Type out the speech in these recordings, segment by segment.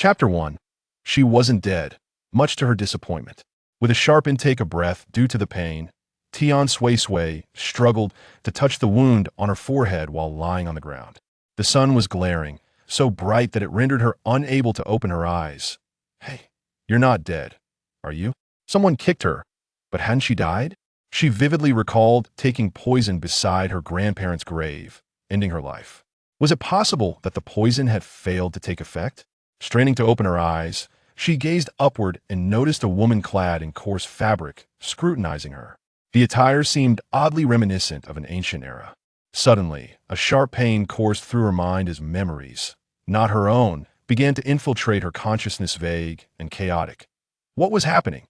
Chapter 1. She wasn't dead, much to her disappointment. With a sharp intake of breath due to the pain, Tian Suisui struggled to touch the wound on her forehead while lying on the ground. The sun was glaring, so bright that it rendered her unable to open her eyes. Hey, you're not dead, are you? Someone kicked her, but hadn't she died? She vividly recalled taking poison beside her grandparents' grave, ending her life. Was it possible that the poison had failed to take effect? Straining to open her eyes, she gazed upward and noticed a woman clad in coarse fabric scrutinizing her. The attire seemed oddly reminiscent of an ancient era. Suddenly, a sharp pain coursed through her mind as memories, not her own, began to infiltrate her consciousness, vague and chaotic. What was happening?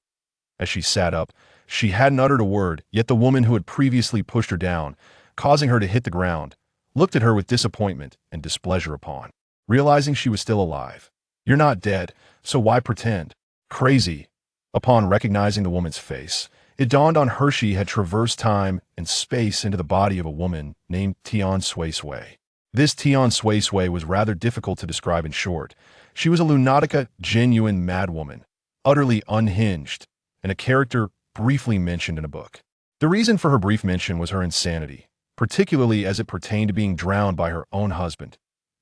As she sat up, she hadn't uttered a word, yet the woman who had previously pushed her down, causing her to hit the ground, looked at her with disappointment and displeasure upon realizing she was still alive. You're not dead, so why pretend? Crazy. Upon recognizing the woman's face, it dawned on her she had traversed time and space into the body of a woman named Tian Suisui. This Tian Suisui was rather difficult to describe in short. She was a lunatica, genuine madwoman, utterly unhinged, and a character briefly mentioned in a book. The reason for her brief mention was her insanity, particularly as it pertained to being drowned by her own husband.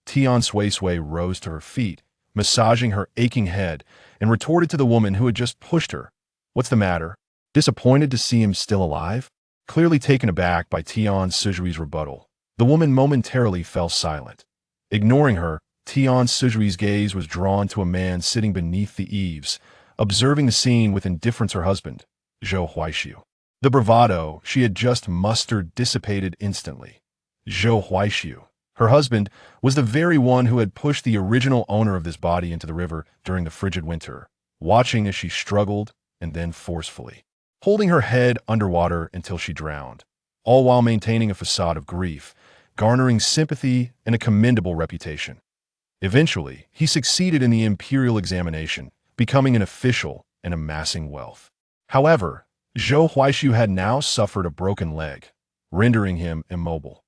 Tian Suisui rose to her feet, massaging her aching head, and retorted to the woman who had just pushed her. What's the matter? Disappointed to see him still alive? Clearly taken aback by Tian Suisui's rebuttal, the woman momentarily fell silent. Ignoring her, Tian Suisui's gaze was drawn to a man sitting beneath the eaves, observing the scene with indifference. Her husband, Zhou Huaishu. The bravado she had just mustered dissipated instantly. Zhou Huaishu, her husband, was the very one who had pushed the original owner of this body into the river during the frigid winter, watching as she struggled and then forcefully holding her head underwater until she drowned, all while maintaining a facade of grief, garnering sympathy and a commendable reputation. Eventually, he succeeded in the imperial examination, becoming an official and amassing wealth. However, Zhou Huaishu had now suffered a broken leg, rendering him immobile.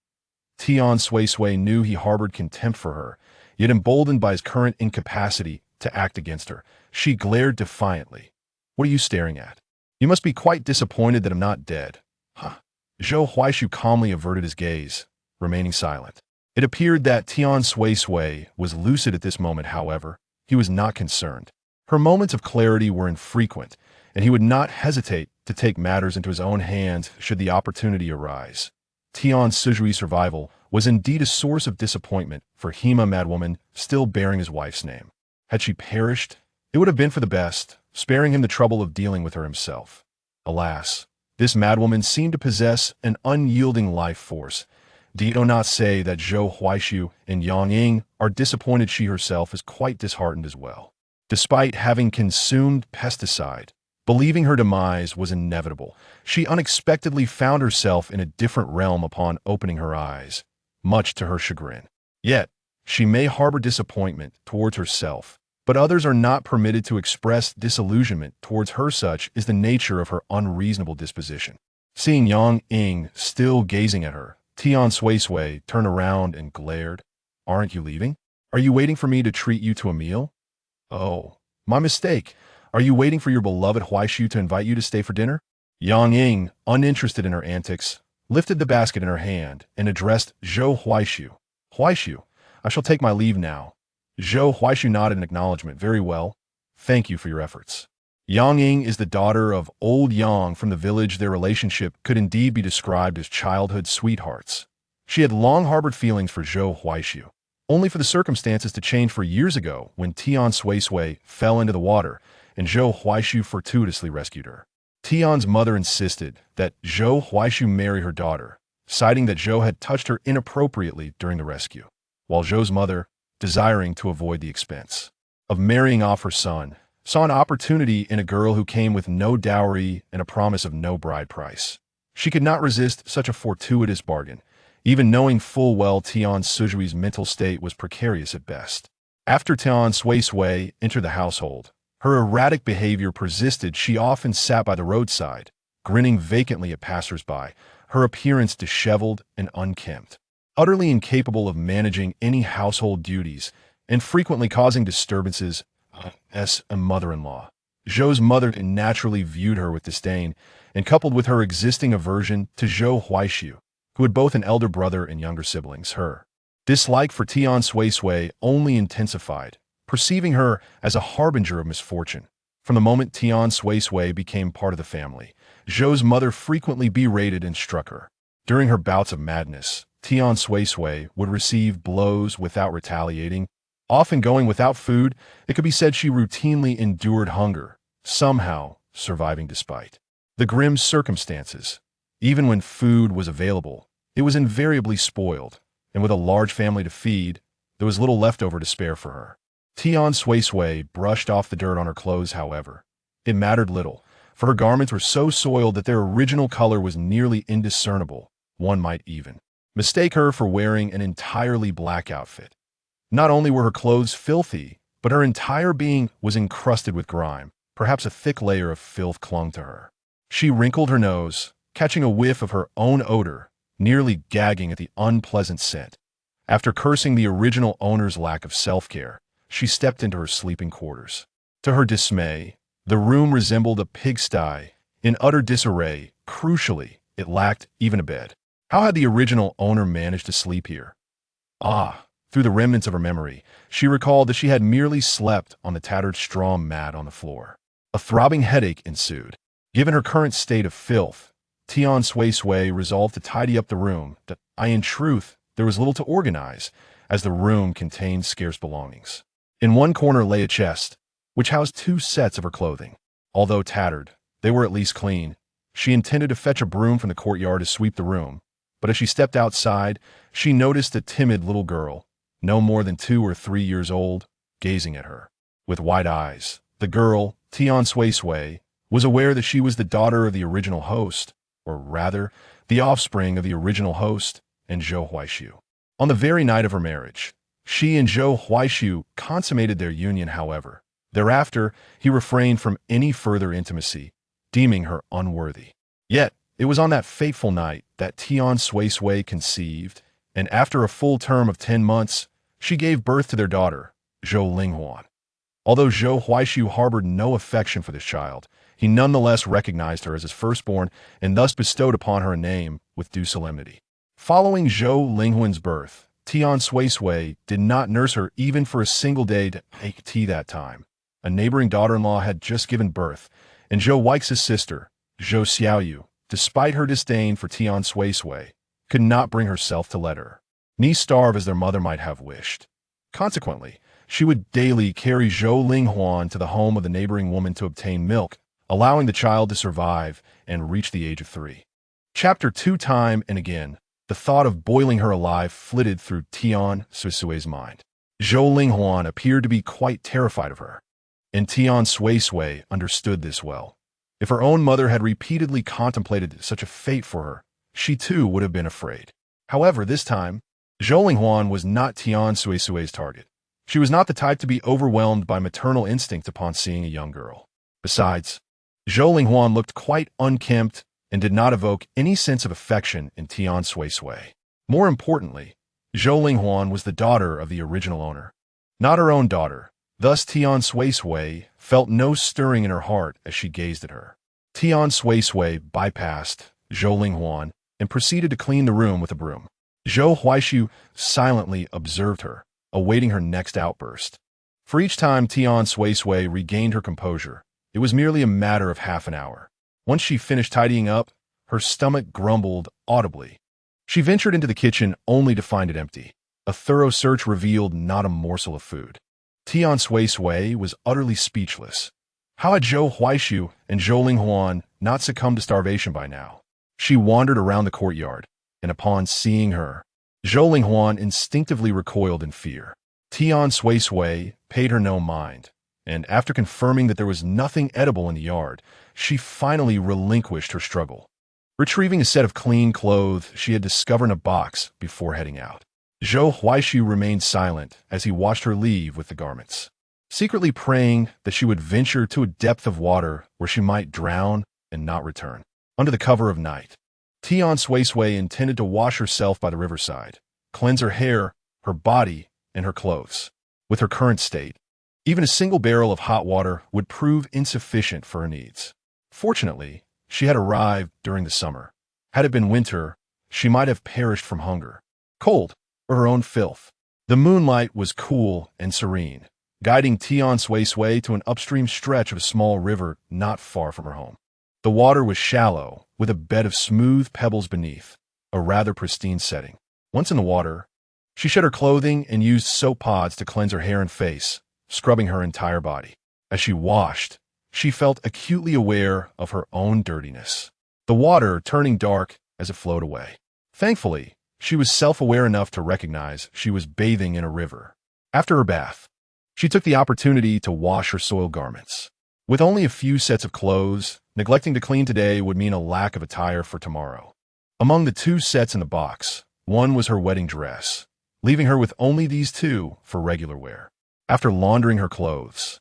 Tian Suisui knew he harbored contempt for her, yet emboldened by his current incapacity to act against her, she glared defiantly. What are you staring at? You must be quite disappointed that I'm not dead. Huh. Zhou Huaishu calmly averted his gaze, remaining silent. It appeared that Tian Suisui was lucid at this moment. However, he was not concerned. Her moments of clarity were infrequent, and he would not hesitate to take matters into his own hands should the opportunity arise. Tian Suisui's survival was indeed a source of disappointment for Hema madwoman still bearing his wife's name. Had she perished, it would have been for the best, sparing him the trouble of dealing with her himself. Alas, this madwoman seemed to possess an unyielding life force. Did not say that Zhou Huaishu and Yang Ying are disappointed. She herself is quite disheartened as well. Despite having consumed pesticide, believing her demise was inevitable, she unexpectedly found herself in a different realm upon opening her eyes, much to her chagrin. Yet, she may harbor disappointment towards herself, but others are not permitted to express disillusionment towards her. Such is the nature of her unreasonable disposition. Seeing Yang Ying still gazing at her, Tian Suisui turned around and glared. Aren't you leaving? Are you waiting for me to treat you to a meal? Oh, my mistake. Are you waiting for your beloved Huaishu to invite you to stay for dinner? Yang Ying, uninterested in her antics, lifted the basket in her hand and addressed Zhou Huaishu. Huaishu, I shall take my leave now. Zhou Huaishu nodded in acknowledgement. Very well. Thank you for your efforts. Yang Ying is the daughter of old Yang from the village. Their relationship could indeed be described as childhood sweethearts. She had long harbored feelings for Zhou Huaishu, only for the circumstances to change for years ago when Tian Suisui fell into the water and Zhou Huaishu fortuitously rescued her. Tian's mother insisted that Zhou Huaishu marry her daughter, citing that Zhou had touched her inappropriately during the rescue, while Zhou's mother, desiring to avoid the expense of marrying off her son, saw an opportunity in a girl who came with no dowry and a promise of no bride price. She could not resist such a fortuitous bargain, even knowing full well Tian Suisui's mental state was precarious at best. After Tian Suisui entered the household, her erratic behavior persisted. She often sat by the roadside, grinning vacantly at passers-by, her appearance disheveled and unkempt, utterly incapable of managing any household duties, and frequently causing disturbances as a mother-in-law. Zhou's mother naturally viewed her with disdain, and coupled with her existing aversion to Zhou Huaishu, who had both an elder brother and younger siblings, her dislike for Tian Suisui only intensified, perceiving her as a harbinger of misfortune. From the moment Tian Suisui became part of the family, Zhou's mother frequently berated and struck her. During her bouts of madness, Tian Suisui would receive blows without retaliating, often going without food. It could be said she routinely endured hunger, somehow surviving despite the grim circumstances. Even when food was available, it was invariably spoiled, and with a large family to feed, there was little left over to spare for her. Tian Suisui brushed off the dirt on her clothes, however. It mattered little, for her garments were so soiled that their original color was nearly indiscernible. One might even mistake her for wearing an entirely black outfit. Not only were her clothes filthy, but her entire being was encrusted with grime. Perhaps a thick layer of filth clung to her. She wrinkled her nose, catching a whiff of her own odor, nearly gagging at the unpleasant scent. After cursing the original owner's lack of self-care, she stepped into her sleeping quarters. To her dismay, the room resembled a pigsty, in utter disarray. Crucially, it lacked even a bed. How had the original owner managed to sleep here? Through the remnants of her memory, she recalled that she had merely slept on the tattered straw mat on the floor. A throbbing headache ensued. Given her current state of filth, Tian Suisui resolved to tidy up the room. In truth, there was little to organize, as the room contained scarce belongings. In one corner lay a chest, which housed 2 sets of her clothing. Although tattered, they were at least clean. She intended to fetch a broom from the courtyard to sweep the room, but as she stepped outside, she noticed a timid little girl, no more than 2 or 3 years old, gazing at her. With wide eyes, the girl, Tian Suisui, was aware that she was the daughter of the original host, or rather, the offspring of the original host and Zhou Huaishu. On the very night of her marriage, she and Zhou Huaishu consummated their union. However, thereafter, he refrained from any further intimacy, deeming her unworthy. Yet, it was on that fateful night that Tian Suisui conceived, and after a full term of 10 months, she gave birth to their daughter, Zhou Linghuan. Although Zhou Huaishu harbored no affection for this child, he nonetheless recognized her as his firstborn and thus bestowed upon her a name with due solemnity. Following Zhou Linghuan's birth, Tian Suisui did not nurse her even for a single day to make tea that time. A neighboring daughter-in-law had just given birth, and Zhou Weix's sister, Zhou Xiaoyu, despite her disdain for Tian Suisui, could not bring herself to let her niece starve as their mother might have wished. Consequently, she would daily carry Zhou Linghuan to the home of the neighboring woman to obtain milk, allowing the child to survive and reach the age of 3. Chapter 2. Time and again, the thought of boiling her alive flitted through Tian Suisui's mind. Zhou Linghuan appeared to be quite terrified of her, and Tian Suisui understood this well. If her own mother had repeatedly contemplated such a fate for her, she too would have been afraid. However, this time, Zhou Linghuan was not Tian Suisui's target. She was not the type to be overwhelmed by maternal instinct upon seeing a young girl. Besides, Zhou Linghuan looked quite unkempt and did not evoke any sense of affection in Tian Suisui. More importantly, Zhou Linghuan was the daughter of the original owner, not her own daughter. Thus Tian Suisui felt no stirring in her heart as she gazed at her. Tian Suisui bypassed Zhou Linghuan and proceeded to clean the room with a broom. Zhou Huaishu silently observed her, awaiting her next outburst. For each time Tian Suisui regained her composure, it was merely a matter of half an hour. Once she finished tidying up, her stomach grumbled audibly. She ventured into the kitchen only to find it empty. A thorough search revealed not a morsel of food. Tian Suisui was utterly speechless. How had Zhou Huaishu and Zhou Linghuan not succumbed to starvation by now? She wandered around the courtyard, and upon seeing her, Zhou Linghuan instinctively recoiled in fear. Tian Suisui paid her no mind, and after confirming that there was nothing edible in the yard, she finally relinquished her struggle. Retrieving a set of clean clothes she had discovered in a box before heading out, Zhou Huaishu remained silent as he watched her leave with the garments, secretly praying that she would venture to a depth of water where she might drown and not return. Under the cover of night, Tian Suisui intended to wash herself by the riverside, cleanse her hair, her body, and her clothes. With her current state, Even a single barrel of hot water would prove insufficient for her needs. Fortunately, she had arrived during the summer. Had it been winter, she might have perished from hunger, cold, or her own filth. The moonlight was cool and serene, guiding Tian Suisui to an upstream stretch of a small river not far from her home. The water was shallow, with a bed of smooth pebbles beneath, a rather pristine setting. Once in the water, she shed her clothing and used soap pods to cleanse her hair and face, scrubbing her entire body. As she washed, she felt acutely aware of her own dirtiness, the water turning dark as it flowed away. Thankfully, she was self-aware enough to recognize she was bathing in a river. After her bath, she took the opportunity to wash her soiled garments. With only a few sets of clothes, neglecting to clean today would mean a lack of attire for tomorrow. Among the 2 sets in the box, one was her wedding dress, leaving her with only these 2 for regular wear. After laundering her clothes,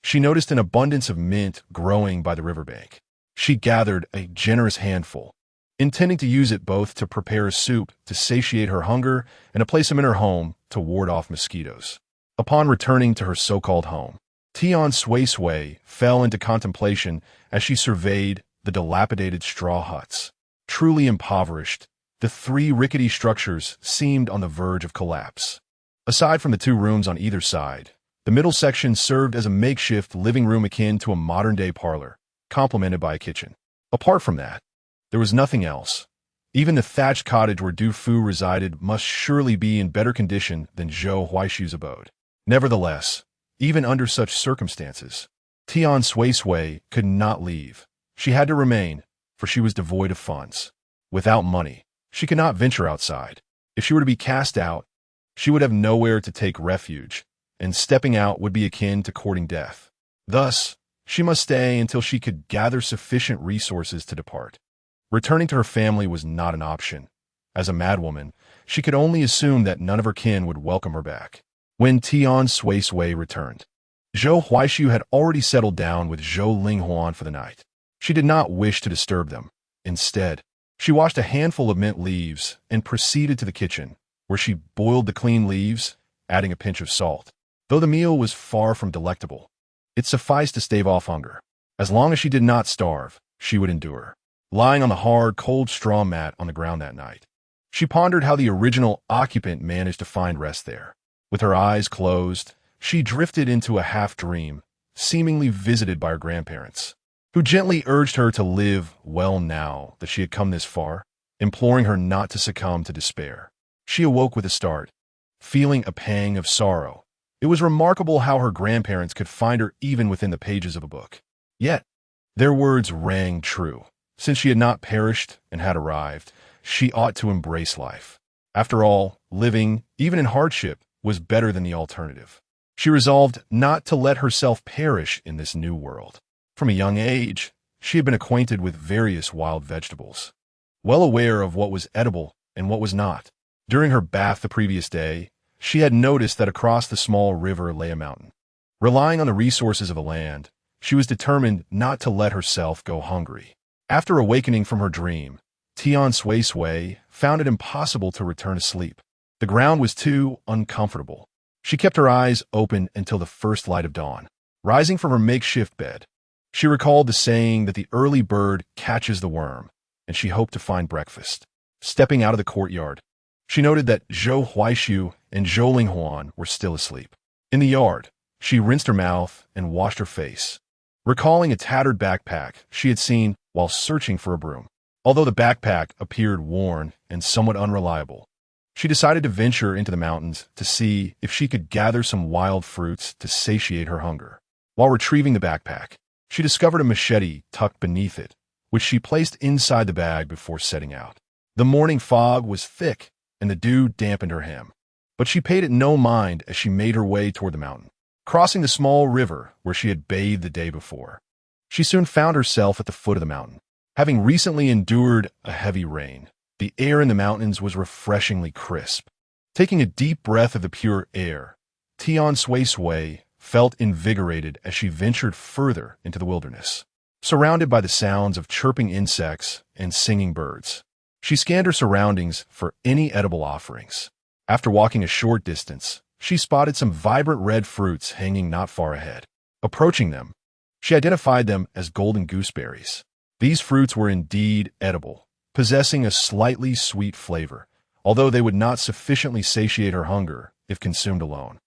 she noticed an abundance of mint growing by the riverbank. She gathered a generous handful, intending to use it both to prepare a soup to satiate her hunger and to place them in her home to ward off mosquitoes. Upon returning to her so-called home, Tian Suisui fell into contemplation as she surveyed the dilapidated straw huts. Truly impoverished, the 3 rickety structures seemed on the verge of collapse. Aside from the 2 rooms on either side, the middle section served as a makeshift living room akin to a modern-day parlor, complemented by a kitchen. Apart from that, there was nothing else. Even the thatched cottage where Du Fu resided must surely be in better condition than Zhou Huaishu's abode. Nevertheless, even under such circumstances, Tian Suisui could not leave. She had to remain, for she was devoid of funds. Without money, she could not venture outside. If she were to be cast out, she would have nowhere to take refuge, and stepping out would be akin to courting death. Thus, she must stay until she could gather sufficient resources to depart. Returning to her family was not an option. As a madwoman, she could only assume that none of her kin would welcome her back. When Tian Suisui returned, Zhou Huaishu had already settled down with Zhou Linghuan for the night. She did not wish to disturb them. Instead, she washed a handful of mint leaves and proceeded to the kitchen, where she boiled the clean leaves, adding a pinch of salt. Though the meal was far from delectable, it sufficed to stave off hunger. As long as she did not starve, she would endure. Lying on the hard, cold straw mat on the ground that night, she pondered how the original occupant managed to find rest there. With her eyes closed, she drifted into a half-dream, seemingly visited by her grandparents, who gently urged her to live well now that she had come this far, imploring her not to succumb to despair. She awoke with a start, feeling a pang of sorrow. It was remarkable how her grandparents could find her even within the pages of a book. Yet, their words rang true. Since she had not perished and had arrived, she ought to embrace life. After all, living, even in hardship, was better than the alternative. She resolved not to let herself perish in this new world. From a young age, she had been acquainted with various wild vegetables, well aware of what was edible and what was not. During her bath the previous day, she had noticed that across the small river lay a mountain. Relying on the resources of the land, she was determined not to let herself go hungry. After awakening from her dream, Tian Suisui found it impossible to return to sleep. The ground was too uncomfortable. She kept her eyes open until the first light of dawn. Rising from her makeshift bed, she recalled the saying that the early bird catches the worm, and she hoped to find breakfast. Stepping out of the courtyard, she noted that Zhou Huaishu and Zhou Linghuan were still asleep. In the yard, she rinsed her mouth and washed her face, recalling a tattered backpack she had seen while searching for a broom. Although the backpack appeared worn and somewhat unreliable, she decided to venture into the mountains to see if she could gather some wild fruits to satiate her hunger. While retrieving the backpack, she discovered a machete tucked beneath it, which she placed inside the bag before setting out. The morning fog was thick, and the dew dampened her hem, but she paid it no mind as she made her way toward the mountain. Crossing the small river where she had bathed the day before, she soon found herself at the foot of the mountain. Having recently endured a heavy rain, the air in the mountains was refreshingly crisp. Taking a deep breath of the pure air, Tian Suisui felt invigorated as she ventured further into the wilderness. Surrounded by the sounds of chirping insects and singing birds, she scanned her surroundings for any edible offerings. After walking a short distance, she spotted some vibrant red fruits hanging not far ahead. Approaching them, she identified them as golden gooseberries. These fruits were indeed edible, possessing a slightly sweet flavor, although they would not sufficiently satiate her hunger if consumed alone.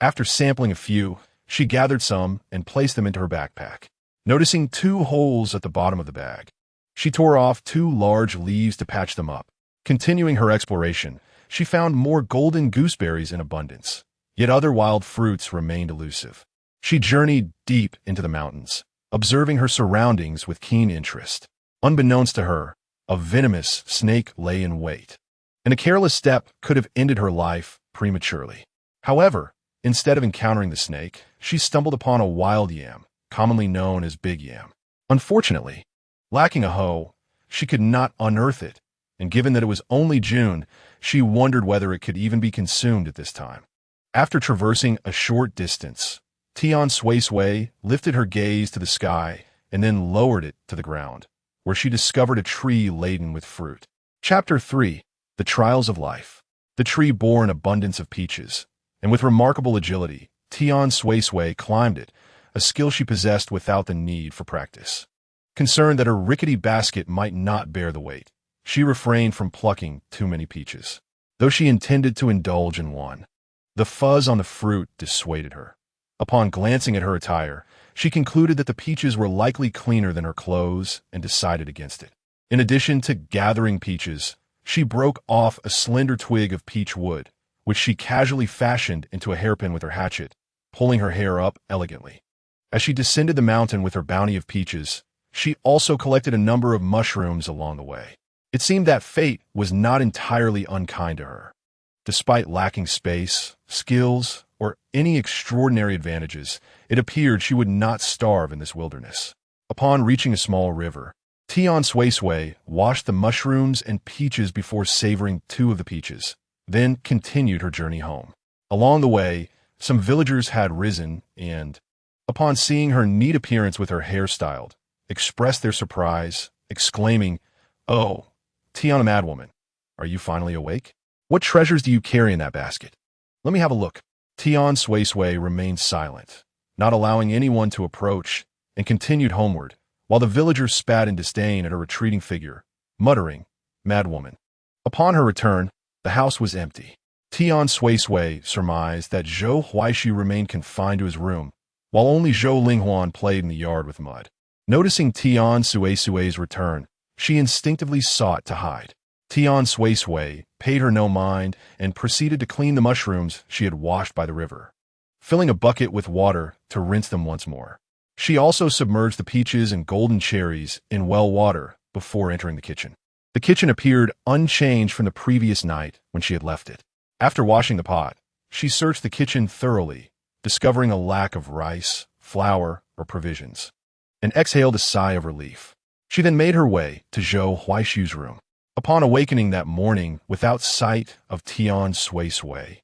After sampling a few, she gathered some and placed them into her backpack. Noticing 2 holes at the bottom of the bag, she tore off 2 large leaves to patch them up. Continuing her exploration, she found more golden gooseberries in abundance, yet other wild fruits remained elusive. She journeyed deep into the mountains, observing her surroundings with keen interest. Unbeknownst to her, a venomous snake lay in wait, and a careless step could have ended her life prematurely. However, instead of encountering the snake, she stumbled upon a wild yam, commonly known as big yam. Unfortunately, lacking a hoe, she could not unearth it, and given that it was only June, she wondered whether it could even be consumed at this time. After traversing a short distance, Tian Suisui lifted her gaze to the sky and then lowered it to the ground, where she discovered a tree laden with fruit. Chapter 3. The Trials of Life. The tree bore an abundance of peaches, and with remarkable agility, Tian Suisui climbed it, a skill she possessed without the need for practice. Concerned that her rickety basket might not bear the weight, she refrained from plucking too many peaches, though she intended to indulge in one. The fuzz on the fruit dissuaded her. Upon glancing at her attire, she concluded that the peaches were likely cleaner than her clothes and decided against it. In addition to gathering peaches, she broke off a slender twig of peach wood, which she casually fashioned into a hairpin with her hatchet, pulling her hair up elegantly. As she descended the mountain with her bounty of peaches, she also collected a number of mushrooms along the way. It seemed that fate was not entirely unkind to her. Despite lacking space, skills, or any extraordinary advantages, it appeared she would not starve in this wilderness. Upon reaching a small river, Tian Suisui washed the mushrooms and peaches before savoring 2 of the peaches, then continued her journey home. Along the way, some villagers had risen and, upon seeing her neat appearance with her hair styled, expressed their surprise, exclaiming, "Oh, Tian, madwoman, are you finally awake? What treasures do you carry in that basket? Let me have a look." Tian Suisui remained silent, not allowing anyone to approach, and continued homeward, while the villagers spat in disdain at her retreating figure, muttering, "Madwoman." Upon her return, the house was empty. Tian Suisui surmised that Zhou Huaishu remained confined to his room, while only Zhou Linghuan played in the yard with mud. Noticing Tian Suisui's return, she instinctively sought to hide. Tian Suisui paid her no mind and proceeded to clean the mushrooms she had washed by the river, filling a bucket with water to rinse them once more. She also submerged the peaches and golden cherries in well water before entering the kitchen. The kitchen appeared unchanged from the previous night when she had left it. After washing the pot, she searched the kitchen thoroughly, discovering a lack of rice, flour, or provisions, and exhaled a sigh of relief. She then made her way to Zhou Huaishu's room. Upon awakening that morning without sight of Tian Suisui,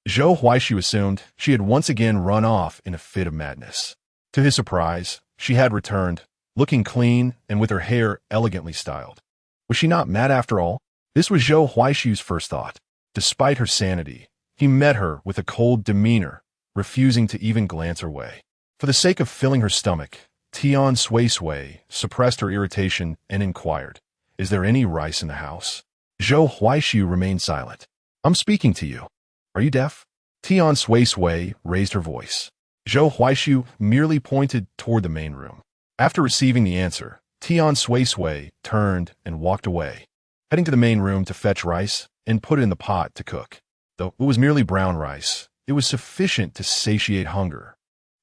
Zhou Huaishu assumed she had once again run off in a fit of madness. To his surprise, she had returned, looking clean and with her hair elegantly styled. Was she not mad after all? This was Zhou Huaishu's first thought. Despite her sanity, he met her with a cold demeanor, refusing to even glance her way. For the sake of filling her stomach, Tian Suisui suppressed her irritation and inquired, "Is there any rice in the house?" Zhou Huaishu remained silent. "I'm speaking to you. Are you deaf?" Tian Suisui raised her voice. Zhou Huaishu merely pointed toward the main room. After receiving the answer, Tian Suisui turned and walked away, heading to the main room to fetch rice and put it in the pot to cook. Though it was merely brown rice, it was sufficient to satiate hunger.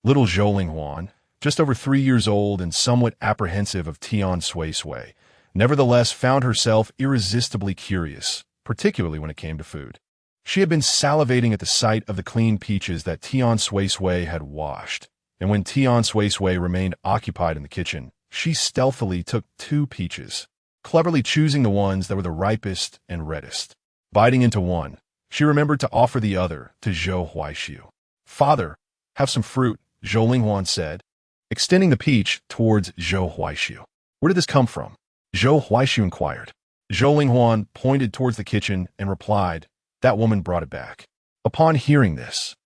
Little Zhou Linghuan, just over 3 years old and somewhat apprehensive of Tian Suisui, nevertheless found herself irresistibly curious, particularly when it came to food. She had been salivating at the sight of the clean peaches that Tian Suisui had washed, and when Tian Suisui remained occupied in the kitchen, she stealthily took 2 peaches, cleverly choosing the ones that were the ripest and reddest. Biting into one, she remembered to offer the other to Zhou Huaishu. "Father, have some fruit," Zhou Linghuan said, extending the peach towards Zhou Huaishu. "Where did this come from?" Zhou Huaishu inquired. Zhou Linghuan pointed towards the kitchen and replied, "That woman brought it back." Upon hearing this,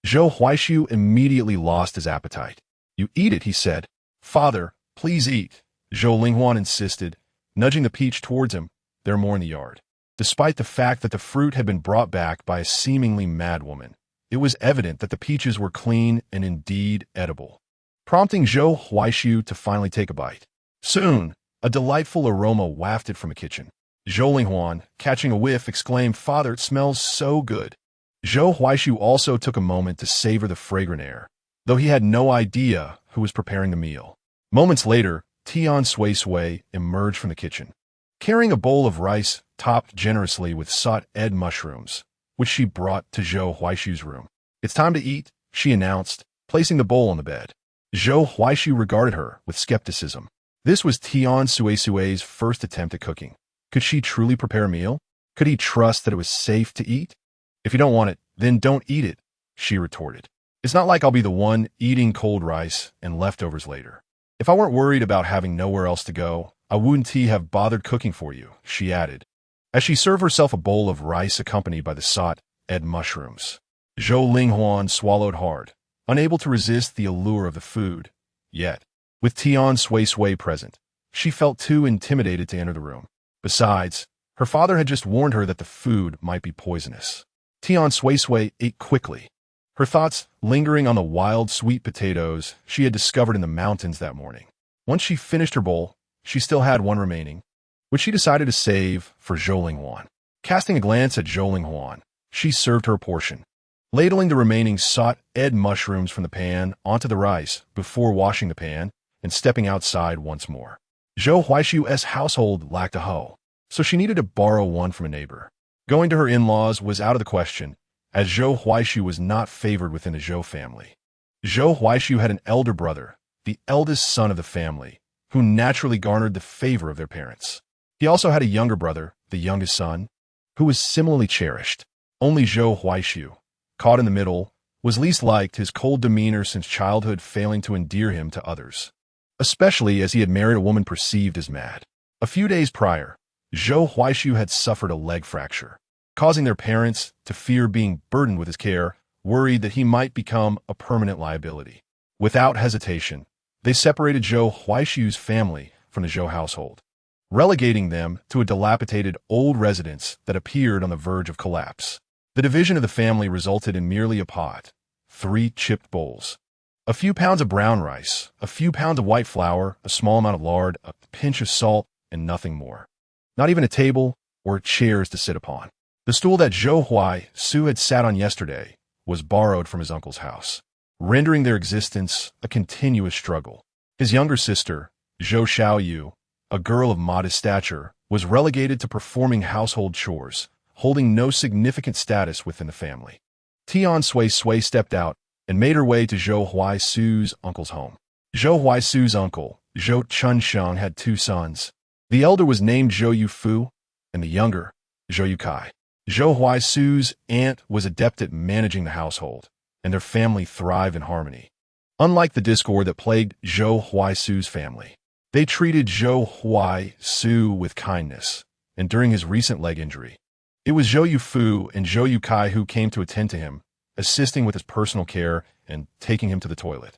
Zhou Huaishu immediately lost his appetite. "You eat it," he said. "Father, please eat," Zhou Linghuan insisted, nudging the peach towards him. "There are more in the yard." Despite the fact that the fruit had been brought back by a seemingly mad woman, it was evident that the peaches were clean and indeed edible, prompting Zhou Huaishu to finally take a bite. Soon, a delightful aroma wafted from the kitchen. Zhou Linghuan, catching a whiff, exclaimed, "Father, it smells so good." Zhou Huaishu also took a moment to savor the fragrant air, though he had no idea who was preparing the meal. Moments later, Tian Suisui emerged from the kitchen, carrying a bowl of rice topped generously with sauteed mushrooms, which she brought to Zhou Huaishu's room. "It's time to eat," she announced, placing the bowl on the bed. Zhou Huaishu regarded her with skepticism. This was Tian Suisui's first attempt at cooking. Could she truly prepare a meal? Could he trust that it was safe to eat? "If you don't want it, then don't eat it," she retorted. "It's not like I'll be the one eating cold rice and leftovers later. If I weren't worried about having nowhere else to go, I wouldn't have bothered cooking for you," she added, as she served herself a bowl of rice accompanied by the sauteed mushrooms. Zhou Linghuan swallowed hard, unable to resist the allure of the food. Yet, with Tian Suisui present, she felt too intimidated to enter the room. Besides, her father had just warned her that the food might be poisonous. Tian Suisui ate quickly, her thoughts lingering on the wild sweet potatoes she had discovered in the mountains that morning. Once she finished her bowl, she still had one remaining, which she decided to save for Zhou Linghuan. Casting a glance at Zhou Linghuan, she served her a portion, ladling the remaining sauteed mushrooms from the pan onto the rice before washing the pan and stepping outside once more. Zhou Huaishu's household lacked a hoe, so she needed to borrow one from a neighbor. Going to her in-laws was out of the question, as Zhou Huaishu was not favored within the Zhou family. Zhou Huaishu had an elder brother, the eldest son of the family, who naturally garnered the favor of their parents. He also had a younger brother, the youngest son, who was similarly cherished. Only Zhou Huaishu, caught in the middle, was least liked, his cold demeanor since childhood failing to endear him to others, especially as he had married a woman perceived as mad. A few days prior, Zhou Huaishu had suffered a leg fracture, causing their parents to fear being burdened with his care, worried that he might become a permanent liability. Without hesitation, they separated Zhou Huaishu's family from the Zhou household, relegating them to a dilapidated old residence that appeared on the verge of collapse. The division of the family resulted in merely a pot, 3 chipped bowls, a few pounds of brown rice, a few pounds of white flour, a small amount of lard, a pinch of salt, and nothing more. Not even a table or chairs to sit upon. The stool that Zhou Huaisu had sat on yesterday was borrowed from his uncle's house, rendering their existence a continuous struggle. His younger sister, Zhou Xiaoyu, a girl of modest stature, was relegated to performing household chores, holding no significant status within the family. Tian Suisui stepped out and made her way to Zhou Huaisu's uncle's home. Zhou Huaisu's uncle, Zhou Chunsheng, had 2 sons. The elder was named Zhou Yufu, and the younger, Zhou Yukai. Zhou Huaisu's aunt was adept at managing the household, and their family thrived in harmony. Unlike the discord that plagued Zhou Huaisu's family, they treated Zhou Huaisu with kindness, and during his recent leg injury, it was Zhou Yufu and Zhou Yukai who came to attend to him, assisting with his personal care and taking him to the toilet.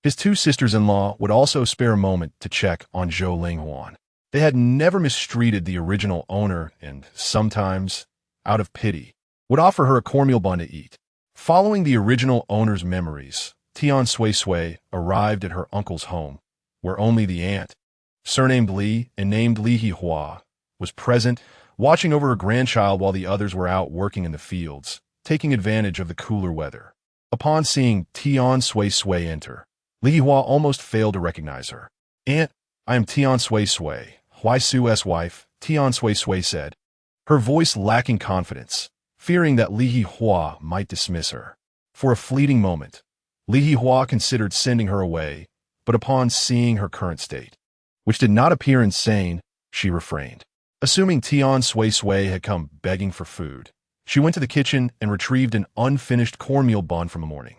His 2 sisters-in-law would also spare a moment to check on Zhou Linghuan. They had never mistreated the original owner and sometimes, out of pity, would offer her a cornmeal bun to eat. Following the original owner's memories, Tian Suisui arrived at her uncle's home, where only the aunt, surnamed Li and named Li Hihua, was present, watching over her grandchild while the others were out working in the fields, taking advantage of the cooler weather. Upon seeing Tian Suisui enter, Li Hua almost failed to recognize her. "Aunt, I am Tian Suisui, Huaisu's wife," Tian Suisui said, her voice lacking confidence, fearing that Li Hua might dismiss her. For a fleeting moment, Li Hua considered sending her away, but upon seeing her current state, which did not appear insane, she refrained. Assuming Tian Suisui had come begging for food, she went to the kitchen and retrieved an unfinished cornmeal bun from the morning.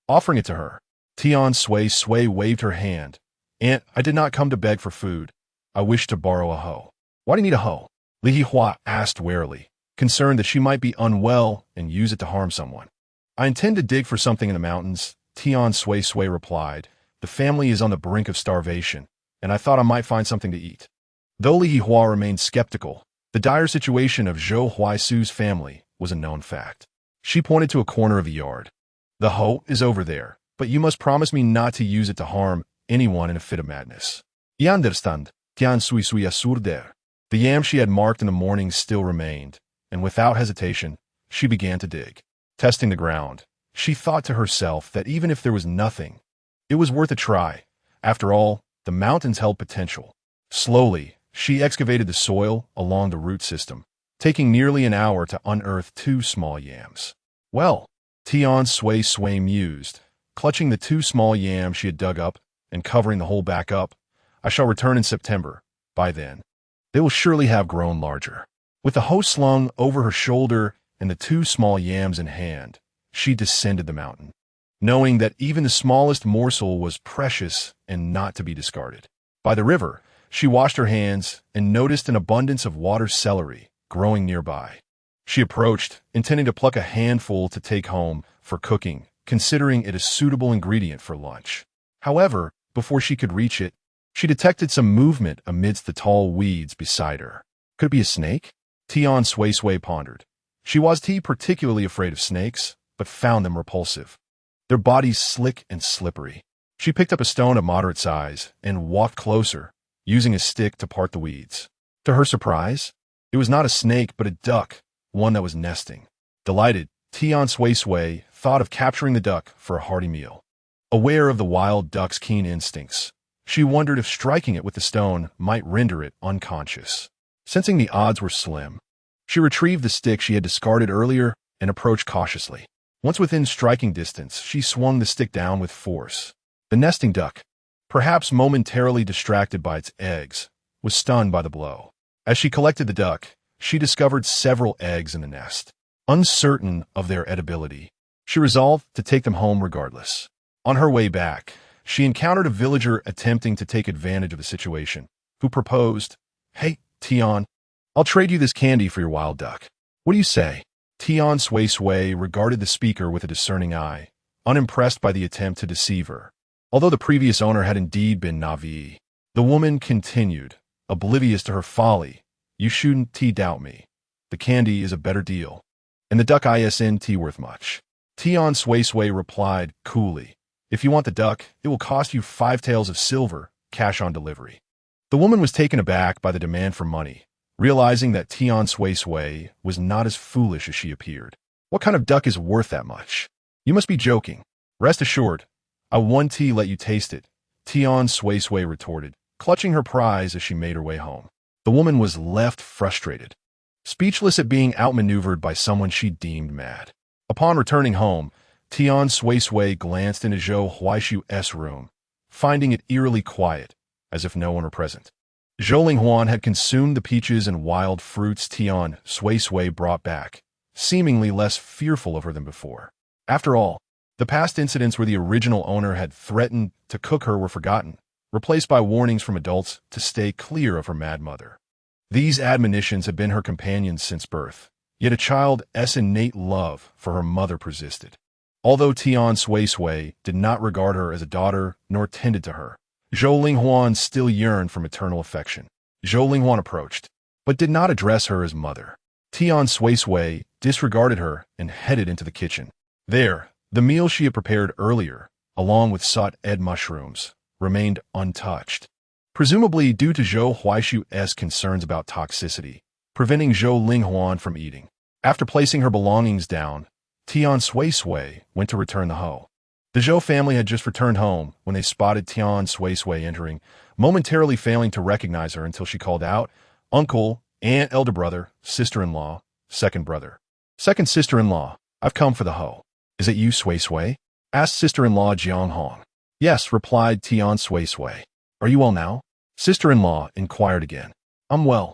Offering it to her, Tian Suisui waved her hand. "Aunt, I did not come to beg for food. I wish to borrow a hoe." "Why do you need a hoe?" Li Hua asked warily, concerned that she might be unwell and use it to harm someone. I intend to dig for something in the mountains, Tian Suisui replied. The family is on the brink of starvation, and I thought I might find something to eat. Though Li Hua remained skeptical, the dire situation of Zhou Huaisu's family was a known fact. She pointed to a corner of the yard. The hoe is over there, but you must promise me not to use it to harm anyone in a fit of madness. You understand? Tian Suisui assured. The yam she had marked in the morning still remained, and without hesitation, she began to dig. Testing the ground, she thought to herself that even if there was nothing, it was worth a try. After all, the mountains held potential. Slowly, she excavated the soil along the root system, taking nearly an hour to unearth 2 small yams. Well, Tian Suisui mused, clutching the 2 small yams she had dug up and covering the hole back up. I shall return in September. By then, they will surely have grown larger. With the hoe slung over her shoulder and the 2 small yams in hand, she descended the mountain, knowing that even the smallest morsel was precious and not to be discarded. By the river, she washed her hands and noticed an abundance of water celery growing nearby. She approached, intending to pluck a handful to take home for cooking, considering it a suitable ingredient for lunch. However, before she could reach it, she detected some movement amidst the tall weeds beside her. Could it be a snake? Tian Suisui pondered. She was particularly afraid of snakes, but found them repulsive. Their bodies slick and slippery. She picked up a stone of moderate size and walked closer, using a stick to part the weeds. To her surprise, it was not a snake but a duck, one that was nesting. Delighted, Tian Suisui thought of capturing the duck for a hearty meal. Aware of the wild duck's keen instincts, she wondered if striking it with the stone might render it unconscious. Sensing the odds were slim, she retrieved the stick she had discarded earlier and approached cautiously. Once within striking distance, she swung the stick down with force. The nesting duck, perhaps momentarily distracted by its eggs, was stunned by the blow. As she collected the duck, she discovered several eggs in the nest. Uncertain of their edibility, she resolved to take them home regardless. On her way back, she encountered a villager attempting to take advantage of the situation, who proposed, "Hey, Tian, I'll trade you this candy for your wild duck. What do you say?" Tian Suisui regarded the speaker with a discerning eye, unimpressed by the attempt to deceive her. Although the previous owner had indeed been naive, the woman continued, oblivious to her folly. "You shouldn't doubt me. The candy is a better deal, and the duck isn't worth much." Tian Suisui replied coolly, "If you want the duck, it will cost you 5 taels of silver, cash on delivery." The woman was taken aback by the demand for money, realizing that Tian Suisui was not as foolish as she appeared. "What kind of duck is worth that much? You must be joking. Rest assured, I won't let you taste it," Tian Suisui retorted, clutching her prize as she made her way home. The woman was left frustrated, speechless at being outmaneuvered by someone she deemed mad. Upon returning home, Tian Suisui glanced into Zhou Huaisu's room, finding it eerily quiet, as if no one were present. Zhou Linghuan had consumed the peaches and wild fruits Tian Suisui brought back, seemingly less fearful of her than before. After all, the past incidents where the original owner had threatened to cook her were forgotten, replaced by warnings from adults to stay clear of her mad mother. These admonitions had been her companions since birth, yet a child's innate love for her mother persisted. Although Tian Suisui did not regard her as a daughter nor tended to her, Zhou Linghuan still yearned for maternal affection. Zhou Linghuan approached, but did not address her as mother. Tian Suisui disregarded her and headed into the kitchen. There, the meal she had prepared earlier, along with sought-ed mushrooms, remained untouched, presumably due to Zhou Huaisu's concerns about toxicity, preventing Zhou Linghuan from eating. After placing her belongings down, Tian Suisui went to return the hoe. The Zhou family had just returned home when they spotted Tian Suisui entering, momentarily failing to recognize her until she called out, "Uncle, aunt, elder brother, sister-in-law, second brother. Second sister-in-law, I've come for the hoe." "Is it you, Suisui?" asked sister-in-law Jiang Hong. "Yes," replied Tian Suisui. "Are you well now?" Sister-in-law inquired again. "I'm well.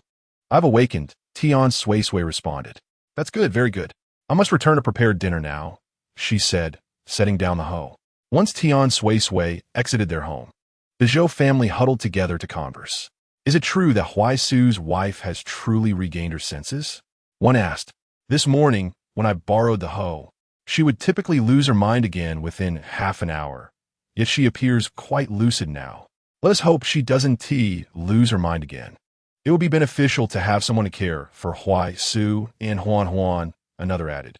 I've awakened," Tian Suisui responded. "That's good, very good. I must return to prepared dinner now," she said, setting down the hoe. Once Tian Suisui exited their home, the Zhou family huddled together to converse. "Is it true that Huaisu's wife has truly regained her senses?" one asked. "This morning, when I borrowed the hoe, She would typically lose her mind again within half an hour, yet she appears quite lucid now. Let us hope she doesn't lose her mind again. It would be beneficial to have someone to care for Huai Su and Huan, another added.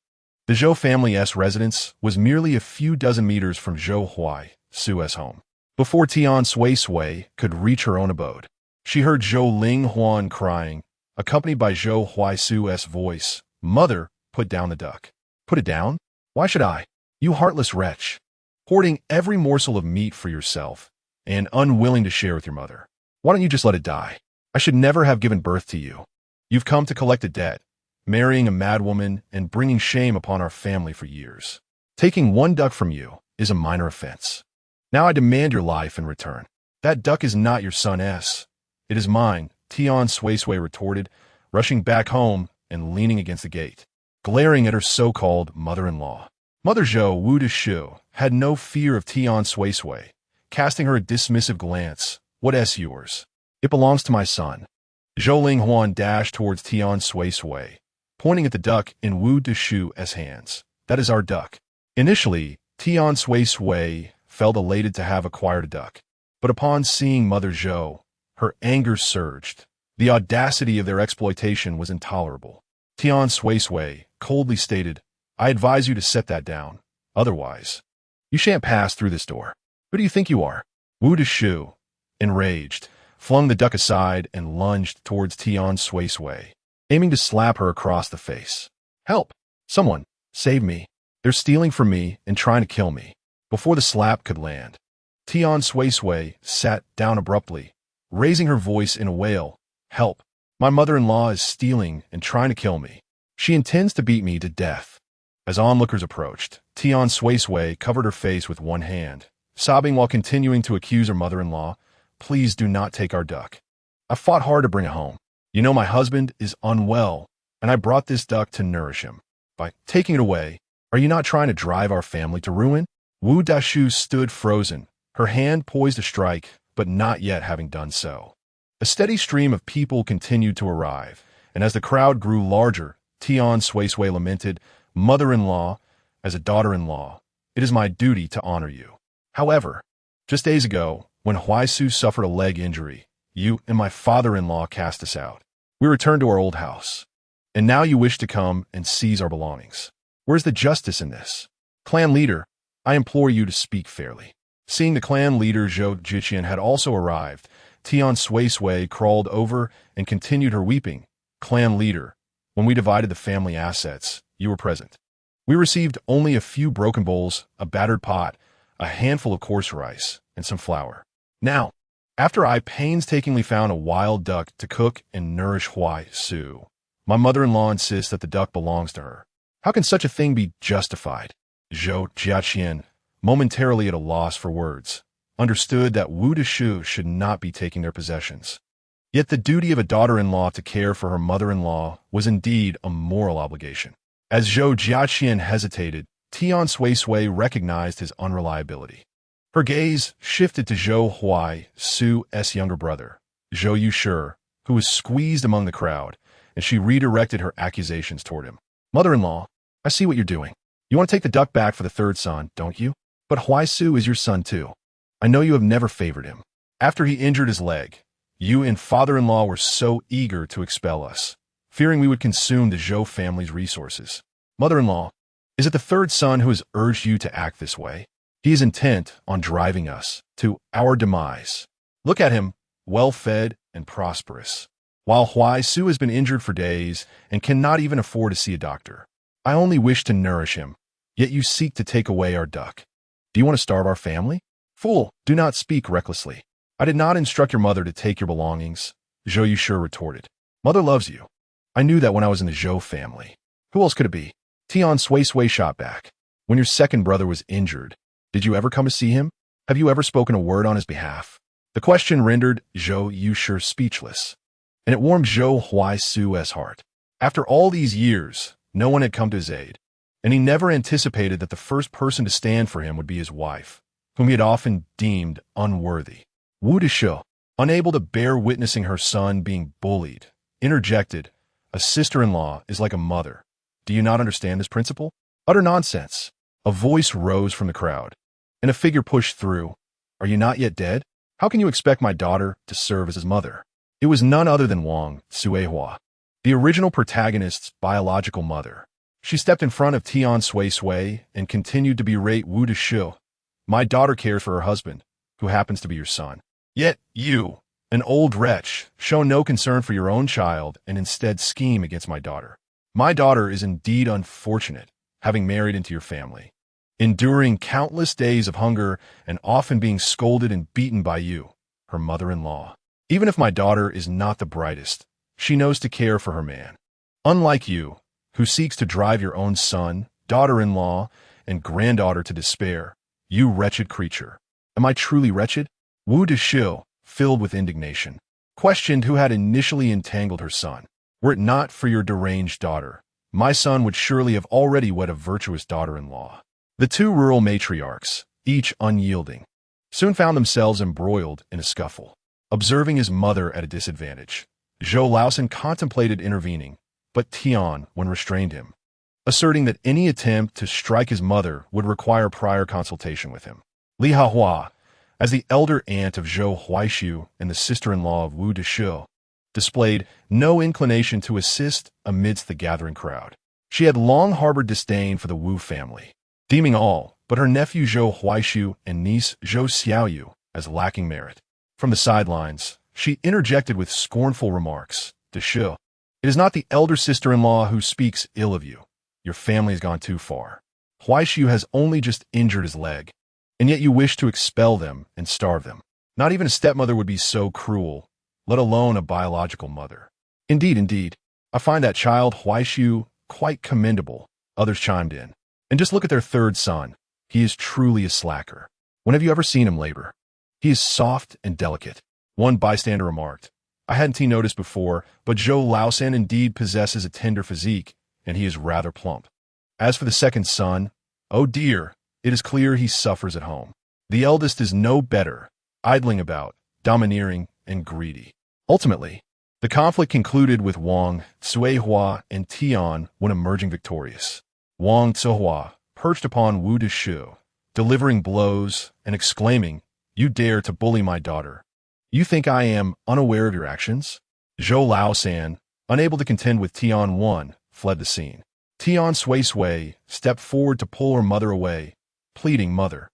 The Zhou family's residence was merely a few dozen meters from Zhou Huai Su's home. Before Tian Suisui could reach her own abode, she heard Zhou Ling Huan crying, accompanied by Zhou Huai Su's voice. Mother, put down the duck. Put it down? Why should I? You heartless wretch. Hoarding every morsel of meat for yourself and unwilling to share with your mother. Why don't you just let it die? I should never have given birth to you. You've come to collect a debt, marrying a madwoman and bringing shame upon our family for years. Taking one duck from you is a minor offense. Now I demand your life in return. That duck is not your son's. It is mine, Tian Suisui retorted, rushing back home and leaning against the gate, glaring at her so-called mother-in-law. Mother Zhou Wu de Shu had no fear of Tian Suisui, casting her a dismissive glance. What's yours? It belongs to my son. Zhou Ling Huan dashed towards Tian Suisui, pointing at the duck in Wu de Shu's hands. That is our duck. Initially, Tian Suisui felt elated to have acquired a duck, but upon seeing Mother Zhou, her anger surged. The audacity of their exploitation was intolerable. Tian Suisui coldly stated, I advise you to set that down. Otherwise, you shan't pass through this door. Who do you think you are? Wu de Shu, enraged, flung the duck aside and lunged towards Tian Suisui, aiming to slap her across the face. Help! Someone! Save me! They're stealing from me and trying to kill me. Before the slap could land, Tian Suisui sat down abruptly, raising her voice in a wail. Help! My mother-in-law is stealing and trying to kill me. She intends to beat me to death. As onlookers approached, Tian Suisui covered her face with one hand, sobbing while continuing to accuse her mother-in-law. Please do not take our duck. I fought hard to bring it home. You know my husband is unwell, and I brought this duck to nourish him. By taking it away, are you not trying to drive our family to ruin? Wu Dashu stood frozen, her hand poised to strike, but not yet having done so. A steady stream of people continued to arrive, and as the crowd grew larger, Tian Suisui lamented, Mother-in-law, as a daughter-in-law, it is my duty to honor you. However, just days ago, when Huai Su suffered a leg injury, you and my father-in-law cast us out. We returned to our old house. And now you wish to come and seize our belongings. Where's the justice in this? Clan leader, I implore you to speak fairly. Seeing the clan leader Zhou Jiqian had also arrived, Tian Suisui crawled over and continued her weeping. Clan leader, when we divided the family assets, you were present. We received only a few broken bowls, a battered pot, a handful of coarse rice, and some flour. Now, after I painstakingly found a wild duck to cook and nourish Huai Su, my mother-in-law insists that the duck belongs to her. How can such a thing be justified? Zhou Jiqian, momentarily at a loss for words, understood that Wu de Shu should not be taking their possessions. Yet the duty of a daughter-in-law to care for her mother-in-law was indeed a moral obligation. As Zhou Jiqian hesitated, Tian Suisui recognized his unreliability. Her gaze shifted to Zhou Huai Su's younger brother, Zhou Yushi, who was squeezed among the crowd, and she redirected her accusations toward him. Mother-in-law, I see what you're doing. You want to take the duck back for the third son, don't you? But Huai Su is your son too. I know you have never favored him. After he injured his leg, you and father-in-law were so eager to expel us, fearing we would consume the Zhou family's resources. Mother-in-law, is it the third son who has urged you to act this way? He is intent on driving us to our demise. Look at him, well-fed and prosperous, while Huai Su has been injured for days and cannot even afford to see a doctor. I only wish to nourish him, yet you seek to take away our duck. Do you want to starve our family? Fool, do not speak recklessly. I did not instruct your mother to take your belongings, Zhou Yushi retorted. Mother loves you. I knew that when I was in the Zhou family. Who else could it be? Tian Suisui shot back. When your second brother was injured, did you ever come to see him? Have you ever spoken a word on his behalf? The question rendered Zhou Yushi speechless, and it warmed Zhou Huai Su's heart. After all these years, no one had come to his aid, and he never anticipated that the first person to stand for him would be his wife, whom he had often deemed unworthy. Wu de Shu, unable to bear witnessing her son being bullied, interjected, a sister-in-law is like a mother. Do you not understand this principle? Utter nonsense. A voice rose from the crowd, and a figure pushed through. Are you not yet dead? How can you expect my daughter to serve as his mother? It was none other than Wang Suihua, the original protagonist's biological mother. She stepped in front of Tian Suisui and continued to berate Wu Deshu. My daughter cares for her husband, who happens to be your son. Yet you, an old wretch, show no concern for your own child and instead scheme against my daughter. My daughter is indeed unfortunate, having married into your family, enduring countless days of hunger and often being scolded and beaten by you, her mother-in-law. Even if my daughter is not the brightest, she knows to care for her man. Unlike you, who seeks to drive your own son, daughter-in-law, and granddaughter to despair, you wretched creature. Am I truly wretched? Wu Deshu, filled with indignation, questioned who had initially entangled her son. Were it not for your deranged daughter, my son would surely have already wed a virtuous daughter-in-law. The two rural matriarchs, each unyielding, soon found themselves embroiled in a scuffle. Observing his mother at a disadvantage, Zhou Laosan contemplated intervening, but Tian restrained him, asserting that any attempt to strike his mother would require prior consultation with him. Li Haohua, as the elder aunt of Zhou Huaishu and the sister-in-law of Wu Deshu, displayed no inclination to assist amidst the gathering crowd. She had long harbored disdain for the Wu family, deeming all but her nephew Zhou Huaishu and niece Zhou Xiaoyu as lacking merit. From the sidelines, she interjected with scornful remarks. Deshu, it is not the elder sister-in-law who speaks ill of you. Your family has gone too far. Huaishu has only just injured his leg, and yet you wish to expel them and starve them. Not even a stepmother would be so cruel, let alone a biological mother. Indeed, I find that child Huaishu quite commendable, others chimed in. And just look at their third son. He is truly a slacker. When have you ever seen him labor? He is soft and delicate. One bystander remarked. I hadn't noticed before, but Zhou Laosan indeed possesses a tender physique, and he is rather plump. As for the second son, oh dear, it is clear he suffers at home. The eldest is no better, idling about, domineering, and greedy. Ultimately, the conflict concluded with Wang Suihua and Tian emerging victorious. Wang Suihua perched upon Wu Deshu, delivering blows and exclaiming, You dare to bully my daughter. You think I am unaware of your actions? Zhou Laosan, unable to contend with Tian, fled the scene. Tian Suisui stepped forward to pull her mother away, pleading, Mother,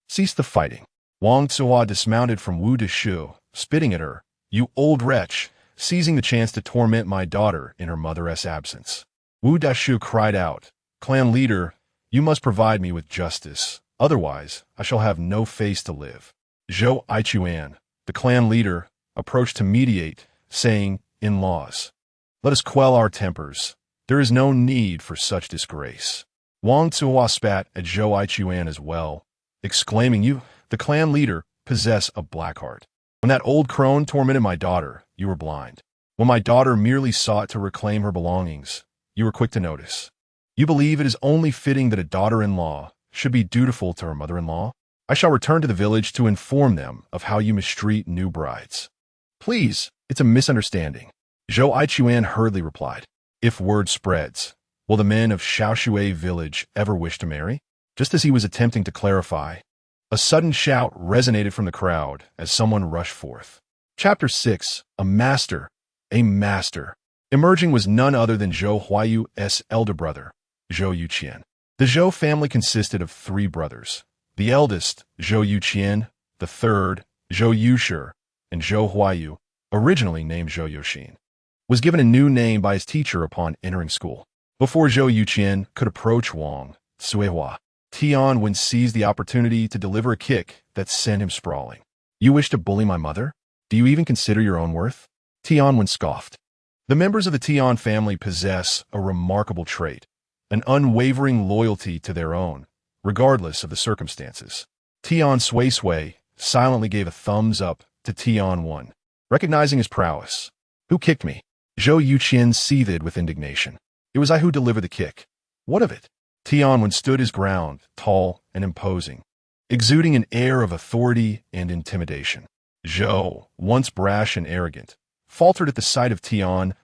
cease the fighting. Wang Suihua dismounted from Wu Deshu, spitting at her, You old wretch, seizing the chance to torment my daughter in her mother's absence. Wu Deshu cried out, Clan leader, you must provide me with justice, otherwise I shall have no face to live. Zhou Aichuan, the clan leader, approached to mediate, saying, In-laws, let us quell our tempers. There is no need for such disgrace. Wang Suihua spat at Zhou Aichuan as well, exclaiming, You, the clan leader, possess a black heart. When that old crone tormented my daughter, you were blind. When my daughter merely sought to reclaim her belongings, you were quick to notice. You believe it is only fitting that a daughter-in-law should be dutiful to her mother-in-law? I shall return to the village to inform them of how you mistreat new brides. Please, it's a misunderstanding. Zhou Aichuan hurriedly replied. If word spreads, will the men of Shaoshui village ever wish to marry? Just as he was attempting to clarify, a sudden shout resonated from the crowd as someone rushed forth. Chapter 6. A master. A master. Emerging was none other than Zhou Huayu's elder brother, Zhou Yuqian. The Zhou family consisted of 3 brothers. The eldest, Zhou Yuqian, the third, Zhou Yushi, and Zhou Huayu, originally named Zhou Yoxin, was given a new name by his teacher upon entering school. Before Zhou Yuqian could approach Wang Suihua, Tian seized the opportunity to deliver a kick that sent him sprawling. You wish to bully my mother? Do you even consider your own worth? Tian scoffed. The members of the Tian family possess a remarkable trait, an unwavering loyalty to their own, regardless of the circumstances. Tian Suisui silently gave a thumbs up to Tian, recognizing his prowess. Who kicked me? Zhou Yuqian seethed with indignation. It was I who delivered the kick. What of it? Tian stood his ground, tall and imposing, exuding an air of authority and intimidation. Zhou, once brash and arrogant, faltered at the sight of Tian's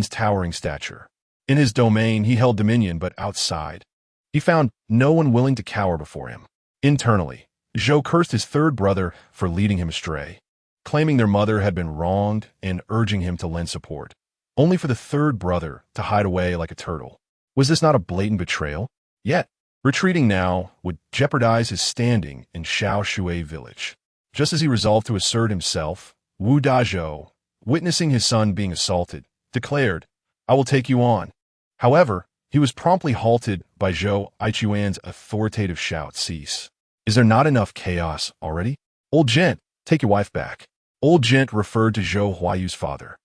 towering stature. In his domain he held dominion, but outside, He found no one willing to cower before him. Internally, Zhou cursed his third brother for leading him astray, claiming their mother had been wronged and urging him to lend support, only for the third brother to hide away like a turtle. Was this not a blatant betrayal? Yet, retreating now would jeopardize his standing in Xiaoshui village. Just as he resolved to assert himself, Wu Dazhou, witnessing his son being assaulted, declared, "I will take you on." However, he was promptly halted by Zhou Aichuan's authoritative shout, "Cease. Is there not enough chaos already? Old gent, take your wife back." Old gent referred to Zhou Huayu's father,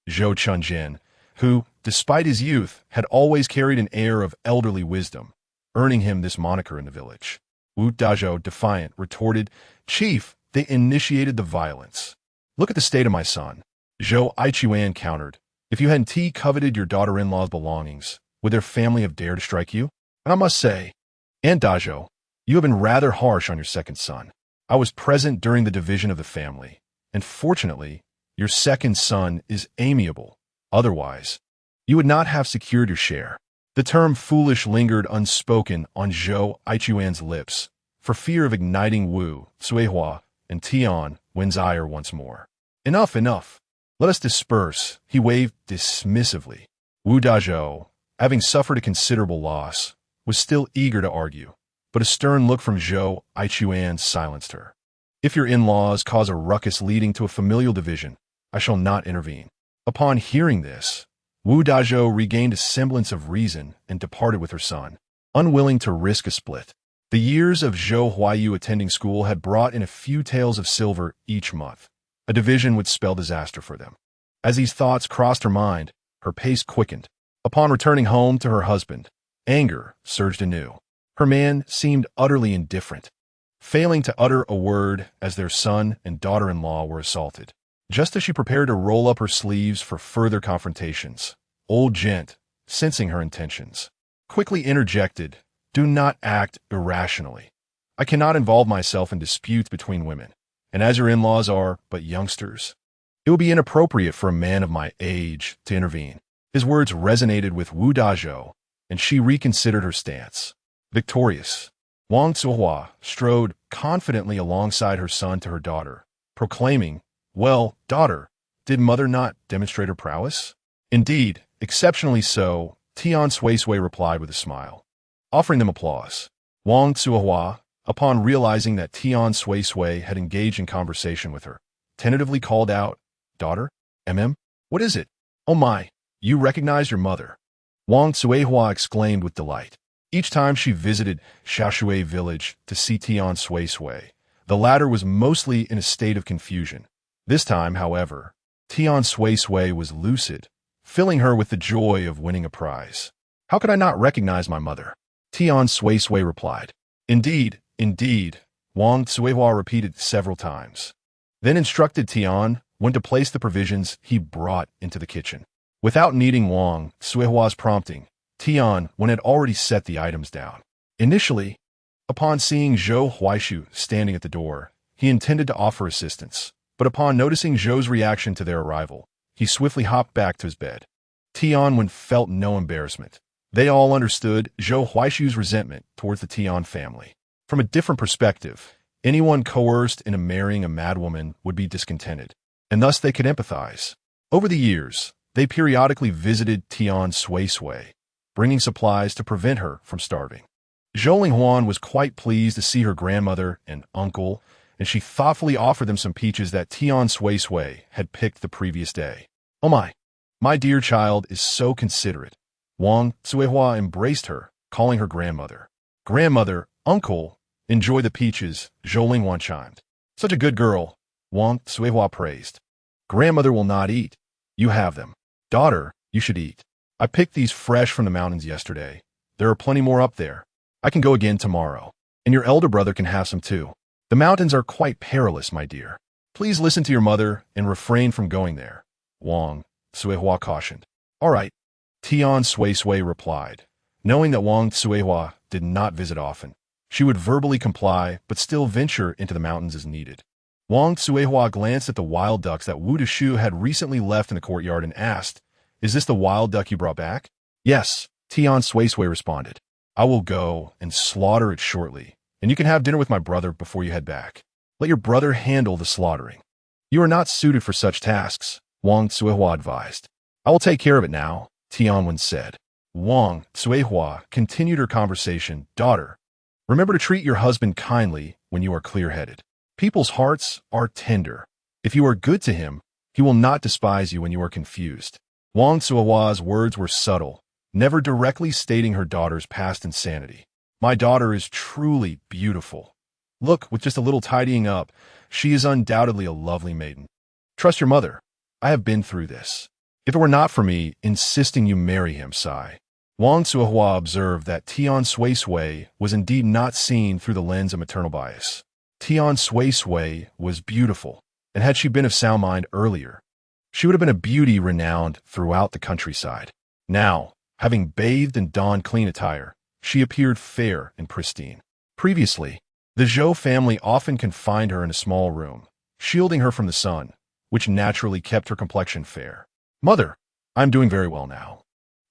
Zhou Chunjin, who, despite his youth, had always carried an air of elderly wisdom, earning him this moniker in the village. Wu Dazhou, defiant, retorted, "Chief, they initiated the violence. Look at the state of my son." Zhou Aichuan countered, "If you hadn't coveted your daughter-in-law's belongings, would their family have dared to strike you? And I must say, Aunt Dazhou, you have been rather harsh on your second son. I was present during the division of the family, and fortunately, your second son is amiable. Otherwise, you would not have secured your share." The term foolish lingered unspoken on Zhou Aichuan's lips, for fear of igniting Wu Suihua and Tian Wen's ire once more. "Enough, enough. Let us disperse," he waved dismissively. Wu Dazhou, having suffered a considerable loss, was still eager to argue, but a stern look from Zhou Aichuan silenced her. "If your in-laws cause a ruckus leading to a familial division, I shall not intervene." Upon hearing this, Wu Dazhou regained a semblance of reason and departed with her son, unwilling to risk a split. The years of Zhou Huayu attending school had brought in a few taels of silver each month. A division would spell disaster for them. As these thoughts crossed her mind, her pace quickened. Upon returning home to her husband, anger surged anew. Her man seemed utterly indifferent, failing to utter a word as their son and daughter-in-law were assaulted. Just as she prepared to roll up her sleeves for further confrontations, old gent, sensing her intentions, quickly interjected, "Do not act irrationally. I cannot involve myself in disputes between women, and as your in-laws are but youngsters, it would be inappropriate for a man of my age to intervene." His words resonated with Wu Dazhou, and she reconsidered her stance. Victorious, Wang Zuohua strode confidently alongside her son to her daughter, proclaiming, "Well, daughter, did mother not demonstrate her prowess?" "Indeed, exceptionally so," Tian Suisui replied with a smile, offering them applause. Wang Zuohua, upon realizing that Tian Suisui had engaged in conversation with her, tentatively called out, "Daughter, what is it? Oh my, you recognize your mother." Wang Zuohua exclaimed with delight. Each time she visited Xiaoshui village to see Tian Suisui, the latter was mostly in a state of confusion. This time, however, Tian Suisui was lucid, filling her with the joy of winning a prize. "How could I not recognize my mother?" Tian Suisui replied. "Indeed, indeed," Wang Zuohua repeated several times, then instructed Tian when to place the provisions he brought into the kitchen. Without needing Wang Zuohua's prompting, Tian had already set the items down. Initially, upon seeing Zhou Huaishu standing at the door, he intended to offer assistance, but upon noticing Zhou's reaction to their arrival, he swiftly hopped back to his bed. Tian felt no embarrassment. They all understood Zhou Huaishu's resentment towards the Tian family. From a different perspective, anyone coerced into marrying a madwoman would be discontented, and thus they could empathize. Over the years, they periodically visited Tian Suisui, bringing supplies to prevent her from starving. Zhou Linghuan was quite pleased to see her grandmother and uncle, and she thoughtfully offered them some peaches that Tian Suisui had picked the previous day. "Oh my dear child is so considerate." Wang Zuohua embraced her, calling her grandmother. "Grandmother, uncle, enjoy the peaches," Zhou Linghuan chimed. "Such a good girl," Wang Zuohua praised. "Grandmother will not eat. You have them. Daughter, you should eat. I picked these fresh from the mountains yesterday. There are plenty more up there. I can go again tomorrow, and your elder brother can have some too. The mountains are quite perilous, my dear. Please listen to your mother and refrain from going there," Wang Zuohua cautioned. "All right," Tian Suisui replied, knowing that Wang Zuohua did not visit often. She would verbally comply, but still venture into the mountains as needed. Wang Zuohua glanced at the wild ducks that Wu Dashu had recently left in the courtyard and asked, "Is this the wild duck you brought back?" "Yes," Tian Suisui responded. I will go and slaughter it shortly, and you can have dinner with my brother before you head back. Let your brother handle the slaughtering. You are not suited for such tasks, Wang Suihua advised. I will take care of it now, Tianwen said. Wang Suihua continued her conversation. Daughter, remember to treat your husband kindly when you are clear-headed. People's hearts are tender. If you are good to him, he will not despise you when you are confused. Wang Suihua's words were subtle, never directly stating her daughter's past insanity. My daughter is truly beautiful. Look, with just a little tidying up, she is undoubtedly a lovely maiden. Trust your mother. I have been through this. If it were not for me insisting you marry him, sigh. Wang Suihua observed that Tian Suisui was indeed not seen through the lens of maternal bias. Tian Suisui was beautiful, and had she been of sound mind earlier, she would have been a beauty renowned throughout the countryside. Now, having bathed and donned clean attire, she appeared fair and pristine. Previously, the Zhou family often confined her in a small room, shielding her from the sun, which naturally kept her complexion fair. Mother, I am doing very well now.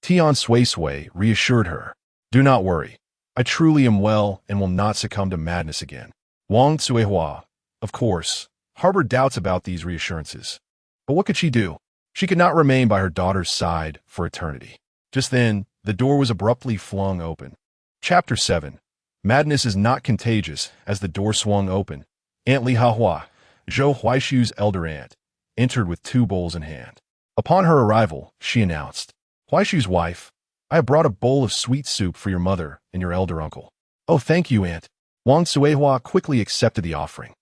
Tian Suisui reassured her. Do not worry. I truly am well and will not succumb to madness again. Wang Suihua, of course, harbored doubts about these reassurances. But what could she do? She could not remain by her daughter's side for eternity. Just then, the door was abruptly flung open. Chapter 7. Madness is not contagious. As the door swung open, Aunt Li Hahua, Zhou Huaishu's elder aunt, entered with 2 bowls in hand. Upon her arrival, she announced, Huaishu's wife, I have brought a bowl of sweet soup for your mother and your elder uncle. Oh, thank you, aunt. Wang Suihua quickly accepted the offering.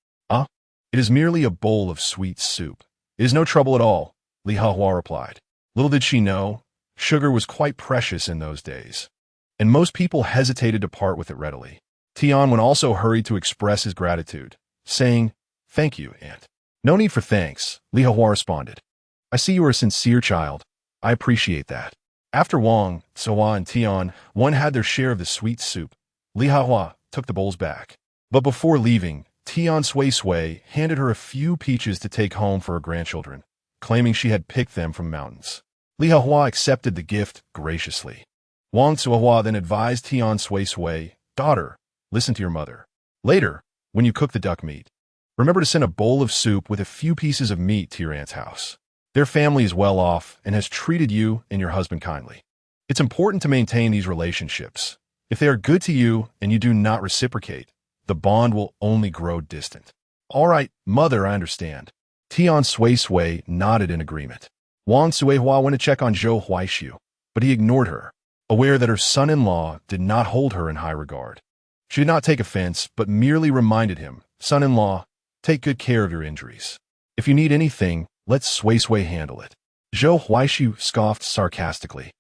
It is merely a bowl of sweet soup. It is no trouble at all, Li Hahua replied. Little did she know, sugar was quite precious in those days, and most people hesitated to part with it readily. Tianwen also hurried to express his gratitude, saying, Thank you, aunt. No need for thanks, Li Hahua responded. I see you are a sincere child. I appreciate that. After Wang, Suihua, and Tianwen had their share of the sweet soup, Li Hahua took the bowls back. But before leaving, Tian Suisui handed her a few peaches to take home for her grandchildren, claiming she had picked them from mountains. Li Hahua accepted the gift graciously. Wang Suihua then advised Tian Suisui, Daughter, listen to your mother. Later, when you cook the duck meat, remember to send a bowl of soup with a few pieces of meat to your aunt's house. Their family is well off and has treated you and your husband kindly. It's important to maintain these relationships. If they are good to you and you do not reciprocate, the bond will only grow distant. All right, mother, I understand. Tian Suisui nodded in agreement. Wang Suihua went to check on Zhou Huaishu, but he ignored her, aware that her son-in-law did not hold her in high regard. She did not take offense, but merely reminded him, Son-in-law, take good care of your injuries. If you need anything, let Suisui handle it. Zhou Huaishu scoffed sarcastically.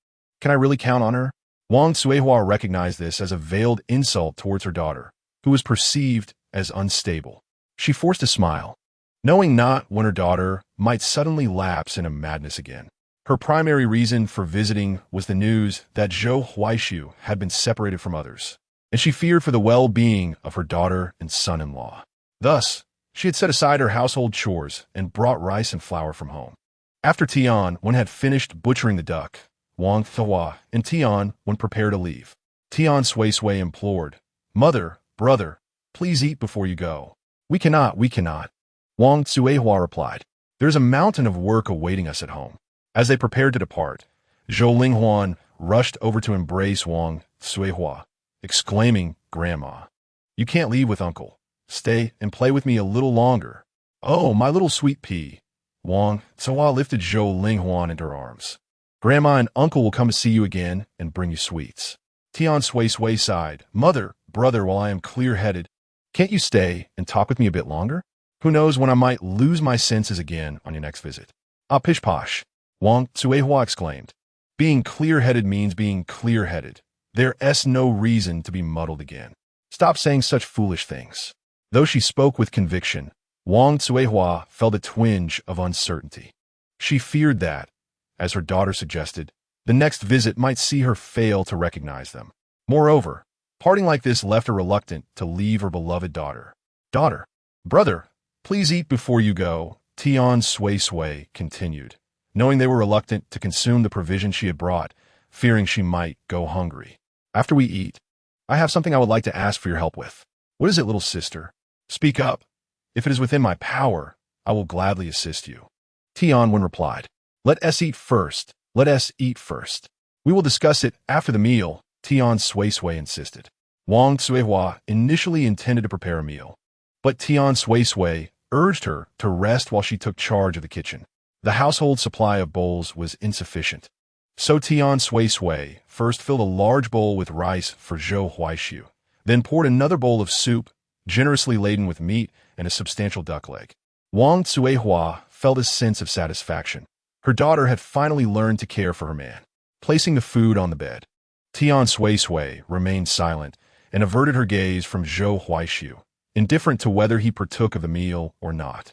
Can I really count on her? Wang Suihua recognized this as a veiled insult towards her daughter, who was perceived as unstable. She forced a smile, knowing not when her daughter might suddenly lapse in a madness again. Her primary reason for visiting was the news that Zhou Huaishu had been separated from others, and she feared for the well-being of her daughter and son-in-law. Thus, she had set aside her household chores and brought rice and flour from home. After Tianwen had finished butchering the duck, Wang Suihua and Tianwen prepared to leave. Tian Suisui implored, Mother, brother, please eat before you go. We cannot. Wang Suihua replied, There's a mountain of work awaiting us at home. As they prepared to depart, Zhou Linghuan rushed over to embrace Wang Suihua, exclaiming, Grandma, you can't leave with Uncle. Stay and play with me a little longer. Oh, my little sweet pea. Wang Suihua lifted Zhou Linghuan into her arms. Grandma and Uncle will come to see you again and bring you sweets. Tian Suisui sighed, Mother, brother, while I am clear-headed, can't you stay and talk with me a bit longer? Who knows when I might lose my senses again on your next visit. Ah, pish-posh, Wang Suihua exclaimed. Being clear-headed means being clear-headed. There's no reason to be muddled again. Stop saying such foolish things. Though she spoke with conviction, Wang Suihua felt a twinge of uncertainty. She feared that, as her daughter suggested, the next visit might see her fail to recognize them. Moreover, parting like this left her reluctant to leave her beloved daughter. Daughter, brother, please eat before you go, Tian Suisui continued, knowing they were reluctant to consume the provision she had brought, fearing she might go hungry. After we eat, I have something I would like to ask for your help with. What is it, little sister? Speak up. If it is within my power, I will gladly assist you. Tian Wen replied. Let us eat first. Let us eat first. We will discuss it after the meal, Tian Suisui insisted. Wang Suihua initially intended to prepare a meal, but Tian Suisui urged her to rest while she took charge of the kitchen. The household supply of bowls was insufficient. So Tian Suisui first filled a large bowl with rice for Zhou Huaishu, then poured another bowl of soup, generously laden with meat and a substantial duck leg. Wang Suihua felt a sense of satisfaction. Her daughter had finally learned to care for her man. Placing the food on the bed, Tian Suisui remained silent and averted her gaze from Zhou Huaishu, indifferent to whether he partook of the meal or not.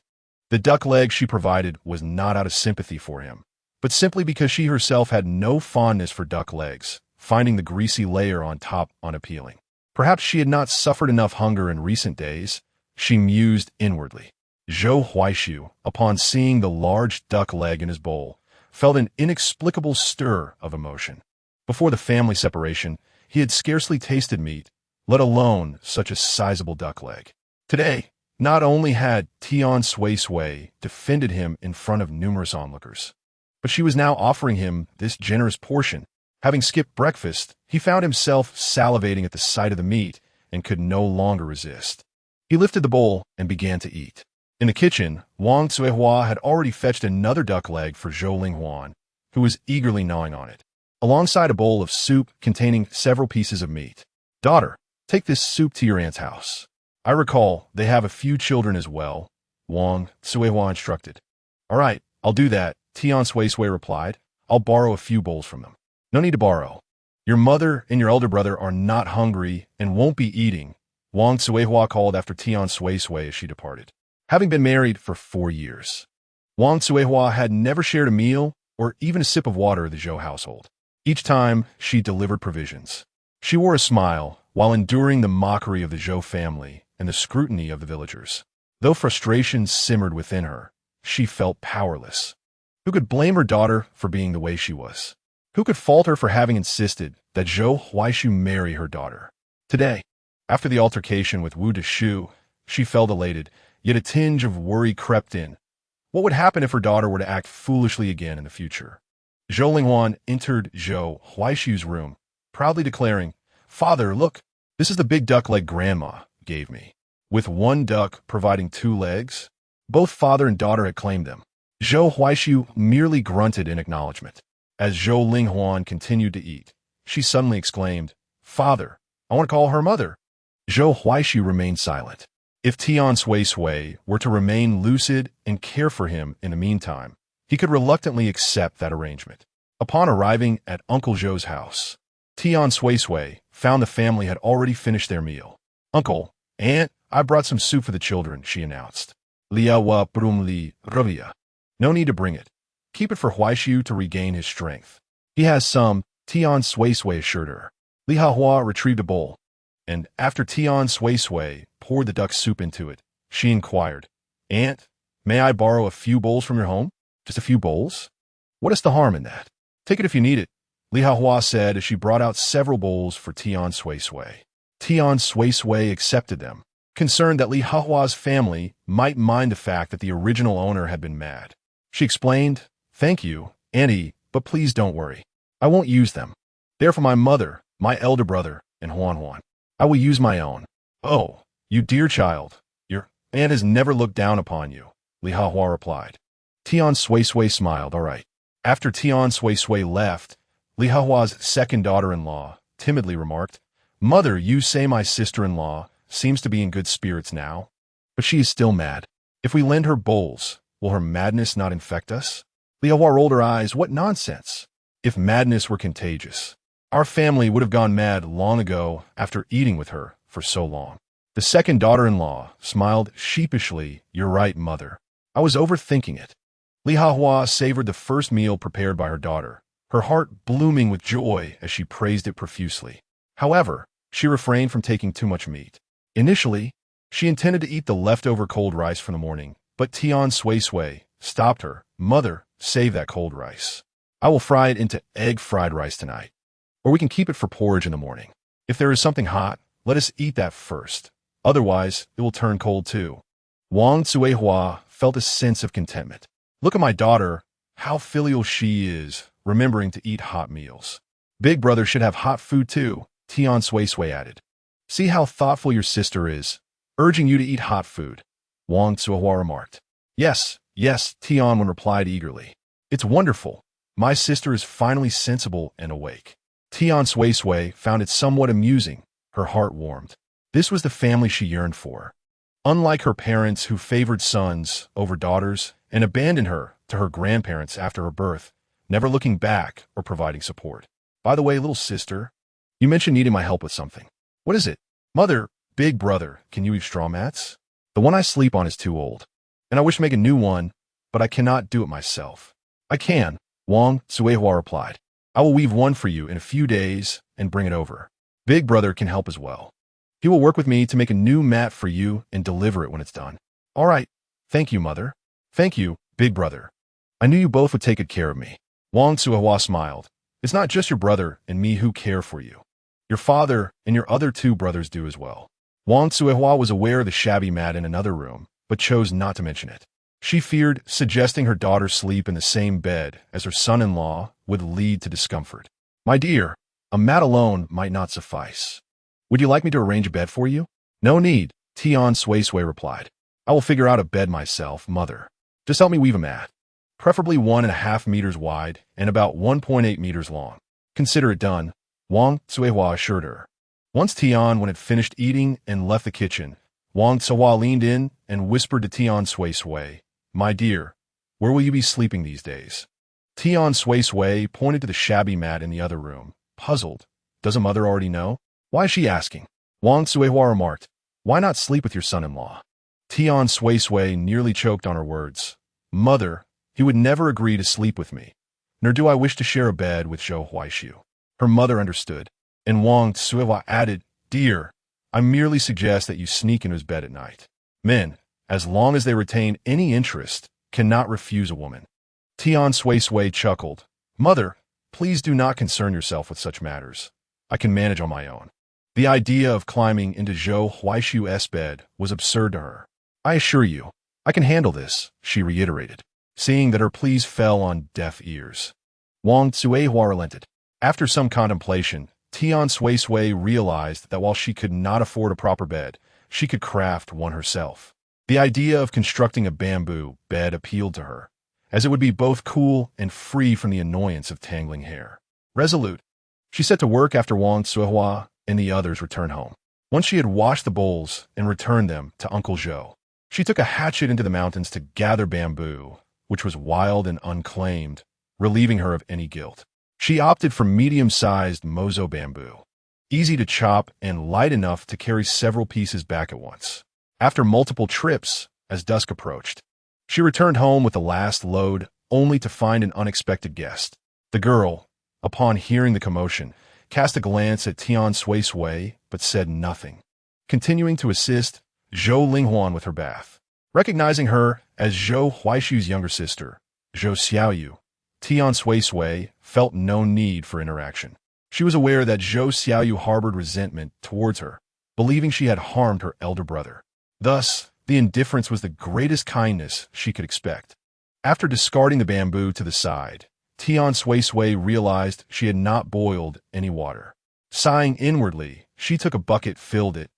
The duck leg she provided was not out of sympathy for him, but simply because she herself had no fondness for duck legs, finding the greasy layer on top unappealing. Perhaps she had not suffered enough hunger in recent days, she mused inwardly. Zhou Huaishu, upon seeing the large duck leg in his bowl, felt an inexplicable stir of emotion. Before the family separation, he had scarcely tasted meat, let alone such a sizable duck leg. Today, not only had Tian Suisui defended him in front of numerous onlookers, but she was now offering him this generous portion. Having skipped breakfast, he found himself salivating at the sight of the meat and could no longer resist. He lifted the bowl and began to eat. In the kitchen, Wang Suihua had already fetched another duck leg for Zhou Linghuan, who was eagerly gnawing on it, alongside a bowl of soup containing several pieces of meat. Daughter, take this soup to your aunt's house. I recall they have a few children as well, Wang Suihua instructed. All right, I'll do that, Tian Suisui replied. I'll borrow a few bowls from them. No need to borrow. Your mother and your elder brother are not hungry and won't be eating, Wang Suihua called after Tian Suisui as she departed. Having been married for 4 years, Wang Suihua had never shared a meal or even a sip of water of the Zhou household. Each time, she delivered provisions. She wore a smile while enduring the mockery of the Zhou family and the scrutiny of the villagers. Though frustration simmered within her, she felt powerless. Who could blame her daughter for being the way she was? Who could fault her for having insisted that Zhou Huaishu marry her daughter? Today, after the altercation with Wu Deshu, she felt elated, yet a tinge of worry crept in. What would happen if her daughter were to act foolishly again in the future? Zhou Linghuan entered Zhou Huaishu's room, proudly declaring, Father, look, this is the big duck leg Grandma gave me. With one duck providing 2 legs, both father and daughter had claimed them. Zhou Huaishu merely grunted in acknowledgement. As Zhou Linghuan continued to eat, she suddenly exclaimed, Father, I want to call her mother. Zhou Huaishu remained silent. If Tian Suisui were to remain lucid and care for him in the meantime, he could reluctantly accept that arrangement. Upon arriving at Uncle Zhou's house, Tian Suisui found the family had already finished their meal. Uncle, Aunt, I brought some soup for the children, she announced. Lia wa brumli rubia. No need to bring it. Keep it for Huaishu to regain his strength. He has some, Tian Suisui assured her. Li Hahua retrieved a bowl, and after Tian Suisui poured the duck soup into it, she inquired, Aunt, may I borrow a few bowls from your home? Just a few bowls? What is the harm in that? Take it if you need it, Li Hahua said as she brought out several bowls for Tian Suisui. Tian Suisui accepted them, concerned that Li Hahua's family might mind the fact that the original owner had been mad. She explained, Thank you, Auntie, but please don't worry. I won't use them. They're for my mother, my elder brother, and Huan Huan. I will use my own. Oh, you dear child, your aunt has never looked down upon you, Li Hahua replied. Tian Suisui smiled, all right. After Tian Suisui left, Li Hahua's second daughter-in-law timidly remarked, Mother, you say my sister-in-law seems to be in good spirits now, but she is still mad. If we lend her bowls, will her madness not infect us? Li Hahua rolled her eyes. What nonsense! If madness were contagious, our family would have gone mad long ago after eating with her for so long. The second daughter-in-law smiled sheepishly. You're right, Mother. I was overthinking it. Li Hahua savored the first meal prepared by her daughter, her heart blooming with joy as she praised it profusely. However, she refrained from taking too much meat. Initially, she intended to eat the leftover cold rice from the morning, but Tian Suisui stopped her. Mother, save that cold rice. I will fry it into egg fried rice tonight. Or we can keep it for porridge in the morning. If there is something hot, let us eat that first. Otherwise, it will turn cold too. Wang Tsuehua felt a sense of contentment. Look at my daughter, how filial she is, remembering to eat hot meals. Big brother should have hot food too, Tian Suisui added. See how thoughtful your sister is, urging you to eat hot food, Wang Tsuehua remarked. Yes, Tianwen replied eagerly. It's wonderful. My sister is finally sensible and awake. Tian Suisui found it somewhat amusing. Her heart warmed. This was the family she yearned for. Unlike her parents who favored sons over daughters and abandoned her to her grandparents after her birth, never looking back or providing support. By the way, little sister, you mentioned needing my help with something. What is it? Mother, big brother, can you weave straw mats? The one I sleep on is too old, and I wish to make a new one, but I cannot do it myself. I can, Wang Tsuehua replied. I will weave one for you in a few days and bring it over. Big brother can help as well. He will work with me to make a new mat for you and deliver it when it's done. All right. Thank you, mother. Thank you, big brother. I knew you both would take good care of me. Wang Tsuehua smiled. It's not just your brother and me who care for you. Your father and your other two brothers do as well. Wang Tsuehua was aware of the shabby mat in another room, but chose not to mention it. She feared suggesting her daughter sleep in the same bed as her son-in-law would lead to discomfort. My dear, a mat alone might not suffice. Would you like me to arrange a bed for you? No need, Tian Suisui replied. I will figure out a bed myself, mother. Just help me weave a mat. Preferably 1.5 meters wide and about 1.8 meters long. Consider it done, Wang Tsuehua assured her. Once Tianwen had finished eating and left the kitchen, Wang Tsuehua leaned in and whispered to Tian Suisui, My dear, where will you be sleeping these days? Tian Suisui pointed to the shabby mat in the other room, puzzled. Does a mother already know? Why is she asking? Wang Tsuehua remarked, Why not sleep with your son-in-law? Tian Suisui nearly choked on her words. Mother, he would never agree to sleep with me, nor do I wish to share a bed with Zhou Huaishu. Her mother understood, and Wang Tsuehua added, Dear, I merely suggest that you sneak into his bed at night. Men, as long as they retain any interest, cannot refuse a woman. Tian Suisui chuckled. Mother, please do not concern yourself with such matters. I can manage on my own. The idea of climbing into Zhou Huaishu's bed was absurd to her. I assure you, I can handle this, she reiterated, seeing that her pleas fell on deaf ears. Wang Tsuehua relented. After some contemplation, Tian Suisui realized that while she could not afford a proper bed, she could craft one herself. The idea of constructing a bamboo bed appealed to her, as it would be both cool and free from the annoyance of tangling hair. Resolute, she set to work after Wang Tsuehua and the others returned home. Once she had washed the bowls and returned them to Uncle Zhou, she took a hatchet into the mountains to gather bamboo, which was wild and unclaimed, relieving her of any guilt. She opted for medium-sized mozo bamboo, easy to chop and light enough to carry several pieces back at once. After multiple trips, as dusk approached, she returned home with the last load, only to find an unexpected guest. The girl, upon hearing the commotion, cast a glance at Tian Suisui, but said nothing, continuing to assist Zhou Linghuan with her bath. Recognizing her as Zhou Huaishu's younger sister, Zhou Xiaoyu, Tian Suisui felt no need for interaction. She was aware that Zhou Xiaoyu harbored resentment towards her, believing she had harmed her elder brother. Thus, the indifference was the greatest kindness she could expect. After discarding the bamboo to the side, Tian Suisui realized she had not boiled any water. Sighing inwardly, she took a bucket, filled it,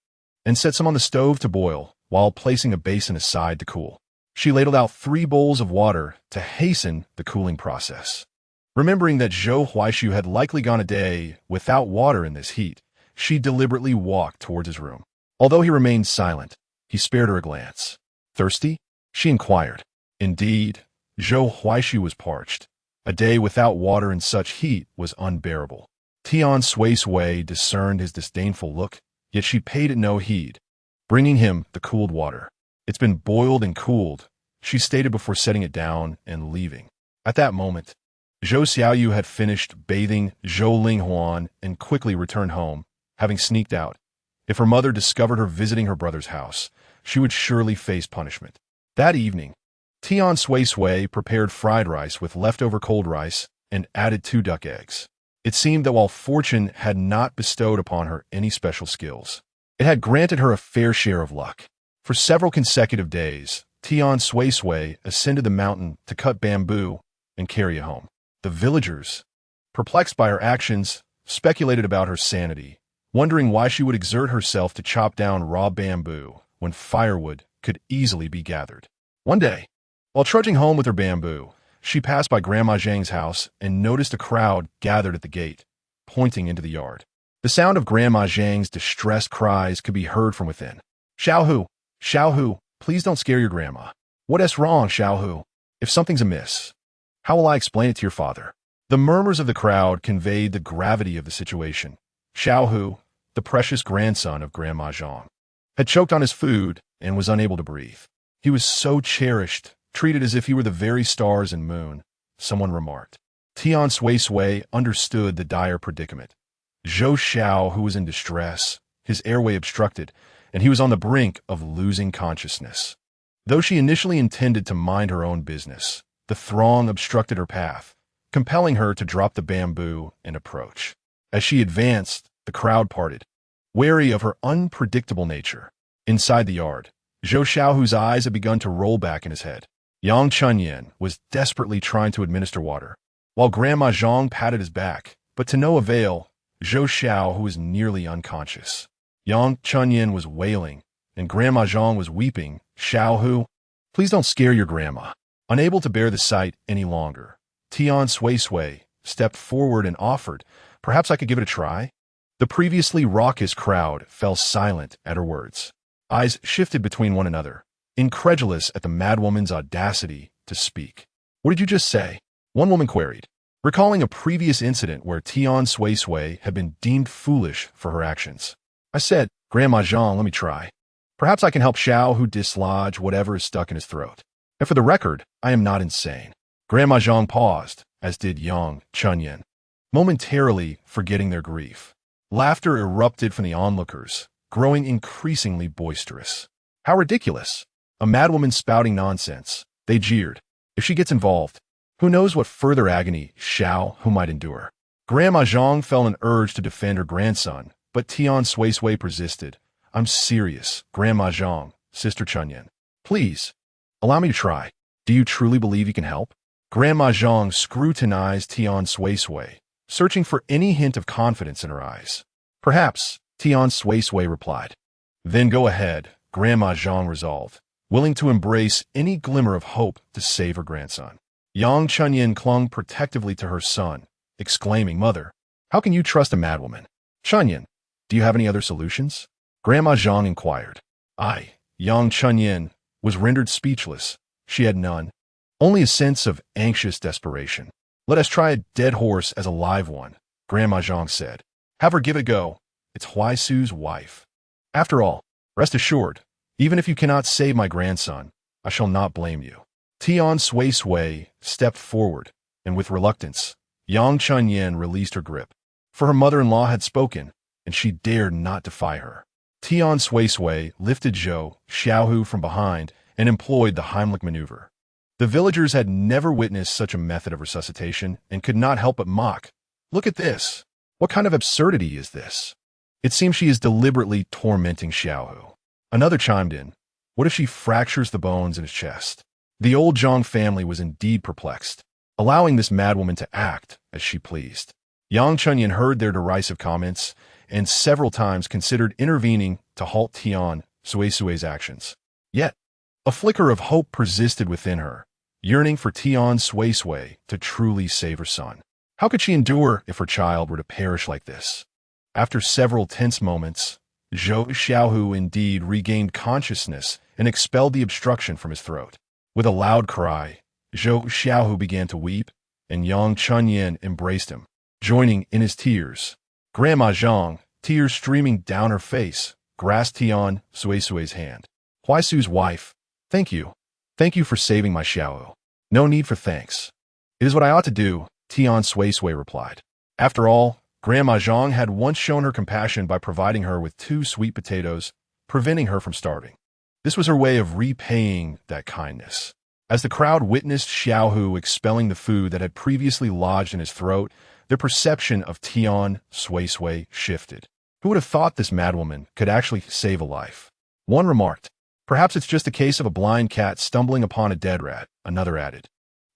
and set some on the stove to boil, while placing a basin aside to cool. She ladled out 3 bowls of water to hasten the cooling process. Remembering that Zhou Huaishu had likely gone a day without water in this heat, she deliberately walked towards his room. Although he remained silent, he spared her a glance. Thirsty? She inquired. Indeed, Zhou Huaishu was parched. A day without water in such heat was unbearable. Tian Suisui discerned his disdainful look, yet she paid it no heed, bringing him the cooled water. It's been boiled and cooled, she stated before setting it down and leaving. At that moment, Zhou Xiaoyu had finished bathing Zhou Linghuan and quickly returned home, having sneaked out. If her mother discovered her visiting her brother's house, she would surely face punishment. That evening, Tian Suisui prepared fried rice with leftover cold rice and added 2 duck eggs. It seemed that while fortune had not bestowed upon her any special skills, it had granted her a fair share of luck. For several consecutive days, Tian Suisui ascended the mountain to cut bamboo and carry it home. The villagers, perplexed by her actions, speculated about her sanity, wondering why she would exert herself to chop down raw bamboo when firewood could easily be gathered. One day, while trudging home with her bamboo, she passed by Grandma Zhang's house and noticed a crowd gathered at the gate, pointing into the yard. The sound of Grandma Zhang's distressed cries could be heard from within. Xiaohu, Xiaohu, please don't scare your grandma. What is wrong, Xiaohu? If something's amiss, how will I explain it to your father? The murmurs of the crowd conveyed the gravity of the situation. Xiaohu, the precious grandson of Grandma Zhang, had choked on his food and was unable to breathe. He was so cherished, treated as if he were the very stars and moon, someone remarked. Tian Suisui understood the dire predicament. Zhou Xiao, who was in distress, his airway obstructed, and he was on the brink of losing consciousness. Though she initially intended to mind her own business, the throng obstructed her path, compelling her to drop the bamboo and approach. As she advanced, the crowd parted, wary of her unpredictable nature. Inside the yard, Zhou Xiaohu's eyes had begun to roll back in his head. Yang Chunyan was desperately trying to administer water, while Grandma Zhang patted his back, but to no avail. Zhou Xiao, who was nearly unconscious. Yang Chunyan was wailing, and Grandma Zhang was weeping. Xiaohu, please don't scare your grandma. Unable to bear the sight any longer, Tian Suisui stepped forward and offered, perhaps I could give it a try? The previously raucous crowd fell silent at her words. Eyes shifted between one another, incredulous at the madwoman's audacity to speak. What did you just say? One woman queried, recalling a previous incident where Tian Suisui had been deemed foolish for her actions. I said, Grandma Zhang, let me try. Perhaps I can help Xiaohu dislodge whatever is stuck in his throat. And for the record, I am not insane. Grandma Zhang paused, as did Yang Chunyan, momentarily forgetting their grief. Laughter erupted from the onlookers, growing increasingly boisterous. How ridiculous! A madwoman spouting nonsense, they jeered. If she gets involved, who knows what further agony Xiaohu might endure. Grandma Zhang felt an urge to defend her grandson, but Tian Suisui persisted. I'm serious, Grandma Zhang, Sister Chunyan. Please, allow me to try. Do you truly believe you can help? Grandma Zhang scrutinized Tian Suisui, searching for any hint of confidence in her eyes. Perhaps, Tian Suisui replied. Then go ahead, Grandma Zhang resolved, willing to embrace any glimmer of hope to save her grandson. Yang Chunyan clung protectively to her son, exclaiming, Mother, how can you trust a madwoman? Chunyan, do you have any other solutions? Grandma Zhang inquired. Yang Chunyan, was rendered speechless. She had none, only a sense of anxious desperation. Let us try a dead horse as a live one, Grandma Zhang said. Have her give it a go. It's Huaisu's wife. After all, rest assured, even if you cannot save my grandson, I shall not blame you. Tian Suisui stepped forward, and with reluctance, Yang Chunyan released her grip. For her mother-in-law had spoken, and she dared not defy her. Tian Suisui lifted Zhou Xiaohu from behind and employed the Heimlich maneuver. The villagers had never witnessed such a method of resuscitation and could not help but mock. Look at this. What kind of absurdity is this? It seems she is deliberately tormenting Xiaohu. Another chimed in. What if she fractures the bones in his chest? The old Zhang family was indeed perplexed, allowing this madwoman to act as she pleased. Yang Chunyan heard their derisive comments and several times considered intervening to halt Tian Suisui's actions. Yet, a flicker of hope persisted within her, yearning for Tian Suisui to truly save her son. How could she endure if her child were to perish like this? After several tense moments, Zhou Xiaohu indeed regained consciousness and expelled the obstruction from his throat. With a loud cry, Zhou Xiaohu began to weep, and Yang Chunyan embraced him, joining in his tears. Grandma Zhang, tears streaming down her face, grasped Tian Suisui's hand. Huaisu's wife, thank you. Thank you for saving my Xiaohu. No need for thanks. It is what I ought to do, Tian Suisui replied. After all, Grandma Zhang had once shown her compassion by providing her with 2 sweet potatoes, preventing her from starving. This was her way of repaying that kindness. As the crowd witnessed Xiaohu expelling the food that had previously lodged in his throat, Their perception of Tian Suisui shifted. Who would have thought this madwoman could actually save a life? One remarked, "Perhaps it's just a case of a blind cat stumbling upon a dead rat," another added.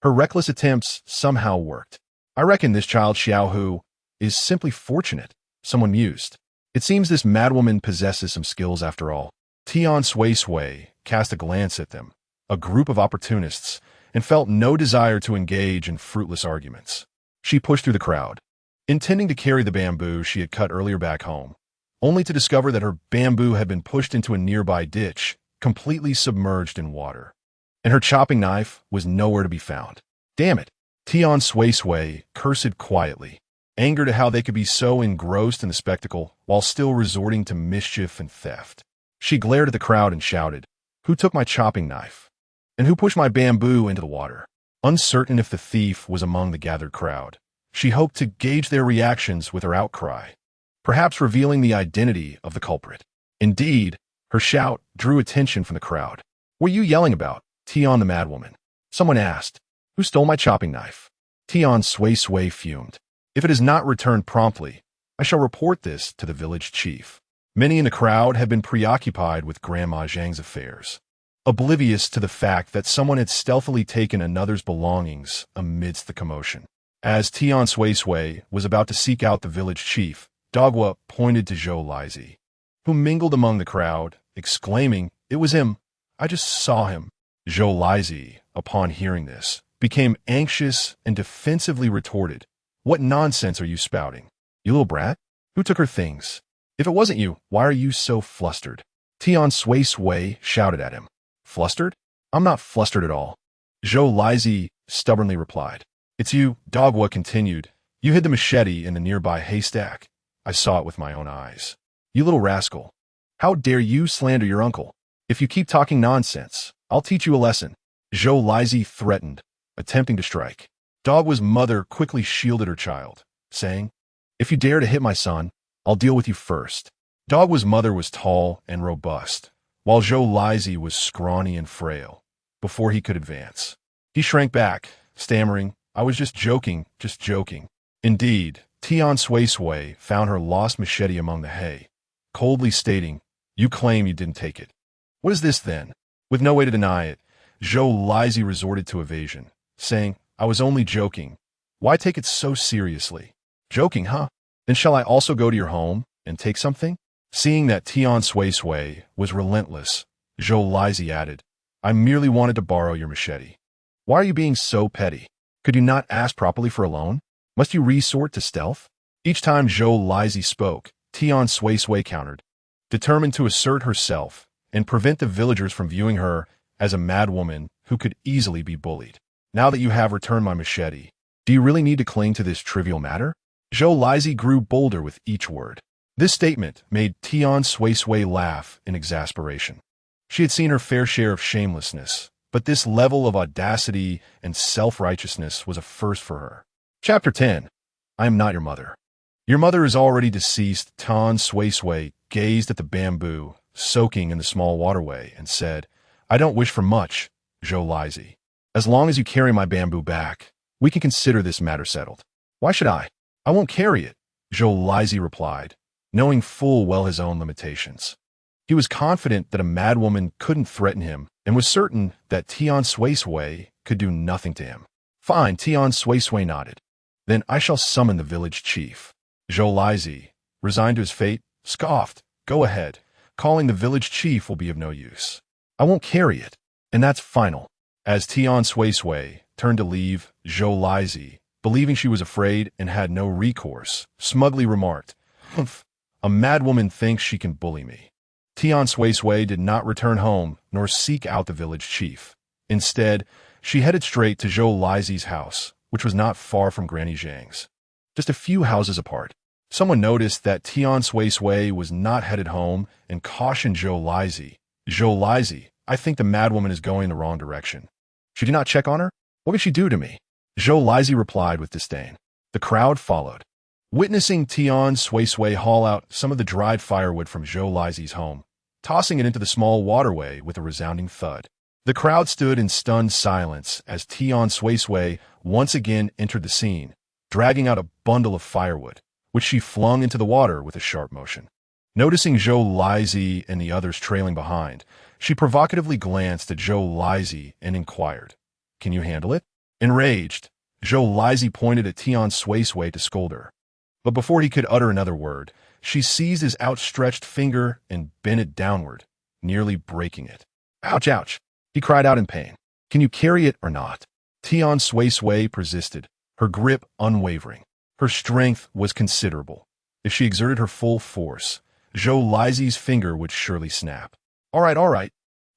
Her reckless attempts somehow worked. "I reckon this child Xiaohu is simply fortunate," someone mused. "It seems this madwoman possesses some skills after all." Tian Suisui cast a glance at them, a group of opportunists, and felt no desire to engage in fruitless arguments. She pushed through the crowd, intending to carry the bamboo she had cut earlier back home, only to discover that her bamboo had been pushed into a nearby ditch, completely submerged in water. And her chopping knife was nowhere to be found. "Damn it!" Tian Suisui cursed quietly, angered at how they could be so engrossed in the spectacle while still resorting to mischief and theft. She glared at the crowd and shouted, "Who took my chopping knife? And who pushed my bamboo into the water?" Uncertain if the thief was among the gathered crowd, she hoped to gauge their reactions with her outcry, perhaps revealing the identity of the culprit. Indeed, her shout drew attention from the crowd. "What are you yelling about, Tian the madwoman?" Someone asked. "Who stole my chopping knife?" Tian Suisui fumed. "If it is not returned promptly, I shall report this to the village chief." Many in the crowd had been preoccupied with Grandma Zhang's affairs, oblivious to the fact that someone had stealthily taken another's belongings amidst the commotion. As Tian Suisui was about to seek out the village chief, Dagwa pointed to Zhou Lizi, who mingled among the crowd, exclaiming, "It was him! I just saw him!" Zhou Lizi, upon hearing this, became anxious and defensively retorted, "What nonsense are you spouting? You little brat? Who took her things? If it wasn't you, why are you so flustered?" Tian Suisui shouted at him. "Flustered? I'm not flustered at all," Zhou Lizi stubbornly replied. "It's you," Dagwa continued. "You hid the machete in the nearby haystack. I saw it with my own eyes. You little rascal. How dare you slander your uncle? If you keep talking nonsense, I'll teach you a lesson." Zhou Lizi threatened, attempting to strike. Dagwa's mother quickly shielded her child, saying, "If you dare to hit my son, I'll deal with you first." Dagwa's mother was tall and robust, while Zhou Lizi was scrawny and frail. Before he could advance, he shrank back, stammering, "I was just joking, just joking." Indeed, Tian Suisui found her lost machete among the hay, coldly stating, "You claim you didn't take it. What is this then?" With no way to deny it, Zhou Lizi resorted to evasion, saying, "I was only joking. Why take it so seriously?" "Joking, huh? Then shall I also go to your home and take something?" Seeing that Tian Suisui was relentless, Zhou Lizi added, "I merely wanted to borrow your machete." "Why are you being so petty? Could you not ask properly for a loan? Must you resort to stealth?" Each time Zhou Lizi spoke, Tian Suisui countered, determined to assert herself and prevent the villagers from viewing her as a madwoman who could easily be bullied. "Now that you have returned my machete, do you really need to cling to this trivial matter?" Zhou Lizi grew bolder with each word. This statement made Tian Suisui laugh in exasperation. She had seen her fair share of shamelessness, but this level of audacity and self-righteousness was a first for her. Chapter 10. I am not your mother. Your mother is already deceased. Tian Suisui gazed at the bamboo, soaking in the small waterway, and said, "I don't wish for much, Zhou Lizi. As long as you carry my bamboo back, we can consider this matter settled." "Why should I? I won't carry it," Zhou Lizi replied, knowing full well his own limitations. He was confident that a madwoman couldn't threaten him and was certain that Tian Suisui could do nothing to him. "Fine," Tian Suisui nodded. "Then I shall summon the village chief." Zhou Lizi, resigned to his fate, scoffed, "Go ahead. Calling the village chief will be of no use. I won't carry it, and that's final." As Tian Suisui turned to leave, Zhou Lizi, believing she was afraid and had no recourse, smugly remarked, "Humph, a madwoman thinks she can bully me." Tian Suisui did not return home nor seek out the village chief. Instead, she headed straight to Zhou Lizi's house, which was not far from Granny Zhang's, just a few houses apart. Someone noticed that Tian Suisui was not headed home and cautioned Zhou Lizi. "Zhou Lizi, I think the madwoman is going the wrong direction. Should you not check on her? What could she do to me?" Zhou Lizi replied with disdain. The crowd followed, witnessing Tian Suisui haul out some of the dried firewood from Zhou Lizi's home, tossing it into the small waterway with a resounding thud. The crowd stood in stunned silence as Tian Suisui once again entered the scene, dragging out a bundle of firewood, which she flung into the water with a sharp motion. Noticing Zhou Lizi and the others trailing behind, she provocatively glanced at Zhou Lizi and inquired, "Can you handle it?" Enraged, Zhou Lizi pointed at Tian Suisui to scold her. But before he could utter another word, she seized his outstretched finger and bent it downward, nearly breaking it. "Ouch, ouch!" he cried out in pain. "Can you carry it or not?" Tian Suisui persisted, her grip unwavering. Her strength was considerable. If she exerted her full force, Zhou Lizi's finger would surely snap. All right,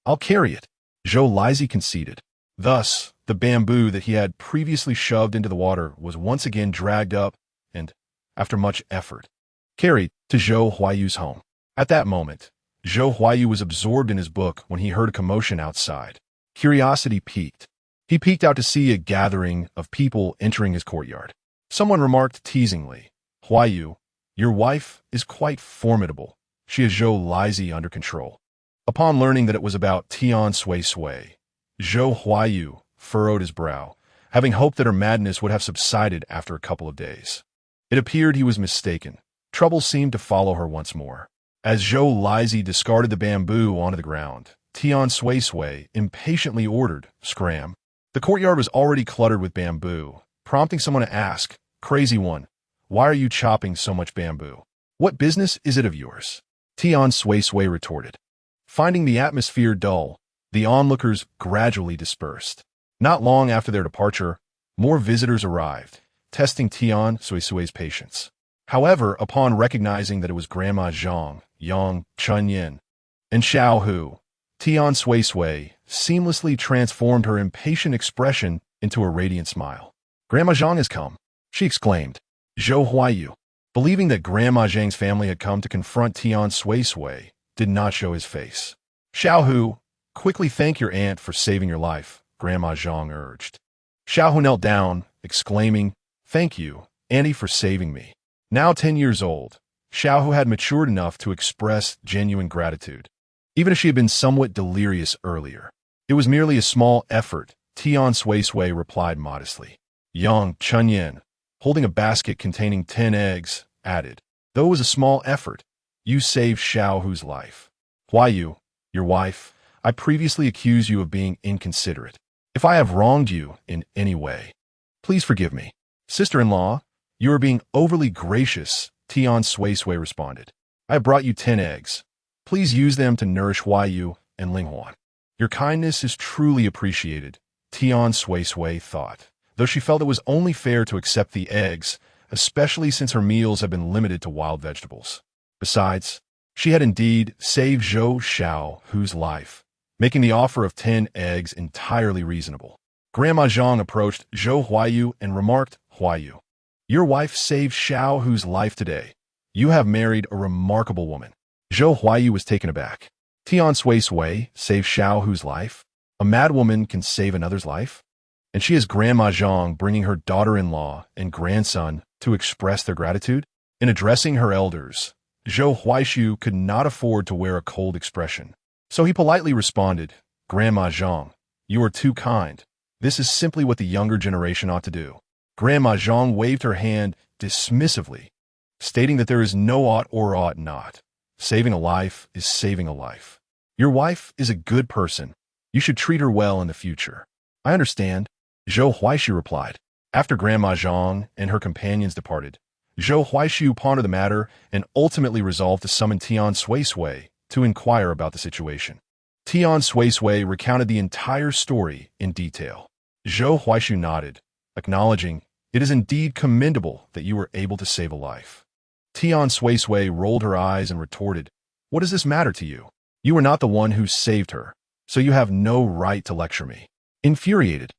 I'll carry it," Zhou Lizi conceded. Thus, the bamboo that he had previously shoved into the water was once again dragged up and, after much effort, carried to Zhou Huayu's home. At that moment, Zhou Huayu was absorbed in his book when he heard a commotion outside. Curiosity piqued. He peeked out to see a gathering of people entering his courtyard. Someone remarked teasingly, "Huayu, your wife is quite formidable. She has Zhou Lizi under control." Upon learning that it was about Tian Suisui, Zhou Huayu furrowed his brow, having hoped that her madness would have subsided after a couple of days. It appeared he was mistaken. Trouble seemed to follow her once more. As Zhou Lizi discarded the bamboo onto the ground, Tian Suisui impatiently ordered, "Scram." The courtyard was already cluttered with bamboo, prompting someone to ask, "Crazy one, why are you chopping so much bamboo? What business is it of yours?" Tian Suisui retorted. Finding the atmosphere dull, the onlookers gradually dispersed. Not long after their departure, more visitors arrived, testing Tian Suisui's patience. However, upon recognizing that it was Grandma Zhang, Yang Chunyin, and Xiao Hu, Tian Suisui seamlessly transformed her impatient expression into a radiant smile. "Grandma Zhang has come," she exclaimed. Zhou Huayu, believing that Grandma Zhang's family had come to confront Tian Suisui, did not show his face. "Xiao Hu, quickly thank your aunt for saving your life," Grandma Zhang urged. Xiao Hu knelt down, exclaiming, "Thank you, Auntie, for saving me." Now 10 years old, Xiao Hu had matured enough to express genuine gratitude, even if she had been somewhat delirious earlier. "It was merely a small effort," Tian Suisui replied modestly. Yang Chunyin, holding a basket containing 10 eggs, added, "Though it was a small effort, you saved Xiao Hu's life. Huayu, your wife, I previously accused you of being inconsiderate. If I have wronged you in any way, please forgive me." "Sister-in-law, you are being overly gracious," Tian Suisui responded. "I have brought you 10 eggs. Please use them to nourish Huayu and Linghuan." "Your kindness is truly appreciated," Tian Suisui thought, though she felt it was only fair to accept the eggs, especially since her meals had been limited to wild vegetables. Besides, she had indeed saved Zhou Xiao Hu's life, making the offer of 10 eggs entirely reasonable. Grandma Zhang approached Zhou Huayu and remarked, "Huayu, your wife saved Xiao Hu's life today. You have married a remarkable woman." Zhou Huayu was taken aback. Tian Suisui saved Xiao Hu's life? A madwoman can save another's life? And she is Grandma Zhang bringing her daughter-in-law and grandson to express their gratitude? In addressing her elders, Zhou Huaishu could not afford to wear a cold expression. So he politely responded, "Grandma Zhang, you are too kind. This is simply what the younger generation ought to do." Grandma Zhang waved her hand dismissively, stating that there is no ought or ought not. Saving a life is saving a life. Your wife is a good person. You should treat her well in the future. I understand, Zhou Huaishu replied. After Grandma Zhang and her companions departed, Zhou Huaishu pondered the matter and ultimately resolved to summon Tian Suisui to inquire about the situation. Tian Suisui recounted the entire story in detail. Zhou Huaishu nodded, acknowledging, "It is indeed commendable that you were able to save a life." Tian Suisui rolled her eyes and retorted, "What does this matter to you? You were not the one who saved her, so you have no right to lecture me." Infuriated,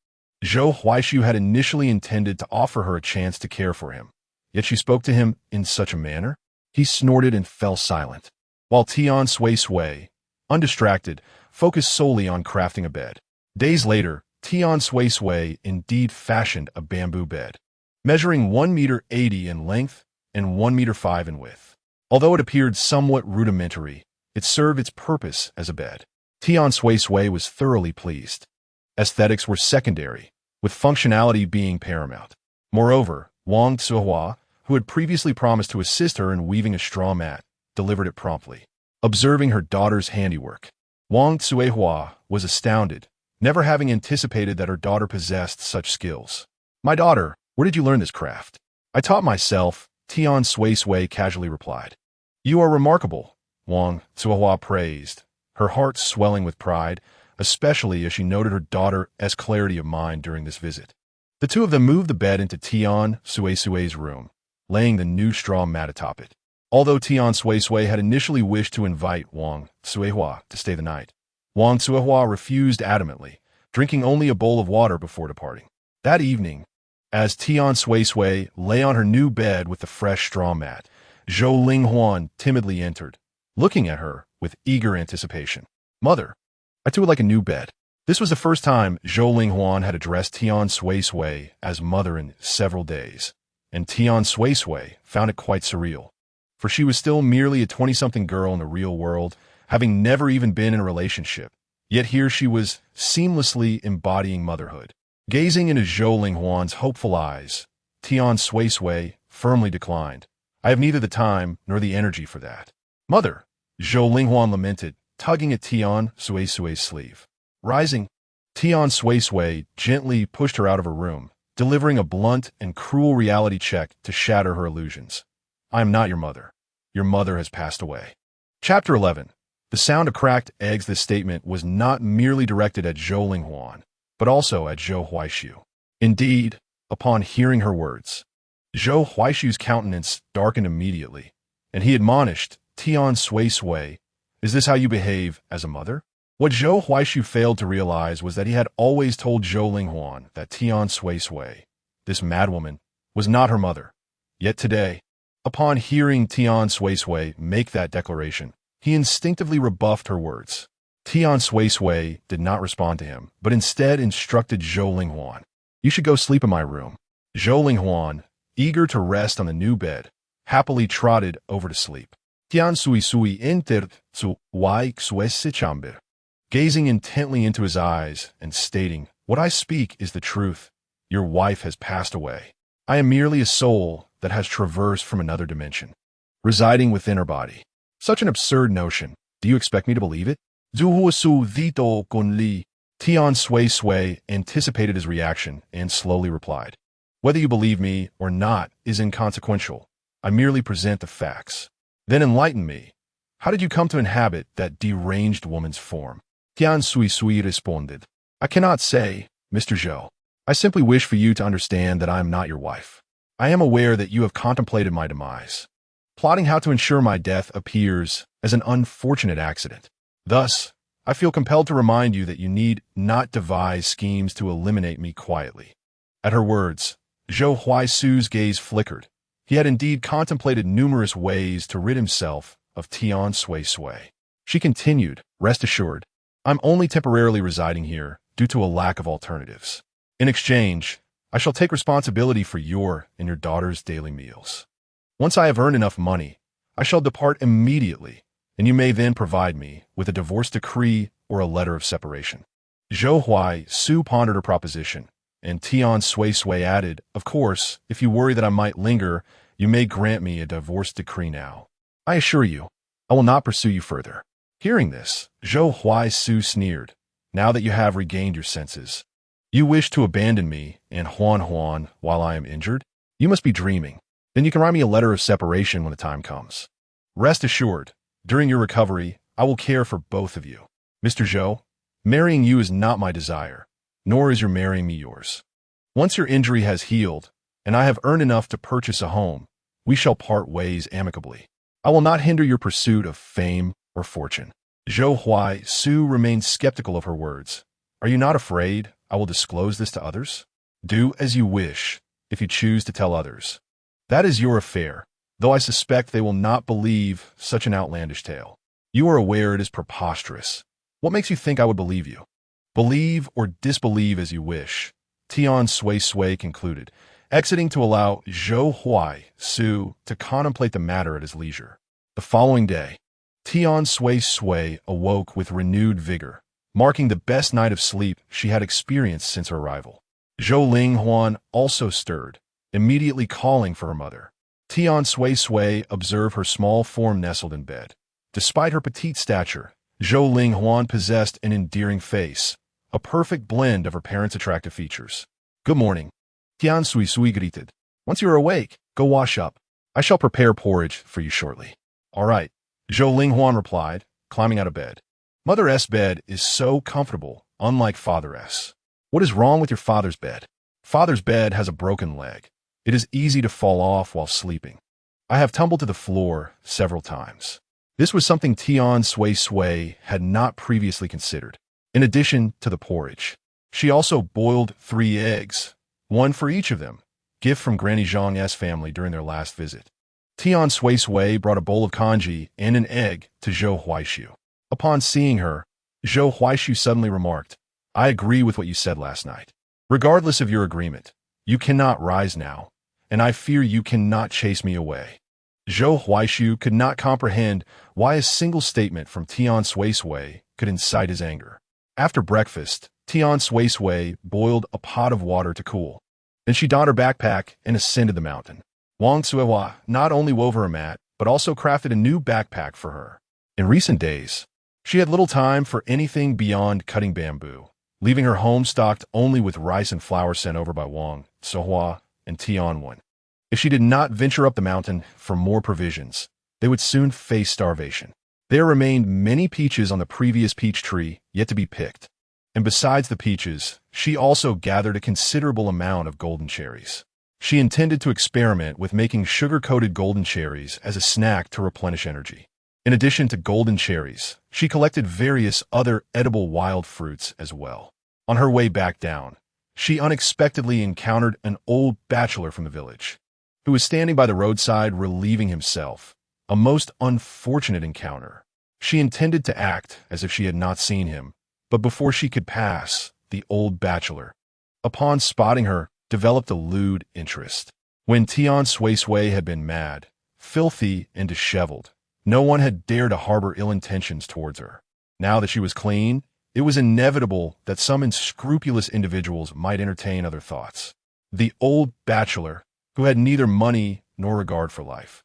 Zhou Huaishu had initially intended to offer her a chance to care for him, yet she spoke to him in such a manner. He snorted and fell silent, while Tian Suisui, undistracted, focused solely on crafting a bed. Days later, Tian Suisui indeed fashioned a bamboo bed, measuring 1.80 meters in length and 1.5 meters in width. Although it appeared somewhat rudimentary, it served its purpose as a bed. Tian Suisui was thoroughly pleased. Aesthetics were secondary, with functionality being paramount. Moreover, Wang Tsuhua, who had previously promised to assist her in weaving a straw mat, delivered it promptly. Observing her daughter's handiwork, Wang Tsuehua was astounded, never having anticipated that her daughter possessed such skills. "My daughter, where did you learn this craft?" "I taught myself," Tian Suisui casually replied. "You are remarkable," Wang Tsuehua praised, her heart swelling with pride, especially as she noted her daughter's clarity of mind during this visit. The two of them moved the bed into Tian Suisui's room, laying the new straw mat atop it. Although Tian Suisui had initially wished to invite Wang Tsuehua to stay the night, Wang Tsuehua refused adamantly, drinking only a bowl of water before departing. That evening, as Tian Suisui lay on her new bed with the fresh straw mat, Zhou Linghuan timidly entered, looking at her with eager anticipation. "Mother, I too would like a new bed." This was the first time Zhou Linghuan had addressed Tian Suisui as mother in several days, and Tian Suisui found it quite surreal, for she was still merely a 20-something girl in the real world, having never even been in a relationship. Yet here she was seamlessly embodying motherhood. Gazing into Zhou Linghuan's hopeful eyes, Tian Suisui firmly declined. "I have neither the time nor the energy for that." "Mother," Zhou Linghuan lamented, tugging at Tian Suisui's sleeve. Rising, Tian Suisui gently pushed her out of her room, delivering a blunt and cruel reality check to shatter her illusions. "I am not your mother. Your mother has passed away." Chapter 11. The sound of cracked eggs. This statement was not merely directed at Zhou Linghuan, but also at Zhou Huaishu. Indeed, upon hearing her words, Zhou Huaishu's countenance darkened immediately, and he admonished Tian Suisui, "Is this how you behave as a mother?" What Zhou Huaishu failed to realize was that he had always told Zhou Linghuan that Tian Suisui, this madwoman, was not her mother. Yet today, upon hearing Tian Suisui make that declaration, he instinctively rebuffed her words. Tian Suisui did not respond to him, but instead instructed Zhou Linghuan, "You should go sleep in my room." Zhou Linghuan, eager to rest on the new bed, happily trotted over to sleep. Tian Suisui entered Su Wai Xuesi chamber, gazing intently into his eyes and stating, "What I speak is the truth. Your wife has passed away. I am merely a soul that has traversed from another dimension, residing within her body." Such an absurd notion. Do you expect me to believe it? Zuhuasu Vito Gunli. Tian Suisui anticipated his reaction and slowly replied, "Whether you believe me or not is inconsequential. I merely present the facts." "Then enlighten me. How did you come to inhabit that deranged woman's form?" Tian Suisui responded, "I cannot say, Mr. Zhou. I simply wish for you to understand that I am not your wife. I am aware that you have contemplated my demise. Plotting how to ensure my death appears as an unfortunate accident. Thus, I feel compelled to remind you that you need not devise schemes to eliminate me quietly." At her words, Zhou Huaishu's gaze flickered. He had indeed contemplated numerous ways to rid himself of Tian Suisui. She continued, "Rest assured, I'm only temporarily residing here due to a lack of alternatives. In exchange, I shall take responsibility for your and your daughter's daily meals. Once I have earned enough money, I shall depart immediately, and you may then provide me with a divorce decree or a letter of separation." Zhou Huaishu pondered her proposition, and Tian Suisui added, "Of course, if you worry that I might linger, you may grant me a divorce decree now. I assure you, I will not pursue you further." Hearing this, Zhou Huaishu sneered, "Now that you have regained your senses, you wish to abandon me and Huan while I am injured? You must be dreaming. Then you can write me a letter of separation when the time comes. Rest assured, during your recovery, I will care for both of you. Mr. Zhou, marrying you is not my desire, nor is your marrying me yours. Once your injury has healed, and I have earned enough to purchase a home, we shall part ways amicably. I will not hinder your pursuit of fame or fortune." Zhou Huaishu remained skeptical of her words. "Are you not afraid I will disclose this to others?" "Do as you wish, if you choose to tell others. That is your affair, though I suspect they will not believe such an outlandish tale. You are aware it is preposterous. What makes you think I would believe you?" "Believe or disbelieve as you wish," Tian Suisui concluded, exiting to allow Zhou Huaishu to contemplate the matter at his leisure. The following day, Tian Suisui awoke with renewed vigor, marking the best night of sleep she had experienced since her arrival. Zhou Linghuan also stirred, immediately calling for her mother. Tian Suisui observed her small form nestled in bed. Despite her petite stature, Zhou Linghuan possessed an endearing face, a perfect blend of her parents' attractive features. "Good morning," Tian Suisui greeted. "Once you are awake, go wash up. I shall prepare porridge for you shortly." "All right," Zhou Linghuan replied, climbing out of bed. "Mother S' bed is so comfortable, unlike Father S. What is wrong with your father's bed?" "Father's bed has a broken leg. It is easy to fall off while sleeping. I have tumbled to the floor several times." This was something Tian Suisui had not previously considered. In addition to the porridge, she also boiled 3 eggs, one for each of them, gift from Granny Zhang's family during their last visit. Tian Suisui brought a bowl of congee and an egg to Zhou Huaishu. Upon seeing her, Zhou Huaishu suddenly remarked, "I agree with what you said last night. Regardless of your agreement, you cannot rise now, and I fear you cannot chase me away." Zhou Huaishu could not comprehend why a single statement from Tian Suisui could incite his anger. After breakfast, Tian Suisui boiled a pot of water to cool. Then she donned her backpack and ascended the mountain. Wang Cuihua not only wove her a mat, but also crafted a new backpack for her. In recent days, she had little time for anything beyond cutting bamboo, leaving her home stocked only with rice and flour sent over by Wang Cuihua and Tianwen. If she did not venture up the mountain for more provisions, they would soon face starvation. There remained many peaches on the previous peach tree yet to be picked. And besides the peaches, she also gathered a considerable amount of golden cherries. She intended to experiment with making sugar-coated golden cherries as a snack to replenish energy. In addition to golden cherries, she collected various other edible wild fruits as well. On her way back down, she unexpectedly encountered an old bachelor from the village, who was standing by the roadside relieving himself. A most unfortunate encounter. She intended to act as if she had not seen him, but before she could pass, the old bachelor, upon spotting her, developed a lewd interest. When Tian Suisui had been mad, filthy, and disheveled, no one had dared to harbor ill intentions towards her. Now that she was clean, it was inevitable that some unscrupulous individuals might entertain other thoughts. The old bachelor, who had neither money nor regard for life,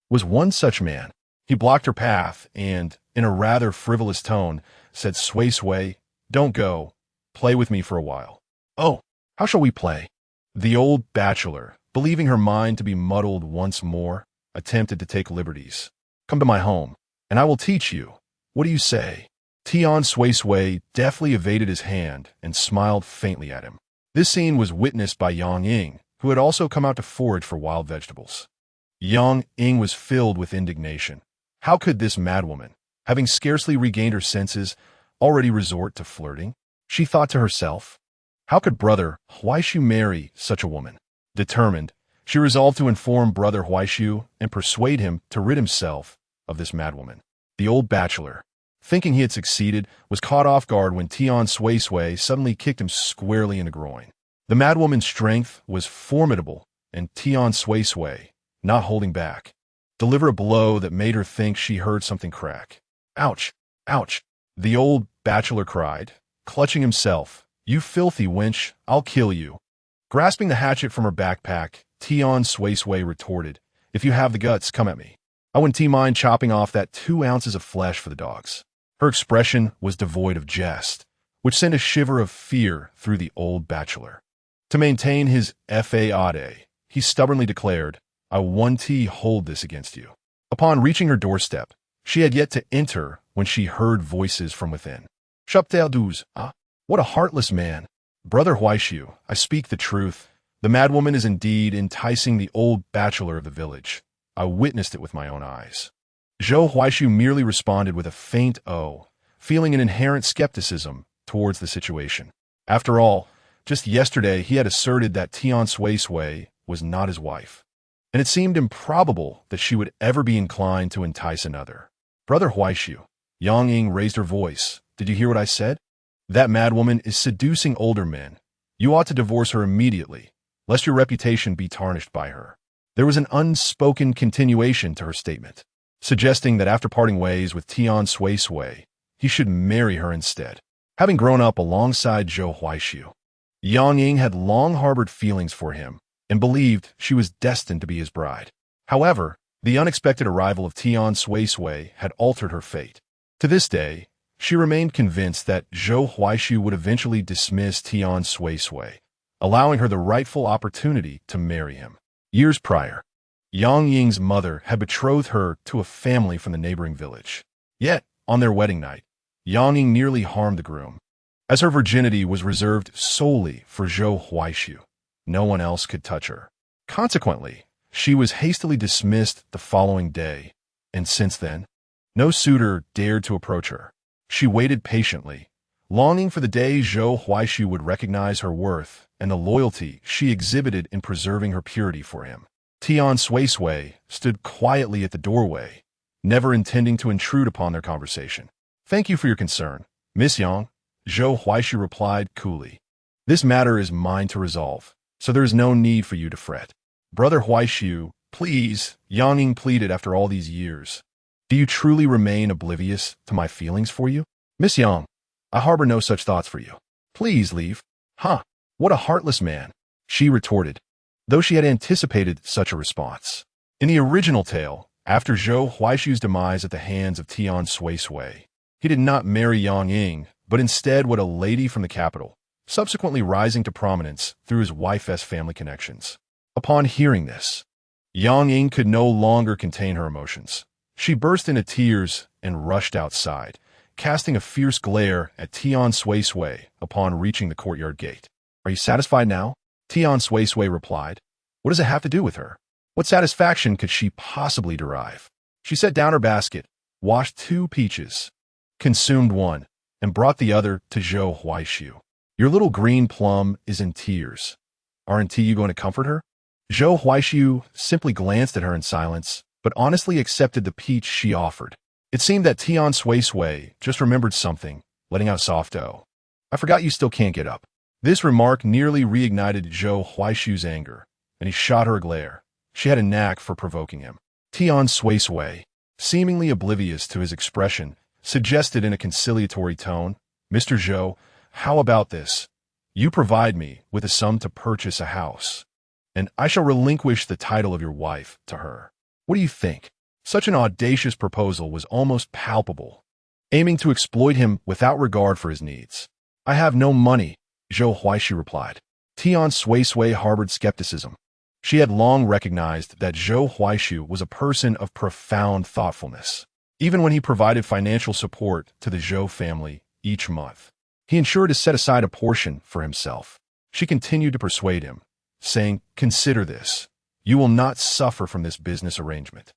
was one such man. He blocked her path and, in a rather frivolous tone, said, "Suisui, don't go. Play with me for a while." "Oh, how shall we play?" The old bachelor, believing her mind to be muddled once more, attempted to take liberties. "Come to my home, and I will teach you. What do you say?" Tian Suisui deftly evaded his hand and smiled faintly at him. This scene was witnessed by Yang Ying, who had also come out to forage for wild vegetables. Yang Ying was filled with indignation. How could this madwoman, having scarcely regained her senses, already resort to flirting? She thought to herself. How could Brother Huaishu marry such a woman? Determined, she resolved to inform Brother Huaishu and persuade him to rid himself of this madwoman. The old bachelor, thinking he had succeeded, was caught off guard when Tian Suisui suddenly kicked him squarely in the groin. The madwoman's strength was formidable, and Tian Suisui, not holding back, delivered a blow that made her think she heard something crack. "Ouch! Ouch!" the old bachelor cried, clutching himself. "You filthy wench, I'll kill you." Grasping the hatchet from her backpack, Tian Suisui retorted, "If you have the guts, come at me. I wouldn't mind chopping off that 2 ounces of flesh for the dogs." Her expression was devoid of jest, which sent a shiver of fear through the old bachelor. To maintain his fade, he stubbornly declared, "I want to hold this against you." Upon reaching her doorstep, she had yet to enter when she heard voices from within. "Chaptel douze, ah, what a heartless man. Brother Huaishu, I speak the truth. The madwoman is indeed enticing the old bachelor of the village. I witnessed it with my own eyes." Zhou Huaishu merely responded with a faint "oh," feeling an inherent skepticism towards the situation. After all, just yesterday he had asserted that Tian Suisui was not his wife, and it seemed improbable that she would ever be inclined to entice another. "Brother Huaishu," Yang Ying raised her voice, "did you hear what I said? That madwoman is seducing older men. You ought to divorce her immediately, lest your reputation be tarnished by her." There was an unspoken continuation to her statement, suggesting that after parting ways with Tian Suisui, he should marry her instead. Having grown up alongside Zhou Huaishu, Yang Ying had long harbored feelings for him, and believed she was destined to be his bride. However, the unexpected arrival of Tian Suisui had altered her fate. To this day, she remained convinced that Zhou Huaishu would eventually dismiss Tian Suisui, allowing her the rightful opportunity to marry him. Years prior, Yang Ying's mother had betrothed her to a family from the neighboring village. Yet, on their wedding night, Yang Ying nearly harmed the groom. As her virginity was reserved solely for Zhou Huaishu, no one else could touch her. Consequently, she was hastily dismissed the following day, and since then, no suitor dared to approach her. She waited patiently, longing for the day Zhou Huaishu would recognize her worth and the loyalty she exhibited in preserving her purity for him. Tian Suisui stood quietly at the doorway, never intending to intrude upon their conversation. "Thank you for your concern, Miss Yang," Zhou Huaishu replied coolly. "This matter is mine to resolve, so there is no need for you to fret." "Brother Huaishu, please," Yang Ying pleaded after all these years. "Do you truly remain oblivious to my feelings for you?" "Miss Yang, I harbor no such thoughts for you. Please leave." "Huh, what a heartless man," she retorted, though she had anticipated such a response. In the original tale, after Zhou Huaishu's demise at the hands of Tian Suisui, he did not marry Yang Ying, but instead wed a lady from the capital, subsequently rising to prominence through his wife's family connections. Upon hearing this, Yang Ying could no longer contain her emotions. She burst into tears and rushed outside, casting a fierce glare at Tian Suisui upon reaching the courtyard gate. "Are you satisfied now?" Tian Suisui replied. "What does it have to do with her? What satisfaction could she possibly derive?" She set down her basket, washed 2 peaches, consumed one, and brought the other to Zhou Huaishu. "Your little green plum is in tears. Aren't you going to comfort her?" Zhou Huaishu simply glanced at her in silence, but honestly accepted the peach she offered. It seemed that Tian Suisui just remembered something, letting out a soft "oh. I forgot you still can't get up." This remark nearly reignited Zhou Huaishu's anger, and he shot her a glare. She had a knack for provoking him. Tian Suisui, seemingly oblivious to his expression, suggested in a conciliatory tone, "Mr. Zhou, how about this? You provide me with a sum to purchase a house, and I shall relinquish the title of your wife to her. What do you think?" Such an audacious proposal was almost palpable, aiming to exploit him without regard for his needs. "I have no money," Zhou Huaishu replied. Tian Suisui harbored skepticism. She had long recognized that Zhou Huaishu was a person of profound thoughtfulness. Even when he provided financial support to the Zhou family each month, he ensured to set aside a portion for himself. She continued to persuade him, saying, "Consider this. You will not suffer from this business arrangement.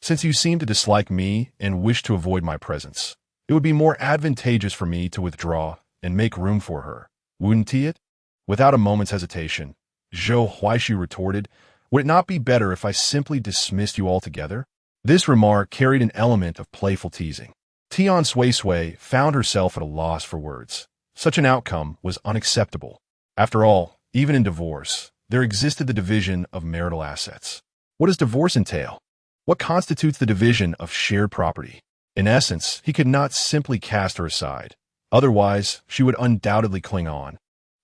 Since you seem to dislike me and wish to avoid my presence, it would be more advantageous for me to withdraw and make room for her, wouldn't it?" Without a moment's hesitation, Zhou Huaishu retorted, "Would it not be better if I simply dismissed you altogether?" This remark carried an element of playful teasing. Tian Suisui found herself at a loss for words. Such an outcome was unacceptable. After all, even in divorce, there existed the division of marital assets. What does divorce entail? What constitutes the division of shared property? In essence, he could not simply cast her aside. Otherwise, she would undoubtedly cling on,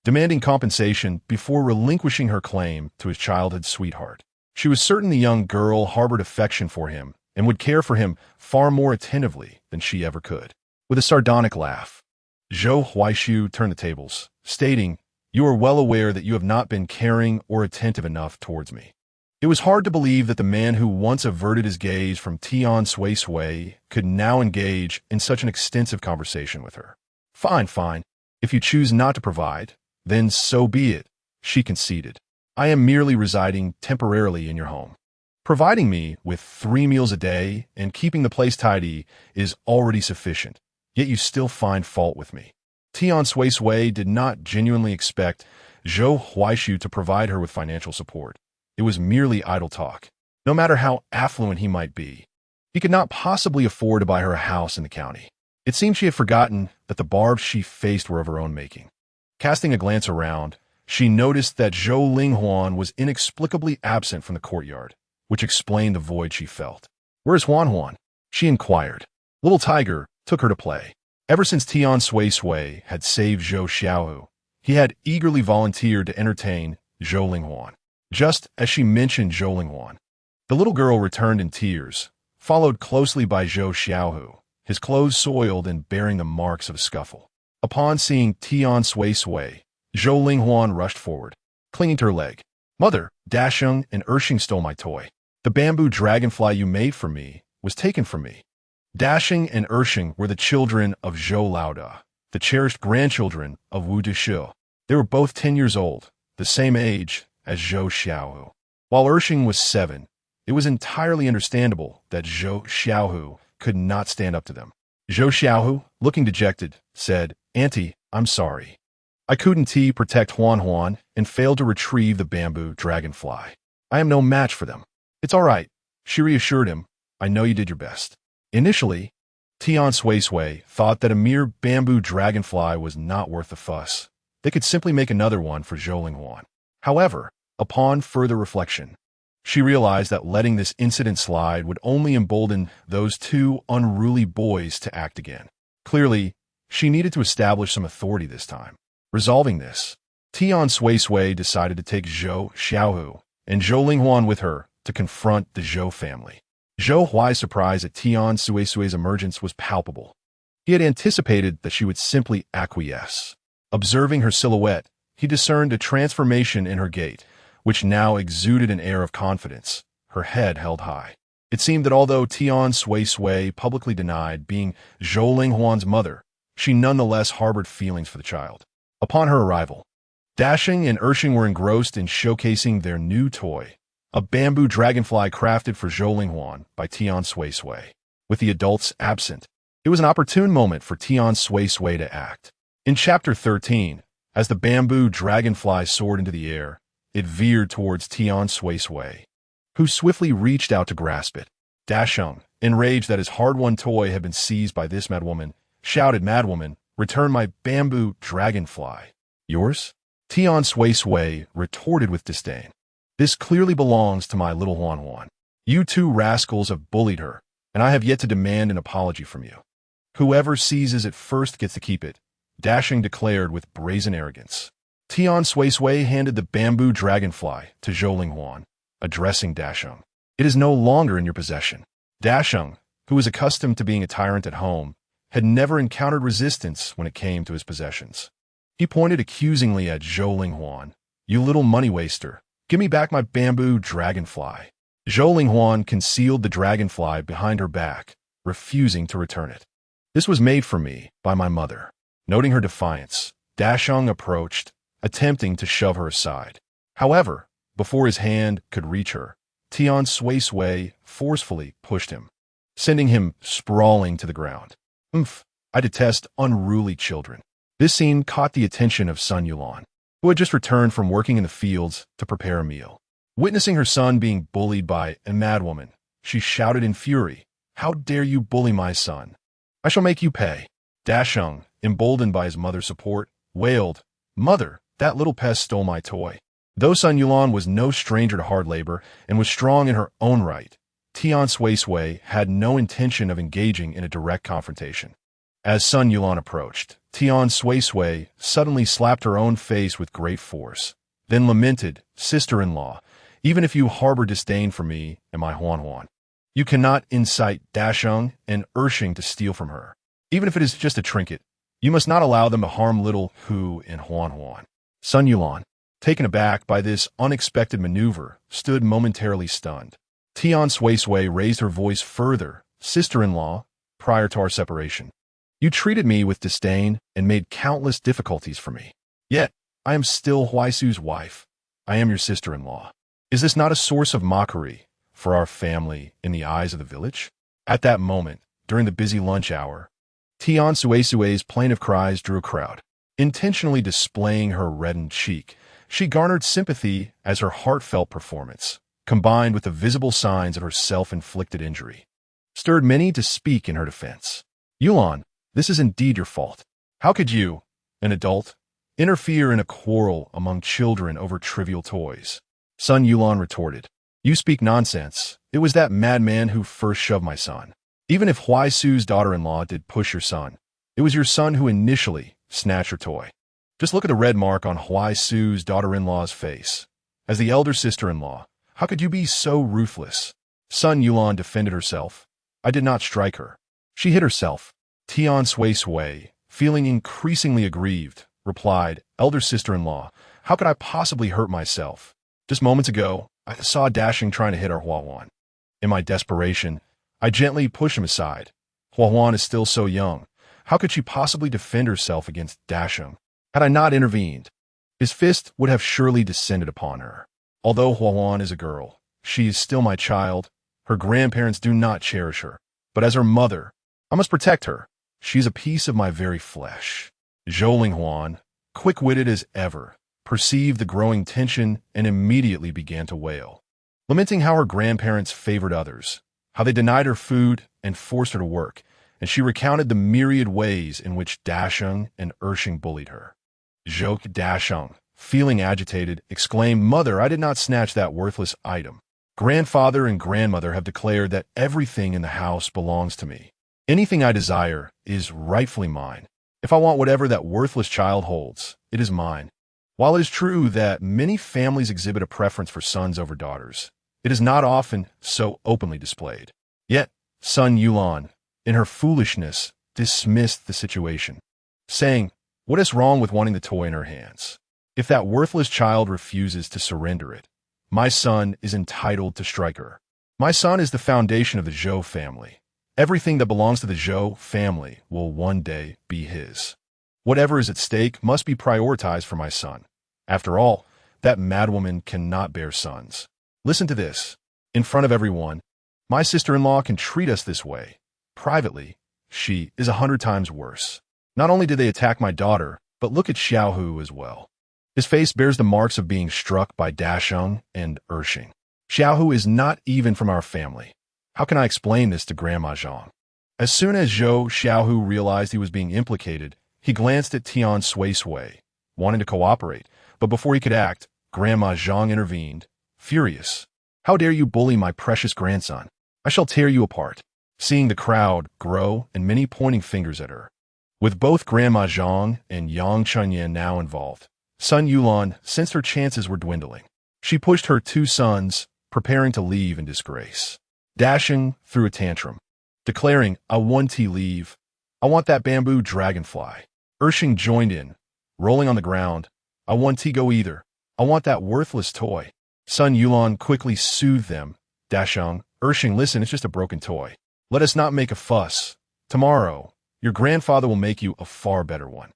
demanding compensation before relinquishing her claim to his childhood sweetheart. She was certain the young girl harbored affection for him and would care for him far more attentively than she ever could. With a sardonic laugh, Zhou Huaishu turned the tables, stating, "You are well aware that you have not been caring or attentive enough towards me." It was hard to believe that the man who once averted his gaze from Tian Suisui could now engage in such an extensive conversation with her. Fine. If you choose not to provide, then so be it," she conceded. "I am merely residing temporarily in your home. Providing me with 3 meals a day and keeping the place tidy is already sufficient, yet you still find fault with me." Tian Suisui did not genuinely expect Zhou Huaishu to provide her with financial support. It was merely idle talk. No matter how affluent he might be, he could not possibly afford to buy her a house in the county. It seemed she had forgotten that the barbs she faced were of her own making. Casting a glance around, she noticed that Zhou Linghuan was inexplicably absent from the courtyard, which explained the void she felt. "Where's Huan?" she inquired. Little Tiger took her to play. Ever since Tian Suisui had saved Zhou Xiaohu, he had eagerly volunteered to entertain Zhou Linghuan. just as she mentioned Zhou Linghuan. The little girl returned in tears, followed closely by Zhou Xiaohu, his clothes soiled and bearing the marks of a scuffle. Upon seeing Tian Suisui, Zhou Linghuan rushed forward, clinging to her leg. "Mother, Dasheng and Ershing stole my toy. The bamboo dragonfly you made for me was taken from me." Dasheng and Ershing were the children of Zhou Laoda, the cherished grandchildren of Wu Deshil. They were both 10 years old, the same age as Zhou Xiaohu. While Ershing was 7, it was entirely understandable that Zhou Xiaohu could not stand up to them. Zhou Xiaohu, looking dejected, said, "Auntie, I'm sorry. I couldn't protect Huan Huan and failed to retrieve the bamboo dragonfly. I am no match for them." "It's all right," she reassured him. "I know you did your best." Initially, Tian Suisui thought that a mere bamboo dragonfly was not worth the fuss. They could simply make another one for Zhou Linghuan. However, upon further reflection, she realized that letting this incident slide would only embolden those two unruly boys to act again. Clearly, she needed to establish some authority this time. Resolving this, Tian Suisui decided to take Zhou Xiaohu and Zhou Linghuan with her to confront the Zhou family. Zhou Huai's surprise at Tian Suisui's emergence was palpable. He had anticipated that she would simply acquiesce. Observing her silhouette, he discerned a transformation in her gait, which now exuded an air of confidence, her head held high. It seemed that although Tian Suisui publicly denied being Zhou Linghuan's mother, she nonetheless harbored feelings for the child. Upon her arrival, Dasheng and Ershing were engrossed in showcasing their new toy, a bamboo dragonfly crafted for Zhou Linghuan by Tian Suisui. With the adults absent, it was an opportune moment for Tian Suisui to act. In Chapter 13, as the bamboo dragonfly soared into the air, it veered towards Tian Suisui, who swiftly reached out to grasp it. Dasheng, enraged that his hard-won toy had been seized by this madwoman, shouted, "Madwoman, return my bamboo dragonfly." "Yours?" Tian Suisui retorted with disdain. "This clearly belongs to my little Huan Huan. You two rascals have bullied her, and I have yet to demand an apology from you. Whoever seizes it first gets to keep it," Dasheng declared with brazen arrogance. Tian Suisui handed the bamboo dragonfly to Zhou Linghuan, addressing Dasheng. "It is no longer in your possession." Dasheng, who was accustomed to being a tyrant at home, had never encountered resistance when it came to his possessions. He pointed accusingly at Zhou Linghuan. "You little money waster, give me back my bamboo dragonfly." Zhou Linghuan concealed the dragonfly behind her back, refusing to return it. "This was made for me by my mother." Noting her defiance, Dasheng approached, attempting to shove her aside. However, before his hand could reach her, Tian Suisui forcefully pushed him, sending him sprawling to the ground. I detest unruly children." This scene caught the attention of Sun Yulan, who had just returned from working in the fields to prepare a meal. Witnessing her son being bullied by a madwoman, she shouted in fury, "How dare you bully my son? I shall make you pay." Dasheng, emboldened by his mother's support, wailed, "Mother, that little pest stole my toy." Though Sun Yulan was no stranger to hard labor and was strong in her own right, Tian Suisui had no intention of engaging in a direct confrontation. As Sun Yulan approached, Tian Suisui suddenly slapped her own face with great force, then lamented, "Sister-in-law, even if you harbor disdain for me and my Huan Huan, you cannot incite Dasheng and Ershing to steal from her. Even if it is just a trinket, you must not allow them to harm little Hu and Huan Huan." Sun Yulan, taken aback by this unexpected maneuver, stood momentarily stunned. Tian Suisui raised her voice further, "Sister-in-law, prior to our separation, you treated me with disdain and made countless difficulties for me. Yet, I am still Huaisu's wife. I am your sister-in-law. Is this not a source of mockery for our family in the eyes of the village?" At that moment, during the busy lunch hour, Tian Suisui's plaintive cries drew a crowd. Intentionally displaying her reddened cheek, she garnered sympathy as her heartfelt performance, combined with the visible signs of her self-inflicted injury, stirred many to speak in her defense. "Yulan, this is indeed your fault. How could you, an adult, interfere in a quarrel among children over trivial toys?" Sun Yulan retorted, "You speak nonsense. It was that madman who first shoved my son. Even if Huaisu's daughter-in-law did push your son, it was your son who initially snatched your toy. Just look at the red mark on Huaisu's daughter-in-law's face. As the elder sister-in-law, how could you be so ruthless? Sun Yulan defended herself. I did not strike her. She hit herself. Tian Suisui, feeling increasingly aggrieved, replied, Elder sister-in-law, how could I possibly hurt myself? Just moments ago, I saw Dashing trying to hit our Huahuan. In my desperation, I gently pushed him aside. Huahuan is still so young. How could she possibly defend herself against Dashing? Had I not intervened, his fist would have surely descended upon her. Although Huahuan is a girl, she is still my child. Her grandparents do not cherish her. But as her mother, I must protect her. She is a piece of my very flesh. Zhou Linghuan, quick-witted as ever, perceived the growing tension and immediately began to wail, lamenting how her grandparents favored others, how they denied her food and forced her to work, and she recounted the myriad ways in which Dasheng and Ershing bullied her. Zhou Dasheng, feeling agitated, exclaimed, Mother, I did not snatch that worthless item. Grandfather and grandmother have declared that everything in the house belongs to me. Anything I desire is rightfully mine. If I want whatever that worthless child holds, it is mine. While it is true that many families exhibit a preference for sons over daughters, it is not often so openly displayed. Yet, Sun Yulan, in her foolishness, dismissed the situation, saying, What is wrong with wanting the toy in her hands? If that worthless child refuses to surrender it, my son is entitled to strike her. My son is the foundation of the Zhou family. Everything that belongs to the Zhou family will one day be his. Whatever is at stake must be prioritized for my son. After all, that madwoman cannot bear sons. Listen to this. In front of everyone, my sister-in-law can treat us this way. Privately, she is 100 times worse. Not only did they attack my daughter, but look at Xiaohu as well. His face bears the marks of being struck by Dasheng and Ershing. Xiaohu is not even from our family. How can I explain this to Grandma Zhang? As soon as Zhou Xiaohu realized he was being implicated, he glanced at Tian Suisui, wanting to cooperate, but before he could act, Grandma Zhang intervened, furious. How dare you bully my precious grandson? I shall tear you apart. Seeing the crowd grow and many pointing fingers at her. With both Grandma Zhang and Yang Chunyan now involved, Sun Yulan sensed her chances were dwindling. She pushed her two sons, preparing to leave in disgrace. Dashing threw a tantrum, declaring, I want to leave. I want that bamboo dragonfly. Ershing joined in, rolling on the ground. I want to go either. I want that worthless toy. Sun Yulan quickly soothed them. Dasheng, Ershing, listen, it's just a broken toy. Let us not make a fuss. Tomorrow, your grandfather will make you a far better one.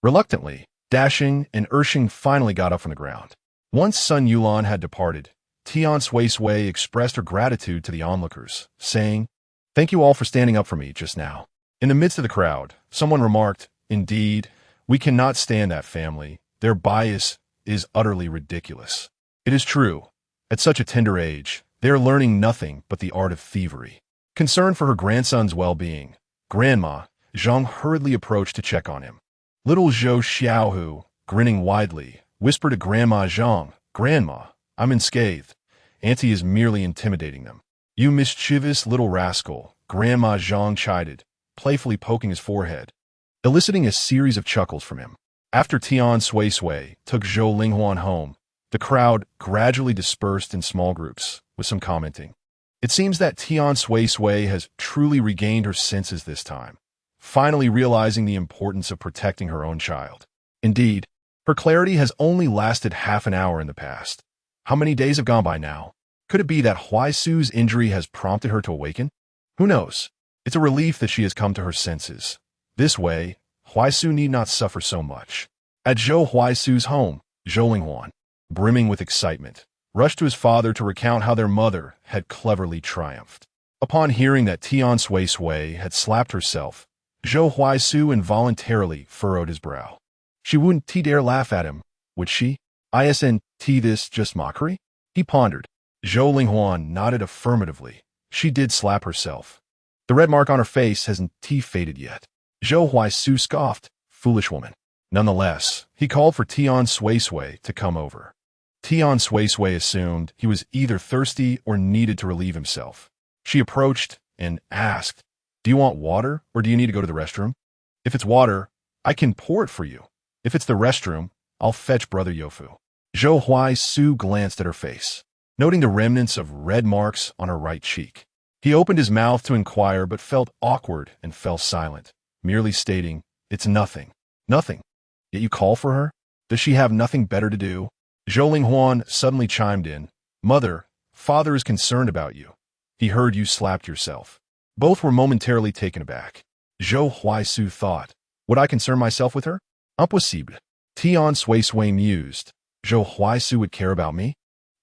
Reluctantly, Dasheng and Ershing finally got up from the ground. Once Sun Yulan had departed, Tian Suisui expressed her gratitude to the onlookers, saying, Thank you all for standing up for me just now. In the midst of the crowd, someone remarked, Indeed, we cannot stand that family. Their bias is utterly ridiculous. It is true. At such a tender age, they are learning nothing but the art of thievery. Concerned for her grandson's well-being, Grandma Zhang hurriedly approached to check on him. Little Zhou Xiaohu, grinning widely, whispered to Grandma Zhang, Grandma, I'm unscathed. Auntie is merely intimidating them. You mischievous little rascal, Grandma Zhang chided, playfully poking his forehead, eliciting a series of chuckles from him. After Tian Suisui took Zhou Linghuan home, the crowd gradually dispersed in small groups, with some commenting. It seems that Tian Suisui has truly regained her senses this time, finally realizing the importance of protecting her own child. Indeed, her clarity has only lasted half an hour in the past. How many days have gone by now? Could it be that Huaisu's injury has prompted her to awaken? Who knows? It's a relief that she has come to her senses. This way, Huaisu need not suffer so much. At Zhou Huaisu's home, Zhou Linghuan, brimming with excitement, rushed to his father to recount how their mother had cleverly triumphed. Upon hearing that Tian Suisui had slapped herself, Zhou Huaisu involuntarily furrowed his brow. She wouldn't dare laugh at him, would she? Isn't this just mockery? He pondered. Zhou Linghuan nodded affirmatively. She did slap herself. The red mark on her face hasn't faded yet. Zhou Huaisu scoffed. Foolish woman. Nonetheless, he called for Tian Suisui to come over. Tian Suisui assumed he was either thirsty or needed to relieve himself. She approached and asked, Do you want water or do you need to go to the restroom? If it's water, I can pour it for you. If it's the restroom, I'll fetch Brother Yofu. Zhou Huaisu glanced at her face, noting the remnants of red marks on her right cheek. He opened his mouth to inquire but felt awkward and fell silent, merely stating, "It's nothing. Nothing. Yet you call for her? Does she have nothing better to do?" Zhou Linghuan suddenly chimed in, "Mother, father is concerned about you. He heard you slapped yourself." Both were momentarily taken aback. Zhou Huaisu thought, "Would I concern myself with her? Impossible." Tian Suisui mused, "Zhou Huaisu would care about me?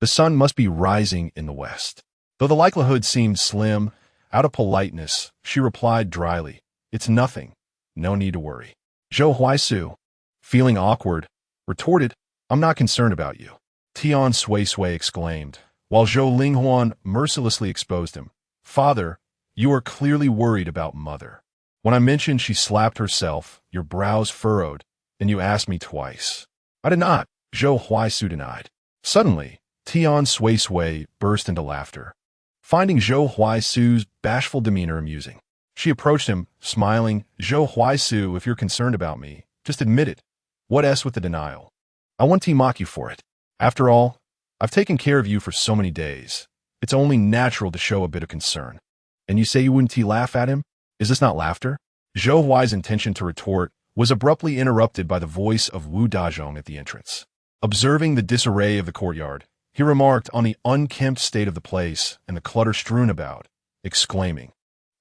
The sun must be rising in the west." Though the likelihood seemed slim, out of politeness, she replied dryly, "It's nothing. No need to worry." Zhou Huaisu, feeling awkward, retorted, "I'm not concerned about you." Tian Suisui exclaimed, while Zhou Linghuan mercilessly exposed him, "Father, you are clearly worried about mother. When I mentioned she slapped herself, your brows furrowed, and you asked me twice." "I did not," Zhou Huaisu denied. Suddenly, Tian Suisui burst into laughter, finding Zhou Huaisu's bashful demeanor amusing. She approached him, smiling, "Zhou Huaisu, if you're concerned about me, just admit it. What s with the denial? I won't mock you for it. After all, I've taken care of you for so many days. It's only natural to show a bit of concern. And you say you wouldn't laugh at him? Is this not laughter?" Zhou Huai's intention to retort was abruptly interrupted by the voice of Wu Dazhong at the entrance. Observing the disarray of the courtyard, he remarked on the unkempt state of the place and the clutter strewn about, exclaiming,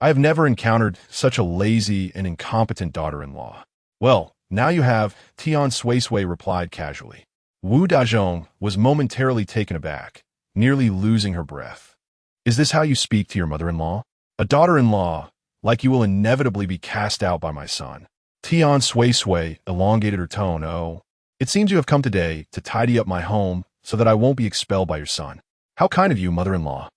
"I have never encountered such a lazy and incompetent daughter-in-law." "Well, now you have," Tian Suisui replied casually. Wu Dazhong was momentarily taken aback, nearly losing her breath. "Is this how you speak to your mother-in-law? A daughter-in-law, like you will inevitably be cast out by my son." Tian Suisui elongated her tone. "Oh, it seems you have come today to tidy up my home so that I won't be expelled by your son. How kind of you, mother-in-law.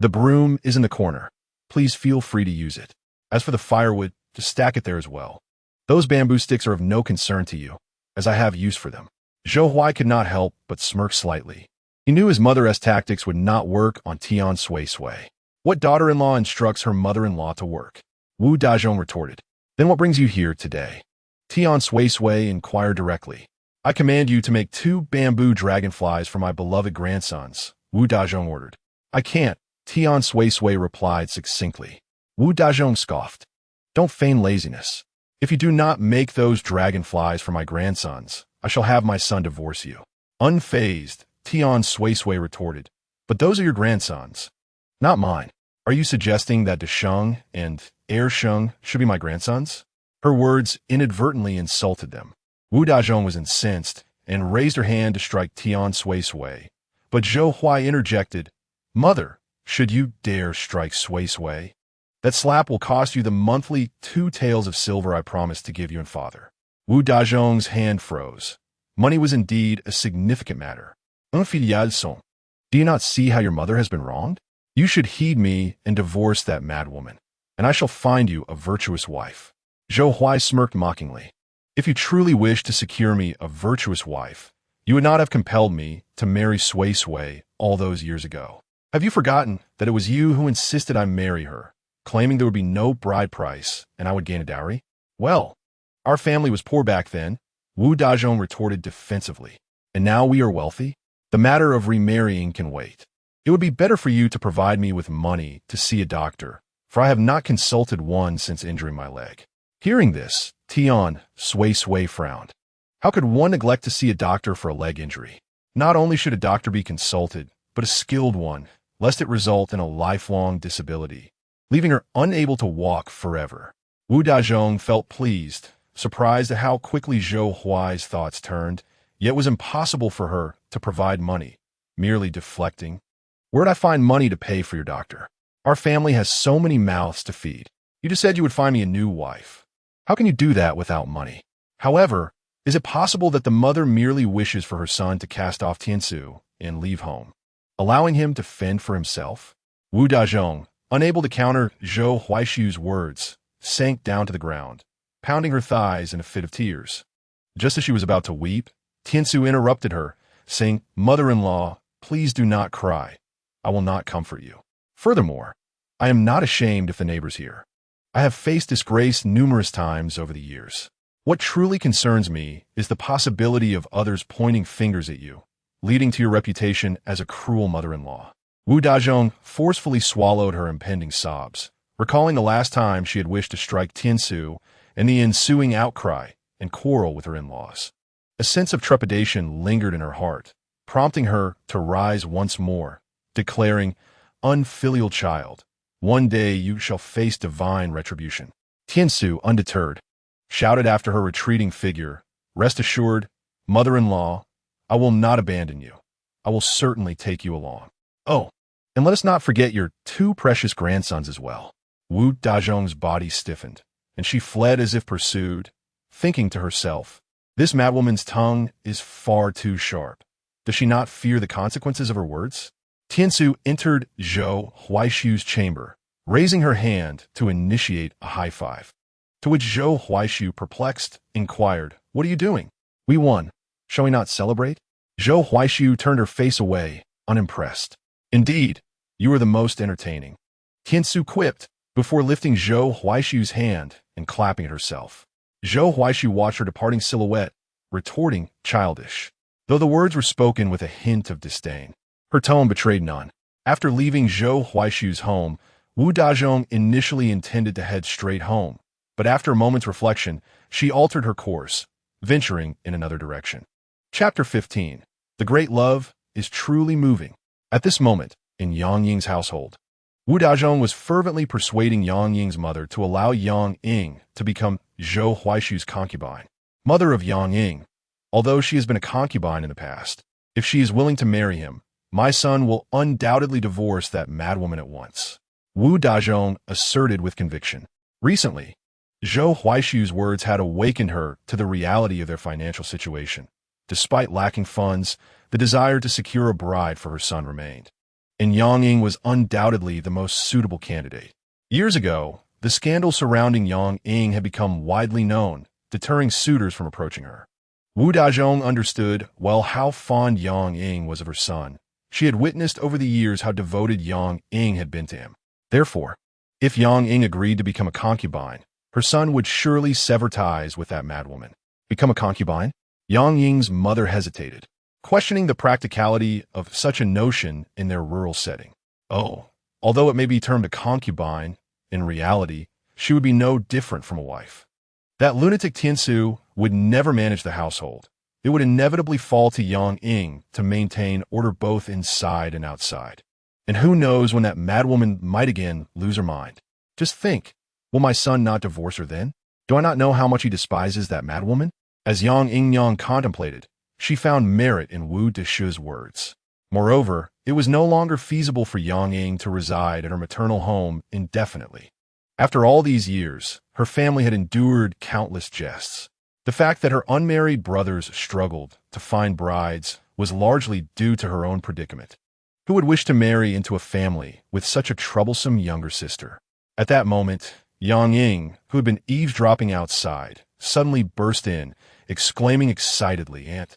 The broom is in the corner. Please feel free to use it. As for the firewood, just stack it there as well. Those bamboo sticks are of no concern to you, as I have use for them." Zhou Huai could not help but smirk slightly. He knew his mother's tactics would not work on Tian Suisui. What daughter-in-law instructs her mother-in-law to work? Wu Dazhong retorted. "Then what brings you here today?" Tian Suisui inquired directly. "I command you to make 2 bamboo dragonflies for my beloved grandsons," Wu Dazhong ordered. "I can't," Tian Suisui replied succinctly. Wu Dazhong scoffed. "Don't feign laziness. If you do not make those dragonflies for my grandsons, I shall have my son divorce you." Unfazed, Tian Suisui retorted, "But those are your grandsons, not mine. Are you suggesting that Desheng and Ersheng should be my grandsons?" Her words inadvertently insulted them. Wu Dazhong was incensed and raised her hand to strike Tian Suisui, but Zhou Huai interjected, "Mother, should you dare strike Suisui, that slap will cost you the monthly 2 taels of silver I promised to give you and father." Wu Dazhong's hand froze. Money was indeed a significant matter. "Infidèle. Do you not see how your mother has been wronged? You should heed me and divorce that madwoman, and I shall find you a virtuous wife." Zhou Huai smirked mockingly. "If you truly wish to secure me a virtuous wife, you would not have compelled me to marry Suisui all those years ago. Have you forgotten that it was you who insisted I marry her, claiming there would be no bride price and I would gain a dowry?" "Well, our family was poor back then," Wu Dazhong retorted defensively. "And now we are wealthy? The matter of remarrying can wait. It would be better for you to provide me with money to see a doctor, for I have not consulted one since injuring my leg." Hearing this, Tian Suisui frowned. How could one neglect to see a doctor for a leg injury? Not only should a doctor be consulted, but a skilled one, lest it result in a lifelong disability, leaving her unable to walk forever. Wu Dazhong felt pleased, surprised at how quickly Zhou Huai's thoughts turned, yet it was impossible for her to provide money, merely deflecting. "Where'd I find money to pay for your doctor? Our family has so many mouths to feed. You just said you would find me a new wife. How can you do that without money? However, is it possible that the mother merely wishes for her son to cast off Tiansu and leave home, allowing him to fend for himself?" Wu Dazhong, unable to counter Zhou Huaishu's words, sank down to the ground, pounding her thighs in a fit of tears. Just as she was about to weep, Tiansu interrupted her, saying, "Mother-in-law, please do not cry. I will not comfort you. Furthermore, I am not ashamed if the neighbors hear. I have faced disgrace numerous times over the years. What truly concerns me is the possibility of others pointing fingers at you, leading to your reputation as a cruel mother-in-law. Wu Dazhong forcefully swallowed her impending sobs, recalling the last time she had wished to strike Tian Su and the ensuing outcry and quarrel with her in-laws. A sense of trepidation lingered in her heart, prompting her to rise once more, declaring, "Unfilial child, one day you shall face divine retribution." Tian Su, undeterred, shouted after her retreating figure, "Rest assured, mother-in-law, I will not abandon you. I will certainly take you along. Oh, and let us not forget your two precious grandsons as well." Wu Dazhong's body stiffened, and she fled as if pursued, thinking to herself, "This madwoman's tongue is far too sharp. Does she not fear the consequences of her words?" Tian Su entered Zhou Huaishu's chamber, raising her hand to initiate a high five. To which Zhou Huaishu, perplexed, inquired, "What are you doing?" "We won. Shall we not celebrate?" Zhou Huaishu turned her face away, unimpressed. "Indeed, you are the most entertaining," Tian Su quipped, before lifting Zhou Huaishu's hand and clapping at herself. Zhou Huaishu watched her departing silhouette, retorting, "Childish," though the words were spoken with a hint of disdain. Her tone betrayed none. After leaving Zhou Huaishu's home, Wu Dazhong initially intended to head straight home, but after a moment's reflection, she altered her course, venturing in another direction. Chapter 15. The Great Love is Truly Moving. At this moment, in Yang Ying's household, Wu Dazhong was fervently persuading Yang Ying's mother to allow Yang Ying to become Zhou Huaishu's concubine. "Mother of Yang Ying, although she has been a concubine in the past, if she is willing to marry him, my son will undoubtedly divorce that madwoman at once," Wu Dazhong asserted with conviction. Recently, Zhou Huaishu's words had awakened her to the reality of their financial situation. Despite lacking funds, the desire to secure a bride for her son remained, and Yang Ying was undoubtedly the most suitable candidate. Years ago, the scandal surrounding Yang Ying had become widely known, deterring suitors from approaching her. Wu Dazhong understood well how fond Yang Ying was of her son. She had witnessed over the years how devoted Yang Ying had been to him. Therefore, if Yang Ying agreed to become a concubine, her son would surely sever ties with that madwoman. Become a concubine? Yang Ying's mother hesitated, questioning the practicality of such a notion in their rural setting. Oh, although it may be termed a concubine, in reality, she would be no different from a wife. That lunatic Tian Su would never manage the household. It would inevitably fall to Yang Ying to maintain order both inside and outside. And who knows when that madwoman might again lose her mind. Just think, will my son not divorce her then? Do I not know how much he despises that madwoman? As Yang Ying contemplated, she found merit in Wu Deshu's words. Moreover, it was no longer feasible for Yang Ying to reside at her maternal home indefinitely. After all these years, her family had endured countless jests. The fact that her unmarried brothers struggled to find brides was largely due to her own predicament. Who would wish to marry into a family with such a troublesome younger sister? At that moment, Yang Ying, who had been eavesdropping outside, suddenly burst in, exclaiming excitedly, "Aunt,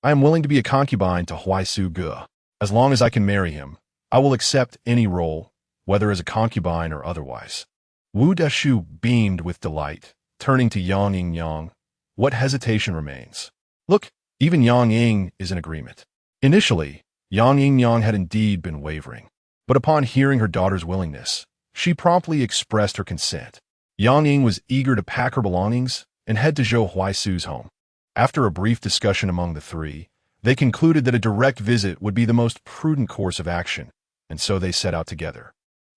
I am willing to be a concubine to Huaisu Ge. As long as I can marry him, I will accept any role, whether as a concubine or otherwise." Wu Deshu beamed with delight, turning to Yang Ying. "What hesitation remains? Look, even Yang Ying is in agreement." Initially, Yang Ying had indeed been wavering, but upon hearing her daughter's willingness, she promptly expressed her consent. Yang Ying was eager to pack her belongings and head to Zhou Huaisu's home. After a brief discussion among the three, they concluded that a direct visit would be the most prudent course of action, and so they set out together.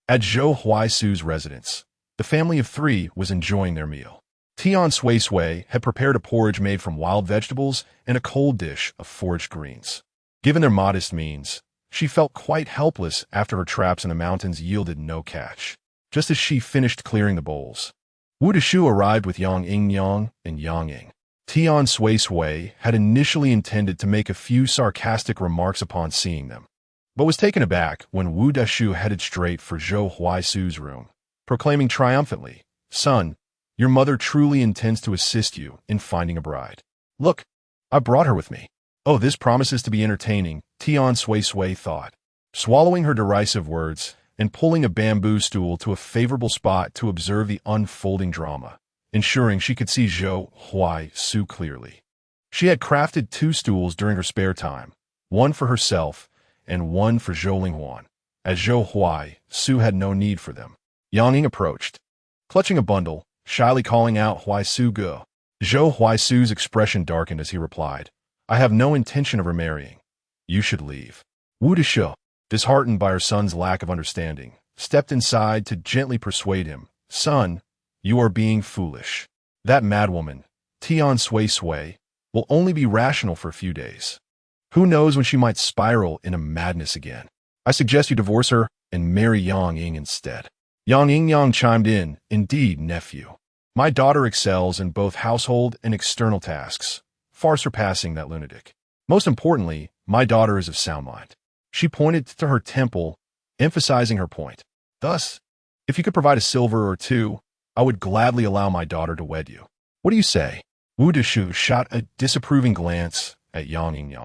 At Zhou Huaisu's residence, the family of three was enjoying their meal. Tian Suisui had prepared a porridge made from wild vegetables and a cold dish of foraged greens. Given their modest means, she felt quite helpless after her traps in the mountains yielded no catch. Just as she finished clearing the bowls, Wu Deshu arrived with Yang Ying and Yang Ying. Tian Suisui had initially intended to make a few sarcastic remarks upon seeing them, but was taken aback when Wu Deshu headed straight for Zhou Huaisu's room, proclaiming triumphantly, "Son, your mother truly intends to assist you in finding a bride. Look, I brought her with me." "Oh, this promises to be entertaining," Tian Suisui thought, swallowing her derisive words and pulling a bamboo stool to a favorable spot to observe the unfolding drama, ensuring she could see Zhou Huaisu clearly. She had crafted 2 stools during her spare time, one for herself and one for Zhou Linghuan, as Zhou Huai-Su had no need for them. Yang Ying approached, clutching a bundle, shyly calling out Huai-Su Ge. Zhou Huai-Su's expression darkened as he replied, I have no intention of remarrying. You should leave. Wu Deshe, disheartened by her son's lack of understanding, stepped inside to gently persuade him, Son, you are being foolish. That madwoman, Tian Suisui, will only be rational for a few days. Who knows when she might spiral into madness again? I suggest you divorce her and marry Yang Ying instead. Yang Ying chimed in, Indeed, nephew. My daughter excels in both household and external tasks, far surpassing that lunatic. Most importantly, my daughter is of sound mind. She pointed to her temple, emphasizing her point. Thus, if you could provide a silver or two, I would gladly allow my daughter to wed you. What do you say? Wu Deshe shot a disapproving glance at Yang Ying.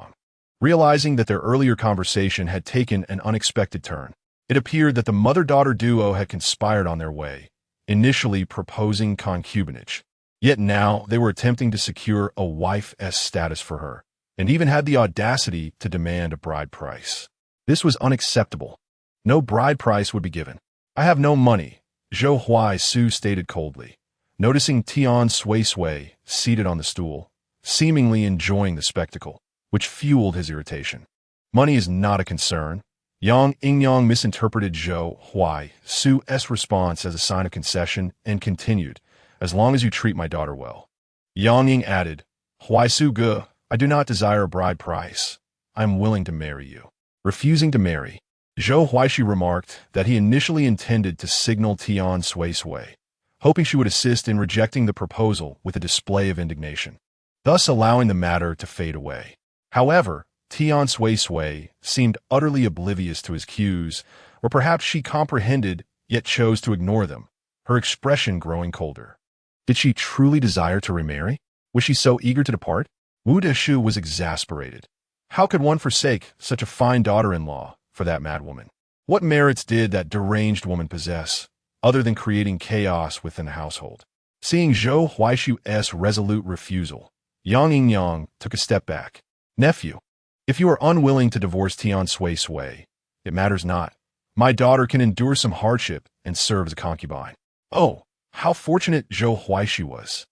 Realizing that their earlier conversation had taken an unexpected turn, it appeared that the mother-daughter duo had conspired on their way, initially proposing concubinage. Yet now they were attempting to secure a wife-s status for her, and even had the audacity to demand a bride price. This was unacceptable. No bride price would be given. I have no money, Zhou Huai-Su stated coldly, noticing Tian Suisui seated on the stool, seemingly enjoying the spectacle, which fueled his irritation. Money is not a concern. Yang Ying misinterpreted Zhou Huai-Su's response as a sign of concession and continued, As long as you treat my daughter well. Yang Ying added, Huai-Su Ge, I do not desire a bride price. I am willing to marry you. Refusing to marry, Zhou Huaishi remarked that he initially intended to signal Tian Suisui, hoping she would assist in rejecting the proposal with a display of indignation, thus allowing the matter to fade away. However, Tian Suisui seemed utterly oblivious to his cues, or perhaps she comprehended yet chose to ignore them, her expression growing colder. Did she truly desire to remarry? Was she so eager to depart? Wu Deshe was exasperated. How could one forsake such a fine daughter-in-law for that madwoman? What merits did that deranged woman possess, other than creating chaos within the household? Seeing Zhou Huaishu's resolute refusal, Yang Ying took a step back. Nephew, if you are unwilling to divorce Tian Suisui, it matters not. My daughter can endure some hardship and serve as a concubine. Oh, how fortunate Zhou Huaishi was.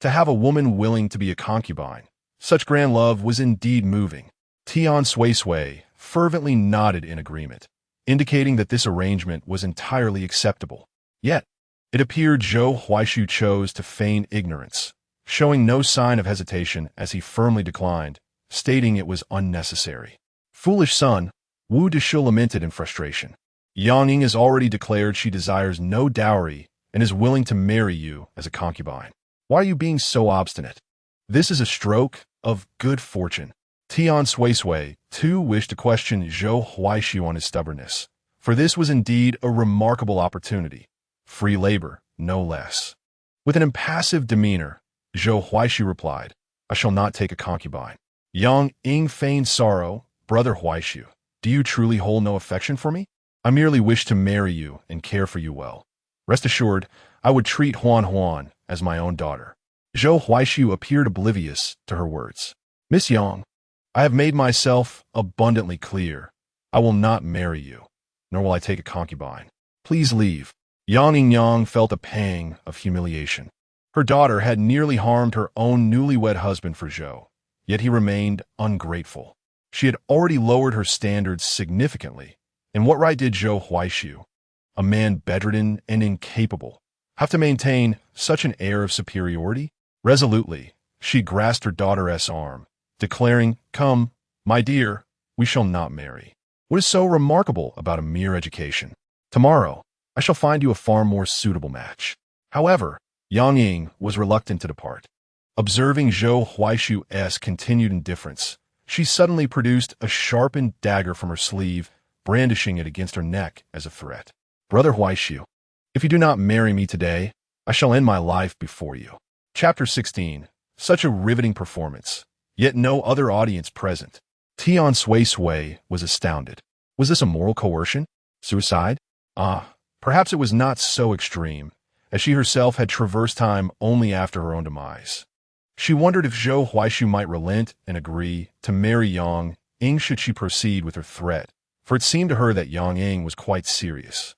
To have a woman willing to be a concubine, such grand love was indeed moving. Tian Suisui fervently nodded in agreement, indicating that this arrangement was entirely acceptable. Yet, it appeared Zhou Huaishi chose to feign ignorance, showing no sign of hesitation as he firmly declined, stating it was unnecessary. Foolish son, Wu Deshe lamented in frustration. Yang Ying has already declared she desires no dowry and is willing to marry you as a concubine. Why are you being so obstinate? This is a stroke of good fortune. Tian Suisui, too, wished to question Zhou Huaishi on his stubbornness, for this was indeed a remarkable opportunity. Free labor, no less. With an impassive demeanor, Zhou Huaishi replied, I shall not take a concubine. Yang Ying feigned sorrow. Brother Huaishu, do you truly hold no affection for me? I merely wish to marry you and care for you well. Rest assured, I would treat Huan as my own daughter. Zhou Huaishu appeared oblivious to her words. Miss Yang, I have made myself abundantly clear. I will not marry you, nor will I take a concubine. Please leave. Yang Ying felt a pang of humiliation. Her daughter had nearly harmed her own newlywed husband for Zhou, yet he remained ungrateful. She had already lowered her standards significantly, and what right did Zhou Huaishu, a man bedridden and incapable, have to maintain such an air of superiority? Resolutely, she grasped her daughter's arm, declaring, Come, my dear, we shall not marry. What is so remarkable about a mere education? Tomorrow, I shall find you a far more suitable match. However, Yang Ying was reluctant to depart. Observing Zhou Huaishu's continued indifference, she suddenly produced a sharpened dagger from her sleeve, brandishing it against her neck as a threat. Brother Huaishu, if you do not marry me today, I shall end my life before you. Chapter 16. Such a riveting performance, yet no other audience present. Tian Suisui was astounded. Was this a moral coercion? Suicide? Perhaps it was not so extreme, as she herself had traversed time only after her own demise. She wondered if Zhou Huaishu might relent and agree to marry Yang ing should she proceed with her threat, for it seemed to her that Yang Ying was quite serious.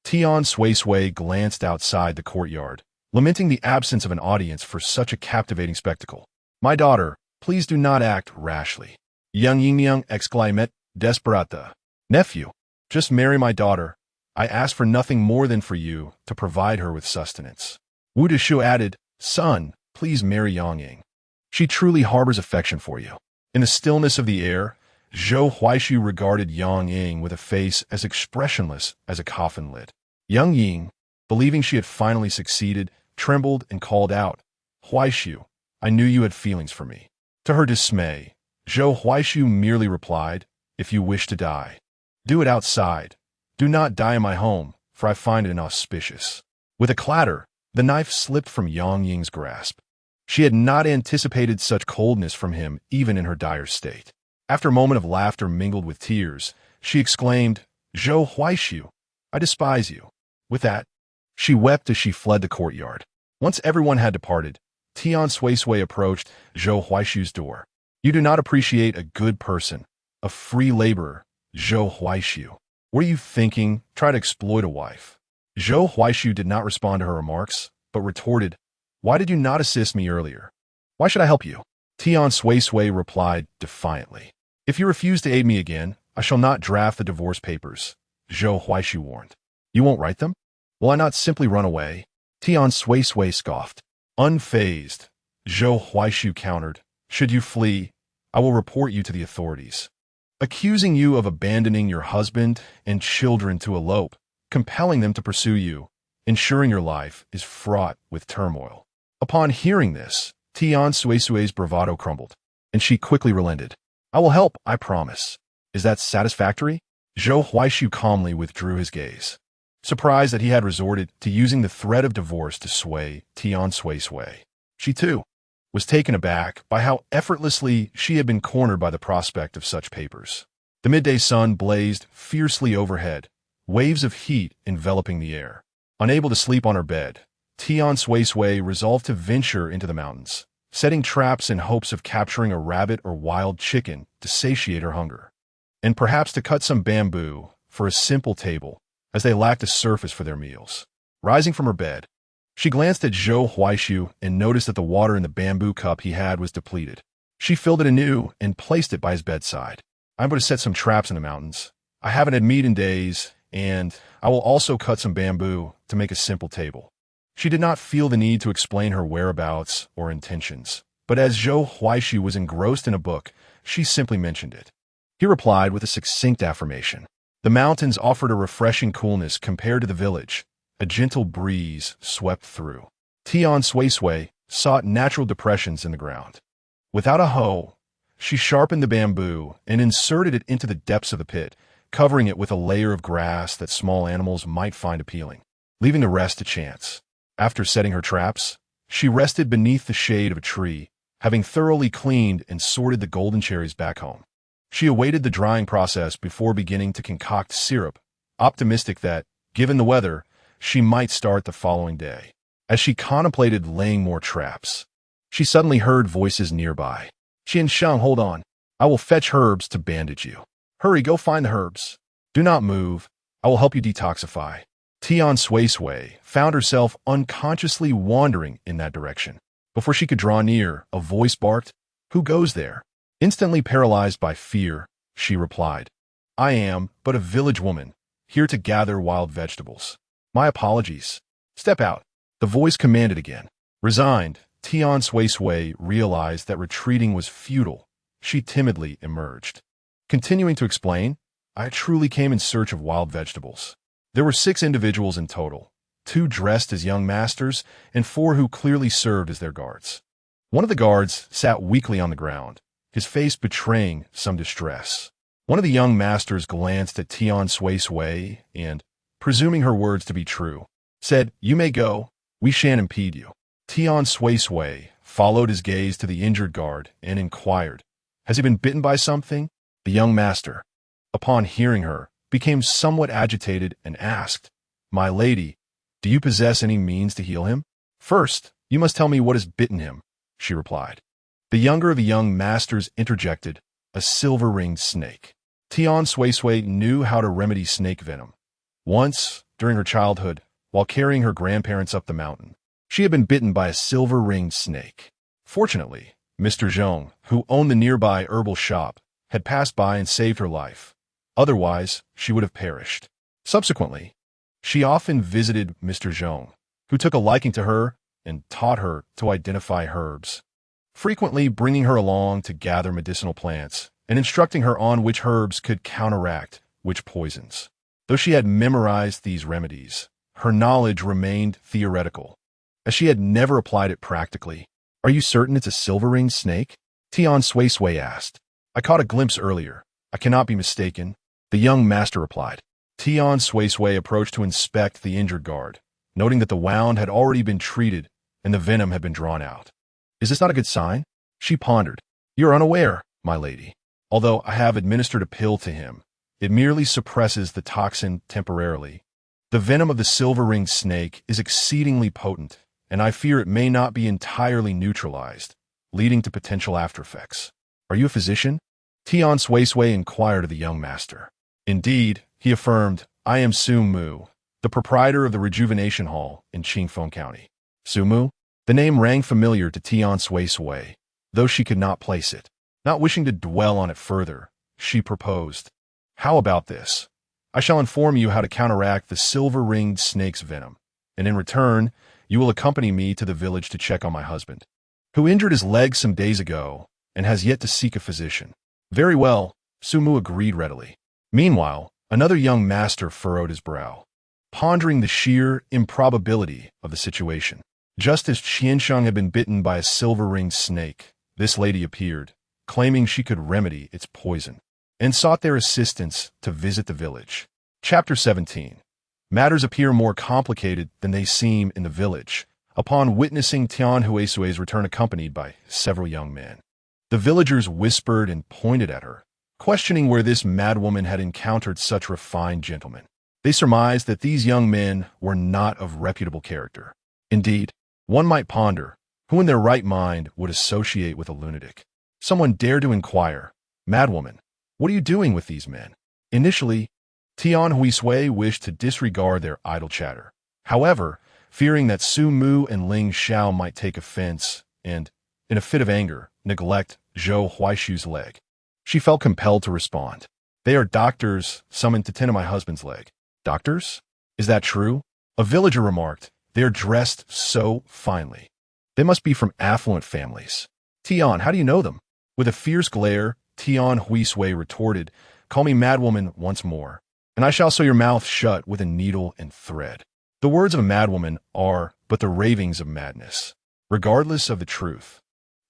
Tian Suisui glanced outside the courtyard, lamenting the absence of an audience for such a captivating spectacle. "My daughter, please do not act rashly," Yang Yingyang exclaimed, desperata. "Nephew, just marry my daughter. I ask for nothing more than for you to provide her with sustenance." Wu Deshu added, "Son, please marry Yang Ying. She truly harbors affection for you." In the stillness of the air, Zhou Huaishu regarded Yang Ying with a face as expressionless as a coffin lid. Yang Ying, believing she had finally succeeded, trembled and called out, "Huaishu, I knew you had feelings for me." To her dismay, Zhou Huaishu merely replied, "If you wish to die, do it outside. Do not die in my home, for I find it inauspicious." With a clatter, the knife slipped from Yang Ying's grasp. She had not anticipated such coldness from him even in her dire state. After a moment of laughter mingled with tears, she exclaimed, "Zhou Huaishu, I despise you." With that, she wept as she fled the courtyard. Once everyone had departed, Tian Suisui approached Zhou Huaishu's door. "You do not appreciate a good person, a free laborer, Zhou Huaishu. What are you thinking? Try to exploit a wife." Zhou Huaishu did not respond to her remarks, but retorted, "Why did you not assist me earlier? Why should I help you?" Tian Suisui replied defiantly, "If you refuse to aid me again, I shall not draft the divorce papers," Zhou Huaishu warned. "You won't write them? Will I not simply run away?" Tian Suisui scoffed. Unfazed, Zhou Huaishu countered, "Should you flee, I will report you to the authorities, accusing you of abandoning your husband and children to elope, compelling them to pursue you, ensuring your life is fraught with turmoil." Upon hearing this, Tian Suisui's bravado crumbled, and she quickly relented. "I will help, I promise. Is that satisfactory?" Zhou Huaishu calmly withdrew his gaze, surprised that he had resorted to using the threat of divorce to sway Tian Suisui. She, too, was taken aback by how effortlessly she had been cornered by the prospect of such papers. The midday sun blazed fiercely overhead, waves of heat enveloping the air. Unable to sleep on her bed, Tian Suisui resolved to venture into the mountains, setting traps in hopes of capturing a rabbit or wild chicken to satiate her hunger, and perhaps to cut some bamboo for a simple table, as they lacked a surface for their meals. Rising from her bed, she glanced at Zhou Huaishu and noticed that the water in the bamboo cup he had was depleted. She filled it anew and placed it by his bedside. "I'm going to set some traps in the mountains. I haven't had meat in days, and I will also cut some bamboo to make a simple table." She did not feel the need to explain her whereabouts or intentions, but as Zhou Huaishu was engrossed in a book, she simply mentioned it. He replied with a succinct affirmation. The mountains offered a refreshing coolness compared to the village. A gentle breeze swept through. Tian Suisui sought natural depressions in the ground. Without a hoe, she sharpened the bamboo and inserted it into the depths of the pit, covering it with a layer of grass that small animals might find appealing, leaving the rest to chance. After setting her traps, she rested beneath the shade of a tree, having thoroughly cleaned and sorted the golden cherries back home. She awaited the drying process before beginning to concoct syrup, optimistic that, given the weather, she might start the following day. As she contemplated laying more traps, she suddenly heard voices nearby. "Qian Sheng, hold on. I will fetch herbs to bandage you. Hurry, go find the herbs. Do not move. I will help you detoxify." Tian Suisui found herself unconsciously wandering in that direction. Before she could draw near, a voice barked, "Who goes there?" Instantly paralyzed by fear, she replied, "I am but a village woman, here to gather wild vegetables. My apologies. Step out." The voice commanded again. Resigned, Tian Suisui realized that retreating was futile. She timidly emerged, continuing to explain, "I truly came in search of wild vegetables." There were 6 individuals in total, 2 dressed as young masters and 4 who clearly served as their guards. One of the guards sat weakly on the ground, his face betraying some distress. One of the young masters glanced at Tian Suisui and, presuming her words to be true, said, "You may go. We shan't impede you." Tian Suisui followed his gaze to the injured guard and inquired, "Has he been bitten by something?" The young master, upon hearing her, became somewhat agitated and asked, "My lady, do you possess any means to heal him?" "First, you must tell me what has bitten him," she replied. The younger of the young masters interjected, a silver-ringed snake. Tian Suisui knew how to remedy snake venom. Once, during her childhood, while carrying her grandparents up the mountain, she had been bitten by a silver-ringed snake. Fortunately, Mr. Zhong, who owned the nearby herbal shop, had passed by and saved her life. Otherwise, she would have perished. Subsequently, she often visited Mr. Zhong, who took a liking to her and taught her to identify herbs, frequently bringing her along to gather medicinal plants and instructing her on which herbs could counteract which poisons. Though she had memorized these remedies, her knowledge remained theoretical, as she had never applied it practically. "Are you certain it's a silver-ringed snake?" Tian Suisui asked. "I caught a glimpse earlier. I cannot be mistaken," the young master replied. Tian Suisui approached to inspect the injured guard, noting that the wound had already been treated and the venom had been drawn out. "Is this not a good sign?" She pondered. "You are unaware, my lady. Although I have administered a pill to him, it merely suppresses the toxin temporarily. The venom of the silver-ringed snake is exceedingly potent, and I fear it may not be entirely neutralized, leading to potential aftereffects." "Are you a physician?" Tian Suisui inquired of the young master. "Indeed," he affirmed, "I am Su Mu, the proprietor of the Rejuvenation Hall in Qingfeng County." Su Mu? The name rang familiar to Tian Suisui, though she could not place it. Not wishing to dwell on it further, she proposed, "How about this? I shall inform you how to counteract the silver-ringed snake's venom, and in return, you will accompany me to the village to check on my husband, who injured his leg some days ago and has yet to seek a physician." "Very well," Su Mu agreed readily. Meanwhile, another young master furrowed his brow, pondering the sheer improbability of the situation. Just as Qiansheng had been bitten by a silver-ringed snake, this lady appeared, claiming she could remedy its poison, and sought their assistance to visit the village. Chapter 17. Matters appear more complicated than they seem in the village, upon witnessing Tian Suisui's return accompanied by several young men. The villagers whispered and pointed at her, questioning where this madwoman had encountered such refined gentlemen. They surmised that these young men were not of reputable character. Indeed, one might ponder, who in their right mind would associate with a lunatic? Someone dared to inquire, "Madwoman, what are you doing with these men?" Initially, Tian Suisui wished to disregard their idle chatter. However, fearing that Su Mu and Ling Xiao might take offense and, in a fit of anger, neglect Zhou Huaishu's leg, she felt compelled to respond. "They are doctors summoned to tend to my husband's leg." "Doctors? Is that true?" A villager remarked. "They are dressed so finely. They must be from affluent families." "Tian, how do you know them?" With a fierce glare, Tian Suisui retorted, "Call me madwoman once more, and I shall sew your mouth shut with a needle and thread." The words of a madwoman are but the ravings of madness, regardless of the truth.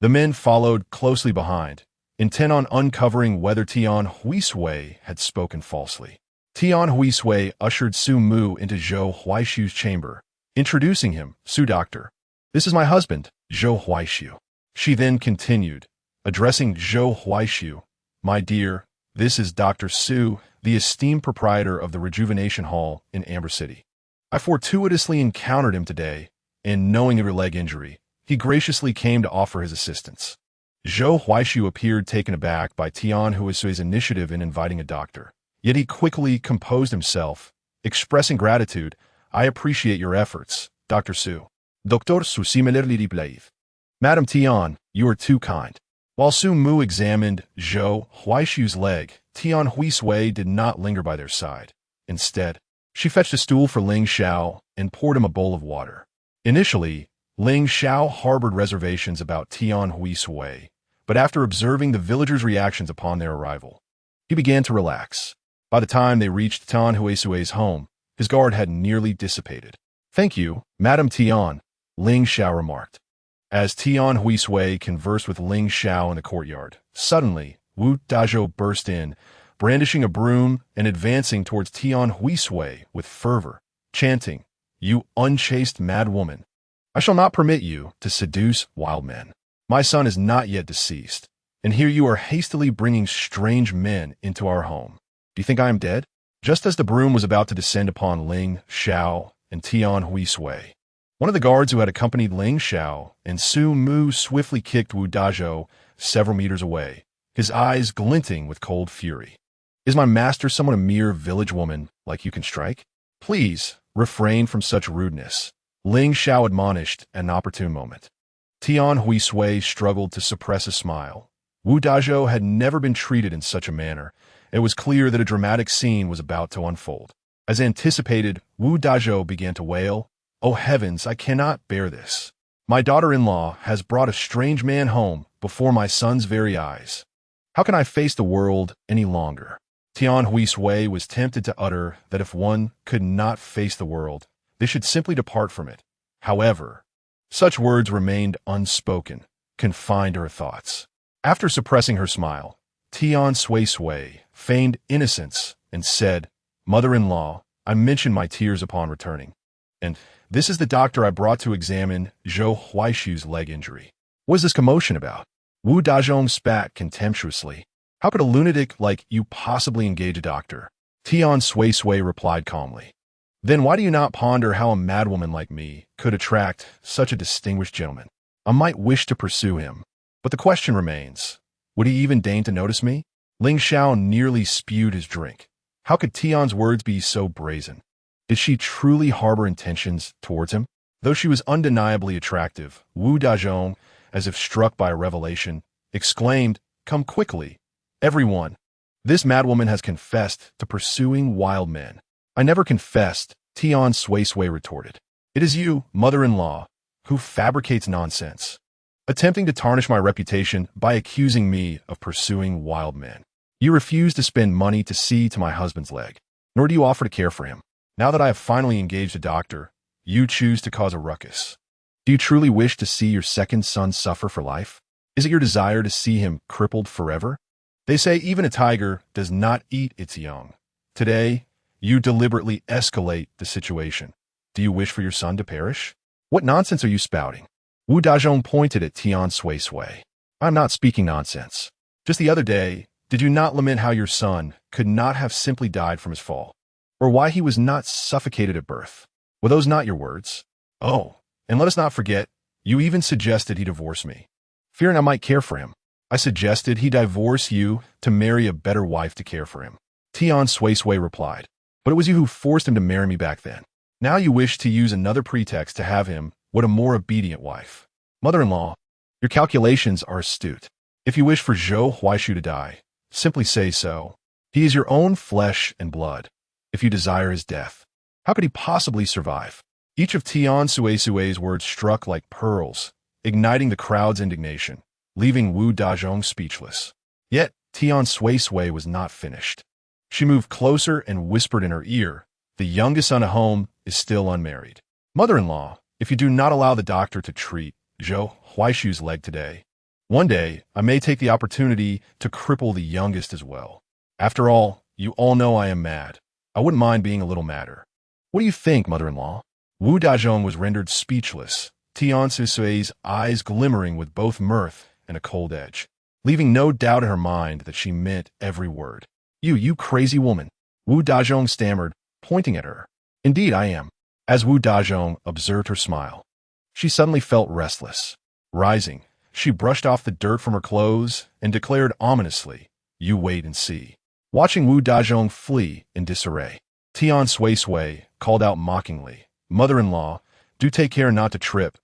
The men followed closely behind, intent on uncovering whether Tian Suisui had spoken falsely. Tian Suisui ushered Su Mu into Zhou Huaishu's chamber, introducing him, "Su Doctor, this is my husband, Zhou Huaishu." She then continued, addressing Zhou Huaishu, "My dear, this is Dr. Su, the esteemed proprietor of the Rejuvenation Hall in Amber City. I fortuitously encountered him today, and knowing of your leg injury, he graciously came to offer his assistance." Zhou Huaishu appeared taken aback by Tian Suisui's initiative in inviting a doctor. Yet he quickly composed himself, expressing gratitude. "I appreciate your efforts, Dr. Su." "Dr. Su similarly replied, Madam Tian, you are too kind." While Su Mu examined Zhou Huaishu's leg, Tian Suisui did not linger by their side. Instead, she fetched a stool for Ling Xiao and poured him a bowl of water. Initially, Ling Xiao harbored reservations about Tian Suisui, but after observing the villagers' reactions upon their arrival, he began to relax. By the time they reached Tian Suisui's home, his guard had nearly dissipated. "Thank you, Madam Tian," Ling Xiao remarked. As Tian Suisui conversed with Ling Xiao in the courtyard, suddenly Wu Dazhou burst in, brandishing a broom and advancing towards Tian Suisui with fervor, chanting, "You unchaste madwoman! I shall not permit you to seduce wild men. My son is not yet deceased, and here you are hastily bringing strange men into our home. Do you think I am dead?" Just as the broom was about to descend upon Ling Xiao and Tian Suisui, one of the guards who had accompanied Ling Xiao and Su Mu swiftly kicked Wu Dazhou several meters away, his eyes glinting with cold fury. Is my master someone a mere village woman like you can strike? Please, refrain from such rudeness, Ling Xiao admonished at an opportune moment. Tian Suisui struggled to suppress a smile. Wu Dazhou had never been treated in such a manner. It was clear that a dramatic scene was about to unfold. As anticipated, Wu Dazhou began to wail, "Oh heavens, I cannot bear this. My daughter-in-law has brought a strange man home before my son's very eyes. How can I face the world any longer?" Tian Suisui was tempted to utter that if one could not face the world, they should simply depart from it. However, such words remained unspoken, confined to her thoughts. After suppressing her smile, Tian Suisui feigned innocence and said, "Mother-in-law, I mentioned my tears upon returning. And this is the doctor I brought to examine Zhou Huaishu's leg injury." "What is this commotion about?" Wu Dazhong spat contemptuously. "How could a lunatic like you possibly engage a doctor?" Tian Suisui replied calmly. "Then why do you not ponder how a madwoman like me could attract such a distinguished gentleman? I might wish to pursue him, but the question remains, would he even deign to notice me?" Ling Xiao nearly spewed his drink. How could Tian's words be so brazen? Did she truly harbor intentions towards him? Though she was undeniably attractive, Wu Dazhong, as if struck by a revelation, exclaimed, "Come quickly, everyone. This madwoman has confessed to pursuing wild men." "I never confessed," Tian Suisui retorted. "It is you, mother-in-law, who fabricates nonsense, attempting to tarnish my reputation by accusing me of pursuing wild men. You refuse to spend money to see to my husband's leg, nor do you offer to care for him. Now that I have finally engaged a doctor, you choose to cause a ruckus. Do you truly wish to see your second son suffer for life? Is it your desire to see him crippled forever? They say even a tiger does not eat its young. Today, you deliberately escalate the situation. Do you wish for your son to perish? What nonsense are you spouting?" Wu Dazhong pointed at Tian Suisui. "I'm not speaking nonsense. Just the other day, did you not lament how your son could not have simply died from his fall, or why he was not suffocated at birth? Were those not your words? Oh, and let us not forget, you even suggested he divorce me, fearing I might care for him. I suggested he divorce you to marry a better wife to care for him." Tian Suisui replied, "But it was you who forced him to marry me back then. Now you wish to use another pretext to have him with a more obedient wife. Mother-in-law, your calculations are astute. If you wish for Zhou Huaishu to die, simply say so. He is your own flesh and blood. If you desire his death, how could he possibly survive?" Each of Tian Suisui's words struck like pearls, igniting the crowd's indignation, leaving Wu Dazhong speechless. Yet Tian Suisui was not finished. She moved closer and whispered in her ear, "The youngest son at home is still unmarried. Mother-in-law, if you do not allow the doctor to treat Zhou Huaishu's leg today, one day I may take the opportunity to cripple the youngest as well. After all, you all know I am mad. I wouldn't mind being a little madder. What do you think, mother-in-law?" Wu Dazhong was rendered speechless, Tian Suisui's eyes glimmering with both mirth and a cold edge, leaving no doubt in her mind that she meant every word. You crazy woman," Wu Dazhong stammered, pointing at her. "Indeed I am." As Wu Dazhong observed her smile, she suddenly felt restless. Rising, she brushed off the dirt from her clothes and declared ominously, "You wait and see." Watching Wu Dazhong flee in disarray, Tian Suisui called out mockingly, "Mother-in-law, do take care not to trip.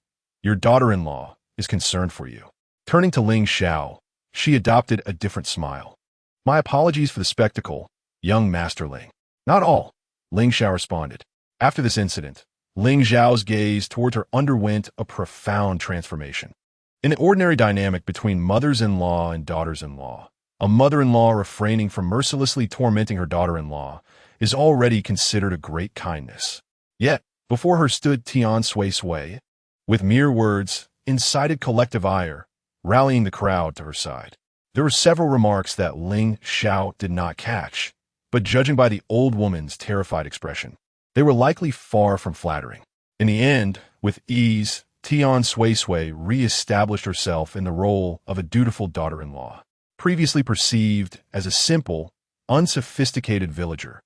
Your daughter-in-law is concerned for you." Turning to Ling Xiao, she adopted a different smile. "My apologies for the spectacle, young Master Ling." "Not all," Ling Xiao responded. After this incident, Ling Xiao's gaze towards her underwent a profound transformation. In the ordinary dynamic between mothers-in-law and daughters-in-law, a mother-in-law refraining from mercilessly tormenting her daughter-in-law is already considered a great kindness. Yet, before her stood Tian Suisui, with mere words, incited collective ire, rallying the crowd to her side. There were several remarks that Ling Xiao did not catch, but judging by the old woman's terrified expression, they were likely far from flattering. In the end, with ease, Tian Suisui re-established herself in the role of a dutiful daughter-in-law, previously perceived as a simple, unsophisticated villager.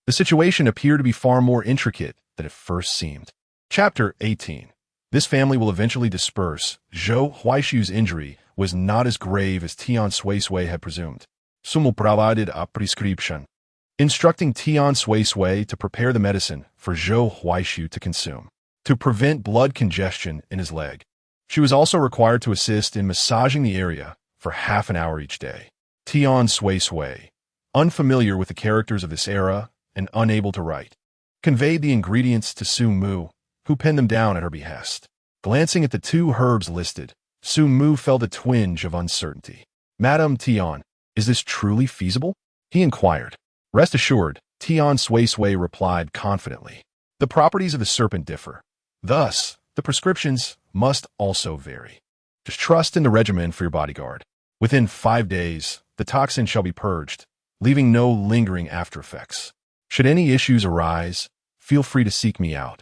The situation appeared to be far more intricate than it first seemed. Chapter 18. This family will eventually disperse. Zhou Huaishu's injury was not as grave as Tian Suisui had presumed. Sumo provided a prescription, instructing Tian Suisui to prepare the medicine for Zhou Huaishu to consume, to prevent blood congestion in his leg. She was also required to assist in massaging the area for half an hour each day. Tian Suisui, unfamiliar with the characters of this era and unable to write, conveyed the ingredients to Su Mu, who penned them down at her behest. Glancing at the 2 herbs listed, Su Mu felt a twinge of uncertainty. "Madame Tian, is this truly feasible?" he inquired. "Rest assured," Tian Suisui replied confidently. "The properties of the serpent differ. Thus, the prescriptions must also vary. Just trust in the regimen for your bodyguard. Within 5 days, the toxin shall be purged, leaving no lingering after effects. Should any issues arise, feel free to seek me out.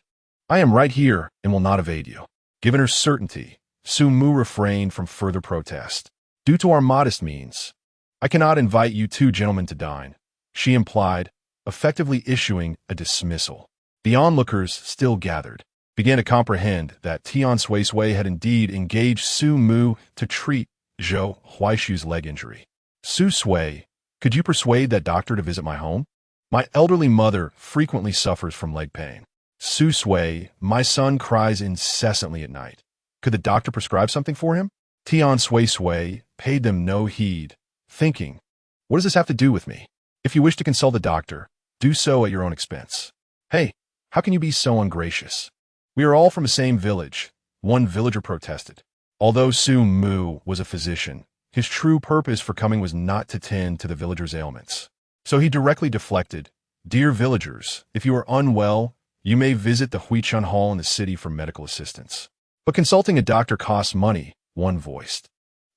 I am right here and will not evade you." Given her certainty, Su Mu refrained from further protest. "Due to our modest means, I cannot invite you 2 gentlemen to dine," she implied, effectively issuing a dismissal. The onlookers, still gathered, began to comprehend that Tian Suisui had indeed engaged Su Mu to treat Zhou Huaishu's leg injury. "Suisui, could you persuade that doctor to visit my home? My elderly mother frequently suffers from leg pain. Suisui, my son cries incessantly at night. Could the doctor prescribe something for him?" Tian Suisui paid them no heed, thinking, "What does this have to do with me? If you wish to consult the doctor, do so at your own expense." "Hey, how can you be so ungracious? We are all from the same village," one villager protested. Although Su Mu was a physician, his true purpose for coming was not to tend to the villagers' ailments. So he directly deflected, "Dear villagers, if you are unwell, you may visit the Huichun Hall in the city for medical assistance. But consulting a doctor costs money," one voiced.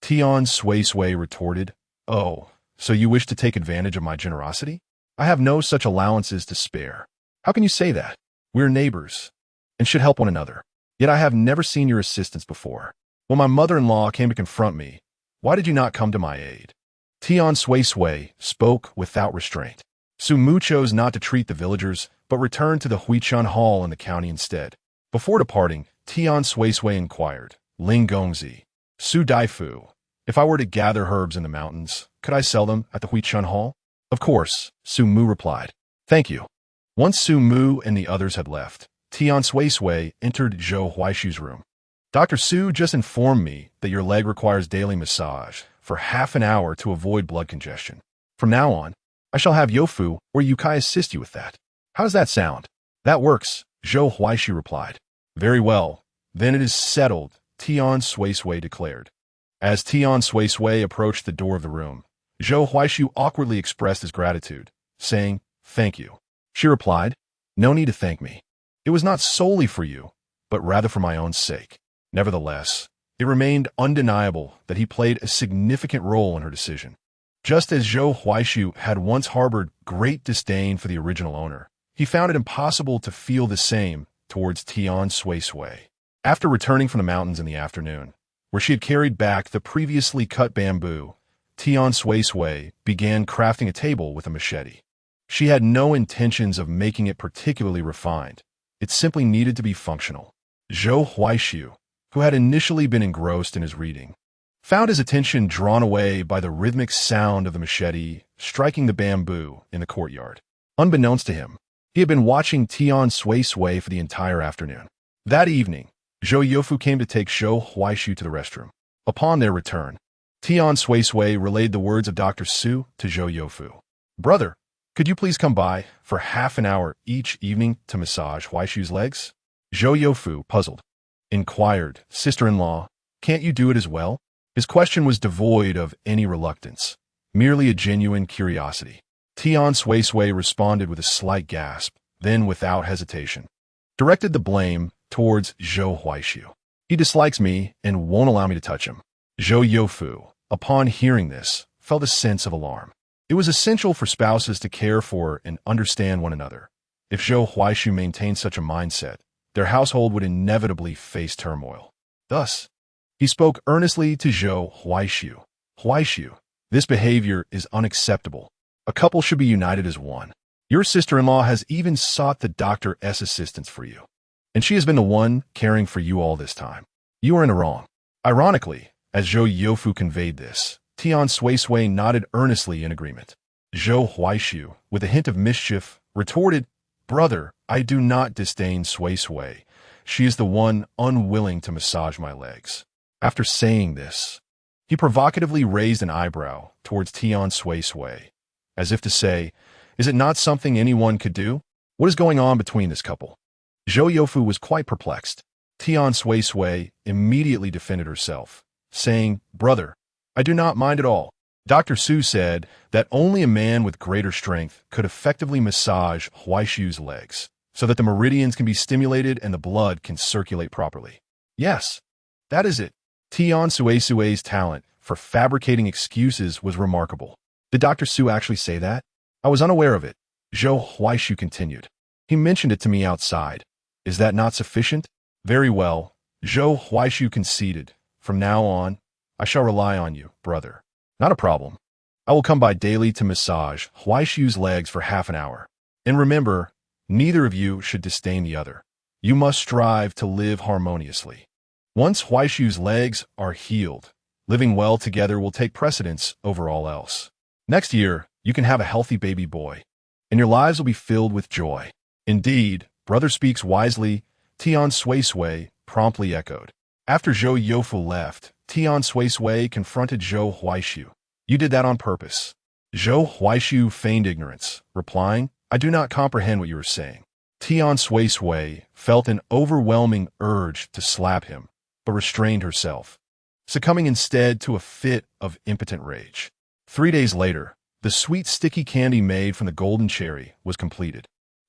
Tian Suisui retorted, "Oh, so you wish to take advantage of my generosity? I have no such allowances to spare. How can you say that? We're neighbors and should help one another. Yet I have never seen your assistance before. When my mother-in-law came to confront me, why did you not come to my aid?" Tian Suisui spoke without restraint. Su Mu chose not to treat the villagers, but returned to the Huichun Hall in the county instead. Before departing, Tian Suisui inquired, "Ling Gongzi, Su Daifu, if I were to gather herbs in the mountains, could I sell them at the Huichun Hall?" "Of course," Su Mu replied. "Thank you." Once Su Mu and the others had left, Tian Suisui entered Zhou Huaishu's room. "Dr. Su just informed me that your leg requires daily massage for half an hour to avoid blood congestion. From now on, I shall have Yofu or Yukai assist you with that. How does that sound?" "That works," Zhou Huaishu replied. "Very well, then it is settled," Tian Suisui declared. As Tian Suisui approached the door of the room, Zhou Huaishu awkwardly expressed his gratitude, saying, "Thank you." She replied, "No need to thank me. It was not solely for you, but rather for my own sake." Nevertheless, it remained undeniable that he played a significant role in her decision. Just as Zhou Huaishu had once harbored great disdain for the original owner, he found it impossible to feel the same towards Tian Suisui. After returning from the mountains in the afternoon, where she had carried back the previously cut bamboo, Tian Suisui began crafting a table with a machete. She had no intentions of making it particularly refined. It simply needed to be functional. Zhou Huaishu, who had initially been engrossed in his reading, found his attention drawn away by the rhythmic sound of the machete striking the bamboo in the courtyard. Unbeknownst to him, he had been watching Tian Suisui for the entire afternoon. That evening, Zhou Yofu came to take Zhou Huaishu to the restroom. Upon their return, Tian Suisui relayed the words of Dr. Su to Zhou Yofu. "Brother, could you please come by for half an hour each evening to massage Huaishu's legs?" Zhou Yofu, puzzled, inquired, "Sister-in-law, can't you do it as well?" His question was devoid of any reluctance, merely a genuine curiosity. Tian Suisui responded with a slight gasp, then without hesitation, directed the blame towards Zhou Huaishu. "He dislikes me and won't allow me to touch him." Zhou Yofu, upon hearing this, felt a sense of alarm. It was essential for spouses to care for and understand one another. If Zhou Huaishu maintained such a mindset, their household would inevitably face turmoil. Thus, he spoke earnestly to Zhou Huaishu. "Huaishu, this behavior is unacceptable. A couple should be united as one. Your sister-in-law has even sought the doctor's assistance for you, and she has been the one caring for you all this time. You are in the wrong." Ironically, As Zhou Youfu conveyed this, Tian Suisui nodded earnestly in agreement. Zhou Huaishu, with a hint of mischief, retorted, "Brother, I do not disdain Suisui. She is the one unwilling to massage my legs." After saying this, he provocatively raised an eyebrow towards Tian Suisui, as if to say, "Is it not something anyone could do? What is going on between this couple?" Zhou Youfu was quite perplexed. Tian Suisui immediately defended herself, saying, "Brother, I do not mind at all. Dr. Su said that only a man with greater strength could effectively massage Huaishu's legs, so that the meridians can be stimulated and the blood can circulate properly." Yes, that is it. Tian Suisui's talent for fabricating excuses was remarkable. Did Dr. Su actually say that? I was unaware of it. Zhou Huaishu continued. He mentioned it to me outside. Is that not sufficient? Very well. Zhou Huaishu conceded. From now on, I shall rely on you, brother. Not a problem. I will come by daily to massage Huaishu's legs for half an hour. And remember, neither of you should disdain the other. You must strive to live harmoniously. Once Huaishu's legs are healed, living well together will take precedence over all else. Next year, you can have a healthy baby boy, and your lives will be filled with joy. Indeed, brother speaks wisely, Tian Suisui promptly echoed. After Zhou Youfu left, Tian Suisui confronted Zhou Huaishu. You did that on purpose. Zhou Huaishu feigned ignorance, replying, I do not comprehend what you are saying. Tian Suisui felt an overwhelming urge to slap him, but restrained herself, succumbing instead to a fit of impotent rage. 3 days later, the sweet sticky candy made from the golden cherry was completed.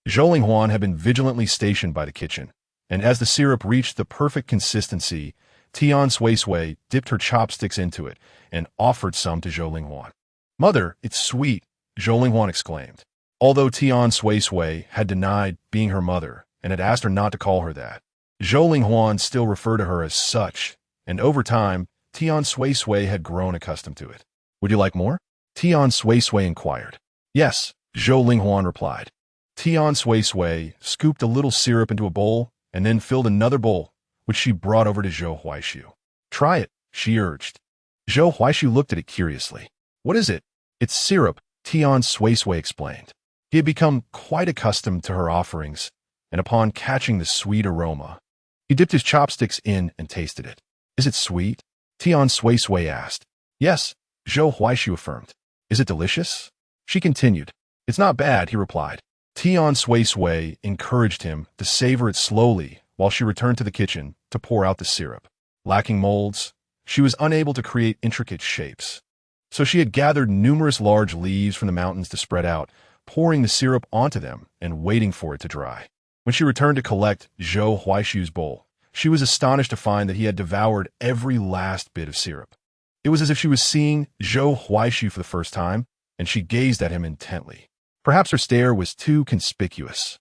Zhou Linghuan had been vigilantly stationed by the kitchen, and as the syrup reached the perfect consistency, Tian Suisui dipped her chopsticks into it and offered some to Zhou Linghuan. Mother, it's sweet, Zhou Linghuan exclaimed. Although Tian Suisui had denied being her mother and had asked her not to call her that, Zhou Linghuan still referred to her as such, and over time, Tian Suisui had grown accustomed to it. Would you like more? Tian Suisui inquired. Yes, Zhou Linghuan replied. Tian Suisui scooped a little syrup into a bowl and then filled another bowl, which she brought over to Zhou Huaishu. Try it, she urged. Zhou Huaishu looked at it curiously. What is it? It's syrup, Tian Suisui explained. He had become quite accustomed to her offerings, and upon catching the sweet aroma, he dipped his chopsticks in and tasted it. Is it sweet? Tian Suisui asked. Yes, Zhou Huaishu affirmed. Is it delicious? She continued. It's not bad, he replied. Tian Suisui encouraged him to savor it slowly while she returned to the kitchen to pour out the syrup. Lacking molds, she was unable to create intricate shapes. So she had gathered numerous large leaves from the mountains to spread out, pouring the syrup onto them and waiting for it to dry. When she returned to collect Zhou Huaishu's bowl, she was astonished to find that he had devoured every last bit of syrup. It was as if she was seeing Zhou Huaishu for the first time, and she gazed at him intently. Perhaps her stare was too conspicuous,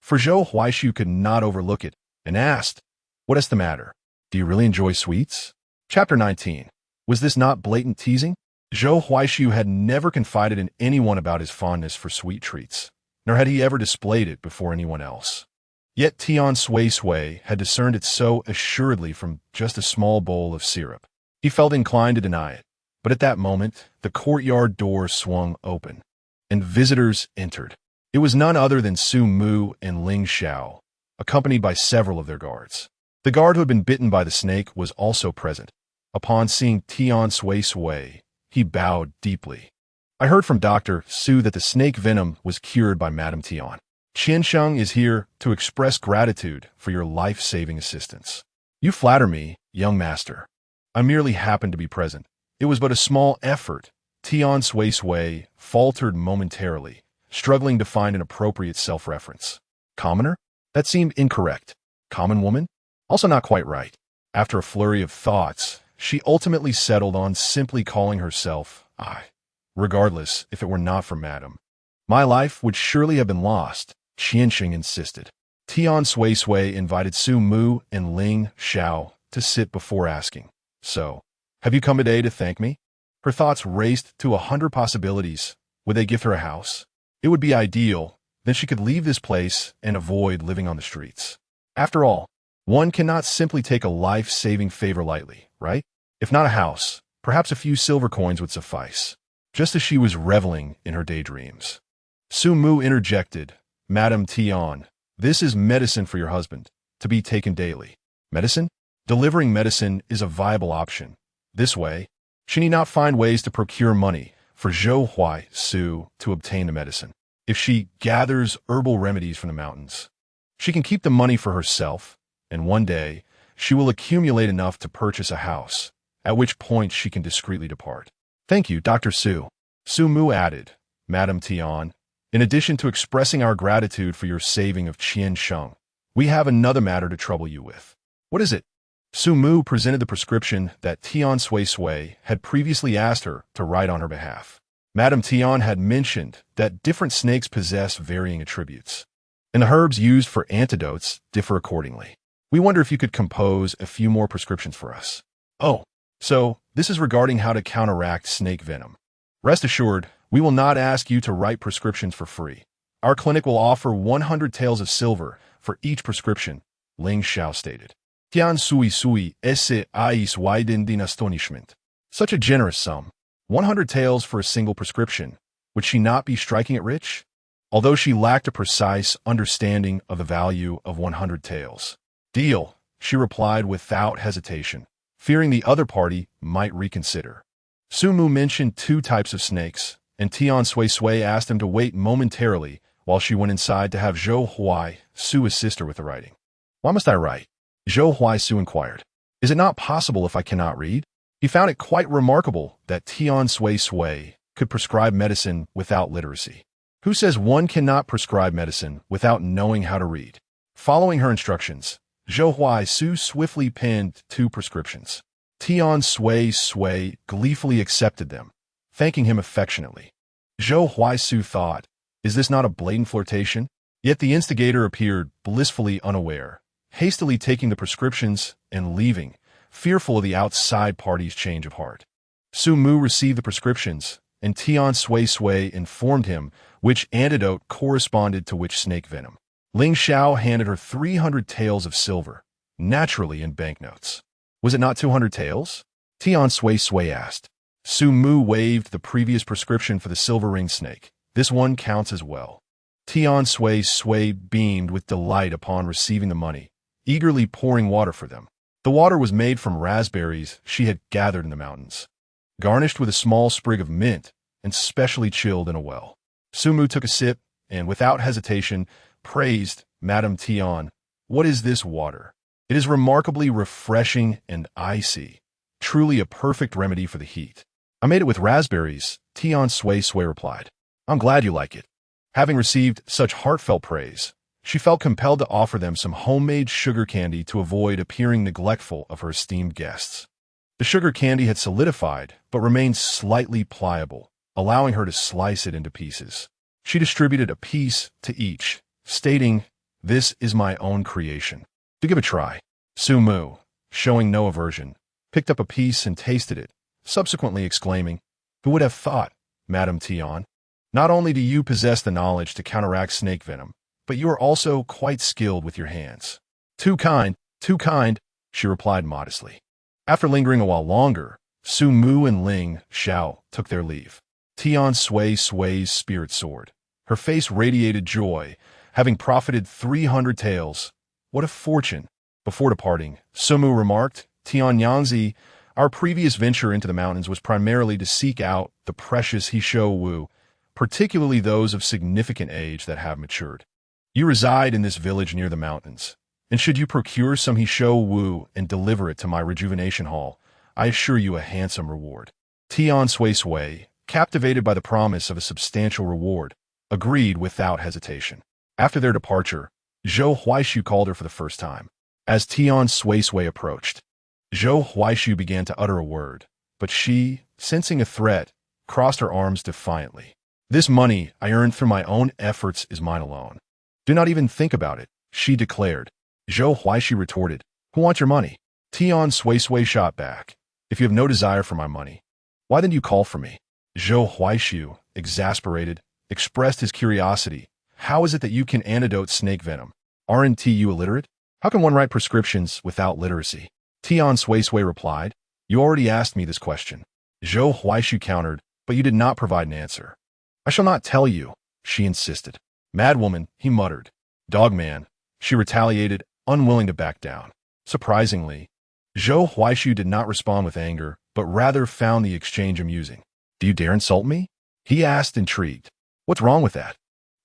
for Zhou Huaishu could not overlook it, and asked, What is the matter? Do you really enjoy sweets? Chapter 19. Was this not blatant teasing? Zhou Huaishu had never confided in anyone about his fondness for sweet treats, nor had he ever displayed it before anyone else. Yet Tian Suisui had discerned it so assuredly from just a small bowl of syrup. He felt inclined to deny it, but at that moment, the courtyard door swung open, and visitors entered. It was none other than Su Mu and Ling Xiao, accompanied by several of their guards. The guard who had been bitten by the snake was also present. Upon seeing Tian Suisui, he bowed deeply. I heard from Dr. Su that the snake venom was cured by Madame Tian. Qian Sheng is here to express gratitude for your life-saving assistance. You flatter me, young master. I merely happened to be present. It was but a small effort. Tian Suisui faltered momentarily, struggling to find an appropriate self-reference. Commoner? That seemed incorrect. Common woman? Also not quite right. After a flurry of thoughts, she ultimately settled on simply calling herself I. Regardless, if it were not for Madame, my life would surely have been lost, Qianxing insisted. Tian Suisui invited Su Mu and Ling Xiao to sit before asking, So, have you come today to thank me? Her thoughts raced to 100 possibilities. Would they gift her a house? It would be ideal. Then she could leave this place and avoid living on the streets. After all, one cannot simply take a life-saving favor lightly, right? If not a house, perhaps a few silver coins would suffice. Just as she was reveling in her daydreams, Su Mu interjected, Madame Tian, this is medicine for your husband, to be taken daily. Medicine? Delivering medicine is a viable option. This way, she need not find ways to procure money for Zhou Huai Su to obtain the medicine. If she gathers herbal remedies from the mountains, she can keep the money for herself, and one day she will accumulate enough to purchase a house, at which point she can discreetly depart. Thank you, Dr. Su. Su Mu added, Madame Tian, in addition to expressing our gratitude for your saving of Qian Sheng, we have another matter to trouble you with. What is it? Su Mu presented the prescription that Tian Suisui had previously asked her to write on her behalf. Madame Tian had mentioned that different snakes possess varying attributes, and the herbs used for antidotes differ accordingly. We wonder if you could compose a few more prescriptions for us. Oh, so this is regarding how to counteract snake venom. Rest assured, we will not ask you to write prescriptions for free. Our clinic will offer 100 taels of silver for each prescription, Ling Xiao stated. Tian Suisui esse eyes widened in astonishment. Such a generous sum. 100 taels for a single prescription. Would she not be striking it rich? Although she lacked a precise understanding of the value of 100 taels. Deal, she replied without hesitation, fearing the other party might reconsider. Su Mu mentioned 2 types of snakes, and Tian Suisui asked him to wait momentarily while she went inside to have Zhou Huai Su assist her with the writing. Why must I write? Zhou Huai Su inquired. Is it not possible if I cannot read? He found it quite remarkable that Tian Suisui could prescribe medicine without literacy. Who says one cannot prescribe medicine without knowing how to read? Following her instructions, Zhou Huai Su swiftly penned 2 prescriptions. Tian Suisui gleefully accepted them, thanking him affectionately. Zhou Huai Su thought, is this not a blatant flirtation? Yet the instigator appeared blissfully unaware, hastily taking the prescriptions and leaving, fearful of the outside party's change of heart. Su Mu received the prescriptions, and Tian Suisui informed him which antidote corresponded to which snake venom. Ling Xiao handed her 300 taels of silver, naturally in banknotes. Was it not 200 taels? Tian Suisui asked. Su Mu waved the previous prescription for the silver ring snake. This one counts as well. Tian Suisui beamed with delight upon receiving the money, eagerly pouring water for them. The water was made from raspberries she had gathered in the mountains, garnished with a small sprig of mint and specially chilled in a well. Su Mu took a sip and, without hesitation, praised Madame Tian. What is this water? It is remarkably refreshing and icy, truly a perfect remedy for the heat. I made it with raspberries, Tian Suisui replied. I'm glad you like it. Having received such heartfelt praise, she felt compelled to offer them some homemade sugar candy to avoid appearing neglectful of her esteemed guests. The sugar candy had solidified, but remained slightly pliable, allowing her to slice it into pieces. She distributed a piece to each, stating, "This is my own creation. Do give a try." Su Mu, showing no aversion, picked up a piece and tasted it, subsequently exclaiming, "Who would have thought, Madame Tian? Not only do you possess the knowledge to counteract snake venom, but you are also quite skilled with your hands." Too kind, she replied modestly. After lingering a while longer, Su Mu and Ling Xiao took their leave. Tian Suisui's spirit soared. Her face radiated joy, having profited 300 taels. What a fortune! Before departing, Su Mu remarked, "Tian Yanzi, our previous venture into the mountains was primarily to seek out the precious Hishou Wu, particularly those of significant age that have matured. You reside in this village near the mountains, and should you procure some Hishou Wu and deliver it to my rejuvenation hall, I assure you a handsome reward." Tian Suisui, captivated by the promise of a substantial reward, agreed without hesitation. After their departure, Zhou Huaishu called her for the first time. As Tian Suisui approached, Zhou Huaishu began to utter a word, but she, sensing a threat, crossed her arms defiantly. "This money I earned through my own efforts is mine alone. Do not even think about it," she declared. Zhou Huaishu retorted, "Who wants your money?" Tian Suisui shot back, "If you have no desire for my money, why then do you call for me?" Zhou Huaishu, exasperated, expressed his curiosity. "How is it that you can antidote snake venom? Aren't you illiterate? How can one write prescriptions without literacy?" Tian Suisui replied, You already asked me this question. Zhou Huaishu countered, but you did not provide an answer. I shall not tell you, she insisted. Madwoman, he muttered. Dogman, she retaliated, unwilling to back down. Surprisingly, Zhou Huaishu did not respond with anger, but rather found the exchange amusing. Do you dare insult me? He asked, intrigued. What's wrong with that?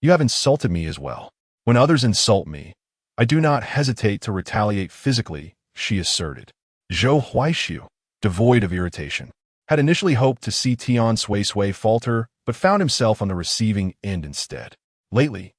You have insulted me as well. When others insult me, I do not hesitate to retaliate physically, she asserted. Zhou Huaishu, devoid of irritation, had initially hoped to see Tian Suisui falter, but found himself on the receiving end instead. Lately,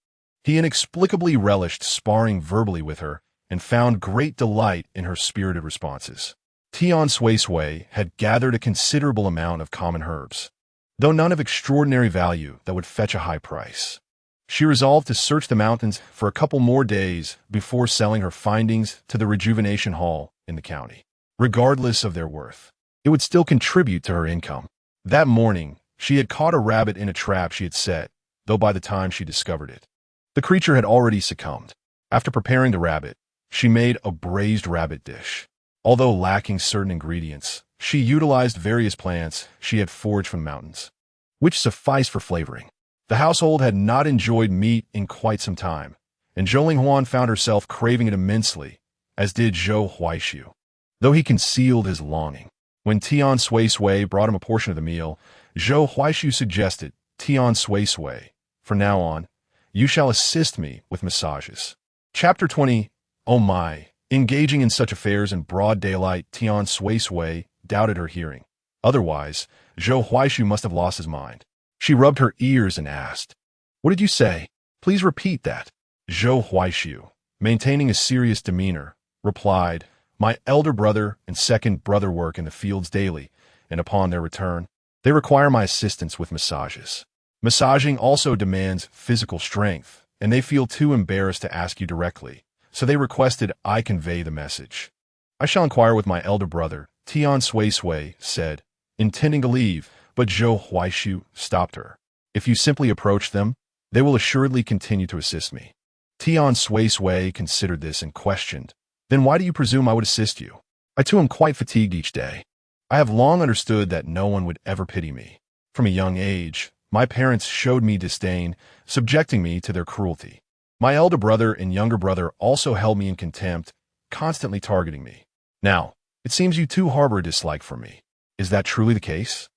he inexplicably relished sparring verbally with her and found great delight in her spirited responses. Tian Suisui had gathered a considerable amount of common herbs, though none of extraordinary value that would fetch a high price. She resolved to search the mountains for a couple more days before selling her findings to the rejuvenation hall in the county. Regardless of their worth, it would still contribute to her income. That morning, she had caught a rabbit in a trap she had set, though by the time she discovered it, the creature had already succumbed. After preparing the rabbit, she made a braised rabbit dish. Although lacking certain ingredients, she utilized various plants she had foraged from the mountains, which sufficed for flavoring. The household had not enjoyed meat in quite some time, and Zhou Linghuan found herself craving it immensely, as did Zhou Huaishu, though he concealed his longing. When Tian Suisui brought him a portion of the meal, Zhou Huaishu suggested, Tian Suisui, from now on, you shall assist me with massages. Chapter 20. Oh my. Engaging in such affairs in broad daylight, Tian Suisui doubted her hearing. Otherwise, Zhou Huaishu must have lost his mind. She rubbed her ears and asked, What did you say? Please repeat that. Zhou Huaishu, maintaining a serious demeanor, replied, My elder brother and second brother work in the fields daily, and upon their return, they require my assistance with massages. Massaging also demands physical strength, and they feel too embarrassed to ask you directly, so they requested I convey the message. I shall inquire with my elder brother, Tian Suisui said, intending to leave, but Zhou Huaishu stopped her. If you simply approach them, they will assuredly continue to assist me. Tian Suisui considered this and questioned, Then why do you presume I would assist you? I too am quite fatigued each day. I have long understood that no one would ever pity me. From a young age, my parents showed me disdain, subjecting me to their cruelty. My elder brother and younger brother also held me in contempt, constantly targeting me. Now, it seems you too harbor a dislike for me. Is that truly the case?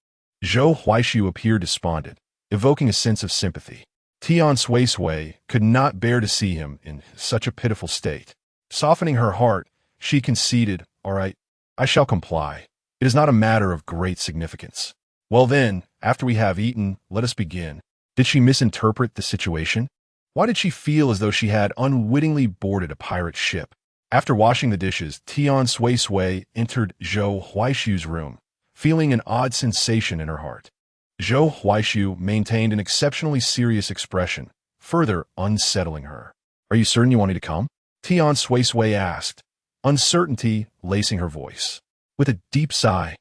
Zhou Huaishu appeared despondent, evoking a sense of sympathy. Tian Suisui could not bear to see him in such a pitiful state. Softening her heart, she conceded, All right, I shall comply. It is not a matter of great significance. Well then, after we have eaten, let us begin. Did she misinterpret the situation? Why did she feel as though she had unwittingly boarded a pirate ship? After washing the dishes, Tian Suisui entered Zhou Huaishu's room, feeling an odd sensation in her heart. Zhou Huaishu maintained an exceptionally serious expression, further unsettling her. Are you certain you want me to come? Tian Suisui asked, uncertainty lacing her voice. With a deep sigh,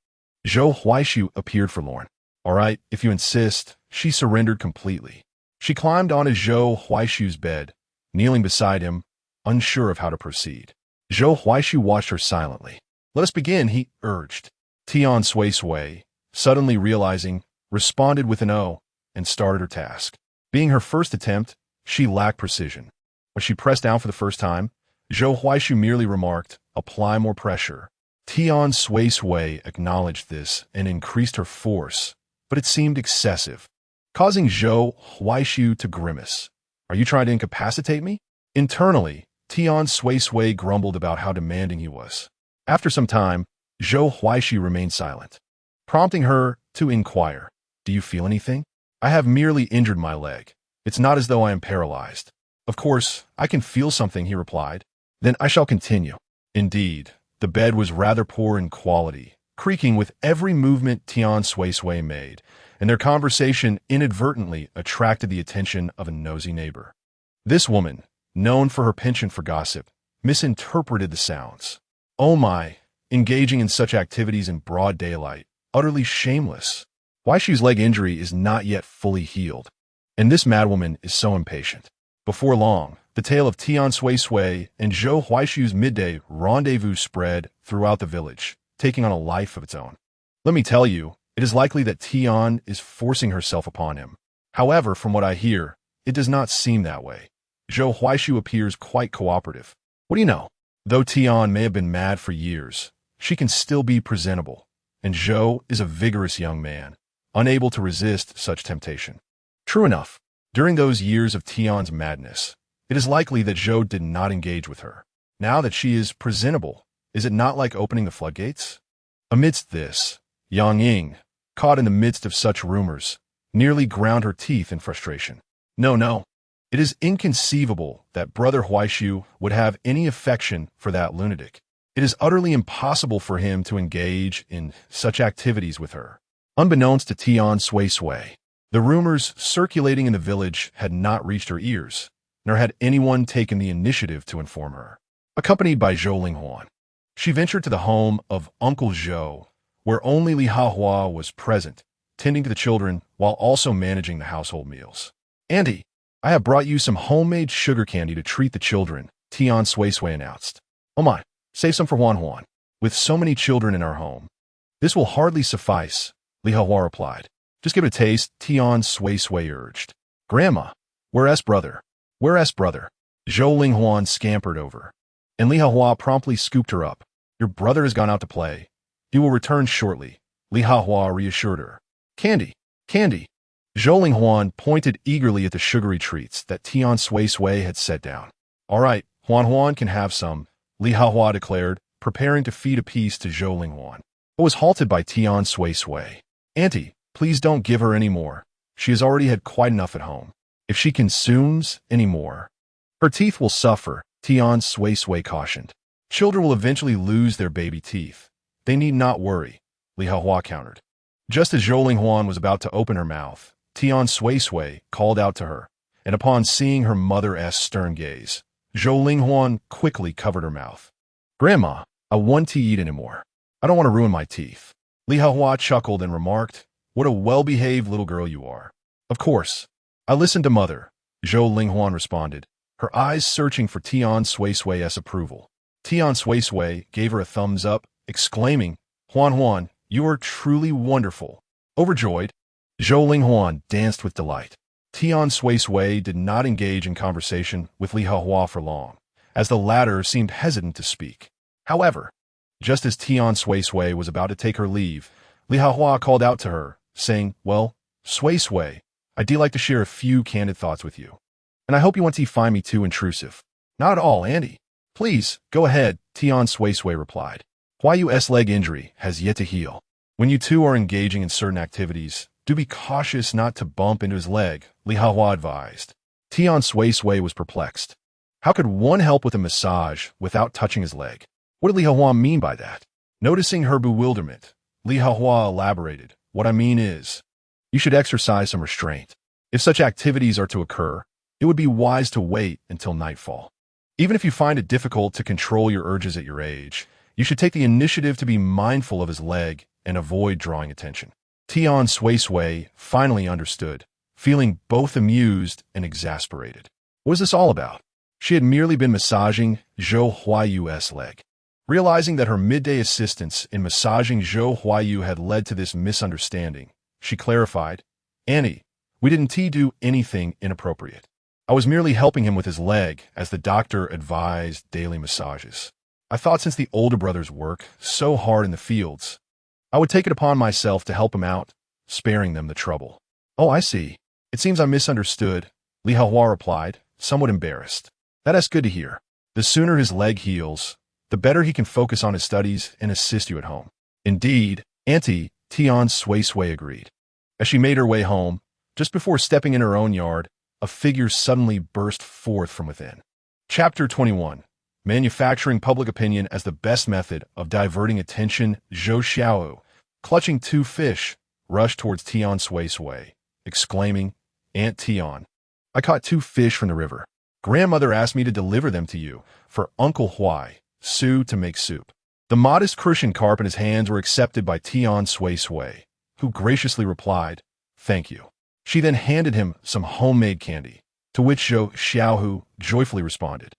Zhou Huaishu appeared forlorn. All right, if you insist, she surrendered completely. She climbed onto Zhou Huaishu's bed, kneeling beside him, unsure of how to proceed. Zhou Huaishu watched her silently. Let us begin, he urged. Tian Suisui, suddenly realizing, responded with an O and started her task. Being her first attempt, she lacked precision. When she pressed down for the first time, Zhou Huaishu merely remarked, Apply more pressure. Tian Suisui acknowledged this and increased her force, but it seemed excessive, causing Zhou Huaishu to grimace. Are you trying to incapacitate me? Internally, Tian Suisui grumbled about how demanding he was. After some time, Zhou Huaishu remained silent, prompting her to inquire, Do you feel anything? I have merely injured my leg. It's not as though I am paralyzed. Of course, I can feel something, he replied. Then I shall continue. Indeed, the bed was rather poor in quality, creaking with every movement Tian Suisui made, and their conversation inadvertently attracted the attention of a nosy neighbor. This woman, known for her penchant for gossip, misinterpreted the sounds. Oh my, engaging in such activities in broad daylight, utterly shameless. Huaishu's leg injury is not yet fully healed, and this madwoman is so impatient. Before long, the tale of Tian Suisui and Zhou Huaishu's midday rendezvous spread throughout the village, taking on a life of its own. Let me tell you, it is likely that Tian is forcing herself upon him. However, from what I hear, it does not seem that way. Zhou Huaishu appears quite cooperative. What do you know? Though Tian may have been mad for years, she can still be presentable, and Zhou is a vigorous young man, unable to resist such temptation. True enough, during those years of Tian's madness, it is likely that Zhou did not engage with her. Now that she is presentable, is it not like opening the floodgates? Amidst this, Yang Ying, caught in the midst of such rumors, nearly ground her teeth in frustration. No. It is inconceivable that Brother Huaishu would have any affection for that lunatic. It is utterly impossible for him to engage in such activities with her. Unbeknownst to Tian Suisui, the rumors circulating in the village had not reached her ears, nor had anyone taken the initiative to inform her. Accompanied by Zhou Linghuan, she ventured to the home of Uncle Zhou, where only Li Haohua was present, tending to the children while also managing the household meals. "Auntie, I have brought you some homemade sugar candy to treat the children," Tian Suisui announced. "Oh my, save some for Huan Huan. With so many children in our home, this will hardly suffice," Li Haohua replied. "Just give it a taste," Tian Suisui urged. "Grandma, where's brother? Where's brother?" Zhou Linghuan scampered over, and Li Haohua promptly scooped her up. "Your brother has gone out to play. He will return shortly," Li Haohua reassured her. Candy. Zhou Linghuan pointed eagerly at the sugary treats that Tian Suisui had set down. "All right, Huan can have some," Li Haohua declared, preparing to feed a piece to Zhou Linghuan, but was halted by Tian Suisui. "Auntie, please don't give her any more. She has already had quite enough at home. If she consumes any more, her teeth will suffer," Tian Suisui cautioned. "Children will eventually lose their baby teeth. They need not worry," Li Haohua countered. Just as Zhou Linghuan was about to open her mouth, Tian Suisui called out to her, and upon seeing her mother's stern gaze, Zhou Linghuan quickly covered her mouth. "Grandma, I want to eat anymore. I don't want to ruin my teeth." Li Haohua chuckled and remarked, "What a well-behaved little girl you are." "Of course. I listened to mother," Zhou Linghuan responded, her eyes searching for Tian Suisui's approval. Tian Suisui gave her a thumbs up, exclaiming, Huan, you are truly wonderful." Overjoyed, Zhou Linghuan danced with delight. Tian Suisui did not engage in conversation with Li Haohua for long, as the latter seemed hesitant to speak. However, just as Tian Suisui was about to take her leave, Li Haohua called out to her, saying, "Well, Suisui, I do like to share a few candid thoughts with you. And I hope you won't find me too intrusive." "Not at all, Auntie. Please, go ahead," Tian Suisui replied. Huayu's leg injury has yet to heal. When you two are engaging in certain activities, do be cautious not to bump into his leg, Li Haohua advised. Tian Suisui was perplexed. How could one help with a massage without touching his leg? What did Li Haohua mean by that? Noticing her bewilderment, Li Haohua elaborated, "What I mean is, you should exercise some restraint. If such activities are to occur, it would be wise to wait until nightfall. Even if you find it difficult to control your urges at your age, you should take the initiative to be mindful of his leg and avoid drawing attention." Tian Suisui finally understood, feeling both amused and exasperated. What was this all about? She had merely been massaging Zhou Huayu's leg. Realizing that her midday assistance in massaging Zhou Huayu had led to this misunderstanding, she clarified, "Annie, we didn't do anything inappropriate. I was merely helping him with his leg as the doctor advised daily massages. I thought since the older brothers work so hard in the fields, I would take it upon myself to help him out, sparing them the trouble." "Oh, I see. It seems I misunderstood," Li Haohua replied, somewhat embarrassed. "That's good to hear. The sooner his leg heals, the better he can focus on his studies and assist you at home." "Indeed, Auntie," Tian Suisui agreed. As she made her way home, just before stepping in her own yard, a figure suddenly burst forth from within. Chapter 21. Manufacturing public opinion as the best method of diverting attention. Zhou Xiao, clutching two fish, rushed towards Tian Suisui, exclaiming, "Aunt Tian, I caught 2 fish from the river. Grandmother asked me to deliver them to you for Uncle Su to make soup." The modest crucian carp in his hands were accepted by Tian Suisui, who graciously replied, "Thank you." She then handed him some homemade candy, to which Zhou Xiao joyfully responded,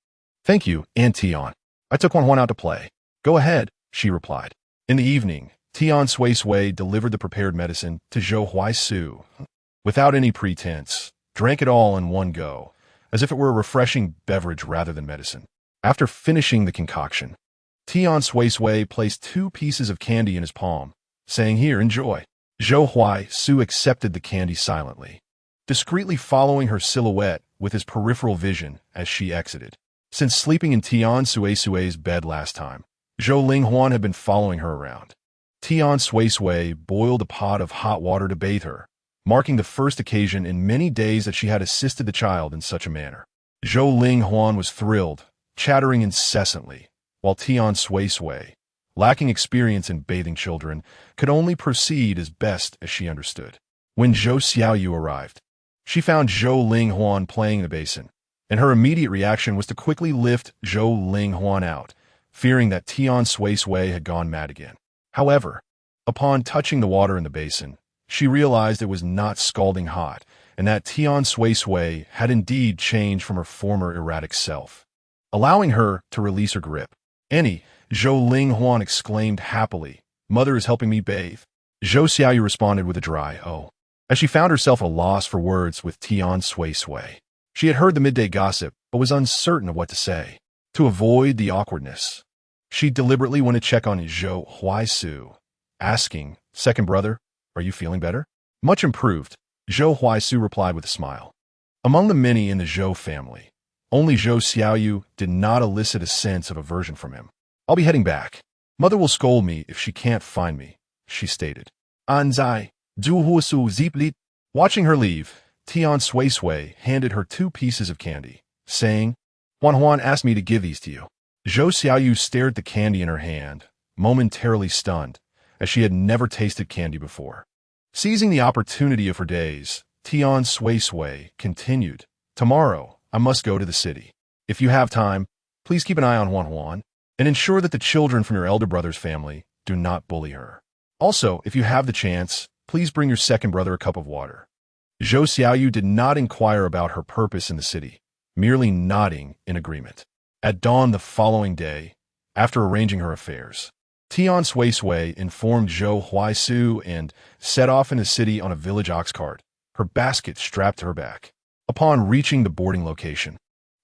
"Thank you, Aunt Tian. I took Huan out to play." "Go ahead," she replied. In the evening, Tian Suisui delivered the prepared medicine to Zhou Huaisu. Without any pretense, drank it all in one go, as if it were a refreshing beverage rather than medicine. After finishing the concoction, Tian Suisui placed 2 pieces of candy in his palm, saying, "Here, enjoy." Zhou Huaisu accepted the candy silently, discreetly following her silhouette with his peripheral vision as she exited. Since sleeping in Tian Suisui's bed last time, Zhou Linghuan had been following her around. Tian Suisui boiled a pot of hot water to bathe her, marking the first occasion in many days that she had assisted the child in such a manner. Zhou Linghuan was thrilled, chattering incessantly, while Tian Suisui, lacking experience in bathing children, could only proceed as best as she understood. When Zhou Xiaoyu arrived, she found Zhou Linghuan playing in the basin, and her immediate reaction was to quickly lift Zhou Linghuan out, fearing that Tian Suisui had gone mad again. However, upon touching the water in the basin, she realized it was not scalding hot, and that Tian Suisui had indeed changed from her former erratic self. Allowing her to release her grip, "Annie," Zhou Linghuan exclaimed happily, "Mother is helping me bathe." Zhou Xiaoyu responded with a dry "oh," as she found herself at a loss for words with Tian Suisui. She had heard the midday gossip, but was uncertain of what to say. To avoid the awkwardness, she deliberately went to check on Zhou Huaisu, asking, "Second brother, are you feeling better?" "Much improved," Zhou Huaisu replied with a smile. Among the many in the Zhou family, only Zhou Xiaoyu did not elicit a sense of aversion from him. "I'll be heading back. Mother will scold me if she can't find me," she stated. "Anzai, du huasu ziplit." Watching her leave, Tian Suisui handed her 2 pieces of candy, saying, "Huan asked me to give these to you." Zhou Xiaoyu stared at the candy in her hand, momentarily stunned, as she had never tasted candy before. Seizing the opportunity of her days, Tian Suisui continued, "Tomorrow, I must go to the city. If you have time, please keep an eye on Huan, and ensure that the children from your elder brother's family do not bully her. Also, if you have the chance, please bring your second brother a cup of water." Zhou Xiaoyu did not inquire about her purpose in the city, merely nodding in agreement. At dawn the following day, after arranging her affairs, Tian Suisui informed Zhou Huaisu and set off in the city on a village ox cart, her basket strapped to her back. Upon reaching the boarding location,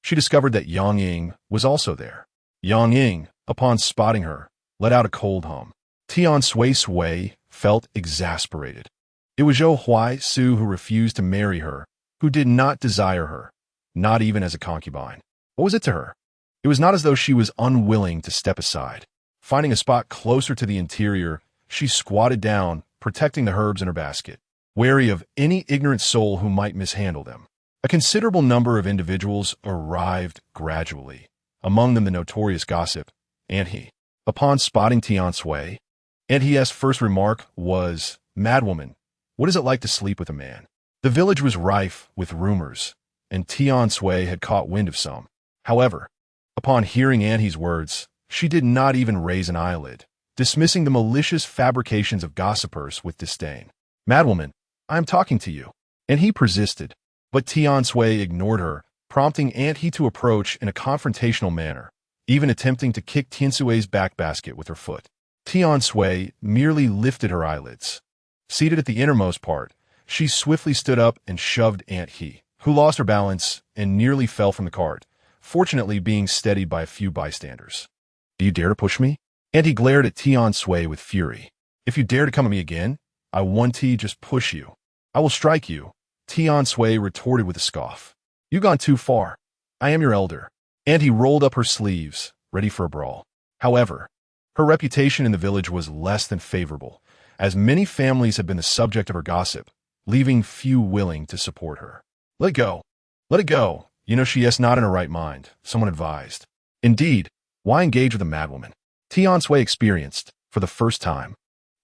she discovered that Yang Ying was also there. Yang Ying, upon spotting her, let out a cold hum. Tian Suisui felt exasperated. It was Zhou Huaisu who refused to marry her, who did not desire her, not even as a concubine. What was it to her? It was not as though she was unwilling to step aside. Finding a spot closer to the interior, she squatted down, protecting the herbs in her basket, wary of any ignorant soul who might mishandle them. A considerable number of individuals arrived gradually, among them the notorious gossip, and he. Upon spotting Tian Sui, and his first remark was, "Madwoman, what is it like to sleep with a man?" The village was rife with rumors, and Tian Sui had caught wind of some. However, upon hearing Anhe's words, she did not even raise an eyelid, dismissing the malicious fabrications of gossipers with disdain. "Madwoman, I am talking to you." And he persisted, but Tian Sui ignored her, prompting Anhe to approach in a confrontational manner, even attempting to kick Tian Sui's back basket with her foot. Tian Sui merely lifted her eyelids. Seated at the innermost part, she swiftly stood up and shoved Anhe, who lost her balance and nearly fell from the cart, fortunately being steadied by a few bystanders. "Do you dare to push me?" Anhe glared at Tian Sui with fury. "If you dare to come at me again, I want to just push you. I will strike you," Tian Sui retorted with a scoff. "You've gone too far. I am your elder." Anhe rolled up her sleeves, ready for a brawl. However, her reputation in the village was less than favorable, as many families had been the subject of her gossip, leaving few willing to support her. "Let it go. Let it go. You know she is not in her right mind," someone advised. Indeed, why engage with a madwoman? Tian Sui experienced, for the first time,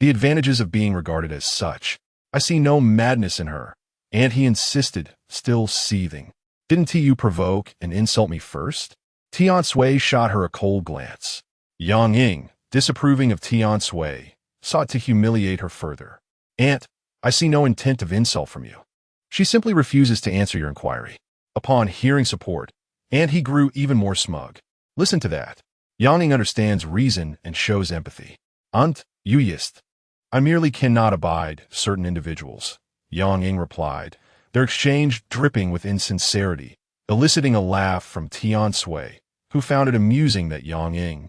the advantages of being regarded as such. "I see no madness in her," and he insisted, still seething. "Didn't you provoke and insult me first?" Tian Sui shot her a cold glance. Yang Ying, disapproving of Tian Sui, sought to humiliate her further. "Aunt, I see no intent of insult from you. She simply refuses to answer your inquiry." Upon hearing support, Anhe grew even more smug. "Listen to that. Yang Ying understands reason and shows empathy. Aunt, Yuyist. I merely cannot abide certain individuals, Yang Ying replied, their exchange dripping with insincerity, eliciting a laugh from Tian Suisui, who found it amusing that Yang Ying,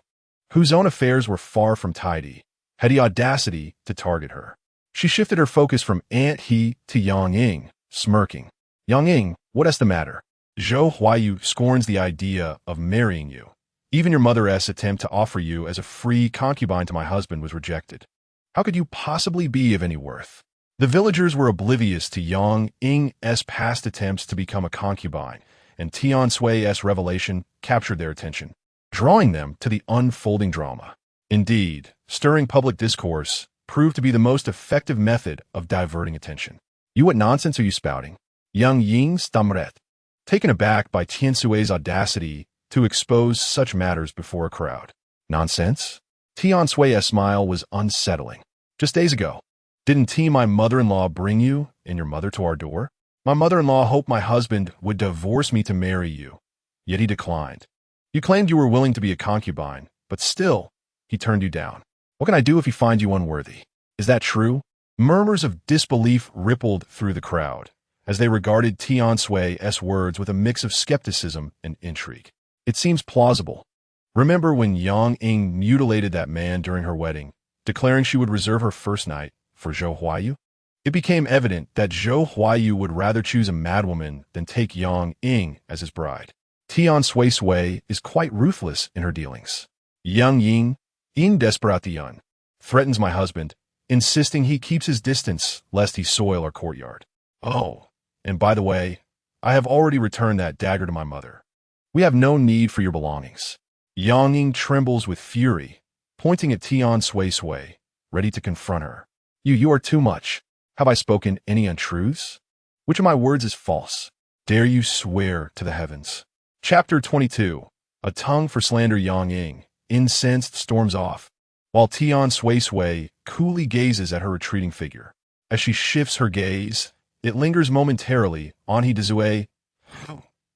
whose own affairs were far from tidy, had the audacity to target her. She shifted her focus from Aunt He to Yang Ying, smirking. Yang Ying, what is the matter? Zhou Huayu scorns the idea of marrying you. Even your mother's attempt to offer you as a free concubine to my husband was rejected. How could you possibly be of any worth? The villagers were oblivious to Yang Ying's past attempts to become a concubine, and Tian Suisui's revelation captured their attention, drawing them to the unfolding drama. Indeed, stirring public discourse proved to be the most effective method of diverting attention. You, what nonsense are you spouting? Yang Ying stammered, taken aback by Tian Suisui's audacity to expose such matters before a crowd. Nonsense? Tian Suisui's smile was unsettling. Just days ago, didn't my mother-in-law bring you and your mother to our door? My mother-in-law hoped my husband would divorce me to marry you, yet he declined. You claimed you were willing to be a concubine, but still, he turned you down. What can I do if he finds you unworthy? Is that true? Murmurs of disbelief rippled through the crowd as they regarded Tian Suisuy's words with a mix of skepticism and intrigue. It seems plausible. Remember when Yang Ying mutilated that man during her wedding, declaring she would reserve her first night for Zhou Huayu? It became evident that Zhou Huayu would rather choose a madwoman than take Yang Ying as his bride. Tian Suisui is quite ruthless in her dealings. Yang Ying, in desperation, threatens my husband, insisting he keeps his distance lest he soil our courtyard. Oh, and by the way, I have already returned that dagger to my mother. We have no need for your belongings. Yang Ying trembles with fury, pointing at Tian Suisui, ready to confront her. You are too much. Have I spoken any untruths? Which of my words is false? Dare you swear to the heavens? Chapter 22. A tongue for slander. Yang Ying, incensed, storms off, while Tian Suisui coolly gazes at her retreating figure. As she shifts her gaze, it lingers momentarily on He Dezue,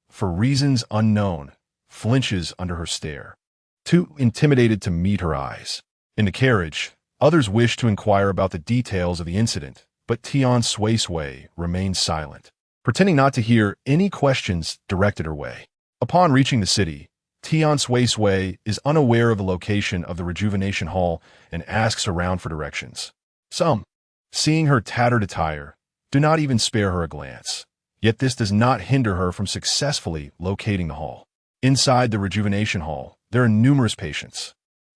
for reasons unknown, flinches under her stare, too intimidated to meet her eyes. In the carriage, others wish to inquire about the details of the incident, but Tian Suisui remains silent, pretending not to hear any questions directed her way. Upon reaching the city, Tian Suisui is unaware of the location of the Rejuvenation Hall and asks around for directions. Some, seeing her tattered attire, do not even spare her a glance. Yet this does not hinder her from successfully locating the hall. Inside the Rejuvenation Hall, there are numerous patients.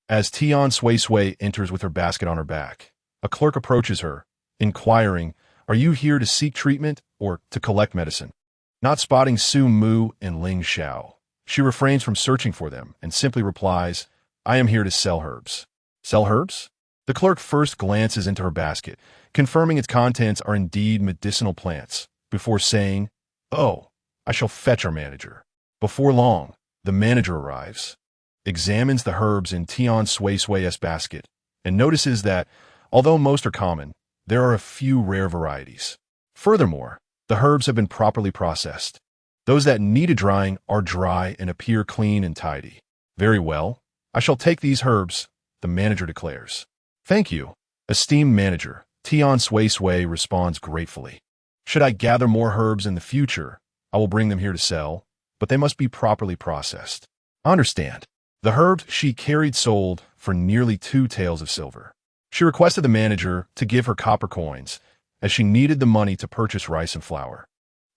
As Tian Suisui enters with her basket on her back, a clerk approaches her, inquiring, "Are you here to seek treatment or to collect medicine?" Not spotting Su Mu and Ling Xiao, she refrains from searching for them and simply replies, "I am here to sell herbs." Sell herbs? The clerk first glances into her basket, confirming its contents are indeed medicinal plants, before saying, "Oh, I shall fetch our manager." Before long, the manager arrives, examines the herbs in Tian Suisui's basket, and notices that, although most are common, there are a few rare varieties. Furthermore, the herbs have been properly processed. Those that need a drying are dry and appear clean and tidy. Very well, I shall take these herbs, the manager declares. Thank you, esteemed manager, Tian Suisui responds gratefully. Should I gather more herbs in the future, I will bring them here to sell, but they must be properly processed. Understand. The herbs she carried sold for nearly 2 taels of silver. She requested the manager to give her copper coins, as she needed the money to purchase rice and flour.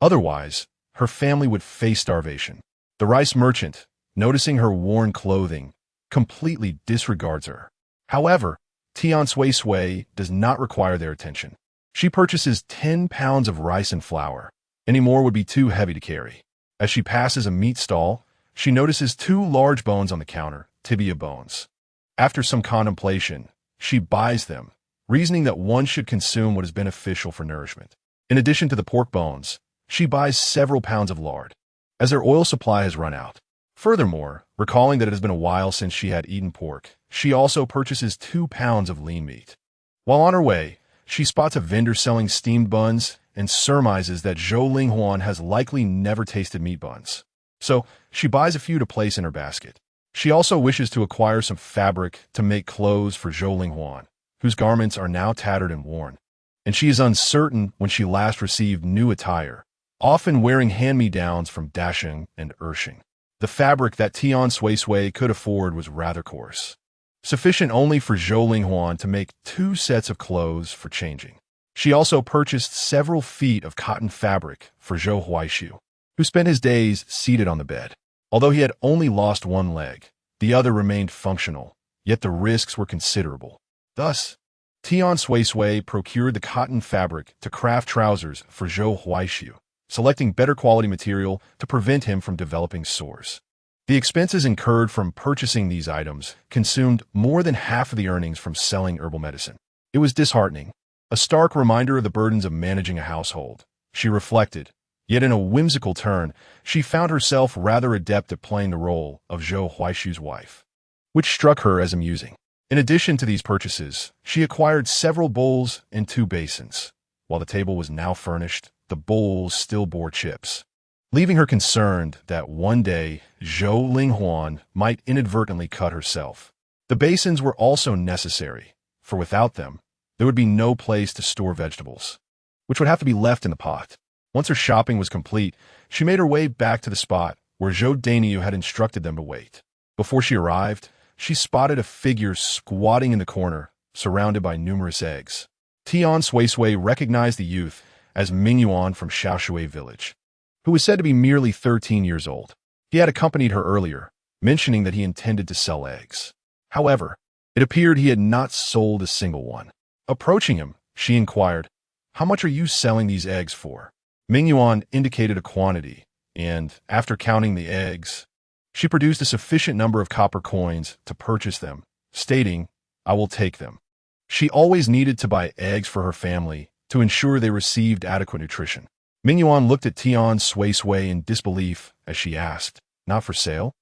Otherwise, her family would face starvation. The rice merchant, noticing her worn clothing, completely disregards her. However, Tian Suisui does not require their attention. She purchases 10 pounds of rice and flour. Any more would be too heavy to carry. As she passes a meat stall, she notices 2 large bones on the counter, tibia bones. After some contemplation, she buys them, reasoning that one should consume what is beneficial for nourishment. In addition to the pork bones, she buys several pounds of lard, as their oil supply has run out. Furthermore, recalling that it has been a while since she had eaten pork, she also purchases 2 pounds of lean meat. While on her way, she spots a vendor selling steamed buns and surmises that Zhou Linghuan has likely never tasted meat buns. So, she buys a few to place in her basket. She also wishes to acquire some fabric to make clothes for Zhou Linghuan, whose garments are now tattered and worn. And she is uncertain when she last received new attire, often wearing hand-me-downs from Dasheng and Ershing. The fabric that Tian Suisui could afford was rather coarse, sufficient only for Zhou Linghuan to make 2 sets of clothes for changing. She also purchased several feet of cotton fabric for Zhou Huaishu, who spent his days seated on the bed. Although he had only lost one leg, the other remained functional, yet the risks were considerable. Thus, Tian Suisui procured the cotton fabric to craft trousers for Zhou Huaishu, selecting better quality material to prevent him from developing sores. The expenses incurred from purchasing these items consumed more than half of the earnings from selling herbal medicine. It was disheartening, a stark reminder of the burdens of managing a household. She reflected, yet in a whimsical turn, she found herself rather adept at playing the role of Zhou Huaishu's wife, which struck her as amusing. In addition to these purchases, she acquired several bowls and 2 basins. While the table was now furnished, the bowls still bore chips, leaving her concerned that one day Zhou Linghuan might inadvertently cut herself. The basins were also necessary, for without them, there would be no place to store vegetables, which would have to be left in the pot. Once her shopping was complete, she made her way back to the spot where Zhou Dainiu had instructed them to wait. Before she arrived, she spotted a figure squatting in the corner, surrounded by numerous eggs. Tian Suisui recognized the youth as Mingyuan from Shaoshui village, who was said to be merely 13 years old. He had accompanied her earlier, mentioning that he intended to sell eggs. However, it appeared he had not sold a single one. Approaching him, she inquired, "How much are you selling these eggs for?" Mingyuan indicated a quantity, and, after counting the eggs, she produced a sufficient number of copper coins to purchase them, stating, "I will take them." She always needed to buy eggs for her family to ensure they received adequate nutrition. Mingyuan looked at Tian Suisui in disbelief as she asked, "Not for sale?"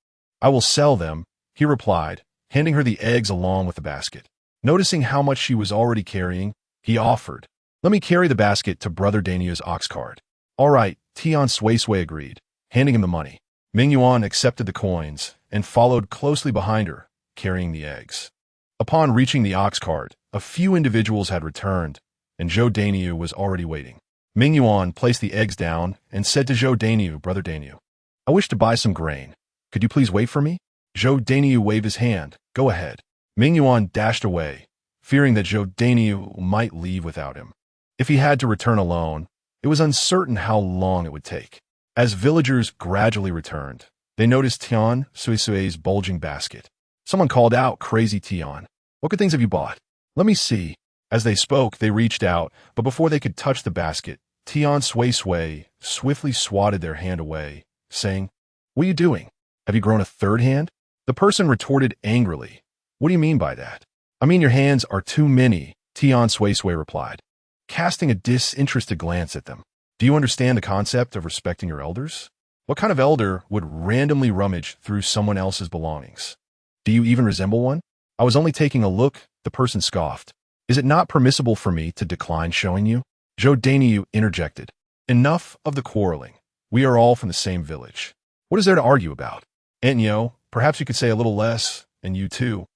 "I will sell them," he replied, handing her the eggs along with the basket. Noticing how much she was already carrying, he offered, "Let me carry the basket to Brother Daniel's ox cart." "All right," Tian Suisui agreed, handing him the money. Mingyuan accepted the coins and followed closely behind her, carrying the eggs. Upon reaching the ox cart, a few individuals had returned, and Zhou Dainiu was already waiting. Mingyuan placed the eggs down and said to Zhou Dainiu, "Brother Dainiu, I wish to buy some grain. Could you please wait for me?" Zhou Dainiu waved his hand. "Go ahead." Mingyuan dashed away, fearing that Zhou Dainiu might leave without him. If he had to return alone, it was uncertain how long it would take. As villagers gradually returned, they noticed Tian Suisui's bulging basket. Someone called out, "Crazy Tian, what good things have you bought? Let me see." As they spoke, they reached out, but before they could touch the basket, Tian Suisui swiftly swatted their hand away, saying, "What are you doing? Have you grown a third hand?" The person retorted angrily, "What do you mean by that?" "I mean your hands are too many," Tian Suisui replied, casting a disinterested glance at them. "Do you understand the concept of respecting your elders? What kind of elder would randomly rummage through someone else's belongings? Do you even resemble one?" "I was only taking a look," the person scoffed. "Is it not permissible for me to decline showing you?" Zhou Dainiu interjected, "Enough of the quarreling. We are all from the same village. What is there to argue about? Aunt Yo, perhaps you could say a little less, and you too."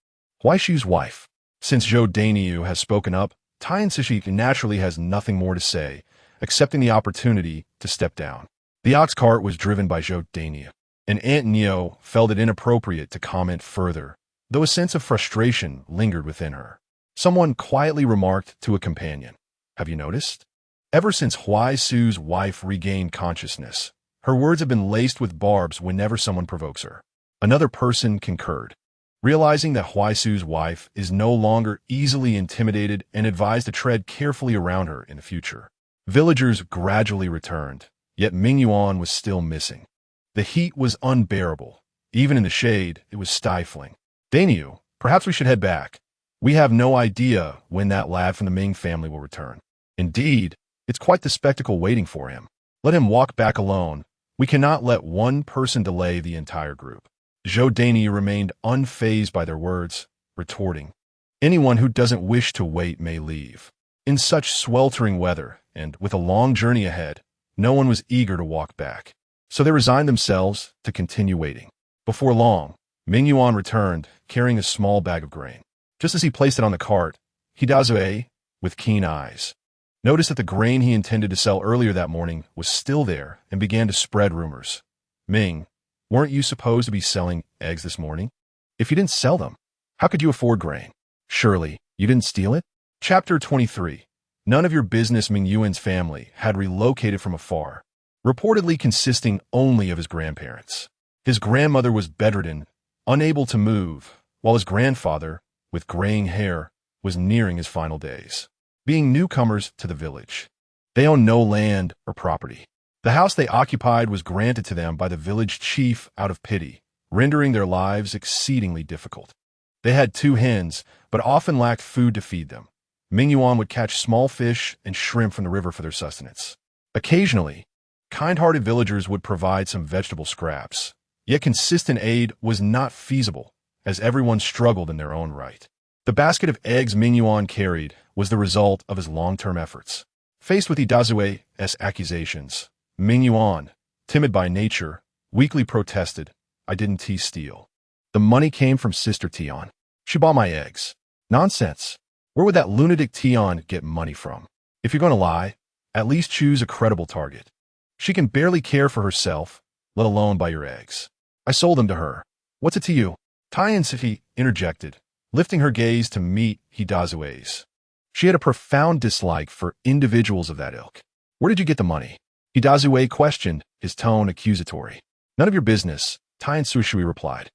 Huaishu's wife. Since Zhou Dainiu has spoken up, Tian Suisui naturally has nothing more to say, accepting the opportunity to step down. The ox cart was driven by Zhou Dainiu, and Aunt Nyo felt it inappropriate to comment further, though a sense of frustration lingered within her. Someone quietly remarked to a companion, "Have you noticed? Ever since Huaishu's wife regained consciousness, her words have been laced with barbs whenever someone provokes her." Another person concurred, realizing that Huaishu's wife is no longer easily intimidated and advised to tread carefully around her in the future. Villagers gradually returned, yet Mingyuan was still missing. The heat was unbearable. Even in the shade, it was stifling. "Dainiu, perhaps we should head back. We have no idea when that lad from the Ming family will return. Indeed, it's quite the spectacle waiting for him. Let him walk back alone. We cannot let one person delay the entire group." Zhou Dainiu remained unfazed by their words, retorting, "Anyone who doesn't wish to wait may leave." In such sweltering weather, and with a long journey ahead, no one was eager to walk back. So they resigned themselves to continue waiting. Before long, Mingyuan returned, carrying a small bag of grain. Just as he placed it on the cart, Hidazue, with keen eyes, noticed that the grain he intended to sell earlier that morning was still there and began to spread rumors. Ming, weren't you supposed to be selling eggs this morning? If you didn't sell them, how could you afford grain? Surely, you didn't steal it? Chapter 23. None of your business. Ming Yuan's family had relocated from afar, reportedly consisting only of his grandparents. His grandmother was bedridden, unable to move, while his grandfather, with graying hair, was nearing his final days. Being newcomers to the village, they owned no land or property. The house they occupied was granted to them by the village chief out of pity, rendering their lives exceedingly difficult. They had 2 hens, but often lacked food to feed them. Ming Yuan would catch small fish and shrimp from the river for their sustenance. Occasionally, kind-hearted villagers would provide some vegetable scraps, yet consistent aid was not feasible, as everyone struggled in their own right. The basket of eggs Ming Yuan carried was the result of his long-term efforts. Faced with Hidazue's accusations, Ming Yuan, timid by nature, weakly protested, "I didn't steal. The money came from Sister Tian. She bought my eggs." Nonsense. Where would that lunatic Tian get money from? If you're going to lie, at least choose a credible target. She can barely care for herself, let alone buy your eggs. I sold them to her. What's it to you? Tian Suisui interjected, lifting her gaze to meet Hidazue's. She had a profound dislike for individuals of that ilk. Where did you get the money? Hidazue questioned, his tone accusatory. None of your business, Tian Suisui replied.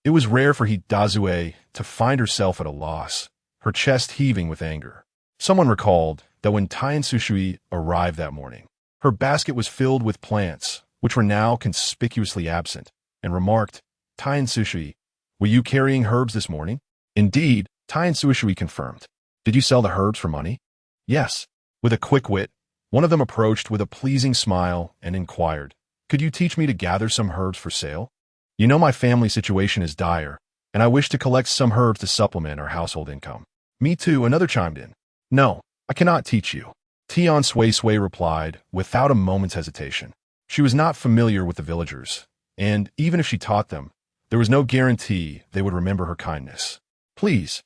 It was rare for Hidazue to find herself at a loss, her chest heaving with anger. Someone recalled that when Tian Suisui arrived that morning, her basket was filled with plants, which were now conspicuously absent, and remarked, "Tian Suisui, were you carrying herbs this morning?" Indeed, Tian Suisui confirmed. "Did you sell the herbs for money?" "Yes." With a quick wit, one of them approached with a pleasing smile and inquired, "Could you teach me to gather some herbs for sale? You know my family situation is dire, and I wish to collect some herbs to supplement our household income." "Me too," another chimed in. "No, I cannot teach you," Tian Suisui replied without a moment's hesitation. She was not familiar with the villagers, and even if she taught them, there was no guarantee they would remember her kindness. "Please,"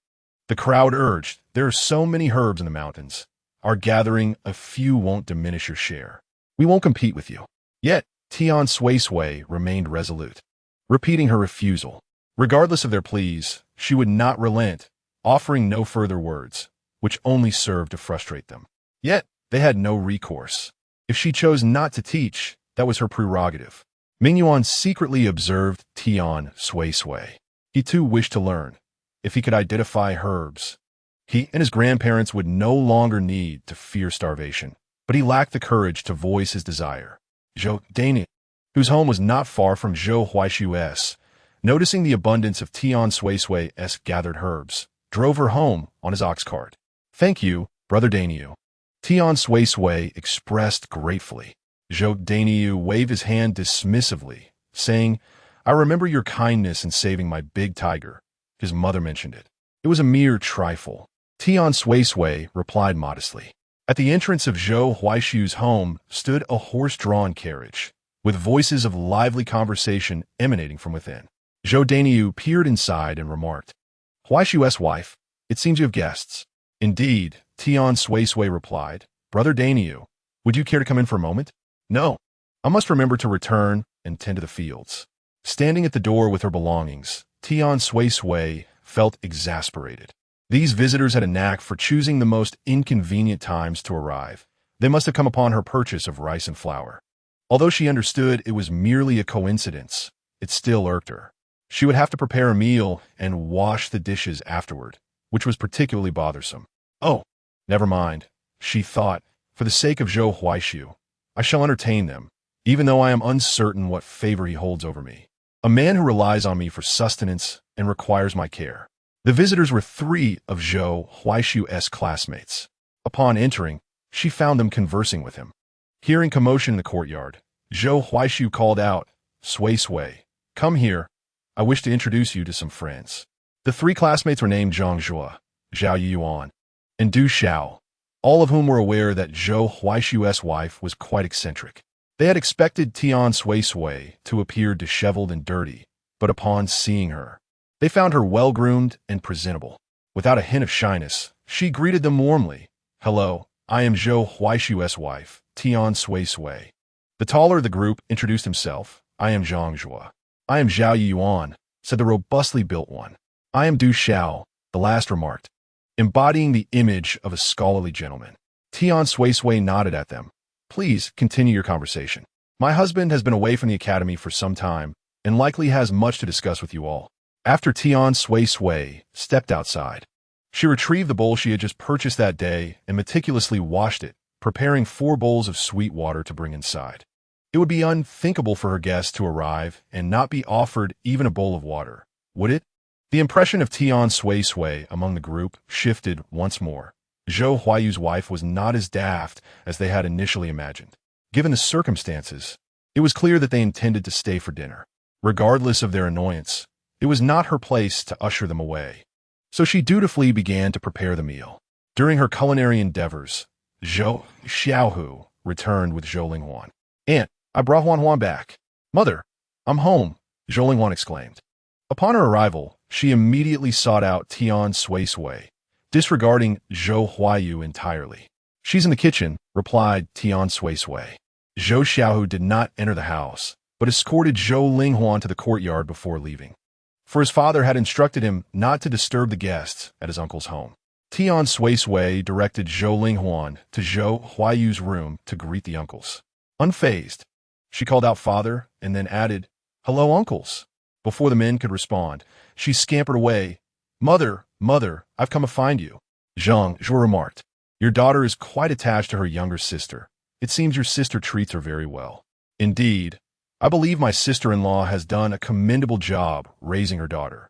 the crowd urged, "there are so many herbs in the mountains. Our gathering a few won't diminish your share. We won't compete with you." Yet, Tian Suisui remained resolute, repeating her refusal. Regardless of their pleas, she would not relent, offering no further words, which only served to frustrate them. Yet, they had no recourse. If she chose not to teach, that was her prerogative. Ming Yuan secretly observed Tian Suisui. He too wished to learn. If he could identify herbs, he and his grandparents would no longer need to fear starvation. But he lacked the courage to voice his desire. Zhou Daini, whose home was not far from Zhou Huaishu's, noticing the abundance of Tian Suisui's gathered herbs, drove her home on his ox cart. "Thank you, Brother Dainiu," Tian Suisui expressed gratefully. Zhou Dainiu waved his hand dismissively, saying, "I remember your kindness in saving my big tiger." His mother mentioned it. It was a mere trifle. Tian Suisui replied modestly. At the entrance of Zhou Huaishu's home stood a horse-drawn carriage, with voices of lively conversation emanating from within. Zhou Dainiu peered inside and remarked, "Huaishu's wife, it seems you have guests." "Indeed," Tian Suisui replied. "Brother Dainiu, would you care to come in for a moment?" "No, I must remember to return and tend to the fields." Standing at the door with her belongings, Tian Suisui felt exasperated. These visitors had a knack for choosing the most inconvenient times to arrive. They must have come upon her purchase of rice and flour. Although she understood it was merely a coincidence, it still irked her. She would have to prepare a meal and wash the dishes afterward, which was particularly bothersome. "Oh, never mind," she thought. "For the sake of Zhou Huaishu, I shall entertain them, even though I am uncertain what favor he holds over me. A man who relies on me for sustenance and requires my care." The visitors were 3 of Zhou Huaishu's classmates. Upon entering, she found them conversing with him. Hearing commotion in the courtyard, Zhou Huaishu called out, "Suisui, come here. I wish to introduce you to some friends." The 3 classmates were named Zhang Zhua, Zhao Yuan, and Du Xiao, all of whom were aware that Zhou Huaishu's wife was quite eccentric. They had expected Tian Suisui to appear disheveled and dirty, but upon seeing her, they found her well-groomed and presentable. Without a hint of shyness, She greeted them warmly. Hello, I am Zhou Huaishu's wife, Tian Suisui. The taller of the group introduced himself. I am Zhang Zhua. I am Zhao Yuan, said the robustly built one. I am Du Xiao, the last remarked, embodying the image of a scholarly gentleman. Tian Suisui nodded at them. Please continue your conversation. My husband has been away from the academy for some time and likely has much to discuss with you all. After Tian Suisui stepped outside, she retrieved the bowl she had just purchased that day and meticulously washed it, preparing 4 bowls of sweet water to bring inside. It would be unthinkable for her guests to arrive and not be offered even a bowl of water, would it? The impression of Tian Suisui among the group shifted once more. Zhou Huayu's wife was not as daft as they had initially imagined. Given the circumstances, it was clear that they intended to stay for dinner. Regardless of their annoyance, it was not her place to usher them away. So she dutifully began to prepare the meal. During her culinary endeavors, Zhou Xiaohu returned with Zhou Linghuan. Aunt, I brought Huan back. Mother, I'm home, Zhou Linghuan exclaimed. Upon her arrival, she immediately sought out Tian Suisui, disregarding Zhou Huayu entirely. She's in the kitchen, replied Tian Suisui. Zhou Xiaohu did not enter the house, but escorted Zhou Linghuan to the courtyard before leaving. For his father had instructed him not to disturb the guests at his uncle's home. Tian Suisui directed Zhou Linghuan to Zhou Huayu's room to greet the uncles. Unfazed, she called out father and then added, Hello, uncles. Before the men could respond, she scampered away. Mother, I've come to find you. Zhang Zhou remarked. Your daughter is quite attached to her younger sister. It seems your sister treats her very well. Indeed, I believe my sister-in-law has done a commendable job raising her daughter,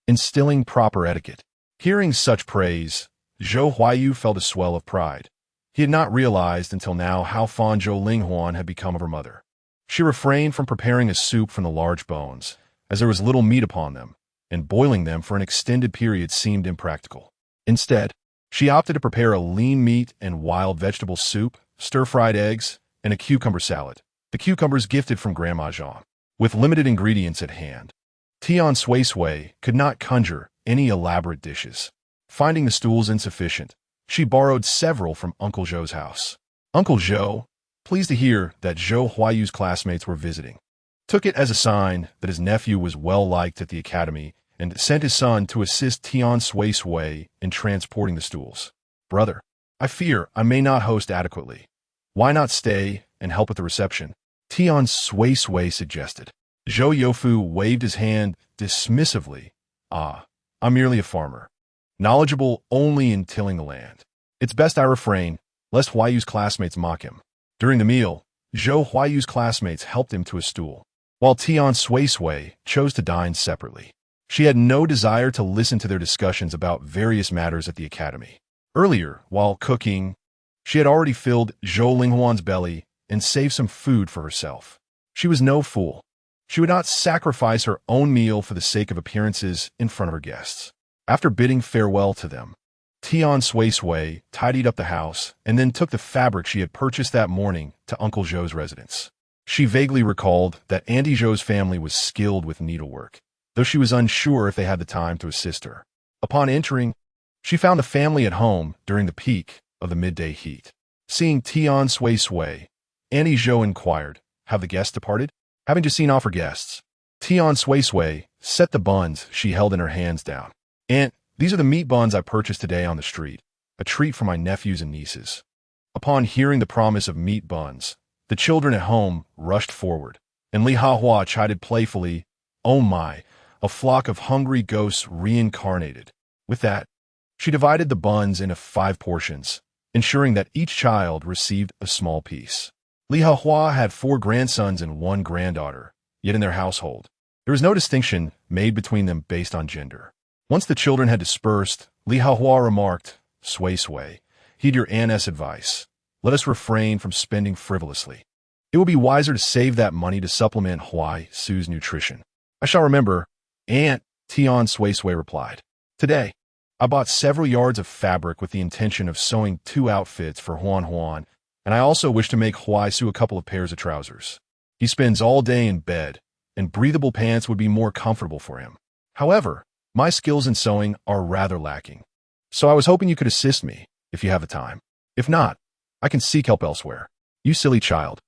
instilling proper etiquette. Hearing such praise, Zhou Huayu felt a swell of pride. He had not realized until now how fond Zhou Linghuan had become of her mother. She refrained from preparing a soup from the large bones, as there was little meat upon them, and boiling them for an extended period seemed impractical. Instead, she opted to prepare a lean meat and wild vegetable soup, stir-fried eggs, and a cucumber salad. The cucumbers gifted from Grandma Zhang. With limited ingredients at hand, Tian Suisui could not conjure any elaborate dishes. Finding the stools insufficient, she borrowed several from Uncle Zhou's house. Uncle Zhou, pleased to hear that Zhou Huayu's classmates were visiting, took it as a sign that his nephew was well liked at the academy and sent his son to assist Tian Suisui in transporting the stools. Brother, I fear I may not host adequately. Why not stay and help with the reception? Tian Suisui suggested. Zhou Youfu waved his hand dismissively. I'm merely a farmer, knowledgeable only in tilling the land. It's best I refrain, lest Huayu's classmates mock him. During the meal, Zhou Huayu's classmates helped him to a stool, while Tian Suisui chose to dine separately. She had no desire to listen to their discussions about various matters at the academy. Earlier, while cooking, she had already filled Zhou Linghuan's belly and saved some food for herself. She was no fool. She would not sacrifice her own meal for the sake of appearances in front of her guests. After bidding farewell to them, Tian Suisui tidied up the house and then took the fabric she had purchased that morning to Uncle Zhou's residence. She vaguely recalled that Auntie Zhou's family was skilled with needlework, though she was unsure if they had the time to assist her. Upon entering, she found the family at home during the peak of the midday heat. Seeing Tian Suisui, Auntie Zhou inquired, Have the guests departed? Having just seen off her guests, Tian Suisui set the buns she held in her hands down. Aunt, these are the meat buns I purchased today on the street, a treat for my nephews and nieces. Upon hearing the promise of meat buns, the children at home rushed forward, and Li Hahua chided playfully, Oh my, a flock of hungry ghosts reincarnated. With that, she divided the buns into 5 portions, ensuring that each child received a small piece. Li Hahua had 4 grandsons and 1 granddaughter, yet in their household, there was no distinction made between them based on gender. Once the children had dispersed, Li Hahua remarked, Suisui, heed your aunt's advice. Let us refrain from spending frivolously. It will be wiser to save that money to supplement Huaisu's nutrition. I shall remember, Aunt, Tian Suisui replied. Today, I bought several yards of fabric with the intention of sewing 2 outfits for Huan, and I also wish to make Huaisu a couple of pairs of trousers. He spends all day in bed, and breathable pants would be more comfortable for him. However, my skills in sewing are rather lacking. So I was hoping you could assist me, if you have the time. If not, I can seek help elsewhere. You silly child.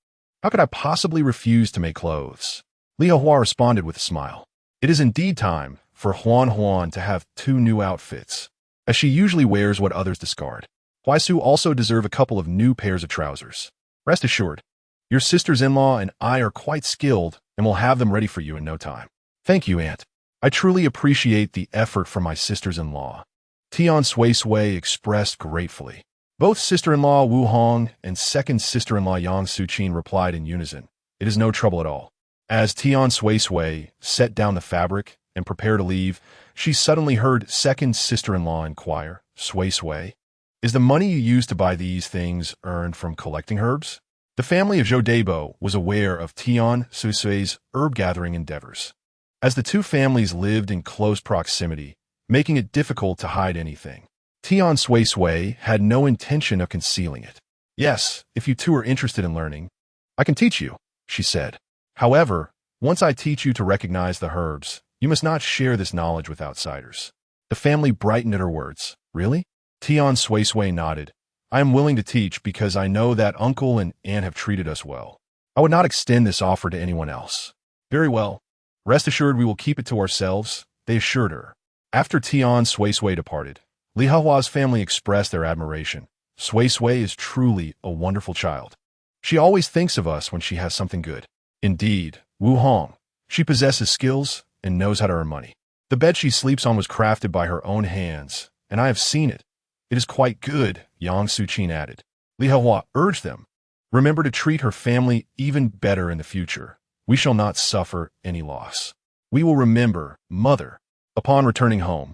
How could I possibly refuse to make clothes? Li Hua responded with a smile. It is indeed time for Huan to have 2 new outfits, as she usually wears what others discard. Huaisu also deserve a couple of new pairs of trousers. Rest assured, your sisters-in-law and I are quite skilled and will have them ready for you in no time. Thank you, Aunt. I truly appreciate the effort from my sisters-in-law. Tian Suisui expressed gratefully. Both sister-in-law Wu Hong and second sister-in-law Yang Suqin replied in unison. It is no trouble at all. As Tian Suisui set down the fabric and prepared to leave, she suddenly heard second sister-in-law inquire, Suisui, is the money you used to buy these things earned from collecting herbs? The family of Zhou Debo was aware of Tian Suisui's herb-gathering endeavors, as the 2 families lived in close proximity, making it difficult to hide anything. Tian Suisui had no intention of concealing it. Yes, if you two are interested in learning, I can teach you, she said. However, once I teach you to recognize the herbs, you must not share this knowledge with outsiders. The family brightened at her words. Really? Tian Suisui nodded. I am willing to teach because I know that uncle and aunt have treated us well. I would not extend this offer to anyone else. Very well. Rest assured we will keep it to ourselves, they assured her. After Tian Suisui departed, Li Haohua's family expressed their admiration. Suisui is truly a wonderful child. She always thinks of us when she has something good. Indeed, Wu Hong. She possesses skills and knows how to earn money. The bed she sleeps on was crafted by her own hands, and I have seen it. It is quite good, Yang Suqin added. Li Haohua urged them. Remember to treat her family even better in the future. We shall not suffer any loss. We will remember, mother. Upon returning home,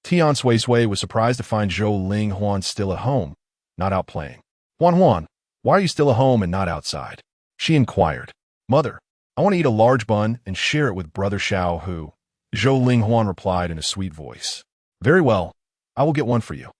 Tian Suisui was surprised to find Zhou Ling Huan still at home, not out playing. Huan, why are you still at home and not outside? She inquired. Mother, I want to eat a large bun and share it with Brother Xiao Hu. Zhou Ling Huan replied in a sweet voice. Very well, I will get one for you.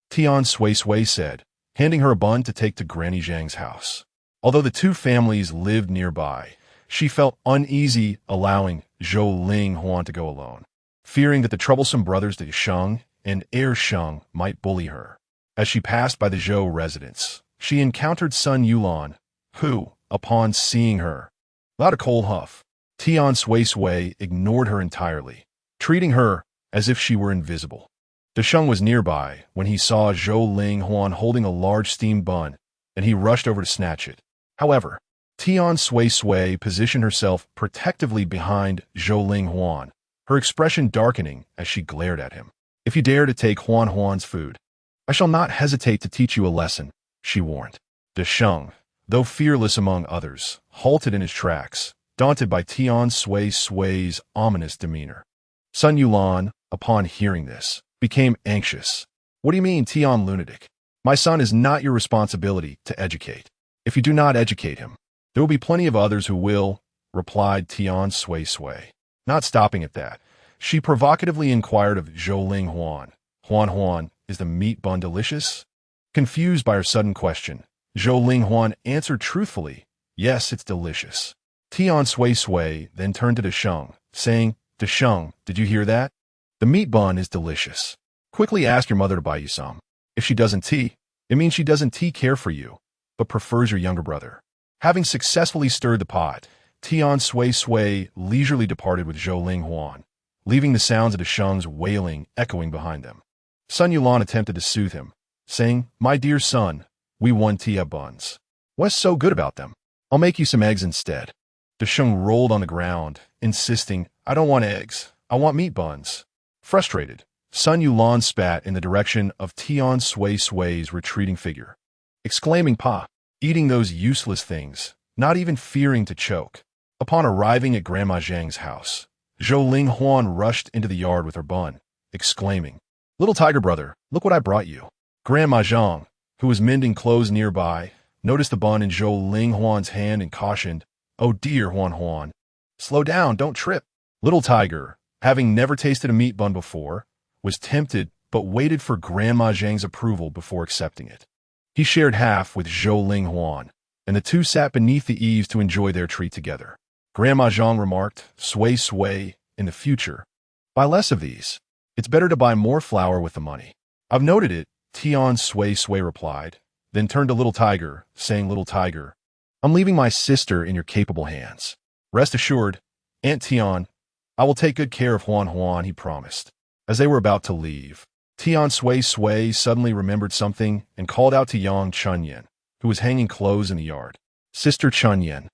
Tian Suisui said, handing her a bun to take to Granny Zhang's house. Although the 2 families lived nearby, she felt uneasy allowing Zhou Ling Huan to go alone, fearing that the troublesome brothers De Sheng and Heir Sheng might bully her. As she passed by the Zhou residence, she encountered Sun Yulan, who, upon seeing her, without a cold huff, Tian Suisui ignored her entirely, treating her as if she were invisible. De Sheng was nearby when he saw Zhou Ling Huan holding a large steamed bun, and he rushed over to snatch it. However, Tian Suisui positioned herself protectively behind Zhou Ling Huan, her expression darkening as she glared at him. If you dare to take Huan's food, I shall not hesitate to teach you a lesson, she warned. De Sheng, though fearless among others, halted in his tracks, daunted by Tian Suisui's ominous demeanor. Sun Yulan, upon hearing this, became anxious. What do you mean, Tian lunatic? My son is not your responsibility to educate. If you do not educate him, there will be plenty of others who will, replied Tian Suisui. Not stopping at that, she provocatively inquired of Zhou Ling Huan. Huan, is the meat bun delicious? Confused by her sudden question, Zhou Ling Huan answered truthfully, yes, it's delicious. Tian Suisui then turned to De Sheng, saying, De Sheng, did you hear that? The meat bun is delicious. Quickly ask your mother to buy you some. If she doesn't it means she doesn't care for you, but prefers your younger brother. Having successfully stirred the pot, Tian Suisui leisurely departed with Zhou Ling Huan, leaving the sounds of De Sheng's wailing echoing behind them. Sun Yulan attempted to soothe him, saying, my dear son, we won tia buns. What's so good about them? I'll make you some eggs instead. De Sheng rolled on the ground, insisting, I don't want eggs, I want meat buns. Frustrated, Sun Yulan spat in the direction of Tian Suisui's retreating figure, exclaiming, Pa, eating those useless things, not even fearing to choke. Upon arriving at Grandma Zhang's house, Zhou Ling Huan rushed into the yard with her bun, exclaiming, Little tiger brother, look what I brought you. Grandma Zhang, who was mending clothes nearby, noticed the bun in Zhou Ling Huan's hand and cautioned, Oh dear, Huan, slow down, don't trip. Little tiger, having never tasted a meat bun before, was tempted but waited for Grandma Zhang's approval before accepting it. He shared half with Zhou Ling Huan, and the two sat beneath the eaves to enjoy their treat together. Grandma Zhang remarked, Sway, in the future, buy less of these. It's better to buy more flour with the money. I've noted it, Tian Suisui replied, then turned to Little Tiger, saying, Little Tiger, I'm leaving my sister in your capable hands. Rest assured, Aunt Tian, I will take good care of Huan Huan, he promised. As they were about to leave, Tian Suisui suddenly remembered something and called out to Yang Chunyan, who was hanging clothes in the yard. Sister Chunyan,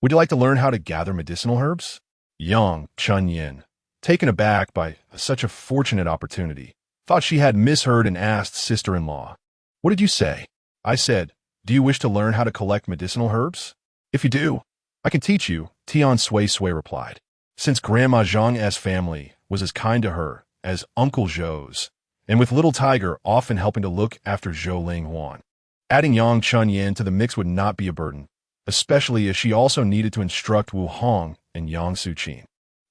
would you like to learn how to gather medicinal herbs? Yang Chunyan, taken aback by such a fortunate opportunity, thought she had misheard and asked sister-in-law, What did you say? I said, Do you wish to learn how to collect medicinal herbs? If you do, I can teach you, Tian Suisui replied. Since Grandma Zhang's family was as kind to her as Uncle Zhou's, and with Little Tiger often helping to look after Zhou Linghuan, adding Yang Chunyan to the mix would not be a burden, especially as she also needed to instruct Wu Hong and Yang Suqin.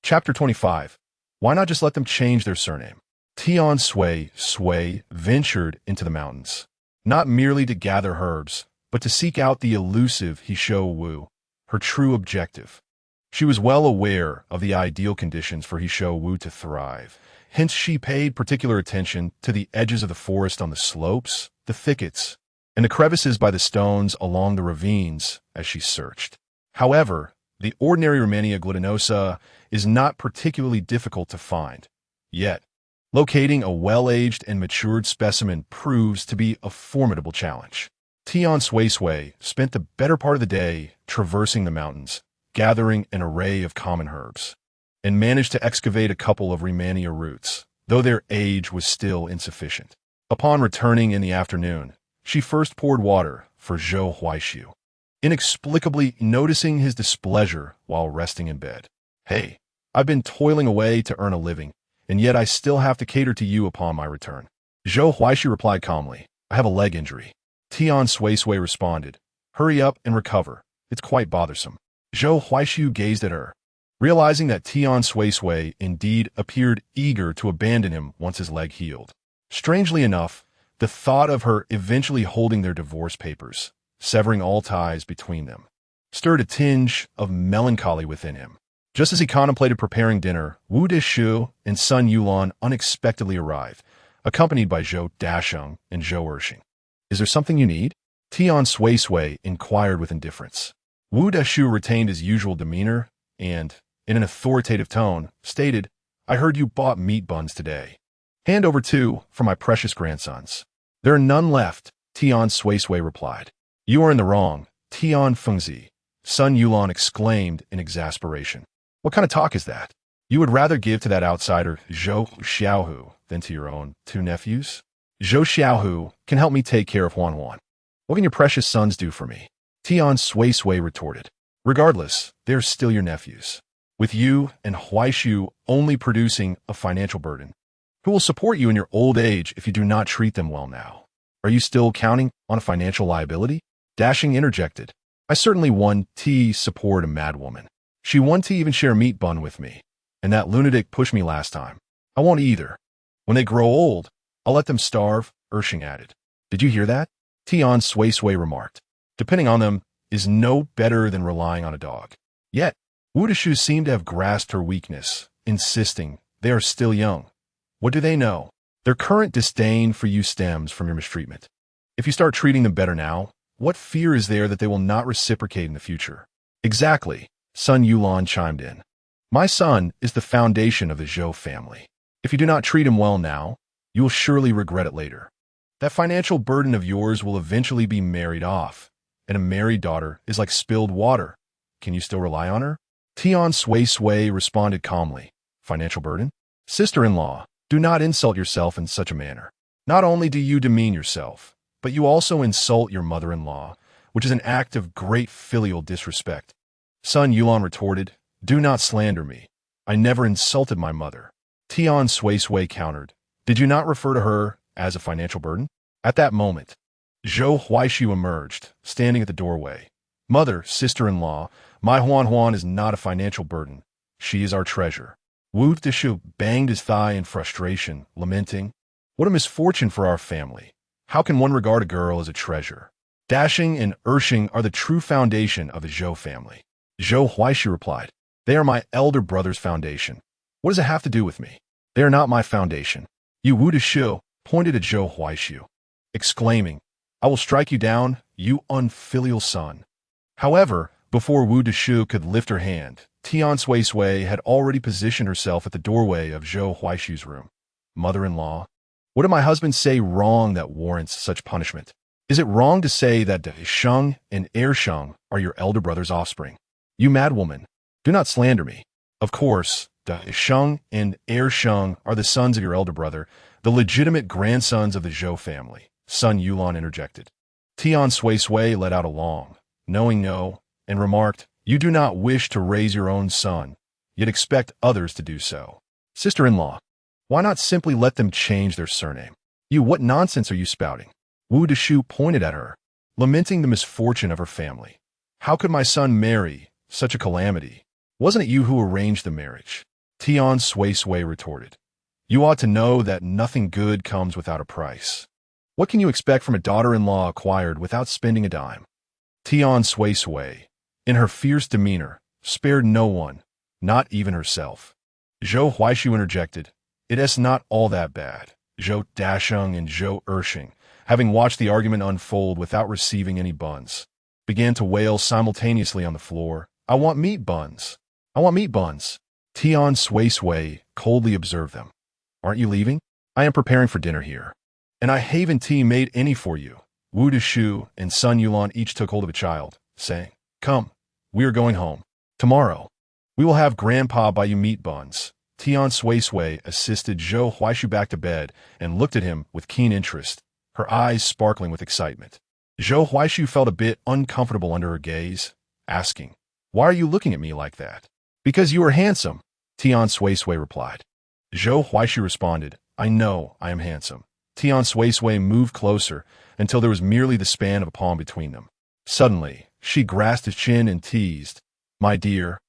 Chapter 25. Why not just let them change their surname? Tian Suisui ventured into the mountains, not merely to gather herbs, but to seek out the elusive Hishou Wu, her true objective. She was well aware of the ideal conditions for Hishou Wu to thrive. Hence, she paid particular attention to the edges of the forest on the slopes, the thickets, and the crevices by the stones along the ravines as she searched. However, the ordinary Rhamania glutinosa is not particularly difficult to find. Yet, locating a well-aged and matured specimen proves to be a formidable challenge. Tian Suisui spent the better part of the day traversing the mountains, gathering an array of common herbs, and managed to excavate a couple of Rhamania roots, though their age was still insufficient. Upon returning in the afternoon, she first poured water for Zhou Huaishu, inexplicably noticing his displeasure while resting in bed. Hey, I've been toiling away to earn a living, and yet I still have to cater to you upon my return. Zhou Huaishu replied calmly, I have a leg injury. Tian Suisui responded, Hurry up and recover. It's quite bothersome. Zhou Huaishu gazed at her, realizing that Tian Suisui indeed appeared eager to abandon him once his leg healed. Strangely enough, the thought of her eventually holding their divorce papers, severing all ties between them, stirred a tinge of melancholy within him. Just as he contemplated preparing dinner, Wu Dishu and Sun Yulan unexpectedly arrived, accompanied by Zhou Dasheng and Zhou Ershing. Is there something you need? Tian Suisui inquired with indifference. Wu Dishu retained his usual demeanor and, in an authoritative tone, stated, I heard you bought meat buns today. Hand over 2 for my precious grandsons. There are none left, Tian Suisui replied. You are in the wrong, Tian Fengzi, Sun Yulan exclaimed in exasperation. What kind of talk is that? You would rather give to that outsider Zhou Xiaohu than to your own 2 nephews? Zhou Xiaohu can help me take care of Huan Huan. What can your precious sons do for me? Tian Suisui retorted. Regardless, they're still your nephews, with you and Huaishu only producing a financial burden. Who will support you in your old age if you do not treat them well now? Are you still counting on a financial liability? Dashing interjected. I certainly want to support a madwoman. She wanted to even share a meat bun with me, and that lunatic pushed me last time. I won't either. When they grow old, I'll let them starve, Ershing added. Did you hear that? Tian Suisui remarked. Depending on them is no better than relying on a dog. Yet, Wu Dishu seemed to have grasped her weakness, insisting they are still young. What do they know? Their current disdain for you stems from your mistreatment. If you start treating them better now, what fear is there that they will not reciprocate in the future? Exactly, Sun Yulan chimed in. My son is the foundation of the Zhou family. If you do not treat him well now, you will surely regret it later. That financial burden of yours will eventually be married off, and a married daughter is like spilled water. Can you still rely on her? Tian Suisui responded calmly. Financial burden? Sister-in-law, do not insult yourself in such a manner. Not only do you demean yourself, but you also insult your mother-in-law, which is an act of great filial disrespect. Sun Yulan retorted, Do not slander me. I never insulted my mother. Tian Suisui countered, Did you not refer to her as a financial burden? At that moment, Zhou Huaishu emerged, standing at the doorway. Mother, sister-in-law, my Huan Huan is not a financial burden. She is our treasure. Wu Dishu banged his thigh in frustration, lamenting, What a misfortune for our family. How can one regard a girl as a treasure? Dashing and Ershing are the true foundation of the Zhou family. Zhou Huaishu replied, They are my elder brother's foundation. What does it have to do with me? They are not my foundation. You Wu Dishu, pointed at Zhou Huaishu, exclaiming, "I will strike you down, you unfilial son." However, before Wu Deshu could lift her hand, Tian Suisui had already positioned herself at the doorway of Zhou Huaishu's room. "Mother-in-law, what did my husband say wrong that warrants such punishment? Is it wrong to say that De Sheng and Er Sheng are your elder brother's offspring? You madwoman, do not slander me. Of course, De Sheng and Er Sheng are the sons of your elder brother, the legitimate grandsons of the Zhou family," Sun Yulan interjected. Tian Suisui let out a long, knowing no, and remarked, "You do not wish to raise your own son, yet expect others to do so. Sister-in-law, why not simply let them change their surname? You, what nonsense are you spouting?" Wu Deshu pointed at her, lamenting the misfortune of her family. "How could my son marry such a calamity? Wasn't it you who arranged the marriage?" Tian Suisui retorted, "You ought to know that nothing good comes without a price. What can you expect from a daughter-in-law acquired without spending a dime?" Tian Suisui, in her fierce demeanor, spared no one, not even herself. Zhou Huaishu interjected, "It is not all that bad." Zhou Dasheng and Zhou Ersheng, having watched the argument unfold without receiving any buns, began to wail simultaneously on the floor, "I want meat buns! I want meat buns!" Tian Suisui coldly observed them. "Aren't you leaving? I am preparing for dinner here. And I haven't tea made any for you." Wu Deshu and Sun Yulan each took hold of a child, saying, "Come, we are going home. Tomorrow, we will have Grandpa buy you meat buns." Tian Suisui assisted Zhou Huaishu back to bed and looked at him with keen interest, her eyes sparkling with excitement. Zhou Huaishu felt a bit uncomfortable under her gaze, asking, "Why are you looking at me like that?" "Because you are handsome," Tian Suisui replied. Zhou Huaishu responded, "I know I am handsome." Tian Suisui moved closer until there was merely the span of a palm between them. Suddenly, she grasped his chin and teased, "My dear,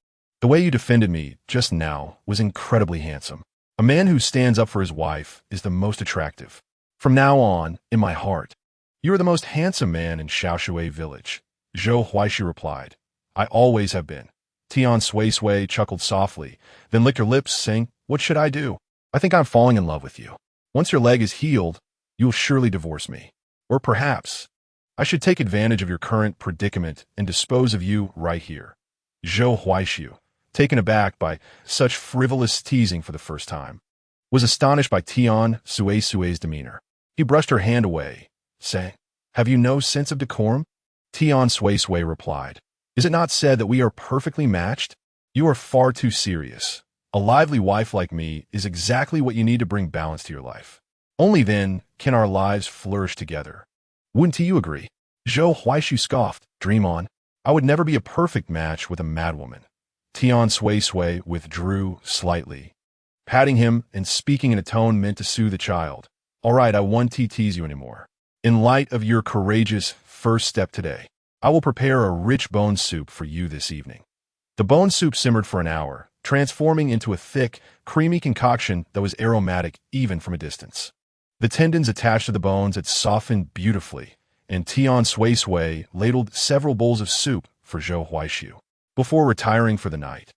the way you defended me just now was incredibly handsome. A man who stands up for his wife is the most attractive. From now on, in my heart, you are the most handsome man in Xiaoshui village." Zhou Huaishu replied, "I always have been." Tian Suisui chuckled softly, then licked her lips, saying, "What should I do? I think I'm falling in love with you. Once your leg is healed, you'll surely divorce me. Or perhaps I should take advantage of your current predicament and dispose of you right here." Zhou Huaishu, taken aback by such frivolous teasing for the first time, was astonished by Tian Suisui's demeanor. He brushed her hand away, saying, "Have you no sense of decorum?" Tian Suisui replied, "Is it not said that we are perfectly matched? You are far too serious. A lively wife like me is exactly what you need to bring balance to your life. Only then can our lives flourish together. Wouldn't you agree?" Zhou Huaishu scoffed, "Dream on. I would never be a perfect match with a madwoman." Tian Suisui withdrew slightly, patting him and speaking in a tone meant to soothe the child. "All right, I won't tease you anymore. In light of your courageous first step today, I will prepare a rich bone soup for you this evening." The bone soup simmered for an hour, transforming into a thick, creamy concoction that was aromatic even from a distance. The tendons attached to the bones had softened beautifully, and Tian Suisui ladled several bowls of soup for Zhou Huaishu before retiring for the night.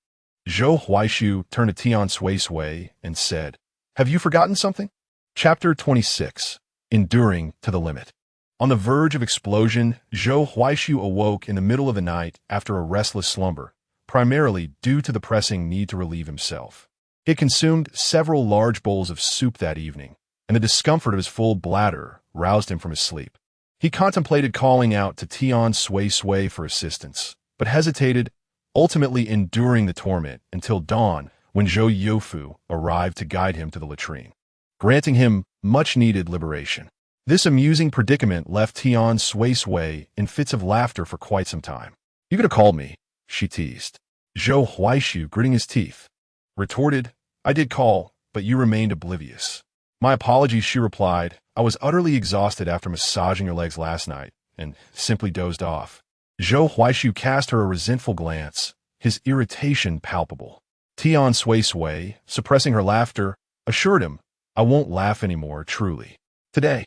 Zhou Huaishu turned to Tian Suisui and said, "Have you forgotten something?" Chapter 26. Enduring to the Limit. On the verge of explosion, Zhou Huaishu awoke in the middle of the night after a restless slumber, primarily due to the pressing need to relieve himself. He had consumed several large bowls of soup that evening, and the discomfort of his full bladder roused him from his sleep. He contemplated calling out to Tian Suisui for assistance, but hesitated, ultimately enduring the torment until dawn when Zhou Youfu arrived to guide him to the latrine, granting him much-needed liberation. This amusing predicament left Tian Suisui in fits of laughter for quite some time. "You could have called me," she teased. Zhou Huaishu, gritting his teeth, retorted, "I did call, but you remained oblivious." "My apologies," she replied. "I was utterly exhausted after massaging your legs last night, and simply dozed off." Zhou Huaishu cast her a resentful glance, his irritation palpable. Tian Suisui, suppressing her laughter, assured him, "I won't laugh anymore, truly. Today."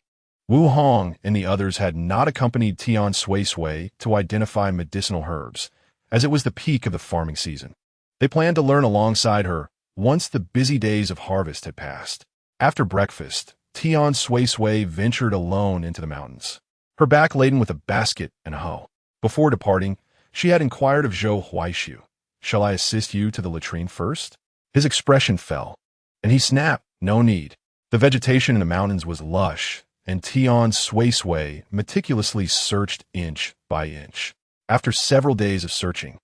Wu Hong and the others had not accompanied Tian Suisui to identify medicinal herbs, as it was the peak of the farming season. They planned to learn alongside her once the busy days of harvest had passed. After breakfast, Tian Suisui ventured alone into the mountains, her back laden with a basket and a hoe. Before departing, she had inquired of Zhou Huaishu, "Shall I assist you to the latrine first?" His expression fell, and he snapped, "No need." The vegetation in the mountains was lush, and Tian Suisui meticulously searched inch by inch. After several days of searching,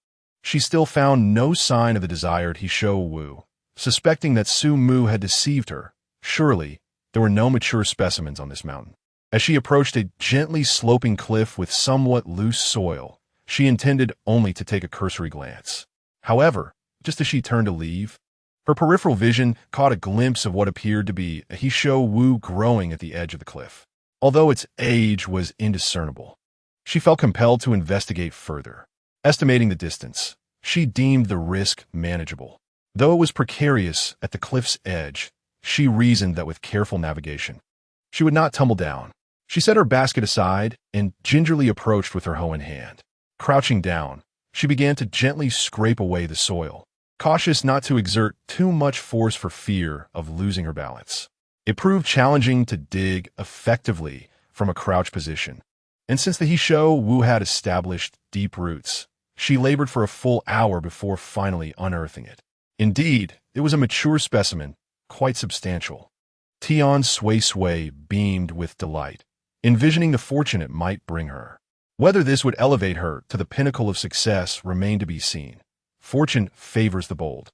she still found no sign of the desired Hishou Wu. Suspecting that Su Mu had deceived her, surely there were no mature specimens on this mountain. As she approached a gently sloping cliff with somewhat loose soil, she intended only to take a cursory glance. However, just as she turned to leave, her peripheral vision caught a glimpse of what appeared to be a Hishou Wu growing at the edge of the cliff. Although its age was indiscernible, she felt compelled to investigate further. Estimating the distance, she deemed the risk manageable. Though it was precarious at the cliff's edge, she reasoned that with careful navigation, she would not tumble down. She set her basket aside and gingerly approached with her hoe in hand. Crouching down, she began to gently scrape away the soil, cautious not to exert too much force for fear of losing her balance. It proved challenging to dig effectively from a crouch position, and since the Hishou Wu had established deep roots, she labored for a full hour before finally unearthing it. Indeed, it was a mature specimen, quite substantial. Tian Suisui beamed with delight, envisioning the fortune it might bring her. Whether this would elevate her to the pinnacle of success remained to be seen. Fortune favors the bold.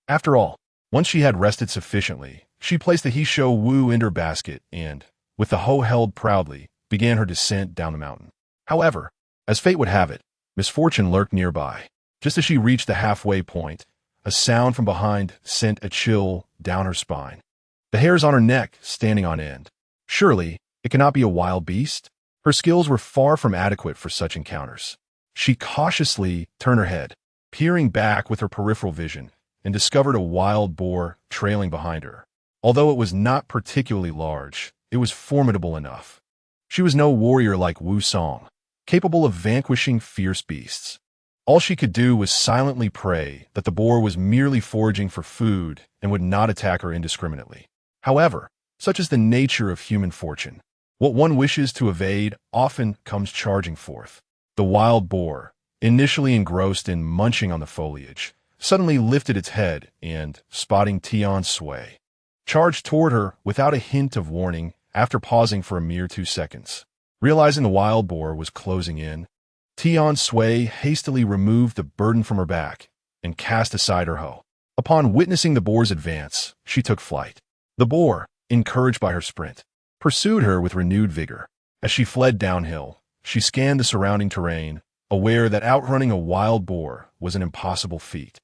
After all, once she had rested sufficiently, she placed the Hishou Wu in her basket and, with the hoe held proudly, began her descent down the mountain. However, as fate would have it, misfortune lurked nearby. Just as she reached the halfway point, a sound from behind sent a chill down her spine, the hairs on her neck standing on end. Surely, it cannot be a wild beast? Her skills were far from adequate for such encounters. She cautiously turned her head, peering back with her peripheral vision, and discovered a wild boar trailing behind her. Although it was not particularly large, it was formidable enough. She was no warrior like Wu Song, capable of vanquishing fierce beasts. All she could do was silently pray that the boar was merely foraging for food and would not attack her indiscriminately. However, such is the nature of human fortune. What one wishes to evade often comes charging forth. The wild boar, initially engrossed in munching on the foliage, suddenly lifted its head and, spotting Tian Sui, charged toward her without a hint of warning after pausing for a mere 2 seconds. Realizing the wild boar was closing in, Tian Sui hastily removed the burden from her back and cast aside her hoe. Upon witnessing the boar's advance, she took flight. The boar, encouraged by her sprint, pursued her with renewed vigor. As she fled downhill, she scanned the surrounding terrain, aware that outrunning a wild boar was an impossible feat.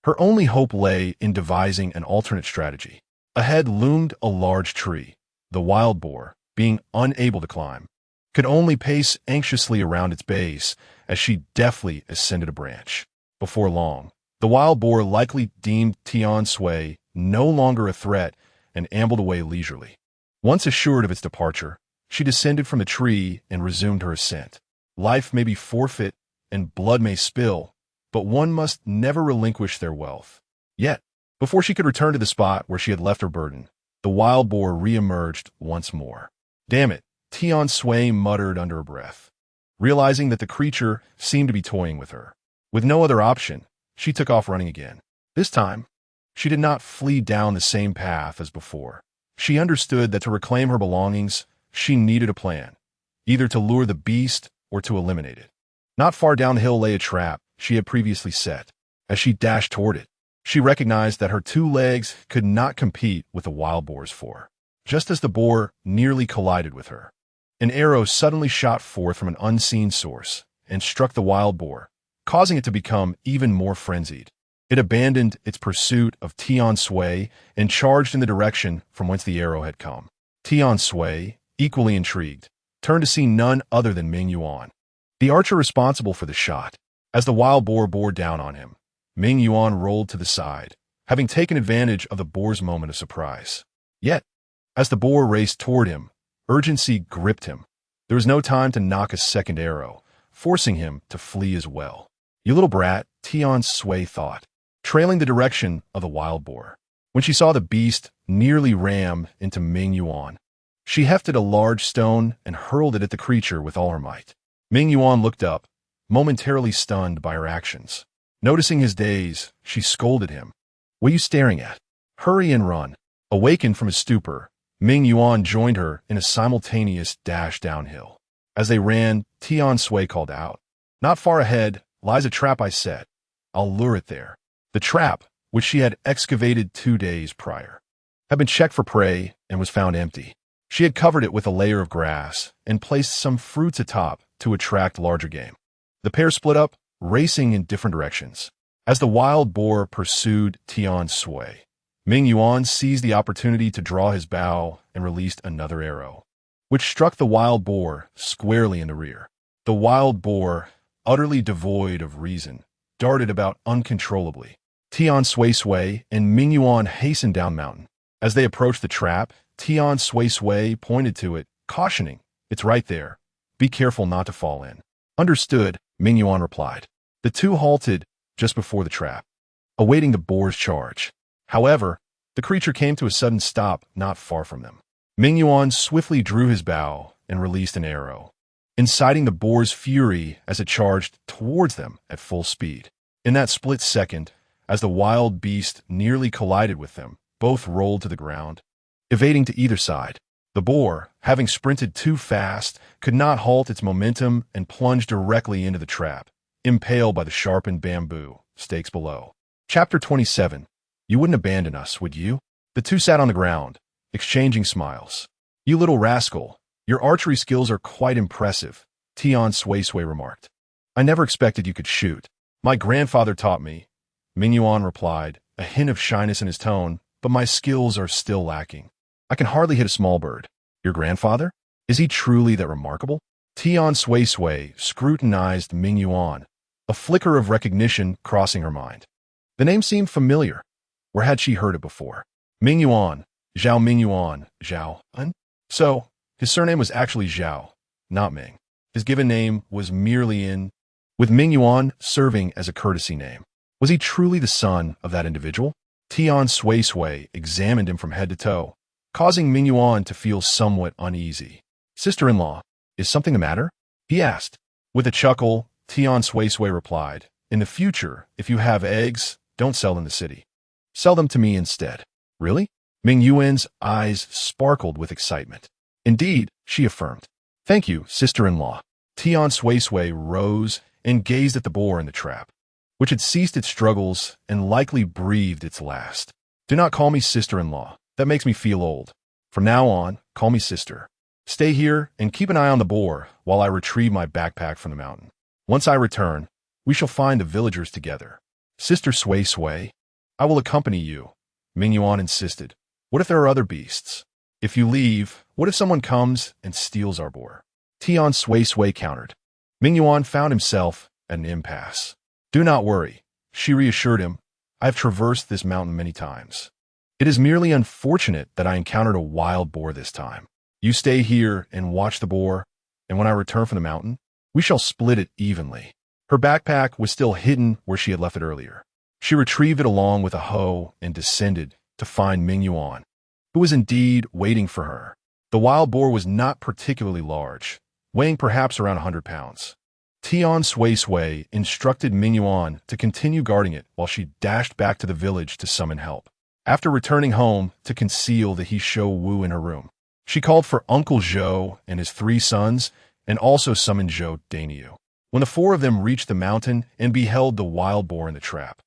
Her only hope lay in devising an alternate strategy. Ahead loomed a large tree. The wild boar, being unable to climb, could only pace anxiously around its base as she deftly ascended a branch. Before long, the wild boar likely deemed Tian Sui no longer a threat and ambled away leisurely. Once assured of its departure, she descended from the tree and resumed her ascent. Life may be forfeit and blood may spill, but one must never relinquish their wealth. Yet, before she could return to the spot where she had left her burden, the wild boar re-emerged once more. "Damn it," Tian Sui muttered under her breath, realizing that the creature seemed to be toying with her. With no other option, she took off running again. This time, she did not flee down the same path as before. She understood that to reclaim her belongings, she needed a plan, either to lure the beast or to eliminate it. Not far down the hill lay a trap she had previously set. As she dashed toward it, she recognized that her 2 legs could not compete with the wild boar's 4. Just as the boar nearly collided with her, an arrow suddenly shot forth from an unseen source and struck the wild boar, causing it to become even more frenzied. It abandoned its pursuit of Tian Sui and charged in the direction from whence the arrow had come. Tian Sui, equally intrigued, turned to see none other than Ming Yuan, the archer responsible for the shot. As the wild boar bore down on him, Ming Yuan rolled to the side, having taken advantage of the boar's moment of surprise. Yet, as the boar raced toward him, urgency gripped him. There was no time to knock a second arrow, forcing him to flee as well. "You little brat," Tian Sui thought, trailing the direction of the wild boar. When she saw the beast nearly ram into Ming Yuan, She hefted a large stone and hurled it at the creature with all her might. Ming Yuan looked up, momentarily stunned by her actions. Noticing his daze, she scolded him. "What are you staring at? Hurry and run." Awakened from his stupor, Ming Yuan joined her in a simultaneous dash downhill. As they ran, Tian Suisui called out, "Not far ahead lies a trap I set. I'll lure it there." The trap, which she had excavated 2 days prior, had been checked for prey and was found empty. She had covered it with a layer of grass and placed some fruits atop to attract larger game. The pair split up, racing in different directions. As the wild boar pursued Tian Suisui, Ming Yuan seized the opportunity to draw his bow and released another arrow, which struck the wild boar squarely in the rear. The wild boar, utterly devoid of reason, darted about uncontrollably. Tian Suisui and Ming Yuan hastened down mountain. As they approached the trap, Tian Suisui pointed to it, cautioning, "It's right there. Be careful not to fall in." "Understood," Ming Yuan replied. The two halted just before the trap, awaiting the boar's charge. However, the creature came to a sudden stop not far from them. Ming Yuan swiftly drew his bow and released an arrow, inciting the boar's fury as it charged towards them at full speed. In that split second, as the wild beast nearly collided with them, both rolled to the ground, evading to either side. The boar, having sprinted too fast, could not halt its momentum and plunged directly into the trap, impaled by the sharpened bamboo stakes below. Chapter 27. You wouldn't abandon us, would you? The two sat on the ground, exchanging smiles. "You little rascal, your archery skills are quite impressive," Tian Suisui remarked. "I never expected you could shoot." "My grandfather taught me," Ming Yuan replied, a hint of shyness in his tone, "but my skills are still lacking. I can hardly hit a small bird." "Your grandfather? Is he truly that remarkable?" Tian Suisui scrutinized Ming Yuan, a flicker of recognition crossing her mind. The name seemed familiar. Where had she heard it before? Ming Yuan, Zhao Ming Yuan, Zhao. So, his surname was actually Zhao, not Ming. His given name was merely in, with Ming Yuan serving as a courtesy name. Was he truly the son of that individual? Tian Suisui examined him from head to toe, causing Ming Yuan to feel somewhat uneasy. "Sister-in-law, is something the matter?" he asked. With a chuckle, Tian Suisui replied, "In the future, if you have eggs, don't sell in the city. Sell them to me instead." "Really?" Ming Yuan's eyes sparkled with excitement. "Indeed," she affirmed. "Thank you, sister-in-law." Tian Suisui rose and gazed at the boar in the trap, which had ceased its struggles and likely breathed its last. "Do not call me sister-in-law. That makes me feel old. From now on, call me sister. Stay here and keep an eye on the boar while I retrieve my backpack from the mountain. Once I return, we shall find the villagers together." "Sister Suisui, I will accompany you," Ming Yuan insisted. "What if there are other beasts? If you leave, what if someone comes and steals our boar?" Tian Suisui countered. Ming Yuan found himself at an impasse. "Do not worry," she reassured him. "I have traversed this mountain many times. It is merely unfortunate that I encountered a wild boar this time. You stay here and watch the boar, and when I return from the mountain, we shall split it evenly." Her backpack was still hidden where she had left it earlier. She retrieved it along with a hoe and descended to find Ming Yuan, who was indeed waiting for her. The wild boar was not particularly large, weighing perhaps around 100 pounds. Tian Suisui instructed Ming Yuan to continue guarding it while she dashed back to the village to summon help. After returning home to conceal the He Shou Wu in her room, she called for Uncle Zhou and his 3 sons and also summoned Zhou Dainiu. When the 4 of them reached the mountain and beheld the wild boar in the trap,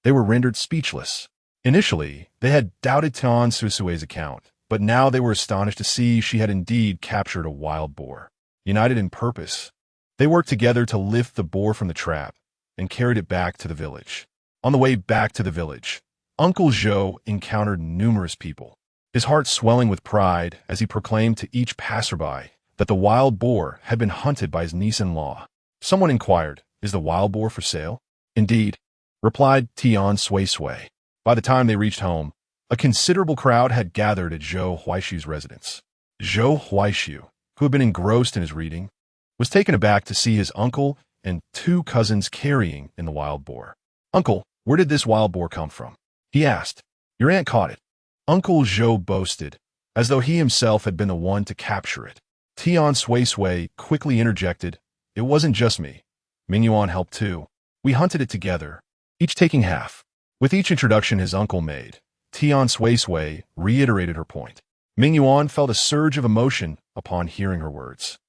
they were rendered speechless. Initially, they had doubted Tian Suisui's account, but now they were astonished to see she had indeed captured a wild boar. United in purpose, they worked together to lift the boar from the trap and carried it back to the village. On the way back to the village, Uncle Zhou encountered numerous people, his heart swelling with pride as he proclaimed to each passerby that the wild boar had been hunted by his niece-in-law. Someone inquired, "Is the wild boar for sale?" "Indeed," replied Tian Suisui. By the time they reached home, a considerable crowd had gathered at Zhou Huaishu's residence. Zhou Huaishu, who had been engrossed in his reading, was taken aback to see his uncle and 2 cousins carrying in the wild boar. "Uncle, where did this wild boar come from?" he asked. "Your aunt caught it," Uncle Zhou boasted, as though he himself had been the one to capture it. Tian Suisui quickly interjected, "It wasn't just me. Mingyuan helped too. We hunted it together, each taking half." With each introduction his uncle made, Tian Suisui reiterated her point. Mingyuan felt a surge of emotion upon hearing her words.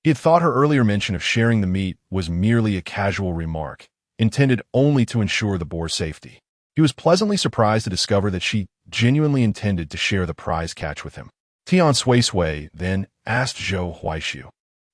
He had thought her earlier mention of sharing the meat was merely a casual remark, intended only to ensure the boar's safety. He was pleasantly surprised to discover that she genuinely intended to share the prize catch with him. Tian Suisui then asked Zhou Huaishu,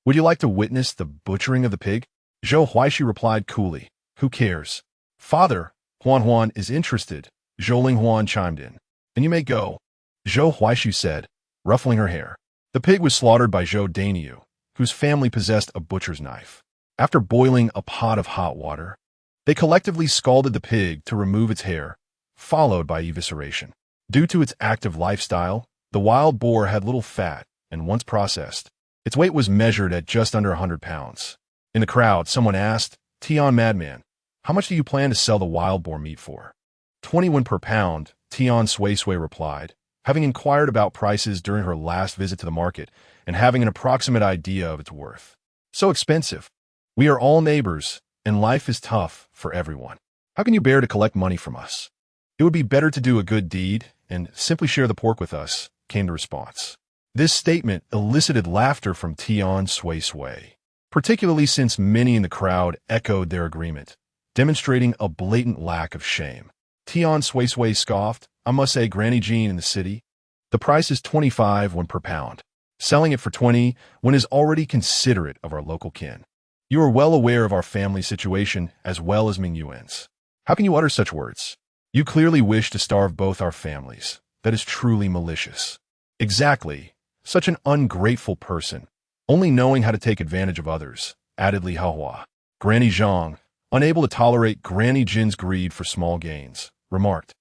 "Would you like to witness the butchering of the pig?" Zhou Huaishu replied coolly, "Who cares?" "Father, Huan is interested," Zhou Linghuan chimed in. "And you may go," Zhou Huaishu said, ruffling her hair. The pig was slaughtered by Zhou Dainiu, whose family possessed a butcher's knife. After boiling a pot of hot water, they collectively scalded the pig to remove its hair, followed by evisceration. Due to its active lifestyle, the wild boar had little fat, and once processed, its weight was measured at just under 100 pounds. In the crowd, someone asked, "Tian Madman, how much do you plan to sell the wild boar meat for?" 20 per pound, Tian Suisui replied, having inquired about prices during her last visit to the market and having an approximate idea of its worth. "So expensive. We are all neighbors, and life is tough for everyone. How can you bear to collect money from us? It would be better to do a good deed and simply share the pork with us," came the response. This statement elicited laughter from Tian Suisui, particularly since many in the crowd echoed their agreement, demonstrating a blatant lack of shame. Tian Suisui scoffed, "I must say, Granny Jean in the city, the price is 25 per pound. Selling it for 20 is already considerate of our local kin. You are well aware of our family situation as well as Mingyuan's. How can you utter such words? You clearly wish to starve both our families. That is truly malicious." "Exactly. Such an ungrateful person, only knowing how to take advantage of others," added Li Haohua. Granny Zhang, unable to tolerate Granny Jin's greed for small gains, remarked,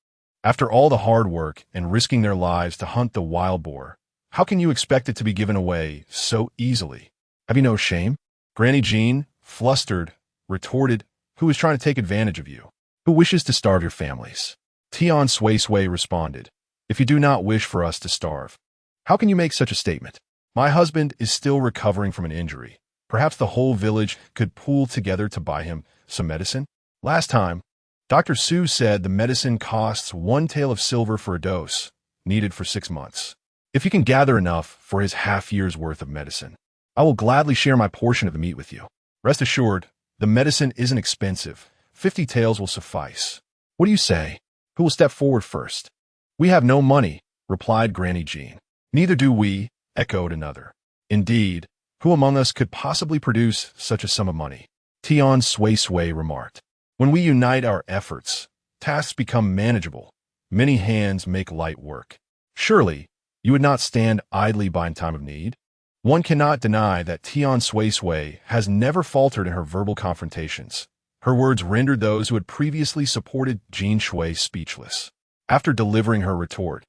"After all the hard work and risking their lives to hunt the wild boar, how can you expect it to be given away so easily? Have you no shame?" Granny Jean, flustered, retorted, "Who is trying to take advantage of you? Who wishes to starve your families?" Tian Suisui responded, "If you do not wish for us to starve, how can you make such a statement? My husband is still recovering from an injury. Perhaps the whole village could pool together to buy him some medicine. Last time, Dr. Su said the medicine costs 1 tael of silver for a dose, needed for 6 months. If you can gather enough for his half-year's worth of medicine, I will gladly share my portion of the meat with you. Rest assured, the medicine isn't expensive. 50 taels will suffice. What do you say? Who will step forward first?" "We have no money," replied Granny Jean. "Neither do we," echoed another. "Indeed, who among us could possibly produce such a sum of money?" Tian Suisui remarked. "When we unite our efforts, tasks become manageable. Many hands make light work. Surely, you would not stand idly by in time of need?" One cannot deny that Tian Suisui has never faltered in her verbal confrontations. Her words rendered those who had previously supported Jin Shui speechless. After delivering her retort,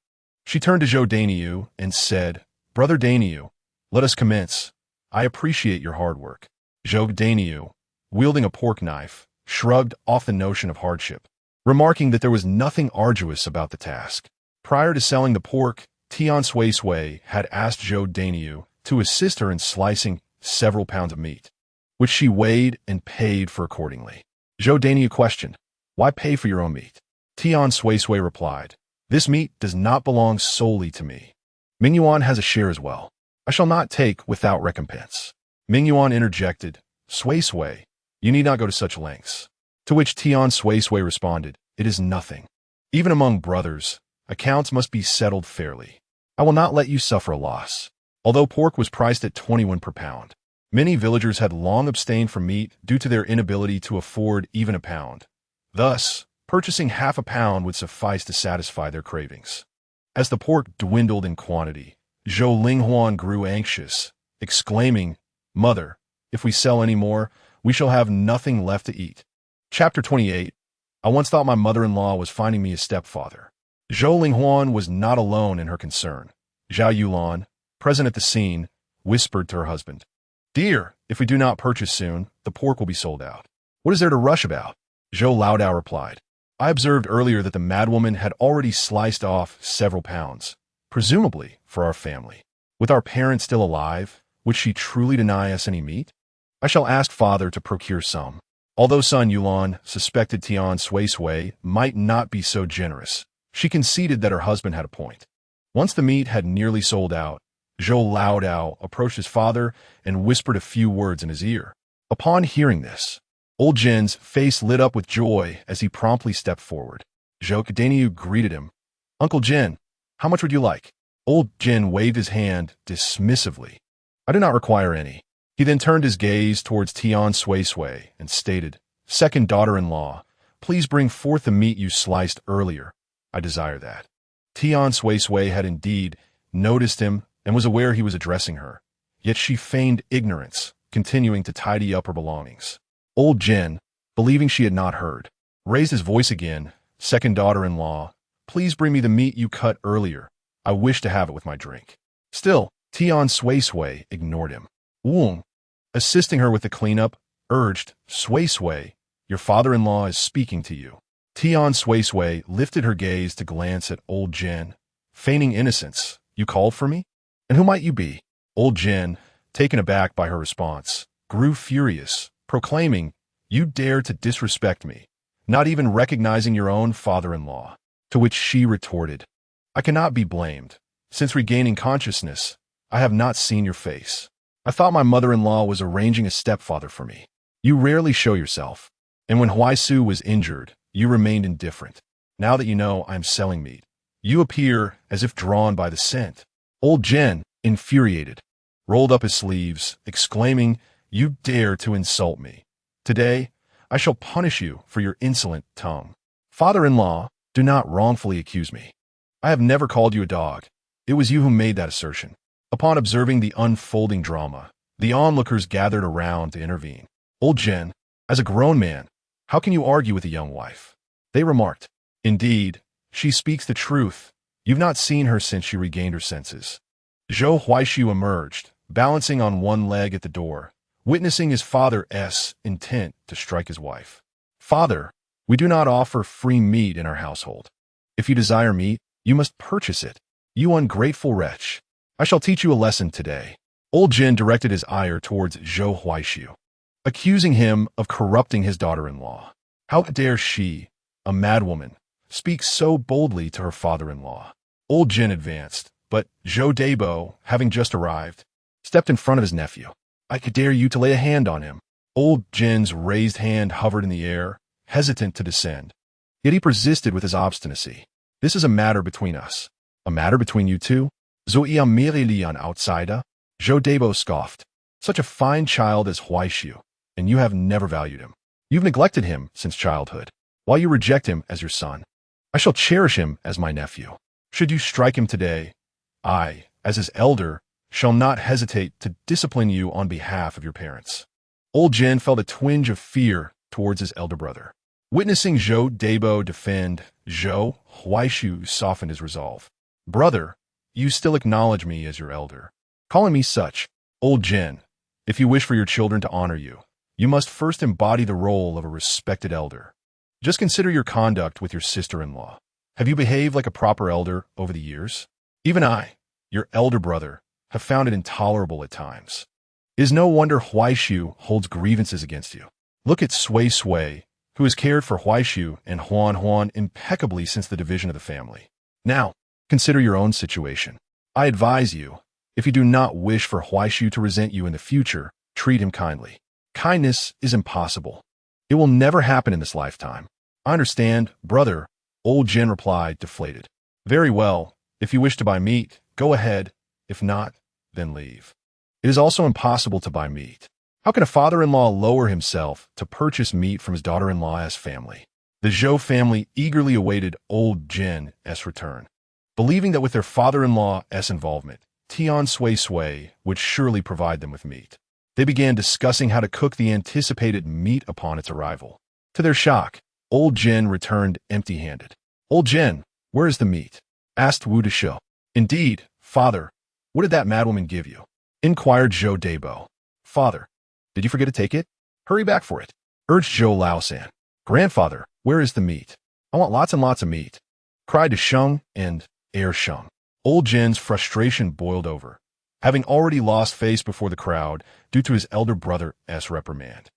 she turned to Zhou Dainiu and said, "Brother Dainiu, let us commence. I appreciate your hard work." Zhou Dainiu, wielding a pork knife, shrugged off the notion of hardship, remarking that there was nothing arduous about the task. Prior to selling the pork, Tian Suisui had asked Zhou Dainiu to assist her in slicing several pounds of meat, which she weighed and paid for accordingly. Zhou Dainiu questioned, "Why pay for your own meat?" Tian Suisui replied, "This meat does not belong solely to me. Mingyuan has a share as well. I shall not take without recompense." Mingyuan interjected, "Suisui, you need not go to such lengths." To which Tian Suisui responded, "It is nothing. Even among brothers, accounts must be settled fairly. I will not let you suffer a loss." Although pork was priced at 21 per pound, many villagers had long abstained from meat due to their inability to afford even a pound. Thus, purchasing half a pound would suffice to satisfy their cravings. As the pork dwindled in quantity, Zhou Linghuan grew anxious, exclaiming, "Mother, if we sell any more, we shall have nothing left to eat." Chapter 28. I once thought my mother-in-law was finding me a stepfather. Zhou Linghuan was not alone in her concern. Zhao Yulan, present at the scene, whispered to her husband, "Dear, if we do not purchase soon, the pork will be sold out." "What is there to rush about?" Zhou Laodao replied. "I observed earlier that the madwoman had already sliced off several pounds. presumably for our family. With our parents still alive, would she truly deny us any meat? I shall ask father to procure some. Although Sun Yulan suspected Tian Suisui might not be so generous, she conceded that her husband had a point. Once the meat had nearly sold out, Zhou Laodao approached his father and whispered a few words in his ear. Upon hearing this, old Jin's face lit up with joy as he promptly stepped forward. Zhou Kadeniu greeted him. Uncle Jin, how much would you like? Old Jin waved his hand dismissively. I do not require any. He then turned his gaze towards Tian Suisui and stated, Second daughter-in-law, please bring forth the meat you sliced earlier. I desire that. Tian Suisui had indeed noticed him and was aware he was addressing her, yet she feigned ignorance, continuing to tidy up her belongings. Old Jin, believing she had not heard, raised his voice again. Second daughter-in-law, please bring me the meat you cut earlier. I wish to have it with my drink. Still, Tian Suisui ignored him. Wong, assisting her with the cleanup, urged, Suisui, your father-in-law is speaking to you. Tian Suisui lifted her gaze to glance at old Jin, feigning innocence. You called for me? And who might you be? Old Jin, taken aback by her response, grew furious, proclaiming, You dare to disrespect me, not even recognizing your own father-in-law. To which she retorted, I cannot be blamed. Since regaining consciousness, I have not seen your face. I thought my mother-in-law was arranging a stepfather for me. You rarely show yourself. And when Huaisu was injured, you remained indifferent. Now that you know I am selling meat, you appear as if drawn by the scent. Old Jin, infuriated, rolled up his sleeves, exclaiming, You dare to insult me. Today, I shall punish you for your insolent tongue. Father-in-law, do not wrongfully accuse me. I have never called you a dog. It was you who made that assertion. Upon observing the unfolding drama, the onlookers gathered around to intervene. Old Jin, as a grown man, how can you argue with a young wife? They remarked. Indeed, she speaks the truth. You've not seen her since she regained her senses. Zhou Huaishu emerged, balancing on one leg at the door, witnessing his father's intent to strike his wife. Father, we do not offer free meat in our household. If you desire meat, you must purchase it. You ungrateful wretch. I shall teach you a lesson today. Old Jin directed his ire towards Zhou Huaishu, accusing him of corrupting his daughter-in-law. How dare she, a madwoman, speak so boldly to her father-in-law? Old Jin advanced, but Zhou Dabo, having just arrived, stepped in front of his nephew. I could dare you to lay a hand on him. Old Jin's raised hand hovered in the air, hesitant to descend. Yet he persisted with his obstinacy. This is a matter between us. A matter between you two? Zoia Mirili an outsider? Zhou Dabo scoffed. Such a fine child as Huaishu, and you have never valued him. You've neglected him since childhood, while you reject him as your son. I shall cherish him as my nephew. Should you strike him today, I, as his elder, shall not hesitate to discipline you on behalf of your parents. Old Jin felt a twinge of fear towards his elder brother. Witnessing Zhou Dabo defend Zhou Huaishu softened his resolve. Brother, you still acknowledge me as your elder. Calling me such, Old Jin, if you wish for your children to honor you, you must first embody the role of a respected elder. Just consider your conduct with your sister-in-law. Have you behaved like a proper elder over the years? Even I, your elder brother, have found it intolerable at times. It is no wonder Huaishu holds grievances against you. Look at Suisui, who has cared for Huaishu and Huan impeccably since the division of the family. Now, consider your own situation. I advise you, if you do not wish for Huaishu to resent you in the future, treat him kindly. Kindness is impossible. It will never happen in this lifetime. I understand, brother, Old Jin replied, deflated. Very well, if you wish to buy meat, go ahead. If not, then leave. It is also impossible to buy meat. How can a father-in-law lower himself to purchase meat from his daughter-in-law's family? The Zhou family eagerly awaited Old Jin's return, believing that with their father-in-law's involvement, Tian Suisui would surely provide them with meat. They began discussing how to cook the anticipated meat upon its arrival. To their shock, Old Jin returned empty-handed. Old Jin, where is the meat? Asked Wu Deshou. Indeed, father, what did that madwoman give you? Inquired Zhou Dabo. Father, did you forget to take it? Hurry back for it, urged Zhou Laosan. Grandfather, where is the meat? I want lots and lots of meat, cried Desheng and Sheng. Old Jin's frustration boiled over, having already lost face before the crowd due to his elder brother's reprimand.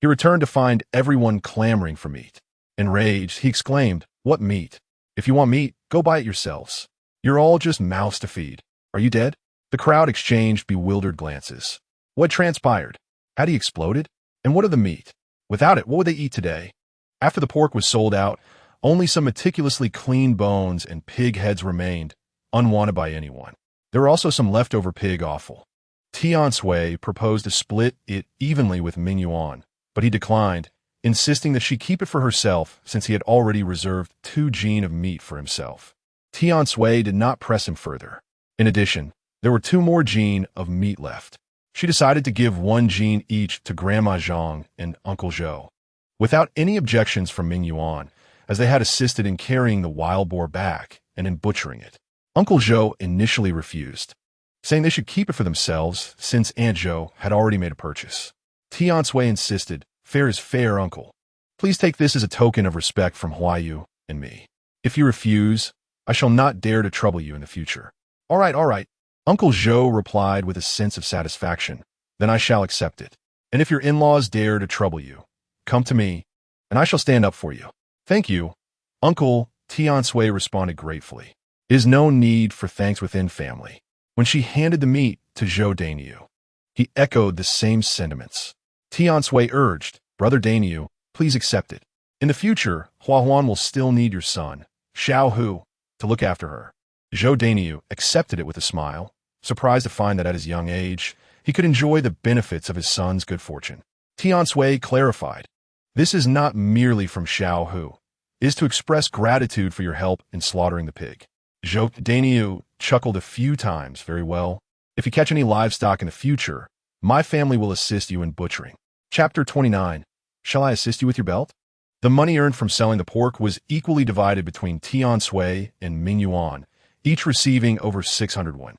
He returned to find everyone clamoring for meat. Enraged, he exclaimed, "What meat? If you want meat, go buy it yourselves. You're all just mouths to feed. Are you dead?" The crowd exchanged bewildered glances. What transpired? Had he exploded? And what of the meat? Without it, what would they eat today? After the pork was sold out, only some meticulously cleaned bones and pig heads remained, unwanted by anyone. There were also some leftover pig offal. Tian Suisui proposed to split it evenly with Ming Yuan, but he declined, insisting that she keep it for herself since he had already reserved 2 jin of meat for himself. Tian Suisui did not press him further. In addition, there were 2 more jin of meat left. She decided to give 1 jin each to Grandma Zhang and Uncle Zhou, without any objections from Ming Yuan, as they had assisted in carrying the wild boar back and in butchering it. Uncle Zhou initially refused, saying they should keep it for themselves since Aunt Zhou had already made a purchase. Tian Suisui insisted, "Fair is fair, uncle. Please take this as a token of respect from Huayu and me. If you refuse, I shall not dare to trouble you in the future." All right, Uncle Zhou replied with a sense of satisfaction. "Then I shall accept it. And if your in-laws dare to trouble you, come to me, and I shall stand up for you." "Thank you, Uncle," Tian Suisui responded gratefully. "Is no need for thanks within family." When she handed the meat to Zhou Dainiu, he echoed the same sentiments. Tian Suisui urged, "Brother Dainiu, please accept it. In the future, Hua Huan will still need your son, Xiao Hu, to look after her." Zhou Dainiu accepted it with a smile, surprised to find that at his young age, he could enjoy the benefits of his son's good fortune. Tian Suisui clarified, "This is not merely from Xiao Hu. It is to express gratitude for your help in slaughtering the pig." Zhou Dainiu chuckled a few times. "Very well. If you catch any livestock in the future, my family will assist you in butchering." Chapter 29. Shall I assist you with your belt? The money earned from selling the pork was equally divided between Tian Suisui and Ming Yuan, each receiving over 600 won.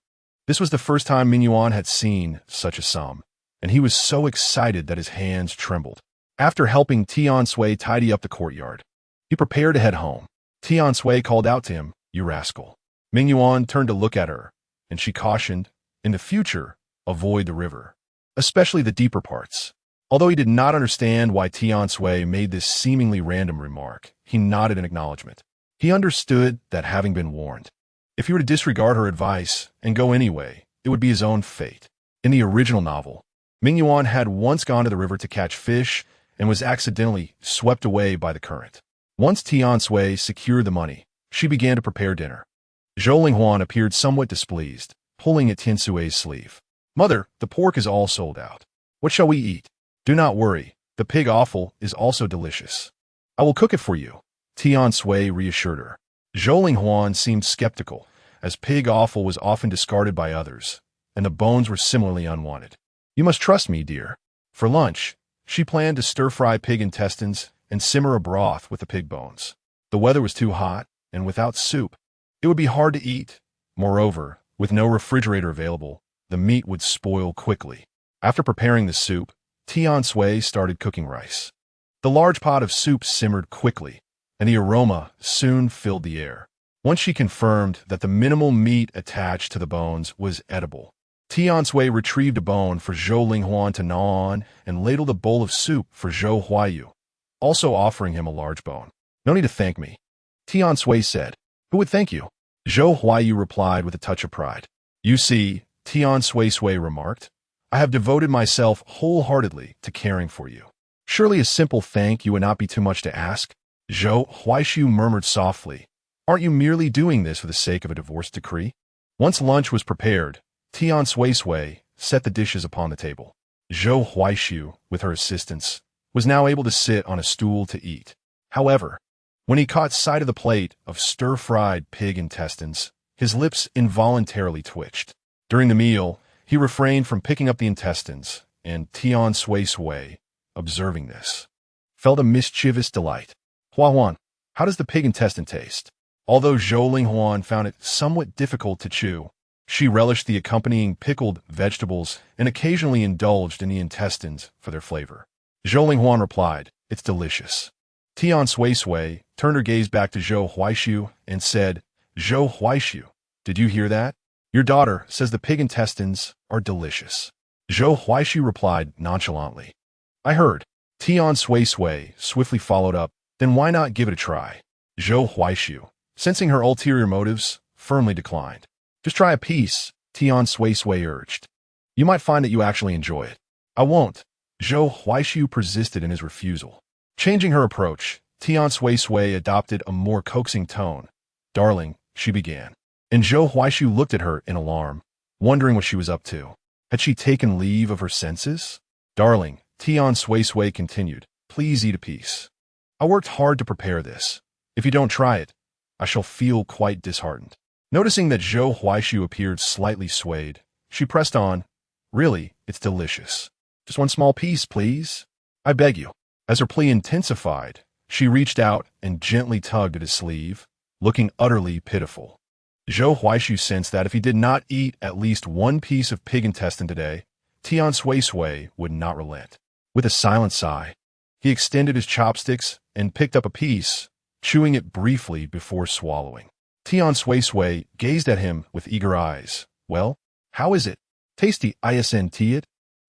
This was the first time Ming Yuan had seen such a sum, and he was so excited that his hands trembled. After helping Tian Suisui tidy up the courtyard, he prepared to head home. Tian Suisui called out to him, "You rascal." Ming Yuan turned to look at her, and she cautioned, "In the future, avoid the river, especially the deeper parts." Although he did not understand why Tian Suisui made this seemingly random remark, he nodded in acknowledgement. He understood that having been warned, if he were to disregard her advice and go anyway, it would be his own fate. In the original novel, Ming Yuan had once gone to the river to catch fish and was accidentally swept away by the current. Once Tian Suisui secured the money, she began to prepare dinner. Zhou Linghuan appeared somewhat displeased, pulling at Tian Sui's sleeve. "Mother, the pork is all sold out. What shall we eat?" "Do not worry, the pig offal is also delicious. I will cook it for you," Tian Suisui reassured her. Zhou Linghuan seemed skeptical, as pig offal was often discarded by others, and the bones were similarly unwanted. "You must trust me, dear." For lunch, she planned to stir-fry pig intestines and simmer a broth with the pig bones. The weather was too hot, and without soup, it would be hard to eat. Moreover, with no refrigerator available, the meat would spoil quickly. After preparing the soup, Tian Suisui started cooking rice. The large pot of soup simmered quickly, and the aroma soon filled the air. Once she confirmed that the minimal meat attached to the bones was edible, Tian Suisui retrieved a bone for Zhou Linghuan to gnaw on and ladled a bowl of soup for Zhou Huayu, also offering him a large bone. "No need to thank me," Tian Suisui said. "Who would thank you?" Zhou Huayu replied with a touch of pride. "You see," Tian Suisui remarked, "I have devoted myself wholeheartedly to caring for you. Surely a simple thank you would not be too much to ask." Zhou Huaishu murmured softly, "Aren't you merely doing this for the sake of a divorce decree?" Once lunch was prepared, Tian Suisui set the dishes upon the table. Zhou Huaishu, with her assistance, was now able to sit on a stool to eat. However, when he caught sight of the plate of stir-fried pig intestines, his lips involuntarily twitched. During the meal, he refrained from picking up the intestines, and Tian Suisui, observing this, felt a mischievous delight. "Hua Huan, how does the pig intestine taste?" Although Zhou Linghuan found it somewhat difficult to chew, she relished the accompanying pickled vegetables and occasionally indulged in the intestines for their flavor. Zhou Linghuan replied, "It's delicious." Tian Suisui turned her gaze back to Zhou Huaishu and said, "Zhou Huaishu, Did you hear that? Your daughter says the pig intestines are delicious. Zhou Huaishu replied nonchalantly. I heard. Tian Suisui swiftly followed up. Then why not give it a try? Zhou Huaishu, sensing her ulterior motives, firmly declined. Just try a piece, Tian Suisui urged. You might find that you actually enjoy it. I won't. Zhou Huaishu persisted in his refusal. Changing her approach, Tian Suisui adopted a more coaxing tone. Darling, she began. And Zhou Huaishu looked at her in alarm, wondering what she was up to. Had she taken leave of her senses? Darling, Tian Suisui continued, please eat a piece. I worked hard to prepare this. If you don't try it, I shall feel quite disheartened. Noticing that Zhou Huaishu appeared slightly swayed, she pressed on. Really, it's delicious. Just one small piece, please. I beg you. As her plea intensified, she reached out and gently tugged at his sleeve, looking utterly pitiful. Zhou Huaishu sensed that if he did not eat at least one piece of pig intestine today, Tian Suisui would not relent. With a silent sigh, he extended his chopsticks and picked up a piece, chewing it briefly before swallowing. Tian Suisui gazed at him with eager eyes. Well, how is it? Tasty, isn't it?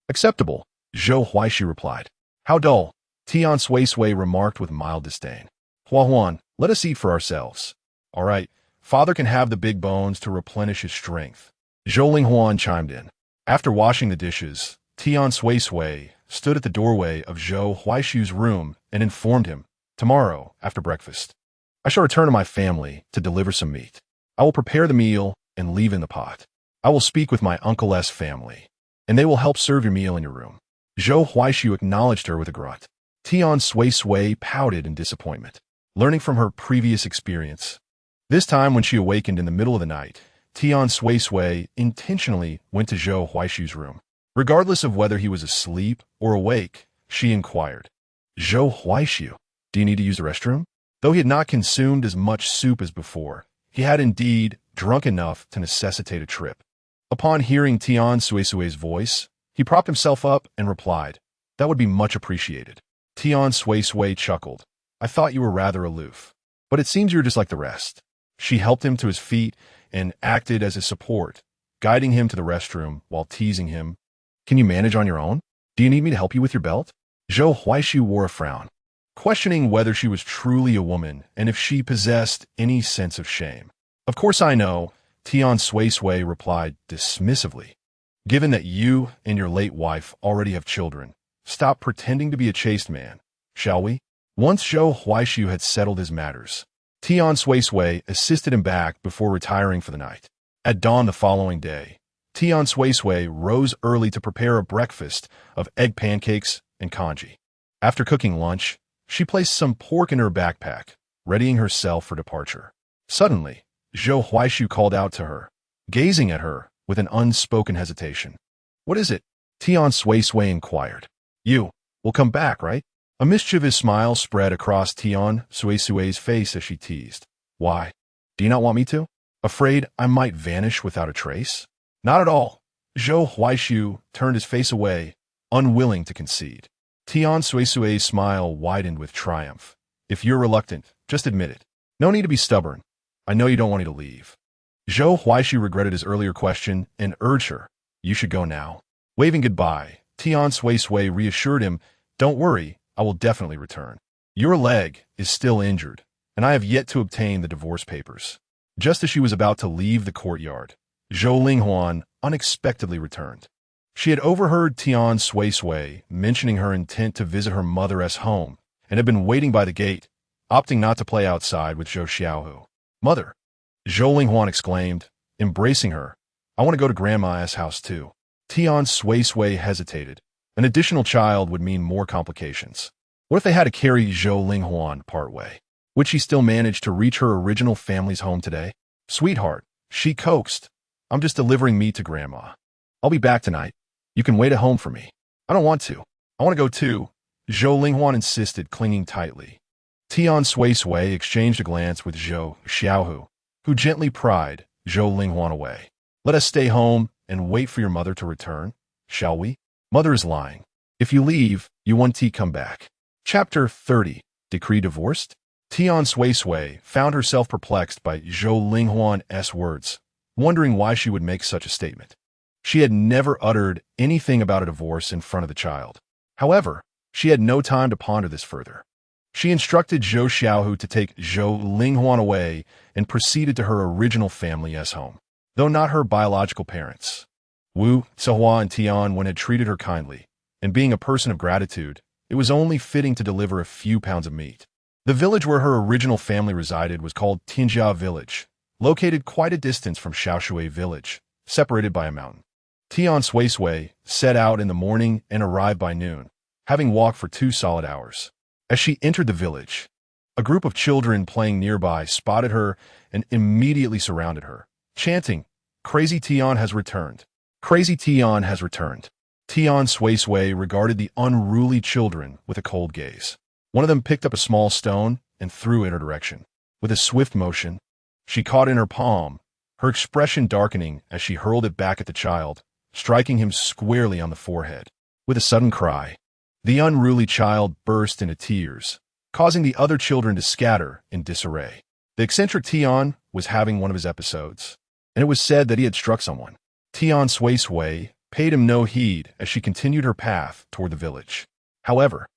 Acceptable, Zhou Huaishu replied. How dull, Tian Suisui remarked with mild disdain. Huan, let us eat for ourselves. All right, father can have the big bones to replenish his strength. Zhou Linghuan chimed in. After washing the dishes, Tian Suisui stood at the doorway of Zhou Huaishu's room and informed him, tomorrow, after breakfast, I shall return to my family to deliver some meat. I will prepare the meal and leave in the pot. I will speak with my uncle's family, and they will help serve your meal in your room. Zhou Huaishu acknowledged her with a grunt. Tian Suisui pouted in disappointment, learning from her previous experience. This time when she awakened in the middle of the night, Tian Suisui intentionally went to Zhou Huaishu's room. Regardless of whether he was asleep or awake, she inquired, Zhou Huaishu, do you need to use the restroom? Though he had not consumed as much soup as before, he had indeed drunk enough to necessitate a trip. Upon hearing Tian Suisui's voice, he propped himself up and replied, that would be much appreciated. Tian Suisui chuckled. I thought you were rather aloof, but it seems you're just like the rest. She helped him to his feet and acted as a support, guiding him to the restroom while teasing him. Can you manage on your own? Do you need me to help you with your belt? Zhou Huaishu wore a frown, questioning whether she was truly a woman and if she possessed any sense of shame. Of course I know, Tian Suisui replied dismissively. Given that you and your late wife already have children, stop pretending to be a chaste man, shall we? Once Zhou Huaishu had settled his matters, Tian Suisui assisted him back before retiring for the night. At dawn the following day, Tian Suisui rose early to prepare a breakfast of egg pancakes and congee. After cooking lunch, she placed some pork in her backpack, readying herself for departure. Suddenly, Zhou Huaishu called out to her, gazing at her with an unspoken hesitation. What is it? Tian Suisui inquired. You will come back, right? A mischievous smile spread across Tian Suisui's face as she teased. Why? Do you not want me to? Afraid I might vanish without a trace? Not at all. Zhou Huaishu turned his face away, unwilling to concede. Tian Suisui's smile widened with triumph. If you're reluctant, just admit it. No need to be stubborn. I know you don't want me to leave. Zhou Huaishu regretted his earlier question and urged her. You should go now. Waving goodbye, Tian Suisui reassured him, don't worry, I will definitely return. Your leg is still injured, and I have yet to obtain the divorce papers. Just as she was about to leave the courtyard, Zhou Linghuan unexpectedly returned. She had overheard Tian Suisui mentioning her intent to visit her mother's home and had been waiting by the gate, opting not to play outside with Zhou Xiaohu. Mother, Zhou Linghuan exclaimed, embracing her. I want to go to Grandma's house too. Tian Suisui hesitated. An additional child would mean more complications. What if they had to carry Zhou Linghuan part way? Would she still manage to reach her original family's home today? Sweetheart, she coaxed. I'm just delivering meat to Grandma. I'll be back tonight. You can wait at home for me. I don't want to. I want to go too. Zhou Linghuan insisted, clinging tightly. Tian Suisui exchanged a glance with Zhou Xiaohu, who gently pried Zhou Linghuan away. Let us stay home and wait for your mother to return, shall we? Mother is lying. If you leave, you won't come back. Chapter 30. Decree divorced? Tian Suisui found herself perplexed by Zhou Linghuan's words. wondering why she would make such a statement. She had never uttered anything about a divorce in front of the child. However, she had no time to ponder this further. She instructed Zhou Xiaohu to take Zhou Linghuan away and proceeded to her original family's home, though not her biological parents. Wu, Zihua, and Tian Wen had treated her kindly, and being a person of gratitude, it was only fitting to deliver a few pounds of meat. The village where her original family resided was called Tianjia Village, located quite a distance from Shaoshui Village, separated by a mountain. Tian Suisui set out in the morning and arrived by noon, having walked for 2 solid hours. As she entered the village, a group of children playing nearby spotted her and immediately surrounded her, chanting, "Crazy Tian has returned! Crazy Tian has returned!" Tian Suisui regarded the unruly children with a cold gaze. One of them picked up a small stone and threw it in her direction. With a swift motion, she caught it in her palm, her expression darkening as she hurled it back at the child, striking him squarely on the forehead. With a sudden cry, the unruly child burst into tears, causing the other children to scatter in disarray. The eccentric Tian was having one of his episodes, and it was said that he had struck someone. Tian Suisui paid him no heed as she continued her path toward the village. However,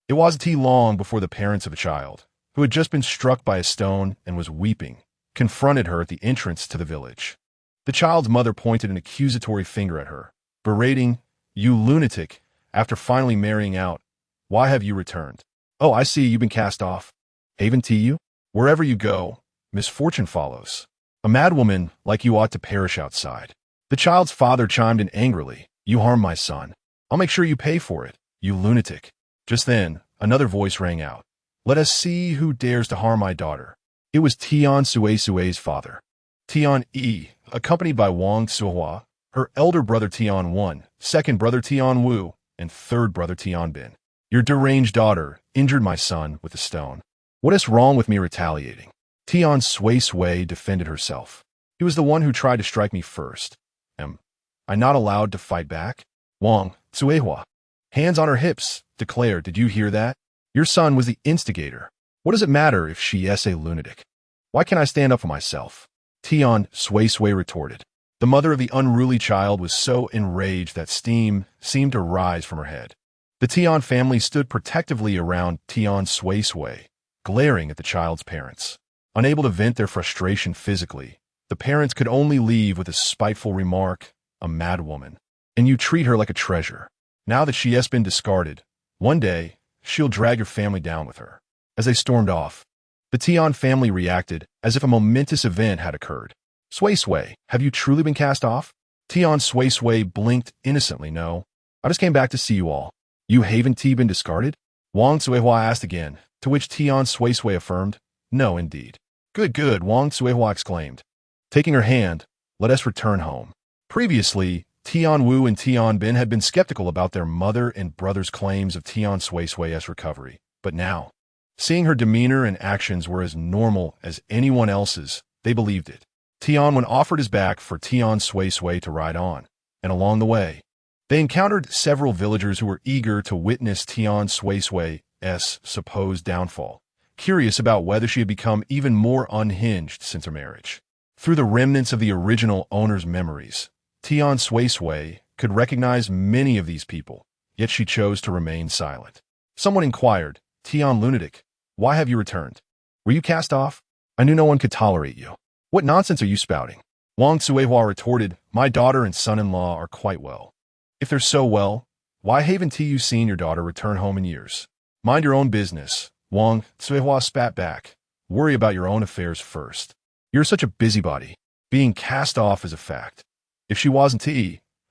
it wasn't long before the parents of a child, who had just been struck by a stone and was weeping, confronted her at the entrance to the village. The child's mother pointed an accusatory finger at her, berating, "You lunatic, after finally marrying out, why have you returned? Oh, I see you've been cast off. Haven't you? Wherever you go, misfortune follows. A madwoman like you ought to perish outside." The child's father chimed in angrily, "You harm my son. I'll make sure you pay for it, you lunatic." Just then, another voice rang out, "Let us see who dares to harm my daughter." It was Tian Suisui's father. Tian Yi, accompanied by Wang Suihua, her elder brother Tian Wen, second brother Tian Wu, and third brother Tian Bin. "Your deranged daughter injured my son with a stone. What is wrong with me retaliating?" Tian Suisui defended herself. "He was the one who tried to strike me first. Am I not allowed to fight back?" Wang Suihua, hands on her hips, declared, "Did you hear that? Your son was the instigator. What does it matter if she is a lunatic? Why can't I stand up for myself?" Tian Suisui retorted. The mother of the unruly child was so enraged that steam seemed to rise from her head. The Tian family stood protectively around Tian Suisui, glaring at the child's parents. Unable to vent their frustration physically, the parents could only leave with a spiteful remark, "A madwoman. And you treat her like a treasure. Now that she has been discarded, one day she'll drag your family down with her." As they stormed off, the Tian family reacted as if a momentous event had occurred. "Suisui, have you truly been cast off?" Tian Suisui blinked innocently. "No, I just came back to see you all." "You haven't been discarded?" Wang Suihua asked again, to which Tian Suisui affirmed, "No, indeed." "Good, good," Wang Suihua exclaimed. Taking her hand, "Let us return home." Previously, Tian Wu and Tian Bin had been skeptical about their mother and brother's claims of Tian Suisui's recovery, but now, seeing her demeanor and actions were as normal as anyone else's, they believed it. Tian Wen offered his back for Tian Suisui to ride on, and along the way, they encountered several villagers who were eager to witness Tian Suisui's supposed downfall, curious about whether she had become even more unhinged since her marriage. Through the remnants of the original owner's memories, Tian Suisui could recognize many of these people, yet she chose to remain silent. Someone inquired, "Tian lunatic, why have you returned? Were you cast off? I knew no one could tolerate you. What nonsense are you spouting?" Wang Suihua retorted, "My daughter and son-in-law are quite well. If they're so well, why haven't you seen your daughter return home in years? Mind your own business." Wang Suihua spat back, "Worry about your own affairs first. You're such a busybody. Being cast off is a fact. If she wasn't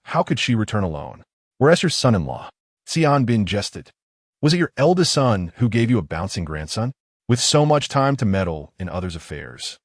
how could she return alone? Whereas your son-in-law?" Tian Bin jested. "Was it your eldest son who gave you a bouncing grandson? With so much time to meddle in others' affairs.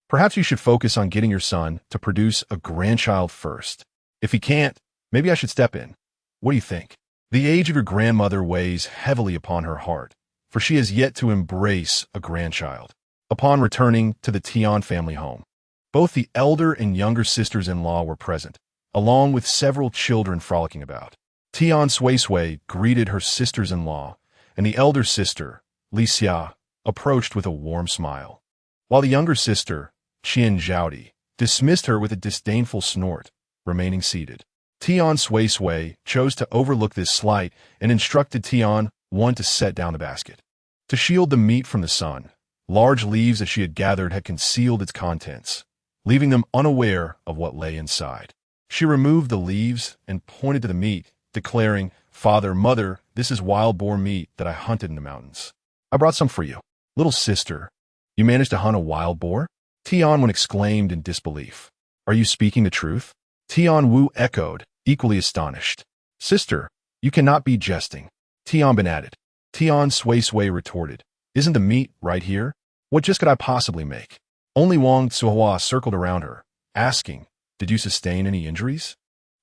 Perhaps you should focus on getting your son to produce a grandchild first. If he can't, maybe I should step in. What do you think?" The age of your grandmother weighs heavily upon her heart, for she has yet to embrace a grandchild. Upon returning to the Tian family home, both the elder and younger sisters-in-law were present, along with several children frolicking about. Tian Suisui greeted her sisters-in-law, and the elder sister, Li Xia, approached with a warm smile, while the younger sister, Qian Zhaodi, dismissed her with a disdainful snort, remaining seated. Tian Suisui chose to overlook this slight and instructed Tian to set down the basket. To shield the meat from the sun, large leaves that she had gathered had concealed its contents, leaving them unaware of what lay inside. She removed the leaves and pointed to the meat, declaring, "Father, mother, this is wild boar meat that I hunted in the mountains. I brought some for you." "Little sister, you managed to hunt a wild boar?" Tian exclaimed in disbelief. "Are you speaking the truth?" Tian Wu echoed, equally astonished. "Sister, you cannot be jesting." Tian added. Tian Suisui retorted, "Isn't the meat right here? What just could I possibly make?" Only Wang Suihua circled around her, asking, "Did you sustain any injuries?"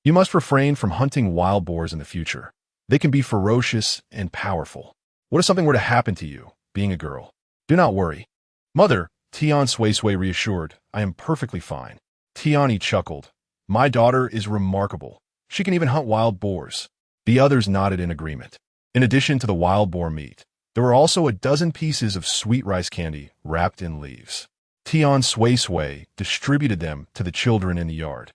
"You must refrain from hunting wild boars in the future. They can be ferocious and powerful. What if something were to happen to you, being a girl?" "Do not worry." "Mother," Tian Suisui reassured, "I am perfectly fine." Tian chuckled. "My daughter is remarkable. She can even hunt wild boars." The others nodded in agreement. In addition to the wild boar meat, there were also a dozen pieces of sweet rice candy wrapped in leaves. Tian Suisui distributed them to the children in the yard,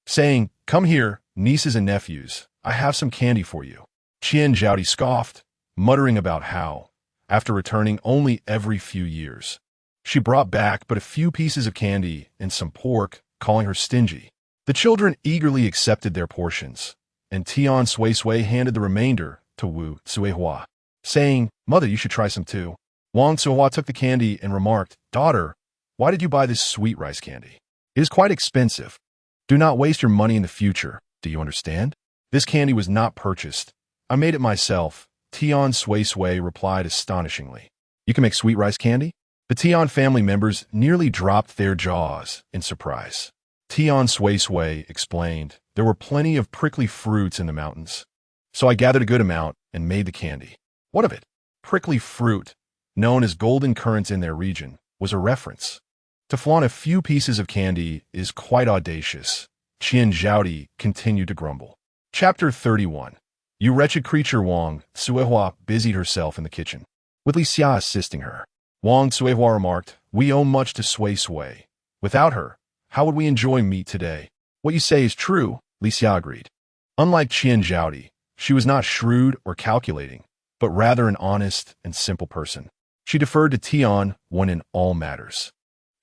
saying, "Come here, nieces and nephews, I have some candy for you." Qian Zhaodi scoffed, muttering about how, after returning only every few years, she brought back but a few pieces of candy and some pork, calling her stingy. The children eagerly accepted their portions, and Tian Suisui handed the remainder to Wu Suihua, saying, "Mother, you should try some too." Wang Suihua took the candy and remarked, "Daughter, why did you buy this sweet rice candy? It is quite expensive. Do not waste your money in the future, do you understand? This candy was not purchased. I made it myself." Tian Suisui replied astonishingly. "You can make sweet rice candy?" The Tian family members nearly dropped their jaws in surprise. Tian Suisui explained, "There were plenty of prickly fruits in the mountains, so I gathered a good amount and made the candy." "What of it?" Prickly fruit, known as golden currants in their region, was a reference. To flaunt a few pieces of candy is quite audacious. Qian Zhaodi continued to grumble. Chapter 31. You wretched creature. Wang Suihua busied herself in the kitchen, with Li Xia assisting her. Wang Suihua remarked, "We owe much to Suisui. Without her, how would we enjoy meat today?" "What you say is true," Li Xia agreed. Unlike Qian Zhaodi, she was not shrewd or calculating, but rather an honest and simple person. She deferred to Tian in all matters,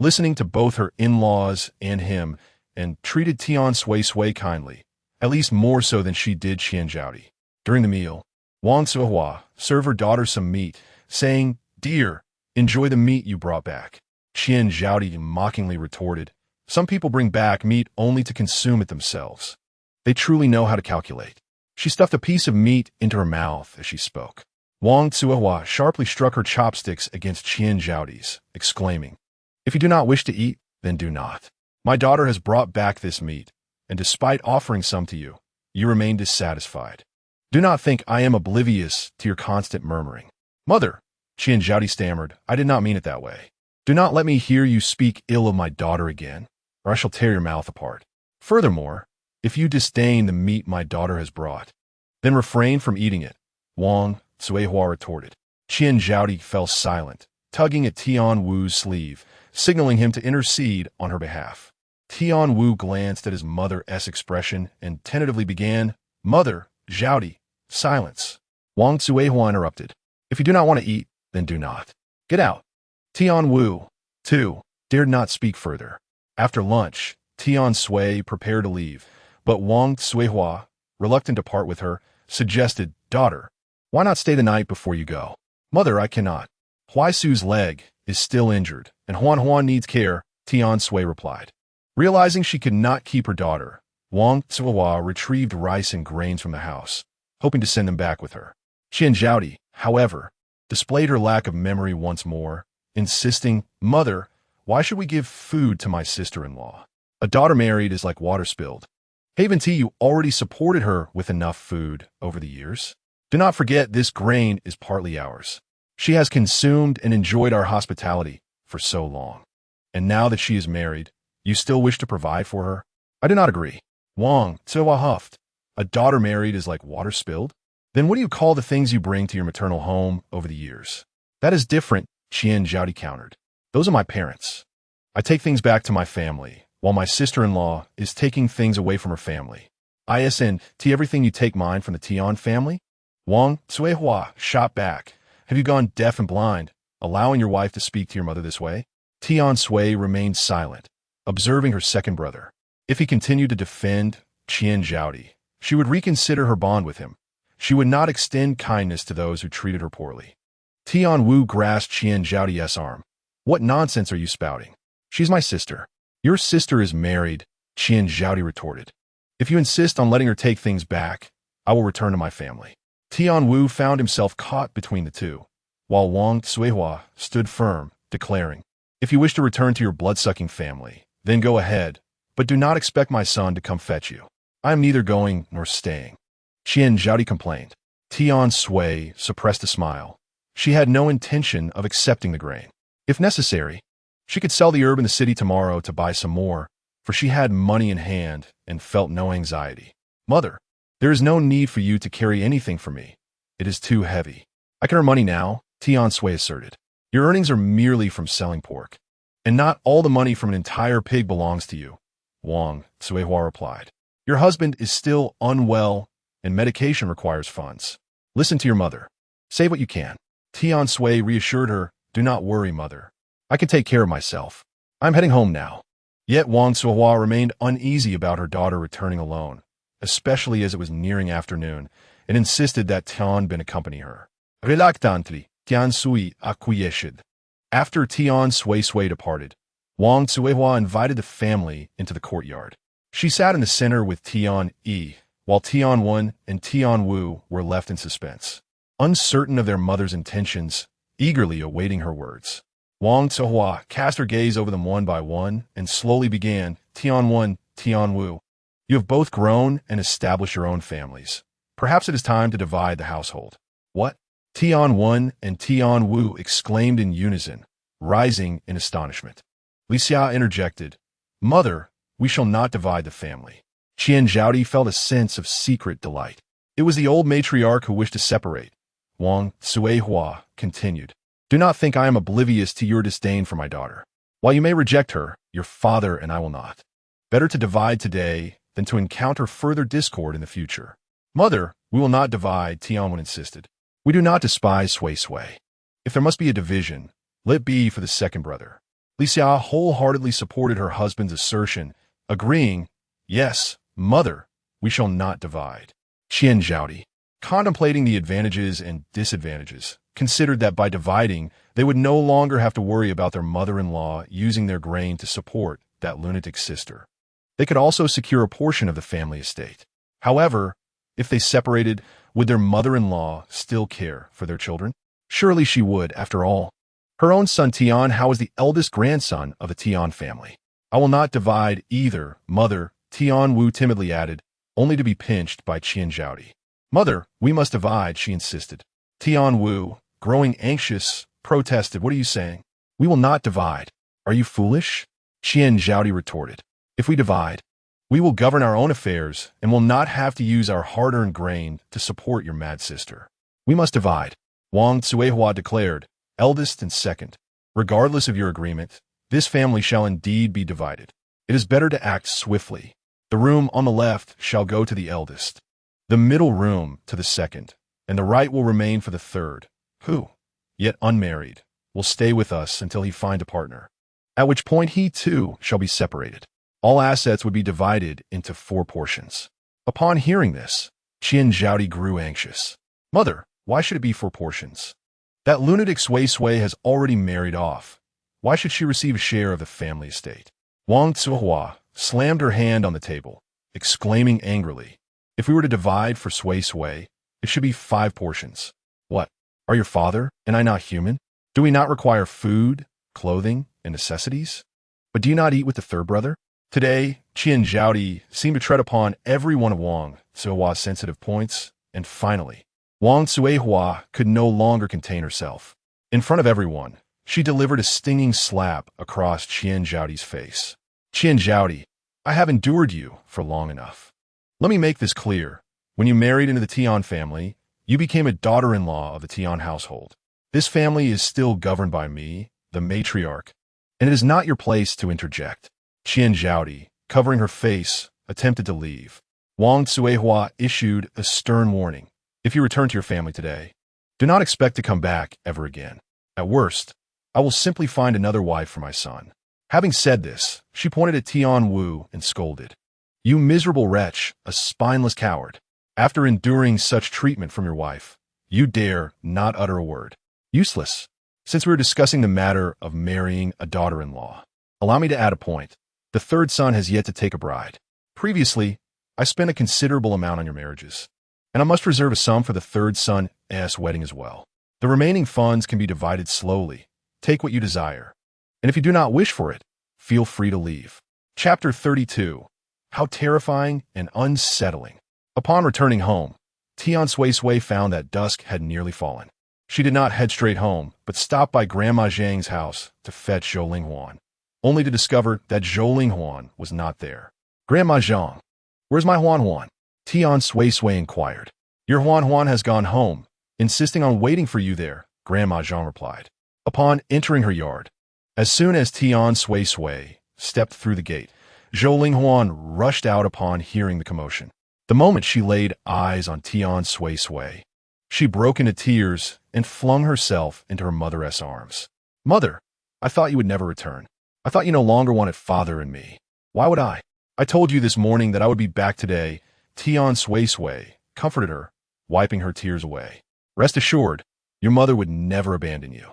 listening to both her in-laws and him, and treated Tian Suisui kindly, at least more so than she did Qian Zhaodi. During the meal, Wang Suihua served her daughter some meat, saying, "Dear, enjoy the meat you brought back." Qian Zhaodi mockingly retorted, "Some people bring back meat only to consume it themselves. They truly know how to calculate." She stuffed a piece of meat into her mouth as she spoke. Wang Suihua sharply struck her chopsticks against Qian Zhaodi's, exclaiming, "If you do not wish to eat, then do not. My daughter has brought back this meat, and despite offering some to you, you remain dissatisfied. Do not think I am oblivious to your constant murmuring." "Mother," Qian Zhaodi stammered, "I did not mean it that way. Do not let me hear you speak ill of my daughter again, or I shall tear your mouth apart. Furthermore, if you disdain the meat my daughter has brought, then refrain from eating it," Wang Suihua retorted. Qian Zhaodi fell silent, tugging at Tian Wu's sleeve, signaling him to intercede on her behalf. Tian Wu glanced at his mother's expression and tentatively began, "Mother, Zhaodi, silence." Wang Suihua interrupted, "If you do not want to eat, then do not. Get out." Tian Wu, too, dared not speak further. After lunch, Tian Sui prepared to leave, but Wang Suihua, reluctant to part with her, suggested, "Daughter, why not stay the night before you go?" "Mother, I cannot. Huaisu's leg is still injured, and Huan needs care," Tian Sui replied. Realizing she could not keep her daughter, Wang Suihua retrieved rice and grains from the house, hoping to send them back with her. Qian Zhaodi, however, displayed her lack of memory once more, insisting, "Mother, why should we give food to my sister-in-law? A daughter married is like water spilled. Haven't you already supported her with enough food over the years? Do not forget this grain is partly ours. She has consumed and enjoyed our hospitality for so long. And now that she is married, you still wish to provide for her?" "I do not agree." Wang Suihua huffed. "A daughter married is like water spilled? Then what do you call the things you bring to your maternal home over the years?" "That is different," Qian Zhaodi countered. "Those are my parents. I take things back to my family, while my sister-in-law is taking things away from her family. ISNT everything you take mine from the Tian family? Wang Suihua shot back. Have you gone deaf and blind, allowing your wife to speak to your mother this way? Tian Sui remained silent, observing her second brother. If he continued to defend Qian Zhaodi, she would reconsider her bond with him. She would not extend kindness to those who treated her poorly. Tian Wu grasped Qian Zhaodi's arm. What nonsense are you spouting? She's my sister. Your sister is married, Qian Zhaodi retorted. If you insist on letting her take things back, I will return to my family. Tian Wu found himself caught between the two, while Wang Suihua stood firm, declaring, if you wish to return to your blood-sucking family, then go ahead, but do not expect my son to come fetch you. I am neither going nor staying. Qian Zhaodi complained. Tian Sui suppressed a smile. She had no intention of accepting the grain. If necessary, she could sell the herb in the city tomorrow to buy some more, for she had money in hand and felt no anxiety. Mother, there is no need for you to carry anything for me. It is too heavy. I can earn money now, Tian Sui asserted. Your earnings are merely from selling pork, and not all the money from an entire pig belongs to you, Wang Suihua replied. Your husband is still unwell, and medication requires funds. Listen to your mother. Save what you can. Tian Sui reassured her, do not worry, mother. I can take care of myself. I'm heading home now. Yet Wang Suihua remained uneasy about her daughter returning alone, especially as it was nearing afternoon, and insisted that Tian Bin accompany her. Reluctantly, Tian Sui acquiesced. After Tian Suisui departed, Wang Suihua invited the family into the courtyard. She sat in the center with Tian Yi, while Tian Wen and Tian Wu were left in suspense, uncertain of their mother's intentions, eagerly awaiting her words. Wang Suihua cast her gaze over them one by one and slowly began, Tian Wen, Tian Wu, you have both grown and established your own families. Perhaps it is time to divide the household. What? Tian Wen and Tian Wu exclaimed in unison, rising in astonishment. Li Xia interjected, Mother, we shall not divide the family. Qian Zhaodi felt a sense of secret delight. It was the old matriarch who wished to separate. Wang Suihua continued, do not think I am oblivious to your disdain for my daughter. While you may reject her, your father and I will not. Better to divide today than to encounter further discord in the future. Mother, we will not divide, Tian Wen insisted. We do not despise Suisui. If there must be a division, let it be for the second brother. Li Xia wholeheartedly supported her husband's assertion, agreeing, yes, mother, we shall not divide. Qian Zhaodi, contemplating the advantages and disadvantages, considered that by dividing, they would no longer have to worry about their mother-in-law using their grain to support that lunatic sister. They could also secure a portion of the family estate. However, if they separated, would their mother-in-law still care for their children? Surely she would, after all. Her own son Tian Hao is the eldest grandson of the Tian family. I will not divide either, mother, Tian Wu timidly added, only to be pinched by Qian Zhaodi. Mother, we must divide, she insisted. Tian Wu, growing anxious, protested, what are you saying? We will not divide. Are you foolish? Qian Zhaodi retorted. If we divide, we will govern our own affairs and will not have to use our hard-earned grain to support your mad sister. We must divide, Wang Suihua declared, eldest and second. Regardless of your agreement, this family shall indeed be divided. It is better to act swiftly. The room on the left shall go to the eldest, the middle room to the second, and the right will remain for the third, who, yet unmarried, will stay with us until he find a partner, at which point he too shall be separated. All assets would be divided into 4 portions. Upon hearing this, Qian Zhaodi grew anxious. Mother, why should it be 4 portions? That lunatic Suisui has already married off. Why should she receive a share of the family estate? Wang Suihua slammed her hand on the table, exclaiming angrily, if we were to divide for Suisui, it should be 5 portions. What? Are your father and I not human? Do we not require food, clothing, and necessities? But do you not eat with the third brother? Today, Qian Zhaodi seemed to tread upon every one of Wang Suihua's sensitive points, and finally, Wang Suihua could no longer contain herself. In front of everyone, she delivered a stinging slap across Qian Zhaodi's face. Qian Zhaodi, I have endured you for long enough. Let me make this clear. When you married into the Tian family, you became a daughter-in-law of the Tian household. This family is still governed by me, the matriarch, and it is not your place to interject. Qian Zhaodi, covering her face, attempted to leave. Wang Tsuehua issued a stern warning. If you return to your family today, do not expect to come back ever again. At worst, I will simply find another wife for my son. Having said this, she pointed at Tian Wu and scolded. You miserable wretch, a spineless coward. After enduring such treatment from your wife, you dare not utter a word. Useless. Since we are discussing the matter of marrying a daughter-in-law, allow me to add a point. The third son has yet to take a bride. Previously, I spent a considerable amount on your marriages, and I must reserve a sum for the third son's wedding as well. The remaining funds can be divided slowly. Take what you desire, and if you do not wish for it, feel free to leave. Chapter 32. How terrifying and unsettling. Upon returning home, Tian Suisui found that dusk had nearly fallen. She did not head straight home, but stopped by Grandma Zhang's house to fetch Zhou Linghuan, only to discover that Zhou Linghuan was not there. Grandma Zhang, where's my Huan? Tian Suisui inquired. Your Huan has gone home, insisting on waiting for you there, Grandma Zhang replied. Upon entering her yard, as soon as Tian Suisui stepped through the gate, Zhou Linghuan rushed out upon hearing the commotion. The moment she laid eyes on Tian Suisui, she broke into tears and flung herself into her mother's arms. Mother, I thought you would never return. I thought you no longer wanted father and me. Why would I? I told you this morning that I would be back today. Tian Suisui comforted her, wiping her tears away. Rest assured, your mother would never abandon you.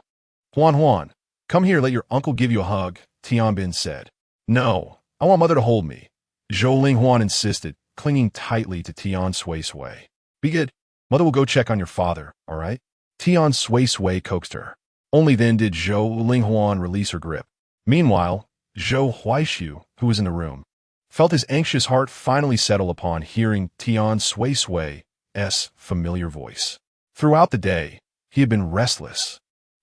Huan, come here, let your uncle give you a hug, Tian Bin said. No, I want mother to hold me. Zhou Linghuan insisted, clinging tightly to Tian Suisui. Be good. Mother will go check on your father, all right? Tian Suisui coaxed her. Only then did Zhou Linghuan release her grip. Meanwhile, Zhou Huaishu, who was in the room, felt his anxious heart finally settle upon hearing Tian Suisui's familiar voice. Throughout the day, he had been restless,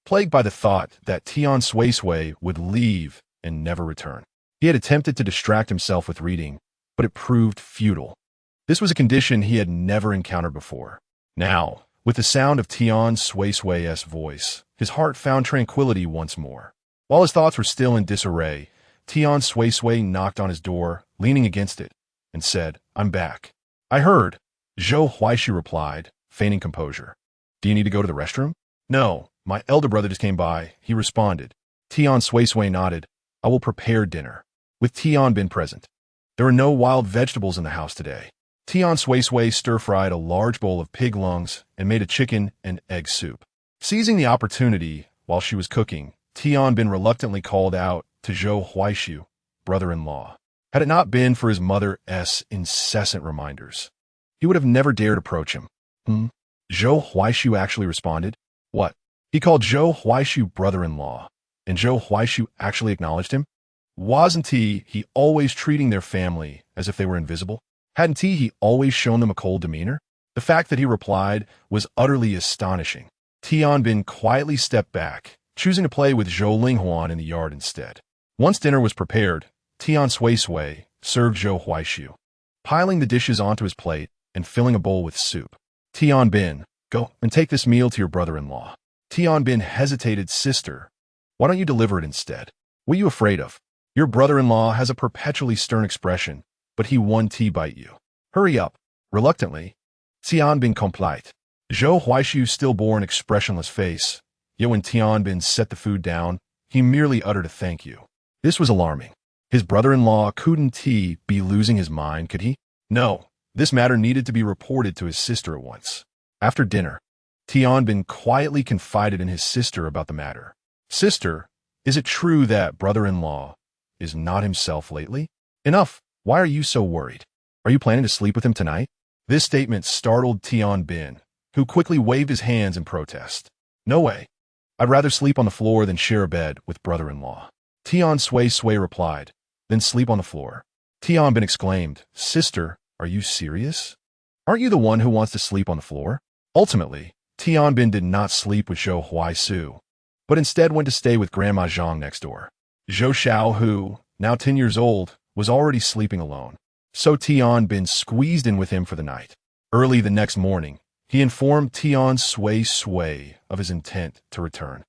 plagued by the thought that Tian Suisui would leave and never return. He had attempted to distract himself with reading, but it proved futile. This was a condition he had never encountered before. Now, with the sound of Tian Suisui's voice, his heart found tranquility once more. While his thoughts were still in disarray, Tian Suisui knocked on his door, leaning against it, and said, I'm back. I heard, Zhou Huaishu replied, feigning composure. Do you need to go to the restroom? No, my elder brother just came by, he responded. Tian Suisui nodded. I will prepare dinner. With Tian Bin present. There are no wild vegetables in the house today. Tian Suisui stir-fried a large bowl of pig lungs and made a chicken and egg soup. Seizing the opportunity while she was cooking, Tian Bin reluctantly called out to Zhou Huaishu, brother-in-law. Had it not been for his mother's incessant reminders, he would have never dared approach him. Zhou Huaishu actually responded. What? He called Zhou Huaishu brother-in-law, and Zhou Huaishu actually acknowledged him? Wasn't he always treating their family as if they were invisible? Hadn't he always shown them a cold demeanor? The fact that he replied was utterly astonishing. Tian Bin quietly stepped back, choosing to play with Zhou Linghuan in the yard instead. Once dinner was prepared, Tian Suisui served Zhou Huaishu, piling the dishes onto his plate and filling a bowl with soup. Tian Bin, go and take this meal to your brother-in-law. Tian Bin hesitated. Sister, why don't you deliver it instead? What are you afraid of? Your brother-in-law has a perpetually stern expression, but he won't bite you. Hurry up. Reluctantly, Tian Bin complied. Zhou Huaishu still bore an expressionless face, yet when Tian Bin set the food down, he merely uttered a thank you. This was alarming. His brother-in-law couldn't be losing his mind, could he? No, this matter needed to be reported to his sister at once. After dinner, Tian Bin quietly confided in his sister about the matter. Sister, is it true that brother-in-law is not himself lately? Enough. Why are you so worried? Are you planning to sleep with him tonight? This statement startled Tian Bin, who quickly waved his hands in protest. No way. I'd rather sleep on the floor than share a bed with brother-in-law. Tian Suisui replied, then sleep on the floor. Tian Bin exclaimed, Sister, are you serious? Aren't you the one who wants to sleep on the floor? Ultimately, Tian Bin did not sleep with Zhou Huaisu, but instead went to stay with Grandma Zhang next door. Zhou Xiao, who, now 10 years old, was already sleeping alone. So Tian Bin squeezed in with him for the night. Early the next morning, he informed Tian Suisui of his intent to return.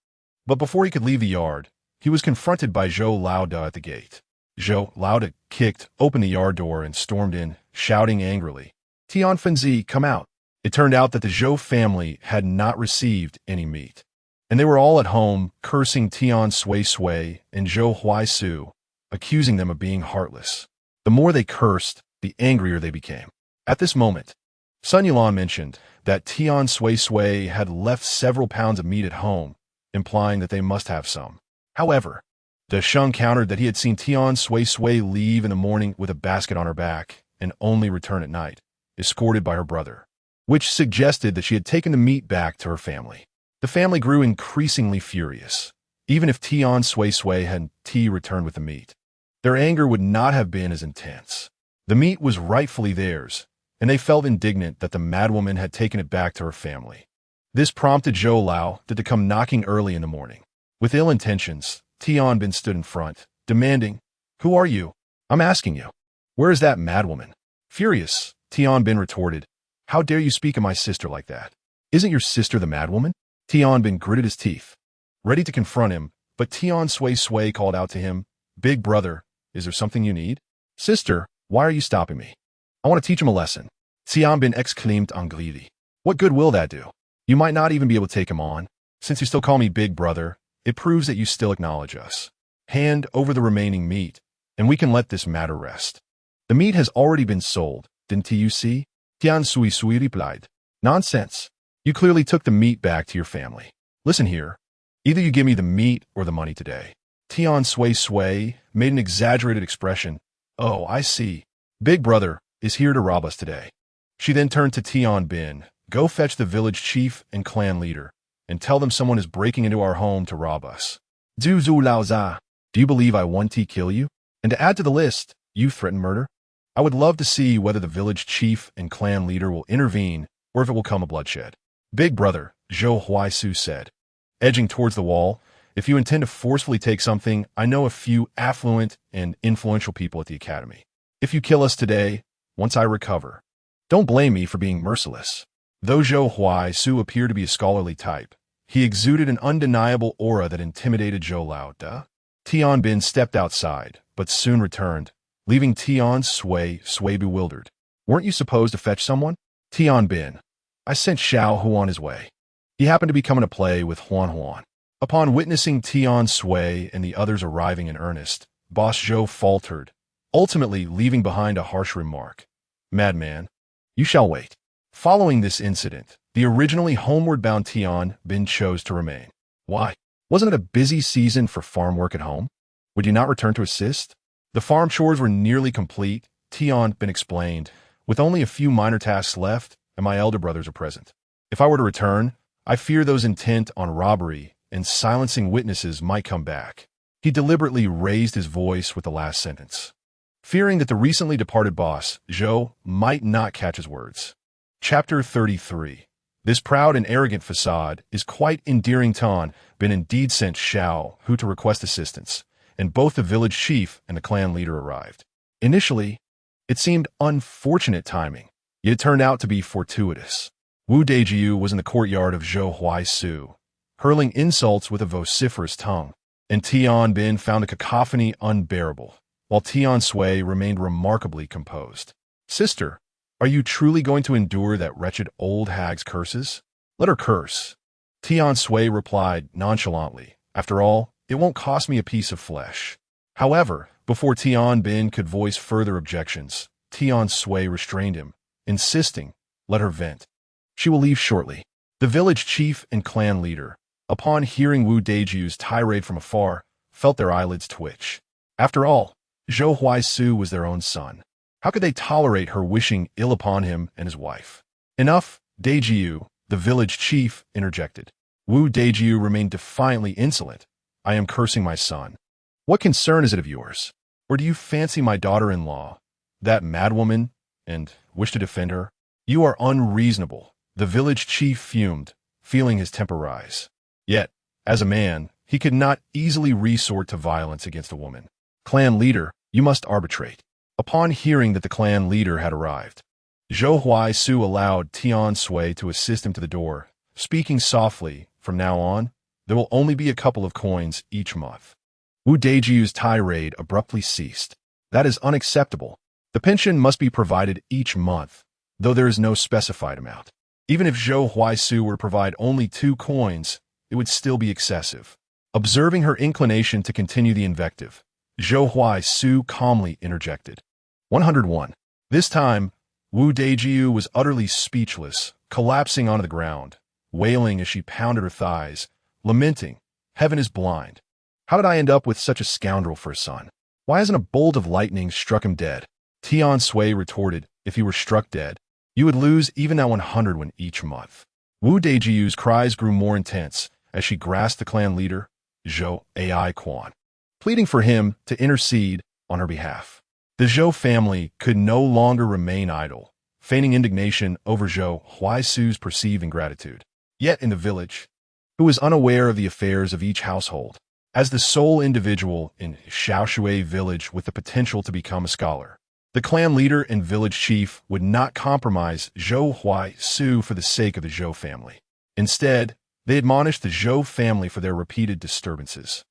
But before he could leave the yard, he was confronted by Zhou Laoda at the gate. Zhou Lao kicked open the yard door and stormed in, shouting angrily, "Tian Fenzi, come out!" It turned out that the Zhou family had not received any meat, and they were all at home cursing Tian Suisui and Zhou Huaisu, accusing them of being heartless. The more they cursed, the angrier they became. At this moment, Sun Yilan mentioned that Tian Suisui had left several pounds of meat at home, implying that they must have some. However, De Sheng countered that he had seen Tian Suisui leave in the morning with a basket on her back and only return at night, escorted by her brother, which suggested that she had taken the meat back to her family. The family grew increasingly furious. Even if Tian Suisui had returned with the meat, their anger would not have been as intense. The meat was rightfully theirs, and they felt indignant that the madwoman had taken it back to her family. This prompted Zhou Lao to come knocking early in the morning. With ill intentions, Tian Bin stood in front, demanding, "Who are you? I'm asking you. Where is that madwoman?" Furious, Tian Bin retorted, "How dare you speak of my sister like that? Isn't your sister the madwoman?" Tian Bin gritted his teeth, ready to confront him, but Tian Suisui called out to him, "Big brother, is there something you need?" "Sister, why are you stopping me? I want to teach him a lesson." Tian Bin exclaimed angrily. "What good will that do? You might not even be able to take him on. Since you still call me big brother, it proves that you still acknowledge us. Hand over the remaining meat, and we can let this matter rest." "The meat has already been sold, didn't you see?" Tian Suisui replied. "Nonsense. You clearly took the meat back to your family. Listen here. Either you give me the meat or the money today." Tian Suisui made an exaggerated expression. "Oh, I see. Big brother is here to rob us today." She then turned to Tian Bin. "Go fetch the village chief and clan leader, and tell them someone is breaking into our home to rob us." "Zhu Zhu Lao Za, do you believe I want to kill you? And to add to the list, you threaten murder? I would love to see whether the village chief and clan leader will intervene or if it will come a bloodshed." "Big brother," Zhou Huaisu said, edging towards the wall, "if you intend to forcefully take something, I know a few affluent and influential people at the academy. If you kill us today, once I recover, don't blame me for being merciless." Though Zhou Huaisu appeared to be a scholarly type, he exuded an undeniable aura that intimidated Zhou Lao. Tian Bin stepped outside, but soon returned, leaving Tian Suisui bewildered. "Weren't you supposed to fetch someone?" "Tian Bin, I sent Xiao Hu on his way. He happened to be coming to play with Huan Huan." Upon witnessing Tian Sui and the others arriving in earnest, Boss Zhou faltered, ultimately leaving behind a harsh remark. "Madman, you shall wait." Following this incident, the originally homeward-bound Tian Bin chose to remain. Why? Wasn't it a busy season for farm work at home? Would you not return to assist? The farm chores were nearly complete, Tian Bin explained, with only a few minor tasks left, and my elder brothers are present. If I were to return, I fear those intent on robbery and silencing witnesses might come back. He deliberately raised his voice with the last sentence, fearing that the recently departed boss, Zhou, might not catch his words. Chapter 33. This proud and arrogant facade is quite endearing. Tian Bin indeed sent Xiao Hu to request assistance, and both the village chief and the clan leader arrived. Initially, it seemed unfortunate timing, yet it turned out to be fortuitous. Wu Deijiu was in the courtyard of Zhou Huaisu, hurling insults with a vociferous tongue, and Tian Bin found the cacophony unbearable, while Tian Sui remained remarkably composed. "Sister, are you truly going to endure that wretched old hag's curses? Let her curse." Tian Sui replied nonchalantly, "After all, it won't cost me a piece of flesh." However, before Tian Bin could voice further objections, Tian Sui restrained him, insisting, "Let her vent. She will leave shortly." The village chief and clan leader, upon hearing Wu Deijiu's tirade from afar, felt their eyelids twitch. After all, Zhou Huaisu was their own son. How could they tolerate her wishing ill upon him and his wife? "Enough, Deijiu," the village chief interjected. Wu Deijiu remained defiantly insolent. "I am cursing my son. What concern is it of yours? Or do you fancy my daughter-in-law, that madwoman, and wish to defend her? You are unreasonable." The village chief fumed, feeling his temper rise. Yet, as a man, he could not easily resort to violence against a woman. "Clan leader, you must arbitrate." Upon hearing that the clan leader had arrived, Zhou Huaisu allowed Tian Sui to assist him to the door, speaking softly, "From now on, there will only be a couple of coins each month. Wu Daijiu's tirade abruptly ceased. That is unacceptable. The pension must be provided each month, though there is no specified amount. Even if Zhou Huaisu were to provide only 2 coins, it would still be excessive. Observing her inclination to continue the invective, Zhou Huaisu calmly interjected. 101. This time, Wu Daijiu was utterly speechless, collapsing onto the ground, wailing as she pounded her thighs, lamenting, "Heaven is blind. How did I end up with such a scoundrel for a son? Why hasn't a bolt of lightning struck him dead?" Tian Suisui retorted, "If he were struck dead, you would lose even that 100 won each month." Wu Daijiu's cries grew more intense as she grasped the clan leader, Zhou Ai Quan, pleading for him to intercede on her behalf. The Zhou family could no longer remain idle, feigning indignation over Zhou Huaisu's perceived ingratitude. Yet in the village, who was unaware of the affairs of each household, as the sole individual in Shaoshui village with the potential to become a scholar, the clan leader and village chief would not compromise Zhou Huaisu for the sake of the Zhou family. Instead, they admonished the Zhou family for their repeated disturbances.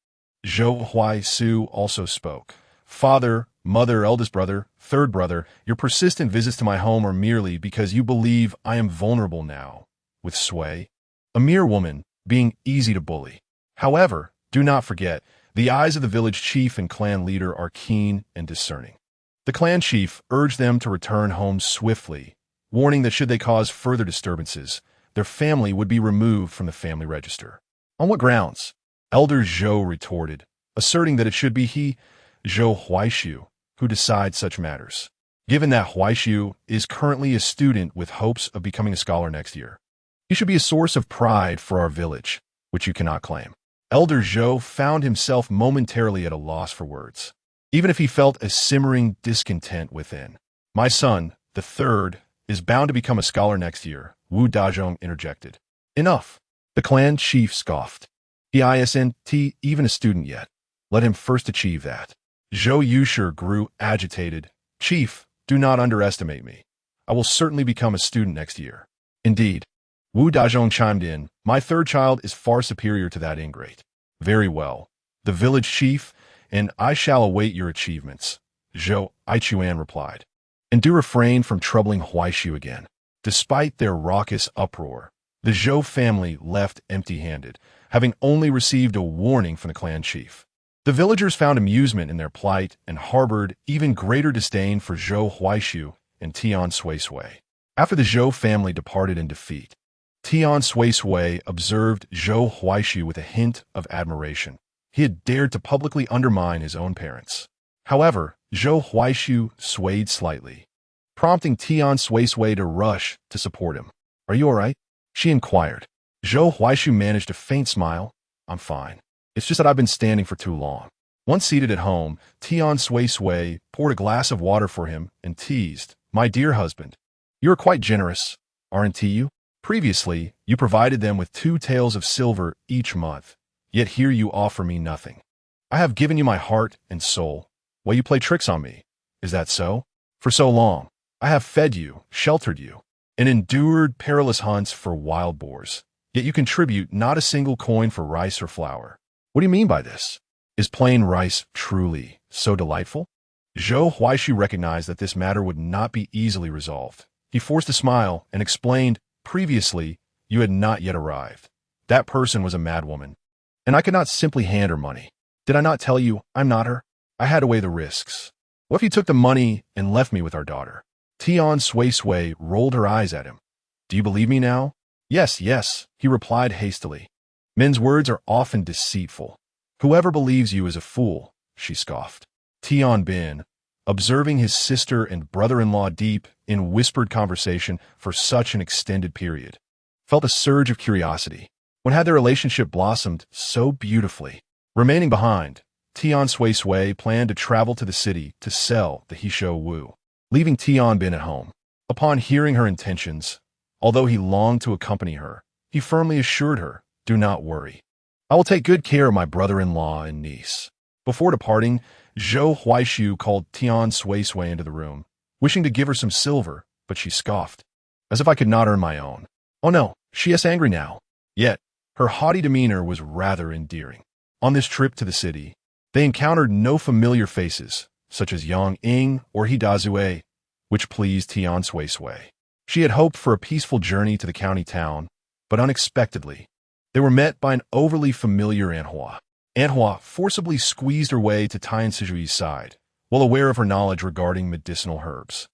Zhou Huaisu also spoke. "Father, mother, eldest brother, third brother, your persistent visits to my home are merely because you believe I am vulnerable now, with sway, a mere woman, being easy to bully. However, do not forget, the eyes of the village chief and clan leader are keen and discerning." The clan chief urged them to return home swiftly, warning that should they cause further disturbances, their family would be removed from the family register. "On what grounds?" Elder Zhou retorted, asserting that it should be he, Zhou Huaishu, who decides such matters, given that Huaishu is currently a student with hopes of becoming a scholar next year. "He should be a source of pride for our village, which you cannot claim." Elder Zhou found himself momentarily at a loss for words, even if he felt a simmering discontent within. "My son, the third, is bound to become a scholar next year," Wu Dazhong interjected. "Enough." The clan chief scoffed. "He isn't even a student yet. Let him first achieve that." Zhou Yushi grew agitated. "Chief, do not underestimate me. I will certainly become a student next year." "Indeed." Wu Dazhong chimed in, "My third child is far superior to that ingrate." "Very well. The village chief, and I shall await your achievements," Zhou Aichuan replied. "And do refrain from troubling Huaishu again." Despite their raucous uproar, the Zhou family left empty-handed, having only received a warning from the clan chief. The villagers found amusement in their plight and harbored even greater disdain for Zhou Huaishu and Tian Suisui. After the Zhou family departed in defeat, Tian Suisui observed Zhou Huaishu with a hint of admiration. He had dared to publicly undermine his own parents. However, Zhou Huaishu swayed slightly, prompting Tian Suisui to rush to support him. "Are you all right?" she inquired. Zhou Huaishu managed a faint smile. "I'm fine. It's just that I've been standing for too long." Once seated at home, Tian Suisui poured a glass of water for him and teased, "My dear husband, you are quite generous, aren't you? Previously, you provided them with 2 taels of silver each month, yet here you offer me nothing. I have given you my heart and soul, while you play tricks on me. Is that so? For so long, I have fed you, sheltered you, and endured perilous hunts for wild boars, yet you contribute not a single coin for rice or flour. What do you mean by this? Is plain rice truly so delightful?" Zhou Huaishu recognized that this matter would not be easily resolved. He forced a smile and explained, "Previously, you had not yet arrived. That person was a madwoman, and I could not simply hand her money. Did I not tell you I'm not her? I had to weigh the risks. What if you took the money and left me with our daughter?" Tian Suisui rolled her eyes at him. "Do you believe me now?" Yes, he replied hastily. "Men's words are often deceitful. Whoever believes you is a fool," she scoffed. Tian Bin, observing his sister and brother-in-law deep in whispered conversation for such an extended period, felt a surge of curiosity. When had their relationship blossomed so beautifully? Remaining behind, Tian Suisui planned to travel to the city to sell the Hishou Wu, leaving Tian Bin at home. Upon hearing her intentions, although he longed to accompany her, he firmly assured her, "Do not worry. I will take good care of my brother-in-law and niece." Before departing, Zhou Huaishu called Tian Suisui into the room, wishing to give her some silver, but she scoffed. "As if I could not earn my own." Oh no, she is angry now. Yet, her haughty demeanor was rather endearing. On this trip to the city, They encountered no familiar faces, such as Yang Ying or Hidazue, which pleased Tian Suisui. She had hoped for a peaceful journey to the county town, but unexpectedly, they were met by an overly familiar Anhua. Anhua forcibly squeezed her way to Tian Suisui's side, well aware of her knowledge regarding medicinal herbs.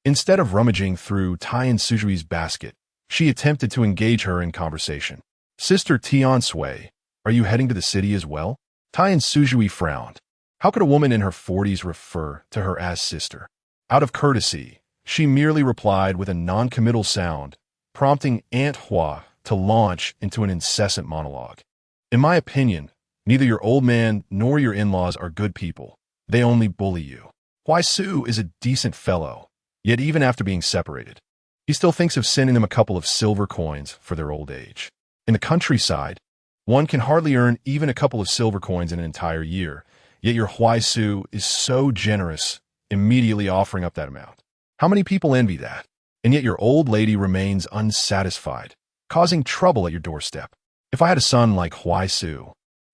Instead of rummaging through Tian Suisui's basket, she attempted to engage her in conversation. "Sister Tian Sui, are you heading to the city as well?" Tian Suisui frowned. How could a woman in her 40s refer to her as sister? Out of courtesy, she merely replied with a non-committal sound, prompting Aunt Hua to launch into an incessant monologue. "In my opinion, neither your old man nor your in-laws are good people. They only bully you. Huaisu is a decent fellow, yet even after being separated, he still thinks of sending them a couple of silver coins for their old age. In the countryside, one can hardly earn even a couple of silver coins in an entire year, yet your Huaisu is so generous, immediately offering up that amount. How many people envy that? And yet your old lady remains unsatisfied, causing trouble at your doorstep. If I had a son like Huaisu,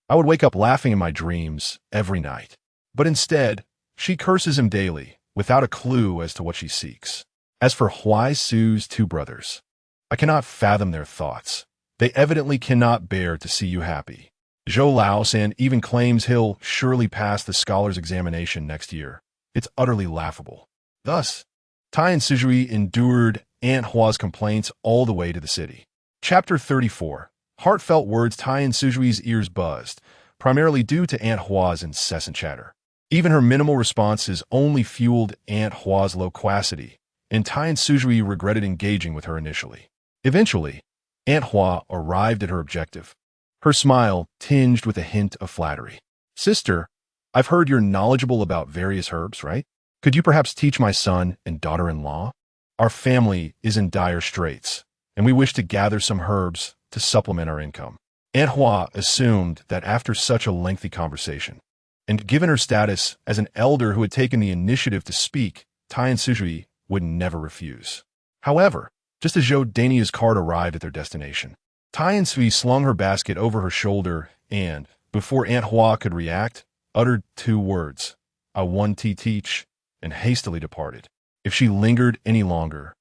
I would wake up laughing in my dreams every night. But instead, she curses him daily, without a clue as to what she seeks. As for Huaisu's two brothers, I cannot fathom their thoughts. They evidently cannot bear to see you happy. Zhou Laosan even claims he'll surely pass the scholar's examination next year. It's utterly laughable." Thus, Tian Suisui endured Aunt Hua's complaints all the way to the city. Chapter 34. Heartfelt words. Tian Suisui's ears buzzed, primarily due to Aunt Hua's incessant chatter. Even her minimal responses only fueled Aunt Hua's loquacity, and Tian Suisui regretted engaging with her initially. Eventually, Aunt Hua arrived at her objective, her smile tinged with a hint of flattery. "Sister, I've heard you're knowledgeable about various herbs, right? Could you perhaps teach my son and daughter-in-law? Our family is in dire straits, and we wish to gather some herbs to supplement our income." Aunt Hua assumed that after such a lengthy conversation, and given her status as an elder who had taken the initiative to speak, Tian Suisui would never refuse. However, just as Zhou Dania's cart arrived at their destination, Tian Suisui slung her basket over her shoulder and, before Aunt Hua could react, uttered two words, "I want to teach," and hastily departed. If she lingered any longer,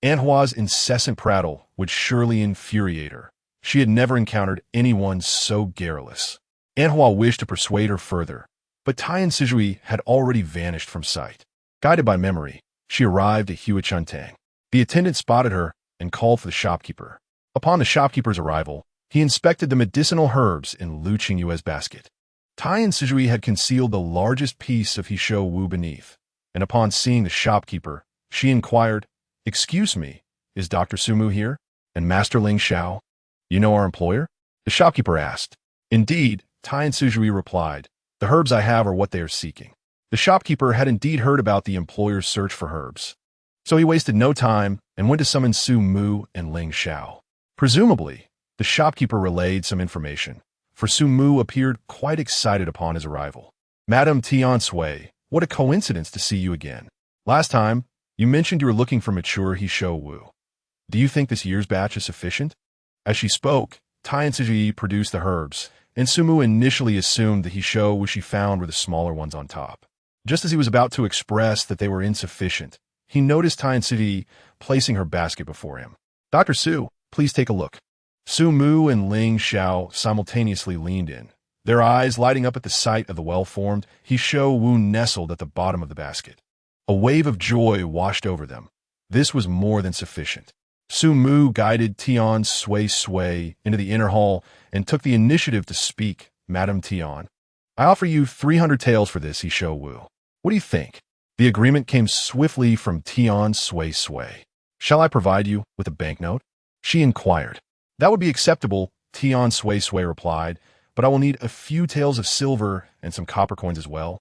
Aunt Hua's incessant prattle would surely infuriate her. She had never encountered anyone so garrulous. Aunt Hua wished to persuade her further, but Tian Suisui had already vanished from sight. Guided by memory, she arrived at Huachuntang. The attendant spotted her and called for the shopkeeper. Upon the shopkeeper's arrival, he inspected the medicinal herbs in Lu Qingyue's basket. Tian Suisui had concealed the largest piece of Hishou Wu beneath, and upon seeing the shopkeeper, she inquired, "Excuse me, is Dr. Sumu here? And Master Ling Xiao? You know our employer?" The shopkeeper asked. "Indeed," Tian Suisui replied, "the herbs I have are what they are seeking." The shopkeeper had indeed heard about the employer's search for herbs, so he wasted no time and went to summon Su Mu and Ling Xiao. Presumably, the shopkeeper relayed some information, for Su Mu appeared quite excited upon his arrival. "Madam Tian Sui, what a coincidence to see you again. Last time, you mentioned you were looking for mature Hishou Wu. Do you think this year's batch is sufficient?" As she spoke, Tian Suisui produced the herbs, and Su Mu initially assumed the Hishou Wu she found were the smaller ones on top. Just as he was about to express that they were insufficient, he noticed Tian Suisui placing her basket before him. "Dr. Su, please take a look." Su Mu and Ling Xiao simultaneously leaned in, their eyes lighting up at the sight of the well-formed Hishou Wu nestled at the bottom of the basket. A wave of joy washed over them. This was more than sufficient. Su Mu guided Tian Suisui into the inner hall and took the initiative to speak. "Madam Tian, I offer you 300 taels for this Hishou Wu. What do you think?" The agreement came swiftly from Tian Suisui. "Shall I provide you with a banknote?" she inquired. "That would be acceptable," Tian Suisui replied, "but I will need a few taels of silver and some copper coins as well,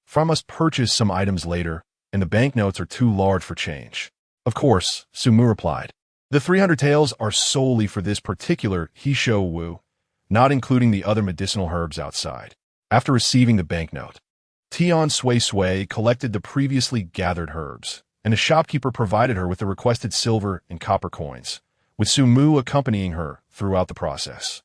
for I must purchase some items later, and the banknotes are too large for change." "Of course," Su Mu replied. "The 300 taels are solely for this particular Hishou Wu, not including the other medicinal herbs outside." After receiving the banknote, Tian Suisui collected the previously gathered herbs, and the shopkeeper provided her with the requested silver and copper coins, with Su Mu accompanying her throughout the process.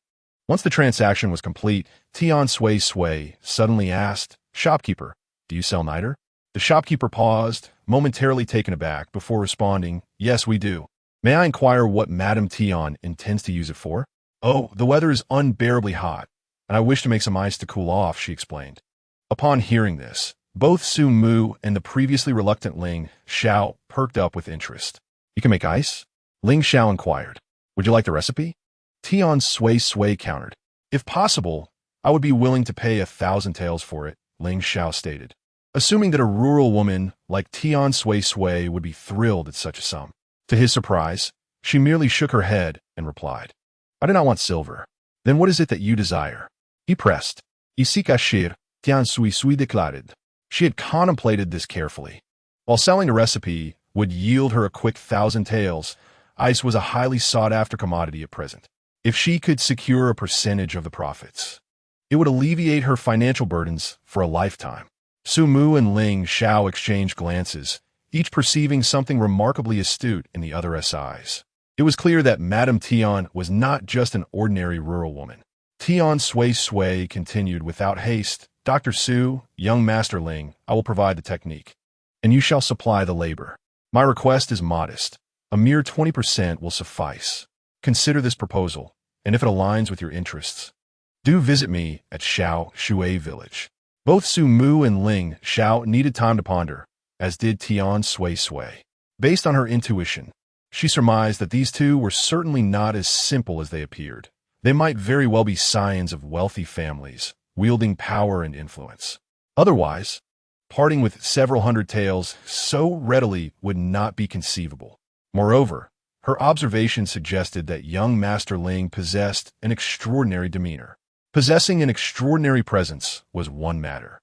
Once the transaction was complete, Tian Suisui suddenly asked, "Shopkeeper, do you sell niter?" The shopkeeper paused, momentarily taken aback, before responding, "Yes, we do. May I inquire what Madame Tian intends to use it for?" "Oh, the weather is unbearably hot, and I wish to make some ice to cool off," she explained. Upon hearing this, both Su Mu and the previously reluctant Ling Xiao perked up with interest. "You can make ice?" Ling Xiao inquired. "Would you like the recipe?" Tian Suisui countered. "If possible, I would be willing to pay 1,000 taels for it," Ling Xiao stated, assuming that a rural woman like Tian Suisui would be thrilled at such a sum. To his surprise, she merely shook her head and replied, "I do not want silver." "Then what is it that you desire?" he pressed. "Ici cachir," Tian Suisui declared. She had contemplated this carefully. While selling a recipe would yield her a quick 1,000 taels, ice was a highly sought-after commodity at present. If she could secure a percentage of the profits, it would alleviate her financial burdens for a lifetime. Su Mu and Ling Xiao exchanged glances, each perceiving something remarkably astute in the other's eyes. It was clear that Madame Tian was not just an ordinary rural woman. Tian Suisui continued without haste, "Dr. Su, young Master Ling, I will provide the technique, and you shall supply the labor. My request is modest. A mere 20% will suffice. Consider this proposal, and if it aligns with your interests, do visit me at Xiao Shui village." Both Su Mu and Ling Xiao needed time to ponder, as did Tian Suisui. Based on her intuition, she surmised that these two were certainly not as simple as they appeared. They might very well be scions of wealthy families, wielding power and influence. Otherwise, parting with several hundred taels so readily would not be conceivable. Moreover, her observation suggested that young Master Ling possessed an extraordinary demeanor. Possessing an extraordinary presence was one matter.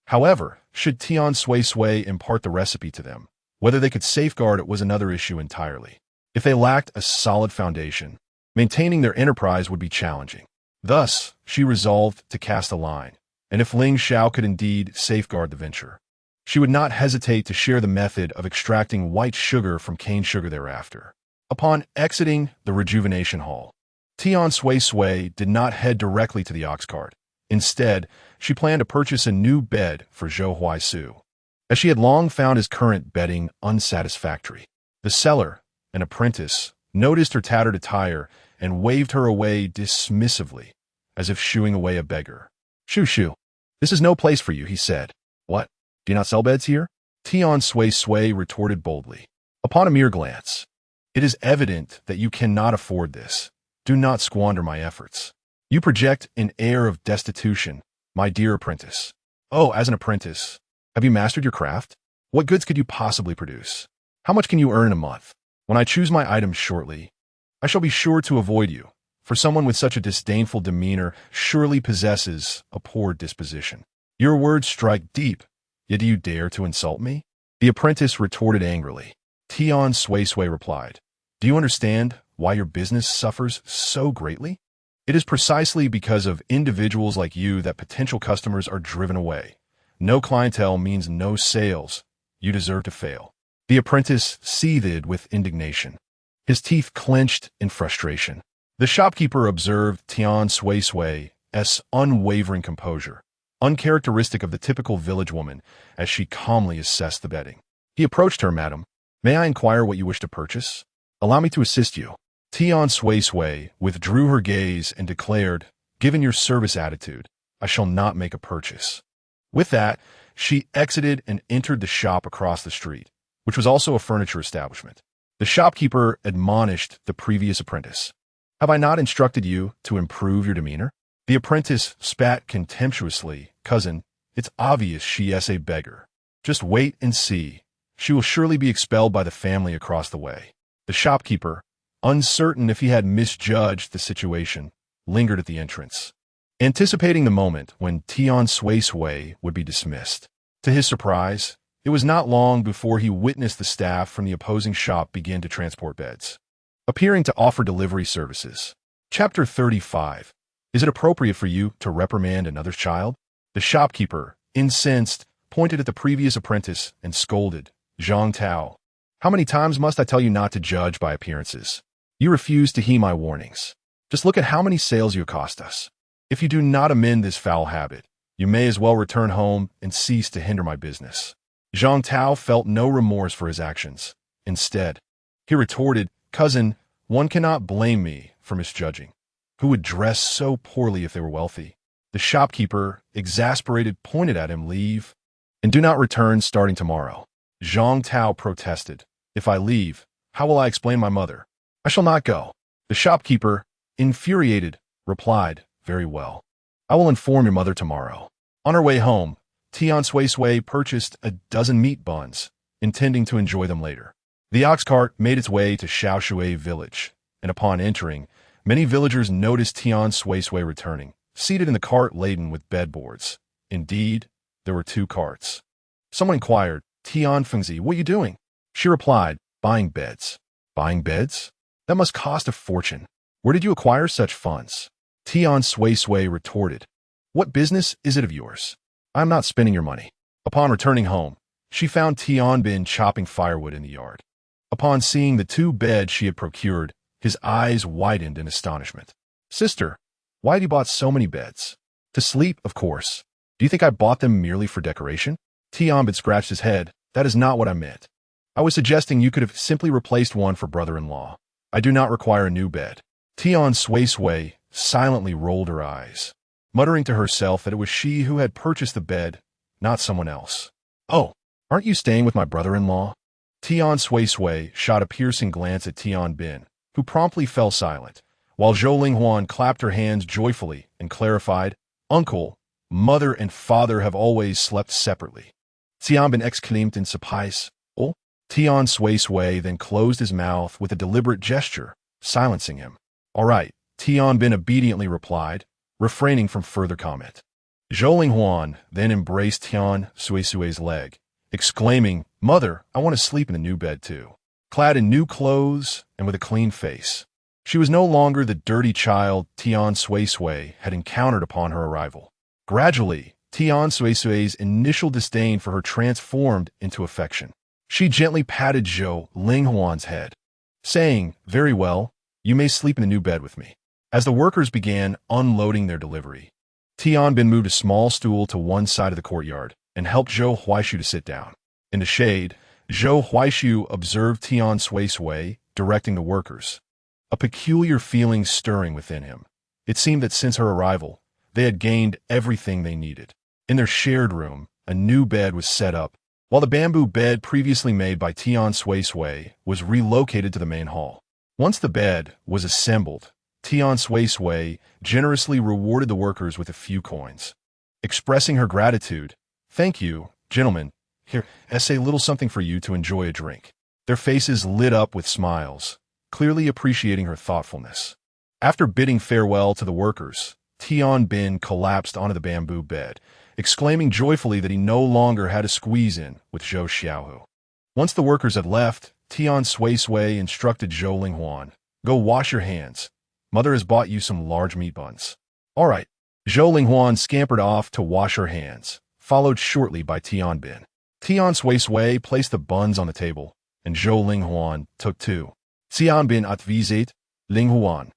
However, should Tian Suisui impart the recipe to them, whether they could safeguard it was another issue entirely. If they lacked a solid foundation, maintaining their enterprise would be challenging. Thus, she resolved to cast a line, and if Ling Xiao could indeed safeguard the venture, she would not hesitate to share the method of extracting white sugar from cane sugar thereafter. Upon exiting the rejuvenation hall, Tian Suisui did not head directly to the ox cart. Instead, she planned to purchase a new bed for Zhou Huaisu, as she had long found his current bedding unsatisfactory. The seller, an apprentice, noticed her tattered attire and waved her away dismissively, as if shooing away a beggar. "Shoo, this is no place for you," he said. "What? Do you not sell beds here?" Tian Suisui retorted boldly. "Upon a mere glance, it is evident that you cannot afford this. Do not squander my efforts. You project an air of destitution, my dear apprentice." "Oh, as an apprentice, have you mastered your craft? What goods could you possibly produce? How much can you earn in a month? When I choose my items shortly, I shall be sure to avoid you, for someone with such a disdainful demeanor surely possesses a poor disposition. Your words strike deep, yet do you dare to insult me?" The apprentice retorted angrily. Tian Suisui replied, "Do you understand why your business suffers so greatly? It is precisely because of individuals like you that potential customers are driven away. No clientele means no sales. You deserve to fail." The apprentice seethed with indignation. His teeth clenched in frustration. The shopkeeper observed Tian Suisui's unwavering composure, uncharacteristic of the typical village woman, as she calmly assessed the bedding. He approached her. "Madam, may I inquire what you wish to purchase? Allow me to assist you." Tian Suisui withdrew her gaze and declared, "Given your service attitude, I shall not make a purchase." With that, she exited and entered the shop across the street, which was also a furniture establishment. The shopkeeper admonished the previous apprentice. "Have I not instructed you to improve your demeanor?" The apprentice spat contemptuously. "Cousin, it's obvious she is a beggar. Just wait and see. She will surely be expelled by the family across the way." The shopkeeper, uncertain if he had misjudged the situation, lingered at the entrance, anticipating the moment when Tian Suisui would be dismissed. To his surprise, it was not long before he witnessed the staff from the opposing shop begin to transport beds, appearing to offer delivery services. Chapter 35. Is it appropriate for you to reprimand another child? The shopkeeper, incensed, pointed at the previous apprentice and scolded, "Zhang Tao, how many times must I tell you not to judge by appearances? You refuse to heed my warnings. Just look at how many sales you cost us. If you do not amend this foul habit, you may as well return home and cease to hinder my business." Zhang Tao felt no remorse for his actions. Instead, he retorted, "Cousin, one cannot blame me for misjudging. Who would dress so poorly if they were wealthy?" The shopkeeper, exasperated, pointed at him, "Leave, and do not return starting tomorrow." Zhang Tao protested, "If I leave, how will I explain my mother? I shall not go." The shopkeeper, infuriated, replied, "Very well. I will inform your mother tomorrow." On her way home, Tian Suisui purchased a dozen meat buns, intending to enjoy them later. The ox cart made its way to Shaoshui village, and upon entering, many villagers noticed Tian Suisui returning, seated in the cart laden with bedboards. Indeed, there were 2 carts. Someone inquired, "Tian Fengzi, what are you doing?" She replied, "Buying beds." "Buying beds? That must cost a fortune. Where did you acquire such funds?" Tian Suisui retorted, "What business is it of yours? I am not spending your money." Upon returning home, she found Tian Bin chopping firewood in the yard. Upon seeing the 2 beds she had procured, his eyes widened in astonishment. "Sister, why have you bought so many beds?" "To sleep, of course. Do you think I bought them merely for decoration?" Tian Bin scratched his head. "That is not what I meant. I was suggesting you could have simply replaced one for brother-in-law. I do not require a new bed." Tian Suisui silently rolled her eyes, muttering to herself that it was she who had purchased the bed, not someone else. "Oh, aren't you staying with my brother-in-law?" Tian Suisui shot a piercing glance at Tian Bin, who promptly fell silent, while Zhou Linghuan clapped her hands joyfully and clarified, "Uncle, mother and father have always slept separately." Tian Bin exclaimed in surprise, "Oh?" Tian Suisui then closed his mouth with a deliberate gesture, silencing him. "All right," Tian Bin obediently replied, refraining from further comment. Zhou Linghuan then embraced Tian Suisui's leg, exclaiming, "Mother, I want to sleep in the new bed too." Clad in new clothes and with a clean face, she was no longer the dirty child Tian Suisui had encountered upon her arrival. Gradually, Tian Suisui's initial disdain for her transformed into affection. She gently patted Zhou Linghuan's head, saying, "Very well, you may sleep in the new bed with me." As the workers began unloading their delivery, Tian Bin moved a small stool to one side of the courtyard and helped Zhou Huaishu to sit down. In the shade, Zhou Huaishu observed Tian Suisui directing the workers, a peculiar feeling stirring within him. It seemed that since her arrival, they had gained everything they needed. In their shared room, a new bed was set up, while the bamboo bed previously made by Tian Suisui was relocated to the main hall. Once the bed was assembled, Tian Suisui generously rewarded the workers with a few coins. Expressing her gratitude, "Thank you, gentlemen. Here, a little something for you to enjoy a drink." Their faces lit up with smiles, clearly appreciating her thoughtfulness. After bidding farewell to the workers, Tian Bin collapsed onto the bamboo bed, exclaiming joyfully that he no longer had to squeeze in with Zhou Xiaohu. Once the workers had left, Tian Suisui instructed Zhou Linghuan, "Go wash your hands. Mother has bought you some large meat buns." "All right." Zhou Linghuan scampered off to wash her hands, followed shortly by Tian Bin. Tian Suisui placed the buns on the table, and Zhou Linghuan took 2. Tian Bin advised Linghuan,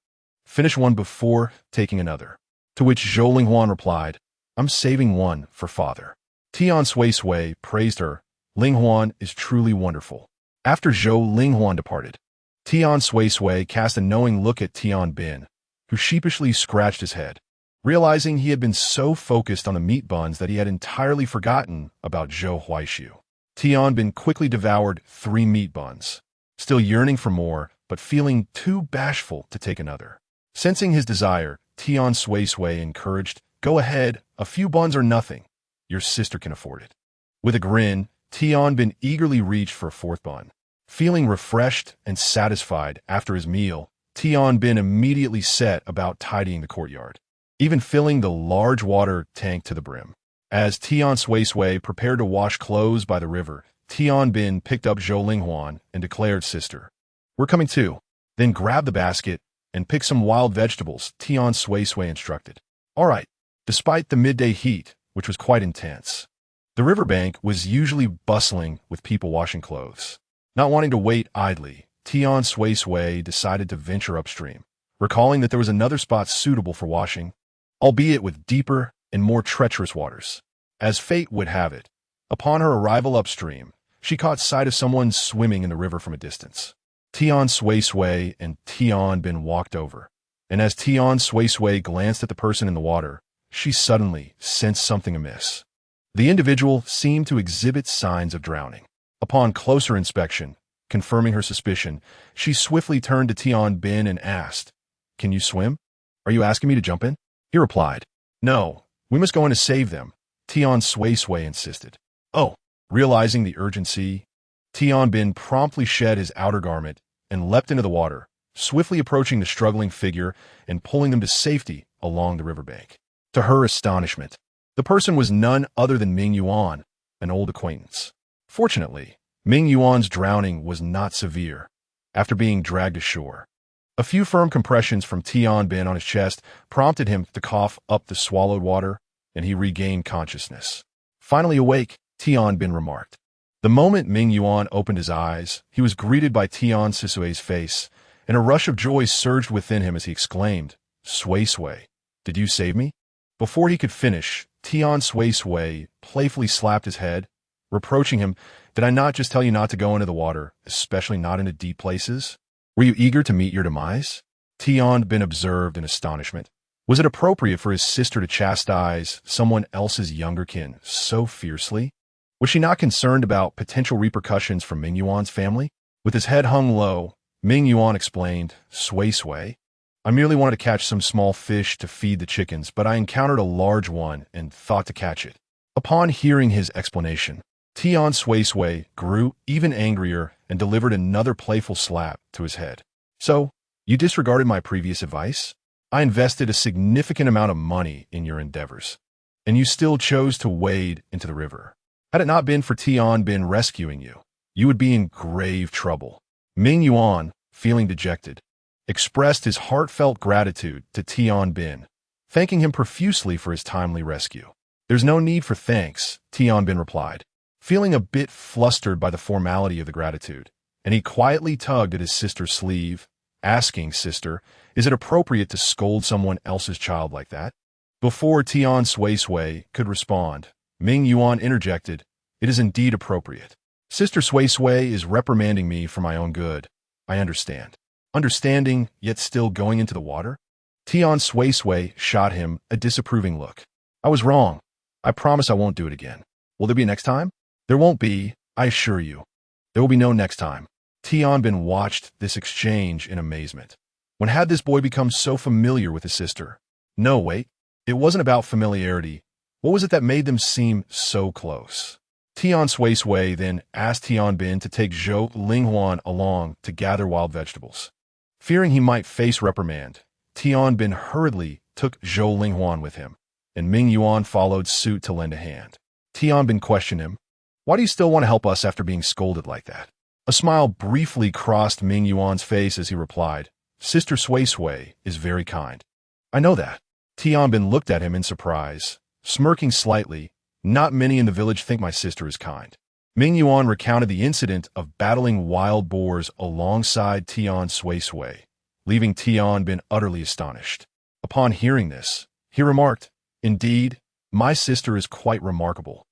"Finish one before taking another." To which Zhou Linghuan replied, "I'm saving one for father." Tian Suisui praised her, "Linghuan is truly wonderful." After Zhou Linghuan departed, Tian Suisui cast a knowing look at Tian Bin, who sheepishly scratched his head, realizing he had been so focused on the meat buns that he had entirely forgotten about Zhou Huaishu. Tian Bin quickly devoured 3 meat buns, still yearning for more, but feeling too bashful to take another. Sensing his desire, Tian Suisui encouraged, "Go ahead, a few buns are nothing. Your sister can afford it." With a grin, Tian Bin eagerly reached for a 4th bun. Feeling refreshed and satisfied after his meal, Tian Bin immediately set about tidying the courtyard, even filling the large water tank to the brim. As Tian Suisui prepared to wash clothes by the river, Tian Bin picked up Zhou Linghuan and declared, "Sister, we're coming too." Then grab the basket and pick some wild vegetables, Tian Suisui instructed. All right. Despite the midday heat, which was quite intense, the riverbank was usually bustling with people washing clothes. Not wanting to wait idly, Tian Suisui decided to venture upstream, recalling that there was another spot suitable for washing, albeit with deeper and more treacherous waters. As fate would have it, upon her arrival upstream, she caught sight of someone swimming in the river from a distance. Tian Suisui and Tian Bin walked over, and as Tian Suisui glanced at the person in the water, she suddenly sensed something amiss. The individual seemed to exhibit signs of drowning. Upon closer inspection, confirming her suspicion, she swiftly turned to Tian Bin and asked, "Can you swim? Are you asking me to jump in?" He replied, "No, we must go in to save them," Tian Suisui insisted. "Oh." Realizing the urgency, Tian Bin promptly shed his outer garment and leapt into the water, swiftly approaching the struggling figure and pulling them to safety along the riverbank. To her astonishment, the person was none other than Ming Yuan, an old acquaintance. Fortunately, Ming Yuan's drowning was not severe after being dragged ashore. A few firm compressions from Tian Bin on his chest prompted him to cough up the swallowed water, and he regained consciousness. Finally awake, Tian Bin remarked. The moment Ming Yuan opened his eyes, he was greeted by Tian Suisui's face, and a rush of joy surged within him as he exclaimed, "Suisui, did you save me?" Before he could finish, Tian Suisui playfully slapped his head, reproaching him, "Did I not just tell you not to go into the water, especially not into deep places? Were you eager to meet your demise?" Tian Bin observed in astonishment. Was it appropriate for his sister to chastise someone else's younger kin so fiercely? Was she not concerned about potential repercussions for Ming Yuan's family? With his head hung low, Ming Yuan explained, "Suisui, I merely wanted to catch some small fish to feed the chickens, but I encountered a large one and thought to catch it." Upon hearing his explanation, Tian Suisui grew even angrier and delivered another playful slap to his head. "So, you disregarded my previous advice? I invested a significant amount of money in your endeavors, and you still chose to wade into the river. Had it not been for Tian Bin rescuing you, you would be in grave trouble." Ming Yuan, feeling dejected, expressed his heartfelt gratitude to Tian Bin, thanking him profusely for his timely rescue. "There's no need for thanks," Tian Bin replied, feeling a bit flustered by the formality of the gratitude, and he quietly tugged at his sister's sleeve, asking, "Sister, is it appropriate to scold someone else's child like that?" Before Tian Suisui could respond, Ming Yuan interjected, "It is indeed appropriate. Sister Suisui is reprimanding me for my own good. I understand." Understanding, yet still going into the water? Tian Suisui shot him a disapproving look. "I was wrong. I promise I won't do it again. Will there be next time?" "There won't be, I assure you. There will be no next time." Tian Bin watched this exchange in amazement. When had this boy become so familiar with his sister? No, wait. It wasn't about familiarity. What was it that made them seem so close? Tian Suisui then asked Tian Bin to take Zhou Linghuan along to gather wild vegetables. Fearing he might face reprimand, Tian Bin hurriedly took Zhou Linghuan with him, and Ming Yuan followed suit to lend a hand. Tian Bin questioned him, "Why do you still want to help us after being scolded like that?" A smile briefly crossed Ming Yuan's face as he replied, "Sister Suisui is very kind." "I know that." Tian Bin looked at him in surprise, smirking slightly. "Not many in the village think my sister is kind." Ming Yuan recounted the incident of battling wild boars alongside Tian Suisui, leaving Tian Bin utterly astonished. Upon hearing this, he remarked, "Indeed, my sister is quite remarkable.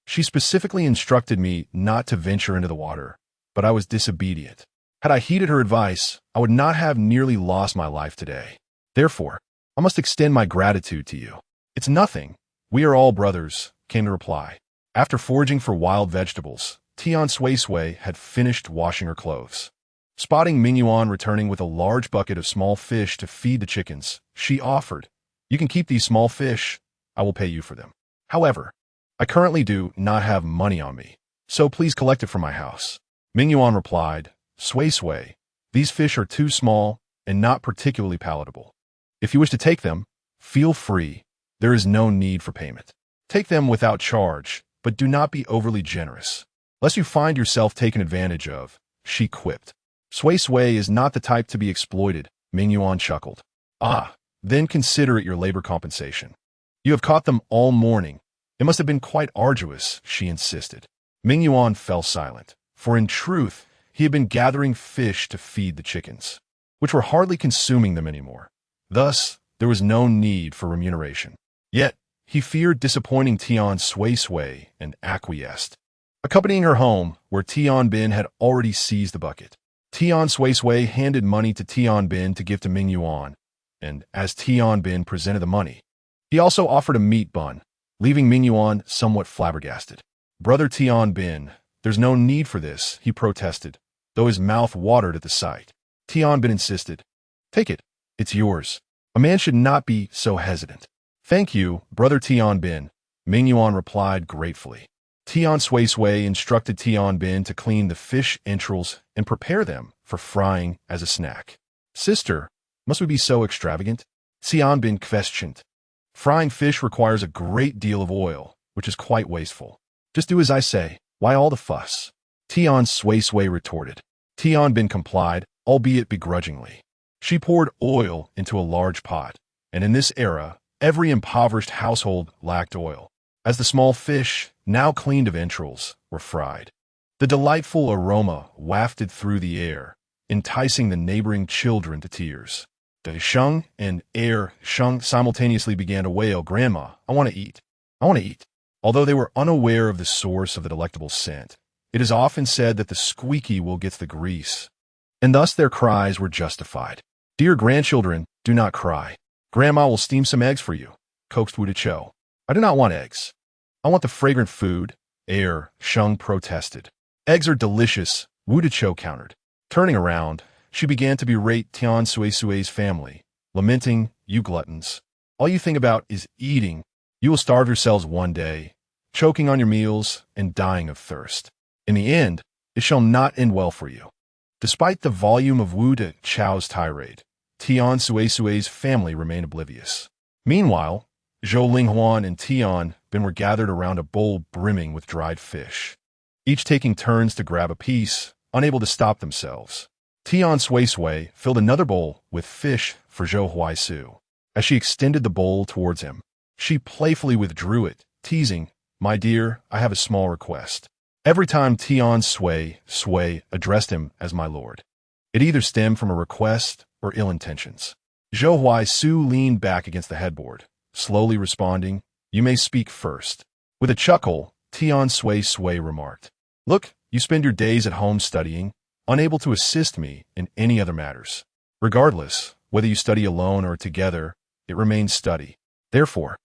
She specifically instructed me not to venture into the water, but I was disobedient. Had I heeded her advice, I would not have nearly lost my life today. Therefore, I must extend my gratitude to you." "It's nothing. We are all brothers," came the reply. After foraging for wild vegetables, Tian Suisui had finished washing her clothes. Spotting Ming Yuan returning with a large bucket of small fish to feed the chickens, she offered, "You can keep these small fish. I will pay you for them. However, I currently do not have money on me, so please collect it from my house." Ming Yuan replied, "Suisui, these fish are too small and not particularly palatable. If you wish to take them, feel free. There is no need for payment. Take them without charge, but do not be overly generous, lest you find yourself taken advantage of," she quipped. "Suisui is not the type to be exploited," Ming Yuan chuckled. "Ah, then consider it your labor compensation. You have caught them all morning. It must have been quite arduous," she insisted. Ming Yuan fell silent, for in truth, he had been gathering fish to feed the chickens. which were hardly consuming them anymore. Thus, there was no need for remuneration. Yet, he feared disappointing Tian Suisui and acquiesced, accompanying her home, where Tian Bin had already seized the bucket. Tian Suisui handed money to Tian Bin to give to Ming Yuan, and as Tian Bin presented the money, he also offered a meat bun, leaving Ming Yuan somewhat flabbergasted. "Brother Tian Bin, there's no need for this," he protested, though his mouth watered at the sight. Tian Bin insisted. "Take it. It's yours. A man should not be so hesitant." "Thank you, Brother Tian Bin," Ming Yuan replied gratefully. Tian Suisui instructed Tian Bin to clean the fish entrails and prepare them for frying as a snack. "Sister, must we be so extravagant?" Tian Bin questioned. "Frying fish requires a great deal of oil, which is quite wasteful. Just do as I say. Why all the fuss?" Tian Suisui retorted. Tian Bin complied, albeit begrudgingly. She poured oil into a large pot, and in this era, every impoverished household lacked oil, as the small fish, now cleaned of entrails, were fried. The delightful aroma wafted through the air, enticing the neighboring children to tears. De Sheng and Sheng simultaneously began to wail, "Grandma, I want to eat. I want to eat." Although they were unaware of the source of the delectable scent, it is often said that the squeaky will get the grease, and thus their cries were justified. "Dear grandchildren, do not cry. Grandma will steam some eggs for you," coaxed Wu Cho. "I do not want eggs. I want the fragrant food," Sheng protested. "Eggs are delicious," Wu Cho countered. Turning around, she began to berate Tian Suisui's family, lamenting, "You gluttons. All you think about is eating. You will starve yourselves one day, choking on your meals and dying of thirst. In the end, it shall not end well for you." Despite the volume of Wu Cho's tirade, Tian Suisui's family remained oblivious. Meanwhile, Zhou Linghuan and Tian Bin were gathered around a bowl brimming with dried fish, each taking turns to grab a piece, unable to stop themselves. Tian Suisui filled another bowl with fish for Zhou Huaisu. As she extended the bowl towards him, she playfully withdrew it, teasing, "My dear, I have a small request." Every time Tian Suisui addressed him as my lord, it either stemmed from a request or ill intentions. Zhou Huaisu leaned back against the headboard, slowly responding, "You may speak first." With a chuckle, Tian Suisui remarked, "Look, you spend your days at home studying, unable to assist me in any other matters. Regardless, whether you study alone or together, it remains study. Therefore,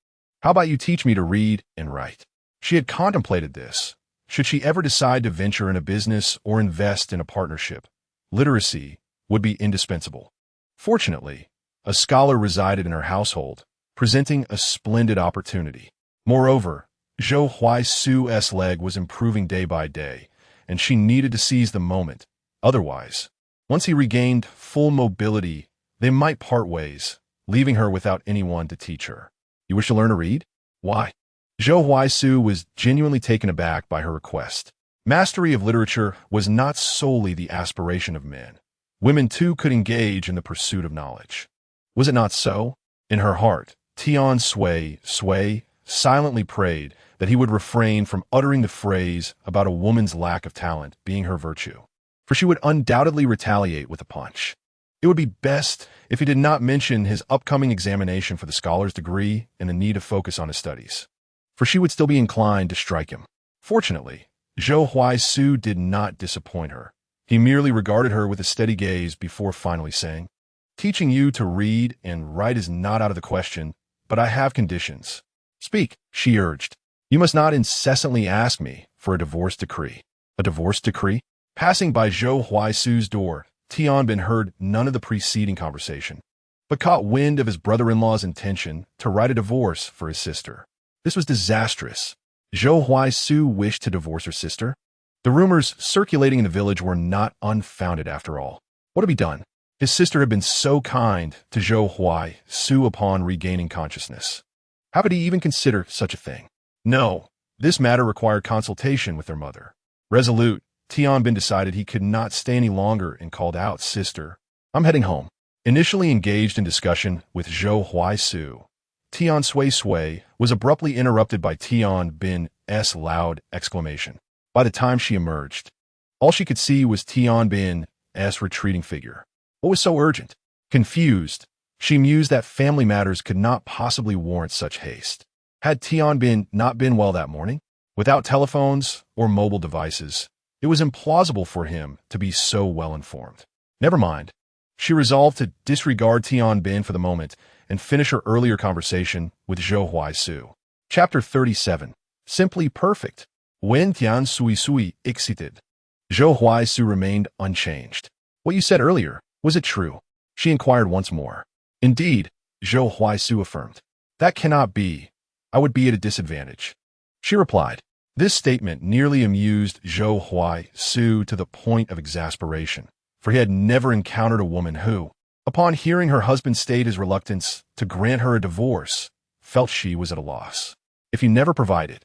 how about you teach me to read and write?" She had contemplated this. Should she ever decide to venture in a business or invest in a partnership, literacy would be indispensable. Fortunately, a scholar resided in her household, presenting a splendid opportunity. Moreover, Zhou Huaisu's leg was improving day by day, and she needed to seize the moment. Otherwise, once he regained full mobility, they might part ways, leaving her without anyone to teach her. "You wish to learn to read? Why?" Zhou Huaisu was genuinely taken aback by her request. Mastery of literature was not solely the aspiration of men. Women too could engage in the pursuit of knowledge. Was it not so? In her heart, Tian Suisui silently prayed that he would refrain from uttering the phrase about a woman's lack of talent being her virtue, for she would undoubtedly retaliate with a punch. It would be best if he did not mention his upcoming examination for the scholar's degree and the need to focus on his studies, for she would still be inclined to strike him. Fortunately, Zhou Huaisu did not disappoint her. He merely regarded her with a steady gaze before finally saying, "Teaching you to read and write is not out of the question, but I have conditions." "Speak," she urged. "You must not incessantly ask me for a divorce decree." "A divorce decree?" Passing by Zhou Huaisu's door, Tian Bin heard none of the preceding conversation, but caught wind of his brother-in-law's intention to write a divorce for his sister. This was disastrous. Zhou Huaisu wished to divorce her sister? The rumors circulating in the village were not unfounded after all. What had he done? His sister had been so kind to Zhou Huaisu upon regaining consciousness. How could he even consider such a thing? No, this matter required consultation with their mother. Resolute, Tian Bin decided he could not stay any longer and called out, "Sister, I'm heading home." Initially engaged in discussion with Zhou Huaisu, Tian Suisui was abruptly interrupted by Tian Bin's loud exclamation. By the time she emerged, all she could see was Tian Bin's retreating figure. What was so urgent? Confused, she mused that family matters could not possibly warrant such haste. Had Tian not been well that morning? Without telephones or mobile devices, it was implausible for him to be so well informed. Never mind. She resolved to disregard Tian for the moment and finish her earlier conversation with Tian Suisui. Chapter 37. Simply perfect. When Tian Suisui exited, Tian Suisui remained unchanged. What you said earlier, was it true? She inquired once more. Indeed, Tian Suisui affirmed. That cannot be. I would be at a disadvantage. She replied. This statement nearly amused Tian Suisui to the point of exasperation, for he had never encountered a woman who, upon hearing her husband state his reluctance to grant her a divorce, felt she was at a loss. If you never provided,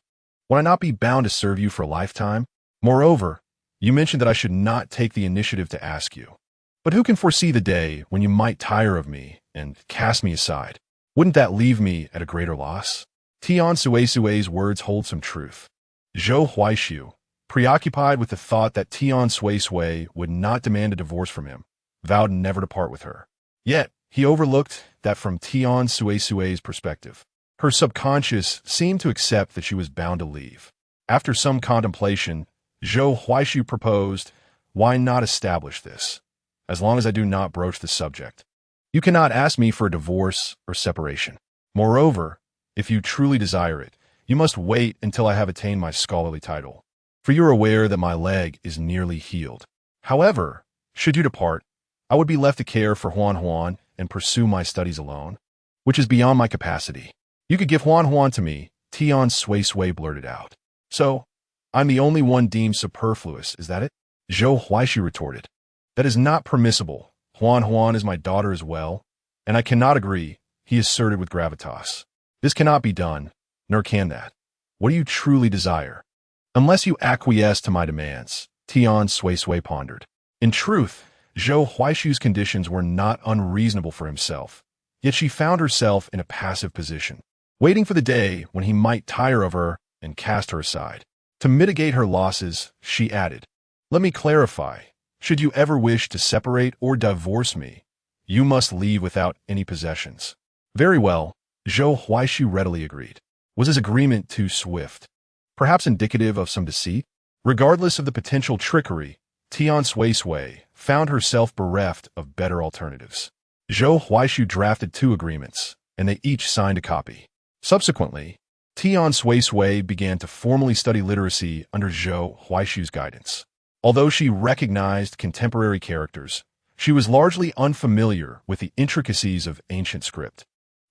would I not be bound to serve you for a lifetime? Moreover, you mentioned that I should not take the initiative to ask you. But who can foresee the day when you might tire of me and cast me aside? Wouldn't that leave me at a greater loss? Tian Suisui's words hold some truth. Tian Suisui, preoccupied with the thought that Tian Suisui would not demand a divorce from him, vowed never to part with her. Yet, he overlooked that from Tian Suisui's perspective, her subconscious seemed to accept that she was bound to leave. After some contemplation, Tian Suisui proposed, why not establish this, as long as I do not broach the subject? You cannot ask me for a divorce or separation. Moreover, if you truly desire it, you must wait until I have attained my scholarly title, for you are aware that my leg is nearly healed. However, should you depart, I would be left to care for Huan and pursue my studies alone, which is beyond my capacity. You could give Huan to me, Tian Suisui blurted out. So, I'm the only one deemed superfluous, is that it? Tian Suisui retorted. That is not permissible. Huan is my daughter as well, and I cannot agree, he asserted with gravitas. This cannot be done, nor can that. What do you truly desire? Unless you acquiesce to my demands, Tian Suisui pondered. In truth, Tian Suisui's conditions were not unreasonable for himself, yet she found herself in a passive position, waiting for the day when he might tire of her and cast her aside. To mitigate her losses, she added, let me clarify, should you ever wish to separate or divorce me, you must leave without any possessions. Very well, Tian Suisui readily agreed. Was his agreement too swift? Perhaps indicative of some deceit? Regardless of the potential trickery, Tian Suisui found herself bereft of better alternatives. Tian Suisui drafted 2 agreements, and they each signed a copy. Subsequently, Tian Suisui began to formally study literacy under Tian Suisui's guidance. Although she recognized contemporary characters, she was largely unfamiliar with the intricacies of ancient script,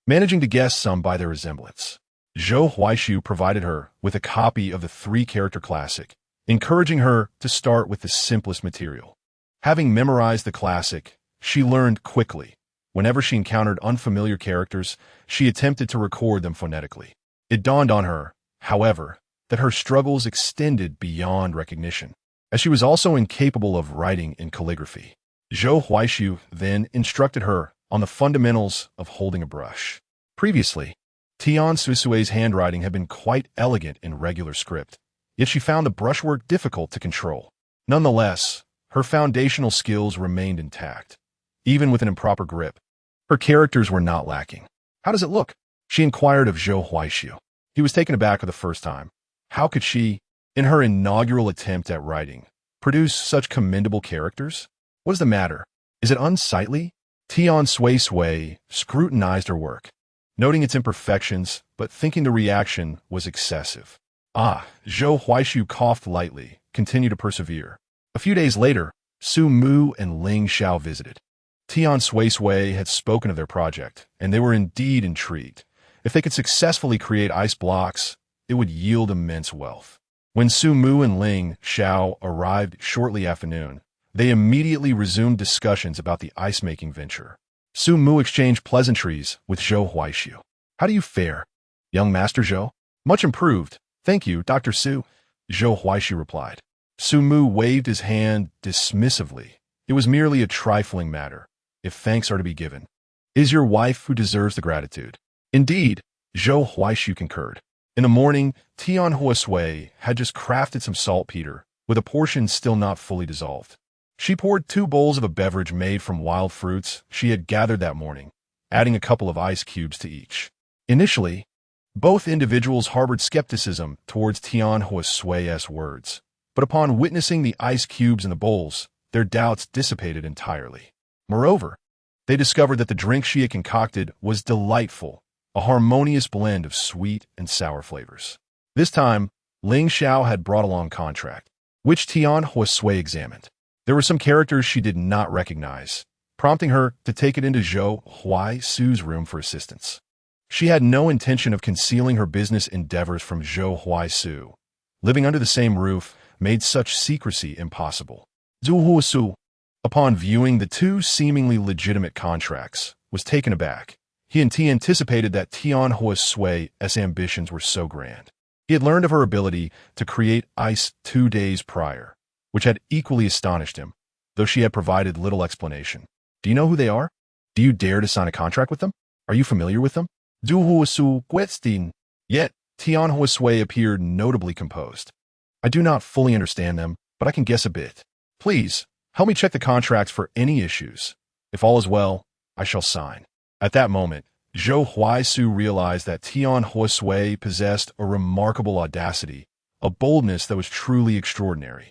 managing to guess some by their resemblance. Tian Suisui provided her with a copy of the 3-character classic, encouraging her to start with the simplest material. Having memorized the classic, she learned quickly. Whenever she encountered unfamiliar characters, she attempted to record them phonetically. It dawned on her, however, that her struggles extended beyond recognition, as she was also incapable of writing in calligraphy. Tian Suisui then instructed her on the fundamentals of holding a brush. Previously, Tian Suisui's handwriting had been quite elegant in regular script, yet she found the brushwork difficult to control. Nonetheless, her foundational skills remained intact, even with an improper grip. Her characters were not lacking. How does it look? She inquired of Tian Suisui. He was taken aback for the first time. How could she, in her inaugural attempt at writing, produce such commendable characters? What is the matter? Is it unsightly? Tian Suisui scrutinized her work, noting its imperfections, but thinking the reaction was excessive. Tian Suisui coughed lightly, continued to persevere. A few days later, Su Mu and Ling Xiao visited. Tian Suisui had spoken of their project, and they were indeed intrigued. If they could successfully create ice blocks, it would yield immense wealth. When Su Mu and Ling Xiao arrived shortly after noon, they immediately resumed discussions about the ice-making venture. Su Mu exchanged pleasantries with Tian Suisui. How do you fare, young Master Zhou? Much improved, thank you, Dr. Su, Tian Suisui replied. Su Mu waved his hand dismissively. It was merely a trifling matter, if thanks are to be given. It is your wife who deserves the gratitude. Indeed, Tian Suisui concurred. In the morning, Tian Suisui had just crafted some saltpeter, with a portion still not fully dissolved. She poured 2 bowls of a beverage made from wild fruits she had gathered that morning, adding a couple of ice cubes to each. Initially, both individuals harbored skepticism towards Tian Suisui's words, but upon witnessing the ice cubes in the bowls, their doubts dissipated entirely. Moreover, they discovered that the drink she had concocted was delightful, a harmonious blend of sweet and sour flavors. This time, Ling Xiao had brought along contract, which Tian Suisui examined. There were some characters she did not recognize, prompting her to take it into Zhou Huaisu's room for assistance. She had no intention of concealing her business endeavors from Zhou Huaisu. Living under the same roof made such secrecy impossible. Zhou Huaisu, upon viewing the 2 seemingly legitimate contracts, was taken aback. He anticipated that Tian Suisui's ambitions were so grand. He had learned of her ability to create ice 2 days prior, which had equally astonished him, though she had provided little explanation. Do you know who they are? Do you dare to sign a contract with them? Are you familiar with them? Zhou Huaisu questioned. Yet, Tian Suisui appeared notably composed. I do not fully understand them, but I can guess a bit. Please, help me check the contracts for any issues. If all is well, I shall sign. At that moment, Zhou Huaisu realized that Tian Suisui possessed a remarkable audacity, a boldness that was truly extraordinary.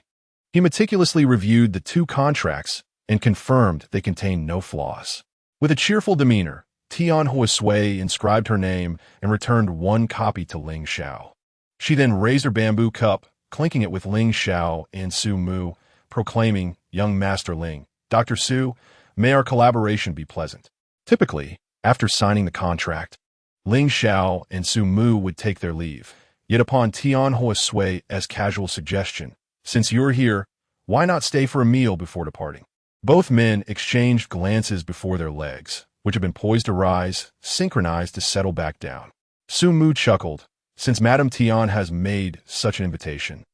He meticulously reviewed the 2 contracts and confirmed they contained no flaws. With a cheerful demeanor, Tian Suisui inscribed her name and returned 1 copy to Ling Xiao. She then raised her bamboo cup, clinking it with Ling Xiao and Su Mu, proclaiming, "Young Master Ling, Dr. Su, may our collaboration be pleasant." Typically, after signing the contract, Ling Xiao and Su Mu would take their leave. Yet upon Tian Suisui's casual suggestion, "Since you're here, why not stay for a meal before departing?" Both men exchanged glances before their legs, which had been poised to rise, synchronized to settle back down. Su Mu chuckled. "Since Madame Tian has made such an invitation,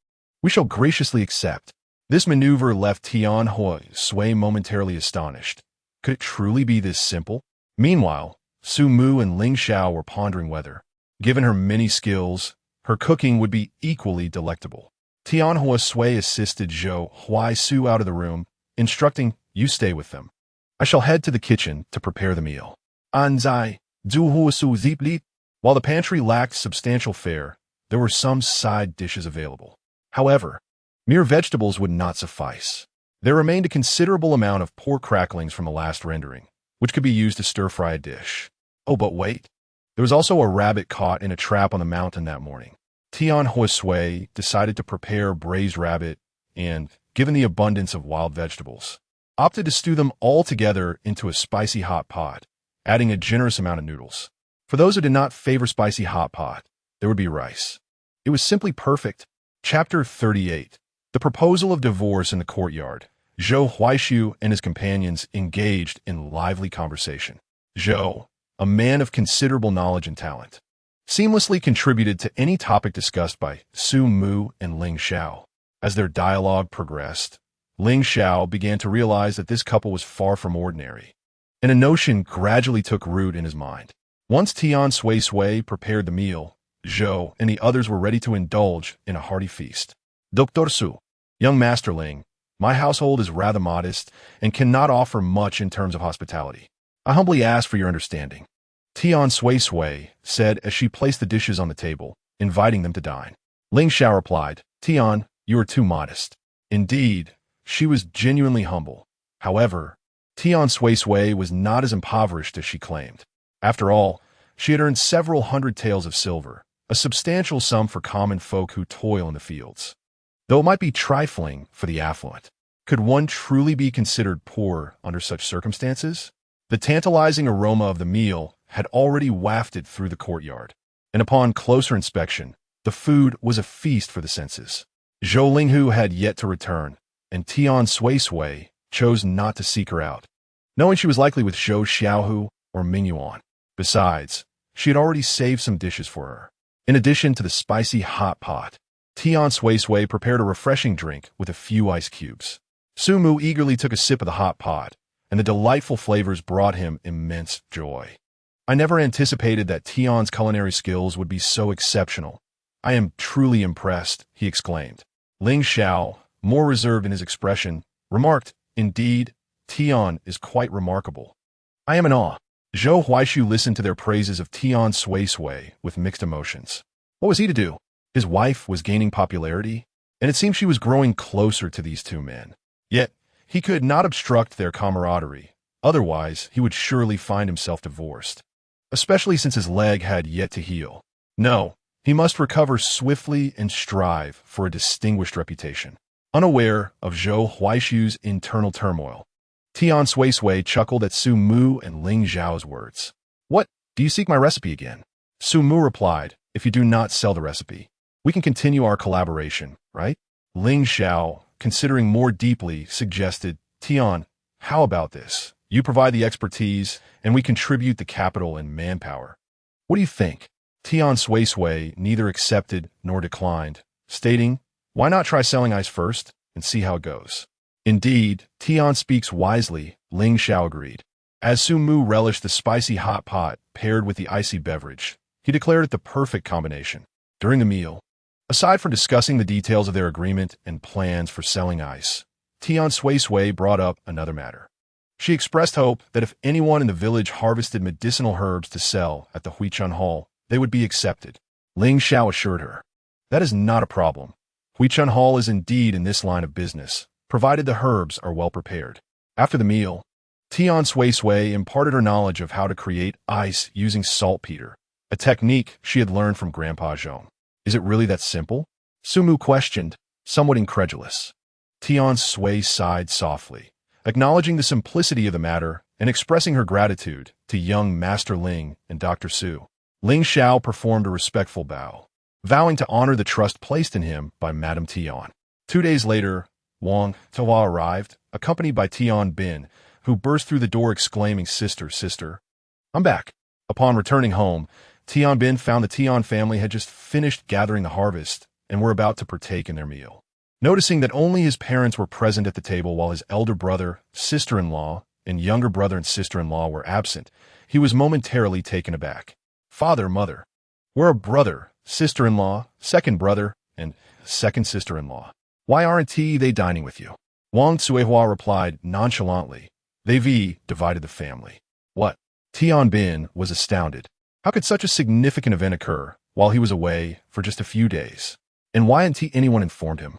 we shall graciously accept." This maneuver left Tian Suisui momentarily astonished. Could it truly be this simple? Meanwhile, Su Mu and Ling Xiao were pondering whether, given her many skills, her cooking would be equally delectable. Tian Suisui assisted Zhou Huaisu out of the room, instructing, "You stay with them. I shall head to the kitchen to prepare the meal." Anzai, Zhou Huaisu zipli. While the pantry lacked substantial fare, there were some side dishes available. However, mere vegetables would not suffice. There remained a considerable amount of pork cracklings from the last rendering, which could be used to stir-fry a dish. Oh, but wait. There was also a rabbit caught in a trap on the mountain that morning. Tian Suisui decided to prepare braised rabbit and, given the abundance of wild vegetables, opted to stew them all together into a spicy hot pot, adding a generous amount of noodles. For those who did not favor spicy hot pot, there would be rice. It was simply perfect. Chapter 38. The proposal of divorce in the courtyard. Zhou Huaishu and his companions engaged in lively conversation. Zhou, a man of considerable knowledge and talent, seamlessly contributed to any topic discussed by Su Mu and Ling Xiao. As their dialogue progressed, Ling Xiao began to realize that this couple was far from ordinary, and a notion gradually took root in his mind. Once Tian Suisui prepared the meal, Zhou and the others were ready to indulge in a hearty feast. "Dr. Su, young Master Ling, my household is rather modest and cannot offer much in terms of hospitality. I humbly ask for your understanding," Tian Suisui said as she placed the dishes on the table, inviting them to dine. Ling Xiao replied, "Tian, you are too modest." Indeed, she was genuinely humble. However, Tian Suisui was not as impoverished as she claimed. After all, she had earned several hundred taels of silver, a substantial sum for common folk who toil in the fields. Though it might be trifling for the affluent, could one truly be considered poor under such circumstances? The tantalizing aroma of the meal had already wafted through the courtyard, and upon closer inspection, the food was a feast for the senses. Zhou Linghu had yet to return, and Tian Suisui chose not to seek her out, knowing she was likely with Zhou Xiaohu or Mingyuan. Besides, she had already saved some dishes for her. In addition to the spicy hot pot, Tian Suisui prepared a refreshing drink with a few ice cubes. Su Mu eagerly took a sip of the hot pot, and the delightful flavors brought him immense joy. "I never anticipated that Tian's culinary skills would be so exceptional. I am truly impressed," he exclaimed. Ling Xiao, more reserved in his expression, remarked, Indeed, Tian is quite remarkable. I am in awe. Zhou Huaishu listened to their praises of Tian Suisui with mixed emotions. What was he to do? His wife was gaining popularity, and it seemed she was growing closer to these two men. Yet, he could not obstruct their camaraderie. Otherwise, he would surely find himself divorced, especially since his leg had yet to heal. No, he must recover swiftly and strive for a distinguished reputation. Unaware of Zhou Huaishu's internal turmoil, Tian Suisui chuckled at Su Mu and Ling Zhao's words. What, do you seek my recipe again? Su Mu replied, if you do not sell the recipe, we can continue our collaboration, right? Ling Zhao, considering more deeply, suggested, Tian, how about this? You provide the expertise, and we contribute the capital and manpower. What do you think? Tian Suisui neither accepted nor declined, stating, why not try selling ice first and see how it goes? Indeed, Tian speaks wisely, Ling Zhao agreed. As Su Mu relished the spicy hot pot paired with the icy beverage, he declared it the perfect combination. During the meal, aside from discussing the details of their agreement and plans for selling ice, Tian Suisui brought up another matter. She expressed hope that if anyone in the village harvested medicinal herbs to sell at the Huichun Hall, they would be accepted. Ling Zhao assured her, that is not a problem. Huichun Hall is indeed in this line of business, provided the herbs are well prepared. After the meal, Tian Suisui imparted her knowledge of how to create ice using saltpeter, a technique she had learned from Grandpa Zhong. Is it really that simple? Su Mu questioned, somewhat incredulous. Tian Sui sighed softly, acknowledging the simplicity of the matter and expressing her gratitude to young Master Ling and Dr. Su. Ling Zhao performed a respectful bow, vowing to honor the trust placed in him by Madame Tian. 2 days later, Wang Tawa arrived, accompanied by Tian Bin, who burst through the door exclaiming, Sister, sister, I'm back. Upon returning home, Tian Bin found the Tian family had just finished gathering the harvest and were about to partake in their meal. Noticing that only his parents were present at the table while his elder brother, sister-in-law, and younger brother and sister-in-law were absent, he was momentarily taken aback. Father, mother, we're a brother, sister-in-law, second brother, and second sister-in-law. Why aren't they dining with you? Wang Cuihua replied nonchalantly. They've divided the family. What? Tian Bin was astounded. How could such a significant event occur while he was away for just a few days? And why hadn't anyone informed him?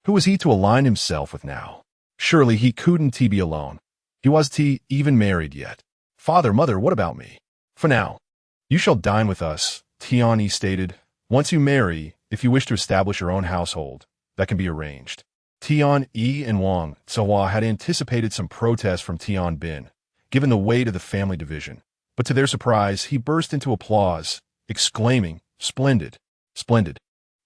Who was he to align himself with now? Surely he couldn't be alone. He wasn't even married yet. Father, mother, what about me? For now, you shall dine with us, Tian stated. Once you marry, if you wish to establish your own household, that can be arranged. Tian and Wang Cuihua had anticipated some protest from Tian Bin, given the weight of the family division. But to their surprise, he burst into applause, exclaiming, Splendid, splendid.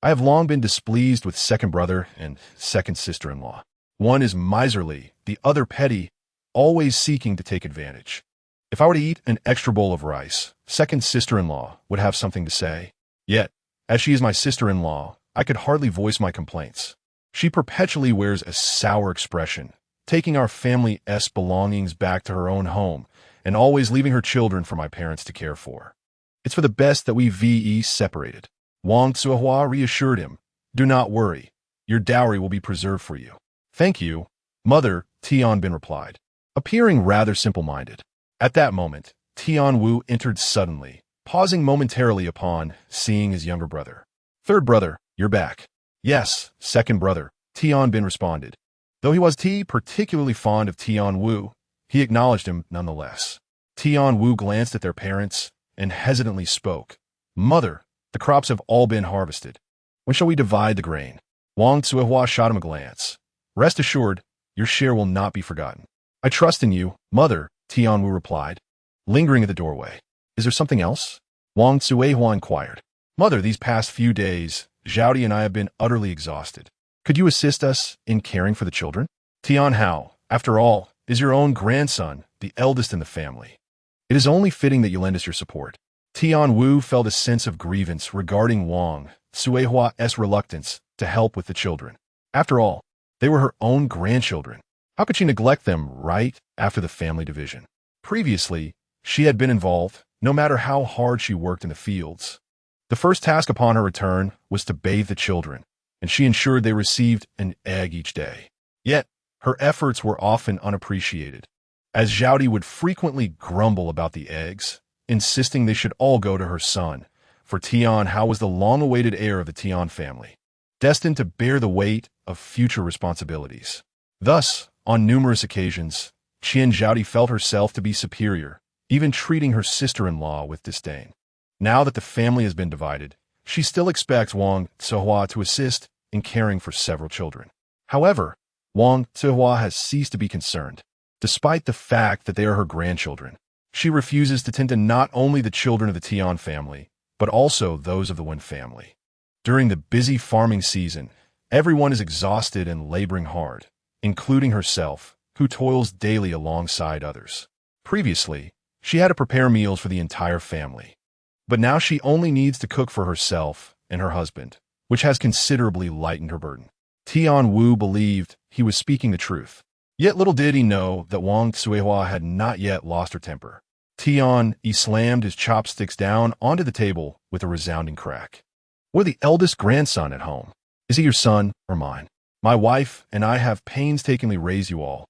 I have long been displeased with second brother and second sister-in-law. One is miserly, the other petty, always seeking to take advantage. If I were to eat an extra bowl of rice, second sister-in-law would have something to say. Yet, as she is my sister-in-law, I could hardly voice my complaints. She perpetually wears a sour expression, taking our family's belongings back to her own home, and always leaving her children for my parents to care for. It's for the best that we separated. Wang Cuihua reassured him, do not worry, your dowry will be preserved for you. Thank you, mother, Tian Bin replied, appearing rather simple-minded. At that moment, Tian Wu entered suddenly, pausing momentarily upon seeing his younger brother. Third brother, you're back. Yes, second brother, Tian Bin responded. Though he was particularly fond of Tian Wu, he acknowledged him nonetheless. Tian Wu glanced at their parents and hesitantly spoke. Mother, the crops have all been harvested. When shall we divide the grain? Wang Cuihua shot him a glance. Rest assured, your share will not be forgotten. I trust in you, mother, Tian Wu replied, lingering at the doorway. Is there something else? Wang Cuihua inquired. Mother, these past few days, Zhaodi and I have been utterly exhausted. Could you assist us in caring for the children? Tian Hao, after all, is your own grandson, the eldest in the family. It is only fitting that you lend us your support. Tian Wu felt a sense of grievance regarding Wang Cuihua's reluctance to help with the children. After all, they were her own grandchildren. How could she neglect them right after the family division? Previously, she had been involved, no matter how hard she worked in the fields. The first task upon her return was to bathe the children, and she ensured they received an egg each day. Yet, Her efforts were often unappreciated, as Zhaodi would frequently grumble about the eggs, insisting they should all go to her son, for Tian Hao was the long-awaited heir of the Tian family, destined to bear the weight of future responsibilities. Thus, on numerous occasions, Qian Zhaodi felt herself to be superior, even treating her sister-in-law with disdain. Now that the family has been divided, she still expects Wang Zihua to assist in caring for several children. However, Wang Zihua has ceased to be concerned. Despite the fact that they are her grandchildren, she refuses to tend to not only the children of the Tian family, but also those of the Wen family. During the busy farming season, everyone is exhausted and laboring hard, including herself, who toils daily alongside others. Previously, she had to prepare meals for the entire family, but now she only needs to cook for herself and her husband, which has considerably lightened her burden. Tian Wu believed he was speaking the truth. Yet little did he know that Wang Suihua had not yet lost her temper. Tian slammed his chopsticks down onto the table with a resounding crack. "We're the eldest grandson at home. Is he your son or mine? My wife and I have painstakingly raised you all,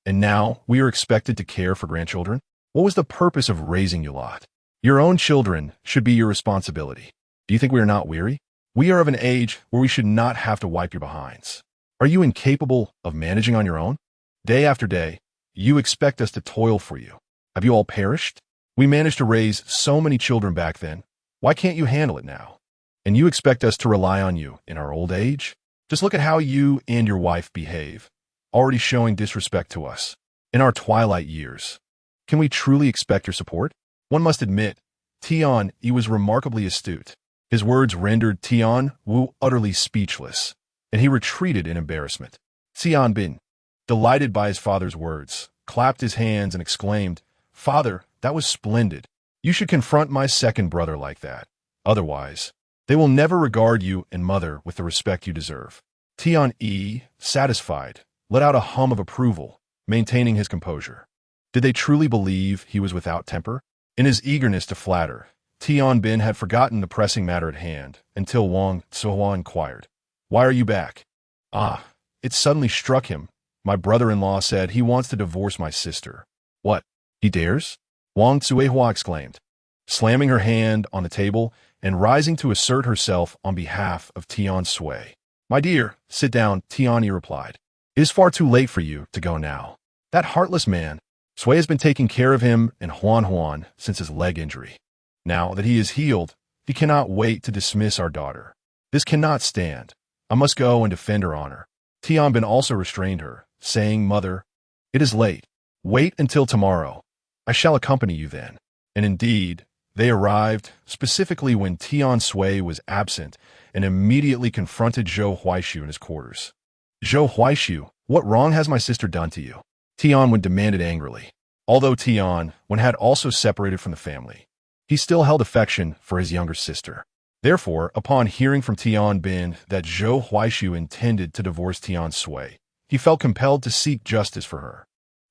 and now we are expected to care for grandchildren? What was the purpose of raising you lot? Your own children should be your responsibility. Do you think we are not weary? We are of an age where we should not have to wipe your behinds. Are you incapable of managing on your own? Day after day, you expect us to toil for you. Have you all perished? We managed to raise so many children back then. Why can't you handle it now? And you expect us to rely on you in our old age? Just look at how you and your wife behave, already showing disrespect to us. In our twilight years, can we truly expect your support?" One must admit, Tian Yi was remarkably astute. His words rendered Tian Wu utterly speechless, and he retreated in embarrassment. Tian Bin, delighted by his father's words, clapped his hands and exclaimed, "Father, that was splendid. You should confront my second brother like that. Otherwise, they will never regard you and mother with the respect you deserve." Tian Yi, satisfied, let out a hum of approval, maintaining his composure. Did they truly believe he was without temper? In his eagerness to flatter, Tian Bin had forgotten the pressing matter at hand until Wang Zihua inquired, "Why are you back?" It suddenly struck him. "My brother-in-law said he wants to divorce my sister." "What? He dares?" Wang Zihua exclaimed, slamming her hand on the table and rising to assert herself on behalf of Tian Sui. "My dear, sit down," Tian Yi replied. "It is far too late for you to go now. That heartless man, Sui, has been taking care of him and Huan since his leg injury. Now that he is healed, he cannot wait to dismiss our daughter. This cannot stand. I must go and defend her honor." Tian Bin also restrained her, saying, "Mother, it is late. Wait until tomorrow. I shall accompany you then." And indeed, they arrived, specifically when Tian Sui was absent, and immediately confronted Zhou Huaishu in his quarters. "Zhou Huaishu, what wrong has my sister done to you?" Tian Wen demanded angrily. Although Tian Wen had also separated from the family, he still held affection for his younger sister. Therefore, upon hearing from Tian Bin that Zhou Huaishu intended to divorce Tian Sui, he felt compelled to seek justice for her.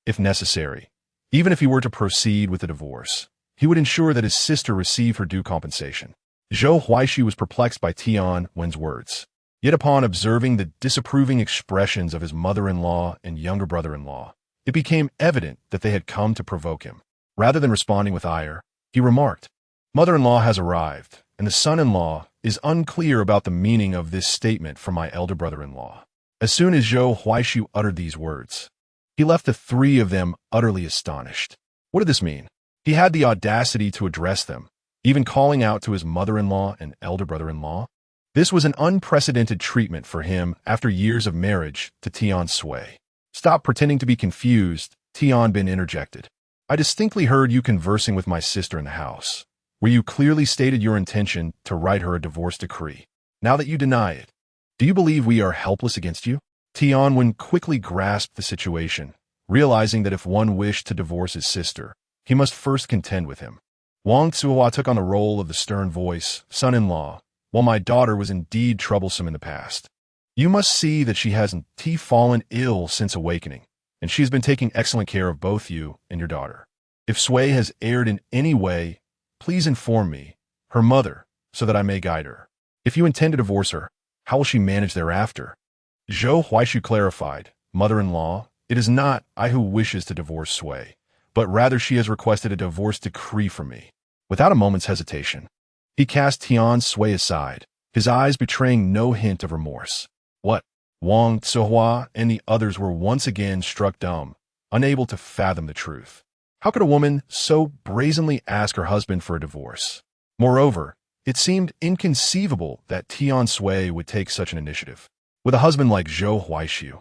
If necessary, even if he were to proceed with the divorce, he would ensure that his sister received her due compensation. Zhou Huaishu was perplexed by Tian Wen's words. Yet upon observing the disapproving expressions of his mother-in-law and younger brother-in-law, it became evident that they had come to provoke him. Rather than responding with ire, he remarked, "Mother-in-law has arrived, and the son-in-law is unclear about the meaning of this statement from my elder brother-in-law." As soon as Zhou Huaishu uttered these words, he left the three of them utterly astonished. What did this mean? He had the audacity to address them, even calling out to his mother-in-law and elder brother-in-law. This was an unprecedented treatment for him after years of marriage to Tian Sui. "Stop pretending to be confused," Tian Bin interjected. "I distinctly heard you conversing with my sister in the house, where you clearly stated your intention to write her a divorce decree. Now that you deny it, do you believe we are helpless against you?" Tian Wen quickly grasped the situation, realizing that if one wished to divorce his sister, he must first contend with him. Wang Zihua took on the role of the stern voice, "Son-in-law, while my daughter was indeed troublesome in the past, you must see that she hasn't fallen ill since awakening, and she has been taking excellent care of both you and your daughter. If Sui has erred in any way, please inform me, her mother, so that I may guide her. If you intend to divorce her, how will she manage thereafter?" Zhou Huaishu clarified, "Mother-in-law, It is not I who wishes to divorce Sui, but rather she has requested a divorce decree from me. Without a moment's hesitation, he cast Tian Suisui aside, his eyes betraying no hint of remorse. What? Wang Tsuhua and the others were once again struck dumb, unable to fathom the truth. How could a woman so brazenly ask her husband for a divorce? Moreover, it seemed inconceivable that Tian Suisui would take such an initiative. With a husband like Zhou Huaishu,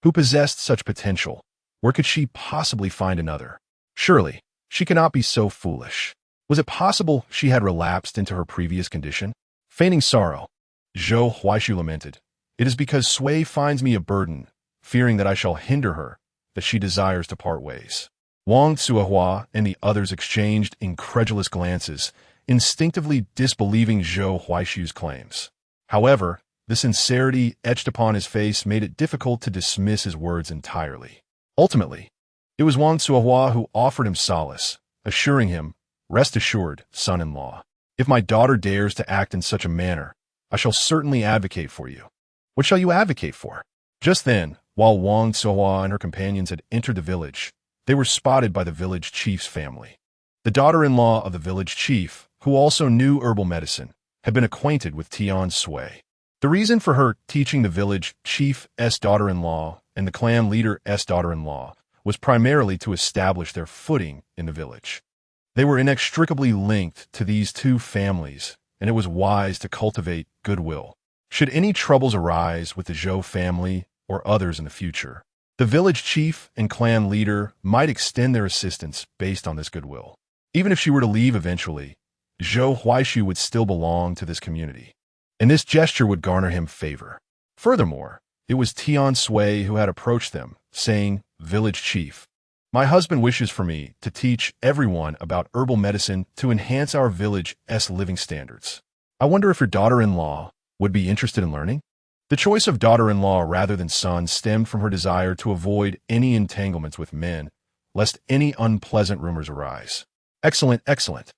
who possessed such potential, where could she possibly find another? Surely, she cannot be so foolish. Was it possible she had relapsed into her previous condition? Feigning sorrow, Zhou Huaishu lamented. It is because Sui finds me a burden, fearing that I shall hinder her, that she desires to part ways. Wang Tsuhua and the others exchanged incredulous glances, instinctively disbelieving Zhou Huaishu's claims. However, the sincerity etched upon his face made it difficult to dismiss his words entirely. Ultimately, it was Wang Tsuhua who offered him solace, assuring him, "Rest assured, son-in-law, if my daughter dares to act in such a manner, I shall certainly advocate for you." "What shall you advocate for?" Just then, while Wang Tsuhua and her companions had entered the village, they were spotted by the village chief's family. The daughter-in-law of the village chief, who also knew herbal medicine, had been acquainted with Tian Suisui. The reason for her teaching the village chief's daughter-in-law and the clan leader's daughter-in-law was primarily to establish their footing in the village. They were inextricably linked to these two families, and it was wise to cultivate goodwill. Should any troubles arise with the Zhou family or others in the future, the village chief and clan leader might extend their assistance based on this goodwill. Even if she were to leave eventually, Zhou Huaishu would still belong to this community, and this gesture would garner him favor. Furthermore, it was Tian Suisui who had approached them, saying, "Village chief, my husband wishes for me to teach everyone about herbal medicine to enhance our village's living standards. I wonder if your daughter-in-law would be interested in learning?" The choice of daughter-in-law rather than son stemmed from her desire to avoid any entanglements with men, lest any unpleasant rumors arise. Excellent, excellent.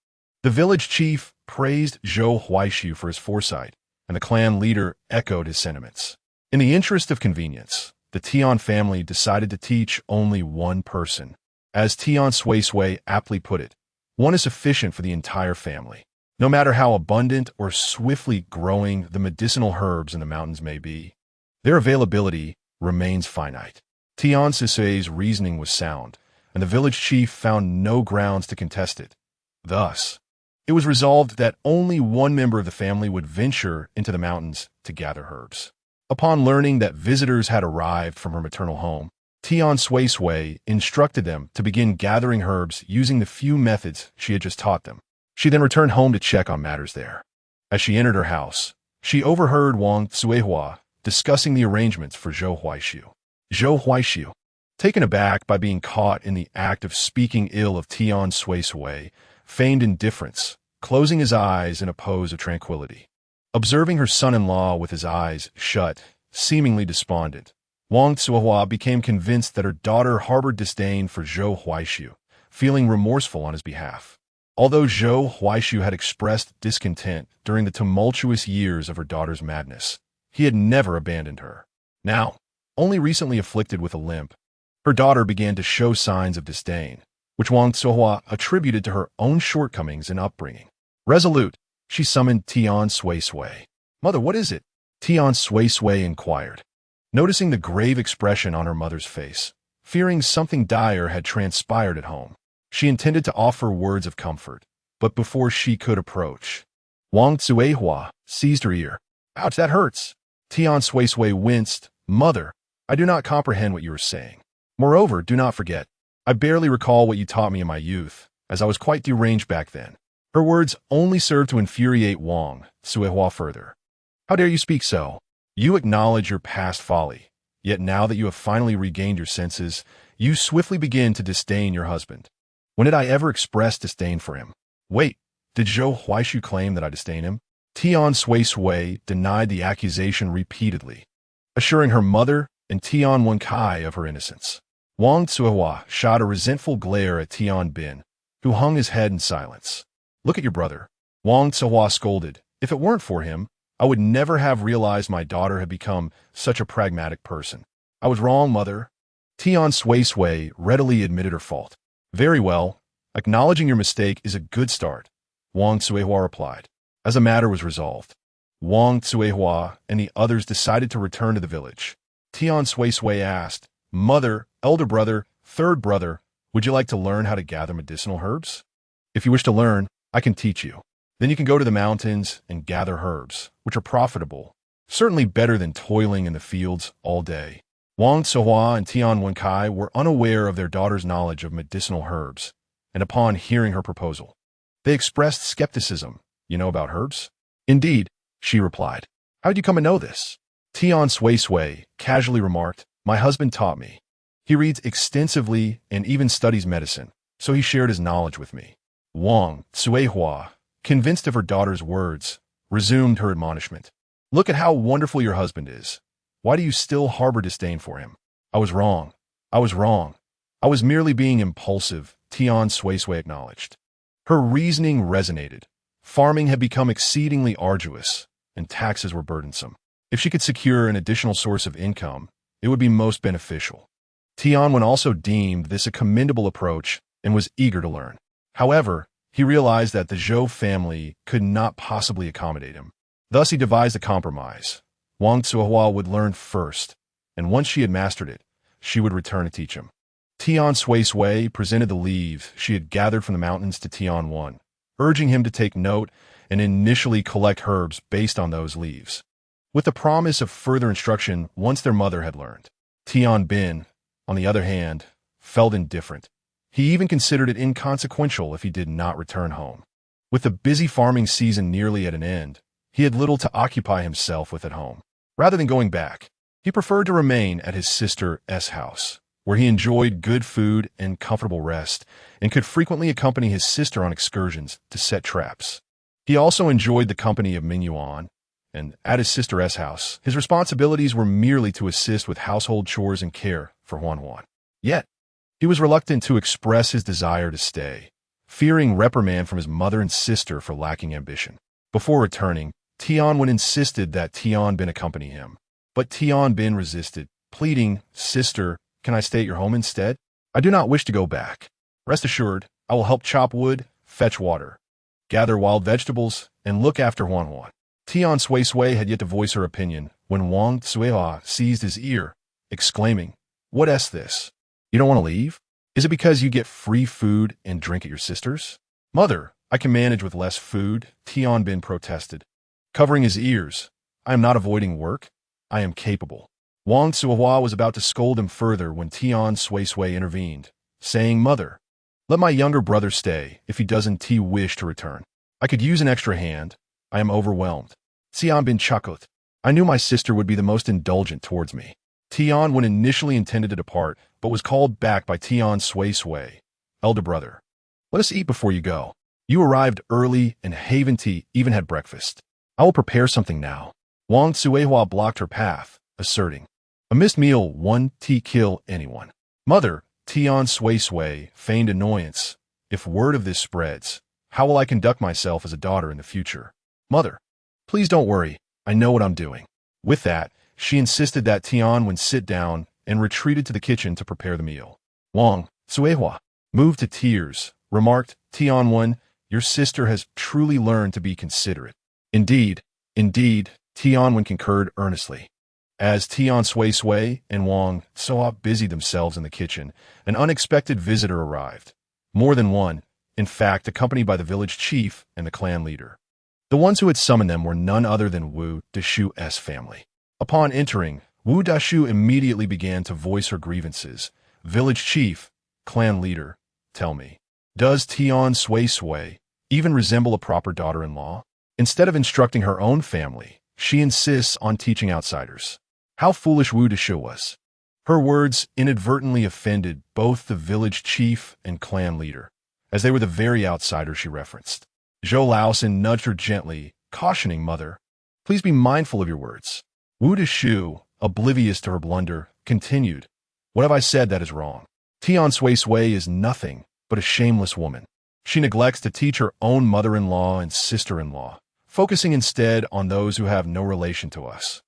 The village chief praised Zhou Huaishu for his foresight, and the clan leader echoed his sentiments. In the interest of convenience, the Tian family decided to teach only one person. As Tian Suisui aptly put it, one is sufficient for the entire family. No matter how abundant or swiftly growing the medicinal herbs in the mountains may be, their availability remains finite. Tian Suisui's reasoning was sound, and the village chief found no grounds to contest it. Thus, it was resolved that only one member of the family would venture into the mountains to gather herbs. Upon learning that visitors had arrived from her maternal home, Tian Suisui instructed them to begin gathering herbs using the few methods she had just taught them. She then returned home to check on matters there. As she entered her house, she overheard Wang Tsuhua discussing the arrangements for Zhou Huaishu. Zhou Huaishu, taken aback by being caught in the act of speaking ill of Tian Suisui, feigned indifference, closing his eyes in a pose of tranquility. Observing her son-in-law with his eyes shut, seemingly despondent, Wang Tsuhua became convinced that her daughter harbored disdain for Zhou Huaishu, feeling remorseful on his behalf. Although Zhou Huaishu had expressed discontent during the tumultuous years of her daughter's madness, he had never abandoned her. Now, only recently afflicted with a limp, her daughter began to show signs of disdain, which Wang Tsuhua attributed to her own shortcomings in upbringing. Resolute, she summoned Tian Suisui. "Mother, what is it?" Tian Suisui inquired, noticing the grave expression on her mother's face, fearing something dire had transpired at home. She intended to offer words of comfort, but before she could approach, Wang Tsuhua seized her ear. "Ouch, that hurts." Tian Suisui winced. "Mother, I do not comprehend what you are saying. Moreover, do not forget, I barely recall what you taught me in my youth, as I was quite deranged back then." Her words only served to infuriate Wang Tsuhua further. "How dare you speak so? You acknowledge your past folly, yet now that you have finally regained your senses, you swiftly begin to disdain your husband. When did I ever express disdain for him? Wait, did Zhou Huaishu claim that I disdain him?" Tian Suisui denied the accusation repeatedly, assuring her mother and Tian Wenkai of her innocence. Wang Tsuhua shot a resentful glare at Tian Bin, who hung his head in silence. "Look at your brother," Wang Tsuhua scolded. "If it weren't for him, I would never have realized my daughter had become such a pragmatic person." "I was wrong, mother. Tian Suisui readily admitted her fault. Very well. Acknowledging your mistake is a good start, Wang Cuihua replied. As the matter was resolved, Wang Cuihua and the others decided to return to the village. Tian Suisui asked, Mother, elder brother, third brother, would you like to learn how to gather medicinal herbs? If you wish to learn, I can teach you. Then you can go to the mountains and gather herbs, which are profitable, certainly better than toiling in the fields all day. Wang Cuihua and Tian Wenkai were unaware of their daughter's knowledge of medicinal herbs, and upon hearing her proposal, they expressed skepticism. You know about herbs? Indeed, she replied. How did you come to know this? Tian Suisui casually remarked, my husband taught me. He reads extensively and even studies medicine, so he shared his knowledge with me. Wang Cuihua, convinced of her daughter's words, resumed her admonishment. Look at how wonderful your husband is. Why do you still harbor disdain for him? I was wrong. I was wrong. I was merely being impulsive, Tian Suisui acknowledged. Her reasoning resonated. Farming had become exceedingly arduous, and taxes were burdensome. If she could secure an additional source of income, it would be most beneficial. Tianwen also deemed this a commendable approach and was eager to learn. However, he realized that the Zhou family could not possibly accommodate him. Thus he devised a compromise. Wang Cuihua would learn first, and once she had mastered it, she would return to teach him. Tian Suisui presented the leaves she had gathered from the mountains to Tianwen, urging him to take note and initially collect herbs based on those leaves, with the promise of further instruction once their mother had learned. Tian Bin, on the other hand, felt indifferent. He even considered it inconsequential if he did not return home. With the busy farming season nearly at an end, he had little to occupy himself with at home. Rather than going back, he preferred to remain at his sister's house, where he enjoyed good food and comfortable rest, and could frequently accompany his sister on excursions to set traps. He also enjoyed the company of Mingyuan, and at his sister's house, his responsibilities were merely to assist with household chores and care for Huan. Yet, he was reluctant to express his desire to stay, fearing reprimand from his mother and sister for lacking ambition. Before returning, Tianwen insisted that Tian Bin accompany him, but Tian Bin resisted, pleading, Sister, can I stay at your home instead? I do not wish to go back. Rest assured, I will help chop wood, fetch water, gather wild vegetables, and look after Huan. Tian Suisui had yet to voice her opinion when Wang Cuihua seized his ear, exclaiming, What is this? You don't want to leave? Is it because you get free food and drink at your sister's? Mother, I can manage with less food, Tian Bin protested. Covering his ears, I am not avoiding work. I am capable. Wang Cuihua was about to scold him further when Tian Suisui intervened, saying, Mother, let my younger brother stay if he doesn't wish to return. I could use an extra hand. I am overwhelmed. Tian Bin chuckled. I knew my sister would be the most indulgent towards me. Tianwen initially intended to depart, but was called back by Tian Suisui. Elder brother, let us eat before you go. You arrived early and Haven Tea even had breakfast. I will prepare something now. Wang Cuihua blocked her path, asserting, A missed meal won't kill anyone. Mother, Tian Suisui feigned annoyance. If word of this spreads, how will I conduct myself as a daughter in the future? Mother, please don't worry. I know what I'm doing. With that, she insisted that Tianwen sit down and retreated to the kitchen to prepare the meal. Wang Cuihua, moved to tears, remarked, Tianwen, your sister has truly learned to be considerate. Indeed, Tianwen concurred earnestly. As Tian Suisui and Wang Cuihua busied themselves in the kitchen, an unexpected visitor arrived. More than one, in fact, accompanied by the village chief and the clan leader. The ones who had summoned them were none other than Wu Dashu's family. Upon entering, Wu Dashu immediately began to voice her grievances. Village chief, clan leader, tell me, does Tian Suisui even resemble a proper daughter-in-law? Instead of instructing her own family, she insists on teaching outsiders. How foolish Wu Dashu was. Her words inadvertently offended both the village chief and clan leader, as they were the very outsiders she referenced. Zhou Laosin nudged her gently, cautioning, Mother, please be mindful of your words. Wu Dashu, oblivious to her blunder, continued, What have I said that is wrong? Tian Suisui is nothing but a shameless woman. She neglects to teach her own mother-in-law and sister-in-law, focusing instead on those who have no relation to us.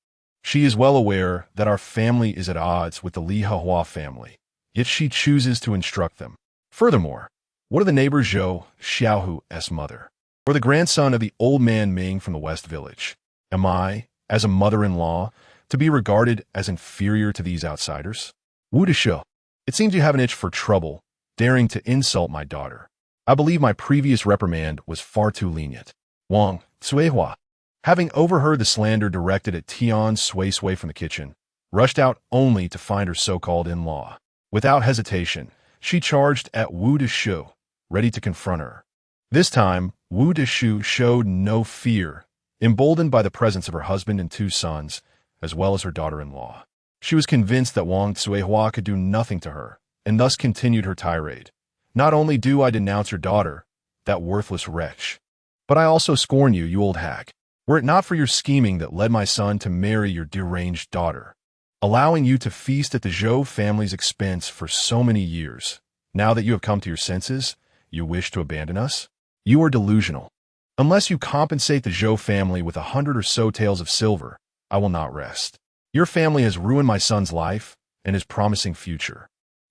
She is well aware that our family is at odds with the Li Hua family, yet she chooses to instruct them. Furthermore, what are the neighbors Zhou Xiaohu's mother, or the grandson of the old man Ming from the West Village? Am I, as a mother-in-law, to be regarded as inferior to these outsiders? Wu Deshu, it seems you have an itch for trouble, daring to insult my daughter. I believe my previous reprimand was far too lenient. Wang Suihua, having overheard the slander directed at Tian Suisui from the kitchen, rushed out only to find her so-called in-law. Without hesitation, she charged at Wu Deshu, ready to confront her. This time, Wu Deshu showed no fear, emboldened by the presence of her husband and two sons, as well as her daughter-in-law. She was convinced that Wang Suihua could do nothing to her, and thus continued her tirade. Not only do I denounce your daughter, that worthless wretch, but I also scorn you, you old hag. Were it not for your scheming that led my son to marry your deranged daughter, allowing you to feast at the Zhou family's expense for so many years, now that you have come to your senses, you wish to abandon us? You are delusional. Unless you compensate the Zhou family with 100 or so taels of silver, I will not rest. Your family has ruined my son's life and his promising future,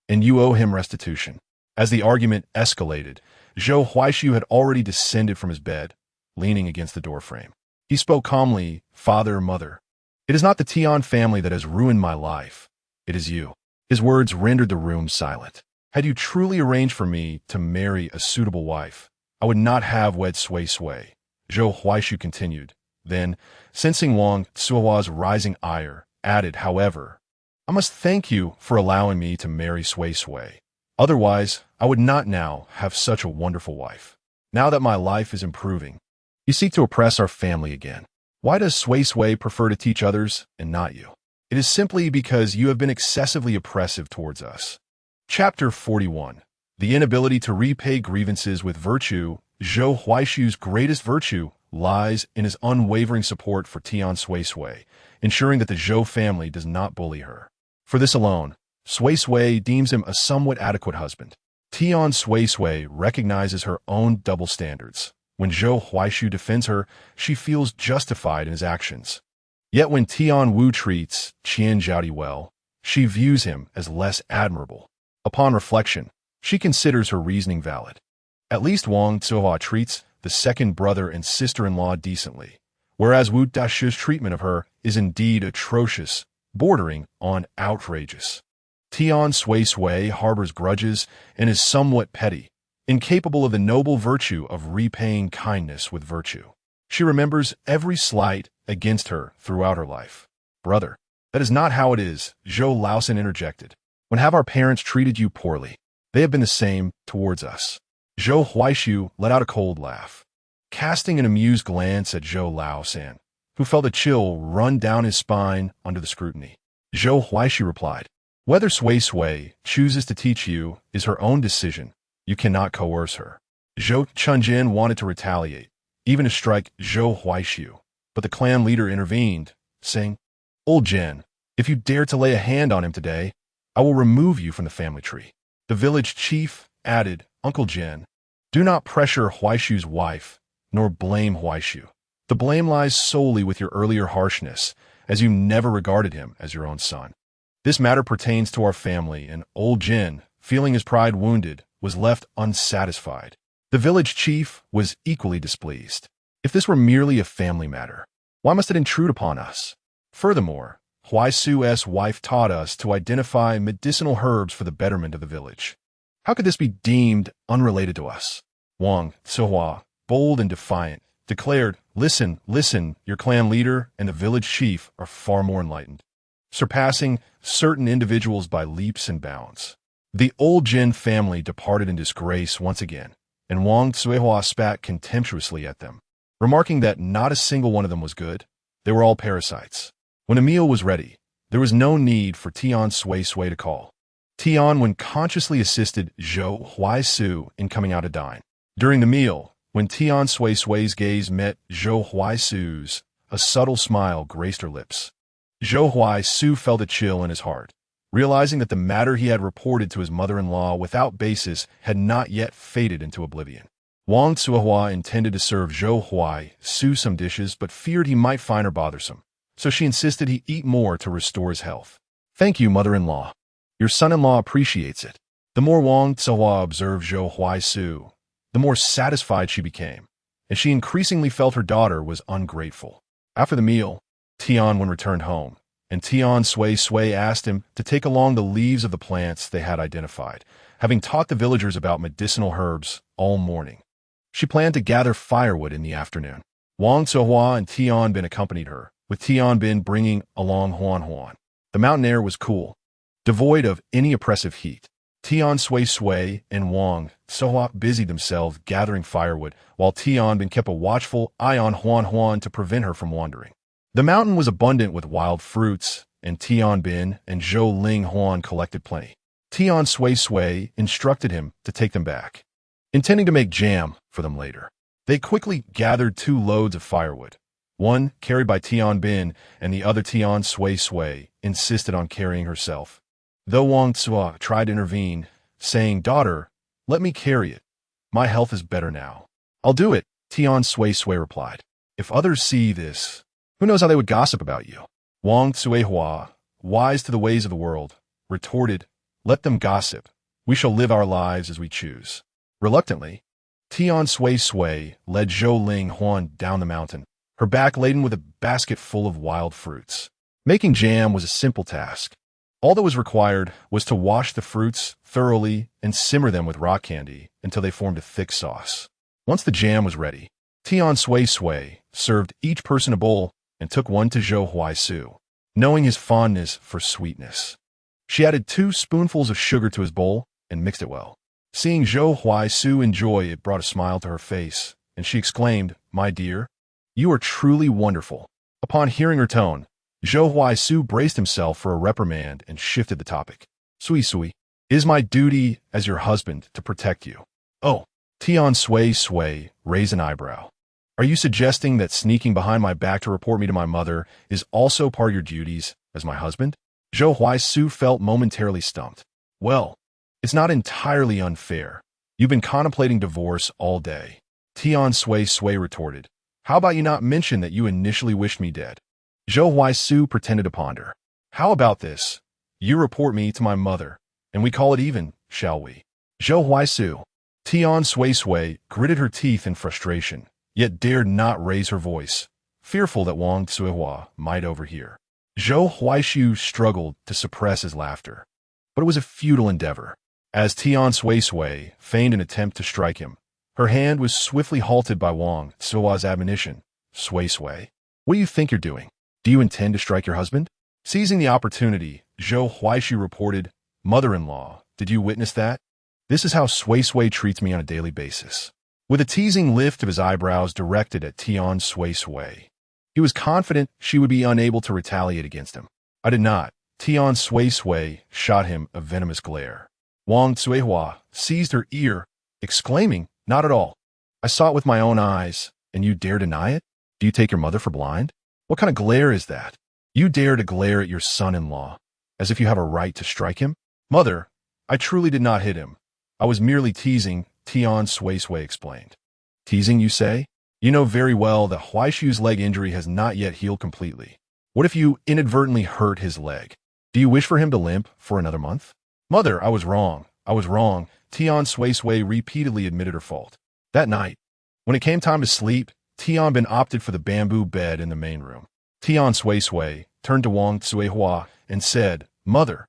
and you owe him restitution. As the argument escalated, Zhou Huaishu had already descended from his bed, leaning against the doorframe. He spoke calmly, "Father, mother, it is not the Tian family that has ruined my life. It is you." His words rendered the room silent. Had you truly arranged for me to marry a suitable wife, I would not have wed Suisui, Zhou Huaishu continued. Then, sensing Wang Suihua's rising ire, added, "However, I must thank you for allowing me to marry Suisui. Otherwise, I would not now have such a wonderful wife. Now that my life is improving, you seek to oppress our family again. Why does Suisui prefer to teach others and not you? It is simply because you have been excessively oppressive towards us." Chapter 41. The inability to repay grievances with virtue. Zhou Huaishu's greatest virtue lies in his unwavering support for Tian Suisui, ensuring that the Zhou family does not bully her. For this alone, Suisui deems him a somewhat adequate husband. Tian Suisui recognizes her own double standards. When Zhou Huaishu defends her, she feels justified in his actions. Yet when Tian Wu treats Qian Zhaodi well, she views him as less admirable. Upon reflection, she considers her reasoning valid. At least Wang Suihua treats the second brother and sister-in-law decently, whereas Wu Deshu's treatment of her is indeed atrocious, bordering on outrageous. Tian Suisui harbors grudges and is somewhat petty, incapable of the noble virtue of repaying kindness with virtue. She remembers every slight against her throughout her life. "Brother, that is not how it is," Zhou Laosan interjected. "When have our parents treated you poorly? They have been the same towards us." Zhou Huaishu let out a cold laugh, casting an amused glance at Zhou Laosan, who felt a chill run down his spine under the scrutiny. Zhou Huaishu replied, "Whether Suisui chooses to teach you is her own decision. You cannot coerce her." Zhou Chunjin wanted to retaliate, even to strike Zhou Huaishu, but the clan leader intervened, saying, "Old Jin, if you dare to lay a hand on him today, I will remove you from the family tree." The village chief added, "Uncle Jin, do not pressure Huaishu's wife, nor blame Huaishu. The blame lies solely with your earlier harshness, as you never regarded him as your own son. This matter pertains to our family," and old Jin, feeling his pride wounded, was left unsatisfied. The village chief was equally displeased. If this were merely a family matter, why must it intrude upon us? Furthermore, Huaisu's wife taught us to identify medicinal herbs for the betterment of the village. How could this be deemed unrelated to us? Wang Suihua, bold and defiant, declared, "Listen, listen, your clan leader and the village chief are far more enlightened, surpassing certain individuals by leaps and bounds." The old Jin family departed in disgrace once again, and Wang Suihua spat contemptuously at them, remarking that not a single one of them was good. They were all parasites. When a meal was ready, there was no need for Tian Suisui to call. Tian when consciously assisted Zhou Huaisu in coming out to dine. During the meal, when Tian Suisui's gaze met Zhou Huaisu's, a subtle smile graced her lips. Zhou Huaisu felt a chill in his heart, realizing that the matter he had reported to his mother-in-law without basis had not yet faded into oblivion. Wang Suihua intended to serve Zhou Huaisu some dishes but feared he might find her bothersome. so she insisted he eat more to restore his health. Thank you, mother-in-law. Your son-in-law appreciates it. The more Wang Tsuhua observed Zhou Huaisu, the more satisfied she became, and she increasingly felt her daughter was ungrateful. After the meal, Tian Wen returned home, and Tian Suisui asked him to take along the leaves of the plants they had identified, having taught the villagers about medicinal herbs all morning. She planned to gather firewood in the afternoon. Wang Tsuhua and Tian Bin accompanied her, with Tian Bin bringing along Huan Huan. The mountain air was cool, devoid of any oppressive heat. Tian Suisui and Wang Tsuhua busied themselves gathering firewood, while Tian Bin kept a watchful eye on Huan Huan to prevent her from wandering. The mountain was abundant with wild fruits, and Tian Bin and Zhou Ling Huan collected plenty. Tian Suisui instructed him to take them back, intending to make jam for them later. They quickly gathered 2 loads of firewood. One, carried by Tian Bin, and the other Tian Suisui insisted on carrying herself. Though Wang Tsuhua tried to intervene, saying, "Daughter, let me carry it. My health is better now." "I'll do it," Tian Suisui replied. "If others see this, who knows how they would gossip about you?" Wang Tsuehua, wise to the ways of the world, retorted, "Let them gossip. We shall live our lives as we choose." Reluctantly, Tian Suisui led Zhou Ling Huan down the mountain, her back laden with a basket full of wild fruits. Making jam was a simple task. All that was required was to wash the fruits thoroughly and simmer them with rock candy until they formed a thick sauce. Once the jam was ready, Tian Suisui served each person a bowl and took one to Zhou Huaisu, knowing his fondness for sweetness. She added 2 spoonfuls of sugar to his bowl and mixed it well. Seeing Zhou Huaisu enjoy it brought a smile to her face, and she exclaimed, "My dear, you are truly wonderful." Upon hearing her tone, Zhou Huaisu braced himself for a reprimand and shifted the topic. "Suisui, it is my duty as your husband to protect you." "Oh," Tian Suisui raised an eyebrow. "Are you suggesting that sneaking behind my back to report me to my mother is also part of your duties as my husband?" Zhou Huaisu felt momentarily stumped. "Well, it's not entirely unfair. You've been contemplating divorce all day." Tian Suisui retorted. "How about you not mention that you initially wished me dead?" Zhou Huaisu pretended to ponder. "How about this? You report me to my mother, and we call it even, shall we?" "Zhou Huaisu." Tian Suisui gritted her teeth in frustration, yet dared not raise her voice, fearful that Wang Tsuehua might overhear. Zhou Huaisu struggled to suppress his laughter, but it was a futile endeavor. As Tian Suisui feigned an attempt to strike him, her hand was swiftly halted by Wang Tsuehua's admonition. "Suisui, what do you think you're doing? Do you intend to strike your husband?" Seizing the opportunity, Zhou Huaishi reported, "Mother-in-law, did you witness that? This is how Suisui treats me on a daily basis." With a teasing lift of his eyebrows directed at Tian Suisui, he was confident she would be unable to retaliate against him. "I did not." Tian Suisui shot him a venomous glare. Wang Tsuehua seized her ear, exclaiming, "Not at all. I saw it with my own eyes, and you dare deny it? Do you take your mother for blind? What kind of glare is that? You dare to glare at your son-in-law, as if you have a right to strike him?" "Mother, I truly did not hit him. I was merely teasing," Tian Suisui explained. "Teasing, you say? You know very well that Huaishu's leg injury has not yet healed completely. What if you inadvertently hurt his leg? Do you wish for him to limp for another month?" "Mother, I was wrong. I was wrong." Tian Suisui repeatedly admitted her fault. That night, when it came time to sleep, Tian Bin opted for the bamboo bed in the main room. Tian Suisui turned to Wang Tsuehua and said, "Mother,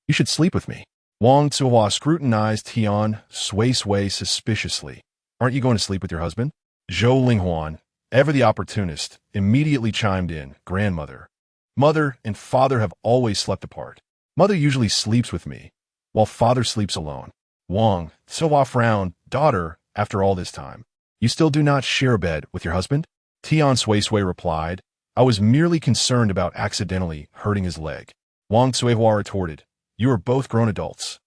you should sleep with me." Wang Tsuehua scrutinized Tian Suisui suspiciously. "Aren't you going to sleep with your husband?" Zhou Linghuan, ever the opportunist, immediately chimed in, "Grandmother, mother and father have always slept apart. Mother usually sleeps with me, while father sleeps alone." Wang Tsuehua frowned. "Daughter, after all this time, you still do not share a bed with your husband?" Tian Suisui replied, "I was merely concerned about accidentally hurting his leg." Wang Tsuehua retorted, "You are both grown adults.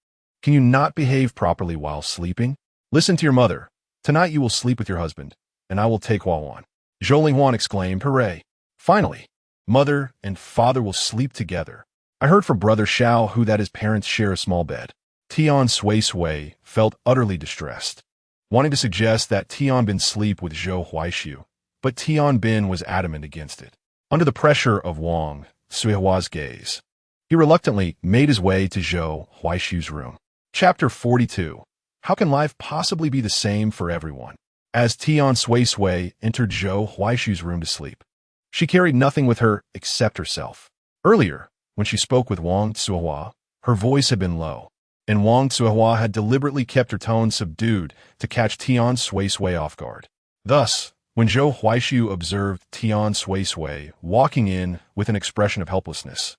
Can you not behave properly while sleeping? Listen to your mother. Tonight you will sleep with your husband, and I will take Huan." Zhou Linghuan exclaimed, "Hooray! Finally, mother and father will sleep together. I heard from Brother Xiao who that his parents share a small bed." Tian Suisui felt utterly distressed, wanting to suggest that Tian Bin sleep with Zhou Huaishu, but Tian Bin was adamant against it. Under the pressure of Wang Suihua's gaze, he reluctantly made his way to Zhou Huaishu's room. Chapter 42. How can life possibly be the same for everyone? As Tian Suisui entered Zhou Huaishu's room to sleep, she carried nothing with her except herself. Earlier, when she spoke with Wang Suihua, her voice had been low, and Wang Suihua had deliberately kept her tone subdued to catch Tian Suisui off guard. Thus, when Zhou Huaishu observed Tian Suisui walking in with an expression of helplessness,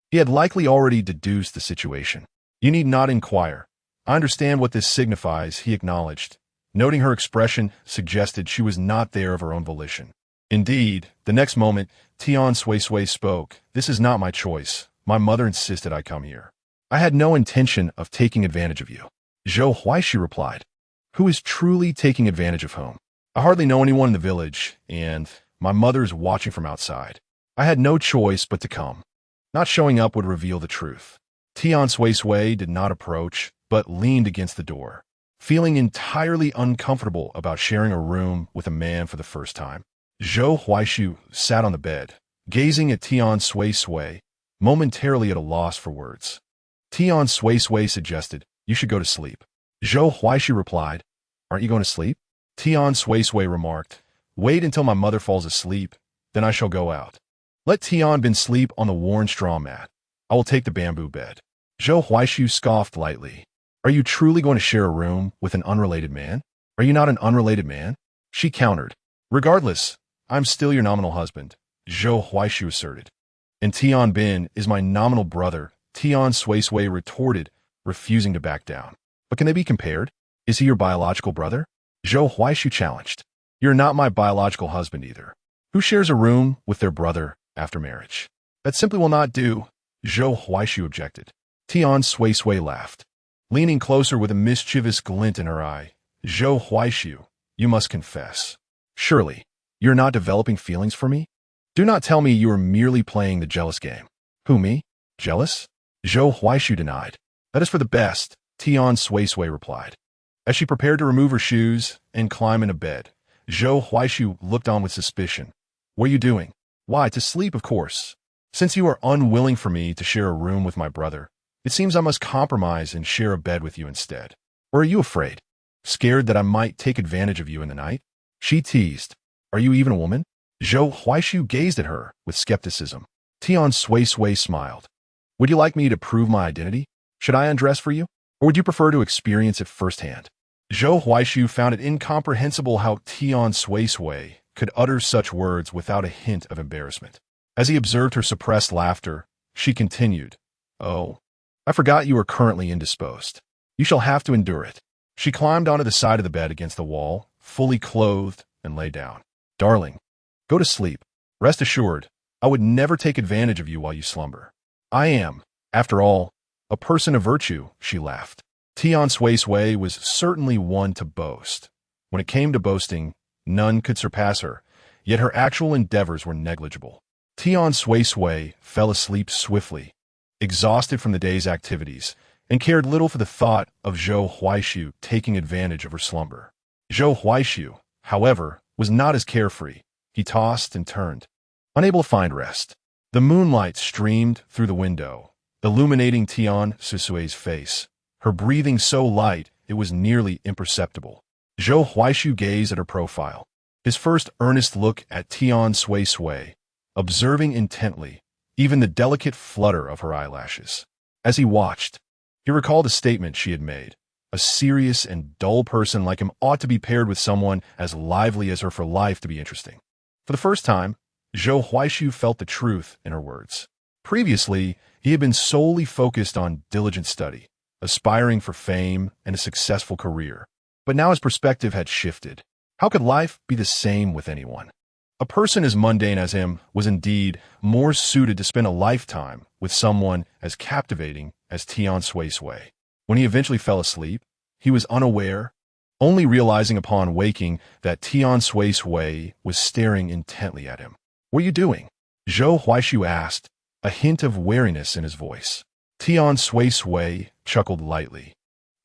he had likely already deduced the situation. "You need not inquire. I understand what this signifies," he acknowledged, noting her expression suggested she was not there of her own volition. Indeed, the next moment, Tian Suisui spoke. "This is not my choice. My mother insisted I come here. I had no intention of taking advantage of you." Zhou Huaishu replied, "Who is truly taking advantage of whom? I hardly know anyone in the village, and my mother is watching from outside. I had no choice but to come. Not showing up would reveal the truth." Tian Suisui did not approach, but leaned against the door, feeling entirely uncomfortable about sharing a room with a man for the first time. Zhou Huaishu sat on the bed, gazing at Tian Suisui, momentarily at a loss for words. Tian Suisui suggested, "You should go to sleep." Zhou Huaishu replied, "Aren't you going to sleep?" Tian Suisui remarked, "Wait until my mother falls asleep, then I shall go out. Let Tian Bin sleep on the worn straw mat. I will take the bamboo bed." Zhou Huaishu scoffed lightly. "Are you truly going to share a room with an unrelated man? Are you not an unrelated man?" She countered. "Regardless, I'm still your nominal husband," Zhou Huaishu asserted. "And Tian Bin is my nominal brother," Tian Suisui retorted, refusing to back down. "But can they be compared? Is he your biological brother?" Zhou Huaishu challenged. "You're not my biological husband either. Who shares a room with their brother after marriage? That simply will not do," Zhou Huaishu objected. Tian Suisui laughed, leaning closer with a mischievous glint in her eye. "Zhou Huaishu, you must confess. Surely, you're not developing feelings for me? Do not tell me you are merely playing the jealous game." "Who, me? Jealous?" Zhou Huaishu denied. "That is for the best," Tian Suisui replied. As she prepared to remove her shoes and climb into bed, Zhou Huaishu looked on with suspicion. "What are you doing?" "Why, to sleep, of course. Since you are unwilling for me to share a room with my brother, it seems I must compromise and share a bed with you instead. Or are you afraid? Scared that I might take advantage of you in the night?" She teased. "Are you even a woman?" Zhou Huaishu gazed at her with skepticism. Tian Suisui smiled. "Would you like me to prove my identity? Should I undress for you? Or would you prefer to experience it firsthand?" Zhou Huaishu found it incomprehensible how Tian Suisui could utter such words without a hint of embarrassment. As he observed her suppressed laughter, she continued, "Oh, I forgot you are currently indisposed. You shall have to endure it." She climbed onto the side of the bed against the wall, fully clothed, and lay down. "Darling, go to sleep. Rest assured, I would never take advantage of you while you slumber. I am, after all, a person of virtue," she laughed. Tian Suisui was certainly one to boast. When it came to boasting, none could surpass her, yet her actual endeavors were negligible. Tian Suisui fell asleep swiftly, exhausted from the day's activities, and cared little for the thought of Zhou Huaishu taking advantage of her slumber. Zhou Huaishu, however, was not as carefree. He tossed and turned, unable to find rest. The moonlight streamed through the window, illuminating Tian Suisui's face, her breathing so light it was nearly imperceptible. Zhou Huaishu gazed at her profile, his first earnest look at Tian Suisui, observing intently, even the delicate flutter of her eyelashes. As he watched, he recalled a statement she had made. A serious and dull person like him ought to be paired with someone as lively as her for life to be interesting. For the first time, Zhou Huaishu felt the truth in her words. Previously, he had been solely focused on diligent study, aspiring for fame and a successful career. But now his perspective had shifted. How could life be the same with anyone? A person as mundane as him was indeed more suited to spend a lifetime with someone as captivating as Tian Suisui. When he eventually fell asleep, he was unaware, only realizing upon waking that Tian Suisui was staring intently at him. "What are you doing?" Zhou Huaishu asked, a hint of wariness in his voice. Tian Suisui chuckled lightly,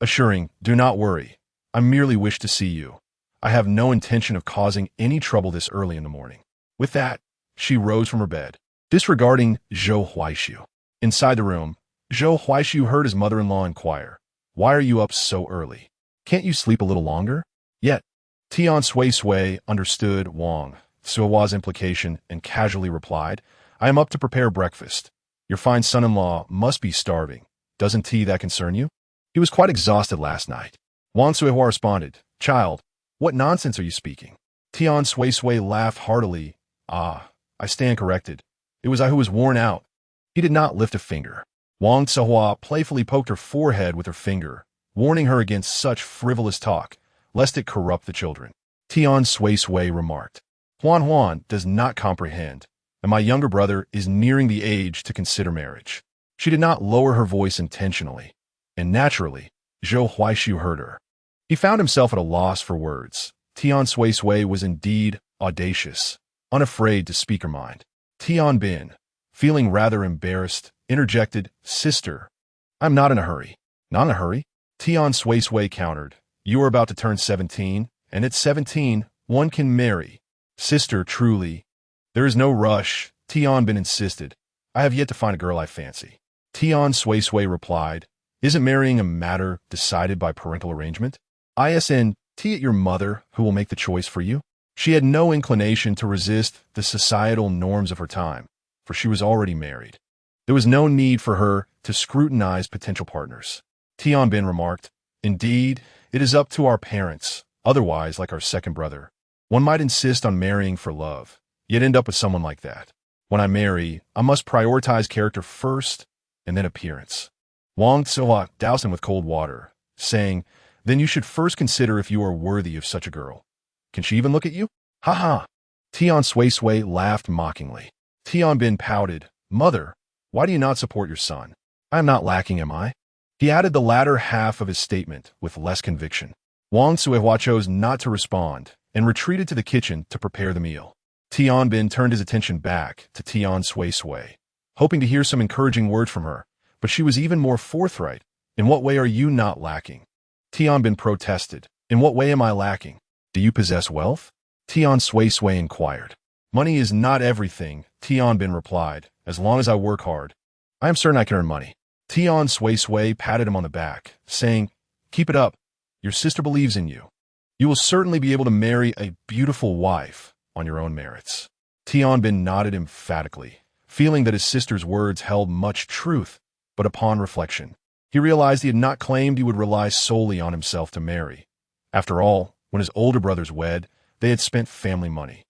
assuring, "Do not worry. I merely wish to see you. I have no intention of causing any trouble this early in the morning." With that, She rose from her bed, disregarding Zhou Huaishu. Inside the room, Zhou Huaishu heard his mother-in-law inquire, "Why are you up so early? Can't you sleep a little longer?" Yet, Tian Suisui understood Wang Suihua's implication and casually replied, "I am up to prepare breakfast. Your fine son-in-law must be starving. Doesn't tea that concern you?" He was quite exhausted last night. Wang Suihua responded, "Child, what nonsense are you speaking?" Tian Suisui laughed heartily. "Ah, I stand corrected. It was I who was worn out." He did not lift a finger. Wang Suihua playfully poked her forehead with her finger, warning her against such frivolous talk, lest it corrupt the children. Tian Suisui remarked, Huan does not comprehend, and my younger brother is nearing the age to consider marriage." She did not lower her voice intentionally, and naturally, Zhou Huaishu heard her. He found himself at a loss for words. Tian Suisui was indeed audacious, unafraid to speak her mind. Tian Bin, feeling rather embarrassed, interjected, "Sister, I'm not in a hurry." "Not in a hurry?" Tian Suisui countered. "You are about to turn 17, and at 17, one can marry." "Sister, truly." "There is no rush," Tian Bin insisted. "I have yet to find a girl I fancy." Tian Suisui replied, "Isn't marrying a matter decided by parental arrangement? Isn't it your mother who will make the choice for you?" She had no inclination to resist the societal norms of her time, for she was already married. There was no need for her to scrutinize potential partners. Tian Bin remarked, "Indeed, it is up to our parents, otherwise like our second brother. One might insist on marrying for love, yet end up with someone like that. When I marry, I must prioritize character first, and then appearance." Wang Suihua doused him with cold water, saying, "Then you should first consider if you are worthy of such a girl. Can she even look at you?" "Ha ha!" Tian Suisui laughed mockingly. Tian Bin pouted, "Mother, why do you not support your son? I am not lacking, am I?" He added the latter half of his statement with less conviction. Wang Suihua chose not to respond and retreated to the kitchen to prepare the meal. Tian Bin turned his attention back to Tian Suisui, hoping to hear some encouraging words from her, but she was even more forthright. "In what way are you not lacking?" Tian Bin protested. "In what way am I lacking? Do you possess wealth?" Tian Suisui inquired. "Money is not everything," Tian Bin replied, "as long as I work hard. I am certain I can earn money." Tian Suisui patted him on the back, saying, "Keep it up. Your sister believes in you. You will certainly be able to marry a beautiful wife on your own merits." Tian Bin nodded emphatically, feeling that his sister's words held much truth, but upon reflection, he realized he had not claimed he would rely solely on himself to marry. After all, when his older brothers wed, they had spent family money.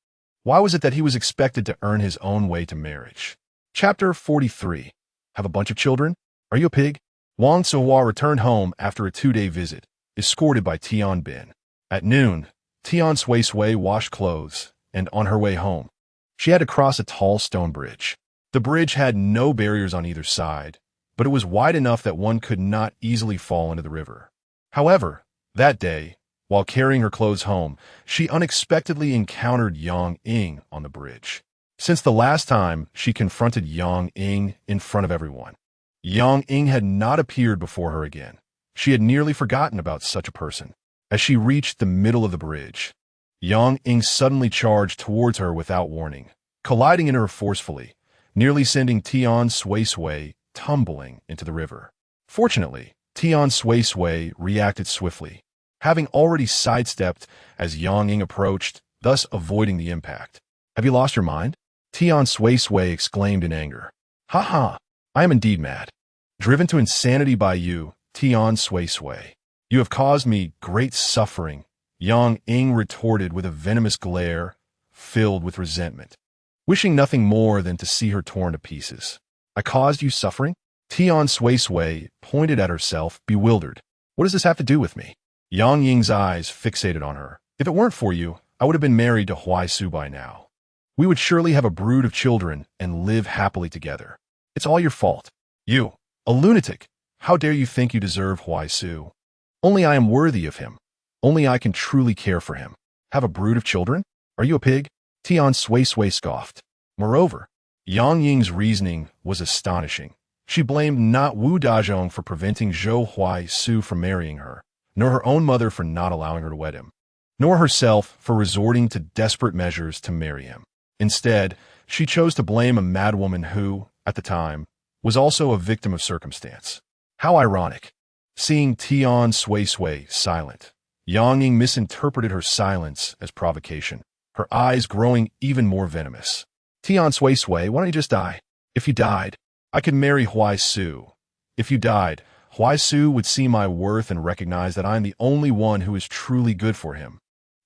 Why was it that he was expected to earn his own way to marriage? Chapter 43. Have a bunch of children? Are you a pig? Wang Suihua returned home after a 2-day visit, escorted by Tian Bin. At noon, Tian Suisui washed clothes, and on her way home, she had to cross a tall stone bridge. The bridge had no barriers on either side, but it was wide enough that one could not easily fall into the river. However, that day, while carrying her clothes home, she unexpectedly encountered Yang Ying on the bridge. Since the last time she confronted Yang Ying in front of everyone, Yang Ying had not appeared before her again. She had nearly forgotten about such a person. As she reached the middle of the bridge, Yang Ying suddenly charged towards her without warning, colliding into her forcefully, nearly sending Tian Suisui tumbling into the river. Fortunately, Tian Suisui reacted swiftly, having already sidestepped as Yang Ying approached, thus avoiding the impact. "Have you lost your mind?" Tian Suisui exclaimed in anger. "Ha ha! I am indeed mad. Driven to insanity by you, Tian Suisui. You have caused me great suffering," Yang Ying retorted with a venomous glare filled with resentment, wishing nothing more than to see her torn to pieces. "I caused you suffering?" Tian Suisui pointed at herself, bewildered. "What does this have to do with me?" Yang Ying's eyes fixated on her. "If it weren't for you, I would have been married to Huaisu by now. We would surely have a brood of children and live happily together. It's all your fault. You, a lunatic. How dare you think you deserve Huaisu? Only I am worthy of him. Only I can truly care for him. Have a brood of children? Are you a pig?" Tian Suisui scoffed. Moreover, Yang Ying's reasoning was astonishing. She blamed not Wu Dazhong for preventing Zhou Huaisu from marrying her, nor her own mother for not allowing her to wed him, nor herself for resorting to desperate measures to marry him. Instead, she chose to blame a madwoman who, at the time, was also a victim of circumstance. How ironic. Seeing Tian Suisui silent, Yang Ying misinterpreted her silence as provocation, her eyes growing even more venomous. Tian Suisui, why don't you just die? If you died, I could marry Huai Su. If you died, Huai Su would see my worth and recognize that I am the only one who is truly good for him.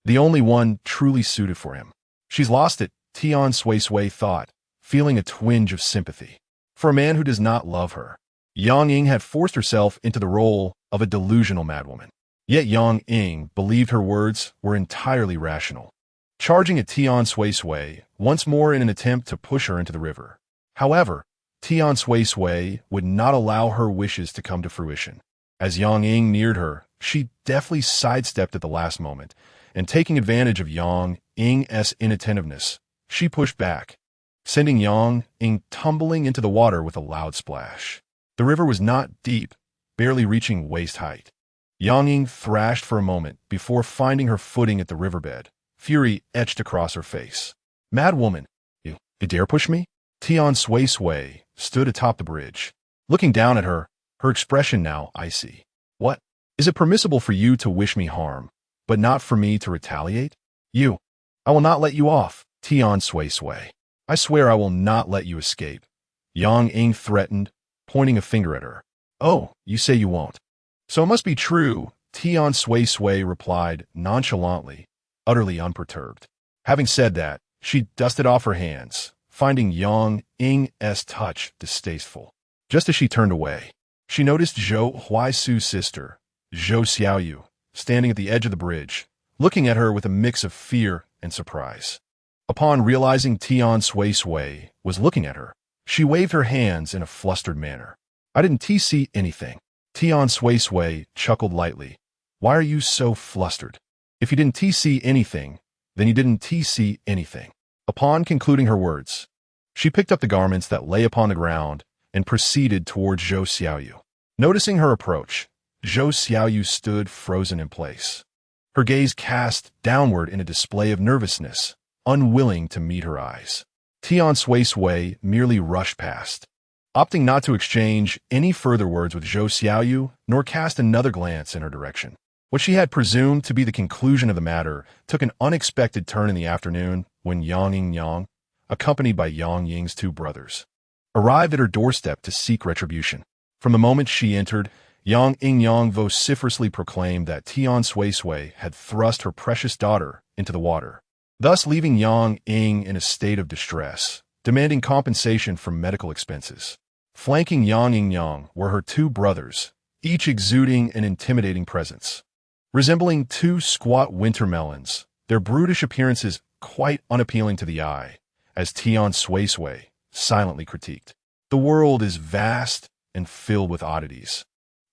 The only one truly suited for him. She's lost it, Tian Suisui thought, feeling a twinge of sympathy. For a man who does not love her, Yang Ying had forced herself into the role of a delusional madwoman. Yet Yang Ying believed her words were entirely rational. Charging at Tian Suisui once more in an attempt to push her into the river. However, Tian Suisui would not allow her wishes to come to fruition. As Yang Ying neared her, she deftly sidestepped at the last moment, and taking advantage of Yang Ying's inattentiveness, she pushed back, sending Yang Ying tumbling into the water with a loud splash. The river was not deep, barely reaching waist height. Yang Ying thrashed for a moment before finding her footing at the riverbed, fury etched across her face. Madwoman, you dare push me? Tian Suisui stood atop the bridge, looking down at her, her expression now icy. What? Is it permissible for you to wish me harm, but not for me to retaliate? I will not let you off, Tian Suisui. I swear I will not let you escape. Yang Ying threatened, pointing a finger at her. Oh, you say you won't. So it must be true, Tian Suisui replied nonchalantly, utterly unperturbed. Having said that, she dusted off her hands, finding Yang Ying's touch distasteful. Just as she turned away, she noticed Zhou Huaisu's sister, Zhou Xiaoyu, standing at the edge of the bridge, looking at her with a mix of fear and surprise. Upon realizing Tian Suisui was looking at her, she waved her hands in a flustered manner. I didn't see anything. Tian Suisui chuckled lightly. Why are you so flustered? If you didn't see anything, then you didn't see anything. Upon concluding her words, she picked up the garments that lay upon the ground and proceeded towards Zhou Xiaoyu. Noticing her approach, Zhou Xiaoyu stood frozen in place, her gaze cast downward in a display of nervousness, unwilling to meet her eyes. Tian Suisui merely rushed past, opting not to exchange any further words with Zhou Xiaoyu nor cast another glance in her direction. What she had presumed to be the conclusion of the matter took an unexpected turn in the afternoon when Yang Ying, accompanied by Yang Ying's two brothers, arrived at her doorstep to seek retribution. From the moment she entered, Yang Ying vociferously proclaimed that Tian Suisui had thrust her precious daughter into the water, thus leaving Yang Ying in a state of distress, demanding compensation for medical expenses. Flanking Yang Ying were her two brothers, each exuding an intimidating presence. Resembling two squat winter melons, their brutish appearances quite unappealing to the eye, as Tian Suisui silently critiqued. The world is vast and filled with oddities,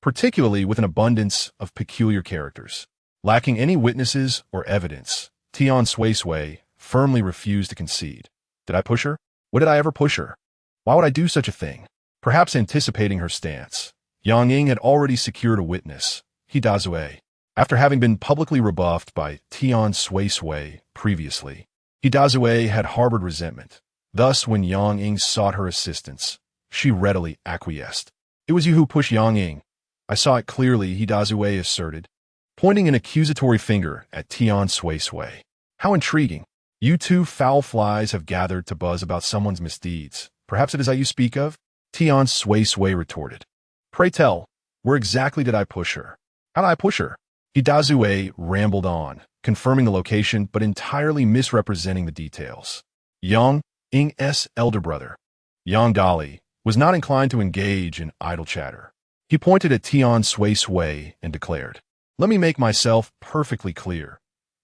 particularly with an abundance of peculiar characters. Lacking any witnesses or evidence, Tian Suisui firmly refused to concede. Did I push her? What did I ever push her? Why would I do such a thing? Perhaps anticipating her stance, Yang Ying had already secured a witness, Hidazue. After having been publicly rebuffed by Tian Suisui previously, Hidazue had harbored resentment. Thus, when Yang Ying sought her assistance, she readily acquiesced. It was you who pushed Yang Ying. I saw it clearly, Hidazue asserted, pointing an accusatory finger at Tian Suisui. How intriguing. You two foul flies have gathered to buzz about someone's misdeeds. Perhaps it is I you speak of? Tian Suisui retorted. Pray tell, where exactly did I push her? How did I push her? Hidazue rambled on, confirming the location but entirely misrepresenting the details. Yang Ying's elder brother, Yang Dali, was not inclined to engage in idle chatter. He pointed at Tian Suisui and declared, Let me make myself perfectly clear.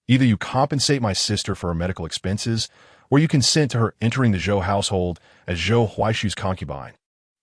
Either you compensate my sister for her medical expenses, or you consent to her entering the Zhou household as Zhou Huaishu's concubine,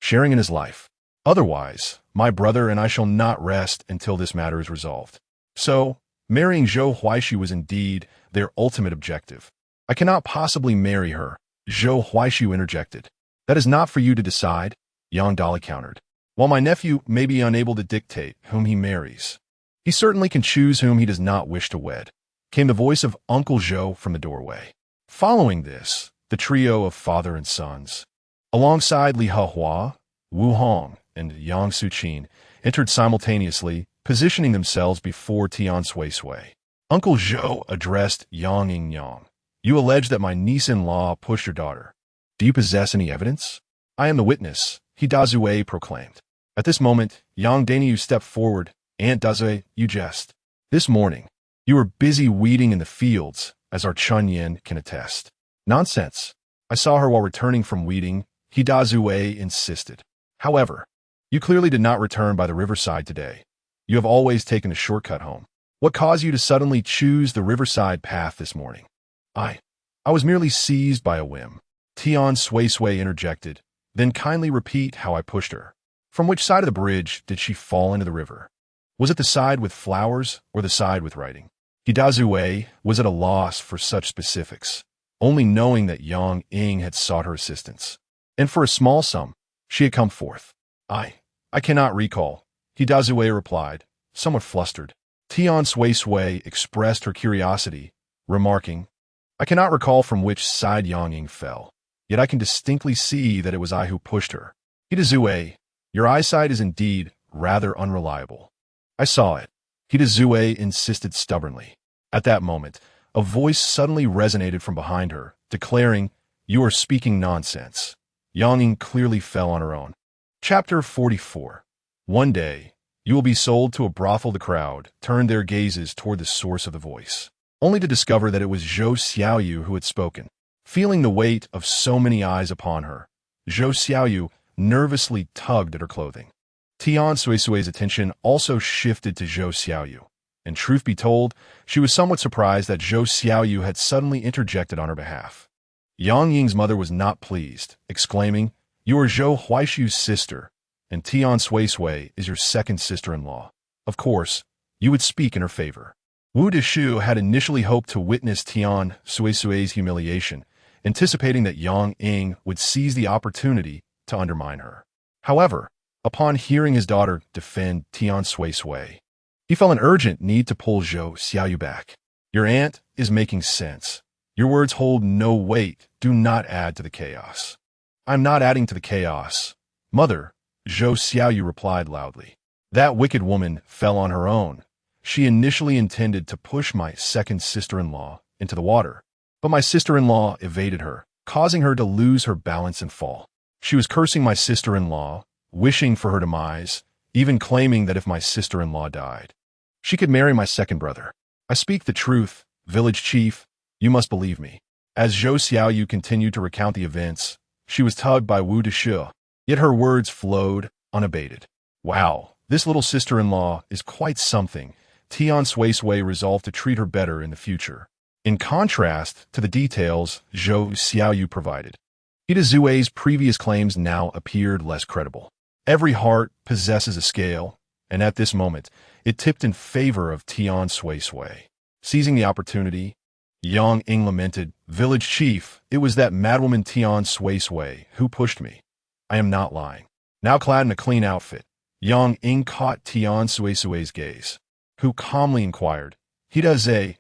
sharing in his life. Otherwise, my brother and I shall not rest until this matter is resolved. So, marrying Zhou Huaishu was indeed their ultimate objective. I cannot possibly marry her, Zhou Huaishu interjected. That is not for you to decide, Yang Dali countered. While my nephew may be unable to dictate whom he marries, he certainly can choose whom he does not wish to wed, came the voice of Uncle Zhou from the doorway. Following this, the trio of father and sons. Alongside Li Hehua, Wu Hong, and Yang Suqin entered simultaneously, positioning themselves before Tian Suisui. Uncle Zhou addressed Yang Yingyang. You allege that my niece-in-law pushed your daughter. Do you possess any evidence? I am the witness, he Dazue proclaimed. At this moment, Yang Danyu stepped forward. Aunt Dazue, you jest. This morning, you were busy weeding in the fields, as our Chun Yin can attest. Nonsense. I saw her while returning from weeding, he Dazue insisted. However, you clearly did not return by the riverside today. You have always taken a shortcut home. What caused you to suddenly choose the riverside path this morning? I was merely seized by a whim. Tian Suisui interjected. Then kindly repeat how I pushed her. From which side of the bridge did she fall into the river? Was it the side with flowers or the side with writing? Hidazue was at a loss for such specifics, only knowing that Yang Ying had sought her assistance. And for a small sum, she had come forth. I cannot recall, Hidazue replied, somewhat flustered. Tian Suisui expressed her curiosity, remarking, I cannot recall from which side Yang Ying fell, yet I can distinctly see that it was I who pushed her. Hidazue, your eyesight is indeed rather unreliable. I saw it, Hidazue insisted stubbornly. At that moment, a voice suddenly resonated from behind her, declaring, You are speaking nonsense. Yang Ying clearly fell on her own. Chapter 44. One day, you will be sold to a brothel. The crowd turned their gazes toward the source of the voice, only to discover that it was Zhou Xiaoyu who had spoken. Feeling the weight of so many eyes upon her, Zhou Xiaoyu nervously tugged at her clothing. Tian Suisui's attention also shifted to Zhou Xiaoyu, and truth be told, she was somewhat surprised that Zhou Xiaoyu had suddenly interjected on her behalf. Yang Ying's mother was not pleased, exclaiming, You are Zhou Huaishu's sister, and Tian Suisui is your second sister-in-law. Of course, you would speak in her favor. Wu Dishu had initially hoped to witness Tian Suisui's humiliation, anticipating that Yang Ying would seize the opportunity to undermine her. However, upon hearing his daughter defend Tian Suisui, he felt an urgent need to pull Zhou Xiaoyu back. Your aunt is making sense. Your words hold no weight. Do not add to the chaos. I'm not adding to the chaos. Mother, Zhou Xiaoyu replied loudly. That wicked woman fell on her own. She initially intended to push my second sister-in-law into the water, but my sister-in-law evaded her, causing her to lose her balance and fall. She was cursing my sister-in-law, wishing for her demise, even claiming that if my sister-in-law died, she could marry my second brother. I speak the truth, village chief. You must believe me. As Zhou Xiaoyu continued to recount the events, she was tugged by Wu Dishu, yet her words flowed unabated. Wow, this little sister-in-law is quite something. Tian Suisui resolved to treat her better in the future. In contrast to the details Zhou Xiaoyu provided, Hidazue's previous claims now appeared less credible. Every heart possesses a scale, and at this moment, it tipped in favor of Tian Suisui. Seizing the opportunity, Yang Ying lamented, Village chief, it was that madwoman Tian Suisui who pushed me. I am not lying. Now clad in a clean outfit, Yang Ying caught Tian Suisui's gaze, who calmly inquired, Hidaze,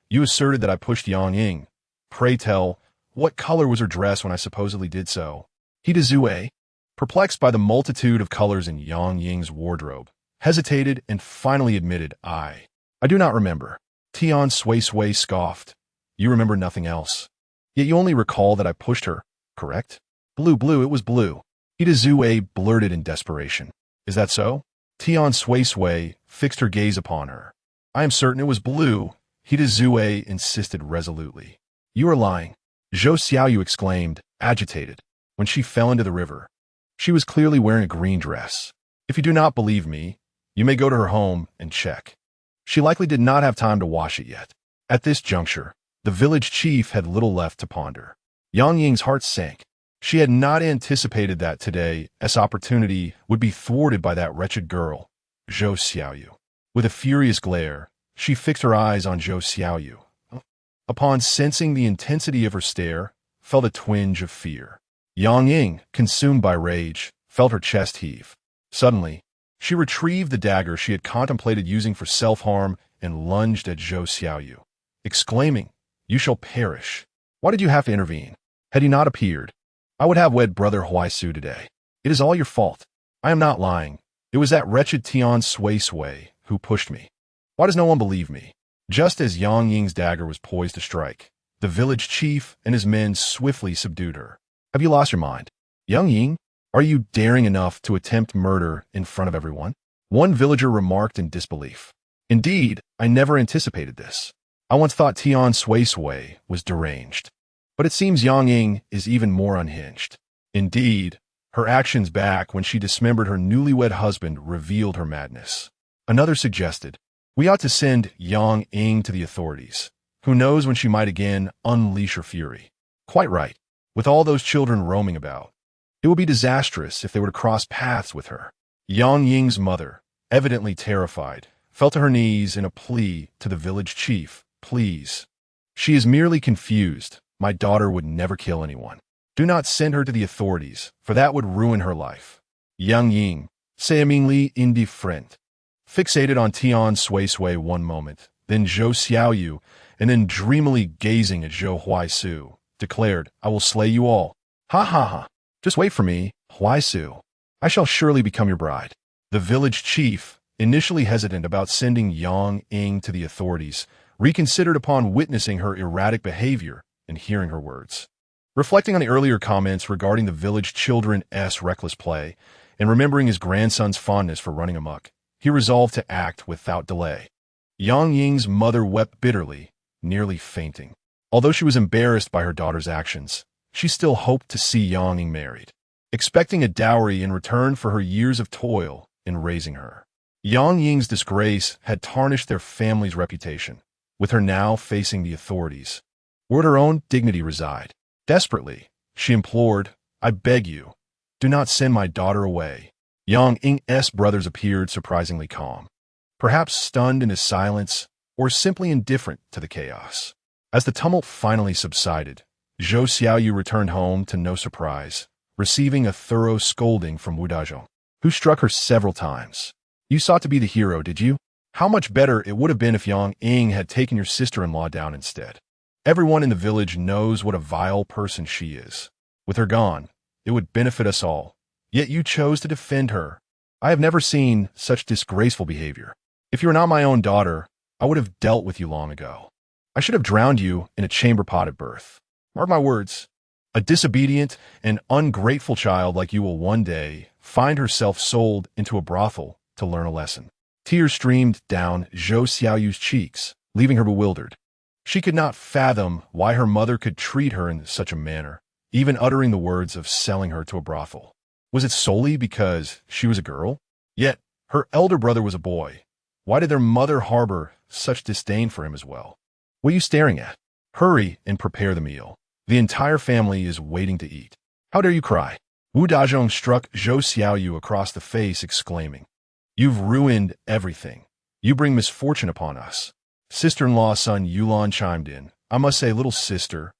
you asserted that I pushed Yang Ying. Pray tell, what color was her dress when I supposedly did so? Hidazue, perplexed by the multitude of colors in Yang Ying's wardrobe, hesitated and finally admitted, I do not remember. Tian Suisui scoffed. You remember nothing else. Yet you only recall that I pushed her, correct? Blue, it was blue. Hidazue blurted in desperation. Is that so? Tian Suisui fixed her gaze upon her. I am certain it was blue, Hidazue insisted resolutely. You are lying, Zhou Xiaoyu exclaimed, agitated. When she fell into the river, she was clearly wearing a green dress. If you do not believe me, you may go to her home and check. She likely did not have time to wash it yet. At this juncture, the village chief had little left to ponder. Yang Ying's heart sank. She had not anticipated that today, this opportunity would be thwarted by that wretched girl, Zhou Xiaoyu. With a furious glare, she fixed her eyes on Zhou Xiaoyu. Upon sensing the intensity of her stare, felt a twinge of fear. Yang Ying, consumed by rage, felt her chest heave. Suddenly, she retrieved the dagger she had contemplated using for self-harm and lunged at Zhou Xiaoyu, exclaiming, You shall perish. Why did you have to intervene? Had he not appeared, I would have wed brother Huaisu today. It is all your fault. I am not lying. It was that wretched Tian Suisui who pushed me. Why does no one believe me? Just as Yang Ying's dagger was poised to strike, the village chief and his men swiftly subdued her. Have you lost your mind? Yang Ying, are you daring enough to attempt murder in front of everyone? One villager remarked in disbelief. Indeed, I never anticipated this. I once thought Tian Suisui was deranged. But it seems Yang Ying is even more unhinged. Indeed, her actions back when she dismembered her newlywed husband revealed her madness. Another suggested, we ought to send Yang Ying to the authorities. Who knows when she might again unleash her fury. Quite right. With all those children roaming about, it would be disastrous if they were to cross paths with her. Yang Ying's mother, evidently terrified, fell to her knees in a plea to the village chief. Please. She is merely confused. My daughter would never kill anyone. Do not send her to the authorities, for that would ruin her life. Yang Ying, seemingly indifferent, fixated on Tian Suisui one moment, then Zhou Xiaoyu, and then dreamily gazing at Zhou Huaisu, declared, I will slay you all. Ha ha ha. Just wait for me, Huaisu. I shall surely become your bride. The village chief, initially hesitant about sending Yang Ying to the authorities, reconsidered upon witnessing her erratic behavior and hearing her words. Reflecting on the earlier comments regarding the village children's reckless play, and remembering his grandson's fondness for running amok, he resolved to act without delay. Yang Ying's mother wept bitterly, nearly fainting. Although she was embarrassed by her daughter's actions, she still hoped to see Yang Ying married, expecting a dowry in return for her years of toil in raising her. Yang Ying's disgrace had tarnished their family's reputation, with her now facing the authorities. Where would her own dignity reside? Desperately, she implored, I beg you, do not send my daughter away. Yang Ying's brothers appeared surprisingly calm, perhaps stunned into silence or simply indifferent to the chaos. As the tumult finally subsided, Zhou Xiaoyu returned home to no surprise, receiving a thorough scolding from Wu Dazhong, who struck her several times. You sought to be the hero, did you? How much better it would have been if Yang Ying had taken your sister-in-law down instead. Everyone in the village knows what a vile person she is. With her gone, it would benefit us all. Yet you chose to defend her. I have never seen such disgraceful behavior. If you were not my own daughter, I would have dealt with you long ago. I should have drowned you in a chamber pot at birth. Mark my words. A disobedient and ungrateful child like you will one day find herself sold into a brothel to learn a lesson. Tears streamed down Zhou Xiaoyu's cheeks, leaving her bewildered. She could not fathom why her mother could treat her in such a manner, even uttering the words of selling her to a brothel. Was it solely because she was a girl? Yet, her elder brother was a boy. Why did their mother harbor such disdain for him as well? What are you staring at? Hurry and prepare the meal. The entire family is waiting to eat. How dare you cry? Wu Dazhong struck Zhou Xiaoyu across the face, exclaiming, You've ruined everything. You bring misfortune upon us. Sister-in-law's son Yulan chimed in. I must say, little sister,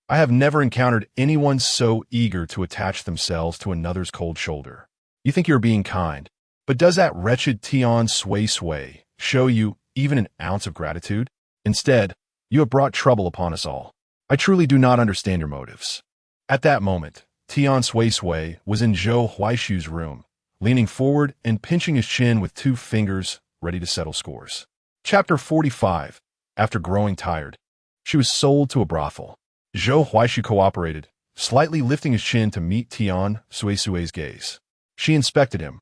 I have never encountered anyone so eager to attach themselves to another's cold shoulder. You think you're being kind, but does that wretched Tian Suisui show you even an ounce of gratitude? Instead, you have brought trouble upon us all. I truly do not understand your motives. At that moment, Tian Suisui was in Zhou Huaishu's room, leaning forward and pinching his chin with 2 fingers, ready to settle scores. Chapter 45. After growing tired, she was sold to a brothel. Zhou Huaishu cooperated, slightly lifting his chin to meet Tian Suisui's gaze. She inspected him,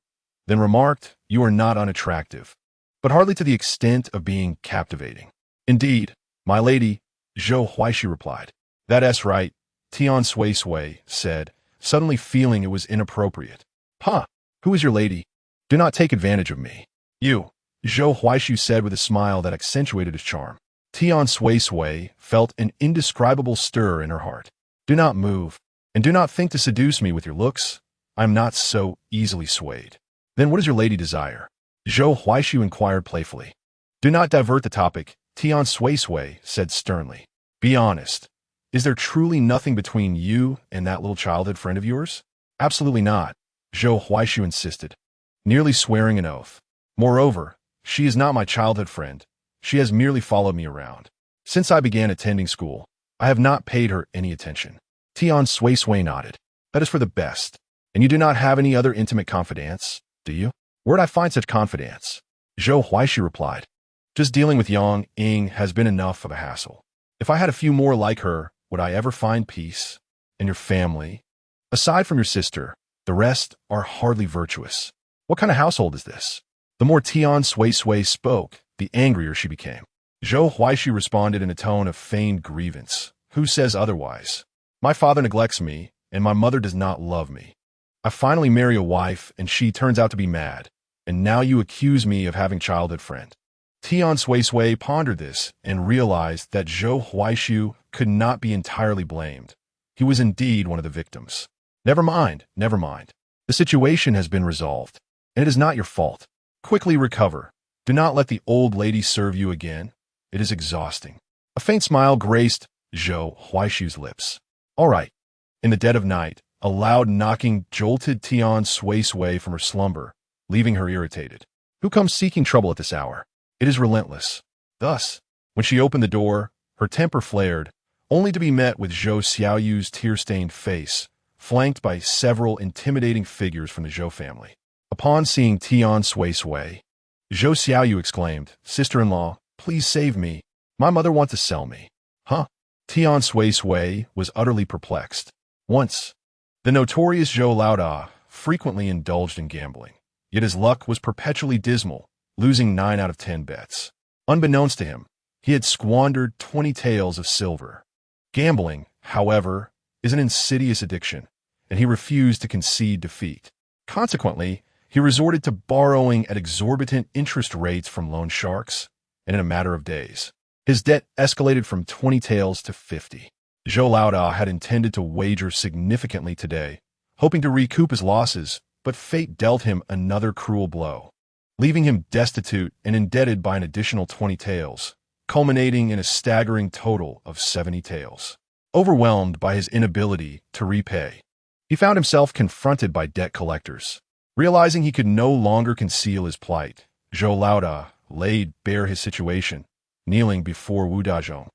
then remarked, You are not unattractive, but hardly to the extent of being captivating. Indeed, my lady, Zhou Huaishu replied. That's right, Tian Suisui said, suddenly feeling it was inappropriate. Who is your lady? Do not take advantage of me. You, Zhou Huaishu said with a smile that accentuated his charm. Tian Suisui felt an indescribable stir in her heart. Do not move, and do not think to seduce me with your looks. I am not so easily swayed. Then what does your lady desire? Zhou Huaishu inquired playfully. Do not divert the topic, Tian Suisui said sternly. Be honest. Is there truly nothing between you and that little childhood friend of yours? Absolutely not, Zhou Huaishu insisted, nearly swearing an oath. Moreover, she is not my childhood friend. She has merely followed me around. Since I began attending school, I have not paid her any attention. Tian Suisui nodded. That is for the best. And you do not have any other intimate confidants, do you? Where'd I find such confidence? Zhou Huaishi replied. Just dealing with Yang Ying has been enough of a hassle. If I had a few more like her, would I ever find peace? And your family? Aside from your sister, the rest are hardly virtuous. What kind of household is this? The more Tian Suisui spoke, the angrier she became. Zhou Huaishi responded in a tone of feigned grievance. Who says otherwise? My father neglects me, and my mother does not love me. I finally marry a wife, and she turns out to be mad. And now you accuse me of having childhood friend. Tian Suisui pondered this and realized that Zhou Huaishu could not be entirely blamed. He was indeed one of the victims. Never mind, never mind. The situation has been resolved, and it is not your fault. Quickly recover. Do not let the old lady serve you again. It is exhausting. A faint smile graced Zhou Huaishu's lips. All right. In the dead of night, a loud knocking jolted Tian Suisui from her slumber, leaving her irritated. Who comes seeking trouble at this hour? It is relentless. Thus, when she opened the door, her temper flared, only to be met with Zhou Xiaoyu's tear-stained face, flanked by several intimidating figures from the Zhou family. Upon seeing Tian Suisui, Zhou Xiaoyu exclaimed, Sister-in-law, please save me. My mother wants to sell me. Huh? Tian Suisui was utterly perplexed. Once, the notorious Zhou Laoda frequently indulged in gambling, yet his luck was perpetually dismal, losing 9 out of 10 bets. Unbeknownst to him, he had squandered 20 taels of silver. Gambling, however, is an insidious addiction, and he refused to concede defeat. Consequently, he resorted to borrowing at exorbitant interest rates from loan sharks, and in a matter of days, his debt escalated from 20 taels to 50. Zhou Laoda had intended to wager significantly today, hoping to recoup his losses, but fate dealt him another cruel blow, leaving him destitute and indebted by an additional 20 taels, culminating in a staggering total of 70 taels. Overwhelmed by his inability to repay, he found himself confronted by debt collectors. Realizing he could no longer conceal his plight, Zhou Laoda laid bare his situation, kneeling before Wu Dazhong,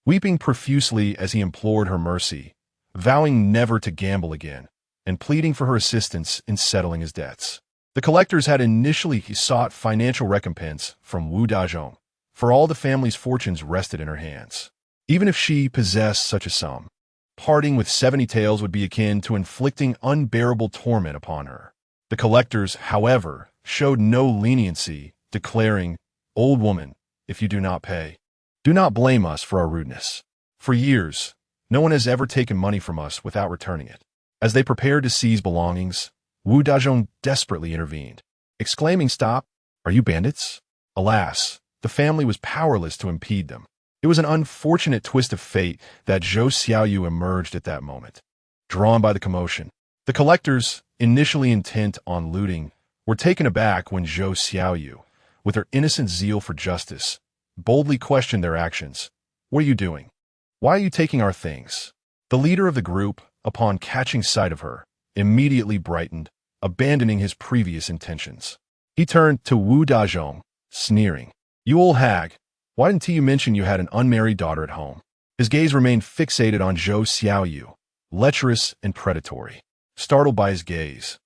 weeping profusely as he implored her mercy, vowing never to gamble again, and pleading for her assistance in settling his debts. The collectors had initially sought financial recompense from Wu Dazhong, for all the family's fortunes rested in her hands. Even if she possessed such a sum, parting with 70 taels would be akin to inflicting unbearable torment upon her. The collectors, however, showed no leniency, declaring, Old woman, if you do not pay, do not blame us for our rudeness. For years, no one has ever taken money from us without returning it. As they prepared to seize belongings, Wu Dazhong desperately intervened, exclaiming, Stop! Are you bandits? Alas, the family was powerless to impede them. It was an unfortunate twist of fate that Zhou Xiaoyu emerged at that moment. Drawn by the commotion, the collectors, initially intent on looting, were taken aback when Zhou Xiaoyu, with her innocent zeal for justice, boldly questioned their actions. What are you doing? Why are you taking our things? The leader of the group, upon catching sight of her, immediately brightened, abandoning his previous intentions. He turned to Wu Dazhong, sneering. You old hag, why didn't you mention you had an unmarried daughter at home? His gaze remained fixated on Zhou Xiaoyu, lecherous and predatory. Startled by his gaze,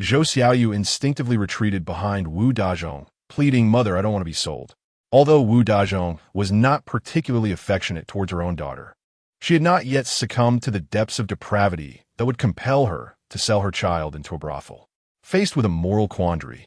Zhou Xiaoyu instinctively retreated behind Wu Dazhong, pleading, Mother, I don't want to be sold. Although Wu Dazhong was not particularly affectionate towards her own daughter, she had not yet succumbed to the depths of depravity that would compel her to sell her child into a brothel. Faced with a moral quandary,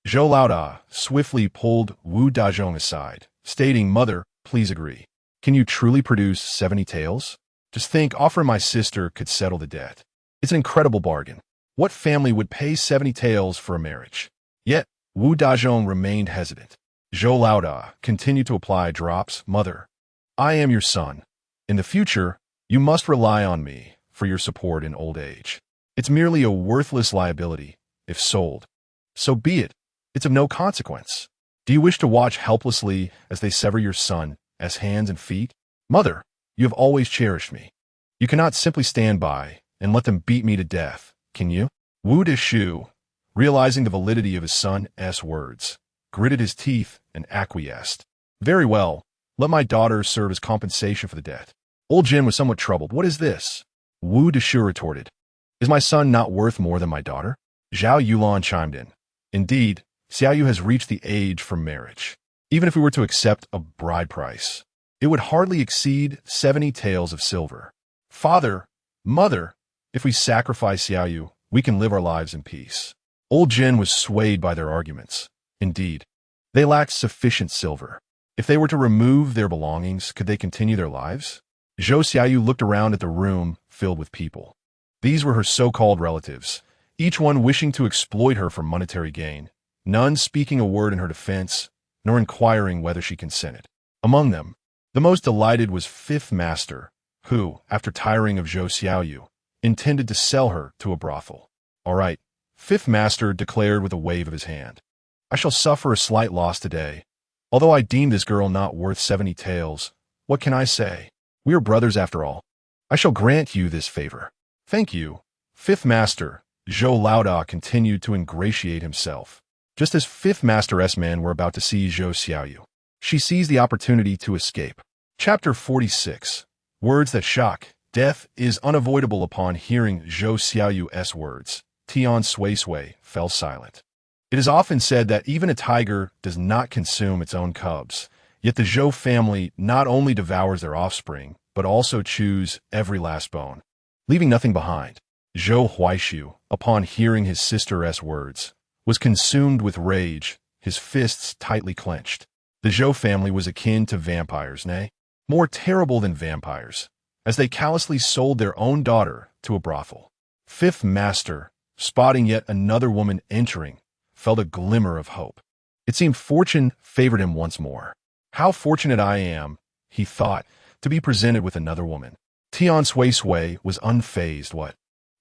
Zhou Laoda swiftly pulled Wu Dazhong aside, stating, Mother, please agree. Can you truly produce 70 taels? Just think, offering my sister could settle the debt. It's an incredible bargain. What family would pay 70 taels for a marriage? Yet, Wu Dazhong remained hesitant. Zhou Laoda continued to apply drops. Mother, I am your son. In the future, you must rely on me for your support in old age. It's merely a worthless liability, if sold. So be it. It's of no consequence. Do you wish to watch helplessly as they sever your son as hands and feet? Mother, you have always cherished me. You cannot simply stand by and let them beat me to death, can you? Wu Deshu, realizing the validity of his son's words, gritted his teeth and acquiesced. Very well, let my daughter serve as compensation for the debt. Old Jin was somewhat troubled. What is this? Wu Deshu retorted. Is my son not worth more than my daughter? Zhao Yulan chimed in. Indeed, Xiaoyu has reached the age for marriage. Even if we were to accept a bride price, it would hardly exceed 70 taels of silver. Father, mother, if we sacrifice Xiaoyu, we can live our lives in peace. Old Jin was swayed by their arguments. Indeed, they lacked sufficient silver. If they were to remove their belongings, could they continue their lives? Zhou Xiaoyu looked around at the room filled with people. These were her so-called relatives, each one wishing to exploit her for monetary gain, none speaking a word in her defense, nor inquiring whether she consented. Among them, the most delighted was Fifth Master, who, after tiring of Zhou Xiaoyu, intended to sell her to a brothel. All right, Fifth Master declared with a wave of his hand. I shall suffer a slight loss today. Although I deem this girl not worth 70 taels, what can I say? We are brothers after all. I shall grant you this favor. Thank you. Fifth Master, Zhou Laoda continued to ingratiate himself. Just as Fifth Master's men were about to seize Zhou Xiaoyu, she seized the opportunity to escape. Chapter 46. Words that shock. Death is unavoidable. Upon hearing Zhou Xiaoyu's words, Tian Suisui fell silent. It is often said that even a tiger does not consume its own cubs, yet the Zhou family not only devours their offspring, but also chews every last bone, leaving nothing behind. Zhou Huaishu, upon hearing his sister's words, was consumed with rage, his fists tightly clenched. The Zhou family was akin to vampires, nay, more terrible than vampires, as they callously sold their own daughter to a brothel. Fifth Master, spotting yet another woman entering, felt a glimmer of hope. It seemed fortune favored him once more. How fortunate I am, he thought, to be presented with another woman. Tian Suisui was unfazed. What?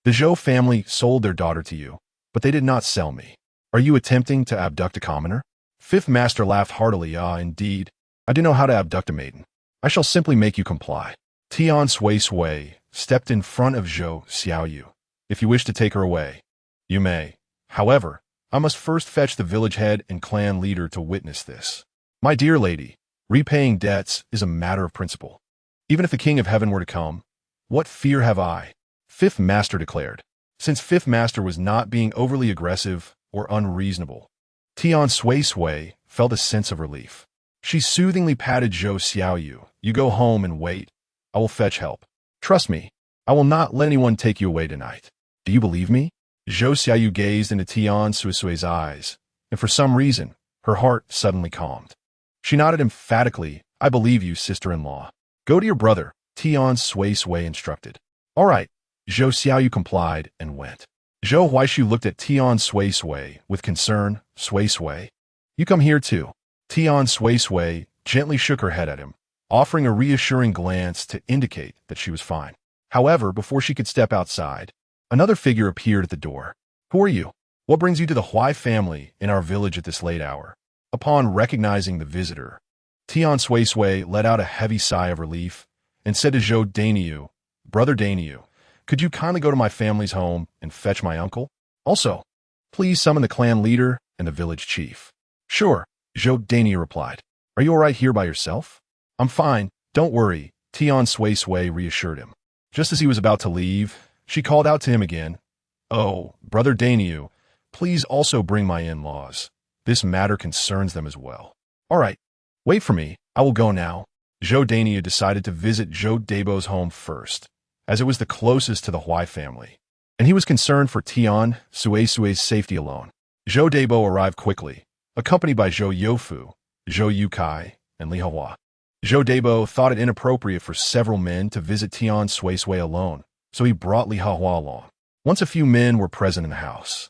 The Zhou family sold their daughter to you, but they did not sell me. Are you attempting to abduct a commoner? Fifth Master laughed heartily. Ah, indeed. I do know how to abduct a maiden. I shall simply make you comply. Tian Suisui stepped in front of Zhou Xiaoyu. If you wish to take her away, you may. However, I must first fetch the village head and clan leader to witness this. My dear lady, repaying debts is a matter of principle. Even if the King of Heaven were to come, what fear have I? Fifth Master declared. Since Fifth Master was not being overly aggressive or unreasonable, Tian Suisui felt a sense of relief. She soothingly patted Zhou Xiaoyu. You go home and wait. I will fetch help. Trust me, I will not let anyone take you away tonight. Do you believe me? Zhou Xiaoyu gazed into Tian Suisui's eyes, and for some reason, her heart suddenly calmed. She nodded emphatically. I believe you, sister-in-law. Go to your brother, Tian Suisui instructed. All right. Zhou Xiaoyu complied and went. Zhou Huaishu looked at Tian Suisui with concern. Suisui, you come here too. Tian Suisui gently shook her head at him, offering a reassuring glance to indicate that she was fine. However, before she could step outside, another figure appeared at the door. Who are you? What brings you to the Huai family in our village at this late hour? Upon recognizing the visitor, Tian Suisui let out a heavy sigh of relief and said to Zhou Dainiu, Brother Dainiu, could you kindly go to my family's home and fetch my uncle? Also, please summon the clan leader and the village chief. Sure, Zhou Dainiu replied. Are you all right here by yourself? I'm fine, don't worry, Tian Suisui reassured him. Just as he was about to leave, she called out to him again. Oh, Brother Dainiu, please also bring my in-laws. This matter concerns them as well. All right, wait for me, I will go now. Zhou Dainiu decided to visit Zhou Debo's home first, as it was the closest to the Huai family, and he was concerned for Tian Suisui's safety alone. Zhou Debo arrived quickly, accompanied by Zhou Youfu, Zhou Yukai, and Li Hua. Zhou Debo thought it inappropriate for several men to visit Tian Suisui alone, so he brought Li Hua along. Once a few men were present in the house,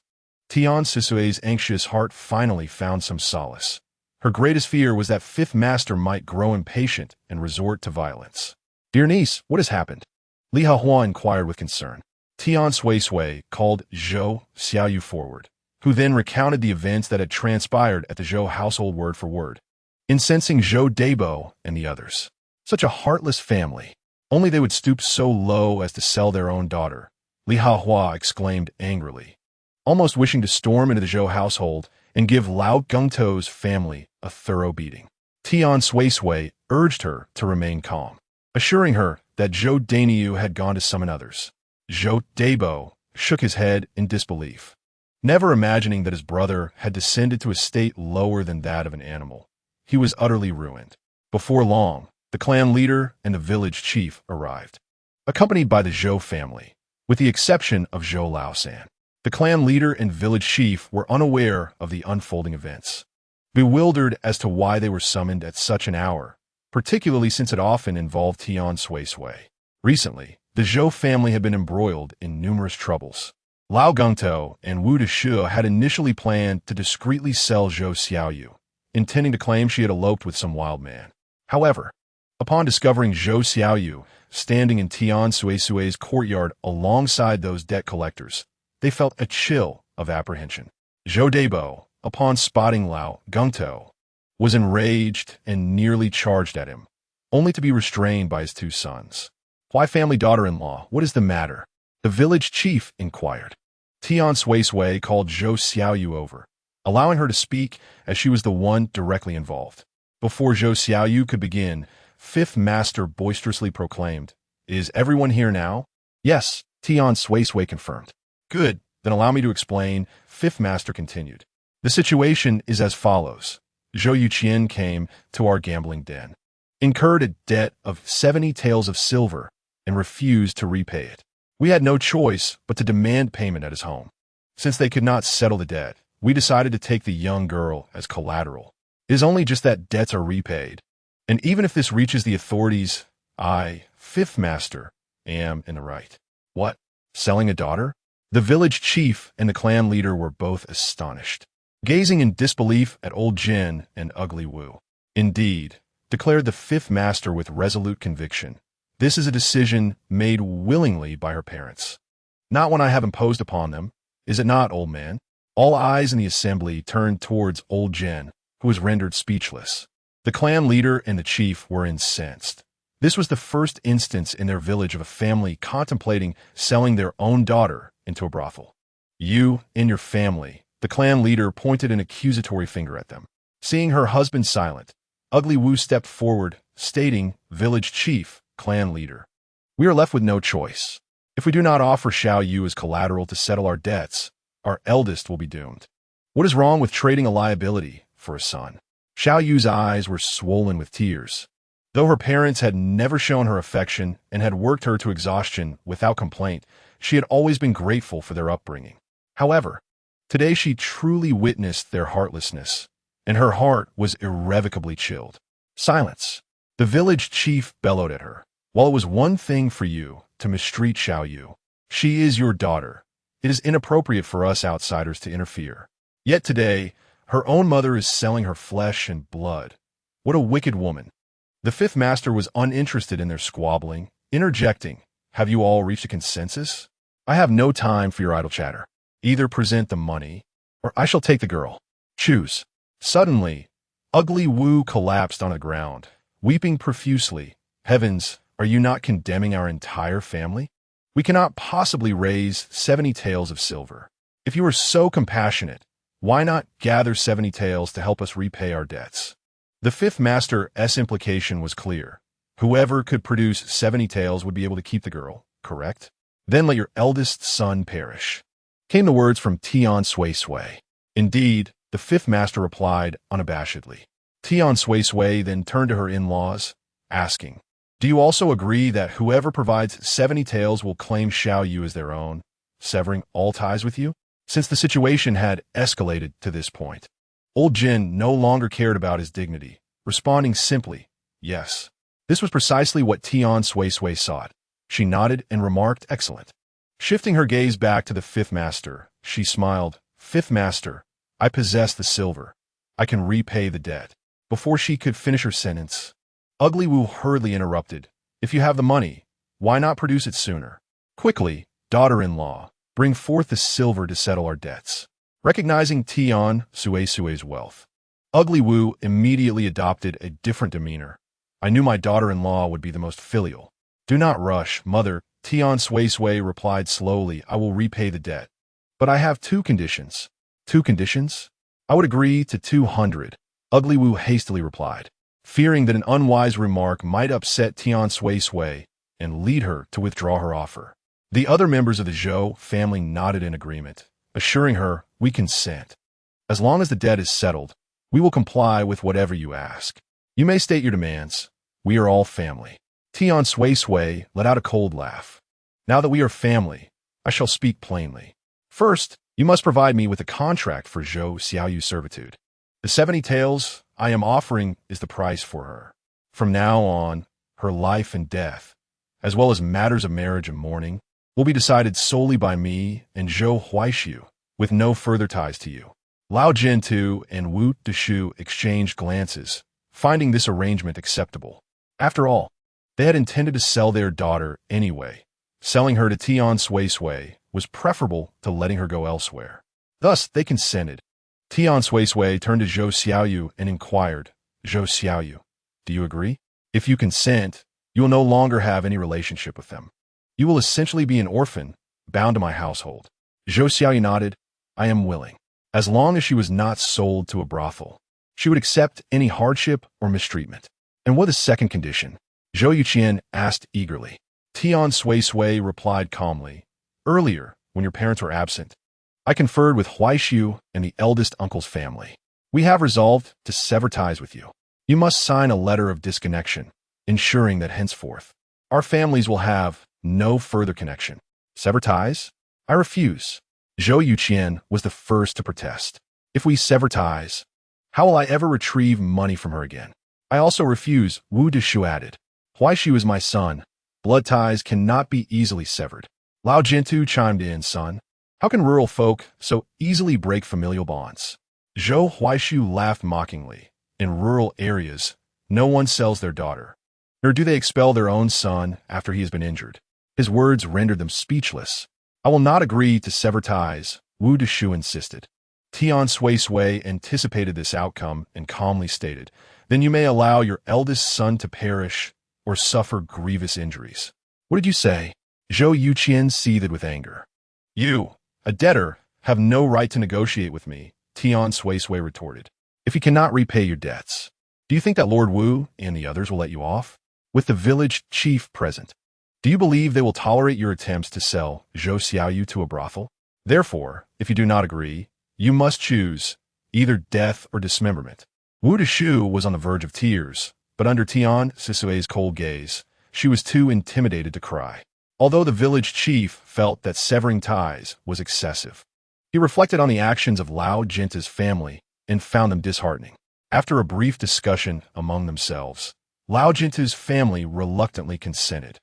Tian Suisui's anxious heart finally found some solace. Her greatest fear was that Fifth Master might grow impatient and resort to violence. Dear niece, what has happened? Li Hua inquired with concern. Tian Suisui called Zhou Xiaoyu forward, who then recounted the events that had transpired at the Zhou household word for word, incensing Zhou Debo and the others. Such a heartless family. Only they would stoop so low as to sell their own daughter, Li Hua exclaimed angrily, almost wishing to storm into the Zhou household and give Lao Gengto's family a thorough beating. Tian Suisui urged her to remain calm, assuring her that Zhou Dainiu had gone to summon others. Zhou Dabo shook his head in disbelief, never imagining that his brother had descended to a state lower than that of an animal. He was utterly ruined. Before long, the clan leader and the village chief arrived, accompanied by the Zhou family, with the exception of Zhou Laosan. The clan leader and village chief were unaware of the unfolding events, bewildered as to why they were summoned at such an hour, particularly since it often involved Tian Suisui. Recently, the Zhou family had been embroiled in numerous troubles. Lao Gungtou and Wu Deshu had initially planned to discreetly sell Zhou Xiaoyu, intending to claim she had eloped with some wild man. However, upon discovering Zhou Xiaoyu standing in Tian Suisui's courtyard alongside those debt collectors, they felt a chill of apprehension. Zhou Dabo, upon spotting Lao Gungtou, was enraged and nearly charged at him, only to be restrained by his two sons. "Why, family daughter-in-law, what is the matter?" the village chief inquired. Tian Suisui called Zhou Xiaoyu over, allowing her to speak as she was the one directly involved. Before Zhou Xiaoyu could begin, Fifth Master boisterously proclaimed, "Is everyone here now?" "Yes," Tian Suisui confirmed. "Good, then allow me to explain," Fifth Master continued. "The situation is as follows. Zhou Yuqian came to our gambling den, incurred a debt of 70 taels of silver, and refused to repay it. We had no choice but to demand payment at his home. Since they could not settle the debt, we decided to take the young girl as collateral. It is only just that debts are repaid, and even if this reaches the authorities, I, Fifth Master, am in the right." "What? Selling a daughter?" The village chief and the clan leader were both astonished, gazing in disbelief at old Jin and ugly Wu. "Indeed," declared the Fifth Master with resolute conviction, "this is a decision made willingly by her parents. Not when I have imposed upon them. Is it not, old man?" All eyes in the assembly turned towards old Jin, who was rendered speechless. The clan leader and the chief were incensed. This was the first instance in their village of a family contemplating selling their own daughter into a brothel. "You and your family," the clan leader pointed an accusatory finger at them. Seeing her husband silent, ugly Wu stepped forward, stating, "Village chief, clan leader, we are left with no choice. If we do not offer Xiao Yu as collateral to settle our debts, our eldest will be doomed. What is wrong with trading a liability for a son?" Xiao Yu's eyes were swollen with tears. Though her parents had never shown her affection and had worked her to exhaustion without complaint, she had always been grateful for their upbringing. However, today she truly witnessed their heartlessness, and her heart was irrevocably chilled. "Silence!" The village chief bellowed at her. "While it was one thing for you to mistreat Xiao Yu, she is your daughter. It is inappropriate for us outsiders to interfere. Yet today, her own mother is selling her flesh and blood. What a wicked woman." The Fifth Master was uninterested in their squabbling, interjecting, "Have you all reached a consensus? I have no time for your idle chatter. Either present the money, or I shall take the girl. Choose." Suddenly, ugly Wu collapsed on the ground, weeping profusely. "Heavens, are you not condemning our entire family? We cannot possibly raise 70 taels of silver. If you are so compassionate, why not gather 70 taels to help us repay our debts?" The Fifth Master's implication was clear. Whoever could produce 70 taels would be able to keep the girl, correct? "Then let your eldest son perish," came the words from Tian Suisui. "Indeed," the Fifth Master replied unabashedly. Tian Suisui then turned to her in-laws, asking, "Do you also agree that whoever provides 70 taels will claim Xiao Yu as their own, severing all ties with you?" Since the situation had escalated to this point, old Jin no longer cared about his dignity, responding simply, "Yes." This was precisely what Tian Suisui sought. She nodded and remarked, "Excellent." Shifting her gaze back to the Fifth Master, she smiled, "Fifth Master, I possess the silver. I can repay the debt." Before she could finish her sentence, ugly Wu hurriedly interrupted, "If you have the money, why not produce it sooner? Quickly, daughter-in-law, bring forth the silver to settle our debts." Recognizing Tian Suisui's wealth, ugly Wu immediately adopted a different demeanor. "I knew my daughter-in-law would be the most filial." "Do not rush, mother," Tian Suisui replied slowly. "I will repay the debt. But I have two conditions." "Two conditions?" "I would agree to 200. Ugly Wu hastily replied, fearing that an unwise remark might upset Tian Suisui and lead her to withdraw her offer. The other members of the Zhou family nodded in agreement, assuring her, "We consent. As long as the debt is settled, we will comply with whatever you ask. You may state your demands. We are all family." Tian Suisui let out a cold laugh. "Now that we are family, I shall speak plainly. First, you must provide me with a contract for Zhou Xiaoyu's servitude. The 70 taels I am offering is the price for her. From now on, her life and death, as well as matters of marriage and mourning, will be decided solely by me and Zhou Huaishu, with no further ties to you." Lao Jintu and Wu Deshu exchanged glances, finding this arrangement acceptable. After all, they had intended to sell their daughter anyway. Selling her to Tian Suisui was preferable to letting her go elsewhere. Thus, they consented. Tian Suisui turned to Zhou Xiaoyu and inquired, "Zhou Xiaoyu, do you agree? If you consent, you will no longer have any relationship with them. You will essentially be an orphan, bound to my household." Zhou Xiaoyu nodded. "I am willing. As long as she was not sold to a brothel, she would accept any hardship or mistreatment." "And what is the second condition?" Zhou Yuqian asked eagerly. Tian Suisui replied calmly, "Earlier, when your parents were absent, I conferred with Huaishu and the eldest uncle's family. We have resolved to sever ties with you. You must sign a letter of disconnection, ensuring that henceforth, our families will have no further connection." "Sever ties? I refuse." Zhou Yuqian was the first to protest. "If we sever ties, how will I ever retrieve money from her again?" "I also refuse," Wu Deshu added. "Huaishu is my son. Blood ties cannot be easily severed." Lao Jintu chimed in, "Son, how can rural folk so easily break familial bonds?" Zhou Huaishu laughed mockingly. "In rural areas, no one sells their daughter, nor do they expel their own son after he has been injured." His words rendered them speechless. "I will not agree to sever ties," Wu Deshu insisted. Tian Suisui anticipated this outcome and calmly stated, "Then you may allow your eldest son to perish or suffer grievous injuries." "What did you say?" Zhou Yuqian seethed with anger. "You, a debtor, have no right to negotiate with me," Tian Suisui retorted. "If you cannot repay your debts, do you think that Lord Wu and the others will let you off? With the village chief present, do you believe they will tolerate your attempts to sell Zhou Xiaoyu to a brothel? Therefore, if you do not agree, you must choose either death or dismemberment." Wu Deshu was on the verge of tears, but under Tian Suisui's cold gaze, she was too intimidated to cry. Although the village chief felt that severing ties was excessive, he reflected on the actions of Lao Jinta's family and found them disheartening. After a brief discussion among themselves, Lao Jinta's family reluctantly consented.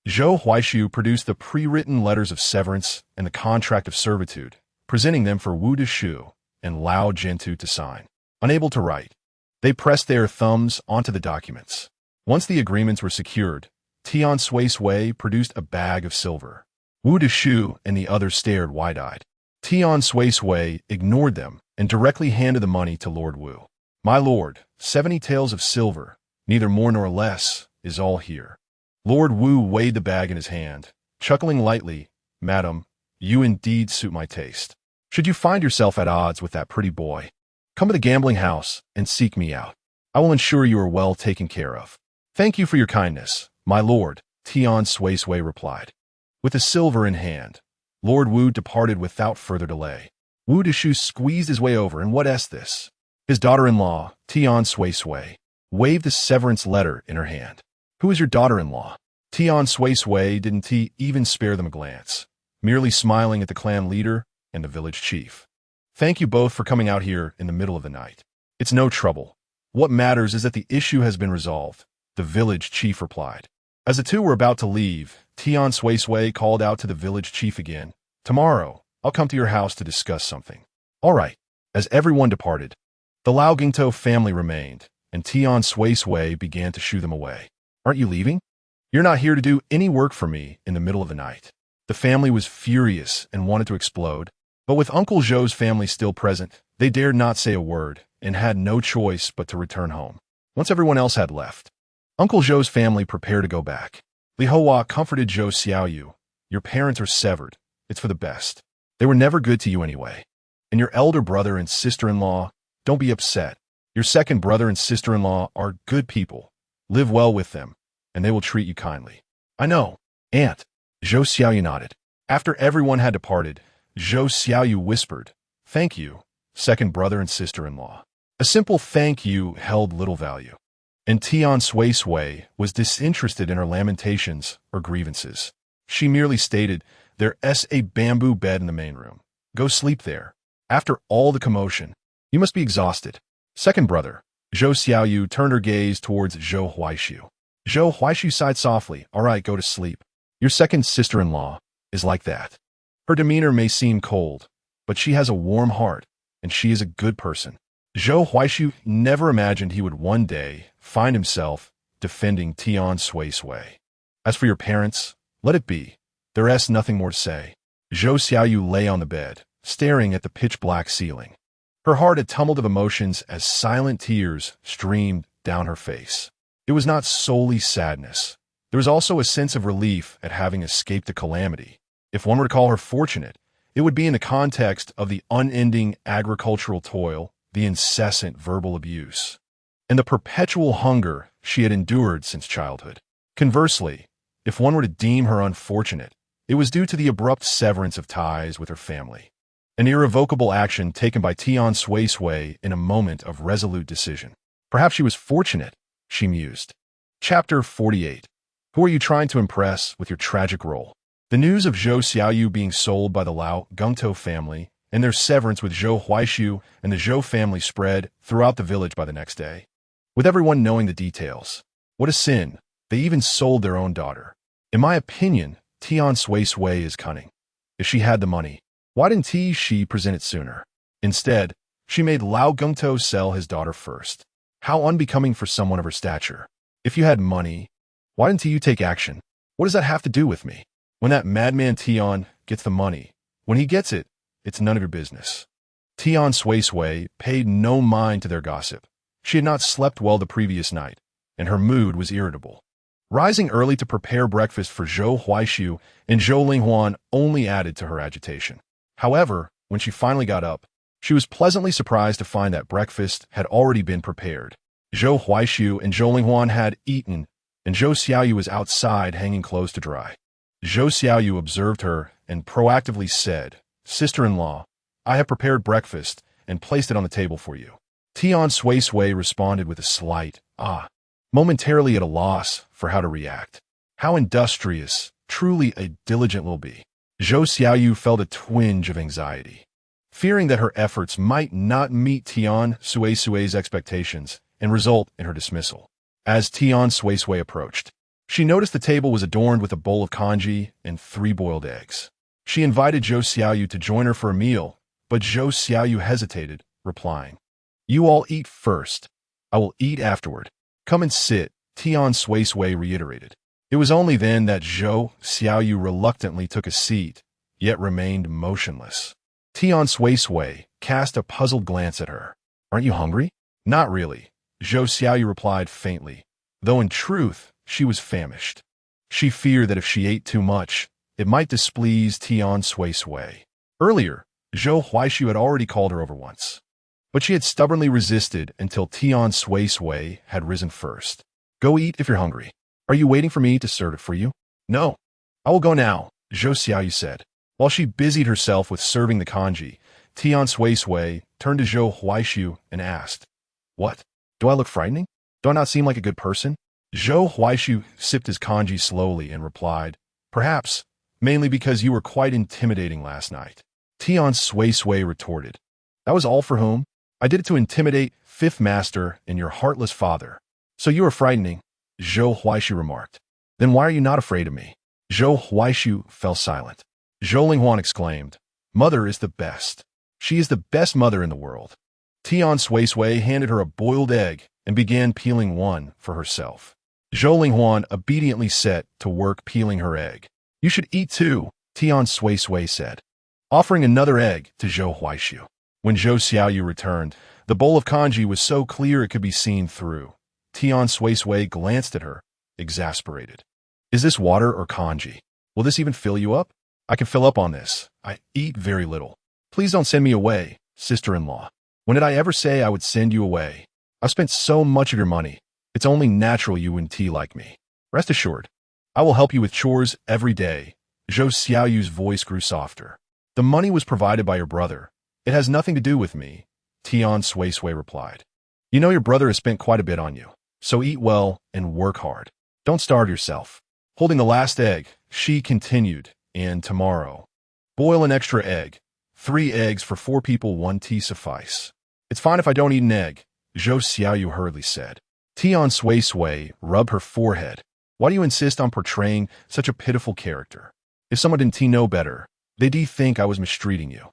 Zhou Huaishu produced the pre-written letters of severance and the contract of servitude, presenting them for Wu Deshu and Lao Jintu to sign. Unable to write, they pressed their thumbs onto the documents. Once the agreements were secured, Tian Suisui produced a bag of silver. Wu Deshu and the others stared wide-eyed. Tian Suisui ignored them and directly handed the money to Lord Wu. "My lord, 70 taels of silver, neither more nor less, is all here." Lord Wu weighed the bag in his hand, chuckling lightly. "Madam, you indeed suit my taste. Should you find yourself at odds with that pretty boy, come to the gambling house and seek me out. I will ensure you are well taken care of." "Thank you for your kindness, my lord," Tian Suisui replied. With the silver in hand, Lord Wu departed without further delay. Wu Deshu squeezed his way over, and what is this? His daughter-in-law, Tian Suisui, waved a severance letter in her hand. "Who is your daughter-in-law?" Tian Suisui didn't even spare them a glance, merely smiling at the clan leader and the village chief. "Thank you both for coming out here in the middle of the night. It's no trouble. What matters is that the issue has been resolved," the village chief replied. As the two were about to leave, Tian Suisui called out to the village chief again. "Tomorrow, I'll come to your house to discuss something." "All right." As everyone departed, the Lao Gingto family remained, and Tian Suisui began to shoo them away. "Aren't you leaving? You're not here to do any work for me in the middle of the night." The family was furious and wanted to explode, but with Uncle Zhou's family still present, they dared not say a word and had no choice but to return home. Once everyone else had left, Uncle Zhou's family prepared to go back. Li Hoa comforted Zhou Xiaoyu. "Your parents are severed. It's for the best. They were never good to you anyway. And your elder brother and sister-in-law, don't be upset. Your second brother and sister-in-law are good people. Live well with them, and they will treat you kindly." "I know, Aunt." Zhou Xiaoyu nodded. After everyone had departed, Zhou Xiaoyu whispered, "Thank you, second brother and sister-in-law." A simple thank you held little value, and Tian Suisui was disinterested in her lamentations or grievances. She merely stated, "There's a bamboo bed in the main room. Go sleep there. After all the commotion, you must be exhausted." Second brother, Zhou Xiaoyu turned her gaze towards Zhou Huaishu. Zhou Huaishu sighed softly, "All right, go to sleep. Your second sister-in-law is like that. Her demeanor may seem cold, but she has a warm heart, and she is a good person." Zhou Huaishu never imagined he would one day find himself defending Tian Suisui. "As for your parents, let it be. There's nothing more to say." Zhou Xiaoyu lay on the bed, staring at the pitch-black ceiling. Her heart had tumbled of emotions as silent tears streamed down her face. It was not solely sadness. There was also a sense of relief at having escaped a calamity. If one were to call her fortunate, it would be in the context of the unending agricultural toil, the incessant verbal abuse, and the perpetual hunger she had endured since childhood. Conversely, if one were to deem her unfortunate, it was due to the abrupt severance of ties with her family, an irrevocable action taken by Tian Suisui in a moment of resolute decision. Perhaps she was fortunate, she mused. Chapter 48. Who are you trying to impress with your tragic role? The news of Zhou Xiaoyu being sold by the Lao Gungtou family and their severance with Zhou Huaishu and the Zhou family spread throughout the village by the next day. With everyone knowing the details. What a sin. They even sold their own daughter. In my opinion, Tian Suisui is cunning. If she had the money, why didn't she present it sooner? Instead, she made Lao Gungtou sell his daughter first. How unbecoming for someone of her stature. If you had money, why didn't you take action? What does that have to do with me? When that madman Tian gets the money, when he gets it, it's none of your business. Tian Suisui paid no mind to their gossip. She had not slept well the previous night, and her mood was irritable. Rising early to prepare breakfast for Zhou Huaishu and Zhou Linghuan only added to her agitation. However, when she finally got up, she was pleasantly surprised to find that breakfast had already been prepared. Zhou Huaishu and Zhou Linghuan had eaten, and Zhou Xiaoyu was outside hanging clothes to dry. Zhou Xiaoyu observed her and proactively said, "Sister-in-law, I have prepared breakfast and placed it on the table for you." Tian Suisui responded with a slight, momentarily at a loss for how to react. How industrious, truly a diligent little bee. Zhou Xiaoyu felt a twinge of anxiety, fearing that her efforts might not meet Tian Suisui's expectations and result in her dismissal. As Tian Suisui approached, she noticed the table was adorned with a bowl of congee and 3 boiled eggs. She invited Zhou Xiaoyu to join her for a meal, but Zhou Xiaoyu hesitated, replying, "You all eat first. I will eat afterward. Come and sit," Tian Suisui reiterated. It was only then that Zhou Xiaoyu reluctantly took a seat, yet remained motionless. Tian Suisui cast a puzzled glance at her. "Aren't you hungry?" "Not really," Zhou Xiaoyu replied faintly, though in truth she was famished. She feared that if she ate too much, it might displease Tian Suisui. Earlier, Zhou Huaishu had already called her over once, but she had stubbornly resisted until Tian Suisui had risen first. "Go eat if you're hungry. Are you waiting for me to serve it for you?" "No. I will go now," Zhou Xiaoyu said. While she busied herself with serving the congee, Tian Suisui turned to Zhou Huaishu and asked, "What? Do I look frightening? Do I not seem like a good person?" Zhou Huaishu sipped his congee slowly and replied, "Perhaps, mainly because you were quite intimidating last night." Tian Suisui retorted, "That was all for whom? I did it to intimidate Fifth Master and your heartless father. So you are frightening," Zhou Huaishu remarked. "Then why are you not afraid of me?" Zhou Huaishu fell silent. Zhou Linghuan exclaimed, "Mother is the best. She is the best mother in the world." Tian Suisui handed her a boiled egg and began peeling one for herself. Zhou Linghuan obediently set to work peeling her egg. "You should eat too," Tian Suisui said, offering another egg to Zhou Huaishu. When Zhou Xiaoyu returned, the bowl of congee was so clear it could be seen through. Tian Suisui glanced at her, exasperated. "Is this water or congee? Will this even fill you up? I can fill up on this. I eat very little. Please don't send me away, sister-in-law. When did I ever say I would send you away? I've spent so much of your money. It's only natural you wouldn't tea like me. Rest assured, I will help you with chores every day, Zhou Xiaoyu's voice grew softer. The money was provided by your brother. It has nothing to do with me, Tian Suisui replied. You know your brother has spent quite a bit on you, so eat well and work hard. Don't starve yourself. Holding the last egg, she continued, and tomorrow. Boil an extra egg. 3 eggs for 4 people, 1 tea suffice. It's fine if I don't eat an egg, Zhou Xiaoyu hurriedly said. Tian Suisui rubbed her forehead. Why do you insist on portraying such a pitiful character? If someone didn't know better, they'd think I was mistreating you.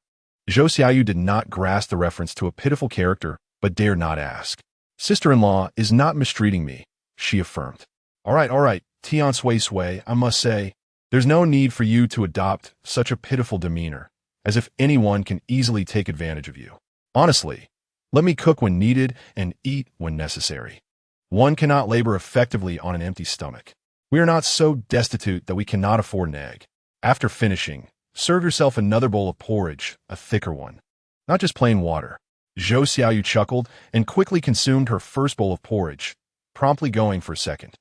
Zhou Xiaoyu did not grasp the reference to a pitiful character, but dared not ask. Sister-in-law is not mistreating me, she affirmed. All right, Tian Suisui, I must say, there's no need for you to adopt such a pitiful demeanor, as if anyone can easily take advantage of you. Honestly, let me cook when needed and eat when necessary. One cannot labor effectively on an empty stomach. We are not so destitute that we cannot afford an egg. After finishing, serve yourself another bowl of porridge, a thicker one. Not just plain water. Zhou Xiaoyu chuckled and quickly consumed her first bowl of porridge, promptly going for a second.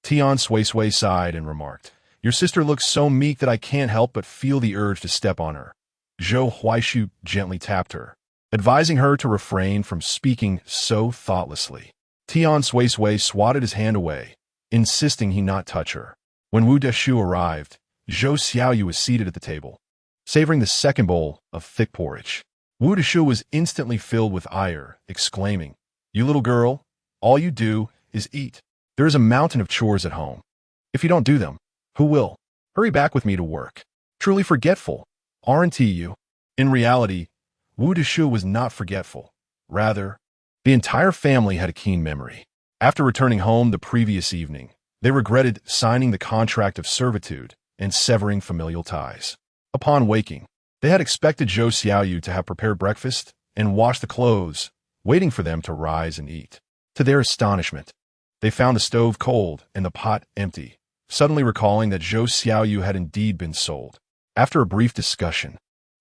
Tian Suisui sighed and remarked, Your sister looks so meek that I can't help but feel the urge to step on her. Zhou Huaishu gently tapped her, advising her to refrain from speaking so thoughtlessly. Tian Suisui swatted his hand away, insisting he not touch her. When Wu Deshu arrived, Zhou Xiaoyu was seated at the table, savoring the second bowl of thick porridge. Wu Deshu was instantly filled with ire, exclaiming, You little girl, all you do is eat. There is a mountain of chores at home. If you don't do them, who will? Hurry back with me to work. Truly forgetful, aren't you? In reality, Wu Deshu was not forgetful. Rather, the entire family had a keen memory. After returning home the previous evening, they regretted signing the contract of servitude and severing familial ties. Upon waking, they had expected Zhou Xiaoyu to have prepared breakfast and washed the clothes, waiting for them to rise and eat. To their astonishment, they found the stove cold and the pot empty, suddenly recalling that Zhou Xiaoyu had indeed been sold. After a brief discussion,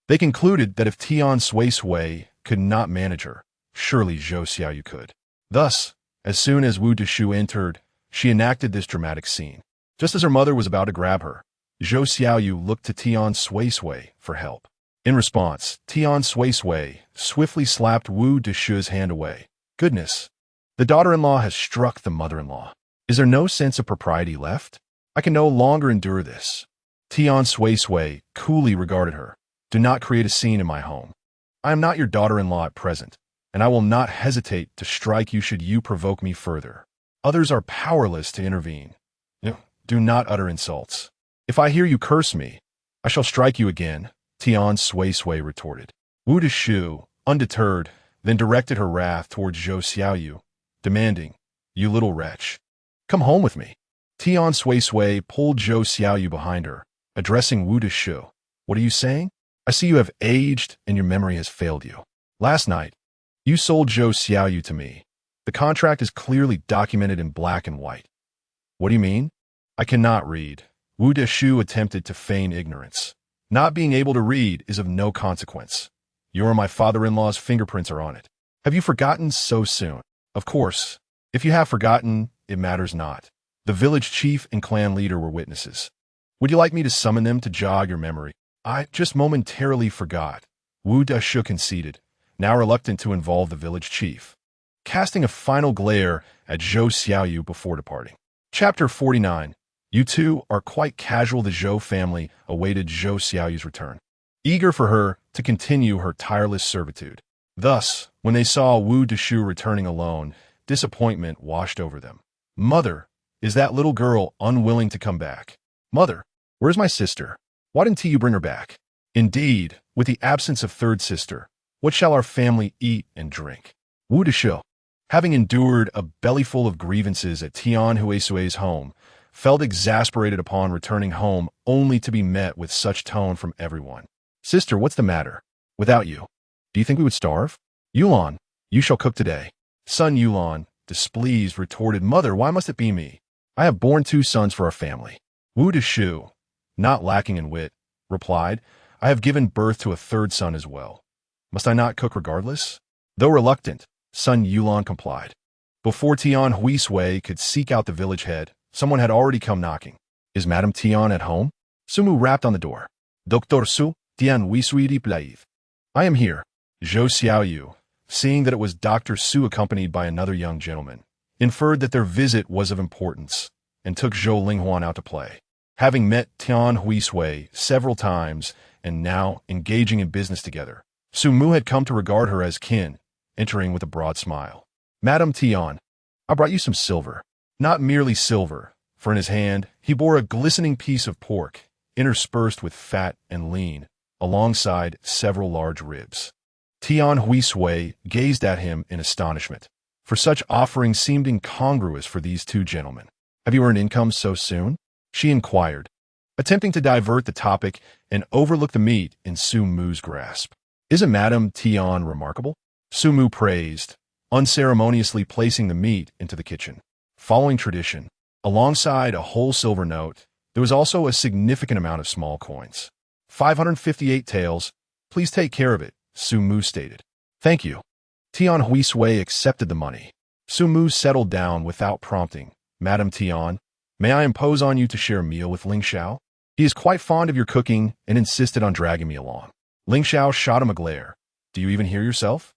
they concluded that if Tian Suisui could not manage her, surely Zhou Xiaoyu could. Thus, as soon as Wu Deshu entered, she enacted this dramatic scene. Just as her mother was about to grab her, Zhou Xiaoyu looked to Tian Suisui for help. In response, Tian Suisui swiftly slapped Wu Deshu's hand away. Goodness, the daughter-in-law has struck the mother-in-law. Is there no sense of propriety left? I can no longer endure this. Tian Suisui coolly regarded her. Do not create a scene in my home. I am not your daughter-in-law at present, and I will not hesitate to strike you should you provoke me further. Others are powerless to intervene. Do not utter insults. If I hear you curse me, I shall strike you again, Tian Suisui retorted. Wu Deshu, undeterred, then directed her wrath towards Zhou Xiaoyu, demanding, You little wretch, come home with me. Tian Suisui pulled Zhou Xiaoyu behind her, addressing Wu Deshu. What are you saying? I see you have aged and your memory has failed you. Last night, you sold Zhou Xiaoyu to me. The contract is clearly documented in black and white. What do you mean? I cannot read. Wu Deshu attempted to feign ignorance. Not being able to read is of no consequence. Your and my father-in-law's fingerprints are on it. Have you forgotten so soon? Of course. If you have forgotten, it matters not. The village chief and clan leader were witnesses. Would you like me to summon them to jog your memory? I just momentarily forgot. Wu Deshu conceded, now reluctant to involve the village chief, casting a final glare at Zhou Xiaoyu before departing. Chapter 49. You two are quite casual. The Zhou family awaited Zhou Xiaoyu's return, eager for her to continue her tireless servitude. Thus, when they saw Wu Deshu returning alone, disappointment washed over them. Mother, is that little girl unwilling to come back? Mother, where's my sister? Why didn't you bring her back? Indeed, with the absence of third sister, what shall our family eat and drink? Wu Deshu, having endured a bellyful of grievances at Tian Suisui's home, felt exasperated upon returning home only to be met with such tone from everyone. Sister, what's the matter? Without you, do you think we would starve? Yulan, you shall cook today. Son Yulan, displeased, retorted, Mother, why must it be me? I have borne 2 sons for our family. Wu Deshu, not lacking in wit, replied, I have given birth to a 3rd son as well. Must I not cook regardless? Though reluctant, son Yulan complied. Before Tian Suisui could seek out the village head, someone had already come knocking. Is Madame Tian at home? Sumu rapped on the door. Dr. Su, Tian Suisui please. I am here. Zhou Xiaoyu, seeing that it was Dr. Su accompanied by another young gentleman, inferred that their visit was of importance, and took Zhou Linghuan out to play. Having met Tian Suisui several times and now engaging in business together, Su Mu had come to regard her as kin, entering with a broad smile. Madam Tian, I brought you some silver. Not merely silver, for in his hand he bore a glistening piece of pork, interspersed with fat and lean, alongside several large ribs. Tian Suisui gazed at him in astonishment, for such offerings seemed incongruous for these two gentlemen. Have you earned income so soon? She inquired, attempting to divert the topic and overlook the meat in Su Mu's grasp. Isn't Madame Tian remarkable? Su Mu praised, unceremoniously placing the meat into the kitchen. Following tradition, alongside a whole silver note, there was also a significant amount of small coins. 558 taels. Please take care of it, Su Mu stated. Thank you. Tian Suisui accepted the money. Su Mu settled down without prompting. Madam Tian, may I impose on you to share a meal with Ling Xiao? He is quite fond of your cooking and insisted on dragging me along. Ling Xiao shot him a glare. Do you even hear yourself?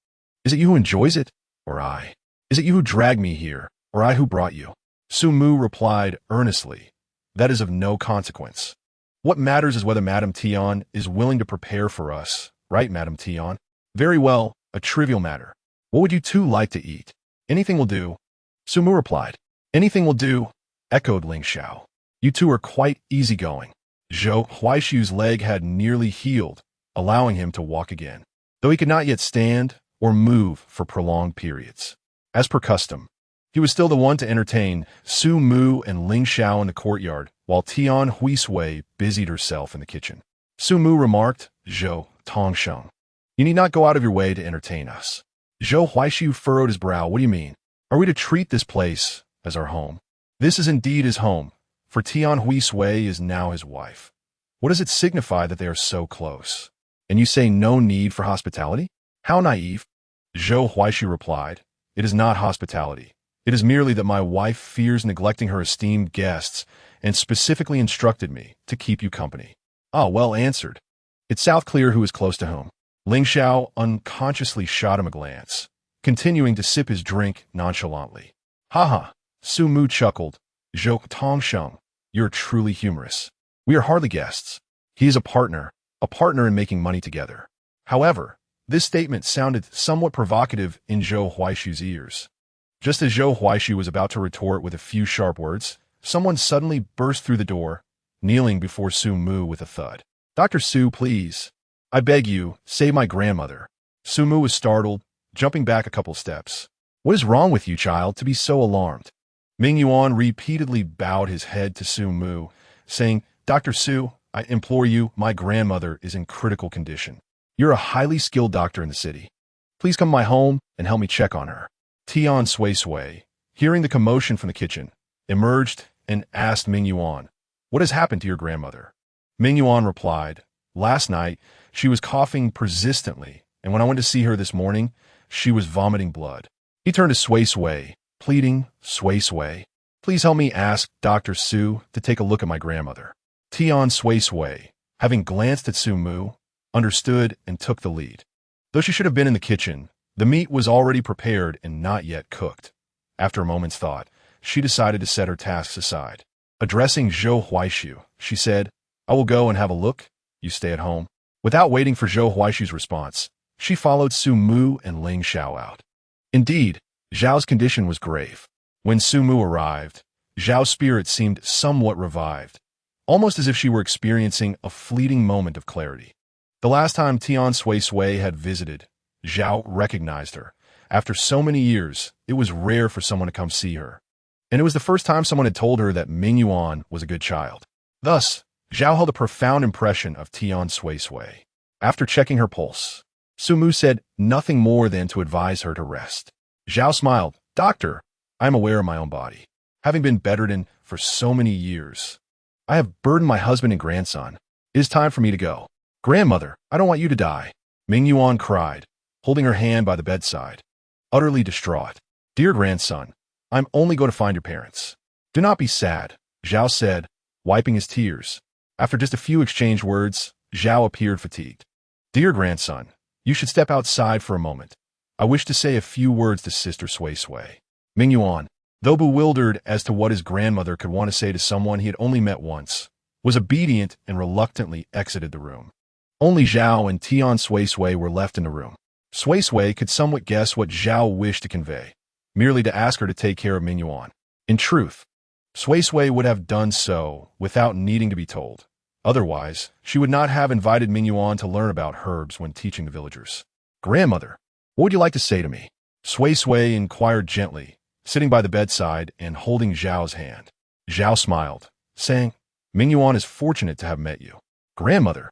Is it you who enjoys it, or I? Is it you who dragged me here, or I who brought you? Su Mu replied earnestly, that is of no consequence. What matters is whether Madame Tian is willing to prepare for us, right, Madame Tian? Very well, a trivial matter. What would you two like to eat? Anything will do. Su Mu replied. Anything will do, echoed Ling Xiao. You two are quite easygoing. Zhou Huaishu's leg had nearly healed, allowing him to walk again, though he could not yet stand or move for prolonged periods. As per custom, he was still the one to entertain Su Mu and Ling Xiao in the courtyard, while Tian Suisui busied herself in the kitchen. Su Mu remarked, Zhou Tongsheng, you need not go out of your way to entertain us. Zhou Huaishu furrowed his brow. What do you mean? Are we to treat this place as our home? This is indeed his home, for Tian Suisui is now his wife. What does it signify that they are so close? And you say no need for hospitality? How naive? Zhou Huaishu replied, it is not hospitality. It is merely that my wife fears neglecting her esteemed guests and specifically instructed me to keep you company. Ah, well answered. It's South Clear who is close to whom. Ling Xiao unconsciously shot him a glance, continuing to sip his drink nonchalantly. Ha ha, Su Mu chuckled. Zhou Tongsheng, you're truly humorous. We are hardly guests. He is a partner in making money together. However, this statement sounded somewhat provocative in Zhou Huaishu's ears. Just as Zhou Huaishu was about to retort with a few sharp words, someone suddenly burst through the door, kneeling before Su Mu with a thud. Dr. Su, please. I beg you, save my grandmother. Su Mu was startled, jumping back a couple steps. What is wrong with you, child, to be so alarmed? Ming Yuan repeatedly bowed his head to Su Mu, saying, Dr. Su, I implore you, my grandmother is in critical condition. You're a highly skilled doctor in the city. Please come to my home and help me check on her. Tian Suisui, hearing the commotion from the kitchen, emerged and asked Ming Yuan, what has happened to your grandmother? Ming Yuan replied, last night, she was coughing persistently, and when I went to see her this morning, she was vomiting blood. He turned to Suisui, pleading, Suisui, please help me ask Dr. Su to take a look at my grandmother. Tian Suisui, having glanced at Su Mu, understood and took the lead. Though she should have been in the kitchen, the meat was already prepared and not yet cooked. After a moment's thought, she decided to set her tasks aside. Addressing Zhou Huaishu, she said, I will go and have a look. You stay at home. Without waiting for Zhou Huaishu's response, she followed Su Mu and Ling Xiao out. Indeed, Zhao's condition was grave. When Su Mu arrived, Zhao's spirit seemed somewhat revived, almost as if she were experiencing a fleeting moment of clarity. The last time Tian Suisui had visited, Zhao recognized her. After so many years, it was rare for someone to come see her. And it was the first time someone had told her that Ming Yuan was a good child. Thus, Zhao held a profound impression of Tian Suisui. After checking her pulse, Su Mu said nothing more than to advise her to rest. Zhao smiled. Doctor, I am aware of my own body. Having been bedridden for so many years, I have burdened my husband and grandson. It is time for me to go. Grandmother, I don't want you to die. Ming Yuan cried, holding her hand by the bedside, utterly distraught. Dear grandson, I'm only going to find your parents. Do not be sad, Zhao said, wiping his tears. After just a few exchanged words, Zhao appeared fatigued. Dear grandson, you should step outside for a moment. I wish to say a few words to Sister Suisui. Ming Yuan, though bewildered as to what his grandmother could want to say to someone he had only met once, was obedient and reluctantly exited the room. Only Zhao and Tian Suisui were left in the room. Suisui could somewhat guess what Zhao wished to convey, merely to ask her to take care of Ming Yuan. In truth, Suisui would have done so without needing to be told. Otherwise, she would not have invited Ming Yuan to learn about herbs when teaching the villagers. Grandmother, what would you like to say to me? Suisui inquired gently, sitting by the bedside and holding Zhao's hand. Zhao smiled, saying, Ming Yuan is fortunate to have met you. Grandmother,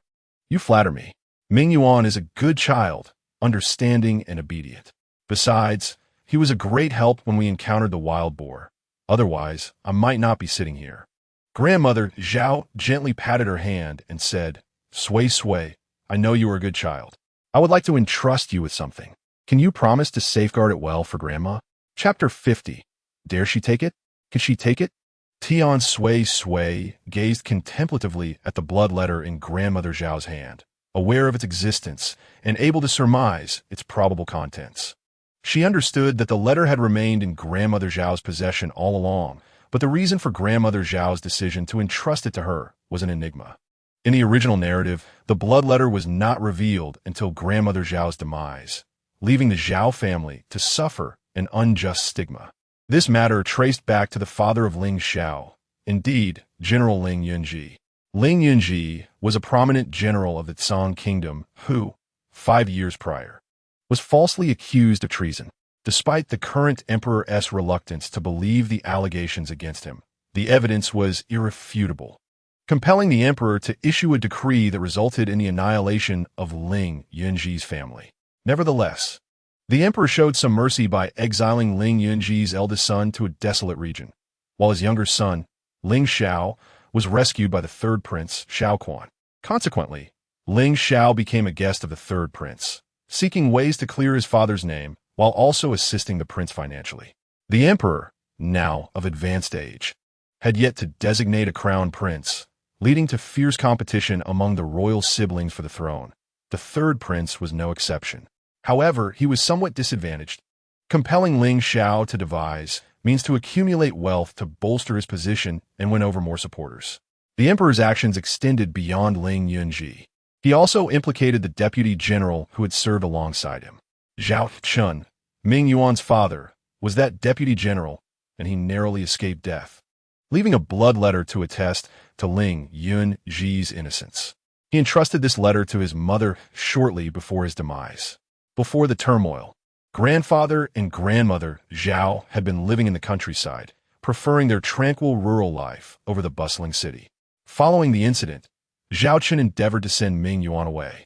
you flatter me. Ming Yuan is a good child, understanding and obedient. Besides, he was a great help when we encountered the wild boar. Otherwise, I might not be sitting here. Grandmother, Zhao gently patted her hand and said, Suisui, I know you are a good child. I would like to entrust you with something. Can you promise to safeguard it well for Grandma? Chapter 50. Dare she take it? Can she take it? Tian Suisui gazed contemplatively at the blood letter in Grandmother Zhao's hand, aware of its existence and able to surmise its probable contents. She understood that the letter had remained in Grandmother Zhao's possession all along, but the reason for Grandmother Zhao's decision to entrust it to her was an enigma. In the original narrative, the blood letter was not revealed until Grandmother Zhao's demise, leaving the Zhao family to suffer an unjust stigma. This matter traced back to the father of Ling Xiao, indeed, General Ling Yunji. Ling Yunji was a prominent general of the Tsang Kingdom who, 5 years prior, was falsely accused of treason. Despite the current emperor's reluctance to believe the allegations against him, the evidence was irrefutable, compelling the emperor to issue a decree that resulted in the annihilation of Ling Yunji's family. Nevertheless, the emperor showed some mercy by exiling Ling Yunji's eldest son to a desolate region, while his younger son, Ling Xiao, was rescued by the third prince, Xiao Quan. Consequently, Ling Xiao became a guest of the third prince, seeking ways to clear his father's name while also assisting the prince financially. The emperor, now of advanced age, had yet to designate a crown prince, leading to fierce competition among the royal siblings for the throne. The third prince was no exception. However, he was somewhat disadvantaged, compelling Ling Xiao to devise means to accumulate wealth to bolster his position and win over more supporters. The emperor's actions extended beyond Ling Yunji. He also implicated the deputy general who had served alongside him. Zhao Chun, Ming Yuan's father, was that deputy general, and he narrowly escaped death, leaving a blood letter to attest to Ling Yunji's innocence. He entrusted this letter to his mother shortly before his demise. Before the turmoil, grandfather and grandmother Zhao had been living in the countryside, preferring their tranquil rural life over the bustling city. Following the incident, Zhao Chun endeavored to send Ming Yuan away.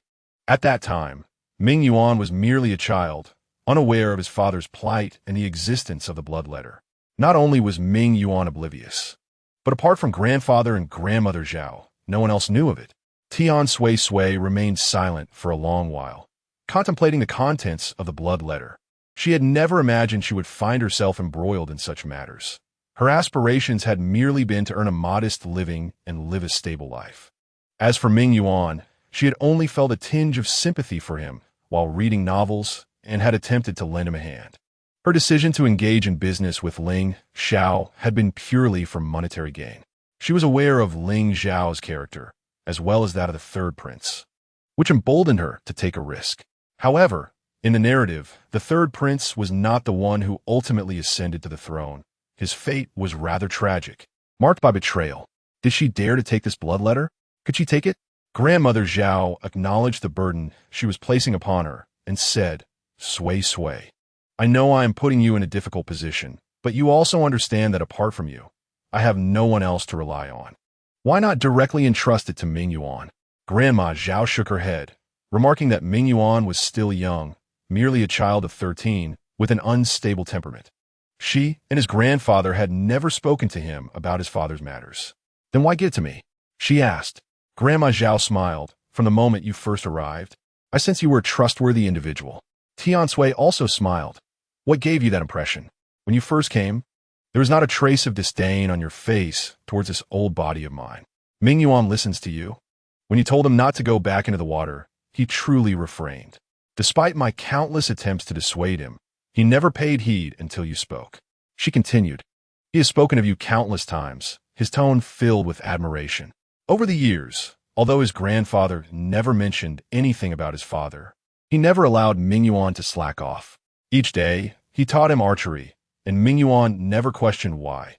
At that time, Ming Yuan was merely a child, unaware of his father's plight and the existence of the blood letter. Not only was Ming Yuan oblivious, but apart from grandfather and grandmother Zhao, no one else knew of it. Tian Suisui remained silent for a long while, contemplating the contents of the blood letter. She had never imagined she would find herself embroiled in such matters. Her aspirations had merely been to earn a modest living and live a stable life. As for Ming Yuan, she had only felt a tinge of sympathy for him while reading novels and had attempted to lend him a hand. Her decision to engage in business with Ling Xiao had been purely for monetary gain. She was aware of Ling Xiao's character, as well as that of the third prince, which emboldened her to take a risk. However, in the narrative, the third prince was not the one who ultimately ascended to the throne. His fate was rather tragic, marked by betrayal. Did she dare to take this blood letter? Could she take it? Grandmother Zhao acknowledged the burden she was placing upon her and said, Suisui, I know I am putting you in a difficult position, but you also understand that apart from you, I have no one else to rely on. Why not directly entrust it to Ming Yuan? Grandma Zhao shook her head, remarking that Ming Yuan was still young, merely a child of 13, with an unstable temperament. She and his grandfather had never spoken to him about his father's matters. Then why give it to me? She asked. Grandma Zhao smiled. From the moment you first arrived, I sense you were a trustworthy individual. Tian Suisui also smiled. What gave you that impression? When you first came, there was not a trace of disdain on your face towards this old body of mine. Ming Yuan listens to you. When you told him not to go back into the water, he truly refrained. Despite my countless attempts to dissuade him, he never paid heed until you spoke. She continued. He has spoken of you countless times, his tone filled with admiration. Over the years, although his grandfather never mentioned anything about his father, he never allowed Ming Yuan to slack off. Each day, he taught him archery, and Ming Yuan never questioned why.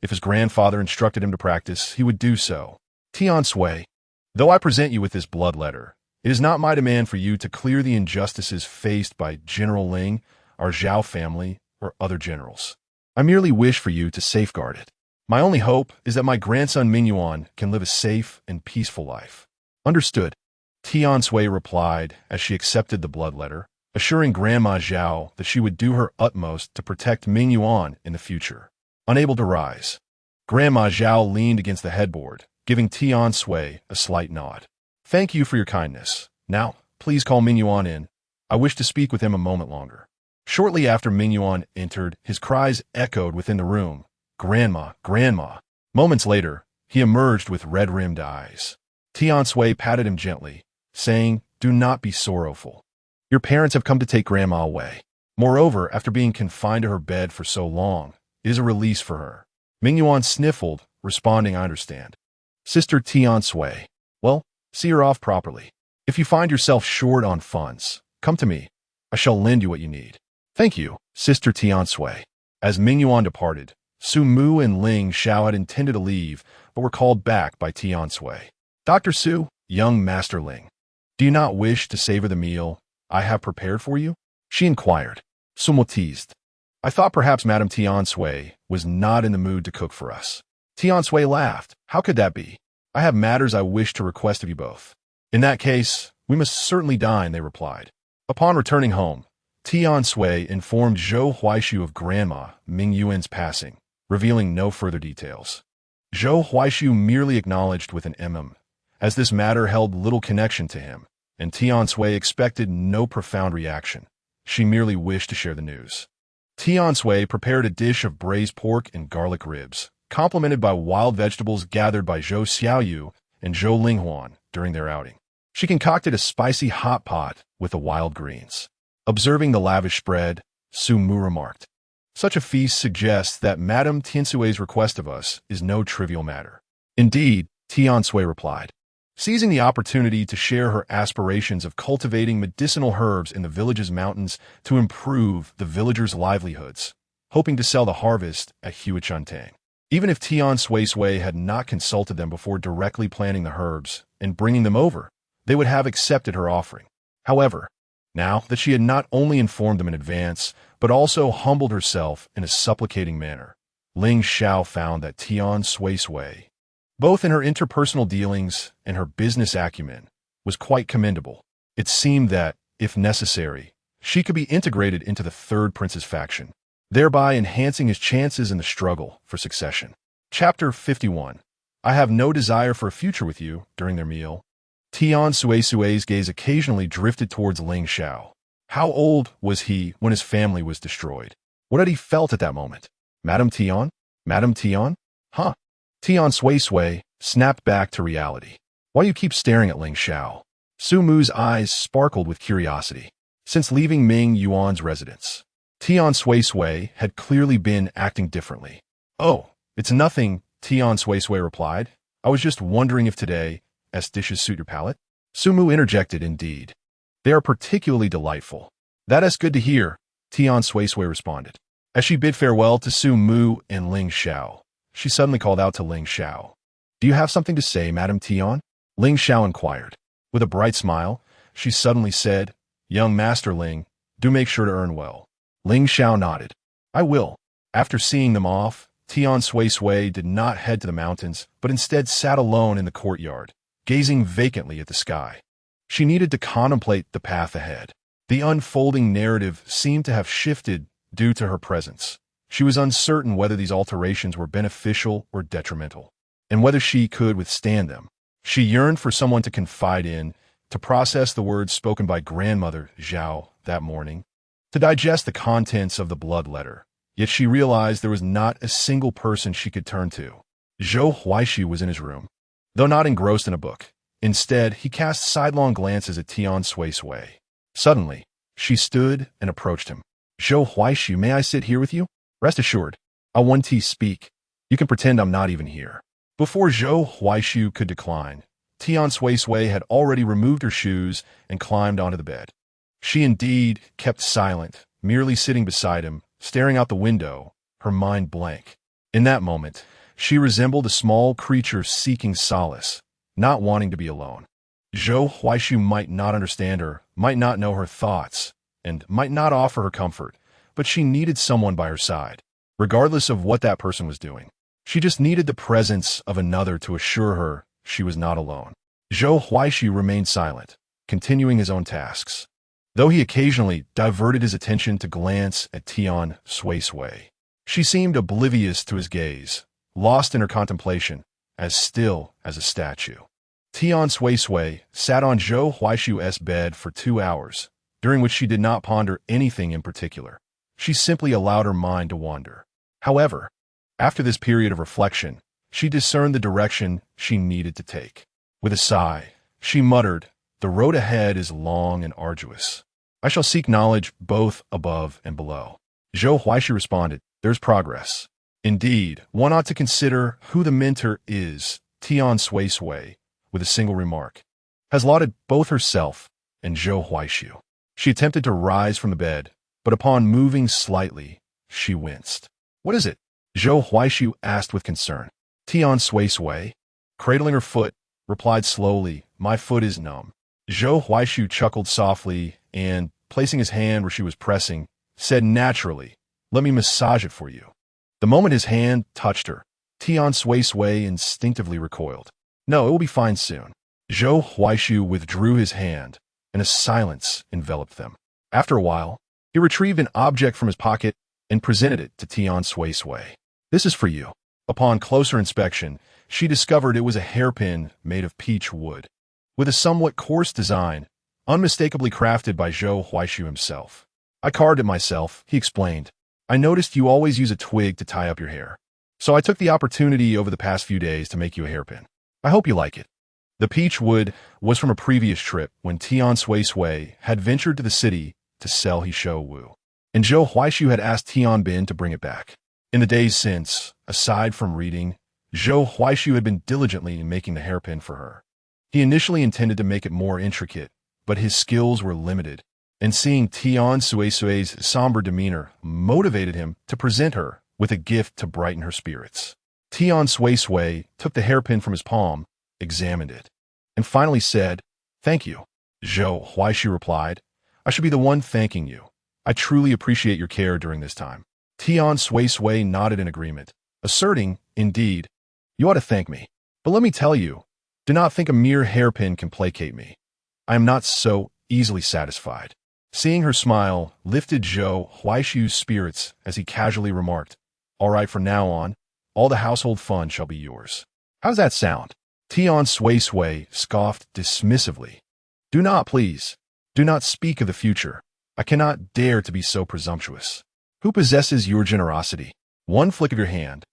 If his grandfather instructed him to practice, he would do so. Tian Suisui, though I present you with this blood letter, it is not my demand for you to clear the injustices faced by General Ling, our Zhao family, or other generals. I merely wish for you to safeguard it. My only hope is that my grandson Ming Yuan can live a safe and peaceful life. Understood, Tian Suisui replied as she accepted the blood letter, assuring Grandma Zhao that she would do her utmost to protect Ming Yuan in the future. Unable to rise, Grandma Zhao leaned against the headboard, giving Tian Suisui a slight nod. Thank you for your kindness. Now, please call Ming Yuan in. I wish to speak with him a moment longer. Shortly after Ming Yuan entered, his cries echoed within the room. Grandma, Grandma. Moments later, he emerged with red-rimmed eyes. Tian Suisui patted him gently, saying, Do not be sorrowful. Your parents have come to take Grandma away. Moreover, after being confined to her bed for so long, it is a release for her. Ming Yuan sniffled, responding, I understand. Sister Tian Suisui, well, see her off properly. If you find yourself short on funds, come to me. I shall lend you what you need. Thank you, Sister Tian Suisui. As Ming Yuan departed, Su Mu and Ling Xiao had intended to leave, but were called back by Tian Suisui. Dr. Su, young Master Ling, do you not wish to savor the meal I have prepared for you? She inquired. Su Mu teased. I thought perhaps Madame Tian Suisui was not in the mood to cook for us. Tian Suisui laughed. How could that be? I have matters I wish to request of you both. In that case, we must certainly dine, they replied. Upon returning home, Tian Suisui informed Zhou Huaishu of Grandma Ming Yuan's passing, revealing no further details. Zhou Huaishu merely acknowledged with an as this matter held little connection to him, and Tian Suisui expected no profound reaction. She merely wished to share the news. Tian Suisui prepared a dish of braised pork and garlic ribs, complemented by wild vegetables gathered by Zhou Xiaoyu and Zhou Linghuan during their outing. She concocted a spicy hot pot with the wild greens. Observing the lavish spread, Su Mu remarked, Such a feast suggests that Madame Tian Sui's request of us is no trivial matter. Indeed, Tian Suisui replied, seizing the opportunity to share her aspirations of cultivating medicinal herbs in the village's mountains to improve the villagers' livelihoods, hoping to sell the harvest at Huichuntang. Even if Tian Suisui had not consulted them before directly planting the herbs and bringing them over, they would have accepted her offering. However, now that she had not only informed them in advance, but also humbled herself in a supplicating manner, Ling Xiao found that Tian Suisui, both in her interpersonal dealings and her business acumen, was quite commendable. It seemed that, if necessary, she could be integrated into the third prince's faction, thereby enhancing his chances in the struggle for succession. Chapter 51. I have no desire for a future with you. During their meal, Tian Suisui's gaze occasionally drifted towards Ling Xiao. How old was he when his family was destroyed? What had he felt at that moment? Madame Tian? Madame Tian? Huh? Tian Suisui snapped back to reality. Why do you keep staring at Ling Xiao? Su Mu's eyes sparkled with curiosity. Since leaving Ming Yuan's residence, Tian Suisui had clearly been acting differently. Oh, it's nothing, Tian Suisui replied. I was just wondering if today's dishes suit your palate. Su Mu interjected, indeed. They are particularly delightful. That is good to hear, Tian Suisui responded. As she bid farewell to Su Mu and Ling Xiao, she suddenly called out to Ling Xiao. Do you have something to say, Madame Tian? Ling Xiao inquired. With a bright smile, she suddenly said, Young Master Ling, do make sure to earn well. Ling Xiao nodded. I will. After seeing them off, Tian Suisui did not head to the mountains, but instead sat alone in the courtyard, gazing vacantly at the sky. She needed to contemplate the path ahead. The unfolding narrative seemed to have shifted due to her presence. She was uncertain whether these alterations were beneficial or detrimental, and whether she could withstand them. She yearned for someone to confide in, to process the words spoken by grandmother Zhao that morning, to digest the contents of the blood letter. Yet she realized there was not a single person she could turn to. Zhou Huaishu was in his room. though not engrossed in a book. Instead, he cast sidelong glances at Tian Suisui. Suddenly, she stood and approached him. "Zhou Huaishu, may I sit here with you? Rest assured, I'll want to speak. You can pretend I'm not even here." Before Zhou Huaishu could decline, Tian Suisui had already removed her shoes and climbed onto the bed. She indeed kept silent, merely sitting beside him, staring out the window, her mind blank. In that moment, she resembled a small creature seeking solace, not wanting to be alone. Zhou Huaishu might not understand her, might not know her thoughts, and might not offer her comfort, but she needed someone by her side, regardless of what that person was doing. She just needed the presence of another to assure her she was not alone. Zhou Huaishu remained silent, continuing his own tasks, though he occasionally diverted his attention to glance at Tian Suisui. She seemed oblivious to his gaze, lost in her contemplation, as still as a statue. Tian Suisui sat on Zhou Huaishu's bed for 2 hours, during which she did not ponder anything in particular. She simply allowed her mind to wander. However, after this period of reflection, she discerned the direction she needed to take. With a sigh, she muttered, "The road ahead is long and arduous. I shall seek knowledge both above and below." Zhou Huaishu responded, "There's progress. Indeed, one ought to consider who the mentor is." Tian Suisui, with a single remark, has lauded both herself and Zhou Huaishu. She attempted to rise from the bed, but upon moving slightly, she winced. "What is it?" Zhou Huaishu asked with concern. Tian Suisui, cradling her foot, replied slowly, "My foot is numb." Zhou Huaishu chuckled softly and, placing his hand where she was pressing, said naturally, "Let me massage it for you." The moment his hand touched her, Tian Suisui instinctively recoiled. "No, it will be fine soon." Zhou Huaishu withdrew his hand, and a silence enveloped them. After a while, he retrieved an object from his pocket and presented it to Tian Suisui. "This is for you." Upon closer inspection, she discovered it was a hairpin made of peach wood, with a somewhat coarse design, unmistakably crafted by Zhou Huaishu himself. "I carved it myself," he explained. "I noticed you always use a twig to tie up your hair, so I took the opportunity over the past few days to make you a hairpin. I hope you like it." The peach wood was from a previous trip when Tian Suisui had ventured to the city to sell Hishou Wu, and Zhou Huaishu had asked Tian Bin to bring it back. In the days since, aside from reading, Zhou Huaishu had been diligently making the hairpin for her. He initially intended to make it more intricate, but his skills were limited, and seeing Tian Suisui's somber demeanor motivated him to present her with a gift to brighten her spirits. Tian Suisui took the hairpin from his palm, examined it, and finally said, "Thank you." Zhou Huaishu replied, "I should be the one thanking you. I truly appreciate your care during this time." Tian Suisui nodded in agreement, asserting, "Indeed, you ought to thank me. But let me tell you, do not think a mere hairpin can placate me. I am not so easily satisfied." Seeing her smile lifted Zhou Huaishu's spirits as he casually remarked, "All right, from now on, all the household fun shall be yours." "How does that sound?" Tian Suisui scoffed dismissively. "Do not, please. Do not speak of the future. I cannot dare to be so presumptuous. Who possesses your generosity? One flick of your hand,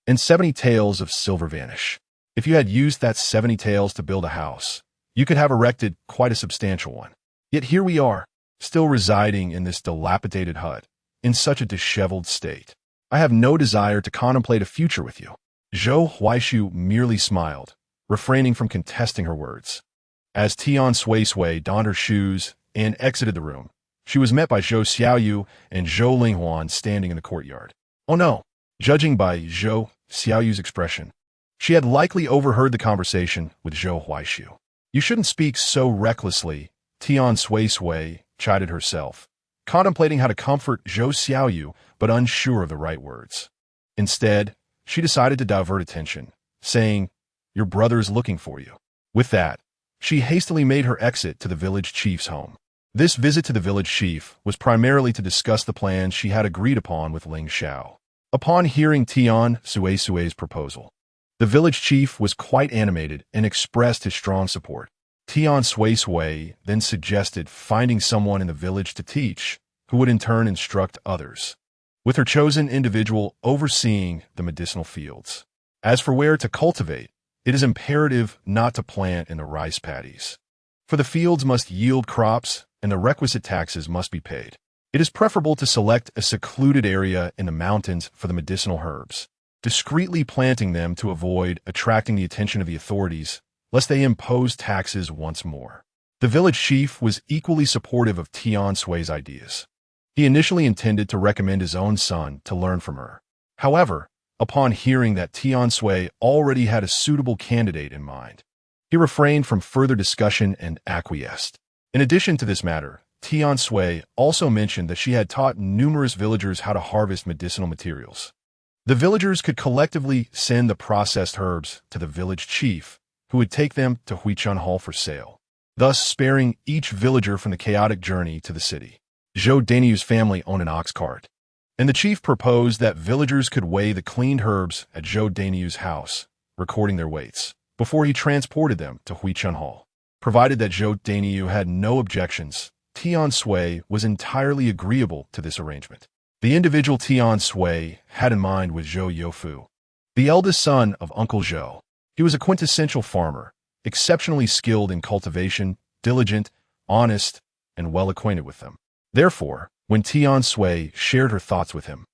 and 70 taels of silver vanish. If you had used that 70 taels to build a house, you could have erected quite a substantial one. Yet here we are, still residing in this dilapidated hut, in such a disheveled state. I have no desire to contemplate a future with you." Zhou Huaishu merely smiled, refraining from contesting her words. As Tian Suisui donned her shoes and exited the room, she was met by Zhou Xiaoyu and Zhou Linghuan standing in the courtyard. Oh no! Judging by Zhou Xiaoyu's expression, she had likely overheard the conversation with Zhou Huaishu. "You shouldn't speak so recklessly," Tian Suisui chided herself, contemplating how to comfort Zhou Xiaoyu but unsure of the right words. Instead, she decided to divert attention, saying, "Your brother is looking for you." With that, she hastily made her exit to the village chief's home. This visit to the village chief was primarily to discuss the plans she had agreed upon with Ling Xiao. Upon hearing Tian Suisui's proposal, the village chief was quite animated and expressed his strong support. Tian Suisui then suggested finding someone in the village to teach, who would in turn instruct others, with her chosen individual overseeing the medicinal fields. As for where to cultivate, It is imperative not to plant in the rice paddies, for the fields must yield crops and the requisite taxes must be paid. It is preferable to select a secluded area in the mountains for the medicinal herbs, discreetly planting them to avoid attracting the attention of the authorities, lest they impose taxes once more. The village chief was equally supportive of Tian Sui's ideas. He initially intended to recommend his own son to learn from her. However, upon hearing that Tian Sui already had a suitable candidate in mind, he refrained from further discussion and acquiesced. In addition to this matter, Tian Sui also mentioned that she had taught numerous villagers how to harvest medicinal materials. The villagers could collectively send the processed herbs to the village chief, who would take them to Huichun Hall for sale, thus sparing each villager from the chaotic journey to the city. Zhou Dainiu's family owned an ox cart, and the chief proposed that villagers could weigh the cleaned herbs at Zhou Dainiu's house, recording their weights, before he transported them to Huichun Hall. Provided that Zhou Dainiu had no objections, Tian Sui was entirely agreeable to this arrangement. The individual Tian Sui had in mind was Zhou Youfu, the eldest son of Uncle Zhou. He was a quintessential farmer, exceptionally skilled in cultivation, diligent, honest, and well acquainted with them. Therefore, when Tian Sui shared her thoughts with him,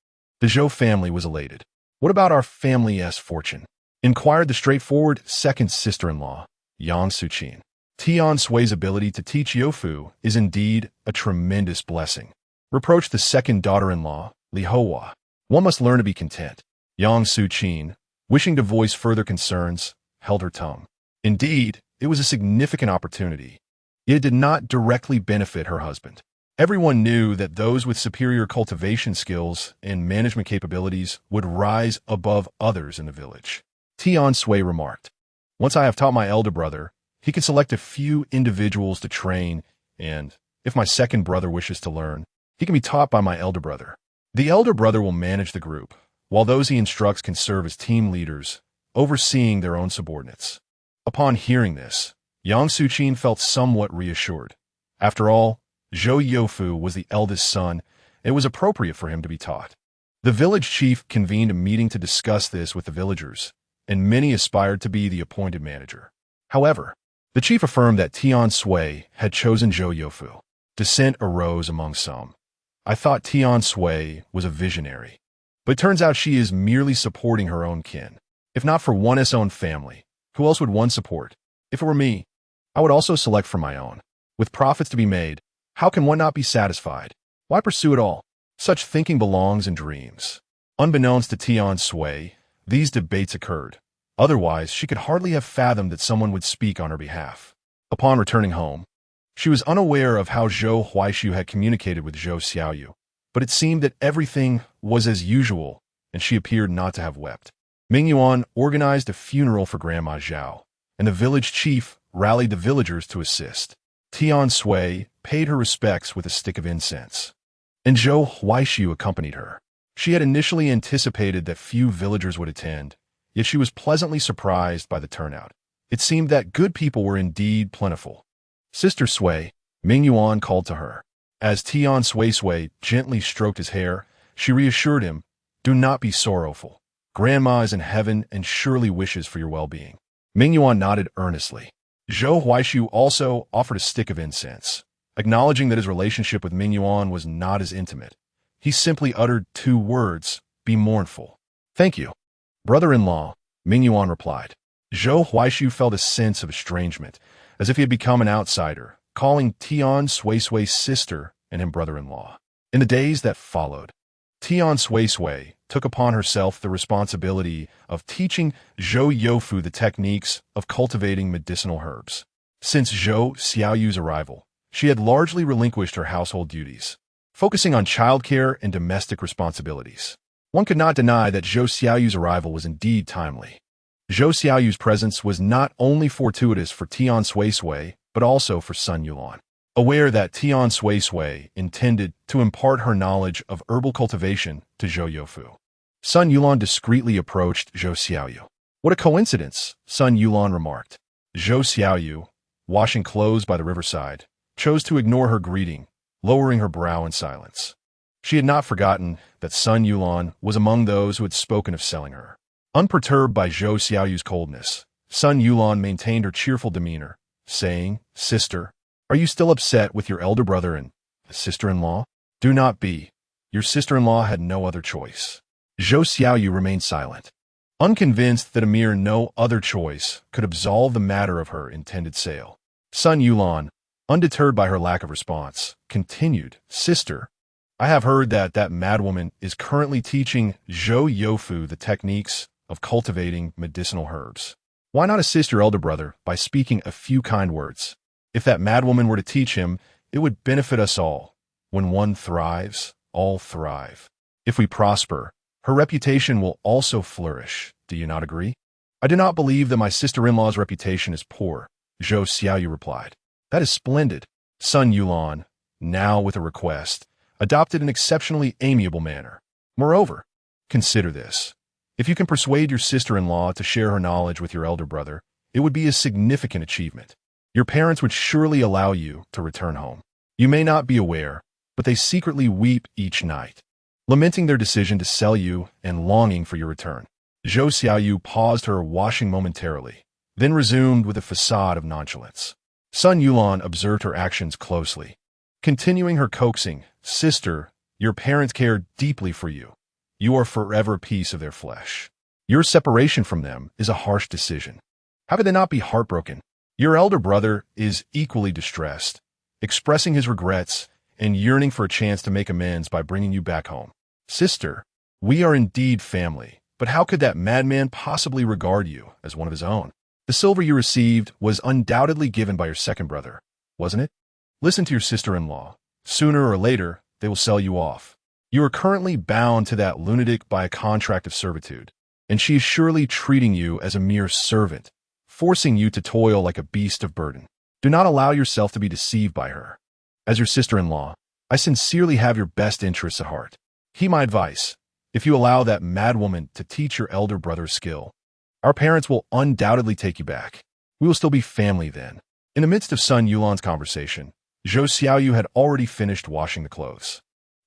the Zhou family was elated. "What about our family's fortune?" inquired the straightforward second sister-in-law, Yang Suqin. Tian Sui's ability to teach Youfu is indeed a tremendous blessing, reproached the second daughter-in-law, Li Houhua. "One must learn to be content." Yang Suqin, wishing to voice further concerns, held her tongue. Indeed, it was a significant opportunity, yet it did not directly benefit her husband. Everyone knew that those with superior cultivation skills and management capabilities would rise above others in the village. Tian Sui remarked, "Once I have taught my elder brother, he can select a few individuals to train, and, if my second brother wishes to learn, he can be taught by my elder brother. The elder brother will manage the group, while those he instructs can serve as team leaders, overseeing their own subordinates." Upon hearing this, Yang Suqin felt somewhat reassured. After all, Zhou Youfu was the eldest son, and it was appropriate for him to be taught. The village chief convened a meeting to discuss this with the villagers, and many aspired to be the appointed manager. However, the chief affirmed that Tian Sui had chosen Zhou Youfu. Dissent arose among some. "I thought Tian Sui was a visionary, but it turns out she is merely supporting her own kin. If not for one's own family, who else would one support? If it were me, I would also select from my own. With profits to be made, how can one not be satisfied? Why pursue it all? Such thinking belongs in dreams." Unbeknownst to Tian Sui, these debates occurred. Otherwise, she could hardly have fathomed that someone would speak on her behalf. Upon returning home, she was unaware of how Zhou Huaishu had communicated with Zhou Xiaoyu, but it seemed that everything was as usual, and she appeared not to have wept. Ming Yuan organized a funeral for Grandma Zhao, and the village chief rallied the villagers to assist. Tian Sui paid her respects with a stick of incense, and Zhou Huaishu accompanied her. She had initially anticipated that few villagers would attend, yet she was pleasantly surprised by the turnout. It seemed that good people were indeed plentiful. "Sister Sui," Ming Yuan called to her. As Tian Suisui gently stroked his hair, she reassured him, "Do not be sorrowful. Grandma is in heaven and surely wishes for your well-being." Ming Yuan nodded earnestly. Zhou Huaishu also offered a stick of incense. Acknowledging that his relationship with Ming Yuan was not as intimate, he simply uttered 2 words, "Be mournful." "Thank you, brother-in-law," Ming Yuan replied. Zhou Huaishu felt a sense of estrangement, as if he had become an outsider, calling Tian Suisui's sister and him brother-in-law. In the days that followed, Tian Suisui took upon herself the responsibility of teaching Zhou Youfu the techniques of cultivating medicinal herbs. Since Zhou Xiaoyu's arrival, she had largely relinquished her household duties, focusing on childcare and domestic responsibilities. One could not deny that Zhou Xiaoyu's arrival was indeed timely. Zhou Xiaoyu's presence was not only fortuitous for Tian Suisui, but also for Sun Yulan. Aware that Tian Suisui intended to impart her knowledge of herbal cultivation to Zhou Youfu, Sun Yulan discreetly approached Zhou Xiaoyu. "What a coincidence," Sun Yulan remarked. Zhou Xiaoyu, washing clothes by the riverside, chose to ignore her greeting, lowering her brow in silence. She had not forgotten that Sun Yulan was among those who had spoken of selling her. Unperturbed by Zhou Xiaoyu's coldness, Sun Yulan maintained her cheerful demeanor, saying, "Sister, are you still upset with your elder brother and sister-in-law? Do not be. Your sister-in-law had no other choice." Zhou Xiaoyu remained silent, unconvinced that a mere no other choice could absolve the matter of her intended sale. Sun Yulan, undeterred by her lack of response, continued, "Sister, I have heard that madwoman is currently teaching Zhou Youfu the techniques of cultivating medicinal herbs. Why not assist your elder brother by speaking a few kind words? If that madwoman were to teach him, it would benefit us all. When one thrives, all thrive. If we prosper, her reputation will also flourish. Do you not agree?" "I do not believe that my sister-in-law's reputation is poor," Zhou Xiaoyu replied. "That is splendid." Sun Yulan, now with a request, adopted an exceptionally amiable manner. "Moreover, consider this. If you can persuade your sister-in-law to share her knowledge with your elder brother, it would be a significant achievement. Your parents would surely allow you to return home. You may not be aware, but they secretly weep each night, lamenting their decision to sell you and longing for your return." Zhou Xiaoyu paused her washing momentarily, then resumed with a facade of nonchalance. Sun Yulan observed her actions closely, continuing her coaxing, "Sister, your parents care deeply for you. You are forever a piece of their flesh. Your separation from them is a harsh decision. How could they not be heartbroken? Your elder brother is equally distressed, expressing his regrets and yearning for a chance to make amends by bringing you back home. Sister, we are indeed family, but how could that madman possibly regard you as one of his own? The silver you received was undoubtedly given by your second brother, wasn't it? Listen to your sister-in-law. Sooner or later, they will sell you off. You are currently bound to that lunatic by a contract of servitude, and she is surely treating you as a mere servant, forcing you to toil like a beast of burden. Do not allow yourself to be deceived by her. As your sister-in-law, I sincerely have your best interests at heart. Heed my advice. If you allow that madwoman to teach your elder brother skill, our parents will undoubtedly take you back. We will still be family then." In the midst of Sun Yulan's conversation, Zhou Xiaoyu had already finished washing the clothes.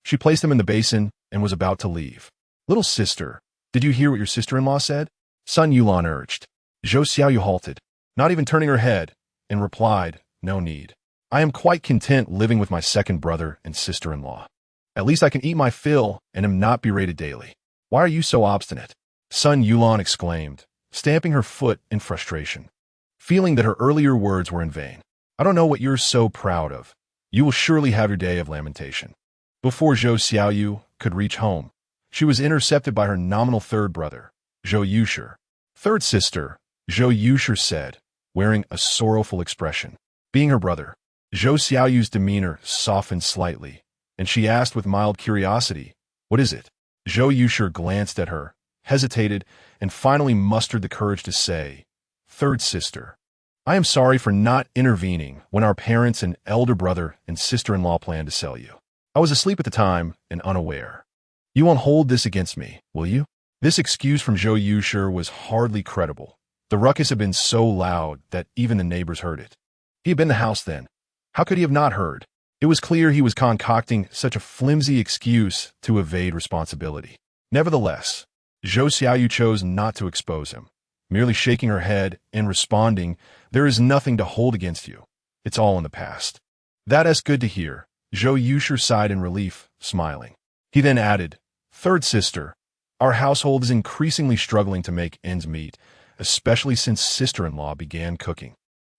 She placed them in the basin and was about to leave. "Little sister, did you hear what your sister-in-law said?" Sun Yulan urged. Zhou Xiaoyu halted, not even turning her head, and replied, "No need. I am quite content living with my second brother and sister-in-law. At least I can eat my fill and am not berated daily. Why are you so obstinate?" Sun Yulan exclaimed, stamping her foot in frustration, feeling that her earlier words were in vain. "I don't know what you're so proud of. You will surely have your day of lamentation." Before Zhou Xiaoyu could reach home, she was intercepted by her nominal third brother, Zhou Yusher. "Third sister," Zhou Yusher said, wearing a sorrowful expression. Being her brother, Zhou Xiaoyu's demeanor softened slightly, and she asked with mild curiosity, "What is it?" Zhou Yusher glanced at her, hesitated, and finally mustered the courage to say, "Third sister, I am sorry for not intervening when our parents and elder brother and sister-in-law planned to sell you. I was asleep at the time and unaware. You won't hold this against me, will you?" This excuse from Zhou Yusher was hardly credible. The ruckus had been so loud that even the neighbors heard it. He had been in the house then. How could he have not heard? It was clear he was concocting such a flimsy excuse to evade responsibility. Nevertheless, Zhou Xiaoyu chose not to expose him, merely shaking her head and responding, "There is nothing to hold against you. It's all in the past." "That is good to hear." Zhou Yusher sighed in relief, smiling. He then added, "Third sister, our household is increasingly struggling to make ends meet, especially since sister-in-law began cooking.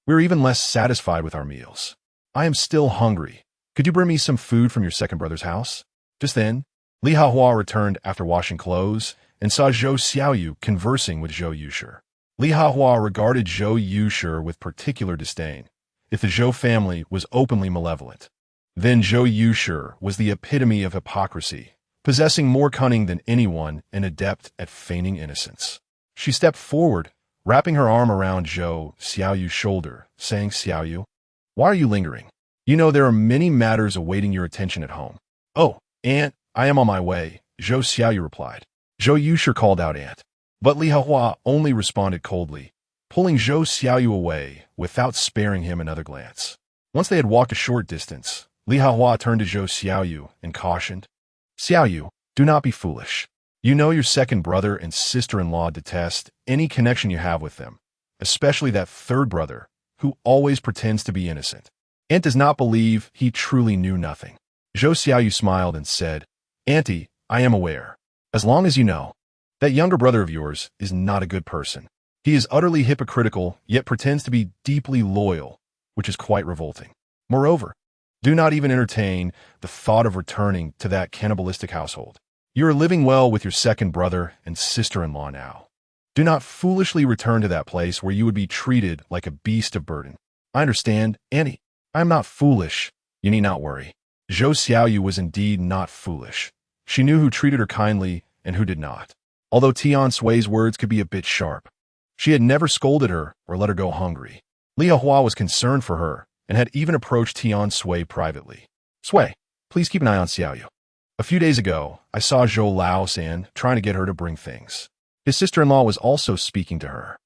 We're even less satisfied with our meals. I am still hungry. Could you bring me some food from your second brother's house?" Just then, Li Haohua returned after washing clothes and saw Zhou Xiaoyu conversing with Zhou Yusher. Li Haohua regarded Zhou Yusher with particular disdain. If the Zhou family was openly malevolent, then Zhou Yusher was the epitome of hypocrisy, possessing more cunning than anyone and adept at feigning innocence. She stepped forward, wrapping her arm around Zhou Xiaoyu's shoulder, saying, "Xiaoyu, why are you lingering? You know there are many matters awaiting your attention at home." "Oh, Aunt, I am on my way," Zhou Xiaoyu replied. Zhou Yusher called out Aunt, but Li Haohua only responded coldly, pulling Zhou Xiaoyu away without sparing him another glance. Once they had walked a short distance, Li Haohua turned to Zhou Xiaoyu and cautioned, "Xiaoyu, do not be foolish. You know your second brother and sister-in-law detest any connection you have with them. especially that third brother, who always pretends to be innocent. Aunt does not believe he truly knew nothing. Zhou Xiaoyu smiled and said, Auntie, I am aware. As long as you know, that younger brother of yours is not a good person. He is utterly hypocritical, yet pretends to be deeply loyal, which is quite revolting. Moreover, do not even entertain the thought of returning to that cannibalistic household. You are living well with your second brother and sister-in-law now. Do not foolishly return to that place where you would be treated like a beast of burden. I understand, Auntie. I am not foolish. You need not worry. Zhou Xiaoyu was indeed not foolish. She knew who treated her kindly and who did not. Although Tian Sui's words could be a bit sharp, she had never scolded her or let her go hungry. Li Hua was concerned for her and had even approached Tian Sui privately. Sui, please keep an eye on Xiaoyu. A few days ago, I saw Zhou Lao-san trying to get her to bring things. His sister-in-law was also speaking to her.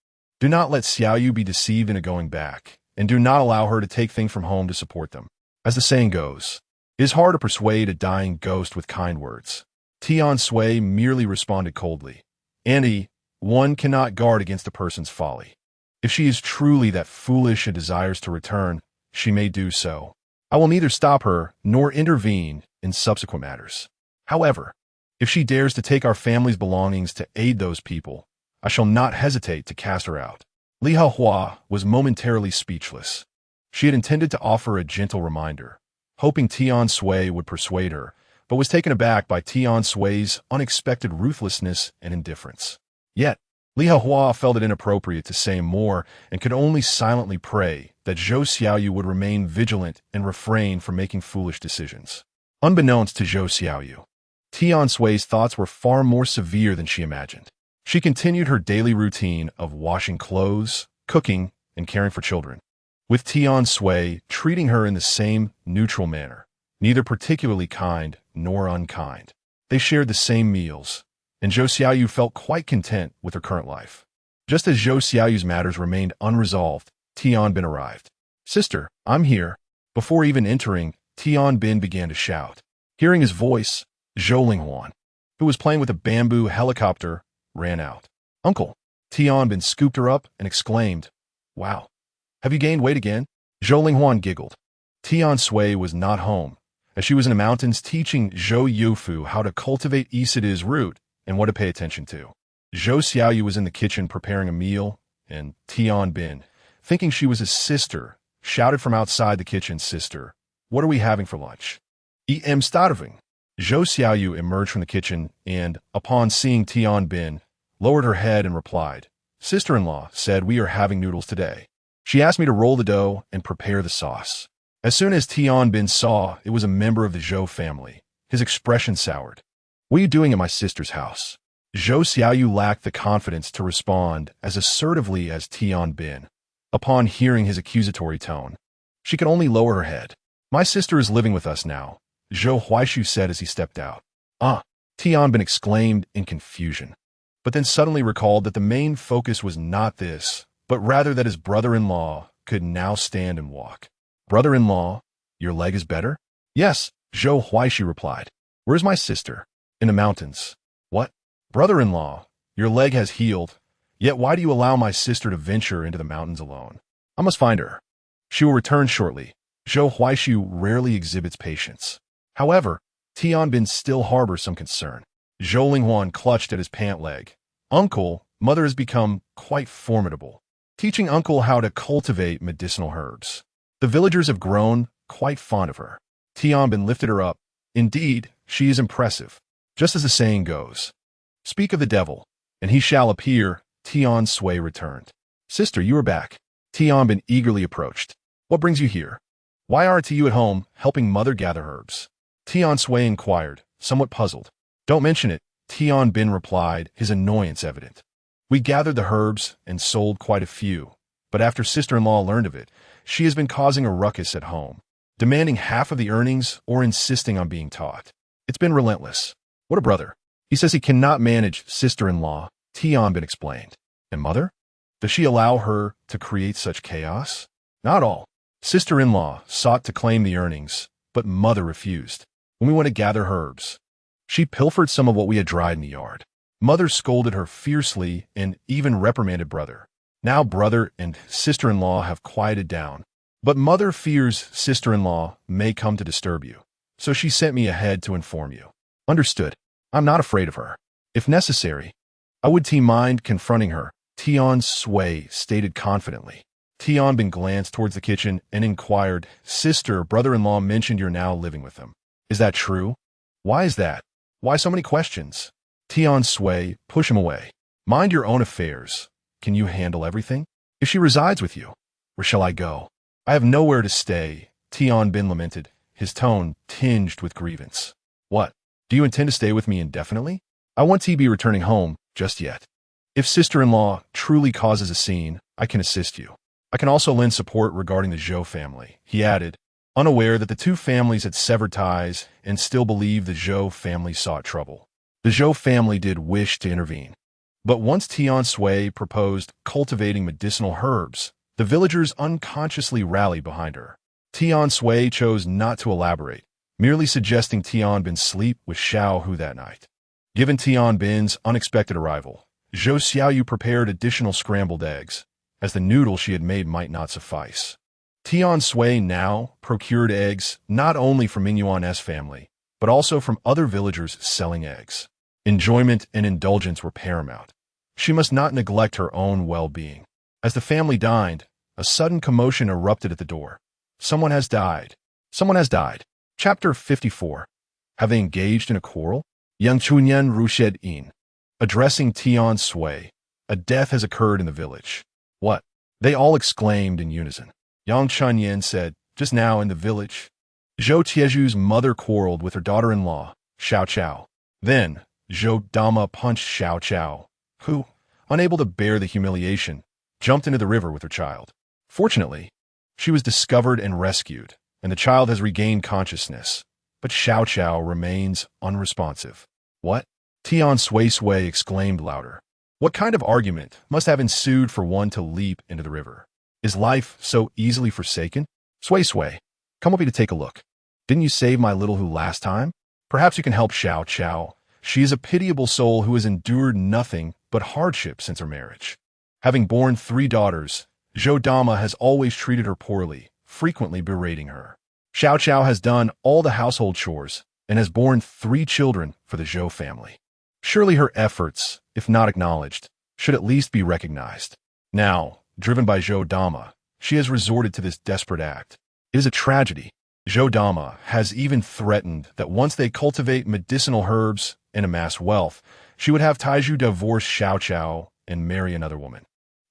Do not let Xiaoyu be deceived into going back, and do not allow her to take things from home to support them. As the saying goes, it is hard to persuade a dying ghost with kind words. Tian Sui merely responded coldly. Auntie, one cannot guard against a person's folly. If she is truly that foolish and desires to return, she may do so. I will neither stop her nor intervene in subsequent matters. However, if she dares to take our family's belongings to aid those people, I shall not hesitate to cast her out. Li Hua was momentarily speechless. She had intended to offer a gentle reminder, hoping Tian Sui would persuade her, but was taken aback by Tian Sui's unexpected ruthlessness and indifference. Yet, Li Hua felt it inappropriate to say more and could only silently pray that Zhou Xiaoyu would remain vigilant and refrain from making foolish decisions. Unbeknownst to Zhou Xiaoyu, Tian Sui's thoughts were far more severe than she imagined. She continued her daily routine of washing clothes, cooking, and caring for children, with Tian Sui treating her in the same neutral manner, neither particularly kind nor unkind. They shared the same meals, and Zhou Xiaoyu felt quite content with her current life. Just as Zhou Xiaoyu's matters remained unresolved, Tian Bin arrived. Sister, I'm here. Before even entering, Tian Bin began to shout. Hearing his voice, Zhou Linghuan, who was playing with a bamboo helicopter, ran out. Uncle, Tian Bin scooped her up and exclaimed, Wow, have you gained weight again? Zhou Linghuan giggled. Tian Sui was not home, as she was in the mountains teaching Zhou Yufu how to cultivate Isida's root and what to pay attention to. Zhou Xiaoyu was in the kitchen preparing a meal, and Tian Bin, thinking she was his sister, shouted from outside the kitchen, Sister, what are we having for lunch? I am starving. Zhou Xiaoyu emerged from the kitchen and, upon seeing Tian Bin, lowered her head and replied, Sister-in-law said we are having noodles today. She asked me to roll the dough and prepare the sauce. As soon as Tian Bin saw it was a member of the Zhou family, his expression soured. What are you doing at my sister's house? Zhou Xiaoyu lacked the confidence to respond as assertively as Tian Bin. Upon hearing his accusatory tone, she could only lower her head. My sister is living with us now, Zhou Huaishu said as he stepped out. Tian Bin exclaimed in confusion, but then suddenly recalled that the main focus was not this, but rather that his brother-in-law could now stand and walk. Brother-in-law, your leg is better? Yes, Zhou Huaishu replied. Where's my sister? In the mountains. What? Brother-in-law, your leg has healed, yet why do you allow my sister to venture into the mountains alone? I must find her. She will return shortly. Zhou Huaishu rarely exhibits patience. However, Tian Bin still harbors some concern. Zhou Linghuan clutched at his pant leg. Uncle, mother has become quite formidable, teaching uncle how to cultivate medicinal herbs. The villagers have grown quite fond of her. Tian Bin lifted her up. Indeed, she is impressive. Just as the saying goes, speak of the devil, and he shall appear, Tian Sui returned. Sister, you are back. Tian Bin eagerly approached. What brings you here? Why aren't you at home helping mother gather herbs? Tian Sui inquired, somewhat puzzled. Don't mention it, Tian Bin replied, his annoyance evident. We gathered the herbs and sold quite a few, but after sister-in-law learned of it, she has been causing a ruckus at home, demanding half of the earnings or insisting on being taught. It's been relentless. What a brother. He says he cannot manage sister-in-law, Tian Bin explained. And mother? Does she allow her to create such chaos? Not all. Sister-in-law sought to claim the earnings, but mother refused. When we went to gather herbs, she pilfered some of what we had dried in the yard. Mother scolded her fiercely and even reprimanded brother. Now brother and sister-in-law have quieted down, but mother fears sister-in-law may come to disturb you, so she sent me ahead to inform you. Understood. I'm not afraid of her. If necessary, I would mind confronting her, Tian Suisui stated confidently. Tian Bin glanced towards the kitchen and inquired, Sister, brother-in-law mentioned you're now living with them. Is that true? Why is that? Why so many questions? Tian Suisui, push him away. Mind your own affairs. Can you handle everything? If she resides with you, where shall I go? I have nowhere to stay, Tian Bin lamented, his tone tinged with grievance. What? Do you intend to stay with me indefinitely? I won't be returning home just yet. If sister-in-law truly causes a scene, I can assist you. I can also lend support regarding the Zhou family, he added, unaware that the two families had severed ties and still believed the Zhou family sought trouble. The Zhou family did wish to intervene. But once Tian Suisui proposed cultivating medicinal herbs, the villagers unconsciously rallied behind her. Tian Suisui chose not to elaborate, merely suggesting Tian Bin sleep with Xiao Hu that night. Given Tian Bin's unexpected arrival, Zhou Xiaoyu prepared additional scrambled eggs, as the noodle she had made might not suffice. Tian Suisui now procured eggs not only from Minyuan's family, but also from other villagers selling eggs. Enjoyment and indulgence were paramount. She must not neglect her own well-being. As the family dined, a sudden commotion erupted at the door. Someone has died. Someone has died. Chapter 54. Have they engaged in a quarrel? Yang Chunyan Rushed In. Addressing Tian Suisui, a death has occurred in the village. What? They all exclaimed in unison. Yang Chunyan said, just now in the village. Zhou Tieju's mother quarreled with her daughter-in-law, Xiao Chao. Then, Zhou Dama punched Xiao Chao, who, unable to bear the humiliation, jumped into the river with her child. Fortunately, she was discovered and rescued, and the child has regained consciousness, but Xiao Chao remains unresponsive. What? Tian Suisui exclaimed louder. What kind of argument must have ensued for one to leap into the river? Is life so easily forsaken? Suisui, come with me to take a look. Didn't you save my little Hu last time? Perhaps you can help Xiao Chao. She is a pitiable soul who has endured nothing but hardship since her marriage. Having borne 3 daughters, Zhou Dama has always treated her poorly, frequently berating her. Xiao Chao has done all the household chores and has borne 3 children for the Zhou family. Surely her efforts, if not acknowledged, should at least be recognized. Now, driven by Zhou Dama, she has resorted to this desperate act. It is a tragedy. Zhou Dama has even threatened that once they cultivate medicinal herbs and amass wealth, she would have Taiju divorce Xiao Chao and marry another woman.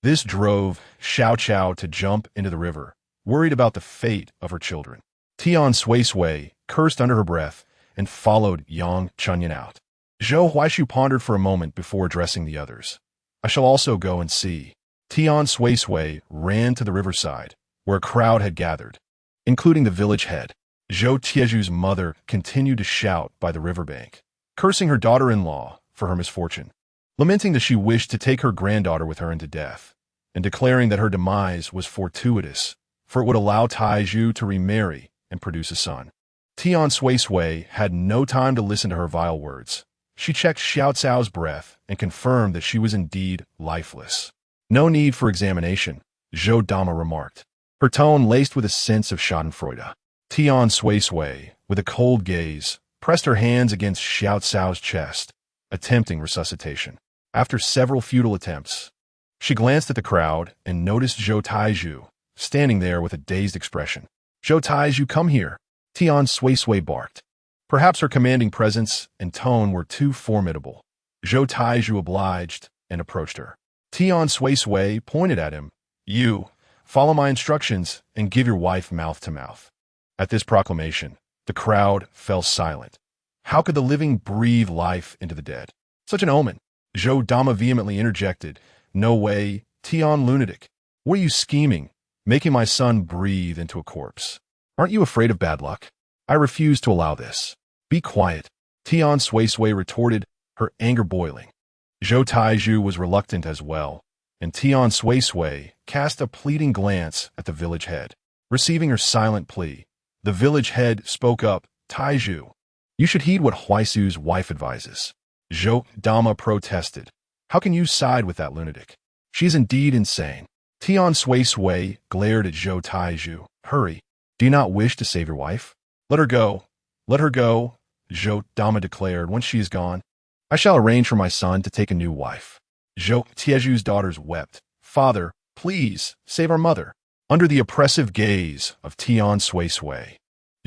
This drove Xiao Chao to jump into the river, worried about the fate of her children. Tian Suisui cursed under her breath and followed Yang Chunyan out. Zhou Huaishu pondered for a moment before addressing the others. I shall also go and see. Tian Suisui ran to the riverside, where a crowd had gathered, including the village head. Zhou Tieju's mother continued to shout by the riverbank, cursing her daughter-in-law for her misfortune, lamenting that she wished to take her granddaughter with her into death, and declaring that her demise was fortuitous, for it would allow Taiju to remarry and produce a son. Tian Suisui had no time to listen to her vile words. She checked Xiao Cao's breath and confirmed that she was indeed lifeless. No need for examination, Zhou Dama remarked, her tone laced with a sense of schadenfreude. Tian Suisui, with a cold gaze, pressed her hands against Xiao Cao's chest, attempting resuscitation. After several futile attempts, she glanced at the crowd and noticed Zhou Taiju, standing there with a dazed expression. Zhou Taiju, come here, Tian Suisui barked. Perhaps her commanding presence and tone were too formidable. Zhou Taiju obliged and approached her. Tian Suisui pointed at him. You, follow my instructions and give your wife mouth to mouth. At this proclamation, the crowd fell silent. How could the living breathe life into the dead? Such an omen. Zhou Dama vehemently interjected. No way, Tian lunatic. What are you scheming, making my son breathe into a corpse? Aren't you afraid of bad luck? I refuse to allow this. Be quiet, Tian Suisui retorted, her anger boiling. Zhou Taiju was reluctant as well, and Tian Suisui cast a pleading glance at the village head. Receiving her silent plea, the village head spoke up. Taiju, you should heed what Huaisu's wife advises. Zhou Dama protested. How can you side with that lunatic? She is indeed insane. Tian Suisui glared at Zhou Taizhu. Hurry. Do you not wish to save your wife? Let her go. Let her go, Zhou Dama declared. Once she is gone, I shall arrange for my son to take a new wife. Zhou Taizhu's daughters wept. Father, please, save our mother. Under the oppressive gaze of Tian Suisui,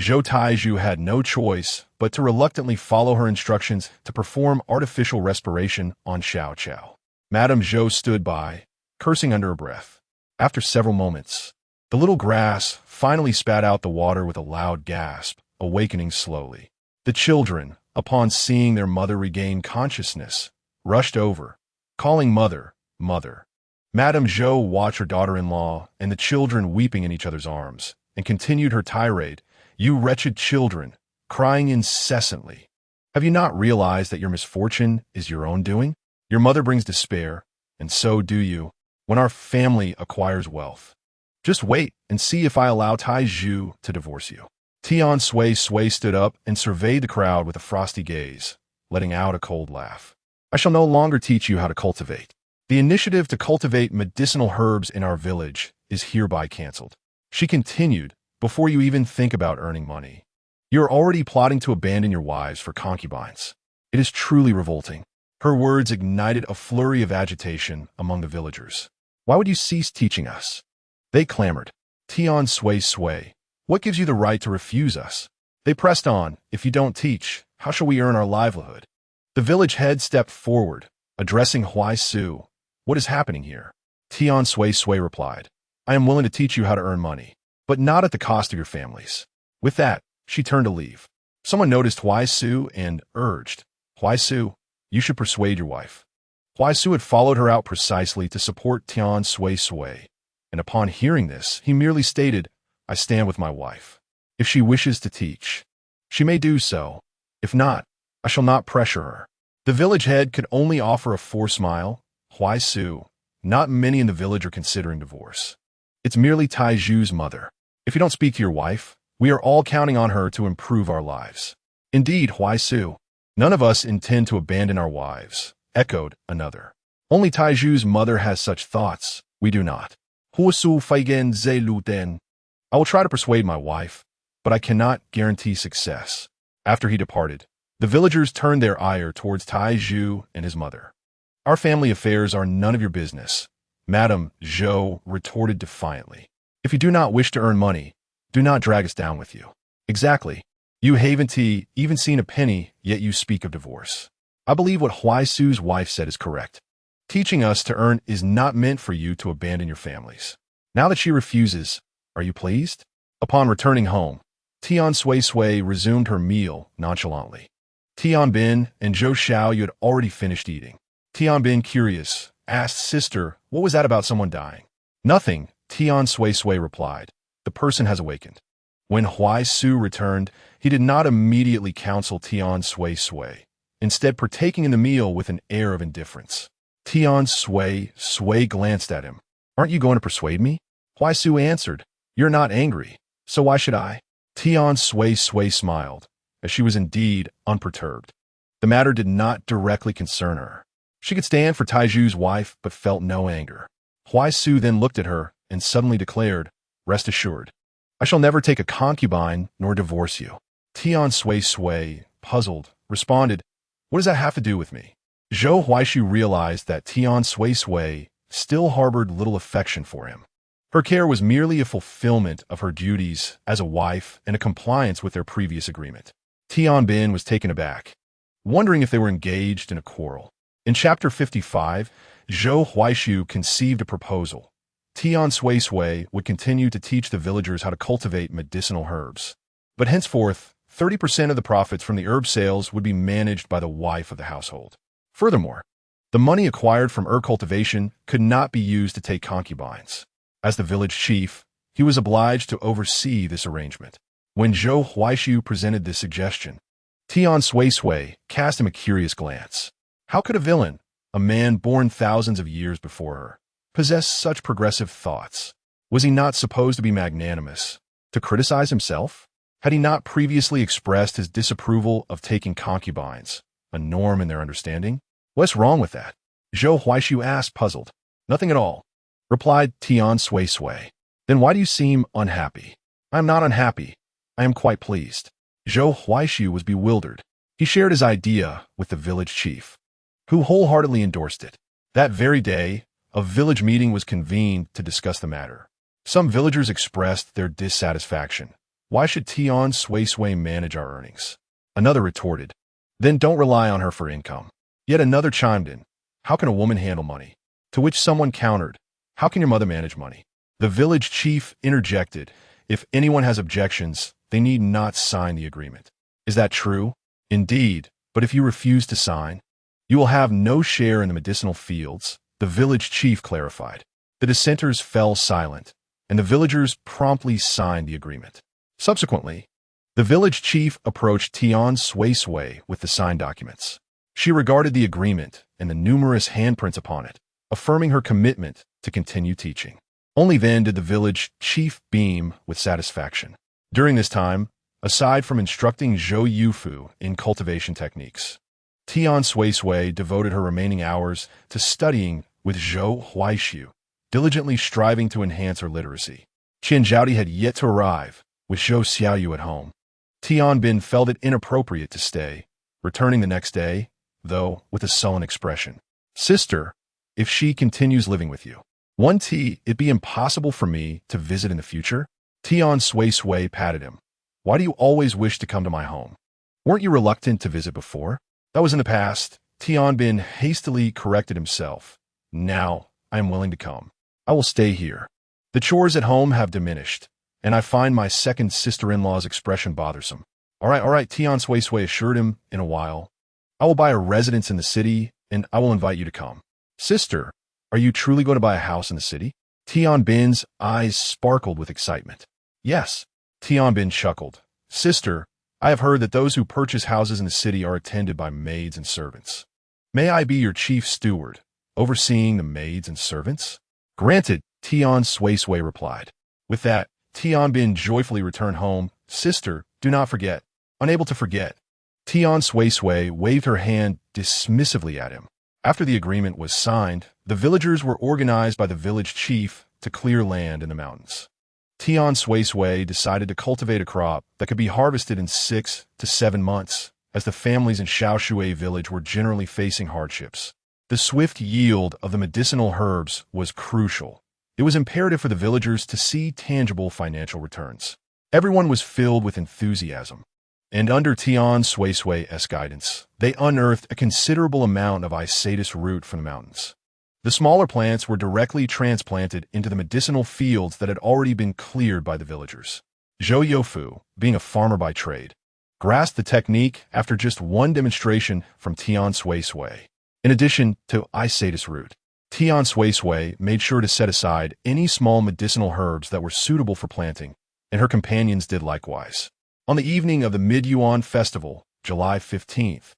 Zhou Taizhu had no choice but to reluctantly follow her instructions to perform artificial respiration on Xiao Qiao. Madame Zhou stood by, cursing under her breath. After several moments, the little grass finally spat out the water with a loud gasp, awakening slowly. The children, upon seeing their mother regain consciousness, rushed over, calling "Mother, Mother." Madame Zhou watched her daughter-in-law and the children weeping in each other's arms, and continued her tirade. You wretched children, crying incessantly. Have you not realized that your misfortune is your own doing? Your mother brings despair, and so do you, when our family acquires wealth. Just wait and see if I allow Taizhu to divorce you. Tian Suisui stood up and surveyed the crowd with a frosty gaze, letting out a cold laugh. I shall no longer teach you how to cultivate. The initiative to cultivate medicinal herbs in our village is hereby cancelled. She continued, before you even think about earning money. You are already plotting to abandon your wives for concubines. It is truly revolting. Her words ignited a flurry of agitation among the villagers. Why would you cease teaching us? They clamored. Tian Suisui, what gives you the right to refuse us? They pressed on. If you don't teach, how shall we earn our livelihood? The village head stepped forward, addressing Huai Su. What is happening here? Tian Suisui replied. I am willing to teach you how to earn money, but not at the cost of your families. With that, she turned to leave. Someone noticed Huai Su and urged, Huai Su, you should persuade your wife. Huai Su had followed her out precisely to support Tian Suisui, and upon hearing this, he merely stated, I stand with my wife. If she wishes to teach, she may do so. If not, I shall not pressure her. The village head could only offer a forced smile. Huai Su, not many in the village are considering divorce. It's merely Taizhu's mother. If you don't speak to your wife, we are all counting on her to improve our lives. Indeed, Huai Su, none of us intend to abandon our wives, echoed another. Only Taizhu's mother has such thoughts, we do not. Huai Su feigen ze lu den. I will try to persuade my wife, but I cannot guarantee success. After he departed, the villagers turned their ire towards Taizhu and his mother. Our family affairs are none of your business, Madame Zhou retorted defiantly. If you do not wish to earn money, do not drag us down with you. Exactly. You haven't even seen a penny, yet you speak of divorce. I believe what Huai Su's wife said is correct. Teaching us to earn is not meant for you to abandon your families. Now that she refuses, are you pleased? Upon returning home, Tian Suisui resumed her meal nonchalantly. Tian Bin and Zhou Xiao, you had already finished eating. Tian Bin, curious, asked, Sister, what was that about someone dying? Nothing, Tian Suisui replied. The person has awakened. When Huai Su returned, he did not immediately counsel Tian Suisui, instead partaking in the meal with an air of indifference. Tian Suisui glanced at him. Aren't you going to persuade me? Huai Su answered, You're not angry, so why should I? Tian Suisui smiled, as she was indeed unperturbed. The matter did not directly concern her. She could stand for Taizhu's wife, but felt no anger. Huai Su then looked at her and suddenly declared, Rest assured, I shall never take a concubine nor divorce you. Tian Suisui, puzzled, responded, What does that have to do with me? Zhou Huaishu realized that Tian Suisui still harbored little affection for him. Her care was merely a fulfillment of her duties as a wife and a compliance with their previous agreement. Tian Bin was taken aback, wondering if they were engaged in a quarrel. In Chapter 55, Zhou Huaishu conceived a proposal. Tian Suisui would continue to teach the villagers how to cultivate medicinal herbs. But henceforth, 30% of the profits from the herb sales would be managed by the wife of the household. Furthermore, the money acquired from herb cultivation could not be used to take concubines. As the village chief, he was obliged to oversee this arrangement. When Zhou Huaishu presented this suggestion, Tian Suisui cast him a curious glance. How could a villain, a man born thousands of years before her, possess such progressive thoughts? Was he not supposed to be magnanimous, to criticize himself? Had he not previously expressed his disapproval of taking concubines, a norm in their understanding? What's wrong with that? Zhou Huaishu asked, puzzled. Nothing at all, replied Tian Suisui. Then why do you seem unhappy? I am not unhappy. I am quite pleased. Zhou Huaishu was bewildered. He shared his idea with the village chief, who wholeheartedly endorsed it. That very day, a village meeting was convened to discuss the matter. Some villagers expressed their dissatisfaction. Why should Tian Suisui manage our earnings? Another retorted, then don't rely on her for income. Yet another chimed in, how can a woman handle money? To which someone countered, how can your mother manage money? The village chief interjected, if anyone has objections, they need not sign the agreement. Is that true? Indeed, but if you refuse to sign, you will have no share in the medicinal fields, the village chief clarified. The dissenters fell silent, and the villagers promptly signed the agreement. Subsequently, the village chief approached Tian Suisui with the signed documents. She regarded the agreement and the numerous handprints upon it, affirming her commitment to continue teaching. Only then did the village chief beam with satisfaction. During this time, aside from instructing Zhou Yufu in cultivation techniques, Tian Suisui devoted her remaining hours to studying with Zhou Huaishu, diligently striving to enhance her literacy. Qian Zhaodi had yet to arrive, with Zhou Xiaoyu at home. Tian Bin felt it inappropriate to stay, returning the next day, though with a sullen expression. Sister, if she continues living with you, it'd be impossible for me to visit in the future? Tian Suisui patted him. Why do you always wish to come to my home? Weren't you reluctant to visit before? That was in the past. Tian Bin hastily corrected himself. Now, I am willing to come. I will stay here. The chores at home have diminished, and I find my second sister-in-law's expression bothersome. All right, Tian Suisui assured him in a while. I will buy a residence in the city, and I will invite you to come. Sister, are you truly going to buy a house in the city? Tian Bin's eyes sparkled with excitement. Yes. Tian Bin chuckled. Sister, I have heard that those who purchase houses in the city are attended by maids and servants. May I be your chief steward, overseeing the maids and servants? Granted, Tian Suisui replied. With that, Tian Bin joyfully returned home. Sister, do not forget. Unable to forget. Tian Suisui waved her hand dismissively at him. After the agreement was signed, the villagers were organized by the village chief to clear land in the mountains. Tian Suisui decided to cultivate a crop that could be harvested in 6 to 7 months, as the families in Shaoshui village were generally facing hardships. The swift yield of the medicinal herbs was crucial. It was imperative for the villagers to see tangible financial returns. Everyone was filled with enthusiasm, and under Tian Suisui's guidance, they unearthed a considerable amount of Isatis root from the mountains. The smaller plants were directly transplanted into the medicinal fields that had already been cleared by the villagers. Zhou Youfu, being a farmer by trade, grasped the technique after just one demonstration from Tian Suisui. In addition to Isatis root, Tian Suisui made sure to set aside any small medicinal herbs that were suitable for planting, and her companions did likewise. On the evening of the Mid-Yuan festival, July 15th,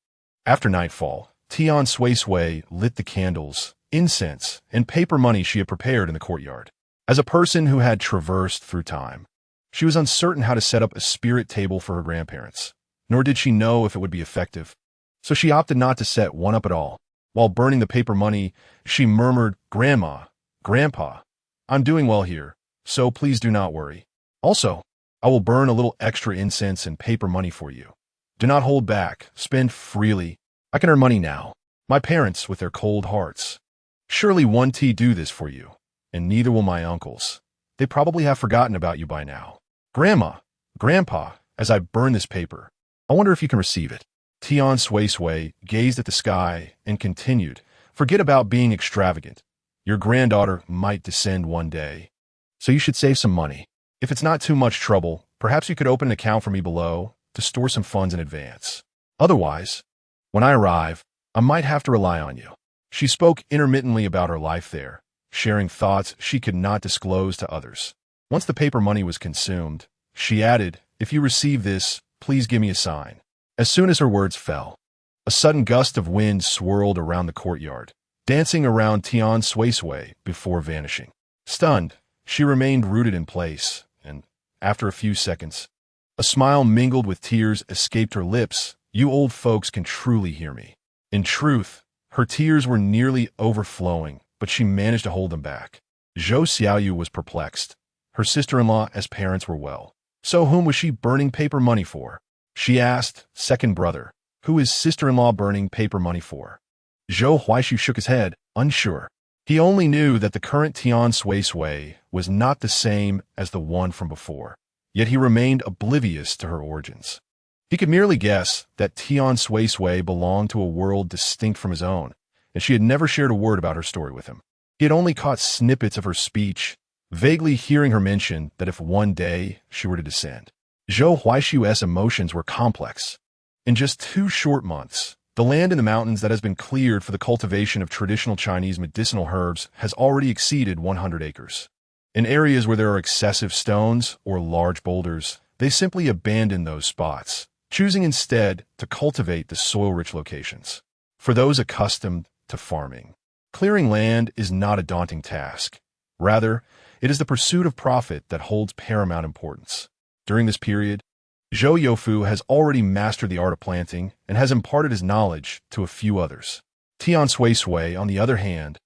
after nightfall, Tian Suisui lit the candles, incense, and paper money she had prepared in the courtyard. As a person who had traversed through time, she was uncertain how to set up a spirit table for her grandparents, nor did she know if it would be effective, so she opted not to set one up at all. While burning the paper money, she murmured, Grandma, Grandpa, I'm doing well here, so please do not worry. Also, I will burn a little extra incense and paper money for you. Do not hold back, spend freely. I can earn money now. My parents, with their cold hearts, surely won't do this for you, and neither will my uncles. They probably have forgotten about you by now. Grandma, Grandpa, as I burn this paper, I wonder if you can receive it. Tian Suisui gazed at the sky and continued, forget about being extravagant. Your granddaughter might descend one day, so you should save some money. If it's not too much trouble, perhaps you could open an account for me below to store some funds in advance. Otherwise, when I arrive, I might have to rely on you. She spoke intermittently about her life there, sharing thoughts she could not disclose to others. Once the paper money was consumed, she added, if you receive this, please give me a sign. As soon as her words fell, a sudden gust of wind swirled around the courtyard, dancing around Tian Suisui before vanishing. Stunned, she remained rooted in place, and, after a few seconds, a smile mingled with tears escaped her lips. You old folks can truly hear me. In truth, her tears were nearly overflowing but she managed to hold them back. Zhou Xiaoyu was perplexed. Her sister-in-law as parents were well. So whom was she burning paper money for? She asked, second brother. Who is sister-in-law burning paper money for? Zhou Huaishu shook his head, unsure. He only knew that the current Tian Suisui was not the same as the one from before, yet he remained oblivious to her origins. He could merely guess that Tian Suisui belonged to a world distinct from his own, and she had never shared a word about her story with him. He had only caught snippets of her speech, vaguely hearing her mention that if one day she were to descend. Zhou Huaishu's emotions were complex. In just 2 short months, the land in the mountains that has been cleared for the cultivation of traditional Chinese medicinal herbs has already exceeded 100 acres. In areas where there are excessive stones or large boulders, they simply abandon those spots, choosing instead to cultivate the soil-rich locations. For those accustomed to farming, clearing land is not a daunting task. Rather, it is the pursuit of profit that holds paramount importance. During this period, Zhou Youfu has already mastered the art of planting and has imparted his knowledge to a few others. Tian Suisui, on the other hand,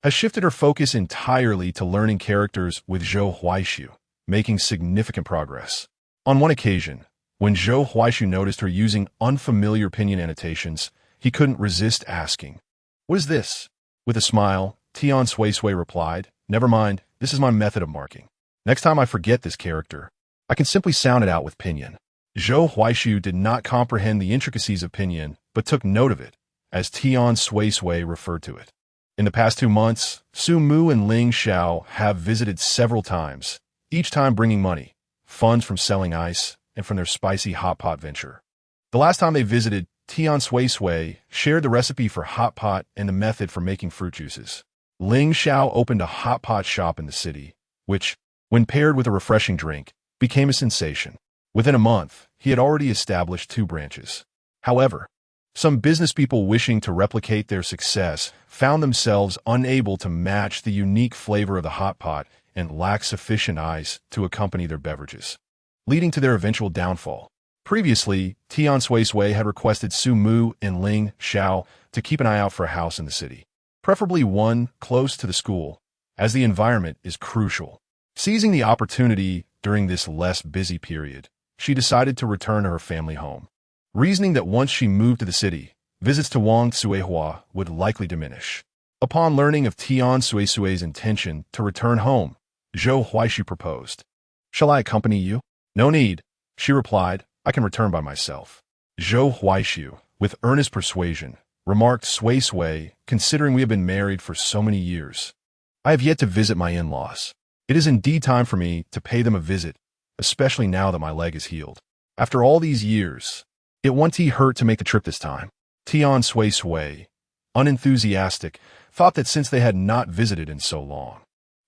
has shifted her focus entirely to learning characters with Zhou Huaishu, making significant progress. On one occasion, when Zhou Huaishu noticed her using unfamiliar pinyin annotations, he couldn't resist asking, "What is this?" With a smile, Tian Suisui replied, "Never mind, this is my method of marking. Next time I forget this character, I can simply sound it out with pinyin." Zhou Huaishu did not comprehend the intricacies of pinyin, but took note of it, as Tian Suisui referred to it. In the past 2 months, Su Mu and Ling Xiao have visited several times, each time bringing money, funds from selling ice, and from their spicy hot pot venture. The last time they visited, Tian Suisui shared the recipe for hot pot and the method for making fruit juices. Ling Xiao opened a hot pot shop in the city, which, when paired with a refreshing drink, became a sensation. Within a month, he had already established 2 branches. However, some business people wishing to replicate their success found themselves unable to match the unique flavor of the hot pot and lacked sufficient ice to accompany their beverages, leading to their eventual downfall. Previously, Tian Suisui had requested Su Mu and Ling Xiao to keep an eye out for a house in the city, preferably one close to the school, as the environment is crucial. Seizing the opportunity during this less busy period, she decided to return to her family home, reasoning that once she moved to the city, visits to Wang Tsuehua would likely diminish. Upon learning of Tian Suisui's intention to return home, Zhou Huaishu proposed, "Shall I accompany you?" "No need," she replied. "I can return by myself." Zhou Huaishu, with earnest persuasion, remarked, "Suisui, considering we have been married for so many years, I have yet to visit my in-laws. It is indeed time for me to pay them a visit, especially now that my leg is healed. After all these years, it won't hurt to make the trip this time." Tian Suisui, unenthusiastic, thought that since they had not visited in so long,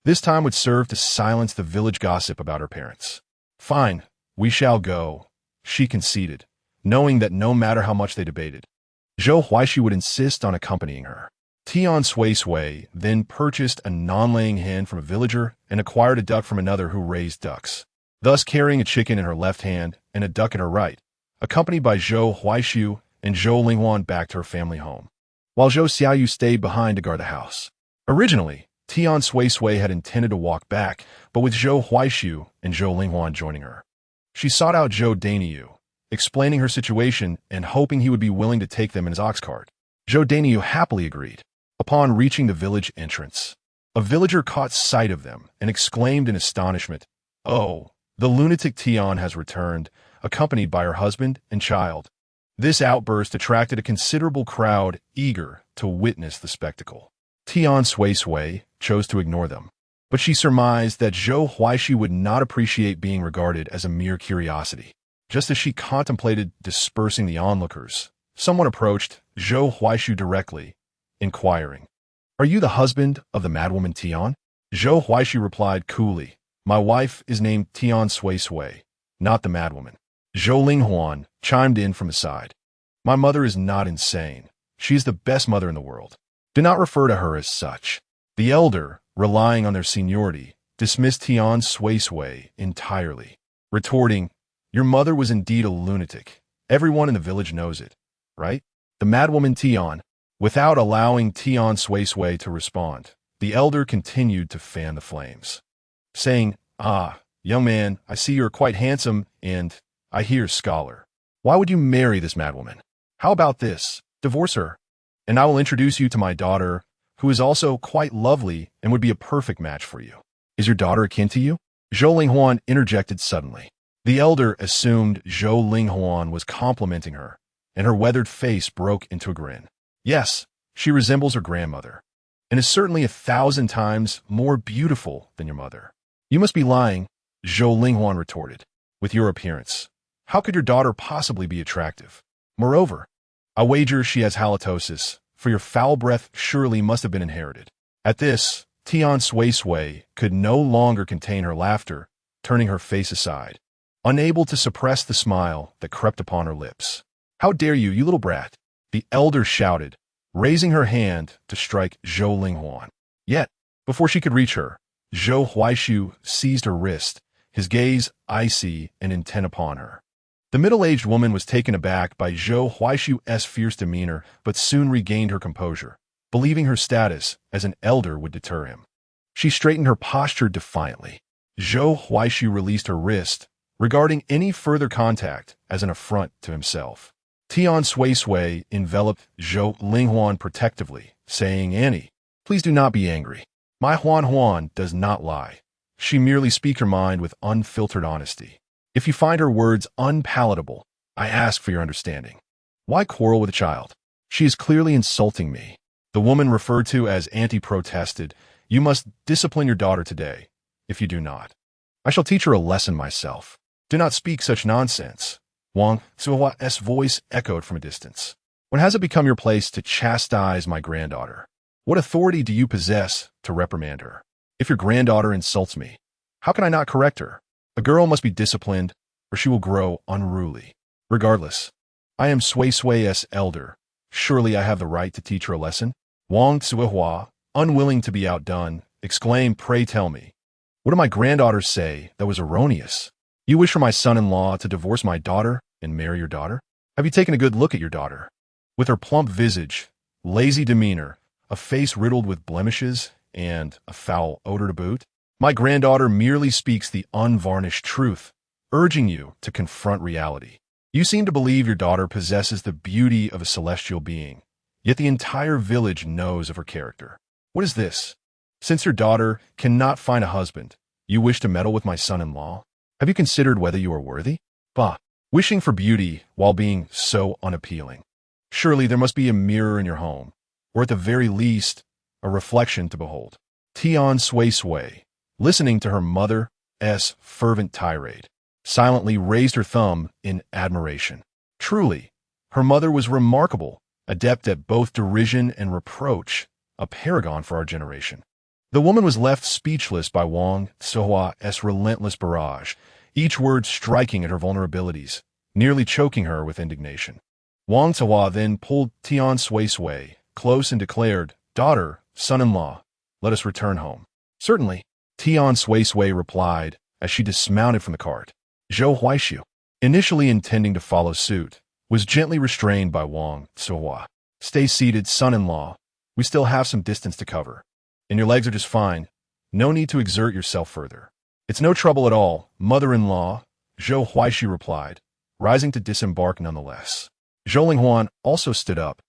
this time would serve to silence the village gossip about her parents. "Fine, we shall go," she conceded, knowing that no matter how much they debated, Zhou Huaishu would insist on accompanying her. Tian Suisui then purchased a non-laying hen from a villager and acquired a duck from another who raised ducks, thus carrying a chicken in her left hand and a duck in her right, accompanied by Zhou Huaishu and Zhou Linghuan back to her family home, while Zhou Xiaoyu stayed behind to guard the house. Originally, Tian Suisui had intended to walk back, but with Zhou Huaishu and Zhou Linghuan joining her, she sought out Zhou Dainiu, explaining her situation and hoping he would be willing to take them in his ox cart. Zhou Dainiu happily agreed. Upon reaching the village entrance, a villager caught sight of them and exclaimed in astonishment, "Oh, the lunatic Tian has returned, accompanied by her husband and child." This outburst attracted a considerable crowd eager to witness the spectacle. Tian Suisui chose to ignore them, but she surmised that Zhou Huaishu would not appreciate being regarded as a mere curiosity. Just as she contemplated dispersing the onlookers, someone approached Zhou Huaishu directly, inquiring, "Are you the husband of the madwoman Tian?" Zhou Huaishu replied coolly, "My wife is named Tian Suisui, not the madwoman." Zhou Linghuan chimed in from the side, "My mother is not insane. She is the best mother in the world. Do not refer to her as such." The elder, relying on their seniority, dismissed Tian Suisui entirely, retorting, "Your mother was indeed a lunatic. Everyone in the village knows it, right? The madwoman Tian." Without allowing Tian Suisui to respond, The elder continued to fan the flames, saying, "Ah, young man, I see you're quite handsome and, I hear, scholar. Why would you marry this madwoman? How about this? Divorce her, and I will introduce you to my daughter, who is also quite lovely and would be a perfect match for you." "Is your daughter akin to you?" Zhou Linghuan interjected suddenly. The elder assumed Zhou Linghuan was complimenting her, and her weathered face broke into a grin. "Yes, she resembles her grandmother, and is certainly 1,000 times more beautiful than your mother." "You must be lying," Zhou Linghuan retorted. "With your appearance, how could your daughter possibly be attractive? Moreover, I wager she has halitosis, for your foul breath surely must have been inherited." At this, Tian Suisui could no longer contain her laughter, turning her face aside, unable to suppress the smile that crept upon her lips. "How dare you, you little brat!" the elder shouted, raising her hand to strike Zhou Linghuan. Yet, before she could reach her, Zhou Huaishu seized her wrist, his gaze icy and intent upon her. The middle-aged woman was taken aback by Zhou Huaishu's fierce demeanor, but soon regained her composure, believing her status as an elder would deter him. She straightened her posture defiantly. Zhou Huaishu released her wrist, regarding any further contact as an affront to himself. Tian Suisui enveloped Zhou Linghuan protectively, saying, "Annie, please do not be angry. My Huan does not lie. She merely speaks her mind with unfiltered honesty. If you find her words unpalatable, I ask for your understanding. Why quarrel with a child? She is clearly insulting me." The woman referred to as Auntie protested, "You must discipline your daughter today. If you do not, I shall teach her a lesson myself." "Do not speak such nonsense." Wang Zuohua's voice echoed from a distance. "When has it become your place to chastise my granddaughter? What authority do you possess to reprimand her? If your granddaughter insults me, how can I not correct her? A girl must be disciplined, or she will grow unruly. Regardless, I am Suisui's elder. Surely I have the right to teach her a lesson." Wang Zuohua, unwilling to be outdone, exclaimed, "Pray tell me, what did my granddaughter say that was erroneous? You wish for my son-in-law to divorce my daughter and marry your daughter? Have you taken a good look at your daughter? With her plump visage, lazy demeanor, a face riddled with blemishes, and a foul odor to boot, my granddaughter merely speaks the unvarnished truth, urging you to confront reality. You seem to believe your daughter possesses the beauty of a celestial being, yet the entire village knows of her character. What is this? Since your daughter cannot find a husband, you wish to meddle with my son-in-law? Have you considered whether you are worthy? Bah, wishing for beauty while being so unappealing. Surely there must be a mirror in your home, or at the very least, a reflection to behold." Tian Suisui, listening to her mother's fervent tirade, silently raised her thumb in admiration. Truly, her mother was remarkable, adept at both derision and reproach, a paragon for our generation. The woman was left speechless by Wang Zuohua's relentless barrage, each word striking at her vulnerabilities, nearly choking her with indignation. Wang Zuohua then pulled Tian Suisui close and declared, "Daughter, son-in-law, let us return home." "Certainly," Tian Suisui replied as she dismounted from the cart. Zhou Huaishu, initially intending to follow suit, was gently restrained by Wang Zuohua. "Stay seated, son-in-law. We still have some distance to cover. And your legs are just fine. No need to exert yourself further." "It's no trouble at all, mother-in-law," Zhou Huaishu replied, rising to disembark nonetheless. Zhou Linghuan also stood up,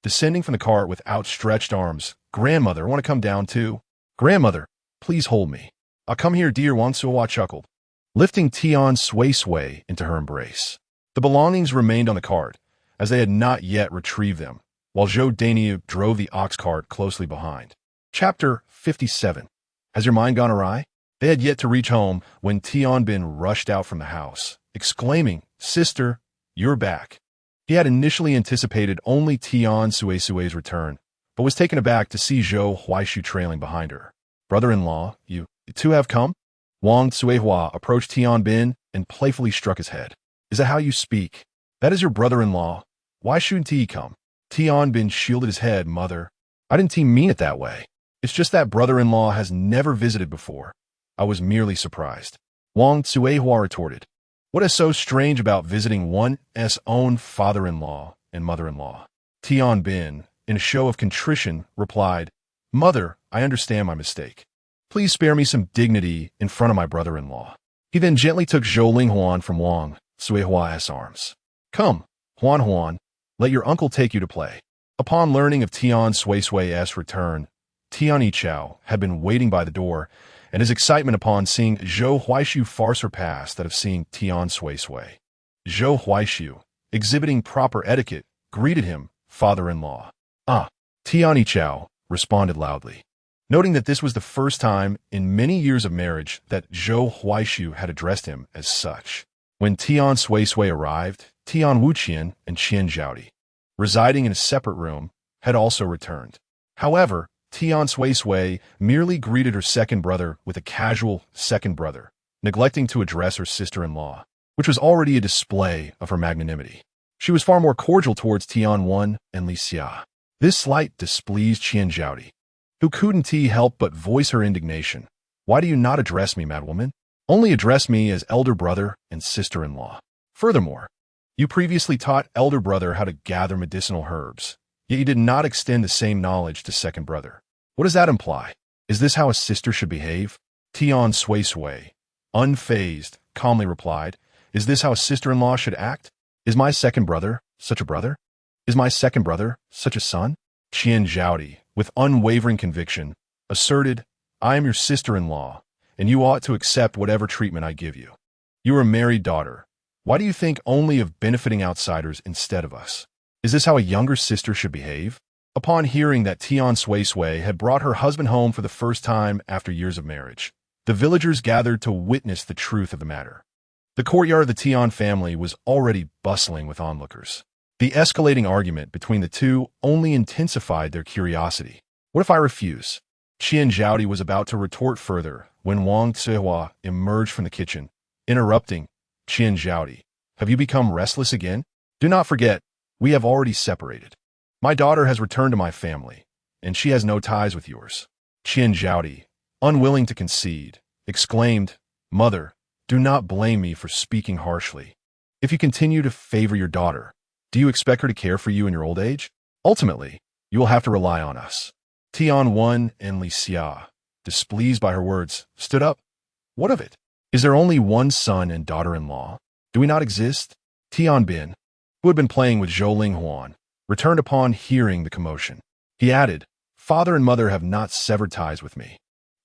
descending from the cart with outstretched arms. "Grandmother, I want to come down too." "Grandmother, please hold me." "I'll come here, dear," Wang Zuohua chuckled, lifting Tian Suisui into her embrace. The belongings remained on the cart, as they had not yet retrieved them, while Zhou Dainiu drove the ox cart closely behind. Chapter 57. Has your mind gone awry? They had yet to reach home when Tian Bin rushed out from the house, exclaiming, "Sister, you're back." He had initially anticipated only Tian Suisui's return, but was taken aback to see Zhou Huaishu trailing behind her. "Brother-in-law, you two have come?" Wang Zuohua approached Tian Bin and playfully struck his head. "Is that how you speak? That is your brother-in-law. Why shouldn't he come?" Tian Bin shielded his head. "Mother, I didn't mean it that way. It's just that brother-in-law has never visited before. I was merely surprised." Wang Zuohua retorted, "What is so strange about visiting one's own father-in-law and mother-in-law?" Tian Bin, in a show of contrition, replied, "Mother, I understand my mistake. Please spare me some dignity in front of my brother-in-law. He then gently took Zhou Linghuan from Wang Suihua's arms. Come, Huan, let your uncle take you to play. Upon learning of Tian Suisui's return, Tian Yichao had been waiting by the door, and his excitement upon seeing Zhou Huaishu far surpassed that of seeing Tian Suisui. Zhou Huaishu, exhibiting proper etiquette, greeted him, father-in-law. Ah, Tian Yichao responded loudly. Noting that this was the first time in many years of marriage that Zhou Huaishu had addressed him as such. When Tian Suisui arrived, Tian Wuqian and Qian Zhaodi, residing in a separate room, had also returned. However, Tian Suisui merely greeted her second brother with a casual second brother, neglecting to address her sister-in-law, which was already a display of her magnanimity. She was far more cordial towards Tian Wen and Li Xia. This slight displeased Qian Zhaodi, who couldn't help but voice her indignation. Why do you not address me, madwoman? Only address me as elder brother and sister-in-law. Furthermore, you previously taught elder brother how to gather medicinal herbs, yet you did not extend the same knowledge to second brother. What does that imply? Is this how a sister should behave? Tian Suisui, unfazed, calmly replied, Is this how a sister-in-law should act? Is my second brother such a brother? Is my second brother such a son? Qian Zhaodi, with unwavering conviction, asserted, I am your sister-in-law, and you ought to accept whatever treatment I give you. You are a married daughter. Why do you think only of benefiting outsiders instead of us? Is this how a younger sister should behave? Upon hearing that Tian Suisui had brought her husband home for the first time after years of marriage, the villagers gathered to witness the truth of the matter. The courtyard of the Tian family was already bustling with onlookers. The escalating argument between the two only intensified their curiosity. What if I refuse? Qian Zhaodi was about to retort further when Wang Zihua emerged from the kitchen, interrupting, Qian Zhaodi, have you become restless again? Do not forget, we have already separated. My daughter has returned to my family, and she has no ties with yours. Qian Zhaodi, unwilling to concede, exclaimed, Mother, do not blame me for speaking harshly. If you continue to favor your daughter, do you expect her to care for you in your old age? Ultimately, you will have to rely on us. Tian Wen and Li Xia, displeased by her words, stood up. What of it? Is there only one son and daughter-in-law? Do we not exist? Tian Bin, who had been playing with Zhou Linghuan, returned upon hearing the commotion. He added, Father and mother have not severed ties with me.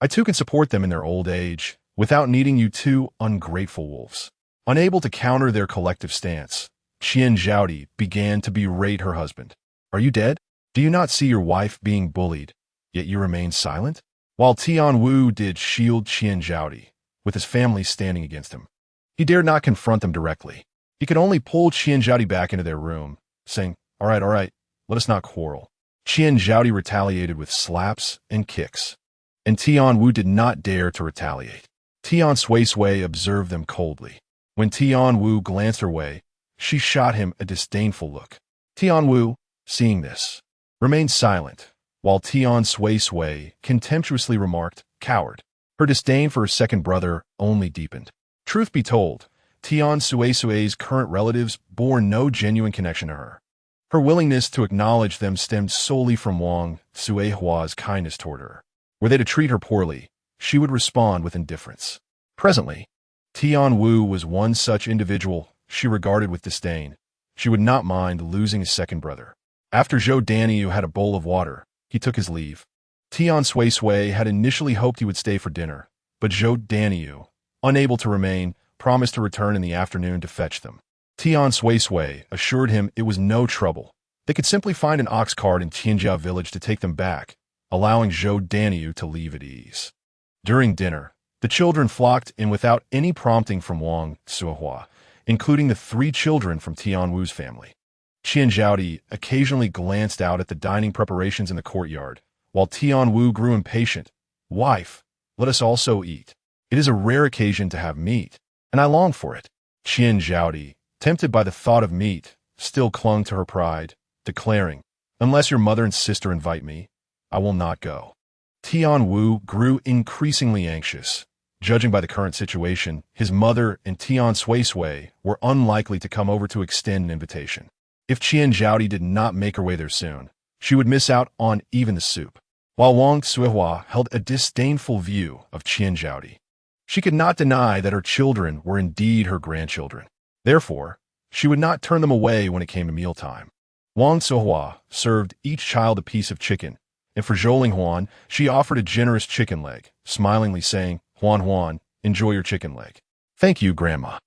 I too can support them in their old age, without needing you two ungrateful wolves. Unable to counter their collective stance, Qian Zhaodi began to berate her husband. Are you dead? Do you not see your wife being bullied, yet you remain silent? While Tian Wu did shield Qian Zhaodi, with his family standing against him. He dared not confront them directly. He could only pull Qian Zhaodi back into their room, saying, all right, let us not quarrel. Qian Zhaodi retaliated with slaps and kicks, and Tian Wu did not dare to retaliate. Tian Suisui observed them coldly. When Tian Wu glanced her way, she shot him a disdainful look. Tian Wu, seeing this, remained silent, while Tian Suisui contemptuously remarked, coward. Her disdain for her second brother only deepened. Truth be told, Tian Suisui's current relatives bore no genuine connection to her. Her willingness to acknowledge them stemmed solely from Wang Suihua's kindness toward her. Were they to treat her poorly, she would respond with indifference. Presently, Tian Wu was one such individual she regarded with disdain. She would not mind losing his second brother. After Zhou Daniu had a bowl of water, he took his leave. Tian Suisui had initially hoped he would stay for dinner, but Zhou Daniu, unable to remain, promised to return in the afternoon to fetch them. Tian Suisui assured him it was no trouble. They could simply find an ox cart in Tianjia village to take them back, allowing Zhou Daniu to leave at ease. During dinner, the children flocked in without any prompting from Wang Suihua, including the 3 children from Tian Wu's family. Qian Zhaodi occasionally glanced out at the dining preparations in the courtyard, while Tian Wu grew impatient. Wife, let us also eat. It is a rare occasion to have meat, and I long for it. Qian Zhaodi, tempted by the thought of meat, still clung to her pride, declaring, unless your mother and sister invite me, I will not go. Tian Wu grew increasingly anxious. Judging by the current situation, his mother and Tian Suisui were unlikely to come over to extend an invitation. If Qian Zhaodi did not make her way there soon, she would miss out on even the soup. while Wang Suihua held a disdainful view of Qian Zhaodi. She could not deny that her children were indeed her grandchildren. Therefore, she would not turn them away when it came to mealtime. Wang Suihua served each child a piece of chicken, and for Zhou Linghuan, she offered a generous chicken leg, smilingly saying, "Huan Huan, enjoy your chicken leg." "Thank you, Grandma,"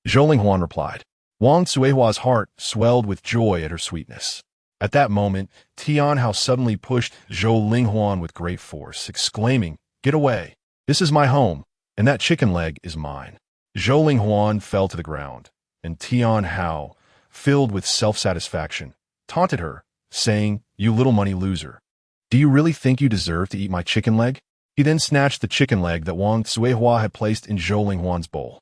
Zhou Linghuan replied. Wang Suihua's heart swelled with joy at her sweetness. At that moment, Tian Hao suddenly pushed Zhou Linghuan with great force, exclaiming, "Get away! This is my home, and that chicken leg is mine." Zhou Linghuan fell to the ground, and Tian Hao, filled with self-satisfaction, taunted her, saying, "You little money loser. Do you really think you deserve to eat my chicken leg?" He then snatched the chicken leg that Wang Suihua had placed in Zhou Linghuan's bowl.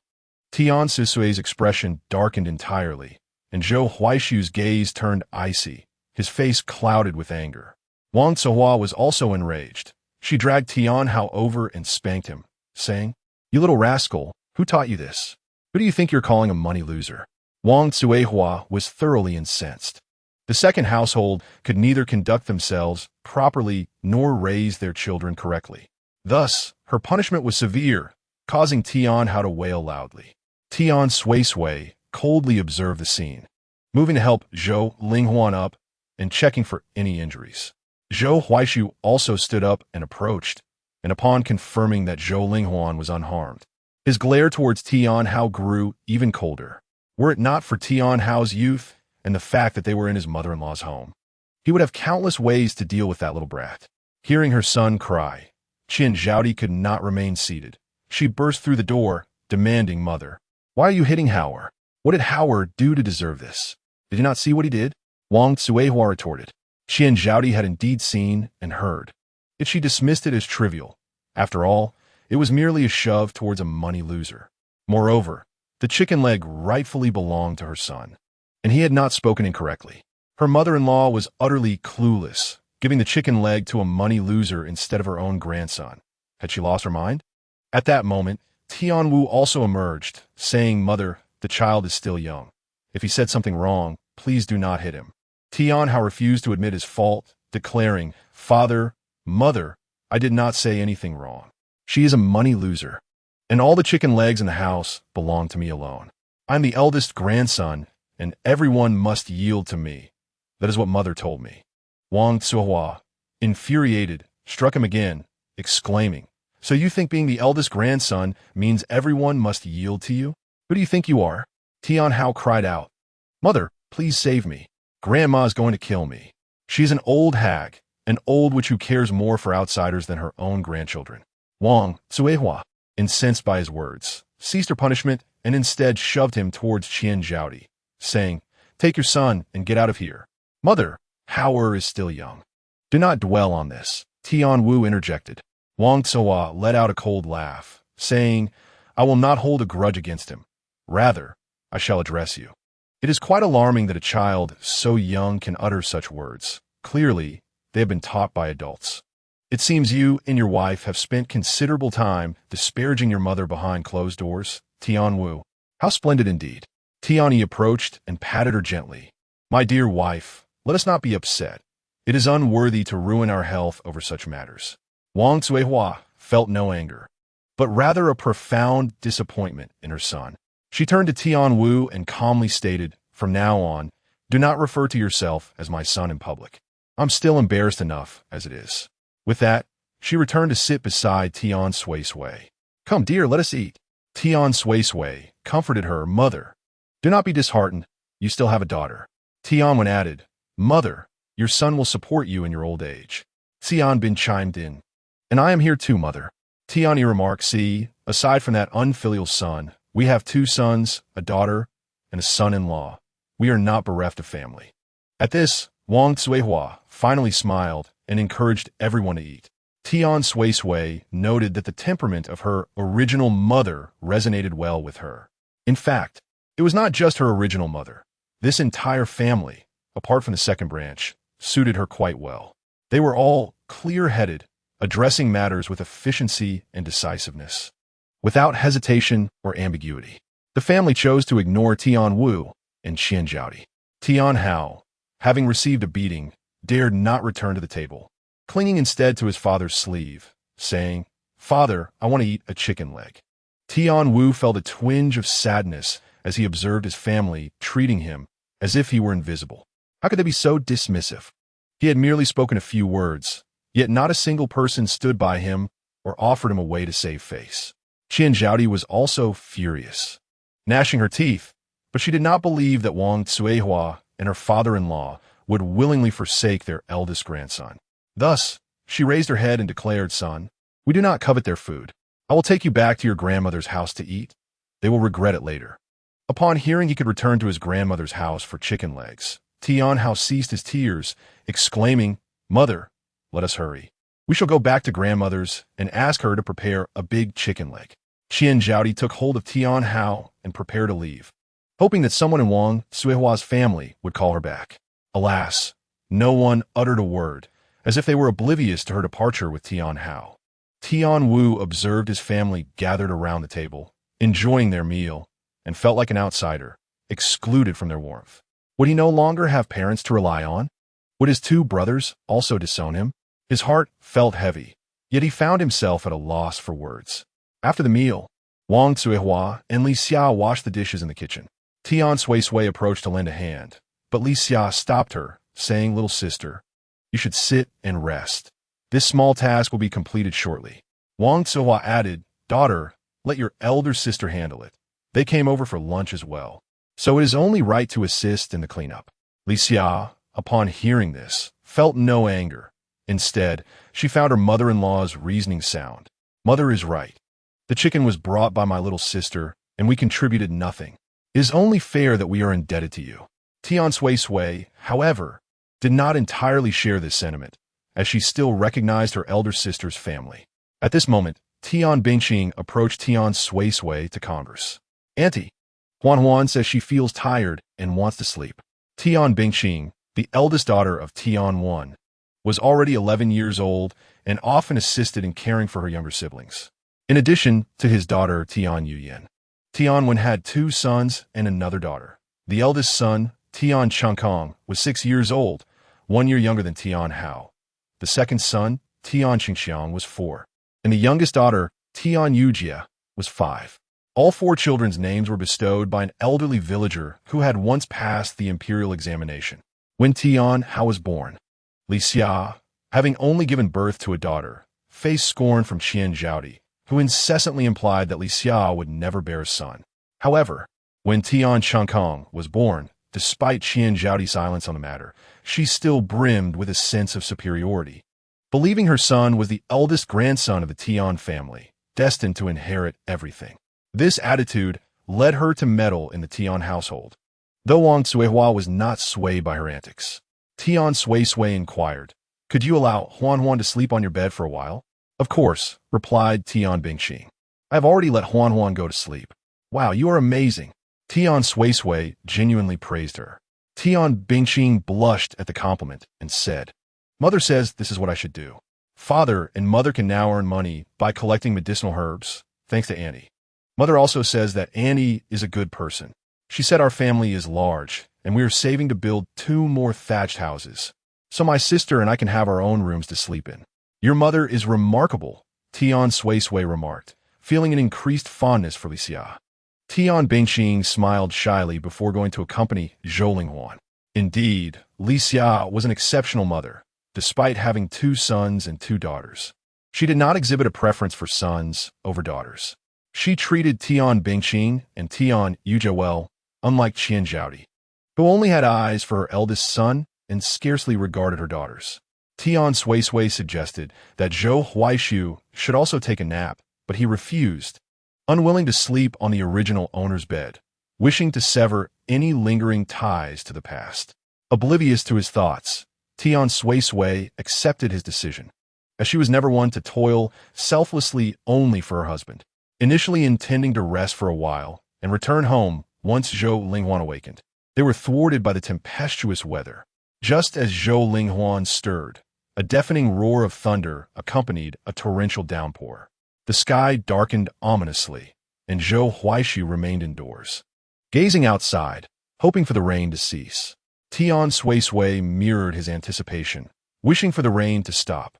Tian Suisui's expression darkened entirely, and Zhou Huaishu's gaze turned icy, his face clouded with anger. Wang Suihua was also enraged. She dragged Tian Hao over and spanked him, saying, "You little rascal, who taught you this? Who do you think you're calling a money loser?" Wang Suihua was thoroughly incensed. The second household could neither conduct themselves properly nor raise their children correctly. Thus, her punishment was severe, causing Tian Hao to wail loudly. Tian Suisui coldly observed the scene, moving to help Zhou Linghuan up and checking for any injuries. Zhou Huaishu also stood up and approached, and upon confirming that Zhou Linghuan was unharmed, his glare towards Tian Hao grew even colder. Were it not for Tian Hao's youth and the fact that they were in his mother-in-law's home, he would have countless ways to deal with that little brat. Hearing her son cry, Qian Zhaodi could not remain seated. She burst through the door, demanding, "Mother, why are you hitting Howard? What did Howard do to deserve this? Did you not see what he did?" Wang Suihua retorted. Qian Zhaodi had indeed seen and heard, yet she dismissed it as trivial. After all, it was merely a shove towards a money loser. Moreover, the chicken leg rightfully belonged to her son, and he had not spoken incorrectly. Her mother-in-law was utterly clueless, giving the chicken leg to a money loser instead of her own grandson. Had she lost her mind? At that moment, Tian Wu also emerged, saying, "Mother, the child is still young. If he said something wrong, please do not hit him." Tian Hao refused to admit his fault, declaring, "Father, Mother, I did not say anything wrong. She is a money loser, and all the chicken legs in the house belong to me alone. I'm the eldest grandson, and everyone must yield to me. That is what Mother told me." Wang Suihua, infuriated, struck him again, exclaiming, "So you think being the eldest grandson means everyone must yield to you? Who do you think you are?" Tian Hao cried out, "Mother, please save me. Grandma is going to kill me. She's an old hag, an old witch who cares more for outsiders than her own grandchildren." Wang Suihua, incensed by his words, ceased her punishment and instead shoved him towards Qian Zhaodi, saying, "Take your son and get out of here. Mother, Howard is still young." "Do not dwell on this," Tian Wu interjected. Wang Suihua let out a cold laugh, saying, "I will not hold a grudge against him. Rather, I shall address you." It is quite alarming that a child so young can utter such words. Clearly, they have been taught by adults. It seems you and your wife have spent considerable time disparaging your mother behind closed doors. Tian Wu, how splendid indeed. Tian approached and patted her gently. "My dear wife, let us not be upset. It is unworthy to ruin our health over such matters." Wang Suihua felt no anger, but rather a profound disappointment in her son. She turned to Tian Wu and calmly stated, "From now on, do not refer to yourself as my son in public. I'm still embarrassed enough as it is." With that, she returned to sit beside Tian Suisui. "Come, dear, let us eat." Tian Suisui comforted her, "Mother, do not be disheartened. You still have a daughter." Tian added, "Mother, your son will support you in your old age." Tian Bin chimed in, "And I am here too, Mother." Tian remarked, "See, aside from that unfilial son, we have 2 sons, a daughter, and a son-in-law. We are not bereft of family." At this, Wang Suihua finally smiled and encouraged everyone to eat. Tian Suisui noted that the temperament of her original mother resonated well with her. In fact, it was not just her original mother. This entire family, apart from the second branch, suited her quite well. They were all clear-headed, addressing matters with efficiency and decisiveness, without hesitation or ambiguity. The family chose to ignore Tian Wu and Qian Zhaodi. Tian Hao, having received a beating, dared not return to the table. clinging instead to his father's sleeve, saying, "Father, I want to eat a chicken leg." Tian Wu felt a twinge of sadness as he observed his family treating him as if he were invisible. How could they be so dismissive? He had merely spoken a few words, yet not a single person stood by him or offered him a way to save face. Qian Zhaodi was also furious, gnashing her teeth, but she did not believe that Wang Suihua and her father-in-law would willingly forsake their eldest grandson. Thus, she raised her head and declared, "Son, we do not covet their food. I will take you back to your grandmother's house to eat. They will regret it later." Upon hearing he could return to his grandmother's house for chicken legs, Tian Hao ceased his tears, exclaiming, "Mother, let us hurry. We shall go back to grandmother's and ask her to prepare a big chicken leg." Qian Zhaodi took hold of Tian Hao and prepared to leave, hoping that someone in Wang Suihua's family would call her back. Alas, no one uttered a word, as if they were oblivious to her departure with Tian Hao. Tian Wu observed his family gathered around the table, enjoying their meal, and felt like an outsider, excluded from their warmth. Would he no longer have parents to rely on? Would his two brothers also disown him? His heart felt heavy, yet he found himself at a loss for words. After the meal, Wang Suihua and Li Xia washed the dishes in the kitchen. Tian Suisui approached to lend a hand, but Li Xia stopped her, saying, "Little sister, you should sit and rest. This small task will be completed shortly." Wang Suihua added, "Daughter, let your elder sister handle it. They came over for lunch as well, so it is only right to assist in the cleanup." Li Xia, upon hearing this, felt no anger. Instead, she found her mother-in-law's reasoning sound. "Mother is right. The chicken was brought by my little sister, and we contributed nothing. It is only fair that we are indebted to you." Tian Suisui, however, did not entirely share this sentiment, as she still recognized her elder sister's family. At this moment, Tian Bingqing approached Tian Suisui to converse. "Auntie, Huan says she feels tired and wants to sleep." Tian Bingqing, the eldest daughter of Tian Wan, was already 11 years old and often assisted in caring for her younger siblings. In addition to his daughter Tian Yuyan, Tian Wan had two sons and another daughter. The eldest son, Tian Chengkong, was 6 years old, 1 year younger than Tian Hao. The second son, Tian Qingxiang, was 4, and the youngest daughter, Tian Yujia, was 5. All 4 children's names were bestowed by an elderly villager who had once passed the imperial examination. When Tian Hao was born, Li Xia, having only given birth to a daughter, faced scorn from Qian Zhaodi, who incessantly implied that Li Xia would never bear a son. However, when Tian Chengkong was born, despite Qian Zhaodi's silence on the matter, she still brimmed with a sense of superiority, believing her son was the eldest grandson of the Tian family, destined to inherit everything. This attitude led her to meddle in the Tian household. Though Wang Suihua was not swayed by her antics, Tian Suisui inquired, "Could you allow Huan to sleep on your bed for a while?" "Of course," replied Tian Bingqing. "I have already let Huan go to sleep." "Wow, you are amazing." Tian Suisui genuinely praised her. Tian Bingqing blushed at the compliment and said, "Mother says this is what I should do. Father and mother can now earn money by collecting medicinal herbs, thanks to Annie. Mother also says that Annie is a good person. She said our family is large, and we are saving to build 2 more thatched houses, so my sister and I can have our own rooms to sleep in." "Your mother is remarkable," Tian Suisui remarked, feeling an increased fondness for Li Xia. Tian Bingqing smiled shyly before going to accompany Zhou Linghuan. Indeed, Li Xia was an exceptional mother, despite having 2 sons and 2 daughters. She did not exhibit a preference for sons over daughters. She treated Tian Bingqing and Tian Yujia well, unlike Qian Zhaodi, who only had eyes for her eldest son and scarcely regarded her daughters. Tian Suisui suggested that Zhou Huaishu should also take a nap, but he refused, unwilling to sleep on the original owner's bed, wishing to sever any lingering ties to the past. Oblivious to his thoughts, Tian Suisui accepted his decision, as she was never one to toil selflessly only for her husband. Initially intending to rest for a while and return home once Zhou Linghuan awakened, they were thwarted by the tempestuous weather. Just as Zhou Linghuan stirred, a deafening roar of thunder accompanied a torrential downpour. The sky darkened ominously, and Zhou Huaishu remained indoors, gazing outside, hoping for the rain to cease. Tian Suisui mirrored his anticipation, wishing for the rain to stop,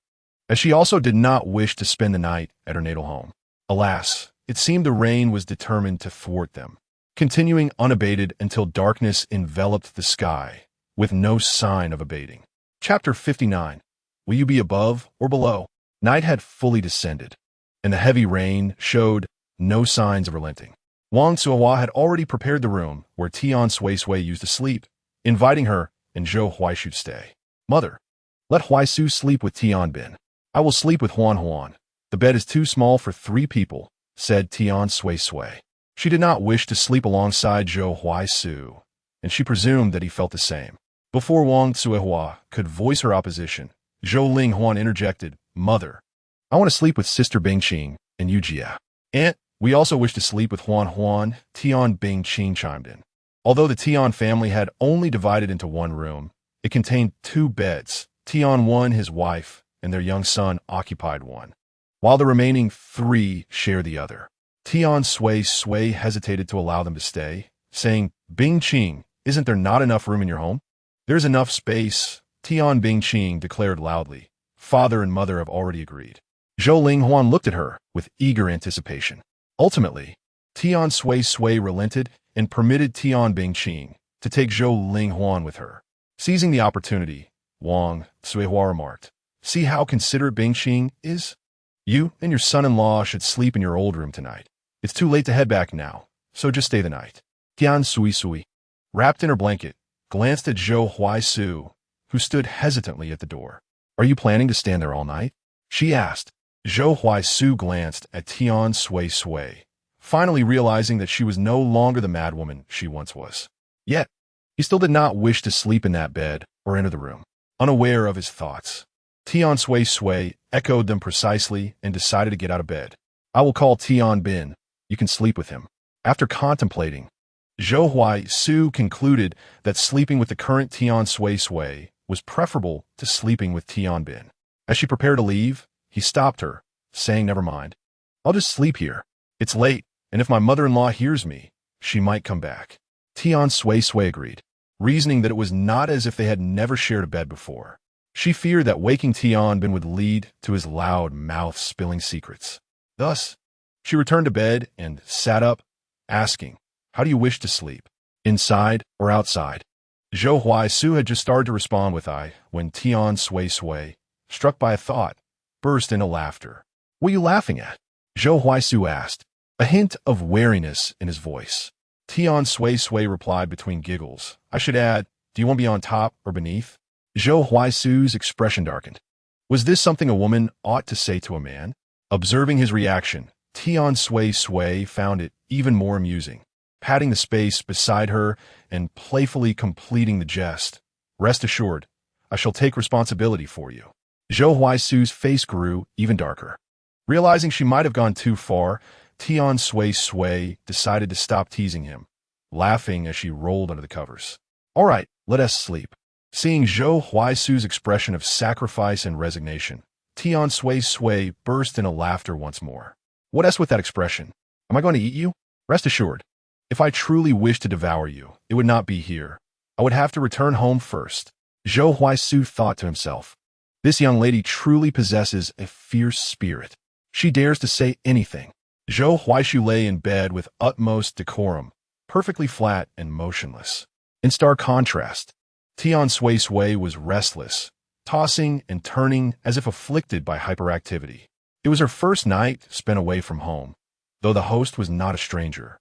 as she also did not wish to spend the night at her natal home. Alas, it seemed the rain was determined to thwart them, continuing unabated until darkness enveloped the sky, with no sign of abating. Chapter 59. Will you be above or below? Night had fully descended, and the heavy rain showed no signs of relenting. Wang Suihua had already prepared the room where Tian Suisui used to sleep, inviting her and Zhou Huaishu to stay. Mother, let Huaisu sleep with Tian Bin. I will sleep with Huan Huan. The bed is too small for 3 people, said Tian Suisui. She did not wish to sleep alongside Zhou Huaisu, and she presumed that he felt the same. Before Wang Suihua could voice her opposition, Zhou Ling Huan interjected, Mother, I want to sleep with Sister Bingqing and Yujia. Aunt, we also wish to sleep with Huan Huan, Tian Bingqing chimed in. Although the Tian family had only divided into one room, it contained 2 beds. Tian 1, his wife, and their young son occupied one, while the remaining 3 shared the other. Tian Suisui hesitated to allow them to stay, saying, Bingqing, isn't there not enough room in your home? There's enough space, Tian Bingqing declared loudly. Father and mother have already agreed. Zhou Linghuan looked at her with eager anticipation. Ultimately, Tian Suisui relented and permitted Tian Bingqing to take Zhou Linghuan with her. Seizing the opportunity, Wang Suihua remarked, See how considerate Bingqing is? You and your son-in-law should sleep in your old room tonight. It's too late to head back now, so just stay the night. Tian Suisui, wrapped in her blanket, glanced at Zhou Huaisu, who stood hesitantly at the door. Are you planning to stand there all night? She asked. Zhou Huaisu glanced at Tian Suisui, finally realizing that she was no longer the madwoman she once was. Yet, he still did not wish to sleep in that bed or enter the room. Unaware of his thoughts, Tian Suisui echoed them precisely and decided to get out of bed. I will call Tian Bin. You can sleep with him. After contemplating, Zhou Huaisu concluded that sleeping with the current Tian Suisui was preferable to sleeping with Tian Bin. As she prepared to leave, he stopped her, saying, Never mind. I'll just sleep here. It's late, and if my mother-in-law hears me, she might come back. Tian Suisui agreed, reasoning that it was not as if they had never shared a bed before. She feared that waking Tian Bin would lead to his loud mouth spilling secrets. Thus, she returned to bed and sat up, asking, How do you wish to sleep? Inside or outside? Zhou Huaisu had just started to respond with I when Tian Suisui, struck by a thought, burst into laughter. What are you laughing at? Zhou Huaisu asked, a hint of wariness in his voice. Tian Suisui replied between giggles, I should add, do you want to be on top or beneath? Zhou Huaisu's expression darkened. Was this something a woman ought to say to a man? Observing his reaction, Tian Suisui found it even more amusing, patting the space beside her and playfully completing the jest. Rest assured, I shall take responsibility for you. Zhou Huaisu's face grew even darker. Realizing she might have gone too far, Tian Suisui decided to stop teasing him, laughing as she rolled under the covers. All right, let us sleep. Seeing Zhou Huaisu's expression of sacrifice and resignation, Tian Suisui burst into laughter once more. What else with that expression? Am I going to eat you? Rest assured, if I truly wished to devour you, it would not be here. I would have to return home first. Zhou Huaisu thought to himself. This young lady truly possesses a fierce spirit. She dares to say anything. Zhou Huaishu lay in bed with utmost decorum, perfectly flat and motionless. In stark contrast, Tian Suisui was restless, tossing and turning as if afflicted by hyperactivity. It was her first night spent away from home, though the host was not a stranger.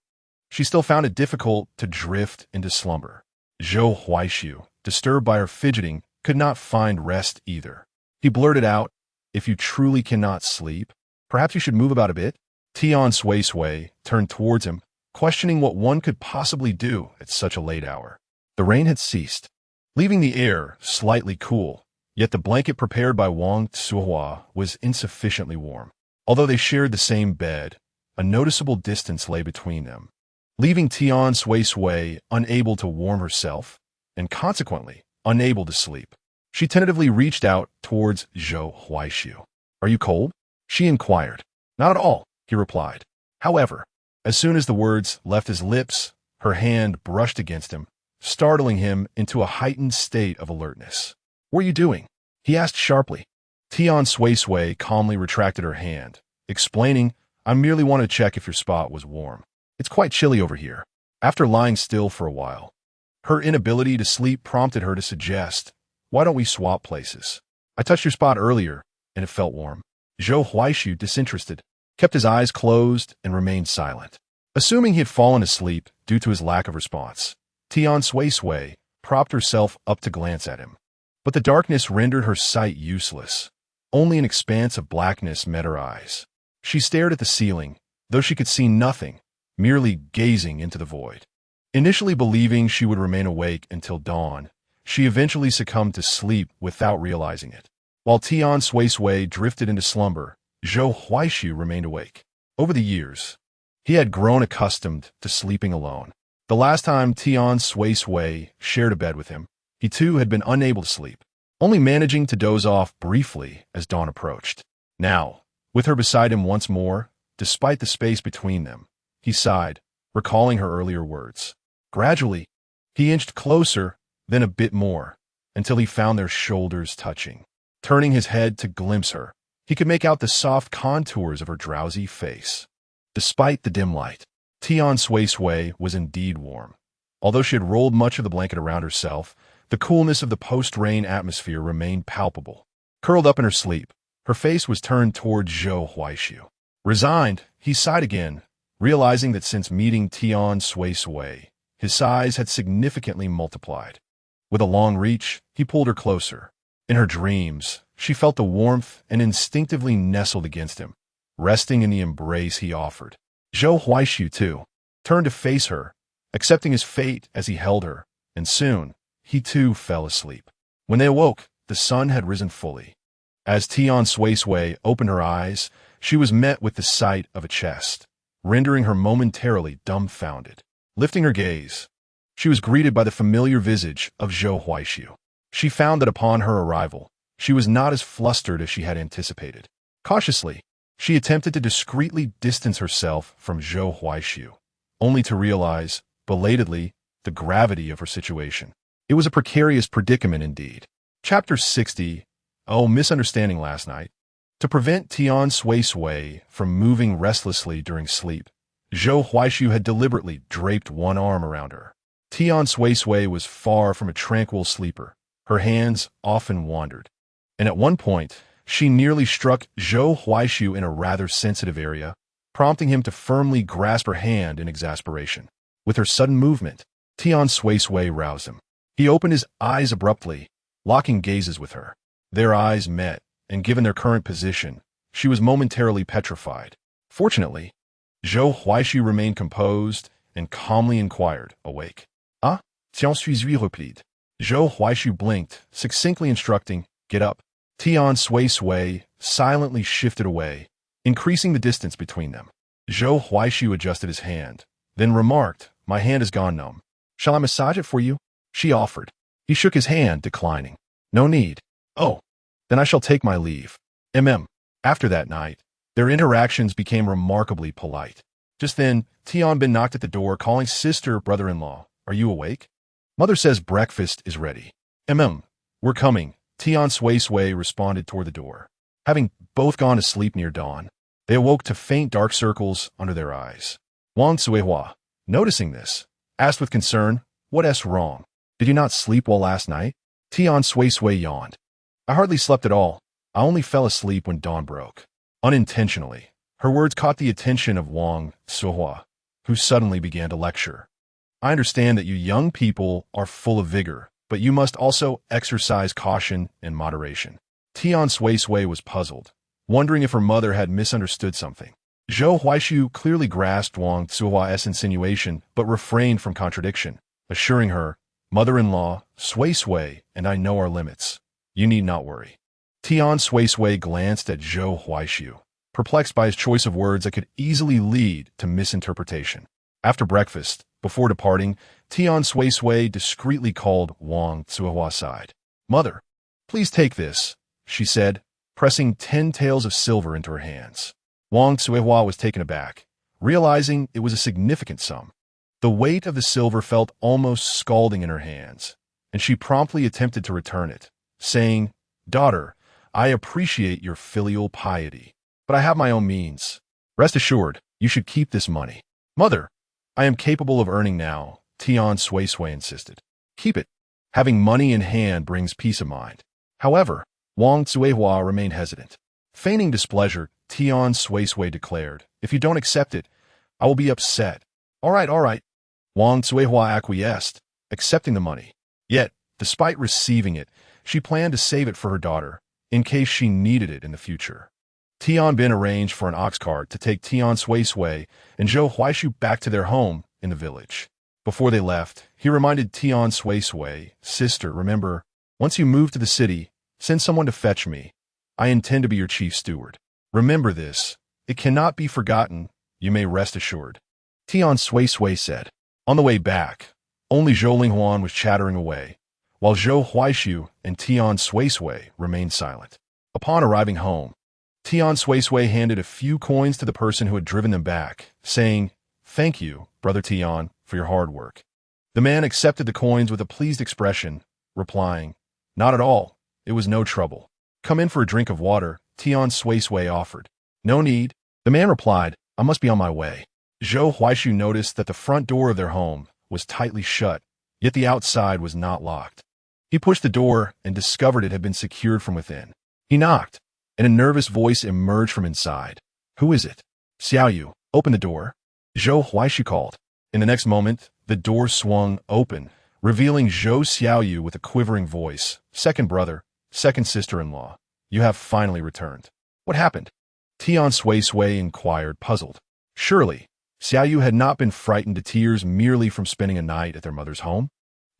She still found it difficult to drift into slumber. Zhou Huaishu, disturbed by her fidgeting, could not find rest either. He blurted out, If you truly cannot sleep, perhaps you should move about a bit? Tian Suisui turned towards him, questioning what one could possibly do at such a late hour. The rain had ceased, leaving the air slightly cool, yet the blanket prepared by Wang Suihua was insufficiently warm. Although they shared the same bed, a noticeable distance lay between them, leaving Tian Suisui unable to warm herself, and consequently unable to sleep. She tentatively reached out towards Zhou Huaishu. Are you cold? She inquired. Not at all, he replied. However, as soon as the words left his lips, her hand brushed against him, startling him into a heightened state of alertness. What are you doing? he asked sharply. Tian Suisui calmly retracted her hand, explaining, I merely wanted to check if your spot was warm. It's quite chilly over here. After lying still for a while, her inability to sleep prompted her to suggest, why don't we swap places? I touched your spot earlier, and it felt warm. Zhou Huaishu, disinterested, kept his eyes closed and remained silent. Assuming he had fallen asleep due to his lack of response, Tian Suisui propped herself up to glance at him. But the darkness rendered her sight useless. Only an expanse of blackness met her eyes. She stared at the ceiling, though she could see nothing, merely gazing into the void. Initially believing she would remain awake until dawn, she eventually succumbed to sleep without realizing it. While Tian Suisui drifted into slumber, Zhou Huaishu remained awake. Over the years, he had grown accustomed to sleeping alone. The last time Tian Suisui shared a bed with him, he too had been unable to sleep, only managing to doze off briefly as dawn approached. Now, with her beside him once more, despite the space between them, he sighed, recalling her earlier words. Gradually, he inched closer, then a bit more, until he found their shoulders touching. Turning his head to glimpse her, he could make out the soft contours of her drowsy face. Despite the dim light, Tian Suisui was indeed warm. Although she had rolled much of the blanket around herself, the coolness of the post-rain atmosphere remained palpable. Curled up in her sleep, her face was turned toward Zhou Huaishu. Resigned, he sighed again, realizing that since meeting Tian Suisui, his size had significantly multiplied. With a long reach, he pulled her closer. In her dreams, she felt the warmth and instinctively nestled against him, resting in the embrace he offered. Zhou Huaishu, too, turned to face her, accepting his fate as he held her, and soon, he too fell asleep. When they awoke, the sun had risen fully. As Tian Suisui opened her eyes, she was met with the sight of a chest, rendering her momentarily dumbfounded. Lifting her gaze, she was greeted by the familiar visage of Zhou Huaishu. She found that upon her arrival, she was not as flustered as she had anticipated. Cautiously, she attempted to discreetly distance herself from Zhou Huaishu, only to realize, belatedly, the gravity of her situation. It was a precarious predicament indeed. Chapter 60. Oh, misunderstanding last night. To prevent Tian Suisui from moving restlessly during sleep, Zhou Huaishu had deliberately draped one arm around her. Tian Suisui was far from a tranquil sleeper. Her hands often wandered, and at one point, she nearly struck Zhou Huaishu in a rather sensitive area, prompting him to firmly grasp her hand in exasperation. With her sudden movement, Tian Suisui roused him. He opened his eyes abruptly, locking gazes with her. Their eyes met, and given their current position, she was momentarily petrified. Fortunately, Zhou Huaishu remained composed and calmly inquired, awake. Ah, Tian Suisui replied. Zhou Huaishu blinked, succinctly instructing, get up. Tian Suisui silently shifted away, increasing the distance between them. Zhou Huaishu adjusted his hand, then remarked, my hand has gone numb. Shall I massage it for you? She offered. He shook his hand, declining. No need. Oh, then I shall take my leave. After that night, their interactions became remarkably polite. Just then, Tian Bin knocked at the door, calling sister, brother-in-law. Are you awake? Mother says breakfast is ready. We're coming. Tian Suisui responded toward the door. Having both gone to sleep near dawn, they awoke to faint dark circles under their eyes. Wang Suihua, noticing this, asked with concern, what's wrong? Did you not sleep well last night? Tian Suisui yawned. I hardly slept at all. I only fell asleep when dawn broke. Unintentionally, her words caught the attention of Wang Suihua, who suddenly began to lecture. I understand that you young people are full of vigor, but you must also exercise caution and moderation. Tian Suisui was puzzled, wondering if her mother had misunderstood something. Zhou Huaishu clearly grasped Wang Suihua's insinuation, but refrained from contradiction, assuring her, mother-in-law, Suisui, and I know our limits. You need not worry. Tian Suisui glanced at Zhou Huaishu, perplexed by his choice of words that could easily lead to misinterpretation. After breakfast, before departing, Tian Suisui discreetly called Wang Suihua aside. Mother, please take this, she said, pressing 10 taels of silver into her hands. Wang Suihua was taken aback, realizing it was a significant sum. The weight of the silver felt almost scalding in her hands, and she promptly attempted to return it, saying, "Daughter, I appreciate your filial piety, but I have my own means. Rest assured, you should keep this money." "Mother, I am capable of earning now," Tian Suisui insisted. "Keep it. Having money in hand brings peace of mind." However, Wang Zuihua remained hesitant. Feigning displeasure, Tian Suisui declared, "If you don't accept it, I will be upset." All right. Wang Zuihua acquiesced, accepting the money. Yet, despite receiving it, she planned to save it for her daughter, in case she needed it in the future. Tian Bin arranged for an ox cart to take Tian Suisui and Zhou Huaishu back to their home in the village. Before they left, he reminded Tian Suisui, "Sister, remember, once you move to the city, send someone to fetch me. I intend to be your chief steward. Remember this. It cannot be forgotten. You may rest assured." Tian Suisui said. On the way back, only Zhou Linghuan was chattering away, while Zhou Huaishu and Tian Suisui remained silent. Upon arriving home, Tian Suisui handed a few coins to the person who had driven them back, saying, "Thank you, Brother Tian, for your hard work." The man accepted the coins with a pleased expression, replying, "Not at all. It was no trouble. Come in for a drink of water," Tian Suisui offered. "No need." The man replied, "I must be on my way." Zhou Huaishu noticed that the front door of their home was tightly shut, yet the outside was not locked. He pushed the door and discovered it had been secured from within. He knocked, and a nervous voice emerged from inside. "Who is it?" "Xiaoyu, open the door," Zhou Huaishu called. In the next moment, the door swung open, revealing Zhou Xiaoyu with a quivering voice. "Second brother, second sister-in-law, you have finally returned. What happened?" Tian Suisui inquired, puzzled. Surely, Xiaoyu had not been frightened to tears merely from spending a night at their mother's home.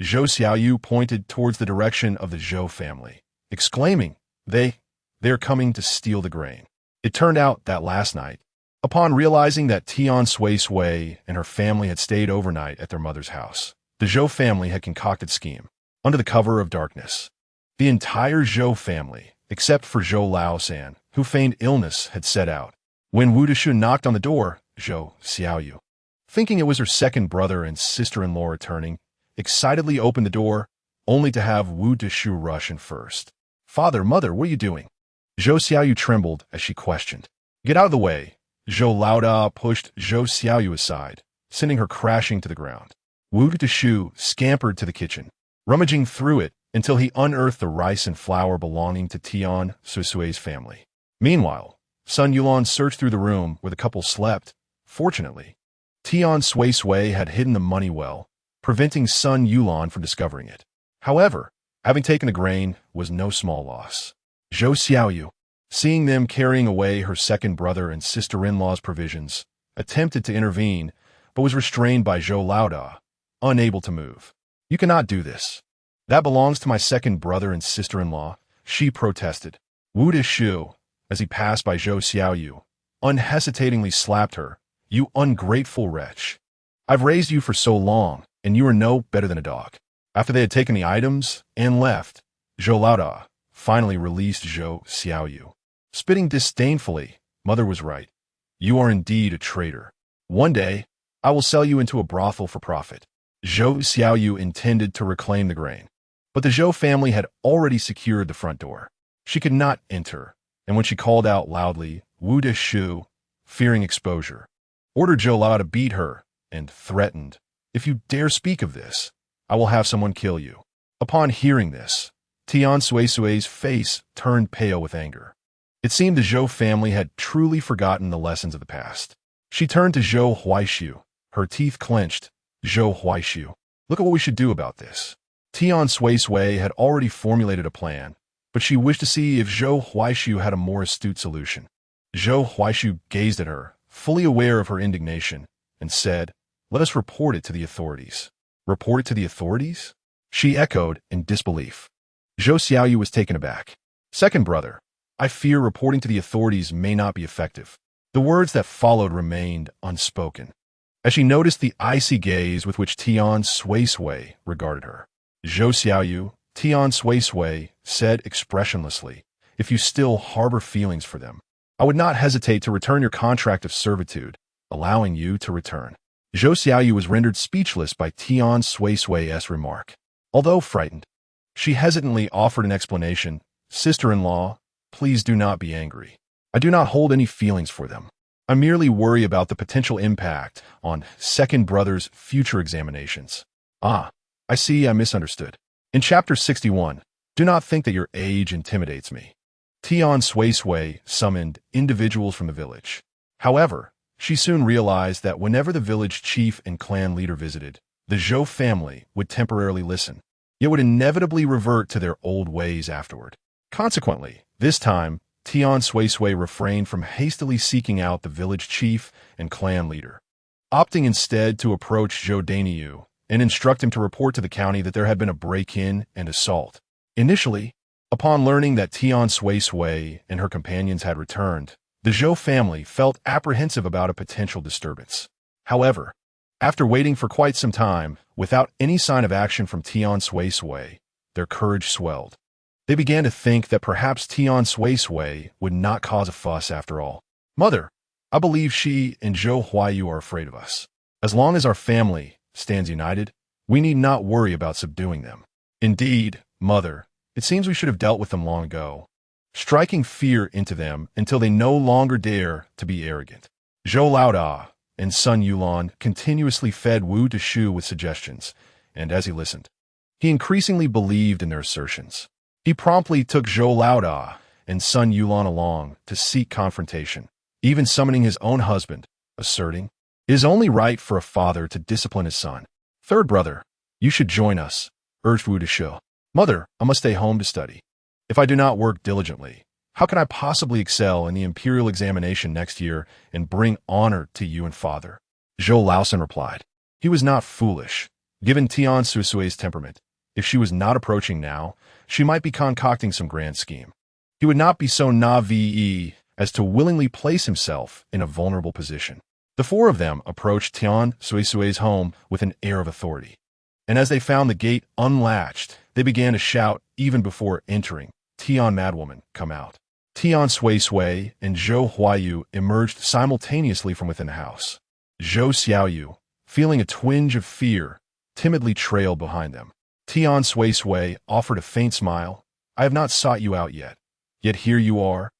Zhou Xiaoyu pointed towards the direction of the Zhou family, exclaiming, They're coming to steal the grain." It turned out that last night, upon realizing that Tian Suisui and her family had stayed overnight at their mother's house, the Zhou family had concocted a scheme. Under the cover of darkness, the entire Zhou family, except for Zhou Laosan, who feigned illness, had set out. When Wu Deshun knocked on the door, Zhou Xiaoyu, thinking it was her second brother and sister-in-law returning, excitedly opened the door, only to have Wu Deshu rush in first. "Father, mother, what are you doing?" Zhou Xiaoyu trembled as she questioned. "Get out of the way." Zhou Laoda pushed Zhou Xiaoyu aside, sending her crashing to the ground. Wu Deshu scampered to the kitchen, rummaging through it until he unearthed the rice and flour belonging to Tian Suisui's family. Meanwhile, Sun Yulan searched through the room where the couple slept. Fortunately, Tian Suisui had hidden the money well, preventing Sun Yulan from discovering it. However, having taken the grain was no small loss. Zhou Xiaoyu, seeing them carrying away her second brother and sister-in-law's provisions, attempted to intervene, but was restrained by Zhou Laoda, unable to move. "You cannot do this. That belongs to my second brother and sister-in-law," she protested. Wu Deshu, as he passed by Zhou Xiaoyu, unhesitatingly slapped her. "You ungrateful wretch. I've raised you for so long, and you are no better than a dog." After they had taken the items and left, Zhou Laoda finally released Zhou Xiaoyu. Spitting disdainfully, "Mother was right. You are indeed a traitor. One day, I will sell you into a brothel for profit." Zhou Xiaoyu intended to reclaim the grain, but the Zhou family had already secured the front door. She could not enter, and when she called out loudly, Wu Deshu, fearing exposure, ordered Zhou Lao to beat her and threatened, "If you dare speak of this, I will have someone kill you." Upon hearing this, Tian Suisui's face turned pale with anger. It seemed the Zhou family had truly forgotten the lessons of the past. She turned to Zhou Huaishu, her teeth clenched. "Zhou Huaishu, look at what we should do about this." Tian Suisui had already formulated a plan, but she wished to see if Zhou Huaishu had a more astute solution. Zhou Huaishu gazed at her, fully aware of her indignation, and said, "Let us report it to the authorities." "Report it to the authorities?" She echoed in disbelief. Zhou Xiaoyu was taken aback. "Second brother, I fear reporting to the authorities may not be effective." The words that followed remained unspoken, as she noticed the icy gaze with which Tian Suisui regarded her. Zhou Xiaoyu, Tian Suisui, said expressionlessly, "If you still harbor feelings for them, I would not hesitate to return your contract of servitude, allowing you to return." Zhou Xiaoyu was rendered speechless by Tian Suisui's remark. Although frightened, she hesitantly offered an explanation, sister-in-law, please do not be angry. I do not hold any feelings for them. I merely worry about the potential impact on second brother's future examinations. Ah, I see I misunderstood. In Chapter 61, do not think that your age intimidates me. Tian Suisui summoned individuals from the village. However, she soon realized that whenever the village chief and clan leader visited, the Zhou family would temporarily listen, yet would inevitably revert to their old ways afterward. Consequently, this time, Tian Suisui refrained from hastily seeking out the village chief and clan leader, opting instead to approach Zhou Dainyu and instruct him to report to the county that there had been a break-in and assault. Initially, upon learning that Tian Suisui and her companions had returned, the Zhou family felt apprehensive about a potential disturbance. However, after waiting for quite some time, without any sign of action from Tian Suisui, their courage swelled. They began to think that perhaps Tian Suisui would not cause a fuss after all. Mother, I believe she and Zhou Huayu are afraid of us. As long as our family stands united, we need not worry about subduing them. Indeed, Mother, it seems we should have dealt with them long ago, striking fear into them until they no longer dare to be arrogant. Zhou Laoda and Sun Yulan continuously fed Wu Deshu with suggestions, and as he listened, he increasingly believed in their assertions. He promptly took Zhou Laoda and Sun Yulan along to seek confrontation, even summoning his own husband, asserting, "It is only right for a father to discipline his son. Third brother, you should join us," urged Wu Deshu. Mother, I must stay home to study. If I do not work diligently, how can I possibly excel in the imperial examination next year and bring honor to you and father? Zhou Laosan replied. He was not foolish. Given Tian Suisui's temperament, if she was not approaching now, she might be concocting some grand scheme. He would not be so naive as to willingly place himself in a vulnerable position. The four of them approached Tian Suisui's home with an air of authority. And as they found the gate unlatched, they began to shout even before entering, "Tian madwoman, come out." Tian Suisui and Zhou Huayu emerged simultaneously from within the house. Zhou Xiaoyu, feeling a twinge of fear, timidly trailed behind them. Tian Suisui offered a faint smile. "I have not sought you out yet here you are,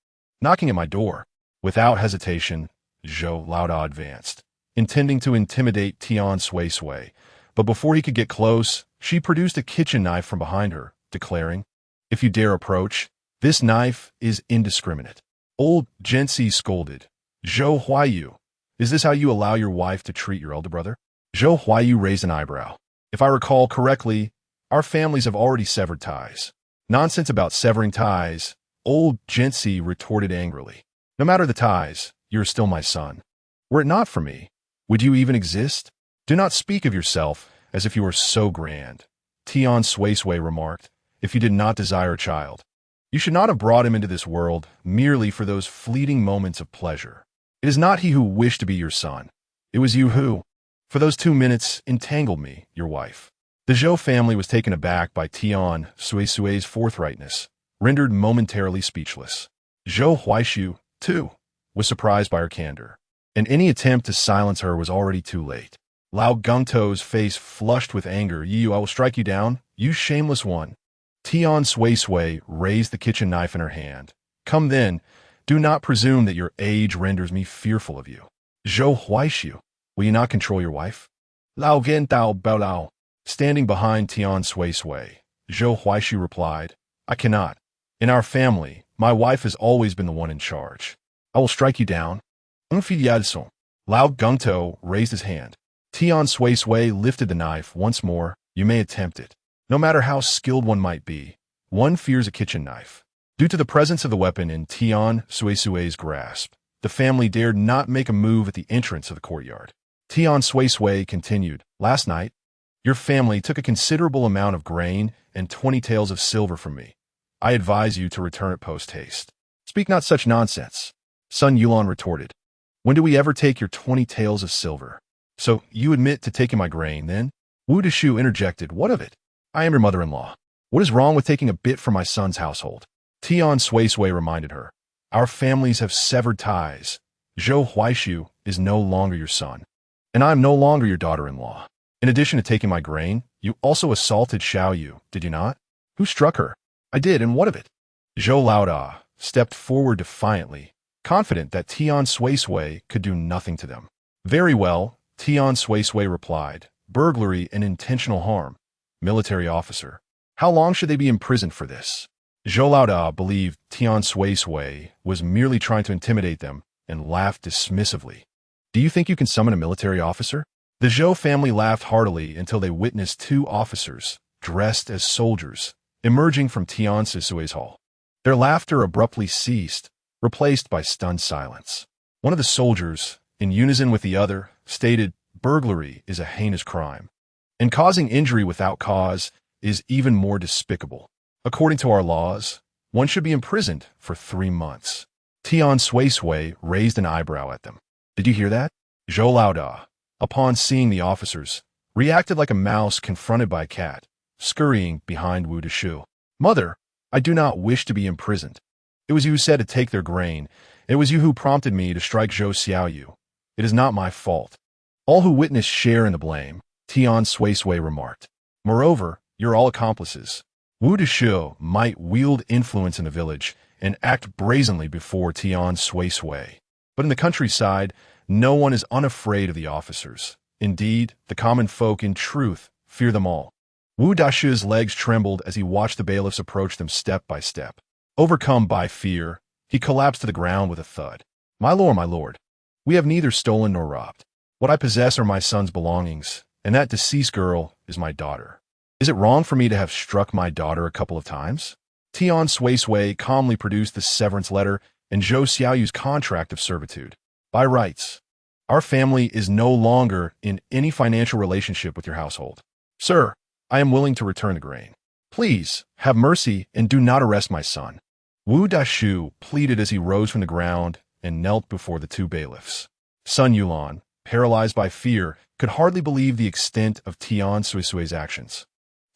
knocking at my door." Without hesitation, Zhou Laoda advanced, intending to intimidate Tian Suisui, but before he could get close, she produced a kitchen knife from behind her, declaring, "If you dare approach, this knife is indiscriminate." Old Gensi scolded, "Zhou Huayu, is this how you allow your wife to treat your elder brother?" Zhou Huayu raised an eyebrow. "If I recall correctly, our families have already severed ties." "Nonsense about severing ties," Old Gensi retorted angrily. "No matter the ties, you are still my son. Were it not for me, would you even exist? Do not speak of yourself as if you were so grand," Tian Suisui remarked. "If you did not desire a child, you should not have brought him into this world merely for those fleeting moments of pleasure. It is not he who wished to be your son. It was you who, for those 2 minutes, entangled me, your wife." The Zhou family was taken aback by Tian Suisui's forthrightness, rendered momentarily speechless. Zhou Huaishu, too, was surprised by her candor, and any attempt to silence her was already too late. Lao Gungto's face flushed with anger. "You, I will strike you down, you shameless one." Tian Suisui raised the kitchen knife in her hand. "Come then, do not presume that your age renders me fearful of you." "Zhou Huaishu, will you not control your wife?" Lao Gentao Baolao. Standing behind Tian Suisui, Zhou Huaishu replied, "I cannot. In our family, my wife has always been the one in charge. I will strike you down." Unfidiadson. Lao Gungto raised his hand. Tian Suisui lifted the knife once more. "You may attempt it. No matter how skilled one might be, one fears a kitchen knife." Due to the presence of the weapon in Tian Suisui's grasp, the family dared not make a move at the entrance of the courtyard. Tian Suisui continued, "Last night, your family took a considerable amount of grain and 20 taels of silver from me. I advise you to return it post-haste." "Speak not such nonsense," Sun Yulan retorted. "When do we ever take your 20 taels of silver?" "So you admit to taking my grain, then?" Wu Deshu interjected. "What of it? I am your mother-in-law. What is wrong with taking a bit from my son's household?" Tian Suisui reminded her, "Our families have severed ties. Zhou Huaishu is no longer your son, and I am no longer your daughter-in-law. In addition to taking my grain, you also assaulted Xiaoyu, did you not?" "Who struck her?" "I did, and what of it?" Zhou Laoda stepped forward defiantly, confident that Tian Suisui could do nothing to them. Very well, Tian Suisui replied. Burglary and intentional harm. Military officer. How long should they be imprisoned for this? Zhou Laoda believed Tian Suisui was merely trying to intimidate them and laughed dismissively. Do you think you can summon a military officer? The Zhou family laughed heartily until they witnessed two officers, dressed as soldiers, emerging from Tian Suisui's hall. Their laughter abruptly ceased, replaced by stunned silence. One of the soldiers, in unison with the other, stated, "Burglary is a heinous crime, and causing injury without cause is even more despicable. According to our laws, one should be imprisoned for 3 months." Tian Suisui raised an eyebrow at them. Did you hear that? Zhou Laoda, upon seeing the officers, reacted like a mouse confronted by a cat, scurrying behind Wu Deshu. Mother, I do not wish to be imprisoned. It was you who said to take their grain. It was you who prompted me to strike Zhou Xiaoyu. It is not my fault. All who witnessed share in the blame, Tian Suisui remarked. Moreover, you're all accomplices. Wu Deshu might wield influence in the village and act brazenly before Tian Suisui. But in the countryside, no one is unafraid of the officers. Indeed, the common folk in truth fear them all. Wu Dashu's legs trembled as he watched the bailiffs approach them step by step. Overcome by fear, he collapsed to the ground with a thud. My lord, we have neither stolen nor robbed. What I possess are my son's belongings, and that deceased girl is my daughter. Is it wrong for me to have struck my daughter a couple of times? Tian Suisui calmly produced the severance letter and Zhou Xiaoyu's contract of servitude. By rights, our family is no longer in any financial relationship with your household. Sir, I am willing to return the grain. Please, have mercy and do not arrest my son. Wu Dashu pleaded as he rose from the ground and knelt before the two bailiffs. Sun Yulan, paralyzed by fear, could hardly believe the extent of Tian Suisui's actions.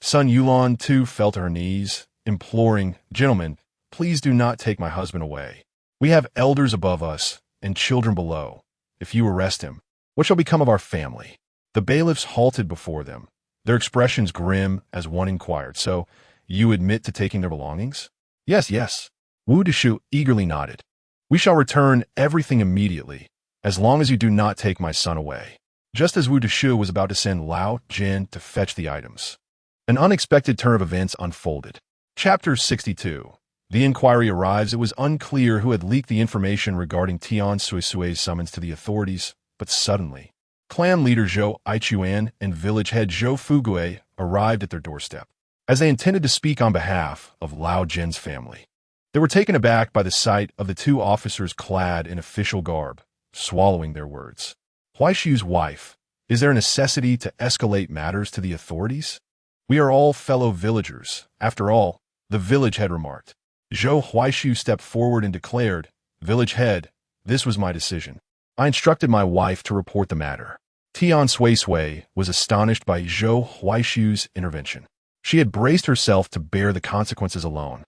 Sun Yulan, too, fell to her knees, imploring, Gentlemen, please do not take my husband away. We have elders above us and children below. If you arrest him, what shall become of our family? The bailiffs halted before them, their expressions grim as one inquired, So, you admit to taking their belongings? Yes. Wu Deshu eagerly nodded. We shall return everything immediately, as long as you do not take my son away. Just as Wu Deshu was about to send Lao Jin to fetch the items, an unexpected turn of events unfolded. Chapter 62. The inquiry arrives. It was unclear who had leaked the information regarding Tian Suisui's summons to the authorities, but suddenly, clan leader Zhou Aichuan and village head Zhou Fugui arrived at their doorstep, as they intended to speak on behalf of Lao Jin's family. They were taken aback by the sight of the two officers clad in official garb, swallowing their words. Huaishu's wife, is there a necessity to escalate matters to the authorities? We are all fellow villagers. After all, the village head remarked. Zhou Huaishu stepped forward and declared, Village head, this was my decision. I instructed my wife to report the matter. Tian Suisui was astonished by Zhou Huaishu's intervention. She had braced herself to bear the consequences alone,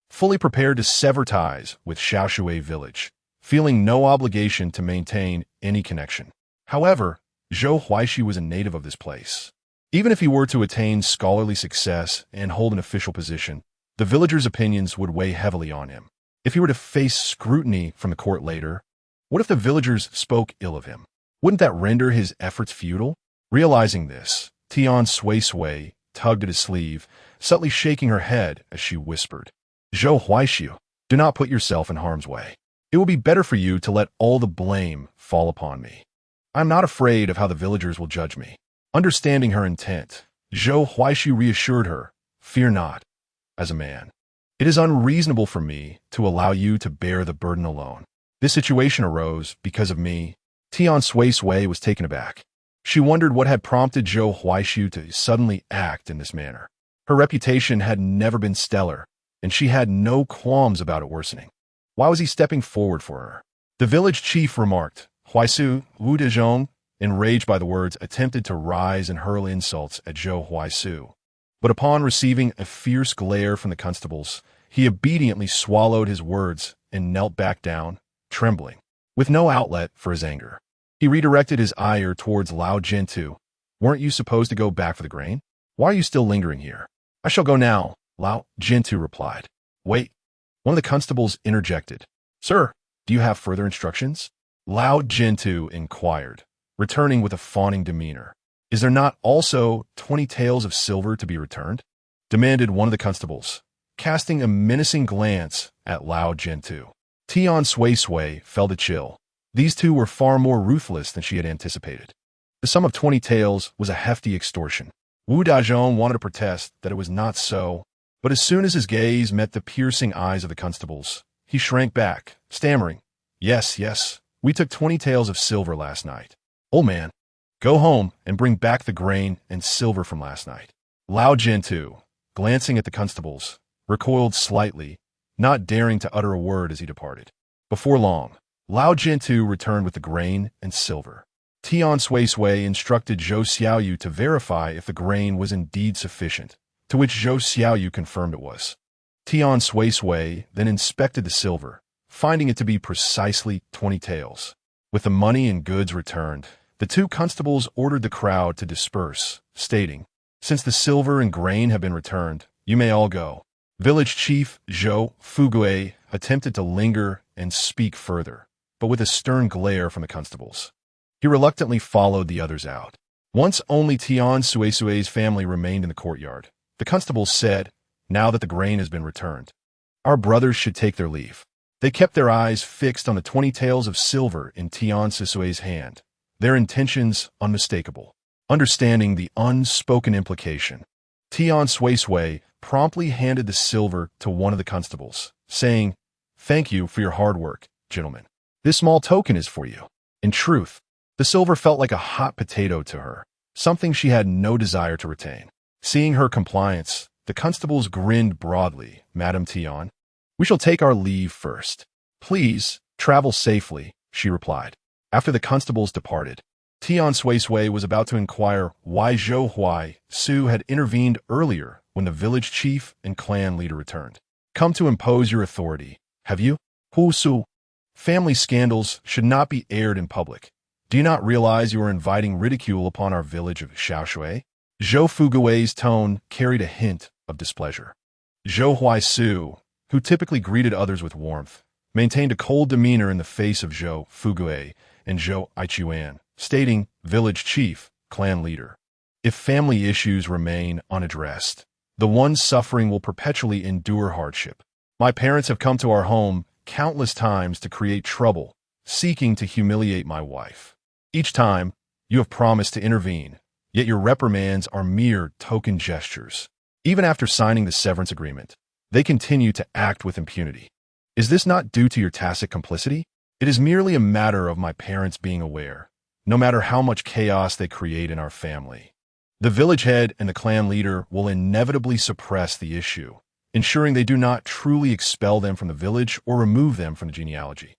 fully prepared to sever ties with Xiaoshui village, feeling no obligation to maintain any connection. However, Zhou Huaishu was a native of this place. Even if he were to attain scholarly success and hold an official position, the villagers' opinions would weigh heavily on him. If he were to face scrutiny from the court later, what if the villagers spoke ill of him? Wouldn't that render his efforts futile? Realizing this, Tian Suisui tugged at his sleeve, subtly shaking her head as she whispered, Zhou Huaishu, do not put yourself in harm's way. It will be better for you to let all the blame fall upon me. I am not afraid of how the villagers will judge me. Understanding her intent, Zhou Huaishu reassured her, Fear not. As a man, it is unreasonable for me to allow you to bear the burden alone. This situation arose because of me. Tian Suisui was taken aback. She wondered what had prompted Zhou Huaishu to suddenly act in this manner. Her reputation had never been stellar, and she had no qualms about it worsening. Why was he stepping forward for her? The village chief remarked. Huaisu, Wu Dezhong, enraged by the words, attempted to rise and hurl insults at Zhou Huaisu. But upon receiving a fierce glare from the constables, he obediently swallowed his words and knelt back down, trembling, with no outlet for his anger. He redirected his ire towards Lao Jintu. Weren't you supposed to go back for the grain? Why are you still lingering here? I shall go now, Lao Jintu replied. Wait. One of the constables interjected. Sir, do you have further instructions? Lao Jintu inquired, returning with a fawning demeanor. Is there not also 20 taels of silver to be returned? Demanded one of the constables, casting a menacing glance at Lao Jintu. Tian Suisui felt a chill. These two were far more ruthless than she had anticipated. The sum of 20 taels was a hefty extortion. Wu Dazhong wanted to protest that it was not so, but as soon as his gaze met the piercing eyes of the constables, he shrank back, stammering, Yes, we took 20 taels of silver last night. Old man, go home and bring back the grain and silver from last night. Lao Jintu, glancing at the constables, recoiled slightly, not daring to utter a word as he departed. Before long, Lao Jintu returned with the grain and silver. Tian Suisui instructed Zhou Xiaoyu to verify if the grain was indeed sufficient, to which Zhou Xiaoyu confirmed it was. Tian Suisui then inspected the silver, finding it to be precisely 20 taels. With the money and goods returned, the two constables ordered the crowd to disperse, stating, Since the silver and grain have been returned, you may all go. Village chief Zhou Fugui attempted to linger and speak further, but with a stern glare from the constables. He reluctantly followed the others out. Once only Tian Suisui's family remained in the courtyard, the constables said, Now that the grain has been returned, our brothers should take their leave. They kept their eyes fixed on the 20 taels of silver in Tian Suisui's hand, their intentions unmistakable. Understanding the unspoken implication, Tian Suisui promptly handed the silver to one of the constables, saying, Thank you for your hard work, gentlemen. This small token is for you. In truth, the silver felt like a hot potato to her, something she had no desire to retain. Seeing her compliance, the constables grinned broadly. Madam Tian, we shall take our leave first. Please, travel safely, she replied. After the constables departed, Tian Suisui was about to inquire why Zhou Huai Su had intervened earlier when the village chief and clan leader returned. Come to impose your authority, have you? Hu Su. Family scandals should not be aired in public. Do you not realize you are inviting ridicule upon our village of Xiaoshui? Zhou Fugui's tone carried a hint of displeasure. Zhou Huai Su, who typically greeted others with warmth, maintained a cold demeanor in the face of Zhou Fugui and Zhou Aichuan, stating, Village chief, clan leader. If family issues remain unaddressed, the one suffering will perpetually endure hardship. My parents have come to our home countless times to create trouble, seeking to humiliate my wife. Each time, you have promised to intervene, yet your reprimands are mere token gestures. Even after signing the severance agreement, they continue to act with impunity. Is this not due to your tacit complicity? It is merely a matter of my parents being aware, no matter how much chaos they create in our family. The village head and the clan leader will inevitably suppress the issue, ensuring they do not truly expel them from the village or remove them from the genealogy.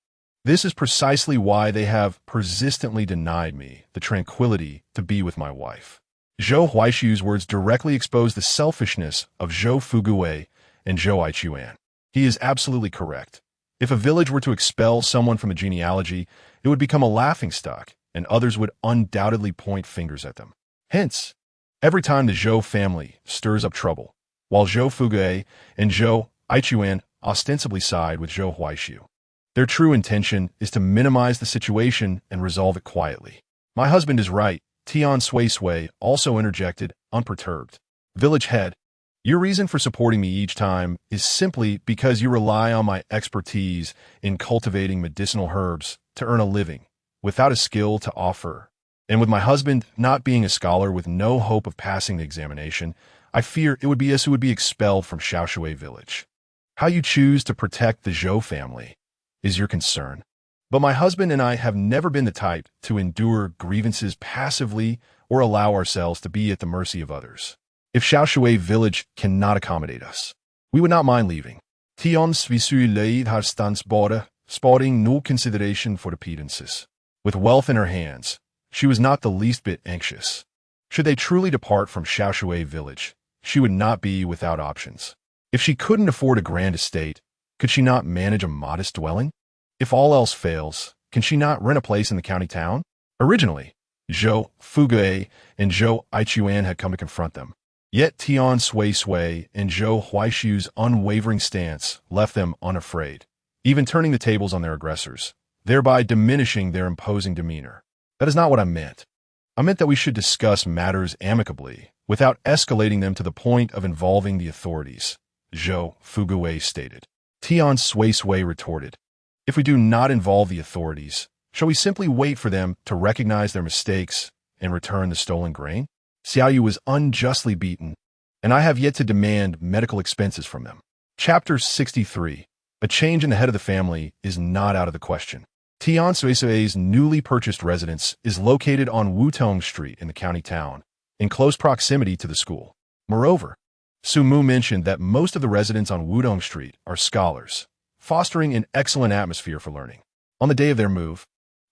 This is precisely why they have persistently denied me the tranquility to be with my wife. Zhou Huaishu's words directly expose the selfishness of Zhou Fugui and Zhou Aichuan. He is absolutely correct. If a village were to expel someone from a genealogy, it would become a laughingstock, and others would undoubtedly point fingers at them. Hence, every time the Zhou family stirs up trouble, while Zhou Fugui and Zhou Aichuan ostensibly side with Zhou Huaishu, their true intention is to minimize the situation and resolve it quietly. My husband is right, Tian Suisui also interjected, unperturbed. Village head, your reason for supporting me each time is simply because you rely on my expertise in cultivating medicinal herbs to earn a living, without a skill to offer. And with my husband not being a scholar with no hope of passing the examination, I fear it would be us who would be expelled from Xiaoshui village. How you choose to protect the Zhou family is your concern. But my husband and I have never been the type to endure grievances passively or allow ourselves to be at the mercy of others. If Xiaoshui village cannot accommodate us, we would not mind leaving. Tian Suisui laid her stance border, spotting no consideration for the pedances. With wealth in her hands, she was not the least bit anxious. Should they truly depart from Xiaoshui village, she would not be without options. If she couldn't afford a grand estate, could she not manage a modest dwelling? If all else fails, can she not rent a place in the county town? Originally, Zhou Fugui and Zhou Aichuan had come to confront them. Yet Tian Suisui and Zhou Huaishu's unwavering stance left them unafraid, even turning the tables on their aggressors, thereby diminishing their imposing demeanor. That is not what I meant. I meant that we should discuss matters amicably, without escalating them to the point of involving the authorities, Zhou Fuguwei stated. Tian Suisui retorted, "If we do not involve the authorities, shall we simply wait for them to recognize their mistakes and return the stolen grain? Xiaoyu was unjustly beaten, and I have yet to demand medical expenses from them." Chapter 63. A change in the head of the family is not out of the question. Tian Suisui's newly purchased residence is located on Wutong Street in the county town, in close proximity to the school. Moreover, Su Mu mentioned that most of the residents on Wudong Street are scholars, fostering an excellent atmosphere for learning. On the day of their move,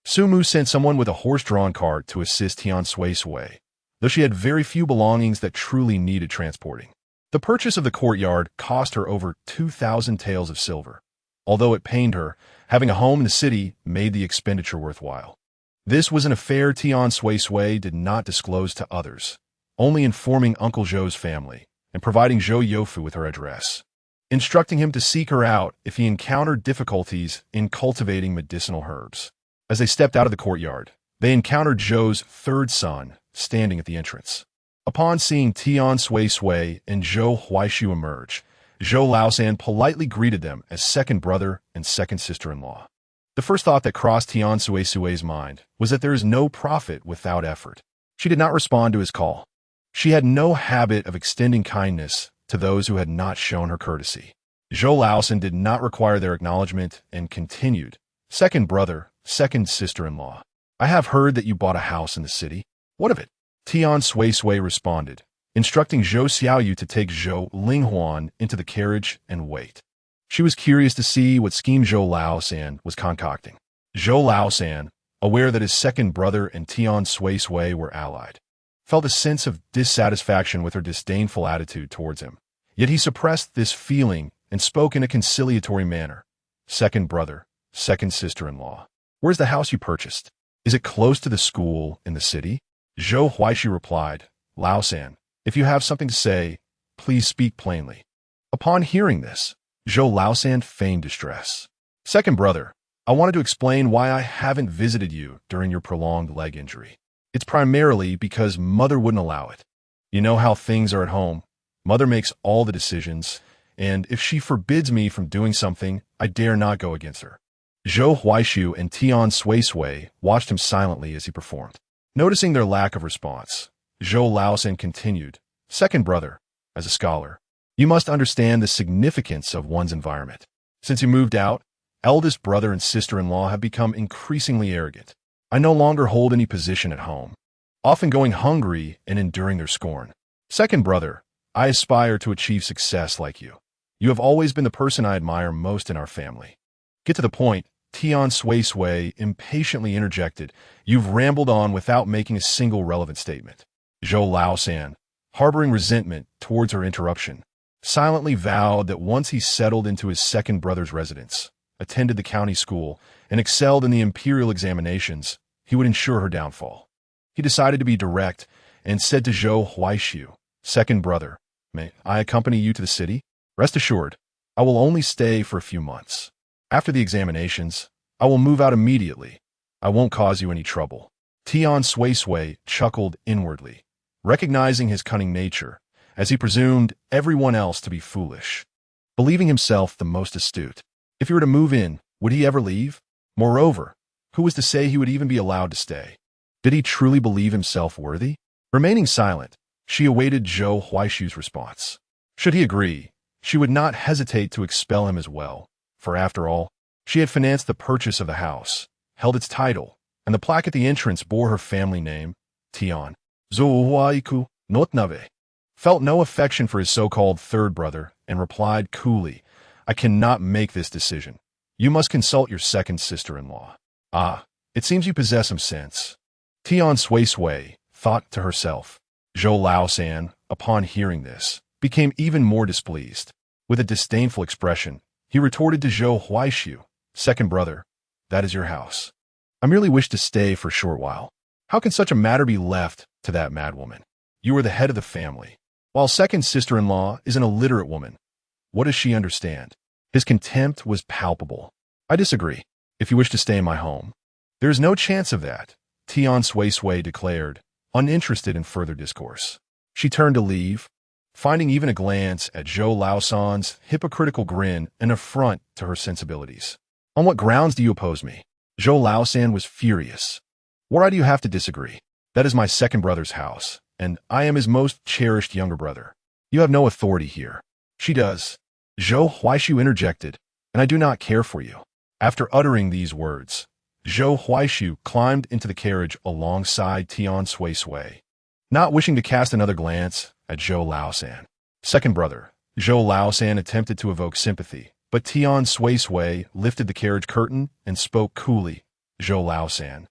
Su Mu sent someone with a horse-drawn cart to assist Tian Suisui, though she had very few belongings that truly needed transporting. The purchase of the courtyard cost her over 2,000 taels of silver. Although it pained her, having a home in the city made the expenditure worthwhile. This was an affair Tian Suisui did not disclose to others, only informing Uncle Zhou's family and providing Zhou Youfu with her address, instructing him to seek her out if he encountered difficulties in cultivating medicinal herbs. As they stepped out of the courtyard, they encountered Zhou's third son standing at the entrance. Upon seeing Tian Suisui and Zhou Huaishu emerge, Zhou Laosan politely greeted them as second brother and second sister-in-law. The first thought that crossed Tian Suisui's mind was that there is no profit without effort. She did not respond to his call. She had no habit of extending kindness to those who had not shown her courtesy. Zhou Laosan did not require their acknowledgement and continued, "Second brother, second sister-in-law. I have heard that you bought a house in the city. What of it?" Tian Suisui responded, instructing Zhou Xiaoyu to take Zhou Linghuan into the carriage and wait. She was curious to see what scheme Zhou Laosan was concocting. Zhou Laosan, aware that his second brother and Tian Suisui were allied, felt a sense of dissatisfaction with her disdainful attitude towards him. Yet he suppressed this feeling and spoke in a conciliatory manner. "Second brother, second sister-in-law. Where's the house you purchased? Is it close to the school in the city?" Zhou Huaishu replied, "Laosan, if you have something to say, please speak plainly." Upon hearing this, Zhou Laosan feigned distress. "Second brother, I wanted to explain why I haven't visited you during your prolonged leg injury. It's primarily because Mother wouldn't allow it. You know how things are at home. Mother makes all the decisions, and if she forbids me from doing something, I dare not go against her." Zhou Huaishu and Tian Suisui watched him silently as he performed. Noticing their lack of response, Zhou Laosan continued, "Second brother, as a scholar, you must understand the significance of one's environment. Since you moved out, eldest brother and sister-in-law have become increasingly arrogant. I no longer hold any position at home, often going hungry and enduring their scorn. Second brother, I aspire to achieve success like you. You have always been the person I admire most in our family." "Get to the point," Tian Suisui impatiently interjected. "You've rambled on without making a single relevant statement." Zhou Laosan, harboring resentment towards her interruption, silently vowed that once he settled into his second brother's residence, attended the county school, and excelled in the imperial examinations, he would ensure her downfall. He decided to be direct and said to Zhou Huaishu, "Second brother, may I accompany you to the city? Rest assured, I will only stay for a few months. After the examinations, I will move out immediately. I won't cause you any trouble." Tian Suisui chuckled inwardly, recognizing his cunning nature, as he presumed everyone else to be foolish, believing himself the most astute. If he were to move in, would he ever leave? Moreover, who was to say he would even be allowed to stay? Did he truly believe himself worthy? Remaining silent, she awaited Zhou Huaishu's response. Should he agree, she would not hesitate to expel him as well, for after all, she had financed the purchase of the house, held its title, and the plaque at the entrance bore her family name, Tian. Zuhuaiku Notnave felt no affection for his so-called third brother and replied coolly, "I cannot make this decision. You must consult your second sister-in-law." "Ah, it seems you possess some sense." Tian Suisui thought to herself. Zhou Laosan, upon hearing this, became even more displeased. With a disdainful expression, he retorted to Zhou Huaishu, "Second brother, that is your house. I merely wish to stay for a short while. How can such a matter be left to that madwoman? You are the head of the family. while second sister-in-law is an illiterate woman. What does she understand? His contempt was palpable. I disagree. If you wish to stay in my home. There is no chance of that, Tian Suisui declared, uninterested in further discourse. She turned to leave, finding even a glance at Zhou Laosan's hypocritical grin an affront to her sensibilities. On what grounds do you oppose me? Zhou Laosan was furious. Why do you have to disagree? That is my second brother's house, and I am his most cherished younger brother. You have no authority here. She does. Zhou Huaishu interjected, and I do not care for you. After uttering these words, Zhou Huaishu climbed into the carriage alongside Tian Suisui, not wishing to cast another glance at Zhou Laosan. Second brother, Zhou Laosan attempted to evoke sympathy, but Tian Suisui lifted the carriage curtain and spoke coolly. Zhou Laosan,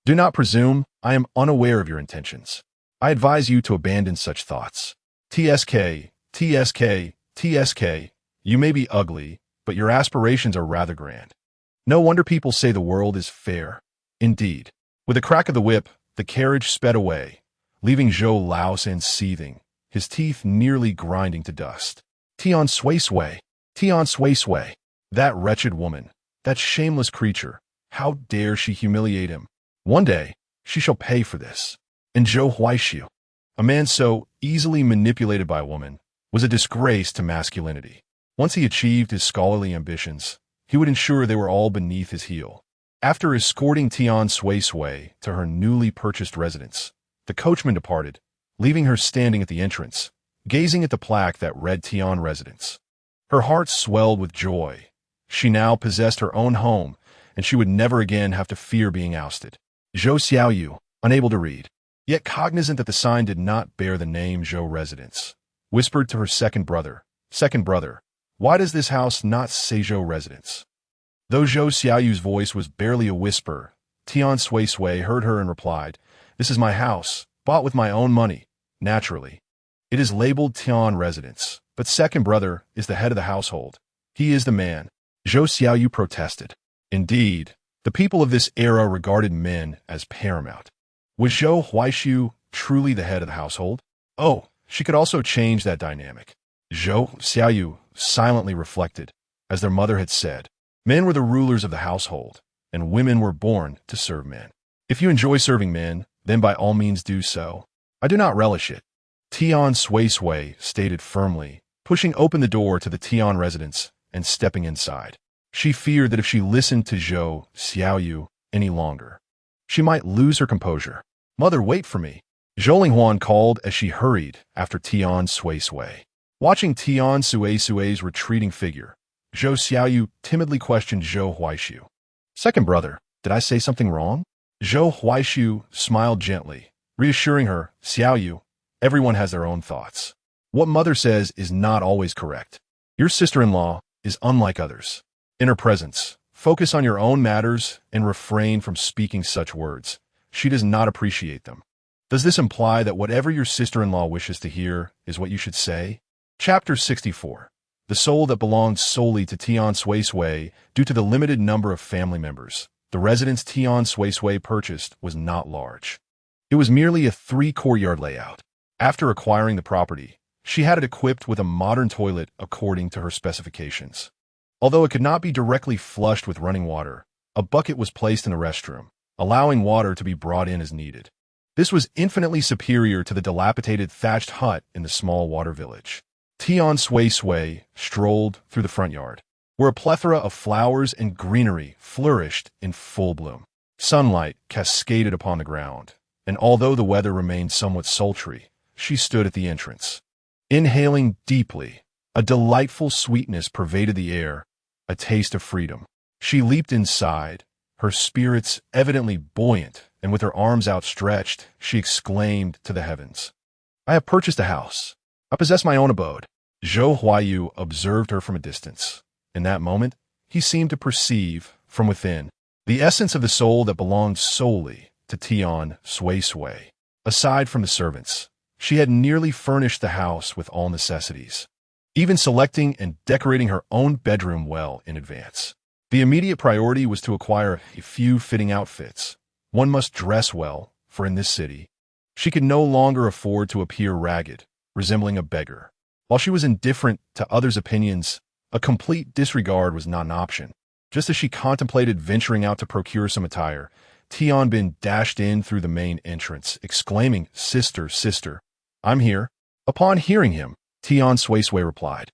do not presume. I am unaware of your intentions. I advise you to abandon such thoughts. TSK, TSK, TSK, you may be ugly, but your aspirations are rather grand. No wonder people say the world is fair. Indeed. With a crack of the whip, the carriage sped away, leaving Zhou Laosan seething, his teeth nearly grinding to dust. Tian Suisui, Tian Suisui, that wretched woman, that shameless creature, how dare she humiliate him? One day, she shall pay for this. And Zhou Huaishu, a man so easily manipulated by a woman, was a disgrace to masculinity. Once he achieved his scholarly ambitions, he would ensure they were all beneath his heel. After escorting Tian Suisui to her newly purchased residence, the coachman departed, leaving her standing at the entrance, gazing at the plaque that read Tian Residence. Her heart swelled with joy. She now possessed her own home, and she would never again have to fear being ousted. Zhou Xiaoyu, unable to read, yet cognizant that the sign did not bear the name Zhou Residence, whispered to her second brother, why does this house not say Zhou Residence? Though Zhou Xiaoyu's voice was barely a whisper, Tian Suisui heard her and replied, this is my house, bought with my own money, naturally. It is labeled Tian Residence, but second brother is the head of the household. He is the man. Zhou Xiaoyu protested. Indeed, the people of this era regarded men as paramount. Was Zhou Huaishu truly the head of the household? Oh, she could also change that dynamic. Zhou Xiaoyu silently reflected, as their mother had said, men were the rulers of the household, and women were born to serve men. If you enjoy serving men, then by all means do so. I do not relish it. Tian Suisui stated firmly, pushing open the door to the Tian residence and stepping inside. She feared that if she listened to Zhou Xiaoyu any longer, she might lose her composure. Mother, wait for me. Zhou Linghuan called as she hurried after Tian Suisui. Watching Tian Suisui's retreating figure, Zhou Xiaoyu timidly questioned Zhou Huaishu. Second brother, did I say something wrong? Zhou Huaishu smiled gently, reassuring her, Xiaoyu, everyone has their own thoughts. What mother says is not always correct. Your sister-in-law is unlike others. In her presence, focus on your own matters and refrain from speaking such words. She does not appreciate them. Does this imply that whatever your sister-in-law wishes to hear is what you should say? Chapter 64. The soul that belonged solely to Tian Suisui due to the limited number of family members. The residence Tian Suisui purchased was not large. It was merely a 3-courtyard layout. After acquiring the property, she had it equipped with a modern toilet according to her specifications. Although it could not be directly flushed with running water, a bucket was placed in the restroom, allowing water to be brought in as needed. This was infinitely superior to the dilapidated thatched hut in the small water village. Tian Suisui strolled through the front yard, where a plethora of flowers and greenery flourished in full bloom. Sunlight cascaded upon the ground, and although the weather remained somewhat sultry, she stood at the entrance. Inhaling deeply, a delightful sweetness pervaded the air, a taste of freedom. She leaped inside, her spirits evidently buoyant, and with her arms outstretched, she exclaimed to the heavens, I have purchased a house. I possess my own abode. Zhou Huayu observed her from a distance. In that moment, he seemed to perceive, from within, the essence of the soul that belonged solely to Tian Suisui. Aside from the servants, she had nearly furnished the house with all necessities, even selecting and decorating her own bedroom well in advance. The immediate priority was to acquire a few fitting outfits. One must dress well, for in this city, she could no longer afford to appear ragged, resembling a beggar. While she was indifferent to others' opinions, a complete disregard was not an option. Just as she contemplated venturing out to procure some attire, Tian Bin dashed in through the main entrance, exclaiming, "Sister, sister, I'm here." Upon hearing him, Tian Suisui replied,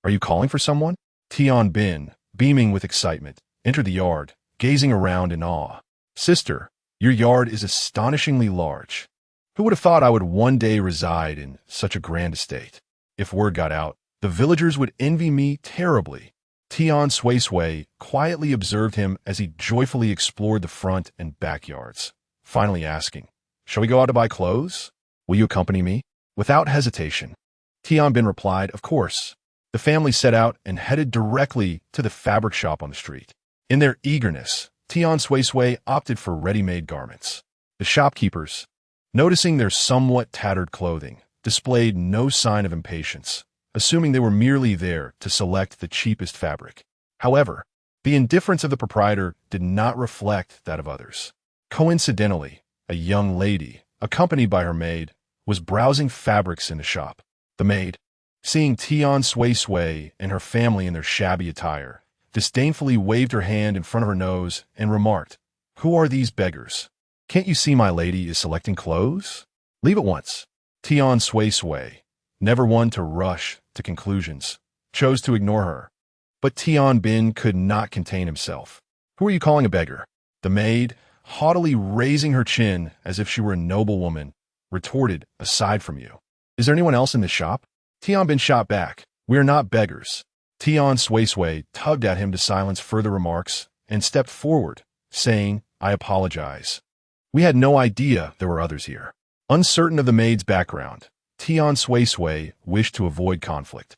"Are you calling for someone?" Tian Bin, beaming with excitement, entered the yard, gazing around in awe. "Sister, your yard is astonishingly large. Who would have thought I would one day reside in such a grand estate? If word got out, the villagers would envy me terribly." Tian Suisui quietly observed him as he joyfully explored the front and backyards, finally asking, "Shall we go out to buy clothes? Will you accompany me?" Without hesitation, Tian Bin replied, "Of course." The family set out and headed directly to the fabric shop on the street. In their eagerness, Tian Suisui opted for ready-made garments. The shopkeepers, noticing their somewhat tattered clothing, displayed no sign of impatience, assuming they were merely there to select the cheapest fabric. However, the indifference of the proprietor did not reflect that of others. Coincidentally, a young lady, accompanied by her maid, was browsing fabrics in the shop. The maid, seeing Tian Suisui and her family in their shabby attire, disdainfully waved her hand in front of her nose and remarked, "Who are these beggars? Can't you see my lady is selecting clothes? Leave at once." Tian Suisui, never one to rush to conclusions, chose to ignore her. But Tian Bin could not contain himself. "Who are you calling a beggar?" The maid, haughtily raising her chin as if she were a noble woman, retorted, "Aside from you, is there anyone else in this shop?" Tian Bin shot back, "We are not beggars." Tian Suisui tugged at him to silence further remarks and stepped forward, saying, "I apologize. We had no idea there were others here." Uncertain of the maid's background, Tian Suisui wished to avoid conflict,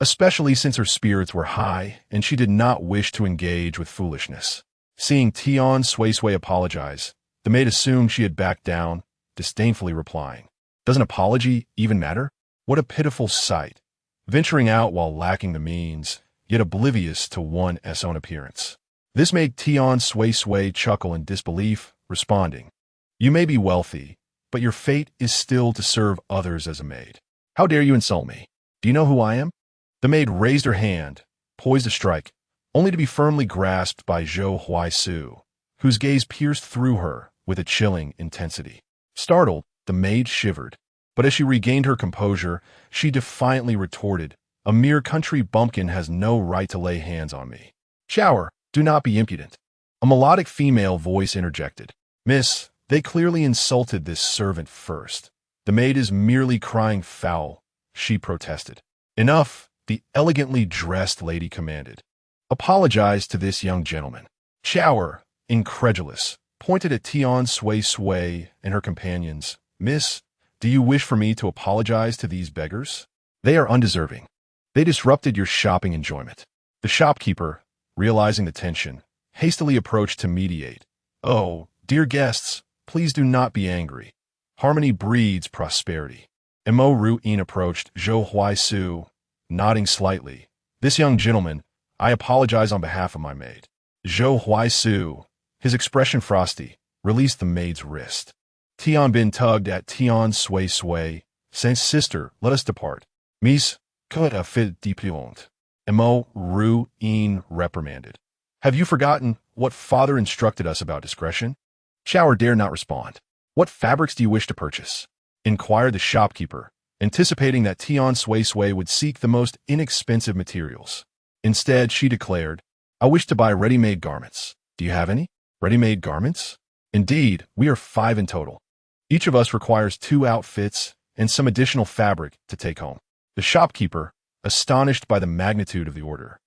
especially since her spirits were high and she did not wish to engage with foolishness. Seeing Tian Suisui apologize, the maid assumed she had backed down, disdainfully replying, "Does an apology even matter? What a pitiful sight, venturing out while lacking the means, yet oblivious to one's own appearance." This made Tian Suisui chuckle in disbelief, responding, "You may be wealthy, but your fate is still to serve others as a maid. How dare you insult me? Do you know who I am?" The maid raised her hand, poised to strike, only to be firmly grasped by Zhou Huaisu, whose gaze pierced through her with a chilling intensity. Startled, the maid shivered, but as she regained her composure, she defiantly retorted, "A mere country bumpkin has no right to lay hands on me." "Shower, do not be impudent." A melodic female voice interjected, "Miss, they clearly insulted this servant first. The maid is merely crying foul," she protested. "Enough," the elegantly dressed lady commanded. "Apologize to this young gentleman." Shower, incredulous, pointed at Tian Suisui and her companions. "Miss, do you wish for me to apologize to these beggars? They are undeserving. They disrupted your shopping enjoyment." The shopkeeper, realizing the tension, hastily approached to mediate. "Oh, dear guests, please do not be angry. Harmony breeds prosperity." Mo Ruin approached Zhou Huaisu, nodding slightly. "This young gentleman, I apologize on behalf of my maid." Zhou Huaisu, his expression frosty, released the maid's wrist. Tian Bin tugged at Tian Suisui, saying, "Sister, let us depart." "Miss, que a fait dépliant," Mo Ruin reprimanded. "Have you forgotten what father instructed us about discretion?" Shower dared not respond. "What fabrics do you wish to purchase?" inquired the shopkeeper, anticipating that Tian Suisui would seek the most inexpensive materials. Instead, she declared, "I wish to buy ready-made garments. Do you have any?" "Ready-made garments? Indeed, we are 5 in total. Each of us requires 2 outfits and some additional fabric to take home." The shopkeeper, astonished by the magnitude of the order,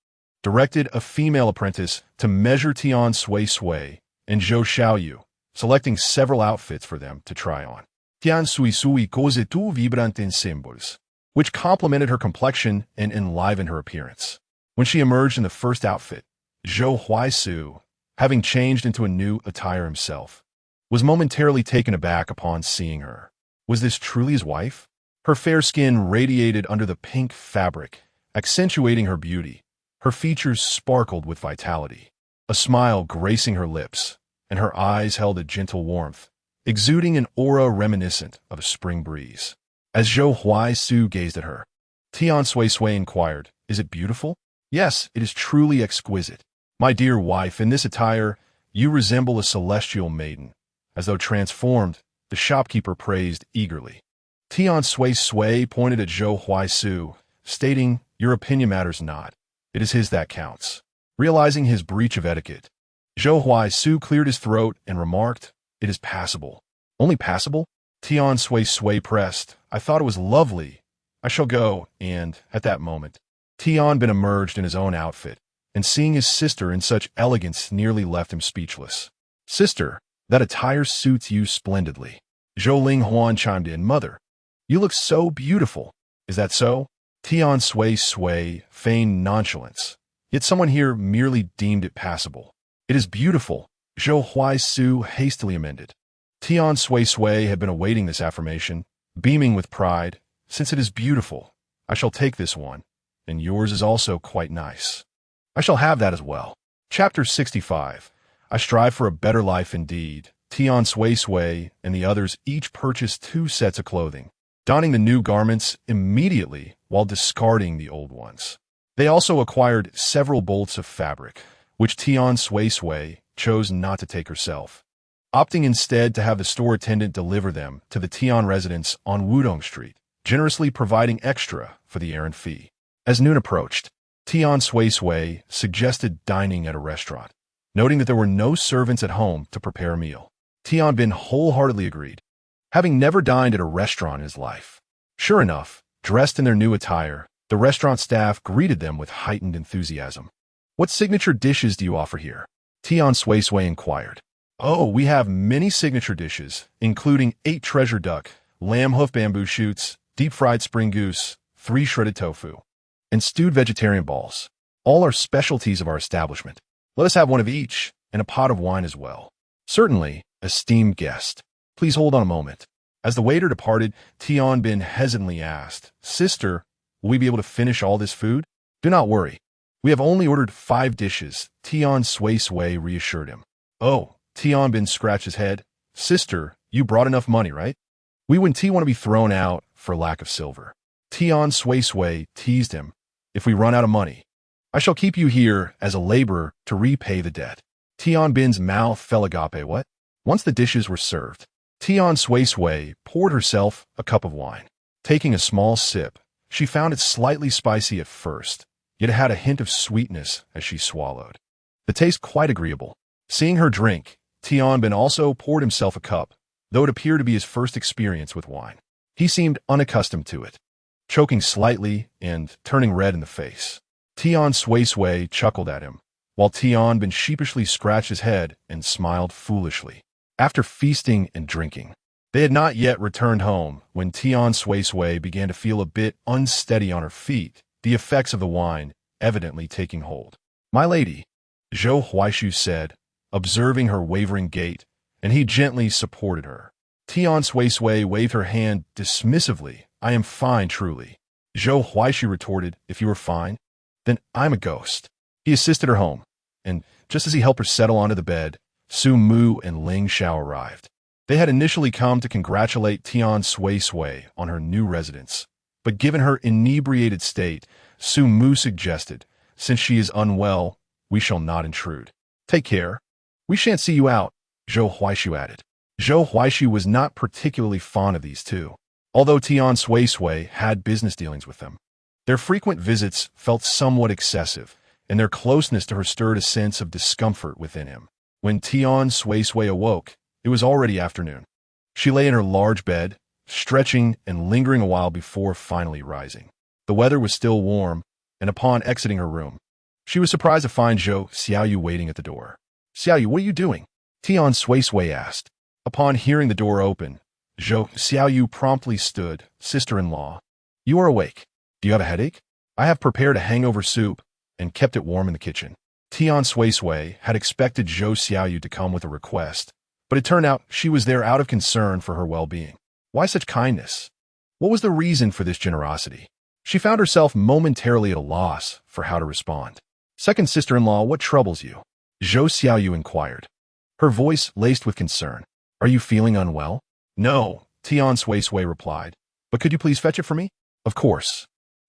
directed a female apprentice to measure Tian Suisui and Zhou Xiaoyu, selecting several outfits for them to try on. Tian Suisui causait tout vibrant in symbols, which complemented her complexion and enlivened her appearance. When she emerged in the first outfit, Zhou Huaisu, having changed into a new attire himself, was momentarily taken aback upon seeing her. Was this truly his wife? Her fair skin radiated under the pink fabric, accentuating her beauty. Her features sparkled with vitality, a smile gracing her lips, and her eyes held a gentle warmth, exuding an aura reminiscent of a spring breeze. As Zhou Huaisu gazed at her, Tian Suisui inquired, "Is it beautiful?" "Yes, it is truly exquisite. My dear wife, in this attire, you resemble a celestial maiden." As though transformed, the shopkeeper praised eagerly. Tian Suisui pointed at Zhou Huaisu, stating, "Your opinion matters not. It is his that counts." Realizing his breach of etiquette, Zhou Huaisu cleared his throat and remarked, "It is passable." "Only passable?" Tian Suisui pressed. "I thought it was lovely. I shall go," and, at that moment, Tian Bin emerged in his own outfit, and seeing his sister in such elegance nearly left him speechless. "Sister, that attire suits you splendidly." Zhou Ling Huan chimed in, "Mother, you look so beautiful." "Is that so?" Tian Suisui feigned nonchalance. Yet someone here merely deemed it passable. "It is beautiful," Zhou Huaisu hastily amended. Tian Suisui had been awaiting this affirmation, beaming with pride. "Since it is beautiful, I shall take this one, and yours is also quite nice. I shall have that as well." Chapter 65. I strive for a better life indeed. Tian Suisui and the others each purchased 2 sets of clothing, donning the new garments immediately while discarding the old ones. They also acquired several bolts of fabric, which Tian Suisui chose not to take herself, opting instead to have the store attendant deliver them to the Tian residence on Wudong Street, generously providing extra for the errand fee. As noon approached, Tian Suisui suggested dining at a restaurant, noting that there were no servants at home to prepare a meal. Tian Bin wholeheartedly agreed, having never dined at a restaurant in his life. Sure enough, dressed in their new attire, the restaurant staff greeted them with heightened enthusiasm. "What signature dishes do you offer here?" Tian Suisui inquired. "Oh, we have many signature dishes, including 8 treasure duck, lamb hoof bamboo shoots, deep-fried spring goose, 3 shredded tofu, and stewed vegetarian balls. All are specialties of our establishment. Let us have one of each, and a pot of wine as well." "Certainly, esteemed guest. Please hold on a moment." As the waiter departed, Tian Bin hesitantly asked, "Sister, will we be able to finish all this food?" "Do not worry. We have only ordered 5 dishes," Tian Suisui reassured him. "Oh," Tian Bin scratched his head. "Sister, you brought enough money, right? We wouldn't want to be thrown out for lack of silver." Tian Suisui teased him. "If we run out of money, I shall keep you here as a laborer to repay the debt." Tian Bin's mouth fell agape. What? Once the dishes were served, Tian Suisui poured herself a cup of wine. Taking a small sip, she found it slightly spicy at first, yet it had a hint of sweetness as she swallowed. The taste quite agreeable. Seeing her drink, Tian Bin also poured himself a cup, though it appeared to be his first experience with wine. He seemed unaccustomed to it, choking slightly and turning red in the face. Tian Suisui chuckled at him, while Tian Bin sheepishly scratched his head and smiled foolishly. After feasting and drinking, they had not yet returned home when Tian Suisui began to feel a bit unsteady on her feet, the effects of the wine evidently taking hold. "My lady," Zhou Huaishu said, observing her wavering gait, and he gently supported her. Tian Suisui waved her hand dismissively. "I am fine, truly." Zhou Huaishu retorted, "If you are fine, then I'm a ghost." He assisted her home, and just as he helped her settle onto the bed, Su Mu and Ling Xiao arrived. They had initially come to congratulate Tian Suisui on her new residence, but given her inebriated state, Su Mu suggested, "Since she is unwell, we shall not intrude. Take care. We shan't see you out," Zhou Huaishu added. Zhou Huaishu was not particularly fond of these two, although Tian Suisui had business dealings with them. Their frequent visits felt somewhat excessive, and their closeness to her stirred a sense of discomfort within him. When Tian Suisui awoke, it was already afternoon. She lay in her large bed, stretching and lingering a while before finally rising. The weather was still warm, and upon exiting her room, she was surprised to find Zhou Xiaoyu waiting at the door. "Xiaoyu, what are you doing?" Tian Suisui asked. Upon hearing the door open, Zhou Xiaoyu promptly stood. "Sister-in-law, you are awake. Do you have a headache? I have prepared a hangover soup and kept it warm in the kitchen." Tian Suisui had expected Zhou Xiaoyu to come with a request, but it turned out she was there out of concern for her well-being. Why such kindness? What was the reason for this generosity? She found herself momentarily at a loss for how to respond. "Second sister-in-law, what troubles you?" Zhou Xiaoyu inquired, her voice laced with concern. "Are you feeling unwell?" "No," Tian Suisui replied, But could you please fetch it for me? Of course.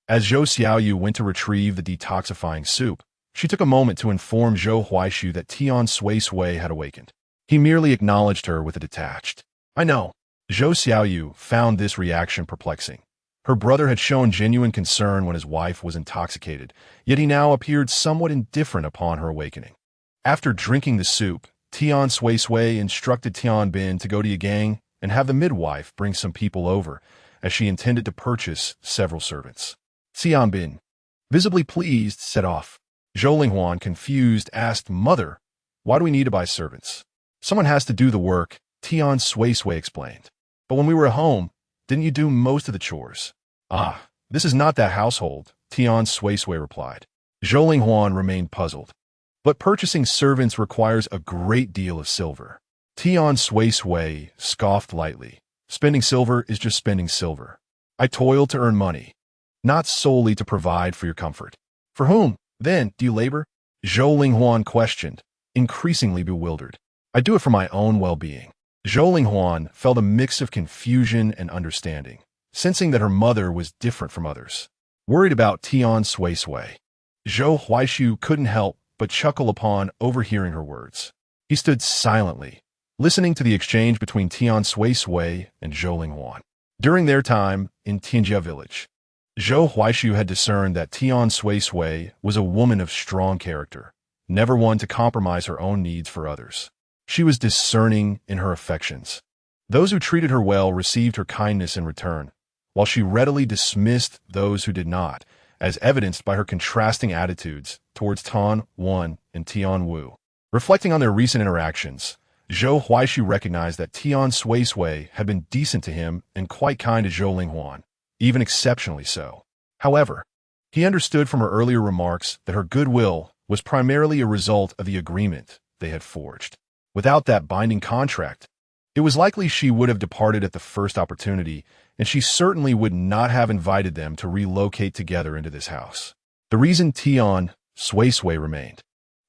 As Zhou Xiaoyu went to retrieve the detoxifying soup, she took a moment to inform Zhou Huaishu that Tian Suisui had awakened. He merely acknowledged her with a detached, "I know." Zhou Xiaoyu found this reaction perplexing. Her brother had shown genuine concern when his wife was intoxicated, yet he now appeared somewhat indifferent upon her awakening. After drinking the soup, Tian Suisui instructed Tian Bin to go to Yagang and have the midwife bring some people over, as she intended to purchase several servants. Tian Bin, visibly pleased, set off. Zhou Linghuan, confused, asked, "Mother, why do we need to buy servants?" "Someone has to do the work," Tian Suisui explained. "But when we were at home, didn't you do most of the chores?" "Ah, this is not that household," Tian Suisui replied. Zhou Linghuan remained puzzled. "But purchasing servants requires a great deal of silver." Tian Suisui scoffed lightly. "Spending silver is just spending silver. I toil to earn money, not solely to provide for your comfort." "For whom, then, do you labor?" Zhou Linghuan questioned, increasingly bewildered. "I do it for my own well-being." Zhou Linghuan felt a mix of confusion and understanding, sensing that her mother was different from others. Worried about Tian Suisui, Zhou Huaishu couldn't help but chuckle upon overhearing her words. He stood silently, listening to the exchange between Tian Suisui and Zhou Linghuan. During their time in Tianjia village, Zhou Huaishu had discerned that Tian Suisui was a woman of strong character, never one to compromise her own needs for others. She was discerning in her affections. Those who treated her well received her kindness in return, while she readily dismissed those who did not, as evidenced by her contrasting attitudes towards Tan Wan and Tian Wu. Reflecting on their recent interactions, Zhou Huaishu recognized that Tian Suisui had been decent to him and quite kind to Zhou Linghuan, even exceptionally so. However, he understood from her earlier remarks that her goodwill was primarily a result of the agreement they had forged. Without that binding contract, it was likely she would have departed at the first opportunity, and she certainly would not have invited them to relocate together into this house. The reason Tian Suisui remained,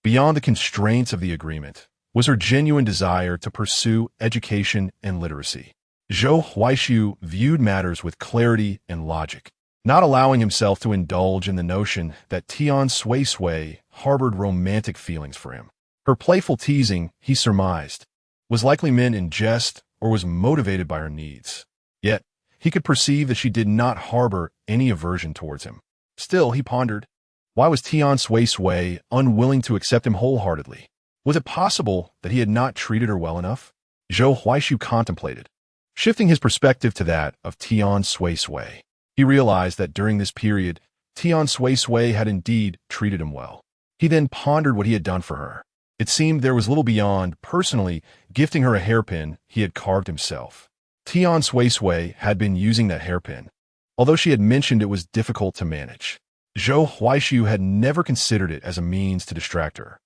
beyond the constraints of the agreement, was her genuine desire to pursue education and literacy. Zhou Huaishu viewed matters with clarity and logic, not allowing himself to indulge in the notion that Tian Suisui harbored romantic feelings for him. Her playful teasing, he surmised, was likely meant in jest or was motivated by her needs. Yet, he could perceive that she did not harbor any aversion towards him. Still, he pondered, why was Tian Suisui unwilling to accept him wholeheartedly? Was it possible that he had not treated her well enough? Zhou Huaishu contemplated, shifting his perspective to that of Tian Suisui. He realized that during this period, Tian Suisui had indeed treated him well. He then pondered what he had done for her. It seemed there was little beyond, personally, gifting her a hairpin he had carved himself. Tian Suisui had been using that hairpin, although she had mentioned it was difficult to manage. Zhou Huaishu had never considered it as a means to distract her.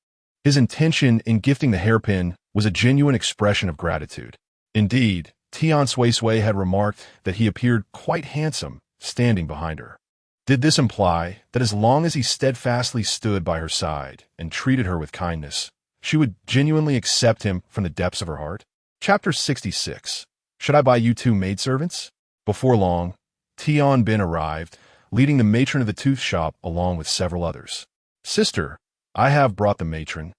His intention in gifting the hairpin was a genuine expression of gratitude. Indeed, Tian Suisui had remarked that he appeared quite handsome, standing behind her. Did this imply that as long as he steadfastly stood by her side and treated her with kindness, she would genuinely accept him from the depths of her heart? Chapter 66. Should I buy you 2 maidservants? Before long, Tian Bin arrived, leading the matron of the tooth shop along with several others. "Sister, I have brought the matron,"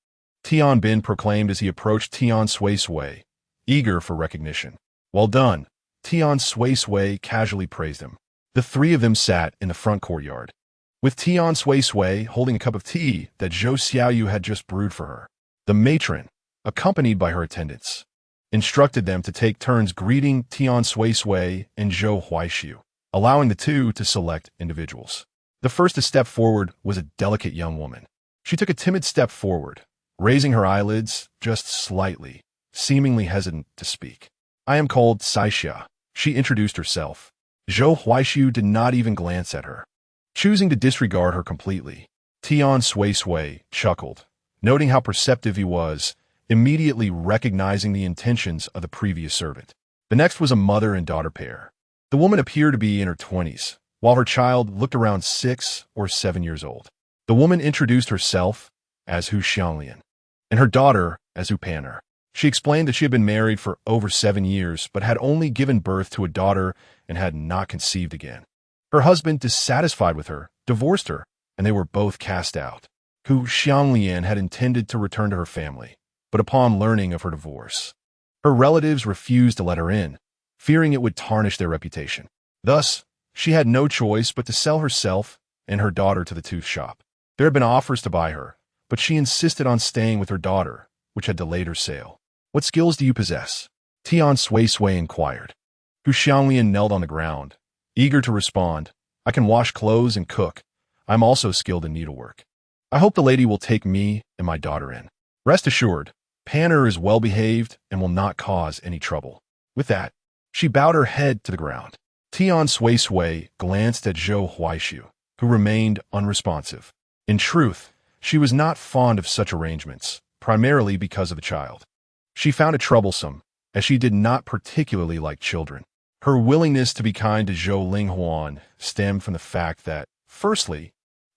Tian Bin proclaimed as he approached Tian Suisui, eager for recognition. "Well done," Tian Suisui casually praised him. The 3 of them sat in the front courtyard, with Tian Suisui holding a cup of tea that Zhou Xiaoyu had just brewed for her. The matron, accompanied by her attendants, instructed them to take turns greeting Tian Suisui and Zhou Huaishu, allowing the 2 to select individuals. The first to step forward was a delicate young woman. She took a timid step forward, raising her eyelids just slightly, seemingly hesitant to speak. "I am called Saixia," she introduced herself. Zhou Huaishu did not even glance at her, choosing to disregard her completely. Tian Suisui chuckled, noting how perceptive he was, immediately recognizing the intentions of the previous servant. The next was a mother and daughter pair. The woman appeared to be in her 20s, while her child looked around 6 or 7 years old. The woman introduced herself as Hu Xianglian, and her daughter as Hu Pan'er. She explained that she had been married for over 7 years, but had only given birth to a daughter and had not conceived again. Her husband, dissatisfied with her, divorced her, and they were both cast out. Hu Xianglian had intended to return to her family, but upon learning of her divorce, her relatives refused to let her in, fearing it would tarnish their reputation. Thus, she had no choice but to sell herself and her daughter to the tooth shop. There had been offers to buy her, but she insisted on staying with her daughter, which had delayed her sale. What skills do you possess? Tian Suisui inquired. Hu Xianglian knelt on the ground, eager to respond. I can wash clothes and cook. I'm also skilled in needlework. I hope the lady will take me and my daughter in. Rest assured, Panner is well behaved and will not cause any trouble. With that, she bowed her head to the ground. Tian Suisui glanced at Zhou Huaishu, who remained unresponsive. In truth, she was not fond of such arrangements, primarily because of the child. She found it troublesome, as she did not particularly like children. Her willingness to be kind to Zhou Linghuan stemmed from the fact that, firstly,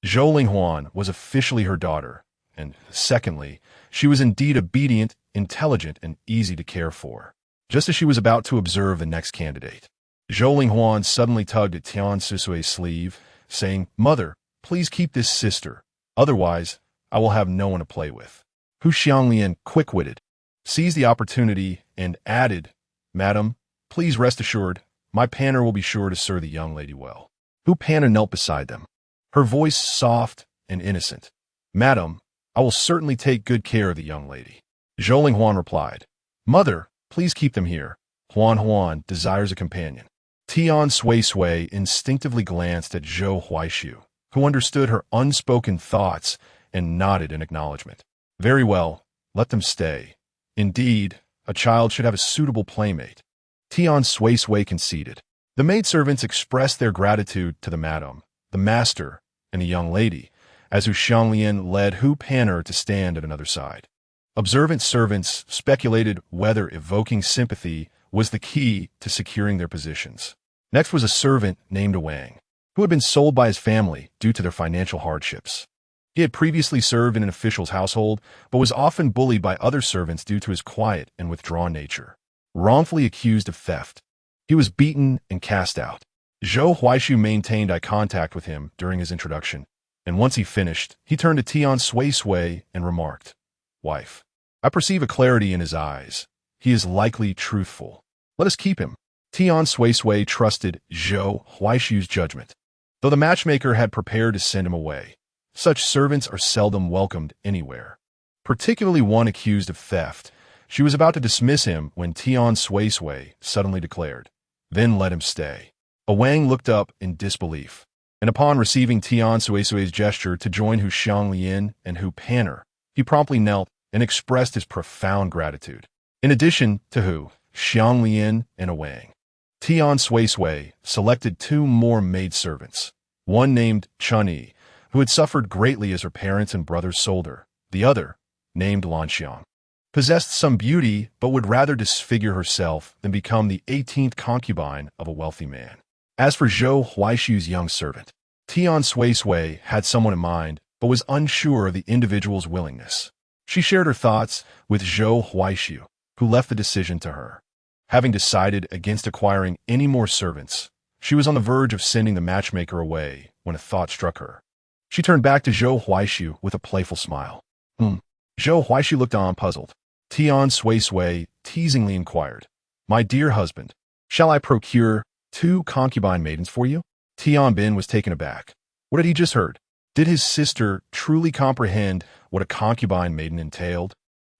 Zhou Linghuan was officially her daughter, and secondly, she was indeed obedient, intelligent, and easy to care for. Just as she was about to observe the next candidate, Zhou Linghuan suddenly tugged at Tian Suisui's sleeve, saying, "Mother, please keep this sister. Otherwise, I will have no one to play with." Hu Xianglian, quick-witted, seized the opportunity and added, "Madam, please rest assured, my Panner will be sure to serve the young lady well." Hu Panner knelt beside them, her voice soft and innocent. "Madam, I will certainly take good care of the young lady." Zhou Linghuan replied, "Mother, please keep them here. Huan desires a companion." Tian Suisui instinctively glanced at Zhou Huaishu, who understood her unspoken thoughts and nodded in acknowledgement. "Very well, let them stay. Indeed, a child should have a suitable playmate." Tian Suisui conceded. The maidservants expressed their gratitude to the madam, the master, and the young lady, as Hu Xianglian led Hu Panner to stand at another side. Observant servants speculated whether evoking sympathy was the key to securing their positions. Next was a servant named Wang, who had been sold by his family due to their financial hardships. He had previously served in an official's household, but was often bullied by other servants due to his quiet and withdrawn nature. Wrongfully accused of theft, he was beaten and cast out. Zhou Huaishu maintained eye contact with him during his introduction, and once he finished, he turned to Tian Suisui and remarked, "Wife, I perceive a clarity in his eyes. He is likely truthful. Let us keep him." Tian Suisui trusted Zhou Huaishu's judgment. Though the matchmaker had prepared to send him away, such servants are seldom welcomed anywhere, particularly one accused of theft. She was about to dismiss him when Tian Suisui suddenly declared, "Then let him stay." Wang looked up in disbelief, and upon receiving Tian Suisui's gesture to join Hu Xianglian and Hu Panner, he promptly knelt and expressed his profound gratitude. In addition to Hu Xianglian and Wang, Tian Suisui selected 2 more maidservants, one named Chunyi, who had suffered greatly as her parents and brothers sold her. The other, named Lanxiang, possessed some beauty but would rather disfigure herself than become the 18th concubine of a wealthy man. As for Zhou Huaishu's young servant, Tian Suisui had someone in mind but was unsure of the individual's willingness. She shared her thoughts with Zhou Huaishu, who left the decision to her. Having decided against acquiring any more servants, she was on the verge of sending the matchmaker away when a thought struck her. She turned back to Zhou Huaishu with a playful smile. Zhou Huaishu looked on, puzzled. Tian Suisui teasingly inquired, "My dear husband, shall I procure 2 concubine maidens for you?" Tian Bin was taken aback. What had he just heard? Did his sister truly comprehend what a concubine maiden entailed?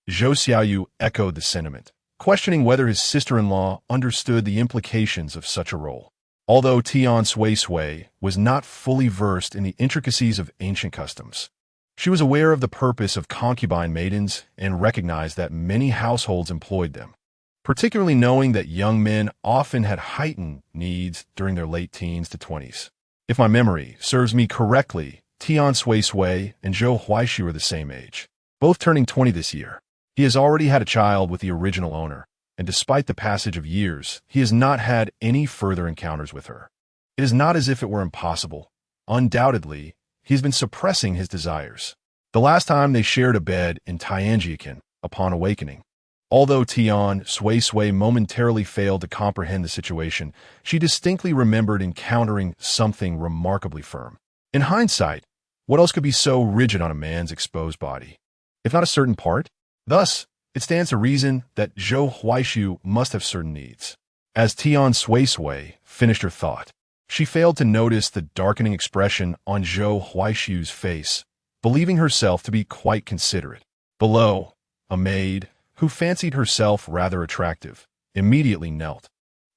Zhou Xiaoyu echoed the sentiment, questioning whether his sister-in-law understood the implications of such a role. Although Tian Suisui was not fully versed in the intricacies of ancient customs, she was aware of the purpose of concubine maidens and recognized that many households employed them, particularly knowing that young men often had heightened needs during their late teens to 20s. If my memory serves me correctly, Tian Suisui and Zhou Huaishu are the same age, both turning 20 this year. He has already had a child with the original owner, and despite the passage of years, he has not had any further encounters with her. It is not as if it were impossible. Undoubtedly, he has been suppressing his desires. The last time they shared a bed in Tianjiakan, upon awakening, Although Tian Suisui momentarily failed to comprehend the situation, she distinctly remembered encountering something remarkably firm. In hindsight, what else could be so rigid on a man's exposed body, if not a certain part? Thus, it stands to reason that Zhou Huaishu must have certain needs. As Tian Suisui finished her thought, she failed to notice the darkening expression on Zhou Huaishu's face, believing herself to be quite considerate. Below, a maid, who fancied herself rather attractive, immediately knelt,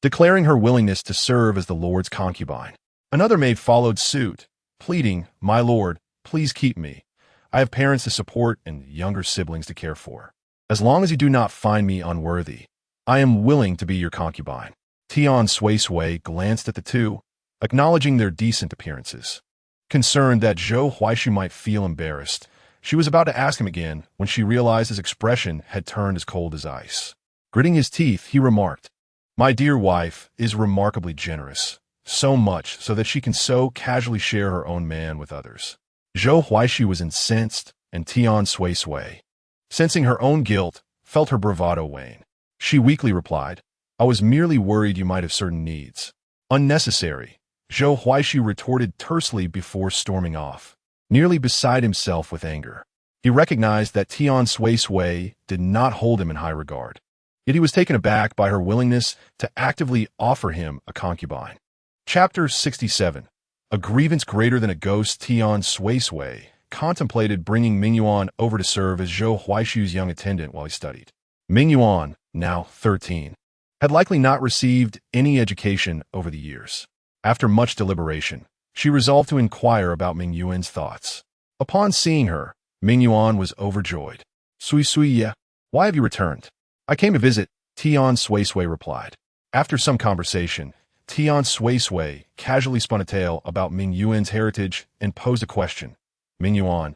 declaring her willingness to serve as the Lord's concubine. Another maid followed suit, pleading, "My lord, please keep me. I have parents to support and younger siblings to care for. As long as you do not find me unworthy, I am willing to be your concubine." Tian Suisui glanced at the two, acknowledging their decent appearances. Concerned that Zhou Huaishu might feel embarrassed, she was about to ask him again when she realized his expression had turned as cold as ice. Gritting his teeth, he remarked, "My dear wife is remarkably generous, so much so that she can so casually share her own man with others." Zhou Huaishu was incensed, and Tian Suisui, sensing her own guilt, felt her bravado wane. She weakly replied, "I was merely worried you might have certain needs." "Unnecessary," Zhou Huaishu retorted tersely before storming off, nearly beside himself with anger. He recognized that Tian Suisui did not hold him in high regard, yet he was taken aback by her willingness to actively offer him a concubine. Chapter 67. A grievance greater than a ghost. Tian Suisui contemplated bringing Mingyuan over to serve as Zhou Huaishu's young attendant while he studied. Mingyuan, now 13, had likely not received any education over the years. After much deliberation, she resolved to inquire about Mingyuan's thoughts. Upon seeing her, Mingyuan was overjoyed. "Suisui, why have you returned?" "I came to visit," Tian Suisui replied. After some conversation, Tian Suisui casually spun a tale about Mingyuan's heritage and posed a question. "Mingyuan,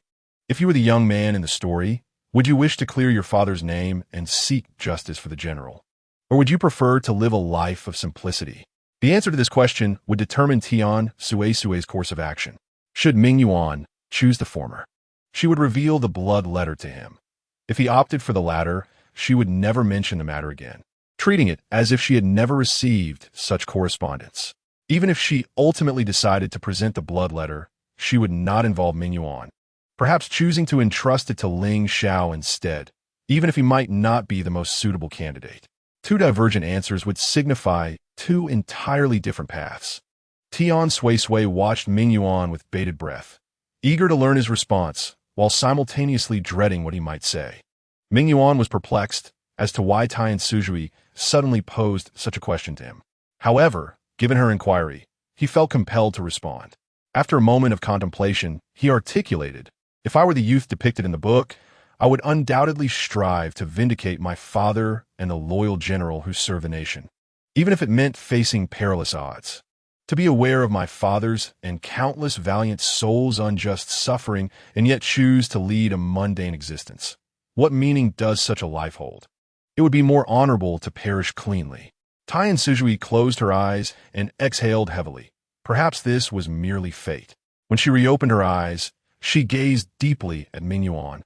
if you were the young man in the story, would you wish to clear your father's name and seek justice for the general? Or would you prefer to live a life of simplicity?" The answer to this question would determine Tian Suisui's course of action. Should Mingyuan choose the former, she would reveal the blood letter to him. If he opted for the latter, she would never mention the matter again, treating it as if she had never received such correspondence. Even if she ultimately decided to present the blood letter, she would not involve Mingyuan, perhaps choosing to entrust it to Ling Xiao instead, even if he might not be the most suitable candidate. Two divergent answers would signify two entirely different paths. Tian Suisui watched Mingyuan with bated breath, eager to learn his response, while simultaneously dreading what he might say. Mingyuan was perplexed as to why Tian Suisui suddenly posed such a question to him. However, given her inquiry, he felt compelled to respond. After a moment of contemplation, he articulated, "If I were the youth depicted in the book, I would undoubtedly strive to vindicate my father and the loyal general who served the nation, even if it meant facing perilous odds. To be aware of my father's and countless valiant souls' unjust suffering and yet choose to lead a mundane existence. What meaning does such a life hold? It would be more honorable to perish cleanly." Tian Suisui closed her eyes and exhaled heavily. Perhaps this was merely fate. When she reopened her eyes, she gazed deeply at Mingyuan.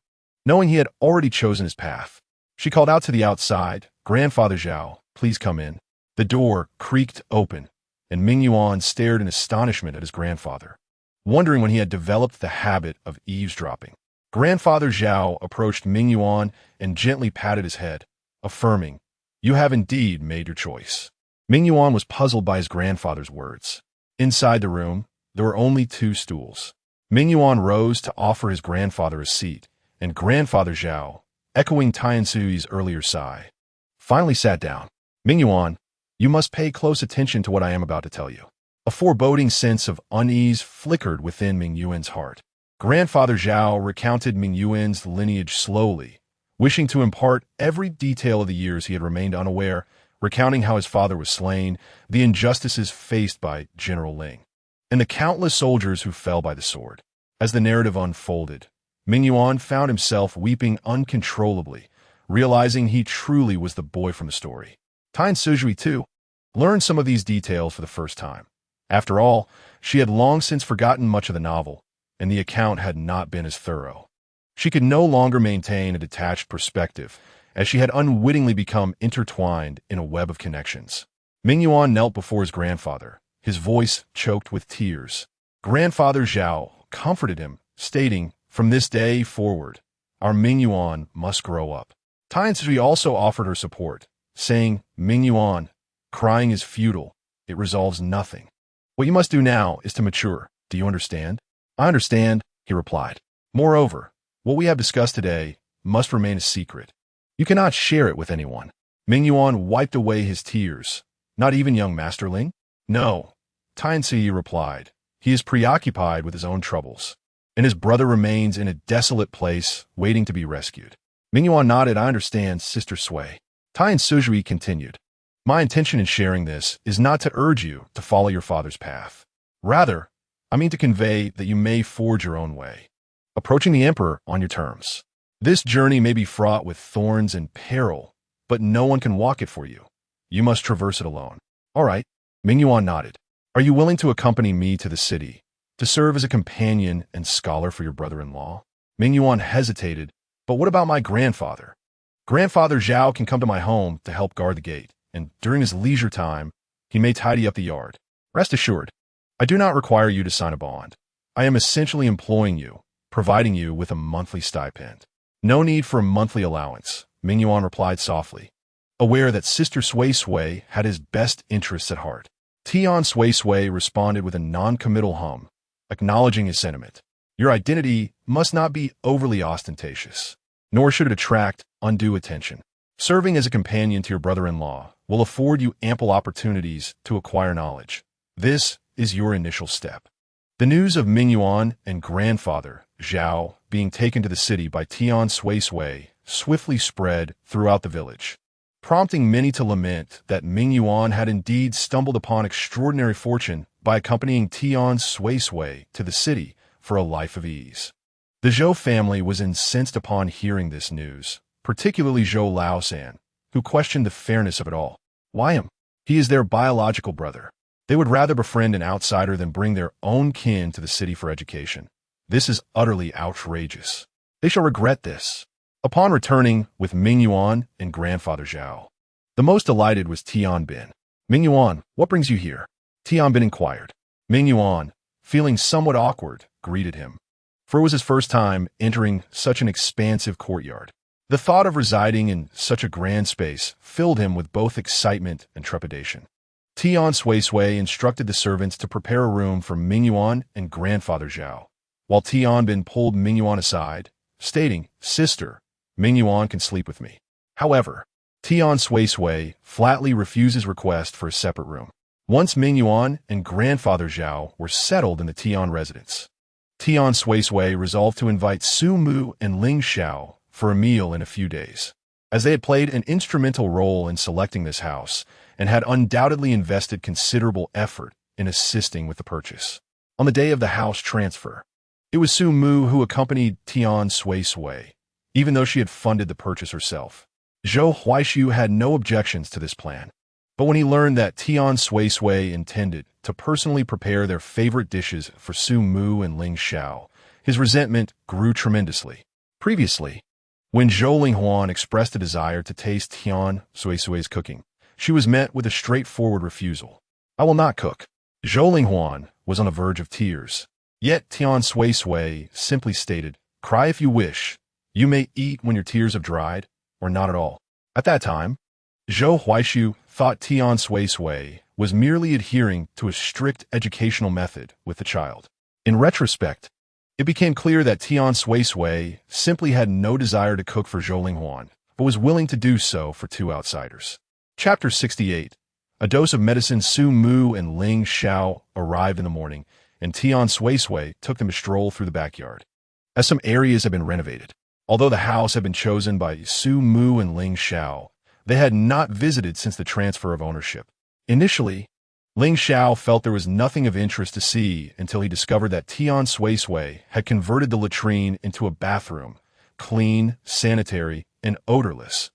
Knowing he had already chosen his path, she called out to the outside, "Grandfather Zhao, please come in." The door creaked open, and Mingyuan stared in astonishment at his grandfather, wondering when he had developed the habit of eavesdropping. Grandfather Zhao approached Mingyuan and gently patted his head, affirming, "You have indeed made your choice." Mingyuan was puzzled by his grandfather's words. Inside the room, there were only two stools. Mingyuan rose to offer his grandfather a seat, and Grandfather Zhao, echoing Tian Sui's earlier sigh, finally sat down. "Mingyuan, you must pay close attention to what I am about to tell you." A foreboding sense of unease flickered within Mingyuan's heart. Grandfather Zhao recounted Mingyuan's lineage slowly, wishing to impart every detail of the years he had remained unaware, recounting how his father was slain, the injustices faced by General Ling, and the countless soldiers who fell by the sword. As the narrative unfolded, Mingyuan found himself weeping uncontrollably, realizing he truly was the boy from the story. Tian Suisui, too, learned some of these details for the first time. After all, she had long since forgotten much of the novel, and the account had not been as thorough. She could no longer maintain a detached perspective, as she had unwittingly become intertwined in a web of connections. Ming Yuan knelt before his grandfather, his voice choked with tears. Grandfather Zhao comforted him, stating, "From this day forward, our Ming Yuan must grow up." Tian Suisui also offered her support, saying, "Ming Yuan, crying is futile. It resolves nothing. What you must do now is to mature. Do you understand?" "I understand," he replied. "Moreover, what we have discussed today must remain a secret. You cannot share it with anyone." Ming Yuan wiped away his tears. "Not even young Master Ling?" "No," Tian Suisui replied. "He is preoccupied with his own troubles, and his brother remains in a desolate place waiting to be rescued." Ming Yuan nodded. "I understand, Sister Sui." Tian Suisui continued, "My intention in sharing this is not to urge you to follow your father's path. Rather, I mean to convey that you may forge your own way, approaching the emperor on your terms. This journey may be fraught with thorns and peril, but no one can walk it for you. You must traverse it alone." "All right," Ming Yuan nodded. "Are you willing to accompany me to the city, to serve as a companion and scholar for your brother-in-law?" Ming Yuan hesitated. "But what about my grandfather? Grandfather Zhao can come to my home to help guard the gate, and during his leisure time, he may tidy up the yard. Rest assured, I do not require you to sign a bond. I am essentially employing you, providing you with a monthly stipend." "No need for a monthly allowance," Ming Yuan replied softly, aware that Sister Suisui had his best interests at heart. Tian Suisui responded with a non-committal hum, acknowledging his sentiment. "Your identity must not be overly ostentatious, nor should it attract undue attention. Serving as a companion to your brother-in-law will afford you ample opportunities to acquire knowledge. This is your initial step." The news of Ming Yuan and grandfather Zhao being taken to the city by Tian Suisui swiftly spread throughout the village, prompting many to lament that Ming Yuan had indeed stumbled upon extraordinary fortune by accompanying Tian Suisui to the city for a life of ease. The Zhou family was incensed upon hearing this news, particularly Zhou Laosan, who questioned the fairness of it all. "Why him? He is their biological brother. They would rather befriend an outsider than bring their own kin to the city for education. This is utterly outrageous. They shall regret this." Upon returning with Ming Yuan and grandfather Zhao, the most delighted was Tian Bin. "Ming Yuan, what brings you here?" Tian Bin inquired. Ming Yuan, feeling somewhat awkward, greeted him, for it was his first time entering such an expansive courtyard. The thought of residing in such a grand space filled him with both excitement and trepidation. Tian Suisui instructed the servants to prepare a room for Ming Yuan and grandfather Zhao, while Tian Bin pulled Ming Yuan aside, stating, "Sister, Ming Yuan can sleep with me." However, Tian Suisui flatly refused his request for a separate room. Once Ming Yuan and grandfather Zhao were settled in the Tian residence, Tian Suisui resolved to invite Su Mu and Ling Xiao for a meal in a few days, as they had played an instrumental role in selecting this house and had undoubtedly invested considerable effort in assisting with the purchase. On the day of the house transfer, it was Su Mu who accompanied Tian Suisui, even though she had funded the purchase herself. Zhou Huaishu had no objections to this plan, but when he learned that Tian Suisui intended to personally prepare their favorite dishes for Su Mu and Ling Xiao, his resentment grew tremendously. Previously, when Zhou Linghuan expressed a desire to taste Tian Suisui's cooking, she was met with a straightforward refusal. "I will not cook." Zhou Linghuan was on the verge of tears. Yet Tian Suisui simply stated, "Cry if you wish. You may eat when your tears have dried, or not at all." At that time, Zhou Huaishu thought Tian Suisui was merely adhering to a strict educational method with the child. In retrospect, it became clear that Tian Suisui simply had no desire to cook for Zhou Linghuan, but was willing to do so for two outsiders. Chapter 68. A dose of medicine. Su Mu and Ling Xiao arrived in the morning, and Tian Suisui took them a stroll through the backyard. As some areas had been renovated, although the house had been chosen by Su Mu and Ling Xiao, they had not visited since the transfer of ownership. Initially, Ling Xiao felt there was nothing of interest to see until he discovered that Tian Suisui had converted the latrine into a bathroom, clean, sanitary, and odorless,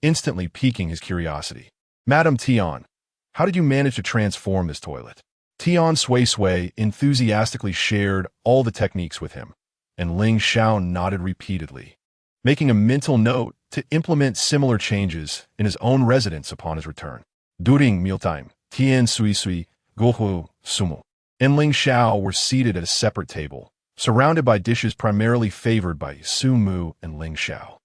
instantly piquing his curiosity. "Madam Tian, how did you manage to transform this toilet?" Tian Suisui enthusiastically shared all the techniques with him, and Ling Xiao nodded repeatedly. making a mental note to implement similar changes in his own residence upon his return. During mealtime, Tian Suisui, Gohu, Sumu, and Ling Xiao were seated at a separate table, surrounded by dishes primarily favored by Su Mu and Ling Xiao.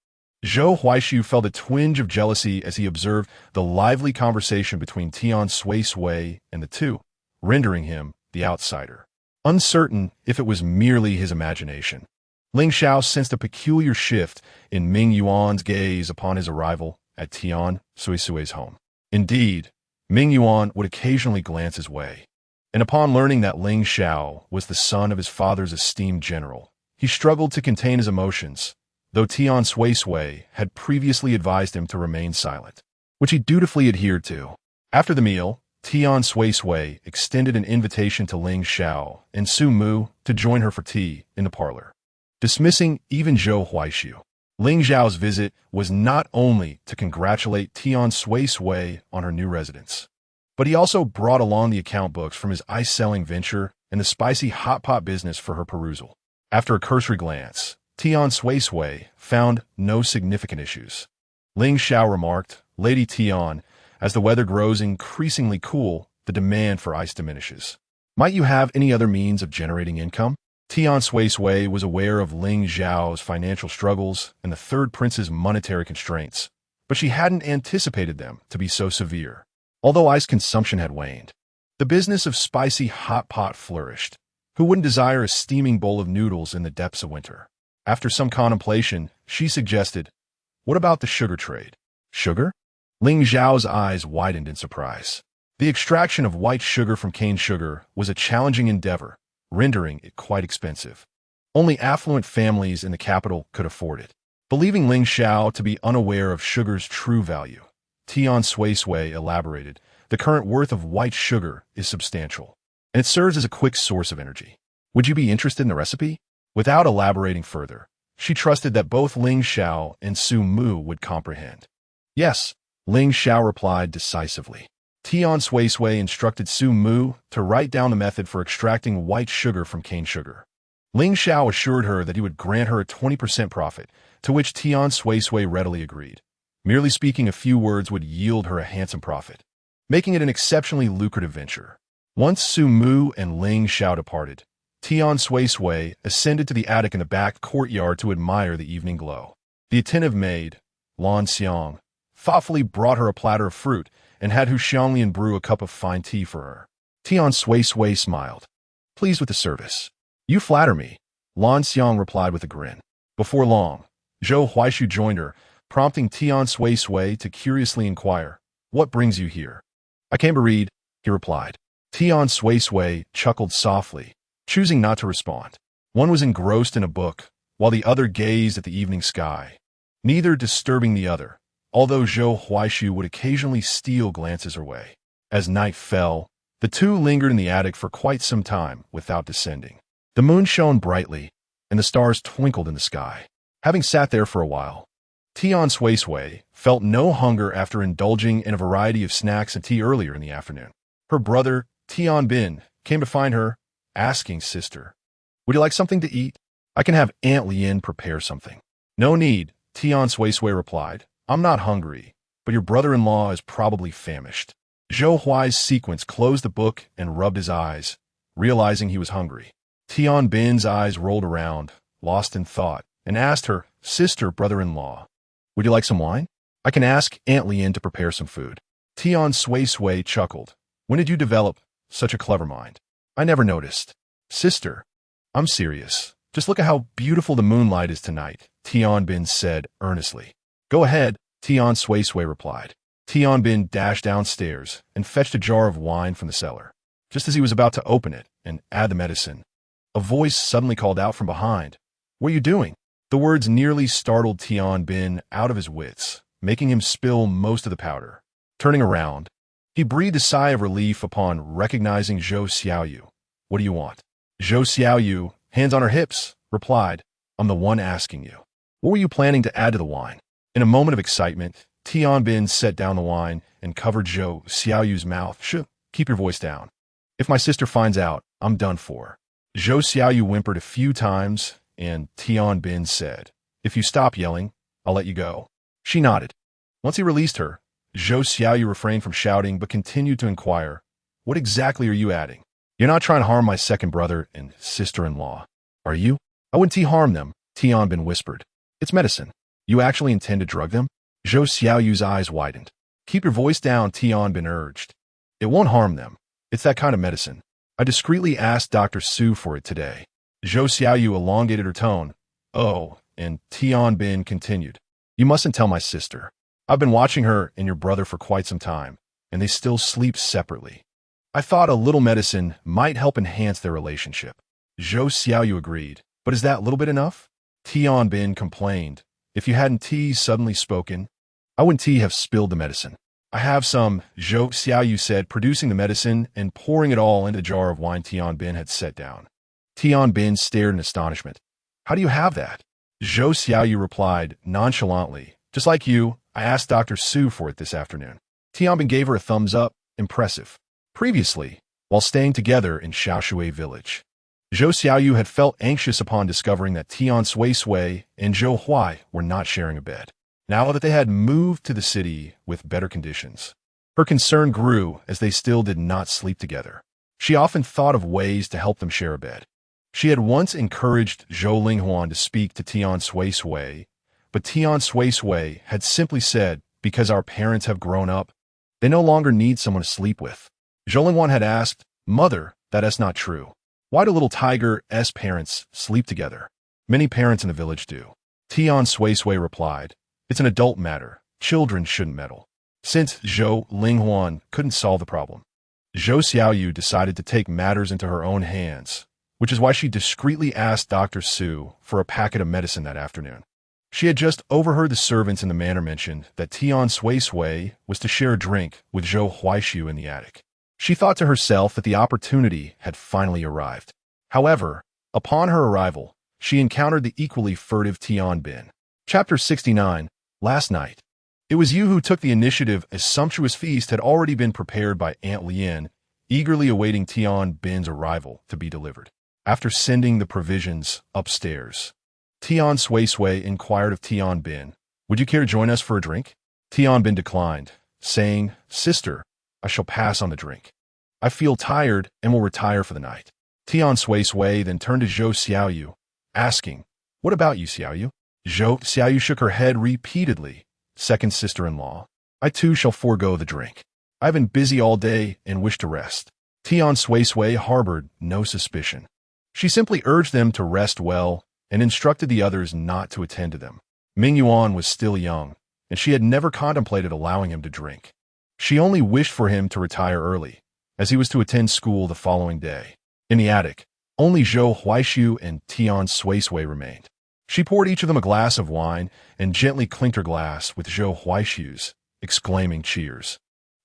Zhou Huaishu felt a twinge of jealousy as he observed the lively conversation between Tian Suisui and the two, rendering him the outsider, uncertain if it was merely his imagination. Ling Xiao sensed a peculiar shift in Ming Yuan's gaze upon his arrival at Tian Suisui's home. Indeed, Ming Yuan would occasionally glance his way, and upon learning that Ling Xiao was the son of his father's esteemed general, he struggled to contain his emotions, though Tian Suisui had previously advised him to remain silent, which he dutifully adhered to. After the meal, Tian Suisui extended an invitation to Ling Xiao and Su Mu to join her for tea in the parlor, dismissing even Zhou Huaishu. Ling Xiao's visit was not only to congratulate Tian Suisui on her new residence, but he also brought along the account books from his ice-selling venture and the spicy hot pot business for her perusal. After a cursory glance, Tian Suisui found no significant issues. Ling Xiao remarked, "Lady Tian, as the weather grows increasingly cool, the demand for ice diminishes. Might you have any other means of generating income?" Tian Suisui was aware of Ling Xiao's financial struggles and the third prince's monetary constraints, but she hadn't anticipated them to be so severe. Although ice consumption had waned, the business of spicy hot pot flourished. Who wouldn't desire a steaming bowl of noodles in the depths of winter? After some contemplation, she suggested, "What about the sugar trade?" "Sugar?" Ling Xiao's eyes widened in surprise. The extraction of white sugar from cane sugar was a challenging endeavor, rendering it quite expensive. Only affluent families in the capital could afford it. Believing Ling Xiao to be unaware of sugar's true value, Tian Suisui elaborated, "The current worth of white sugar is substantial, and it serves as a quick source of energy. Would you be interested in the recipe?" Without elaborating further, she trusted that both Ling Xiao and Su Mu would comprehend. "Yes," Ling Xiao replied decisively. Tian Suisui instructed Su Mu to write down the method for extracting white sugar from cane sugar. Ling Xiao assured her that he would grant her a 20% profit, to which Tian Suisui readily agreed. Merely speaking a few words would yield her a handsome profit, making it an exceptionally lucrative venture. Once Su Mu and Ling Xiao departed, Tian Suisui ascended to the attic in the back courtyard to admire the evening glow. The attentive maid, Lan Xiang, thoughtfully brought her a platter of fruit and had Hu Xianglian brew a cup of fine tea for her. Tian Suisui smiled, pleased with the service. "You flatter me," Lan Xiang replied with a grin. Before long, Zhou Huaishu joined her, prompting Tian Suisui to curiously inquire, "What brings you here?" "I came to read," he replied. Tian Suisui chuckled softly, choosing not to respond. One was engrossed in a book, while the other gazed at the evening sky, neither disturbing the other, although Zhou Huaishu would occasionally steal glances her way. As night fell, the two lingered in the attic for quite some time without descending. The moon shone brightly, and the stars twinkled in the sky. Having sat there for a while, Tian Suisui felt no hunger after indulging in a variety of snacks and tea earlier in the afternoon. Her brother, Tian Bin, came to find her, asking, "Sister, would you like something to eat? I can have Aunt Lien prepare something." "No need," Tian Suisui replied. "I'm not hungry, but your brother-in-law is probably famished." Zhou Huai's sequence closed the book and rubbed his eyes, realizing he was hungry. Tian Bin's eyes rolled around, lost in thought, and asked her, "Sister, brother-in-law, would you like some wine? I can ask Aunt Lien to prepare some food." Tian Suisui chuckled. "When did you develop such a clever mind? I never noticed." "Sister, I'm serious. Just look at how beautiful the moonlight is tonight," Tian Bin said earnestly. "Go ahead," Tian Suisui replied. Tian Bin dashed downstairs and fetched a jar of wine from the cellar. Just as he was about to open it and add the medicine, a voice suddenly called out from behind, "What are you doing?" The words nearly startled Tian Bin out of his wits, making him spill most of the powder. Turning around, he breathed a sigh of relief upon recognizing Zhou Xiaoyu. "What do you want?" Zhou Xiaoyu, hands on her hips, replied, "I'm the one asking you. What were you planning to add to the wine?" In a moment of excitement, Tian Bin set down the wine and covered Zhou Xiaoyu's mouth. "Shh, keep your voice down. If my sister finds out, I'm done for." Zhou Xiaoyu whimpered a few times, and Tian Bin said, If you stop yelling, I'll let you go. She nodded. Once he released her, Zhou Xiaoyu refrained from shouting but continued to inquire, "What exactly are you adding? You're not trying to harm my second brother and sister-in-law, are you?" "I wouldn't harm them," Tianbin whispered. "It's medicine. You actually intend to drug them?" Zhou Xiaoyu's eyes widened. "Keep your voice down," Tianbin urged. "It won't harm them. It's that kind of medicine. I discreetly asked Dr. Su for it today." Zhou Xiaoyu elongated her tone. "Oh," and Tianbin continued. "You mustn't tell my sister. I've been watching her and your brother for quite some time, and they still sleep separately. I thought a little medicine might help enhance their relationship." Zhou Xiaoyu agreed. "But is that a little bit enough?" Tianbin complained. "If you hadn't suddenly spoken, I wouldn't have spilled the medicine." "I have some," Zhou Xiaoyu said, producing the medicine and pouring it all into a jar of wine Tianbin had set down. Tianbin stared in astonishment. "How do you have that?" Zhou Xiaoyu replied nonchalantly. "Just like you, I asked Dr. Su for it this afternoon." Tianbin gave her a thumbs up. Impressive. Previously, while staying together in Shaoshui village, Zhou Xiaoyu had felt anxious upon discovering that Tian Suisui and Zhou Huai were not sharing a bed. Now that they had moved to the city with better conditions, her concern grew as they still did not sleep together. She often thought of ways to help them share a bed. She had once encouraged Zhou Linghuan to speak to Tian Suisui, but Tian Suisui had simply said, "Because our parents have grown up, they no longer need someone to sleep with." Zhou Linghuan had asked, "Mother, that is not true. Why do little Tiger's parents sleep together?" "Many parents in the village do." Tian Suisui replied, "It's an adult matter. Children shouldn't meddle." Since Zhou Linghuan couldn't solve the problem, Zhou Xiaoyu decided to take matters into her own hands, which is why she discreetly asked Dr. Su for a packet of medicine that afternoon. She had just overheard the servants in the manor mention that Tian Suisui was to share a drink with Zhou Huaishu in the attic. She thought to herself that the opportunity had finally arrived. However, upon her arrival, she encountered the equally furtive Tianbin. Chapter 69. Last night. It was you who took the initiative. A sumptuous feast had already been prepared by Aunt Lien, eagerly awaiting Tianbin's arrival to be delivered. After sending the provisions upstairs, Tian Suisui inquired of Tianbin, "Would you care to join us for a drink?" Tianbin declined, saying, "Sister, I shall pass on the drink. I feel tired and will retire for the night." Tian Suisui then turned to Zhou Xiaoyu, asking, "What about you, Xiaoyu?" Zhou Xiaoyu shook her head repeatedly. "Second sister-in-law, I too shall forego the drink. I have been busy all day and wish to rest." Tian Suisui harbored no suspicion. She simply urged them to rest well and instructed the others not to attend to them. Ming Yuan was still young, and she had never contemplated allowing him to drink. She only wished for him to retire early, as he was to attend school the following day. In the attic, only Zhou Huaishu and Tian Suisui remained. She poured each of them a glass of wine and gently clinked her glass with Zhou Huaishu's, exclaiming cheers.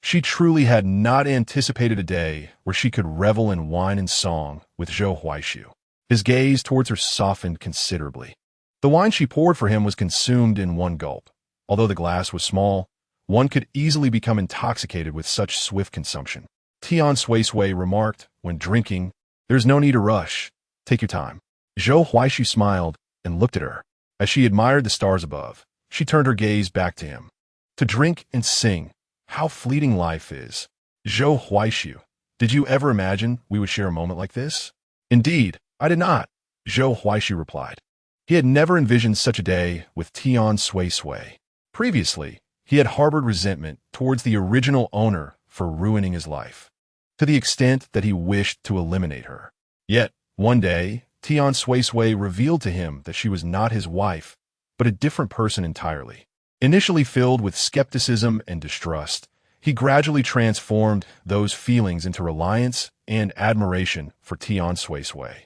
She truly had not anticipated a day where she could revel in wine and song with Zhou Huaishu. His gaze towards her softened considerably. The wine she poured for him was consumed in one gulp. Although the glass was small, one could easily become intoxicated with such swift consumption. Tian Suisui remarked, when drinking, "There's no need to rush. Take your time." Zhou Huaishu smiled and looked at her. As she admired the stars above, she turned her gaze back to him. "To drink and sing. How fleeting life is." "Zhou Huaishu, did you ever imagine we would share a moment like this?" "Indeed, I did not," Zhou Huaishu replied. He had never envisioned such a day with Tian Suisui. Previously, he had harbored resentment towards the original owner for ruining his life, to the extent that he wished to eliminate her. Yet, one day, Tian Suisui revealed to him that she was not his wife, but a different person entirely. Initially filled with skepticism and distrust, he gradually transformed those feelings into reliance and admiration for Tian Suisui.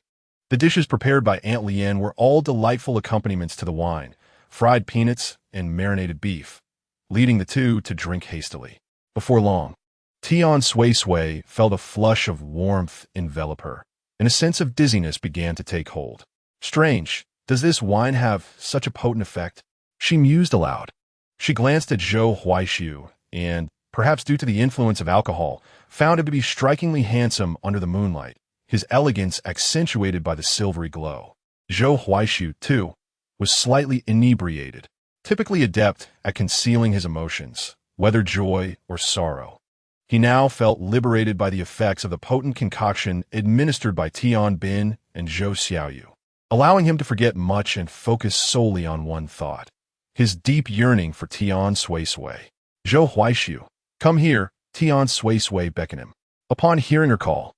The dishes prepared by Aunt Lien were all delightful accompaniments to the wine, fried peanuts and marinated beef, leading the two to drink hastily. Before long, Tian Suisui felt a flush of warmth envelop her, and a sense of dizziness began to take hold. "Strange, does this wine have such a potent effect?" she mused aloud. She glanced at Zhou Huaishu and, perhaps due to the influence of alcohol, found him to be strikingly handsome under the moonlight, his elegance accentuated by the silvery glow. Zhou Huaishu, too, was slightly inebriated, typically adept at concealing his emotions, whether joy or sorrow. He now felt liberated by the effects of the potent concoction administered by Tian Bin and Zhou Xiaoyu, allowing him to forget much and focus solely on one thought: his deep yearning for Tian Suisui. "Zhou Huaishu, come here," Tian Suisui beckoned him. Upon hearing her call,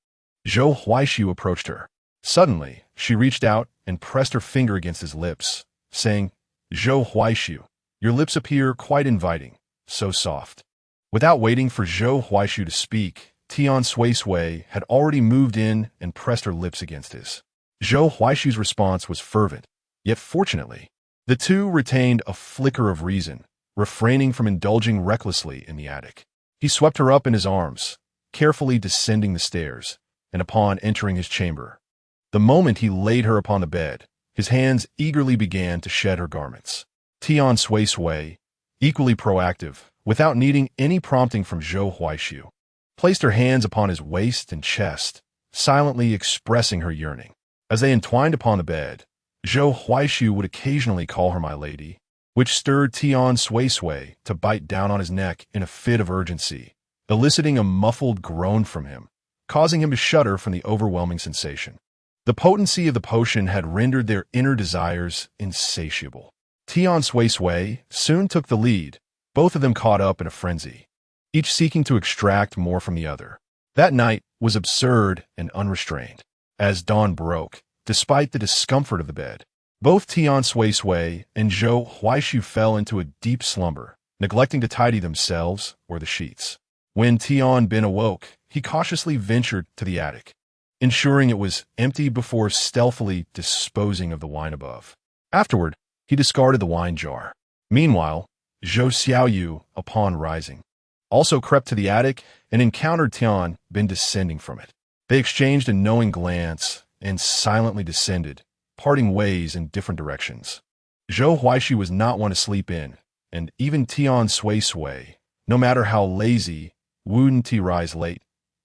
Zhou Huaishu approached her. Suddenly, she reached out and pressed her finger against his lips, saying, "Zhou Huaishu, your lips appear quite inviting, so soft." Without waiting for Zhou Huaishu to speak, Tian Suisui had already moved in and pressed her lips against his. Zhou Huaishu's response was fervent, yet fortunately, the two retained a flicker of reason, refraining from indulging recklessly in the attic. He swept her up in his arms, carefully descending the stairs, and upon entering his chamber, the moment he laid her upon the bed, his hands eagerly began to shed her garments. Tian Suisui, equally proactive, without needing any prompting from Zhou Huaishu, placed her hands upon his waist and chest, silently expressing her yearning. As they entwined upon the bed, Zhou Huaishu would occasionally call her my lady, which stirred Tian Suisui to bite down on his neck in a fit of urgency, eliciting a muffled groan from him, causing him to shudder from the overwhelming sensation. The potency of the potion had rendered their inner desires insatiable. Tian Suisui soon took the lead, both of them caught up in a frenzy, each seeking to extract more from the other. That night was absurd and unrestrained. As dawn broke, despite the discomfort of the bed, both Tian Suisui and Zhou Huaishu fell into a deep slumber, neglecting to tidy themselves or the sheets. When Tian Bin awoke, he cautiously ventured to the attic, ensuring it was empty before stealthily disposing of the wine above. Afterward, he discarded the wine jar. Meanwhile, Zhou Xiaoyu, upon rising, also crept to the attic and encountered Tian Bin descending from it. They exchanged a knowing glance and silently descended, parting ways in different directions. Zhou Huaishu was not one to sleep in, and even Tian Suisui, no matter how lazy, wouldn't rise late.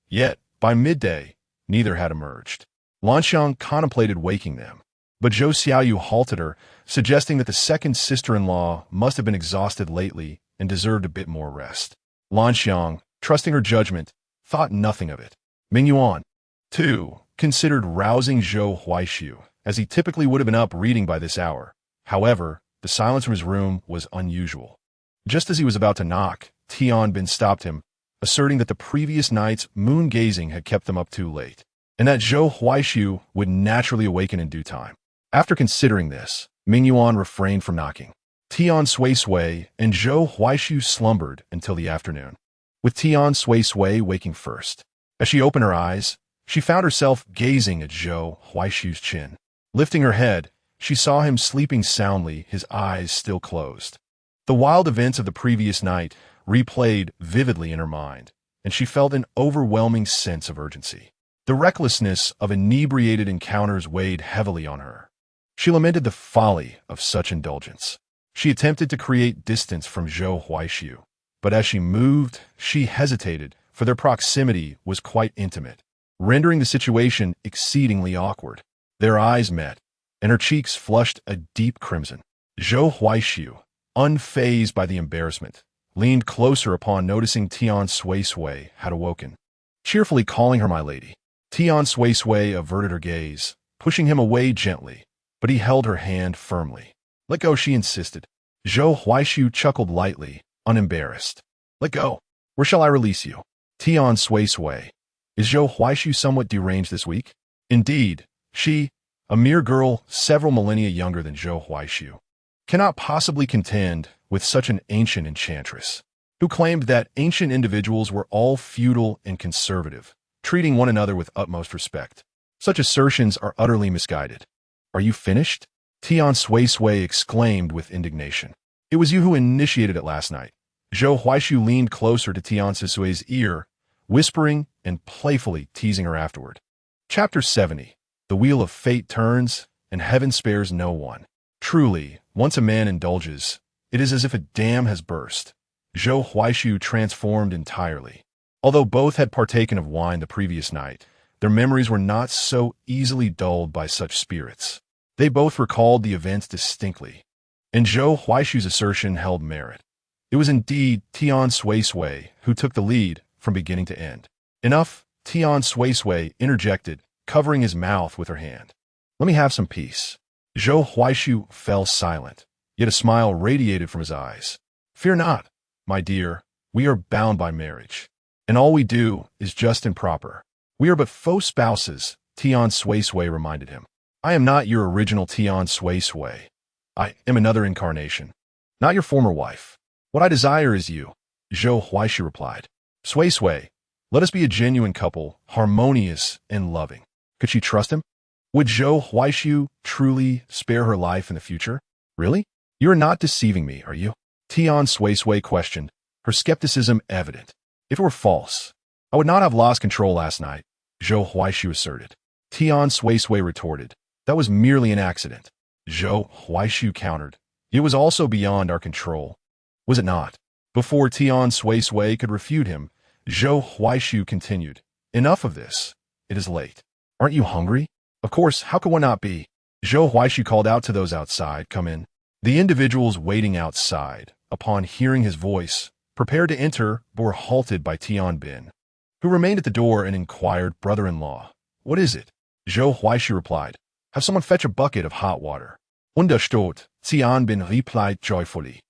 Yet, by midday, neither had emerged. Lanxiang contemplated waking them, but Zhou Xiaoyu halted her, suggesting that the second sister-in-law must have been exhausted lately and deserved a bit more rest. Lanxiang, trusting her judgment, thought nothing of it. Mingyuan, too, considered rousing Zhou Huaishu, as he typically would have been up reading by this hour. However, the silence from his room was unusual. Just as he was about to knock, Tian Bin stopped him, asserting that the previous night's moon-gazing had kept them up too late, and that Zhou Huaishu would naturally awaken in due time. After considering this, Mingyuan refrained from knocking. Tian Suisui and Zhou Huaishu slumbered until the afternoon, with Tian Suisui waking first. As she opened her eyes, she found herself gazing at Zhou Huaishu's chin. Lifting her head, she saw him sleeping soundly, his eyes still closed. The wild events of the previous night replayed vividly in her mind, and she felt an overwhelming sense of urgency. The recklessness of inebriated encounters weighed heavily on her. She lamented the folly of such indulgence. She attempted to create distance from Zhou Huaishu, but as she moved, she hesitated, for their proximity was quite intimate, rendering the situation exceedingly awkward. Their eyes met, and her cheeks flushed a deep crimson. Zhou Huaishu, unfazed by the embarrassment, leaned closer upon noticing Tian Suisui had awoken, cheerfully calling her my lady. Tian Suisui averted her gaze, pushing him away gently, but he held her hand firmly. "Let go," she insisted. Zhou Huaishu chuckled lightly, unembarrassed. "Let go. Where shall I release you?" Tian Suisui. Is Zhou Huaishu somewhat deranged this week? Indeed, she, a mere girl several millennia younger than Zhou Huaishu, cannot possibly contend with such an ancient enchantress, who claimed that ancient individuals were all feudal and conservative, treating one another with utmost respect. Such assertions are utterly misguided. "Are you finished?" Tian Suisui exclaimed with indignation. "It was you who initiated it last night." Zhou Huaishu leaned closer to Tian Suisui's ear, whispering and playfully teasing her afterward. Chapter 70. The Wheel of Fate turns, and heaven spares no one. Truly, once a man indulges, it is as if a dam has burst. Zhou Huaishu transformed entirely. Although both had partaken of wine the previous night, their memories were not so easily dulled by such spirits. They both recalled the events distinctly, and Zhou Huaishu's assertion held merit. It was indeed Tian Suisui who took the lead from beginning to end. Enough, Tian Suisui interjected, covering his mouth with her hand. Let me have some peace. Zhou Huaishu fell silent, yet a smile radiated from his eyes. Fear not, my dear, we are bound by marriage, and all we do is just and proper. We are but faux spouses, Tian Suisui reminded him. I am not your original Tian Suisui. I am another incarnation, not your former wife. What I desire is you, Zhou Huaishu replied. Suisui, let us be a genuine couple, harmonious and loving. Could she trust him? Would Zhou Huaishu truly spare her life in the future? Really? You are not deceiving me, are you? Tian Suisui questioned, her skepticism evident. If it were false, I would not have lost control last night, Zhou Huaishu asserted. Tian Suisui retorted, that was merely an accident. Zhou Huaishu countered, it was also beyond our control. Was it not? Before Tian Suisui could refute him, Zhou Huaishu continued, enough of this. It is late. Aren't you hungry? Of course, how could one not be? Zhou Huaishu called out to those outside, come in. The individuals waiting outside, upon hearing his voice, prepared to enter, but were halted by Tian Bin, who remained at the door and inquired, brother-in-law, what is it? Zhou Huaishu replied, have someone fetch a bucket of hot water. Understood, Tian Bin replied joyfully,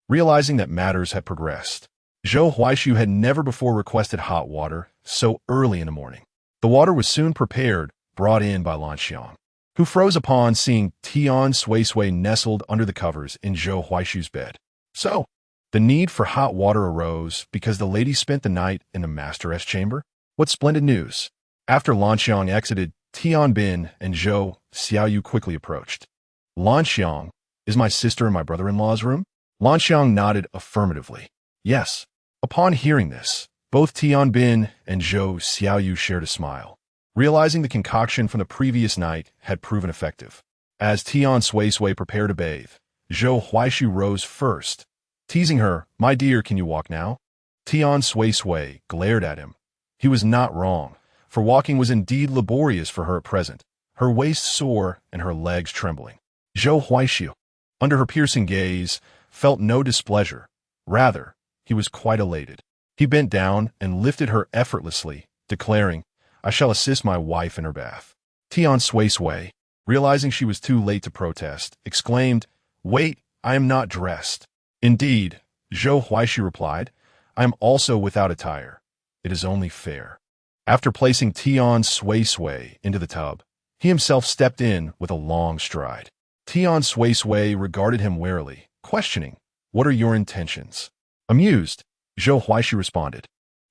realizing that matters had progressed. Zhou Huaishu had never before requested hot water so early in the morning. The water was soon prepared, brought in by Lanxiang, who froze upon seeing Tian Suisui nestled under the covers in Zhou Huaishu's bed. So, the need for hot water arose because the lady spent the night in the master's chamber? What splendid news! After Lanxiang exited, Tian Bin and Zhou Xiaoyu quickly approached. Lanxiang, is my sister in my brother-in-law's room? Lanxiang nodded affirmatively. Yes. Upon hearing this, both Tian Bin and Zhou Xiaoyu shared a smile, realizing the concoction from the previous night had proven effective. As Tian Suisui prepared to bathe, Zhou Huaishu rose first, teasing her, my dear, can you walk now? Tian Suisui glared at him. He was not wrong, for walking was indeed laborious for her at present, her waist sore and her legs trembling. Zhou Huaishu, under her piercing gaze, felt no displeasure. Rather, he was quite elated. He bent down and lifted her effortlessly, declaring, I shall assist my wife in her bath. Tian Suisui, realizing she was too late to protest, exclaimed, wait, I am not dressed. Indeed, Zhou Huaishu replied, I am also without attire. It is only fair. After placing Tian Suisui into the tub, he himself stepped in with a long stride. Tian Suisui regarded him warily, questioning, what are your intentions? Amused, Zhou Huaishu responded,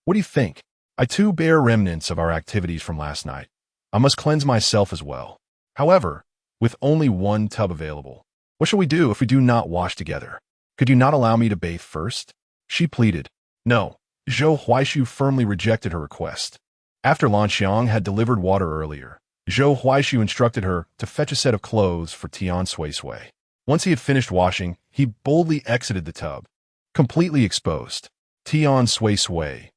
what do you think? I too bear remnants of our activities from last night. I must cleanse myself as well. However, with only one tub available, what shall we do if we do not wash together? Could you not allow me to bathe first? She pleaded. No, Zhou Huaishu firmly rejected her request. After Lanxiang had delivered water earlier, Zhou Huaishu instructed her to fetch a set of clothes for Tian Suisui. Once he had finished washing, he boldly exited the tub, completely exposed. Tian Suisui,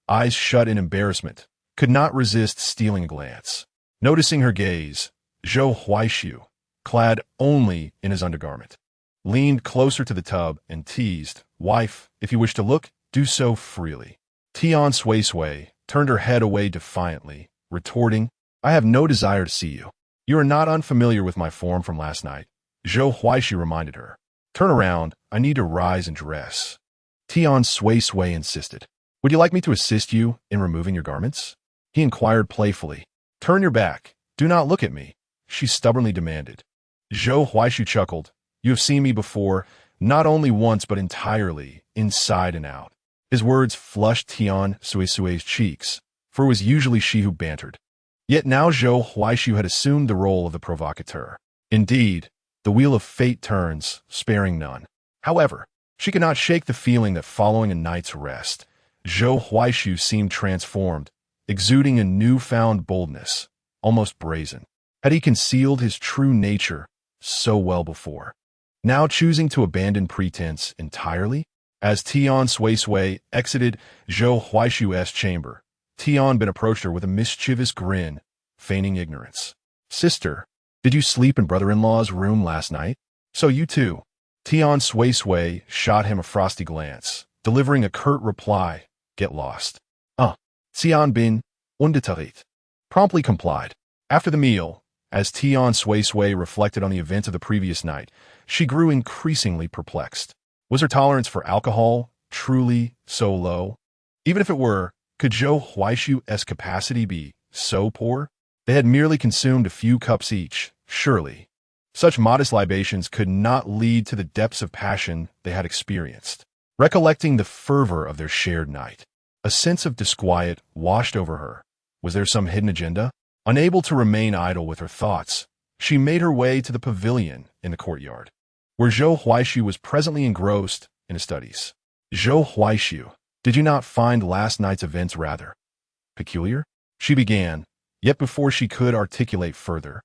eyes shut in embarrassment, could not resist stealing a glance. Noticing her gaze, Zhou Huaishu, clad only in his undergarment, leaned closer to the tub and teased, wife, if you wish to look, do so freely. Tian Suisui turned her head away defiantly, retorting, I have no desire to see you. You are not unfamiliar with my form from last night, Zhou Huaishu reminded her. Turn around, I need to rise and dress. Tian Suisui insisted. Would you like me to assist you in removing your garments? He inquired playfully. Turn your back, do not look at me, she stubbornly demanded. Zhou Huaishu chuckled. You have seen me before, not only once but entirely, inside and out. His words flushed Tian Suisui's cheeks, for it was usually she who bantered. Yet now Zhou Huaishu had assumed the role of the provocateur. Indeed, the wheel of fate turns, sparing none. However, she could not shake the feeling that following a night's rest, Zhou Huaishu seemed transformed, exuding a newfound boldness, almost brazen. Had he concealed his true nature so well before? Now choosing to abandon pretense entirely? As Tian Suisui exited Zhou Huaishu's chamber, Tian Bin approached her with a mischievous grin, feigning ignorance. Sister, Did you sleep in brother-in-law's room last night? So you too. Tian Suisui shot him a frosty glance, delivering a curt reply, get lost. Tian bin, undetariert. Promptly complied. After the meal, as Tian Suisui reflected on the events of the previous night, she grew increasingly perplexed. Was her tolerance for alcohol truly so low? Even if it were, could Zhou Huaishu's capacity be so poor? They had merely consumed a few cups each, surely. Such modest libations could not lead to the depths of passion they had experienced. Recollecting the fervor of their shared night, a sense of disquiet washed over her. Was there some hidden agenda? Unable to remain idle with her thoughts, she made her way to the pavilion in the courtyard, where Zhou Huaishu was presently engrossed in his studies. Zhou Huaishu, did you not find last night's events rather peculiar? She began, yet before she could articulate further,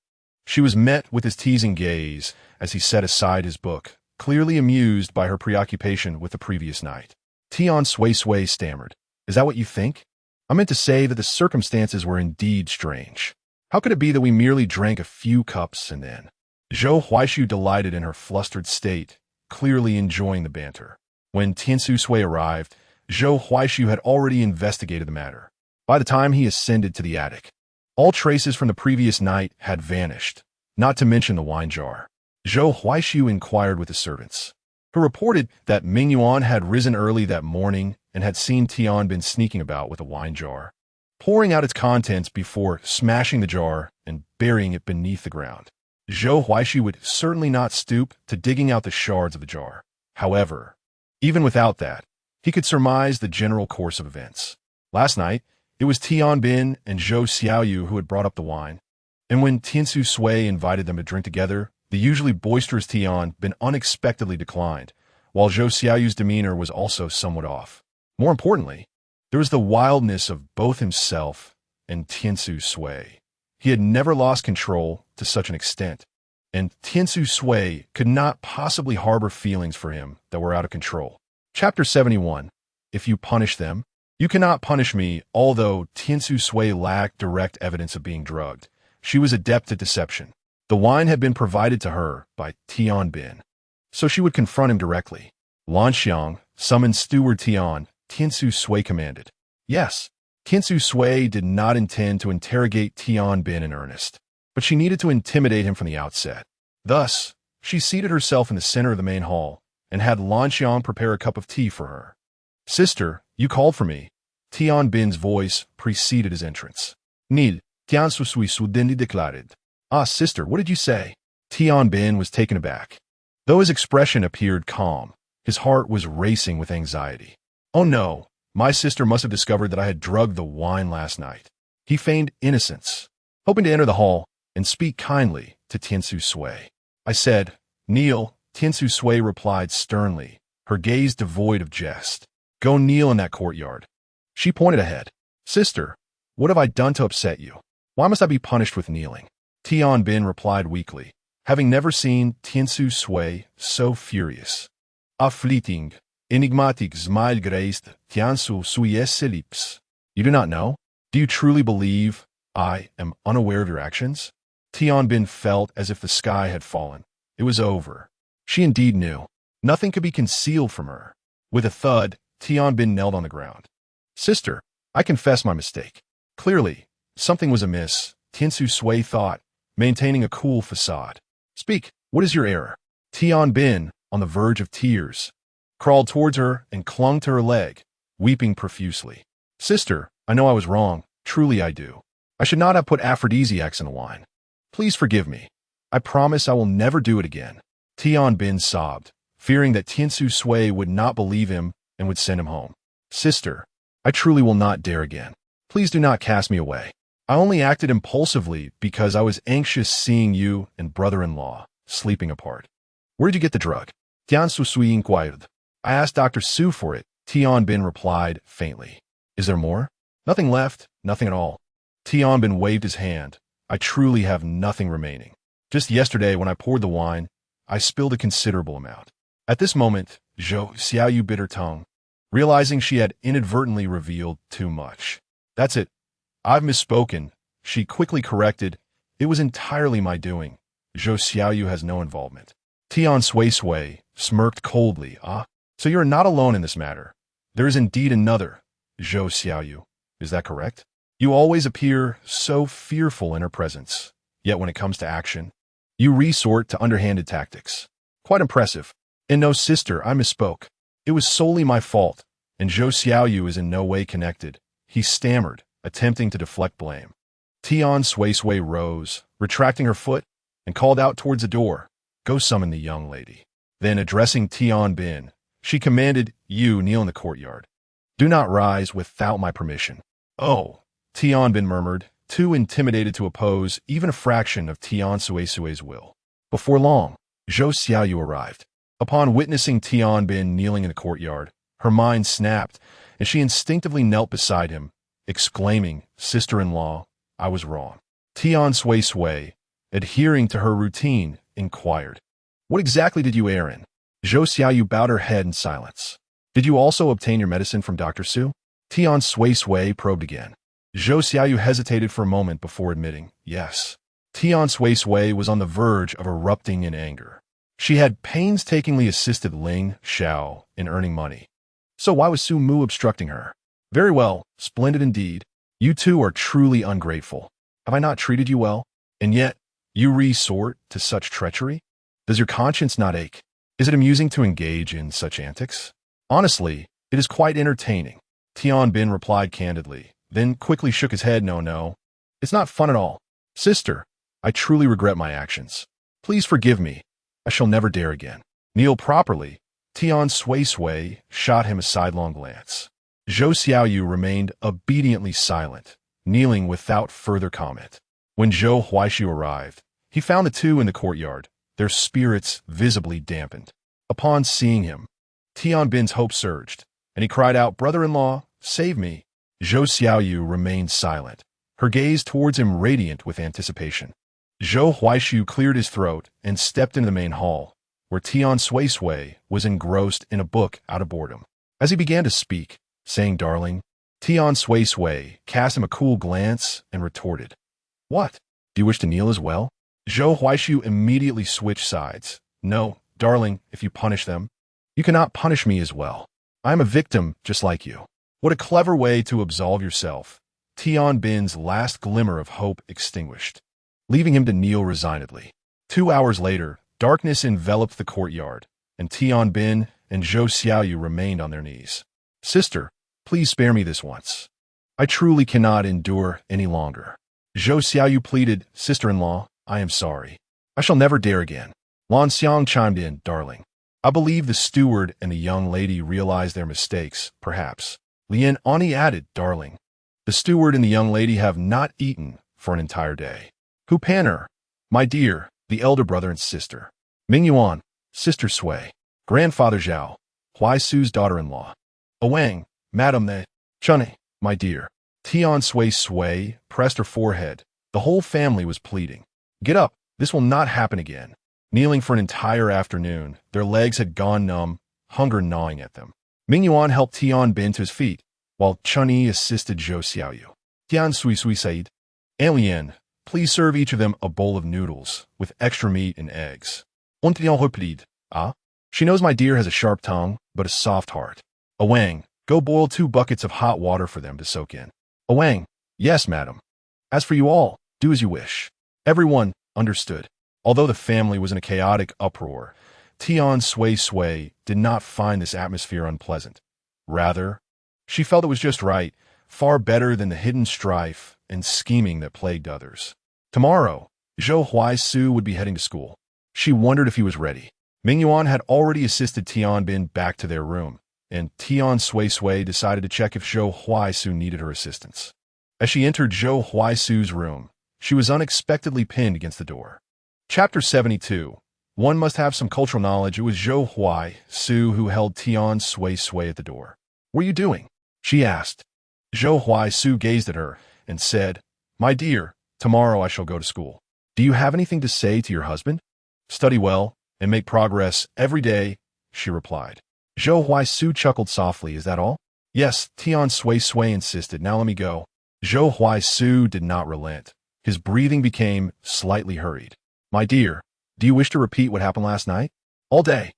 she was met with his teasing gaze as he set aside his book, clearly amused by her preoccupation with the previous night. Tian Suisui stammered, "Is that what you think? I meant to say that the circumstances were indeed strange. How could it be that we merely drank a few cups and then?" Zhou Huaishu delighted in her flustered state, clearly enjoying the banter. When Tian Suisui arrived, Zhou Huaishu had already investigated the matter. By the time he ascended to the attic, all traces from the previous night had vanished, not to mention the wine jar. Zhou Huaishu inquired with the servants, who reported that Ming Yuan had risen early that morning and had seen Tian bin sneaking about with a wine jar, pouring out its contents before smashing the jar and burying it beneath the ground. Zhou Huaishu would certainly not stoop to digging out the shards of the jar. However, even without that, he could surmise the general course of events. Last night, it was Tian bin and Zhou Xiaoyu who had brought up the wine, and when Tian Suisui invited them to drink together, the usually boisterous Tian bin unexpectedly declined, while Zhou Xiaoyu's demeanor was also somewhat off. More importantly, there was the wildness of both himself and Tian Suisui. He had never lost control to such an extent, and Tian Suisui could not possibly harbor feelings for him that were out of control. Chapter 71. If you punish them, you cannot punish me. Although Tian Suisui lacked direct evidence of being drugged, she was adept at deception. The wine had been provided to her by Tian bin, so she would confront him directly. Lan Xiang summoned Steward Tian. Tian Suisui commanded. Yes, Tian Suisui did not intend to interrogate Tian bin in earnest, but she needed to intimidate him from the outset. Thus, she seated herself in the center of the main hall and had Lan Xiang prepare a cup of tea for her. "Sister, you called for me." Tian bin's voice preceded his entrance. "Nil, Tian Suisui soudainly declared." "Ah, sister, what did you say?" Tian bin was taken aback. Though his expression appeared calm, his heart was racing with anxiety. "Oh no, my sister must have discovered that I had drugged the wine last night." He feigned innocence, hoping to enter the hall and speak kindly to Tian Suisui. "I said, kneel." Tian Suisui replied sternly, her gaze devoid of jest. "Go kneel in that courtyard." She pointed ahead. "Sister, what have I done to upset you? Why must I be punished with kneeling?" Tian bin replied weakly, having never seen Tian Suisui so furious. "A fleeting, enigmatic smile graced Tian Suisui's lips." "You do not know? Do you truly believe I am unaware of your actions?" Tian bin felt as if the sky had fallen. It was over. She indeed knew. Nothing could be concealed from her. With a thud, Tian bin knelt on the ground. "Sister, I confess my mistake." Clearly, something was amiss, Tian Suisui thought, maintaining a cool facade. "Speak, what is your error?" Tian bin, on the verge of tears, crawled towards her and clung to her leg, weeping profusely. "Sister, I know I was wrong. Truly I do. I should not have put aphrodisiacs in the wine. Please forgive me. I promise I will never do it again." Tian bin sobbed, fearing that Tian Suisui would not believe him and would send him home. "Sister, I truly will not dare again. Please do not cast me away. I only acted impulsively because I was anxious seeing you and brother-in-law sleeping apart." "Where did you get the drug?" Tian Suisui inquired. "I asked Dr. Su for it," Tian bin replied faintly. "Is there more?" "Nothing left, nothing at all." Tian bin waved his hand. "I truly have nothing remaining. Just yesterday when I poured the wine, I spilled a considerable amount." At this moment, Zhou Xiaoyu bit her tongue, realizing she had inadvertently revealed too much. "That's it. I've misspoken," she quickly corrected. "It was entirely my doing. Zhou Xiaoyu has no involvement. Tian Suisui smirked coldly. Ah, so you're not alone in this matter. There is indeed another, Zhou Xiaoyu. Is that correct? You always appear so fearful in her presence, yet when it comes to action, you resort to underhanded tactics. Quite impressive. And no, sister, I misspoke. It was solely my fault, and Zhou Xiaoyu is in no way connected. He stammered, attempting to deflect blame. Tian Suisui rose, retracting her foot, and called out towards the door. Go summon the young lady. Then, addressing Tian Bin, she commanded, you kneel in the courtyard. Do not rise without my permission. Oh, Tian Bin murmured, too intimidated to oppose even a fraction of Tian Suisui's will. Before long, Zhou Xiaoyu arrived. Upon witnessing Tian Bin kneeling in the courtyard, her mind snapped, and she instinctively knelt beside him, exclaiming, Sister-in-law, I was wrong. Tian Suisui, adhering to her routine, inquired, What exactly did you err in? Zhou Xiaoyu bowed her head in silence. Did you also obtain your medicine from Dr. Su? Tian Suisui probed again. Zhou Xiaoyu hesitated for a moment before admitting, yes. Tian Suisui was on the verge of erupting in anger. She had painstakingly assisted Ling Xiao in earning money. So why was Su Mu obstructing her? Very well, splendid indeed. You two are truly ungrateful. Have I not treated you well? And yet, you resort to such treachery? Does your conscience not ache? Is it amusing to engage in such antics? Honestly, it is quite entertaining. Tian Bin replied candidly, then quickly shook his head. No, it's not fun at all. Sister, I truly regret my actions. Please forgive me. I shall never dare again. Kneel properly. Tian Suisui shot him a sidelong glance. Zhou Xiaoyu remained obediently silent, kneeling without further comment. When Zhou Huaishu arrived, he found the two in the courtyard, their spirits visibly dampened. Upon seeing him, Tian Bin's hope surged, and he cried out, Brother-in-law, save me. Zhou Xiaoyu remained silent, her gaze towards him radiant with anticipation. Zhou Huaishu cleared his throat and stepped into the main hall, where Tian Suisui was engrossed in a book out of boredom. As he began to speak, saying darling, Tian Suisui cast him a cool glance and retorted, What? Do you wish to kneel as well? Zhou Huaishu immediately switched sides. No, darling, if you punish them, you cannot punish me as well. I am a victim just like you. What a clever way to absolve yourself. Tian Bin's last glimmer of hope extinguished, leaving him to kneel resignedly. 2 hours later, darkness enveloped the courtyard, and Tian Bin and Zhou Xiaoyu remained on their knees. Sister, please spare me this once. I truly cannot endure any longer. Zhou Xiaoyu pleaded, Sister-in-law, I am sorry. I shall never dare again. Lan Xiang chimed in, darling. I believe the steward and the young lady realized their mistakes, perhaps. Lian Ani added, darling. The steward and the young lady have not eaten for an entire day. Hu Pan'er, my dear, the elder brother and sister. Ming Yuan, sister Sui. Grandfather Zhao, Huai Su's daughter-in-law. Awang, Madam Ne. Chunni, my dear. Tian Suisui pressed her forehead. The whole family was pleading. Get up, this will not happen again. Kneeling for an entire afternoon, their legs had gone numb, hunger gnawing at them. Ming Yuan helped Tian Bin to his feet, while Chunni assisted Zhou Xiaoyu. Tian Suisui said, Aunt Lian, please serve each of them a bowl of noodles, with extra meat and eggs. Und Tian replied, Ah? She knows my dear has a sharp tongue, but a soft heart. Awang, go boil 2 buckets of hot water for them to soak in. Awang, yes, madam. As for you all, do as you wish. Everyone understood. Although the family was in a chaotic uproar, Tian Suisui did not find this atmosphere unpleasant. Rather, she felt it was just right, far better than the hidden strife and scheming that plagued others. Tomorrow, Zhou Huaisu would be heading to school. She wondered if he was ready. Ming Yuan had already assisted Tian Bin back to their room, and Tian Suisui decided to check if Zhou Huaisu needed her assistance. As she entered Zhou Huaisu's room, she was unexpectedly pinned against the door. Chapter 72. One must have some cultural knowledge. It was Zhou Huaisu who held Tian Suisui at the door. What are you doing? She asked. Zhou Huaisu gazed at her and said, My dear, tomorrow I shall go to school. Do you have anything to say to your husband? Study well and make progress every day, she replied. Zhou Huaisu chuckled softly. Is that all? Yes, Tian Suisui insisted. Now let me go. Zhou Huaisu did not relent. His breathing became slightly hurried. My dear, do you wish to repeat what happened last night? All day.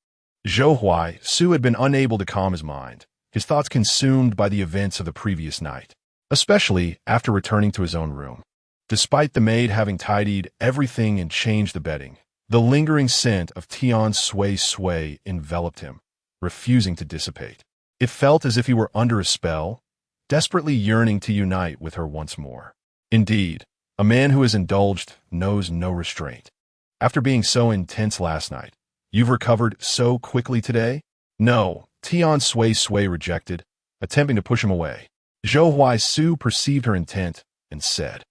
Zhou Huaisu had been unable to calm his mind, his thoughts consumed by the events of the previous night, especially after returning to his own room. Despite the maid having tidied everything and changed the bedding, the lingering scent of Tian Suisui enveloped him, refusing to dissipate. It felt as if he were under a spell, desperately yearning to unite with her once more. Indeed, a man who has indulged knows no restraint. After being so intense last night, you've recovered so quickly today? No, Tian Suisui rejected, attempting to push him away. Zhou Huaisu perceived her intent and said,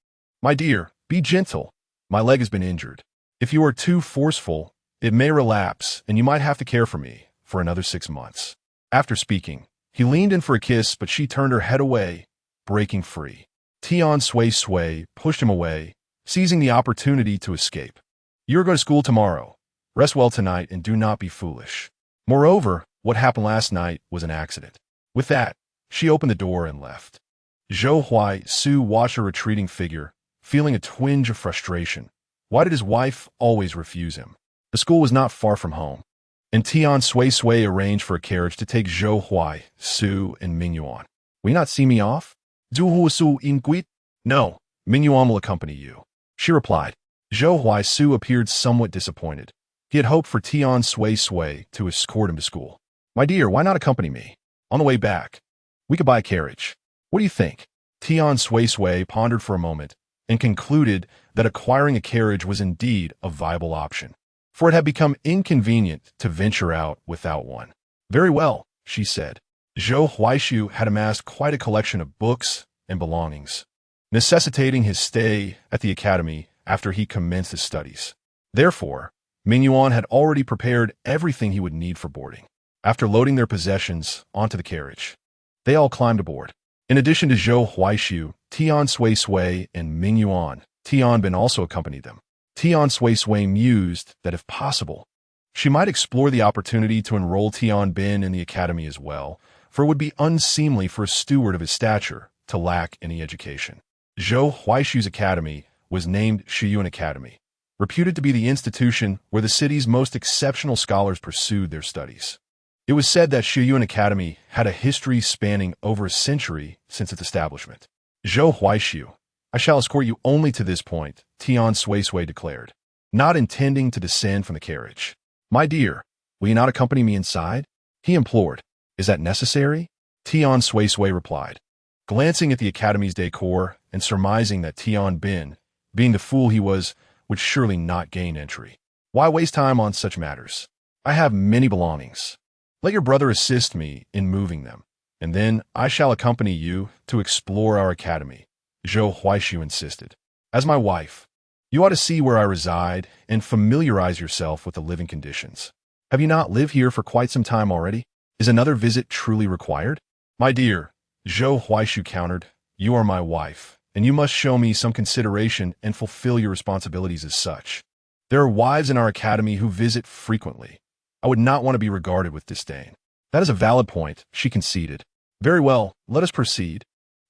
My dear, be gentle. My leg has been injured. If you are too forceful, it may relapse and you might have to care for me for another 6 months. After speaking, he leaned in for a kiss, but she turned her head away, breaking free. Tian Suisui pushed him away, seizing the opportunity to escape. You're going to school tomorrow. Rest well tonight and do not be foolish. Moreover, what happened last night was an accident. With that, she opened the door and left. Zhou Huaisu watched her retreating figure, feeling a twinge of frustration. Why did his wife always refuse him? The school was not far from home, and Tian Suisui arranged for a carriage to take Zhou Huaisu and Mingyuan. Will you not see me off? No, Mingyuan will accompany you, she replied. Zhou Huaisu appeared somewhat disappointed. He had hoped for Tian Suisui to escort him to school. My dear, why not accompany me? On the way back, we could buy a carriage. What do you think? Tian Suisui pondered for a moment and concluded that acquiring a carriage was indeed a viable option, for it had become inconvenient to venture out without one. Very well, she said. Zhou Huaishu had amassed quite a collection of books and belongings, necessitating his stay at the academy after he commenced his studies. Therefore, Mingyuan had already prepared everything he would need for boarding. After loading their possessions onto the carriage, they all climbed aboard. In addition to Zhou Huaishu, Tian Suisui and Mingyuan, Tian Bin also accompanied them. Tian Suisui mused that if possible, she might explore the opportunity to enroll Tian Bin in the academy as well, for it would be unseemly for a steward of his stature to lack any education. Zhou Huaishu's academy was named Shiyuan Academy, reputed to be the institution where the city's most exceptional scholars pursued their studies. It was said that Shiyuan Academy had a history spanning over a century since its establishment. Zhou Huaishu, I shall escort you only to this point, Tian Suisui declared, not intending to descend from the carriage. My dear, will you not accompany me inside? He implored. Is that necessary? Tian Suisui replied, glancing at the academy's decor and surmising that Tian Bin, being the fool he was, would surely not gain entry. Why waste time on such matters? I have many belongings. Let your brother assist me in moving them, and then I shall accompany you to explore our academy, Zhou Huaishu insisted. As my wife, you ought to see where I reside and familiarize yourself with the living conditions. Have you not lived here for quite some time already? Is another visit truly required? My dear, Zhou Huaishu countered, you are my wife, and you must show me some consideration and fulfill your responsibilities as such. There are wives in our academy who visit frequently. I would not want to be regarded with disdain. That is a valid point, she conceded. Very well, let us proceed.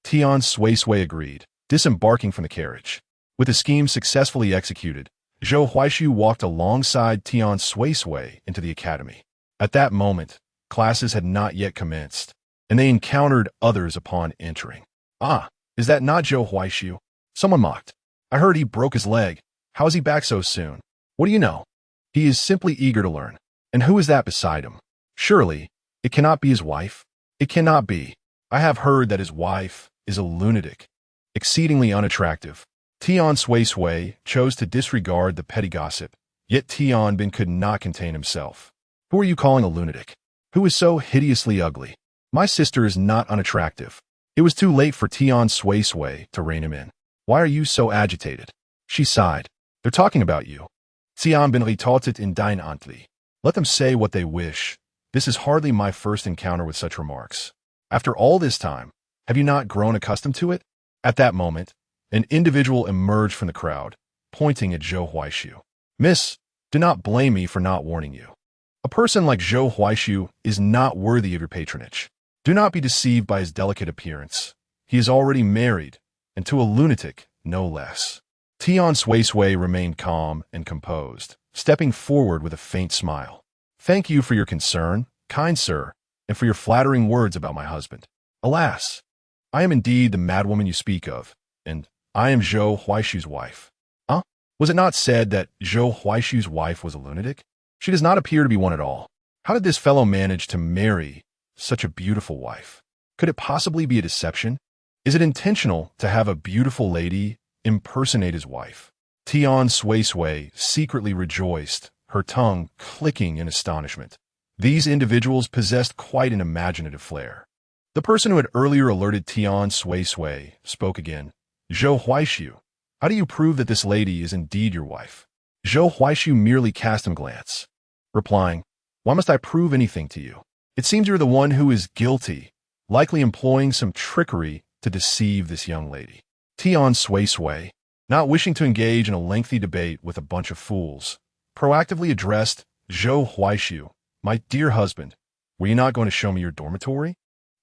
Tian Suisui agreed, disembarking from the carriage. With the scheme successfully executed, Zhou Huaishu walked alongside Tian Suisui into the academy. At that moment, classes had not yet commenced, and they encountered others upon entering. Ah, is that not Zhou Huaishu? Someone mocked. I heard he broke his leg. How is he back so soon? What do you know? He is simply eager to learn. And who is that beside him? Surely, it cannot be his wife. It cannot be. I have heard that his wife is a lunatic, exceedingly unattractive. Tian Suisui chose to disregard the petty gossip, yet Tian Bin could not contain himself. Who are you calling a lunatic? Who is so hideously ugly? My sister is not unattractive. It was too late for Tian Suisui to rein him in. Why are you so agitated? She sighed. They're talking about you. Tian Bin retaliates in dein Antli. Let them say what they wish. This is hardly my first encounter with such remarks. After all this time, have you not grown accustomed to it? At that moment, an individual emerged from the crowd, pointing at Zhou Huaishu. Miss, do not blame me for not warning you. A person like Zhou Huaishu is not worthy of your patronage. Do not be deceived by his delicate appearance. He is already married, and to a lunatic, no less. Tian Suisui remained calm and composed, stepping forward with a faint smile. Thank you for your concern, kind sir, and for your flattering words about my husband. Alas, I am indeed the madwoman you speak of, and I am Zhou Huaishu's wife. Huh? Was it not said that Zhou Huaishu's wife was a lunatic? She does not appear to be one at all. How did this fellow manage to marry such a beautiful wife? Could it possibly be a deception? Is it intentional to have a beautiful lady impersonate his wife? Tian Suisui secretly rejoiced, her tongue clicking in astonishment. These individuals possessed quite an imaginative flair. The person who had earlier alerted Tian Suisui spoke again. Zhou Huaishu, how do you prove that this lady is indeed your wife? Zhou Huaishu merely cast him a glance, replying, why must I prove anything to you? It seems you're the one who is guilty, likely employing some trickery to deceive this young lady. Tian Suisui, not wishing to engage in a lengthy debate with a bunch of fools, proactively addressed Zhou Huaishu, my dear husband, were you not going to show me your dormitory?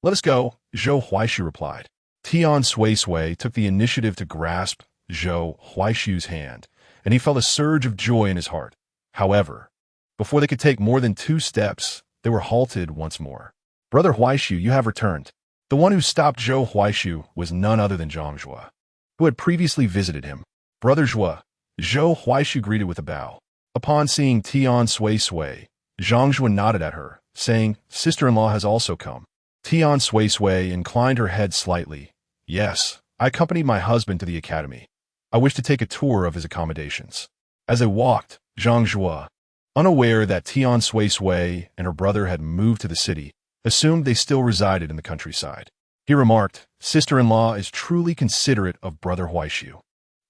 Let us go, Zhou Huaishu replied. Tian Suisui took the initiative to grasp Zhou Huaishu's hand, and he felt a surge of joy in his heart. However, before they could take more than 2 steps, they were halted once more. Brother Huaishu, you have returned. The one who stopped Zhou Huaishu was none other than Zhang Zhua, who had previously visited him. Brother Zhua, Zhou Huaishu greeted with a bow. Upon seeing Tian Suisui, Zhang Zhua nodded at her, saying, sister-in-law has also come. Tian Suisui inclined her head slightly. Yes, I accompanied my husband to the academy. I wish to take a tour of his accommodations. As they walked, Zhang Zhua, unaware that Tian Suisui and her brother had moved to the city, assumed they still resided in the countryside. He remarked, sister-in-law is truly considerate of Brother Huaishu,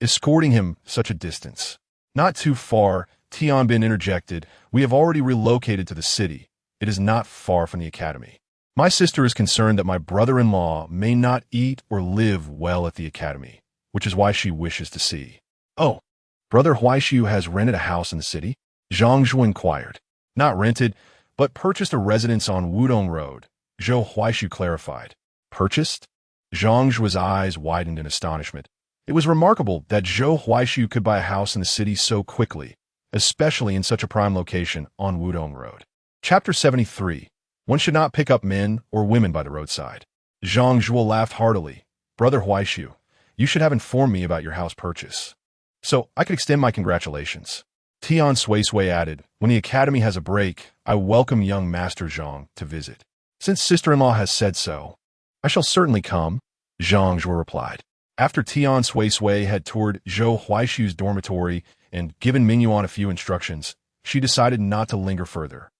escorting him such a distance. Not too far, Tian Bin interjected, we have already relocated to the city. It is not far from the academy. My sister is concerned that my brother-in-law may not eat or live well at the academy, which is why she wishes to see. Oh, Brother Huaishu has rented a house in the city? Zhang Zhua inquired. Not rented, but purchased a residence on Wudong Road, Zhou Huaishu clarified. Purchased? Zhang Zhua's eyes widened in astonishment. It was remarkable that Zhou Huaishu could buy a house in the city so quickly, especially in such a prime location on Wudong Road. Chapter 73. One should not pick up men or women by the roadside. Zhang Zhua laughed heartily. Brother Huaishu, you should have informed me about your house purchase, so I could extend my congratulations. Tian Suisui added, when the academy has a break, I welcome young Master Zhang to visit. Since sister-in-law has said so, I shall certainly come, Zhang Zhua replied. After Tian Suisui had toured Zhou Huaishu's dormitory and given Mingyuan a few instructions, she decided not to linger further.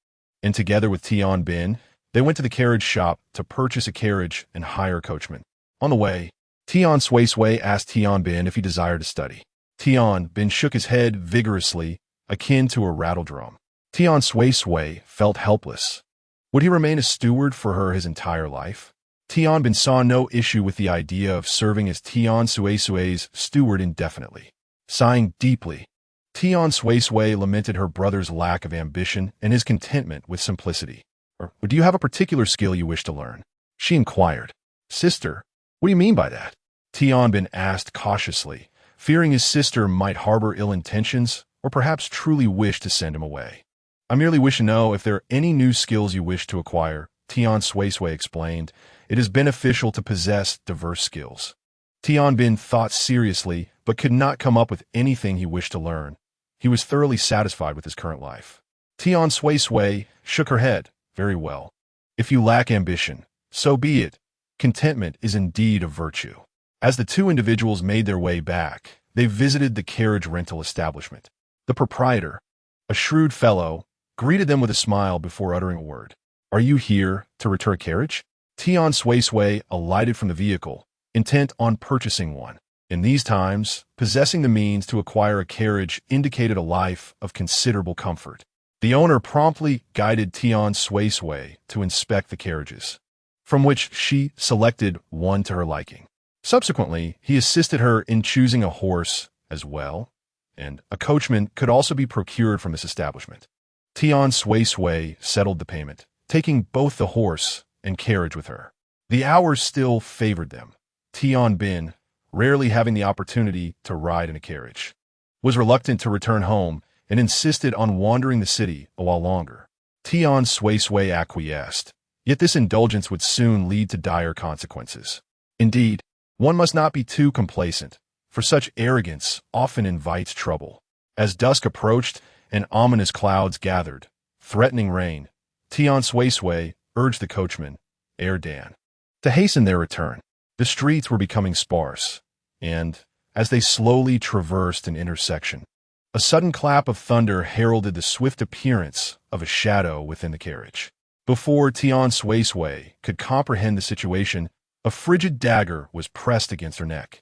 And together with Tian Bin, they went to the carriage shop to purchase a carriage and hire a coachman. On the way, Tian Suisui asked Tian Bin if he desired to study. Tian Bin shook his head vigorously, akin to a rattle drum. Tian Suisui felt helpless. Would he remain a steward for her his entire life? Tian Bin saw no issue with the idea of serving as Tian Suisui's steward indefinitely. Sighing deeply, Tian Suisui lamented her brother's lack of ambition and his contentment with simplicity. Or do you have a particular skill you wish to learn? She inquired. Sister, what do you mean by that? Tian Bin asked cautiously, fearing his sister might harbor ill intentions or perhaps truly wish to send him away. I merely wish to know if there are any new skills you wish to acquire, Tian Suisui explained. It is beneficial to possess diverse skills. Tian Bin thought seriously, but could not come up with anything he wished to learn. He was thoroughly satisfied with his current life. Tian Suisui shook her head. Very well. If you lack ambition, so be it. Contentment is indeed a virtue. As the two individuals made their way back, they visited the carriage rental establishment. The proprietor, a shrewd fellow, greeted them with a smile before uttering a word. Are you here to return a carriage? Tian Suisui alighted from the vehicle, intent on purchasing one. In these times, possessing the means to acquire a carriage indicated a life of considerable comfort. The owner promptly guided Tian Suisui to inspect the carriages, from which she selected one to her liking. Subsequently, he assisted her in choosing a horse as well, and a coachman could also be procured from this establishment. Tian Suisui settled the payment, taking both the horse and carriage with her. The hours still favored them. Tian Bin, rarely having the opportunity to ride in a carriage, was reluctant to return home and insisted on wandering the city a while longer. Tian Suisui acquiesced, yet this indulgence would soon lead to dire consequences. Indeed, one must not be too complacent, for such arrogance often invites trouble. As dusk approached and ominous clouds gathered, threatening rain, Tian Suisui urged the coachman, Dan, to hasten their return. The streets were becoming sparse, and, as they slowly traversed an intersection, a sudden clap of thunder heralded the swift appearance of a shadow within the carriage. Before Tian Suisui could comprehend the situation, a frigid dagger was pressed against her neck,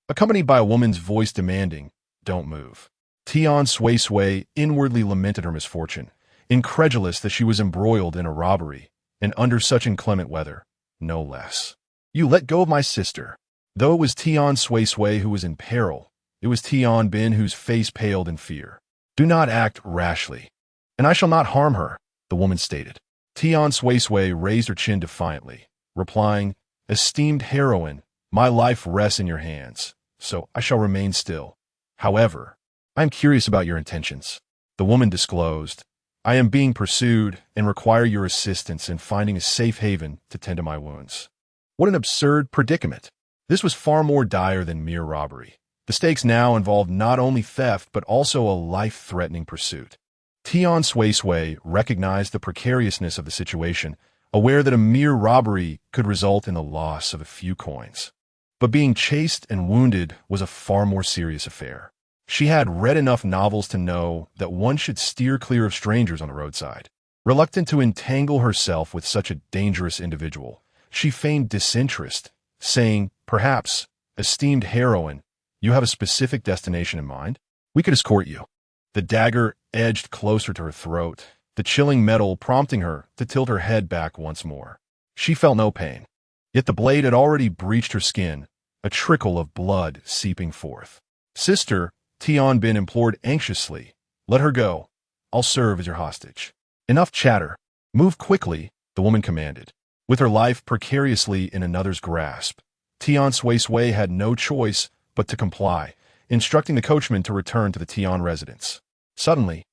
accompanied by a woman's voice demanding, "Don't move." Tian Suisui inwardly lamented her misfortune, incredulous that she was embroiled in a robbery, and under such inclement weather, no less. "You let go of my sister." Though it was Tian Suisui who was in peril, it was Tian Bin whose face paled in fear. "Do not act rashly, and I shall not harm her," the woman stated. Tian Suisui raised her chin defiantly, replying, "Esteemed heroine, my life rests in your hands, so I shall remain still. However, I am curious about your intentions." The woman disclosed, "I am being pursued and require your assistance in finding a safe haven to tend to my wounds." What an absurd predicament! This was far more dire than mere robbery. The stakes now involved not only theft but also a life-threatening pursuit. Tian Suisui recognized the precariousness of the situation, aware that a mere robbery could result in the loss of a few coins. But being chased and wounded was a far more serious affair. She had read enough novels to know that one should steer clear of strangers on the roadside. Reluctant to entangle herself with such a dangerous individual, she feigned disinterest, saying, "Perhaps, esteemed heroine, you have a specific destination in mind? We could escort you." The dagger edged closer to her throat, the chilling metal prompting her to tilt her head back once more. She felt no pain, yet the blade had already breached her skin, a trickle of blood seeping forth. "Sister," Tian Bin implored anxiously, "let her go. I'll serve as your hostage." "Enough chatter. Move quickly," the woman commanded. With her life precariously in another's grasp, Tian Suisui had no choice but to comply, instructing the coachman to return to the Tian residence. Suddenly,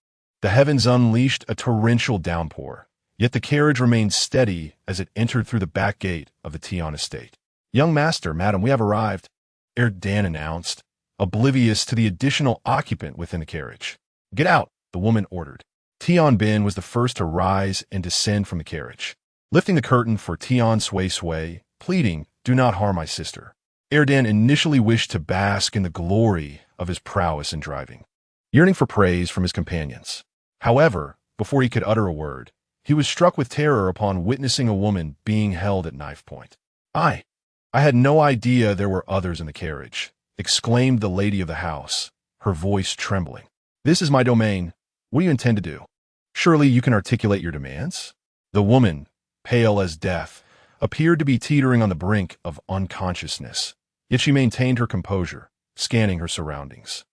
the heavens unleashed a torrential downpour, yet the carriage remained steady as it entered through the back gate of the Tian estate. "Young master, madam, we have arrived," Dan announced, oblivious to the additional occupant within the carriage. "Get out," the woman ordered. Tian Bin was the first to rise and descend from the carriage, lifting the curtain for Tian Suisui, pleading, "Do not harm my sister." Dan initially wished to bask in the glory of his prowess in driving, yearning for praise from his companions. However, before he could utter a word, he was struck with terror upon witnessing a woman being held at knife point. I had no idea there were others in the carriage," exclaimed the lady of the house, her voice trembling. "This is my domain. What do you intend to do? Surely you can articulate your demands?" The woman, pale as death, appeared to be teetering on the brink of unconsciousness, yet she maintained her composure, scanning her surroundings.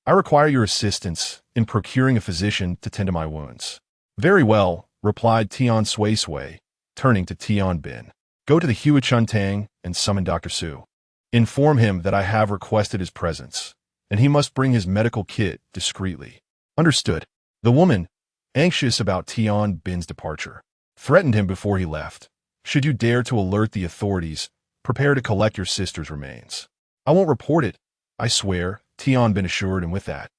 "I require your assistance in procuring a physician to tend to my wounds." "Very well," replied Tian Suisui, turning to Tian Bin. "Go to the Huachuntang and summon Dr. Su. Inform him that I have requested his presence, and he must bring his medical kit discreetly." "Understood." The woman, anxious about Tian Bin's departure, threatened him before he left. "Should you dare to alert the authorities, prepare to collect your sister's remains." "I won't report it, I swear," Tian Bin assured him. With that,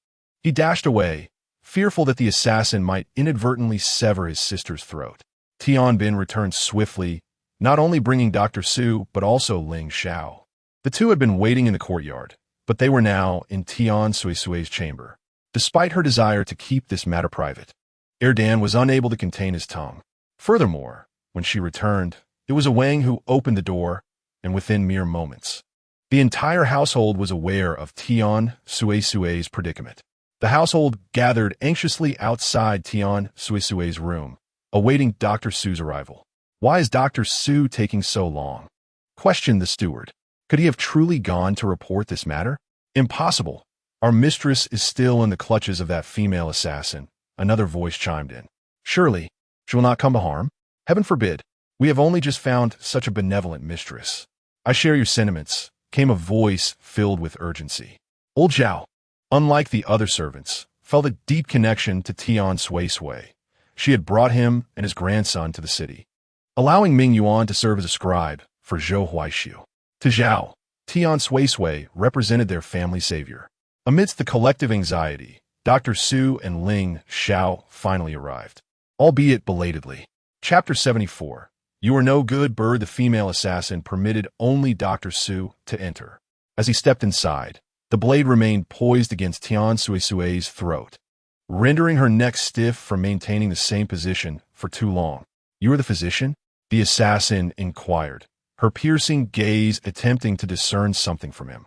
he dashed away, fearful that the assassin might inadvertently sever his sister's throat. Tian Bin returned swiftly, not only bringing Dr. Su, but also Ling Xiao. The two had been waiting in the courtyard, but they were now in Tian Suisui's chamber. Despite her desire to keep this matter private, Dan was unable to contain his tongue. Furthermore, when she returned, it was Wang who opened the door, and within mere moments, the entire household was aware of Tian Suisui's predicament. The household gathered anxiously outside Tian Suisui's room, awaiting Dr. Su's arrival. "Why is Dr. Su taking so long?" questioned the steward. Could he have truly gone to report this matter? "Impossible. Our mistress is still in the clutches of that female assassin," another voice chimed in. "Surely, she will not come to harm? Heaven forbid. We have only just found such a benevolent mistress." "I share your sentiments," came a voice filled with urgency. Old Zhao, unlike the other servants, felt a deep connection to Tian Suisui. She had brought him and his grandson to the city, allowing Ming Yuan to serve as a scribe for Zhou Huaishu. To Zhao, Tian Suisui represented their family savior. Amidst the collective anxiety, Dr. Su and Ling Xiao finally arrived, albeit belatedly. Chapter 74. You are no good bird. The female assassin permitted only Dr. Su to enter. As he stepped inside, the blade remained poised against Tian Suisui's throat, rendering her neck stiff from maintaining the same position for too long. You are the physician? The assassin inquired, her piercing gaze attempting to discern something from him.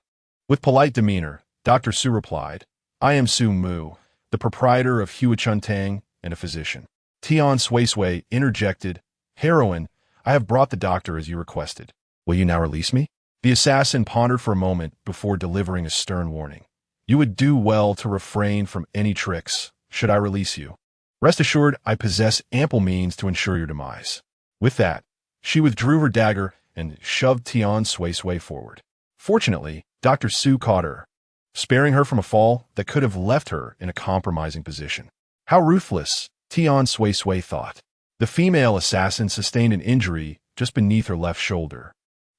With polite demeanor, Dr. Su replied, I am Su Mu, the proprietor of Huachuntang and a physician. Tian Suisui interjected, Heroine, I have brought the doctor as you requested. Will you now release me? The assassin pondered for a moment before delivering a stern warning. You would do well to refrain from any tricks, should I release you. Rest assured, I possess ample means to ensure your demise. With that, she withdrew her dagger and shoved Tian Suisui forward. Fortunately, Dr. Su caught her, sparing her from a fall that could have left her in a compromising position. How ruthless, Tian Suisui thought. The female assassin sustained an injury just beneath her left shoulder,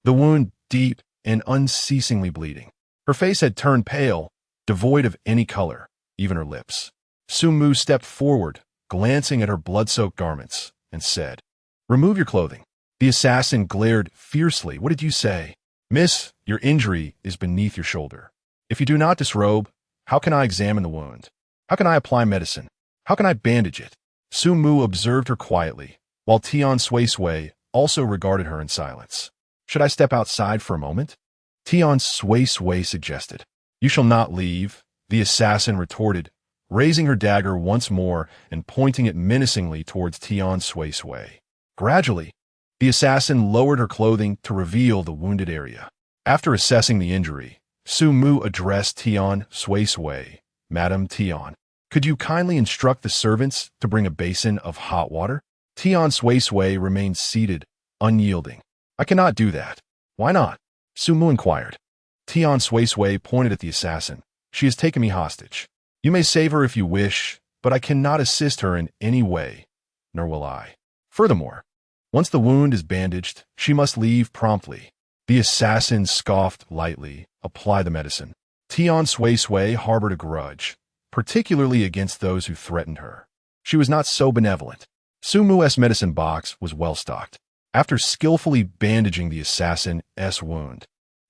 the wound deep and unceasingly bleeding. Her face had turned pale, devoid of any color, even her lips. Su Mu stepped forward, glancing at her blood-soaked garments, and said, Remove your clothing. The assassin glared fiercely. What did you say? Miss, your injury is beneath your shoulder. If you do not disrobe, how can I examine the wound? How can I apply medicine? How can I bandage it? Su Mu observed her quietly, while Tian Suisui also regarded her in silence. Should I step outside for a moment? Tian Suisui suggested. You shall not leave, the assassin retorted, raising her dagger once more and pointing it menacingly towards Tian Suisui. Gradually, the assassin lowered her clothing to reveal the wounded area. After assessing the injury, Su Mu addressed Tian Suisui. Madam Tian, could you kindly instruct the servants to bring a basin of hot water? Tian Suisui remained seated, unyielding. I cannot do that. Why not? Su Mu inquired. Tian Suisui pointed at the assassin. She has taken me hostage. You may save her if you wish, but I cannot assist her in any way, nor will I. Furthermore, once the wound is bandaged, she must leave promptly. The assassin scoffed lightly. Apply the medicine. Tian Suisui harbored a grudge, particularly against those who threatened her. She was not so benevolent. Su Mu's medicine box was well stocked. After skillfully bandaging the assassin's wound,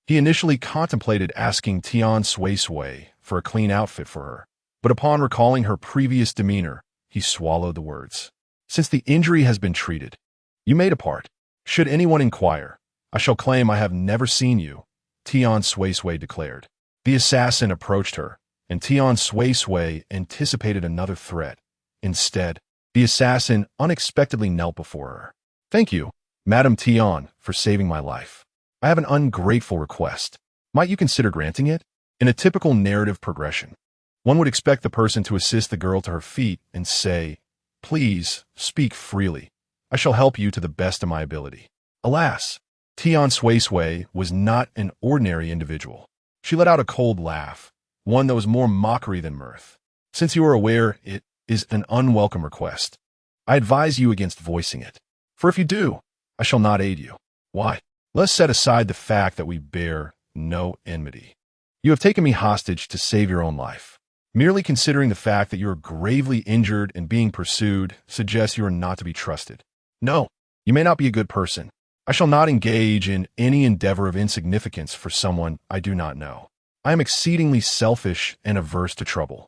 he initially contemplated asking Tian Suisui for a clean outfit for her, but upon recalling her previous demeanor, he swallowed the words. Since the injury has been treated, you may depart. Should anyone inquire, I shall claim I have never seen you, Tian Suisui declared. The assassin approached her, and Tian Suisui anticipated another threat. Instead, the assassin unexpectedly knelt before her. Thank you, Madam Tian, for saving my life. I have an ungrateful request. Might you consider granting it? In a typical narrative progression, one would expect the person to assist the girl to her feet and say, Please, speak freely. I shall help you to the best of my ability. Alas, Tian Suisui was not an ordinary individual. She let out a cold laugh, one that was more mockery than mirth. Since you are aware it is an unwelcome request, I advise you against voicing it. For if you do, I shall not aid you. Why? Let's set aside the fact that we bear no enmity. You have taken me hostage to save your own life. Merely considering the fact that you are gravely injured and being pursued suggests you are not to be trusted. No, you may not be a good person. I shall not engage in any endeavor of insignificance for someone I do not know. I am exceedingly selfish and averse to trouble.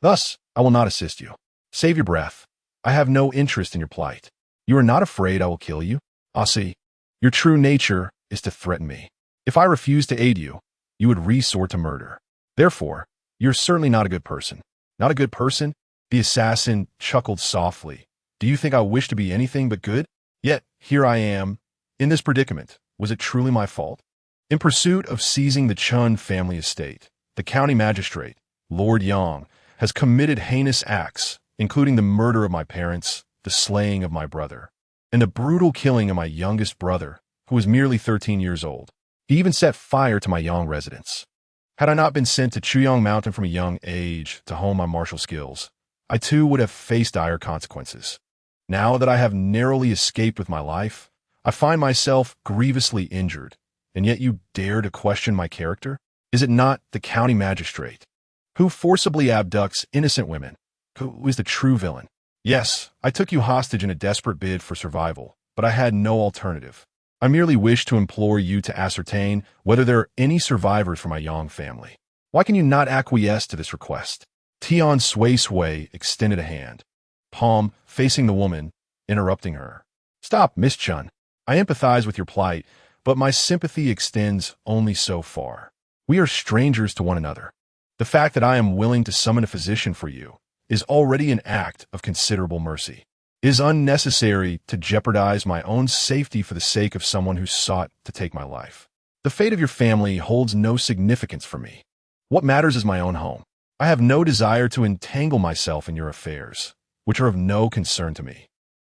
Thus, I will not assist you. Save your breath. I have no interest in your plight. You are not afraid I will kill you? Ah, see, your true nature is to threaten me. If I refuse to aid you, you would resort to murder. Therefore, you're certainly not a good person. Not a good person? The assassin chuckled softly. Do you think I wish to be anything but good? Yet, here I am, in this predicament. Was it truly my fault? In pursuit of seizing the Chun family estate, the county magistrate, Lord Yang, has committed heinous acts, including the murder of my parents, the slaying of my brother, and the brutal killing of my youngest brother, who was merely 13 years old. He even set fire to my Yang residence. Had I not been sent to Chuyang Mountain from a young age to hone my martial skills, I too would have faced dire consequences. Now that I have narrowly escaped with my life, I find myself grievously injured, and yet you dare to question my character? Is it not the county magistrate who forcibly abducts innocent women, who is the true villain? Yes, I took you hostage in a desperate bid for survival, but I had no alternative. I merely wish to implore you to ascertain whether there are any survivors for my Yang family. Why can you not acquiesce to this request? Tian Suisui extended a hand, palm facing the woman, interrupting her. Stop, Miss Chun. I empathize with your plight, but my sympathy extends only so far. We are strangers to one another. The fact that I am willing to summon a physician for you is already an act of considerable mercy. It is unnecessary to jeopardize my own safety for the sake of someone who sought to take my life. The fate of your family holds no significance for me. What matters is my own home. I have no desire to entangle myself in your affairs, which are of no concern to me.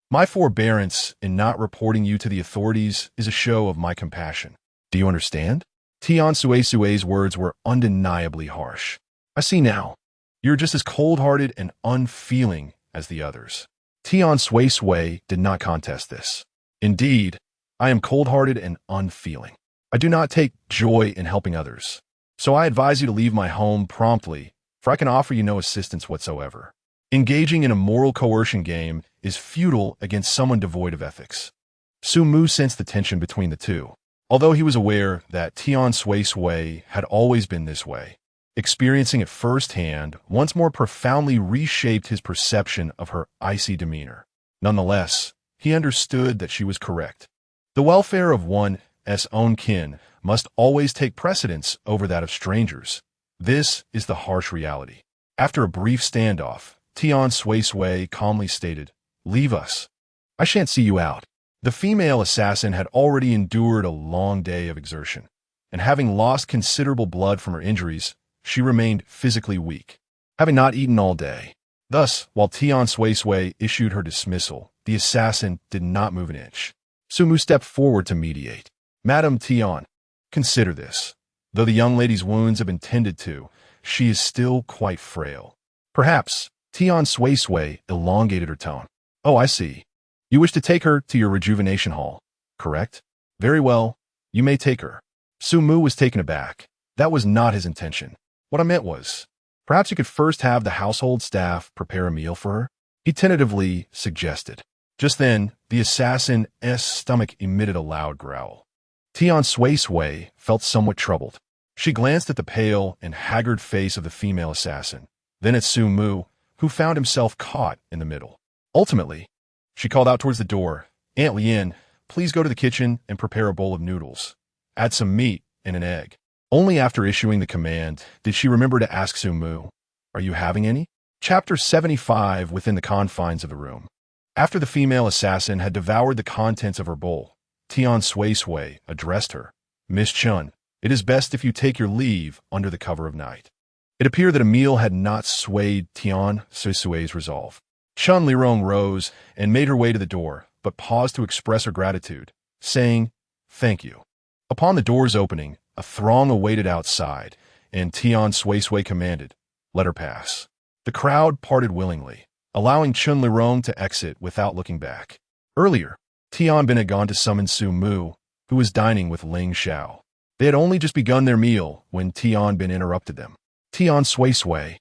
My forbearance in not reporting you to the authorities is a show of my compassion. Do you understand? Tian Suisui's words were undeniably harsh. I see now. You're just as cold-hearted and unfeeling as the others. Tian Suisui did not contest this. Indeed, I am cold-hearted and unfeeling. I do not take joy in helping others. So I advise you to leave my home promptly, for I can offer you no assistance whatsoever. Engaging in a moral coercion game is futile against someone devoid of ethics. Su Mu sensed the tension between the two, although he was aware that Tian Suisui had always been this way. Experiencing it firsthand once more profoundly reshaped his perception of her icy demeanor. Nonetheless, he understood that she was correct. The welfare of one's own kin must always take precedence over that of strangers. This is the harsh reality. After a brief standoff, Tian Suisui calmly stated, "Leave us. I shan't see you out." The female assassin had already endured a long day of exertion, and having lost considerable blood from her injuries, she remained physically weak, having not eaten all day. Thus, while Tian Suisui issued her dismissal, the assassin did not move an inch. Su Mu stepped forward to mediate. Madam Tian, consider this. Though the young lady's wounds have been tended to, she is still quite frail. Perhaps. Tian Suisui elongated her tone. Oh, I see. You wish to take her to your rejuvenation hall, correct? Very well, you may take her. Su Mu was taken aback. That was not his intention. What I meant was, perhaps you could first have the household staff prepare a meal for her? He tentatively suggested. Just then, the assassin's stomach emitted a loud growl. Tian Suisui felt somewhat troubled. She glanced at the pale and haggard face of the female assassin, then at Su Mu, who found himself caught in the middle. Ultimately, she called out towards the door, "Aunt Lien, please go to the kitchen and prepare a bowl of noodles. Add some meat and an egg." Only after issuing the command did she remember to ask Su Mu, "Are you having any?" Chapter 75 within the confines of the room. After the female assassin had devoured the contents of her bowl, Tian Suisui addressed her. "Miss Chun, it is best if you take your leave under the cover of night." It appeared that a meal had not swayed Tian Suisui's resolve. Chun Lirong rose and made her way to the door, but paused to express her gratitude, saying, "Thank you." Upon the door's opening, a throng awaited outside, and Tian Suisui commanded, "Let her pass." The crowd parted willingly, allowing Chun Lirong to exit without looking back. Earlier, Tian Bin had gone to summon Su Mu, who was dining with Ling Xiao. They had only just begun their meal when Tian Bin interrupted them. Tian Suisui,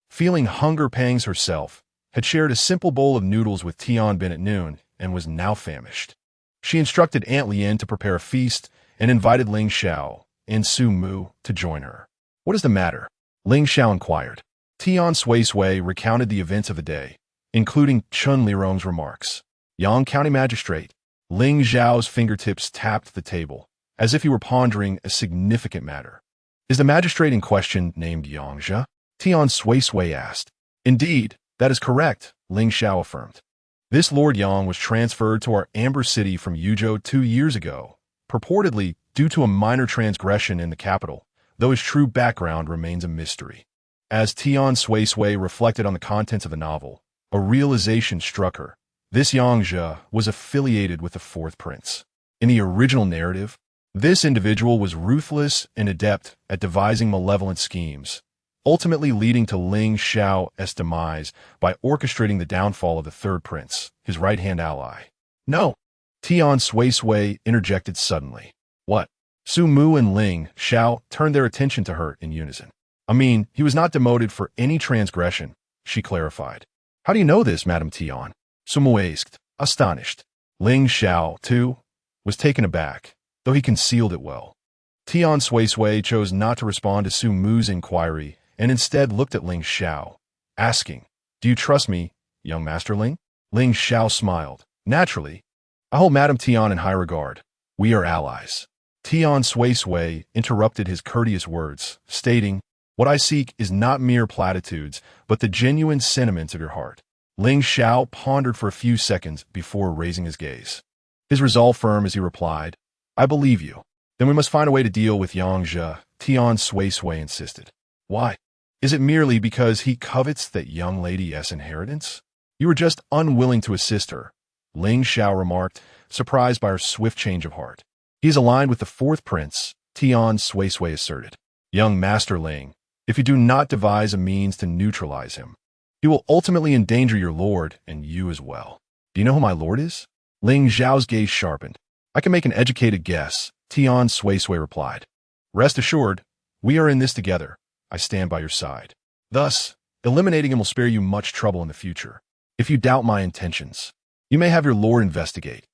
feeling hunger pangs herself, had shared a simple bowl of noodles with Tian Bin at noon and was now famished. She instructed Aunt Lien to prepare a feast and invited Ling Xiao and Su Mu to join her. "What is the matter?" Ling Xiao inquired. Tian Suisui recounted the events of the day, including Chun Lirong's remarks. Yang County Magistrate. Ling Xiao's fingertips tapped the table, as if he were pondering a significant matter. "Is the magistrate in question named Yang Zhe?" Tian Suisui asked. "Indeed, that is correct," Ling Xiao affirmed. "This Lord Yang was transferred to our Amber City from Yuzhou 2 years ago, purportedly due to a minor transgression in the capital, though his true background remains a mystery." As Tian Suisui reflected on the contents of the novel, a realization struck her. This Yang Zhe was affiliated with the Fourth Prince. In the original narrative, This individual was ruthless and adept at devising malevolent schemes, ultimately leading to Ling Xiao's demise by orchestrating the downfall of the third prince, his right-hand ally. No! Tian Suisui interjected suddenly. What? Su Mu and Ling Xiao turned their attention to her in unison. I mean, he was not demoted for any transgression, she clarified. How do you know this, Madame Tian? Su Mu asked, astonished. Ling Xiao, too, was taken aback, though he concealed it well. Tian Suisui chose not to respond to Su Mu's inquiry and instead looked at Ling Xiao, asking, Do you trust me, young Master Ling? Ling Xiao smiled. Naturally. I hold Madame Tian in high regard. We are allies. Tian Suisui interrupted his courteous words, stating, What I seek is not mere platitudes, but the genuine sentiments of your heart. Ling Xiao pondered for a few seconds before raising his gaze. His resolve firm as he replied, I believe you. Then we must find a way to deal with Yang Zhe, Tian Suisui insisted. Why? Is it merely because he covets that young lady's inheritance? You were just unwilling to assist her, Ling Xiao remarked, surprised by her swift change of heart. He is aligned with the fourth prince, Tian Suisui asserted. Young Master Ling, if you do not devise a means to neutralize him, he will ultimately endanger your lord and you as well. Do you know who my lord is? Ling Xiao's gaze sharpened. I can make an educated guess, Tian Suisui replied. Rest assured, we are in this together. I stand by your side. Thus, eliminating him will spare you much trouble in the future. If you doubt my intentions, you may have your lord investigate.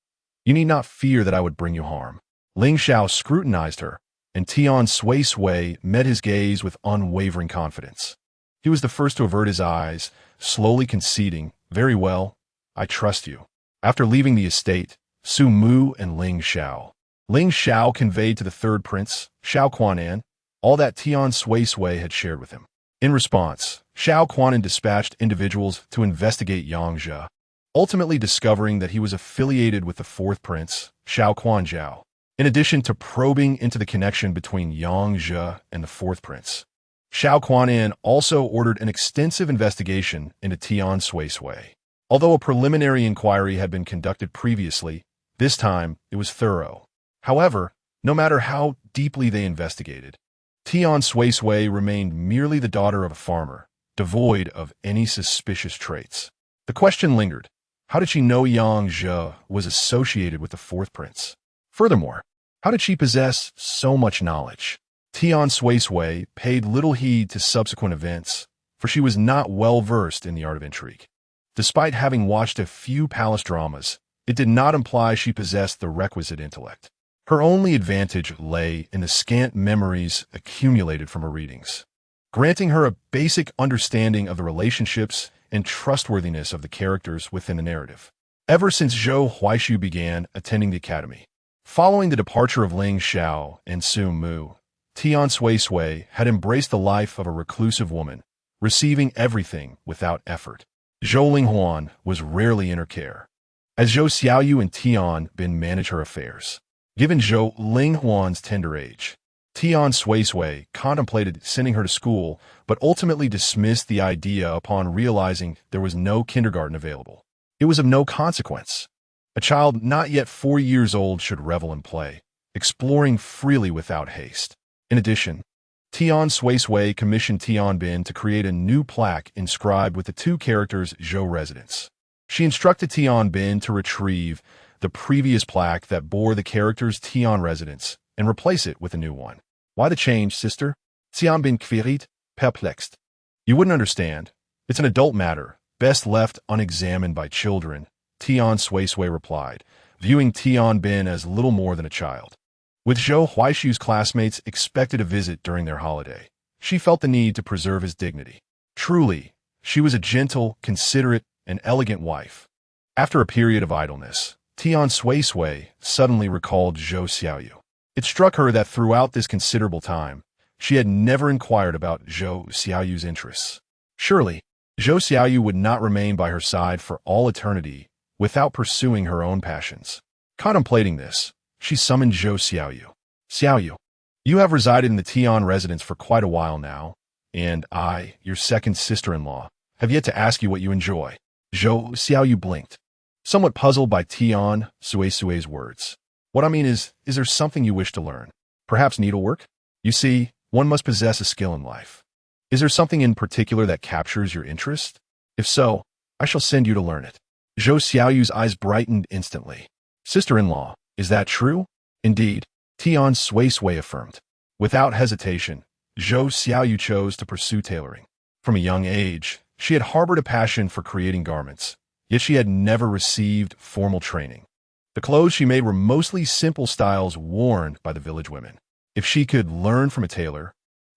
You need not fear that I would bring you harm. Ling Xiao scrutinized her, and Tian Suisui met his gaze with unwavering confidence. He was the first to avert his eyes, slowly conceding, Very well, I trust you. After leaving the estate, Su Mu and Ling Xiao conveyed to the third prince, Xiao Quanan, all that Tian Suisui had shared with him. In response, Xiao Quanan dispatched individuals to investigate Yang Zhe, ultimately discovering that he was affiliated with the fourth prince, Xiao Quanzhao, in addition to probing into the connection between Yang Zhe and the fourth prince. Xiao Quanan also ordered an extensive investigation into Tian Suisui. Although a preliminary inquiry had been conducted previously, this time it was thorough. However, no matter how deeply they investigated, Tian Suisui remained merely the daughter of a farmer, devoid of any suspicious traits. The question lingered. How did she know Yang Zhe was associated with the fourth prince? Furthermore, how did she possess so much knowledge? Tian Suisui paid little heed to subsequent events, for she was not well versed in the art of intrigue. Despite having watched a few palace dramas, it did not imply she possessed the requisite intellect. Her only advantage lay in the scant memories accumulated from her readings, granting her a basic understanding of the relationships and trustworthiness of the characters within the narrative. Ever since Zhou Huaishu began attending the academy, following the departure of Ling Xiao and Su Mu, Tian Suisui had embraced the life of a reclusive woman, receiving everything without effort. Zhou Linghuan was rarely in her care, as Zhou Xiaoyu and Tian Bin manage her affairs. Given Zhou Linghuan's tender age, Tian Suisui contemplated sending her to school, but ultimately dismissed the idea upon realizing there was no kindergarten available. It was of no consequence. A child not yet 4 years old should revel in play, exploring freely without haste. In addition, Tian Suisui commissioned Tian Bin to create a new plaque inscribed with the two characters' Zhou residence. She instructed Tian Bin to retrieve the previous plaque that bore the character's Tian residence and replace it with a new one. Why the change, sister? Tian Bin queried, perplexed. You wouldn't understand. It's an adult matter, best left unexamined by children, Tian Suisui replied, viewing Tian Bin as little more than a child. With Zhou Huaishu's classmates expected to visit during their holiday, she felt the need to preserve his dignity. Truly, she was a gentle, considerate, and elegant wife. After a period of idleness, Tian Suisui suddenly recalled Zhou Xiaoyu. It struck her that throughout this considerable time, she had never inquired about Zhou Xiaoyu's interests. Surely, Zhou Xiaoyu would not remain by her side for all eternity without pursuing her own passions. Contemplating this, she summoned Zhou Xiaoyu. Xiaoyu, you have resided in the Tian residence for quite a while now, and I, your second sister-in-law, have yet to ask you what you enjoy. Zhou Xiaoyu blinked, somewhat puzzled by Tian Suisui's words. What I mean is there something you wish to learn? Perhaps needlework? You see, one must possess a skill in life. Is there something in particular that captures your interest? If so, I shall send you to learn it. Zhou Xiaoyu's eyes brightened instantly. Sister-in-law, is that true? Indeed, Tian Suisui affirmed. Without hesitation, Zhou Xiaoyu chose to pursue tailoring. From a young age, she had harbored a passion for creating garments, yet she had never received formal training. The clothes she made were mostly simple styles worn by the village women. If she could learn from a tailor,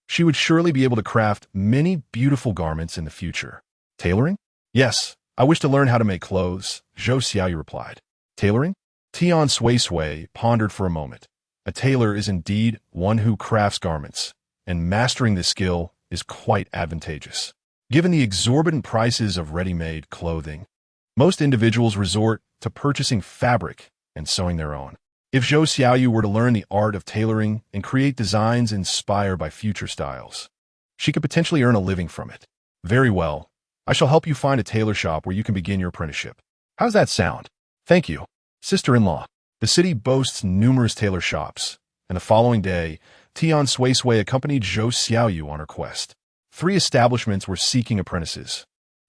she would surely be able to craft many beautiful garments in the future. Tailoring? Yes, I wish to learn how to make clothes, Zhou Xiaoyu replied. Tailoring? Tian Suisui pondered for a moment. A tailor is indeed one who crafts garments, and mastering this skill is quite advantageous. Given the exorbitant prices of ready-made clothing, most individuals resort to purchasing fabric and sewing their own. If Zhou Xiaoyu were to learn the art of tailoring and create designs inspired by future styles, she could potentially earn a living from it. Very well. I shall help you find a tailor shop where you can begin your apprenticeship. How's that sound? Thank you. Sister-in-law, the city boasts numerous tailor shops, and the following day, Tian Suisui accompanied Zhou Xiaoyu on her quest. 3 establishments were seeking apprentices.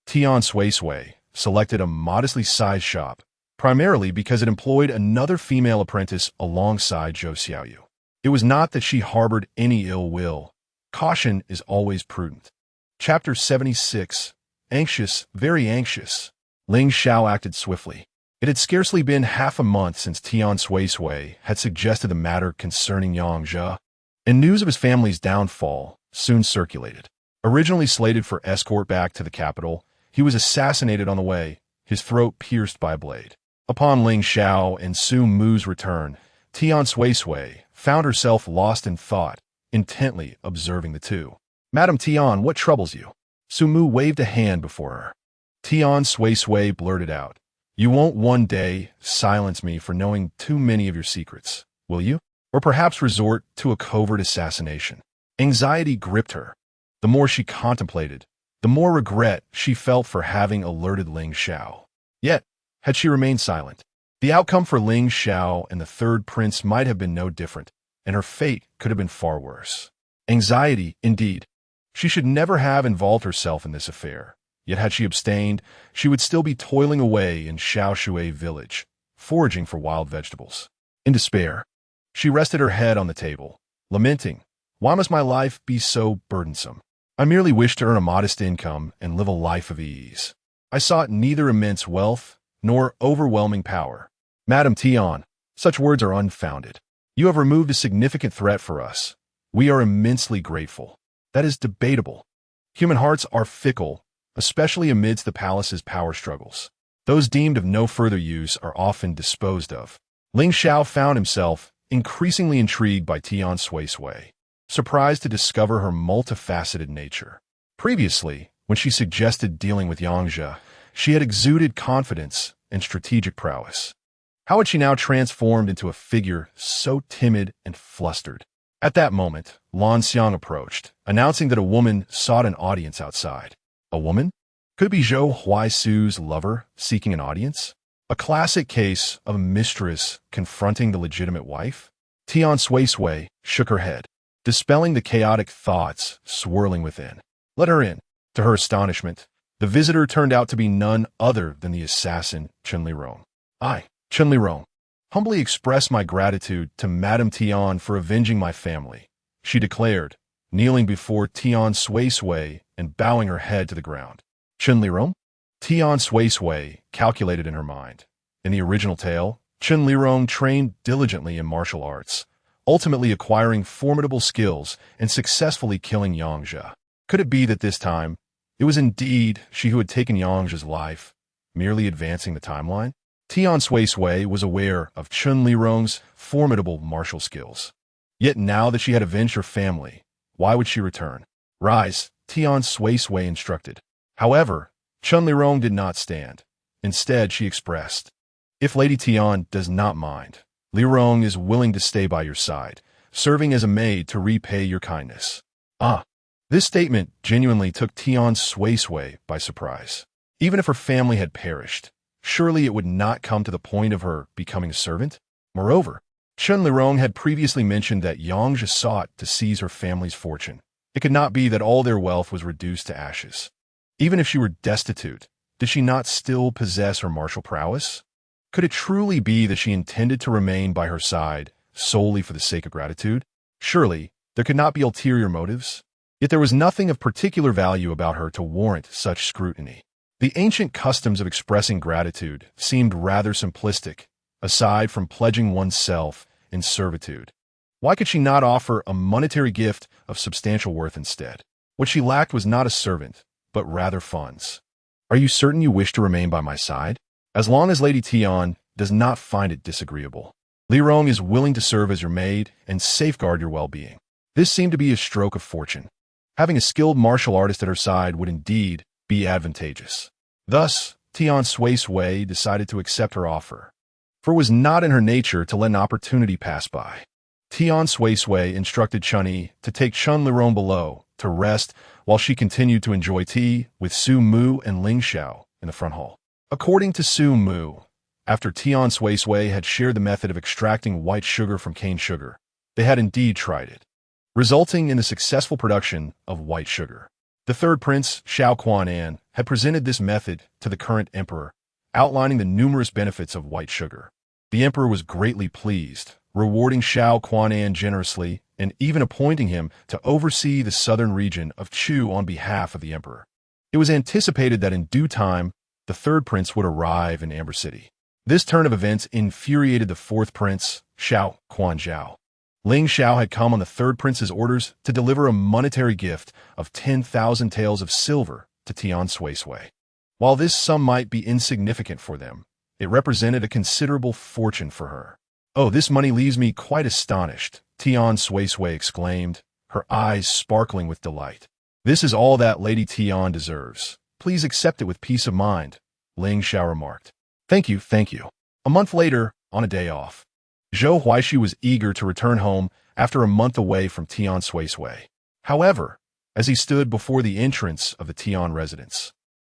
Tian Suisui selected a modestly sized shop, primarily because it employed another female apprentice alongside Zhou Xiaoyu. It was not that she harbored any ill will. Caution is always prudent. Chapter 76. Anxious, very anxious. Ling Xiao acted swiftly. It had scarcely been half a month since Tian Suisui had suggested the matter concerning Yang Zhe, and news of his family's downfall soon circulated. Originally slated for escort back to the capital, he was assassinated on the way, his throat pierced by a blade. Upon Ling Xiao and Su Mu's return, Tian Suisui found herself lost in thought, intently observing the two. Madam Tian, what troubles you? Su Mu waved a hand before her. Tian Suisui blurted out, You won't one day silence me for knowing too many of your secrets, will you? Or perhaps resort to a covert assassination. Anxiety gripped her. The more she contemplated, the more regret she felt for having alerted Ling Xiao. Yet, had she remained silent, the outcome for Ling Xiao and the third prince might have been no different, and her fate could have been far worse. Anxiety, indeed. She should never have involved herself in this affair. Yet had she abstained, she would still be toiling away in Shaoshui village, foraging for wild vegetables. In despair, she rested her head on the table, lamenting, Why must my life be so burdensome? I merely wish to earn a modest income and live a life of ease. I sought neither immense wealth nor overwhelming power. Madam Tian, such words are unfounded. You have removed a significant threat for us. We are immensely grateful. That is debatable. Human hearts are fickle, especially amidst the palace's power struggles. Those deemed of no further use are often disposed of. Ling Xiao found himself increasingly intrigued by Tian Suisui, surprised to discover her multifaceted nature. Previously, when she suggested dealing with Yang Zhe, she had exuded confidence and strategic prowess. How had she now transformed into a figure so timid and flustered? At that moment, Lan Xiang approached, announcing that a woman sought an audience outside. A woman? Could it be Zhou Huaisu's lover seeking an audience? A classic case of a mistress confronting the legitimate wife? Tian Suisui shook her head, dispelling the chaotic thoughts swirling within. Let her in. To her astonishment, the visitor turned out to be none other than the assassin Chen Lirong. I, Chen Lirong, humbly express my gratitude to Madame Tian for avenging my family, she declared, kneeling before Tian Suisui and bowing her head to the ground. Chen Lirong? Tian Suisui calculated in her mind. In the original tale, Chen Lirong trained diligently in martial arts, ultimately acquiring formidable skills and successfully killing Yang Zhe. Could it be that this time, it was indeed she who had taken Yang Zhe's life, merely advancing the timeline? Tian Suisui was aware of Chen Lirong's formidable martial skills. Yet now that she had avenged her family, why would she return? Rise, Tian Suisui instructed. However, Chen Lirong did not stand. Instead, she expressed, If Lady Tian does not mind, Lirong is willing to stay by your side, serving as a maid to repay your kindness. Ah! This statement genuinely took Tian Suisui by surprise. Even if her family had perished, surely it would not come to the point of her becoming a servant? Moreover, Chun Lirong had previously mentioned that Yangzhe sought to seize her family's fortune. It could not be that all their wealth was reduced to ashes. Even if she were destitute, did she not still possess her martial prowess? Could it truly be that she intended to remain by her side solely for the sake of gratitude? Surely, there could not be ulterior motives. Yet there was nothing of particular value about her to warrant such scrutiny. The ancient customs of expressing gratitude seemed rather simplistic, aside from pledging oneself in servitude. Why could she not offer a monetary gift of substantial worth instead? What she lacked was not a servant, but rather funds. Are you certain you wish to remain by my side? As long as Lady Tian does not find it disagreeable. Lirong is willing to serve as your maid and safeguard your well-being. This seemed to be a stroke of fortune. Having a skilled martial artist at her side would indeed be advantageous. Thus, Tian Suisui decided to accept her offer, for it was not in her nature to let an opportunity pass by. Tian Suisui instructed Chun-Yi to take Chun Lirong below to rest while she continued to enjoy tea with Su Mu and Ling Xiao in the front hall. According to Su Mu, after Tian Suisui had shared the method of extracting white sugar from cane sugar, they had indeed tried it, resulting in the successful production of white sugar. The third prince, Xiao Quanan, had presented this method to the current emperor, outlining the numerous benefits of white sugar. The emperor was greatly pleased, rewarding Xiao Quanan generously and even appointing him to oversee the southern region of Chu on behalf of the emperor. It was anticipated that in due time, the third prince would arrive in Amber City. This turn of events infuriated the fourth prince, Xiao Quanzhao. Ling Xiao had come on the third prince's orders to deliver a monetary gift of 10,000 taels of silver to Tian Suisui. While this sum might be insignificant for them, it represented a considerable fortune for her. "Oh, this money leaves me quite astonished," Tian Suisui exclaimed, her eyes sparkling with delight. "This is all that Lady Tian deserves. Please accept it with peace of mind," Ling Xiao remarked. Thank you. A month later, on a day off, Zhou Huaishu was eager to return home after a month away from Tian Suisui. However, as he stood before the entrance of the Tian residence,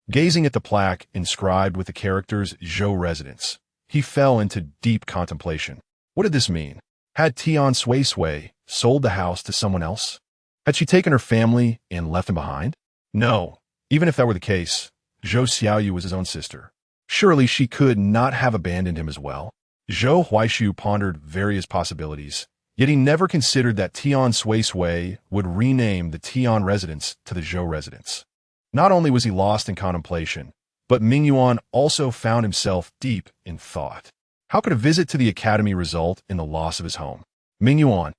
gazing at the plaque inscribed with the characters Zhou residence, he fell into deep contemplation. What did this mean? Had Tian Suisui sold the house to someone else? Had she taken her family and left him behind? No. Even if that were the case, Zhou Xiaoyu was his own sister. Surely she could not have abandoned him as well. Zhou Huaishu pondered various possibilities, yet he never considered that Tian Suisui would rename the Tian residence to the Zhou residence. Not only was he lost in contemplation, but Ming Yuan also found himself deep in thought. How could a visit to the academy result in the loss of his home? Ming Yuan,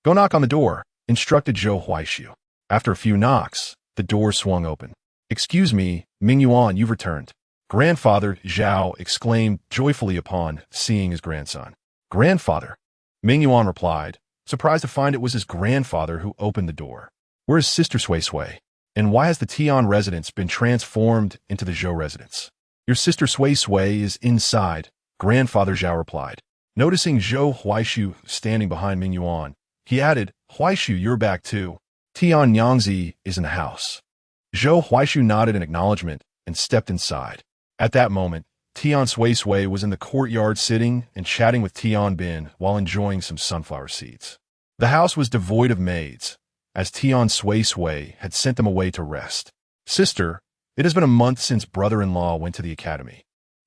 go knock on the door, instructed Zhou Huaishu. After a few knocks, the door swung open. Excuse me, Ming Yuan, you've returned. Grandfather Zhao exclaimed joyfully upon seeing his grandson. Grandfather? Ming Yuan replied, surprised to find it was his grandfather who opened the door. Where is Sister Suisui? And why has the Tian residence been transformed into the Zhou residence? Your sister Suisui is inside, Grandfather Zhao replied. Noticing Zhou Huaishu standing behind Ming Yuan, he added, Huaishu, you're back too. Tian Yangzi is in the house. Zhou Huaishu nodded in acknowledgement and stepped inside. At that moment, Tian Suisui was in the courtyard sitting and chatting with Tian Bin while enjoying some sunflower seeds. The house was devoid of maids, as Tian Suisui had sent them away to rest. Sister, it has been a month since brother-in-law went to the academy.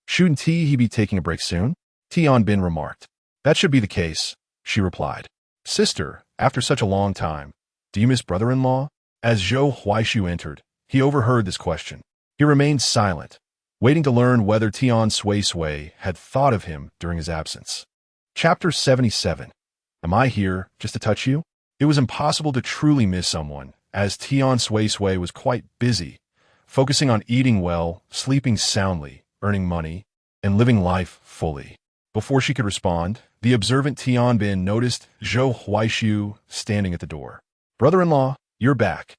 Shouldn't he be taking a break soon? Tian Bin remarked. That should be the case, she replied. Sister, after such a long time, do you miss brother-in-law? As Zhou Huaishu entered, he overheard this question. He remained silent, waiting to learn whether Tian Suisui had thought of him during his absence. Chapter 77. Am I here just to touch you? It was impossible to truly miss someone, as Tian Suisui was quite busy, focusing on eating well, sleeping soundly, earning money, and living life fully. Before she could respond, the observant Tian Bin noticed Zhou Huaishu standing at the door. Brother-in-law, you're back.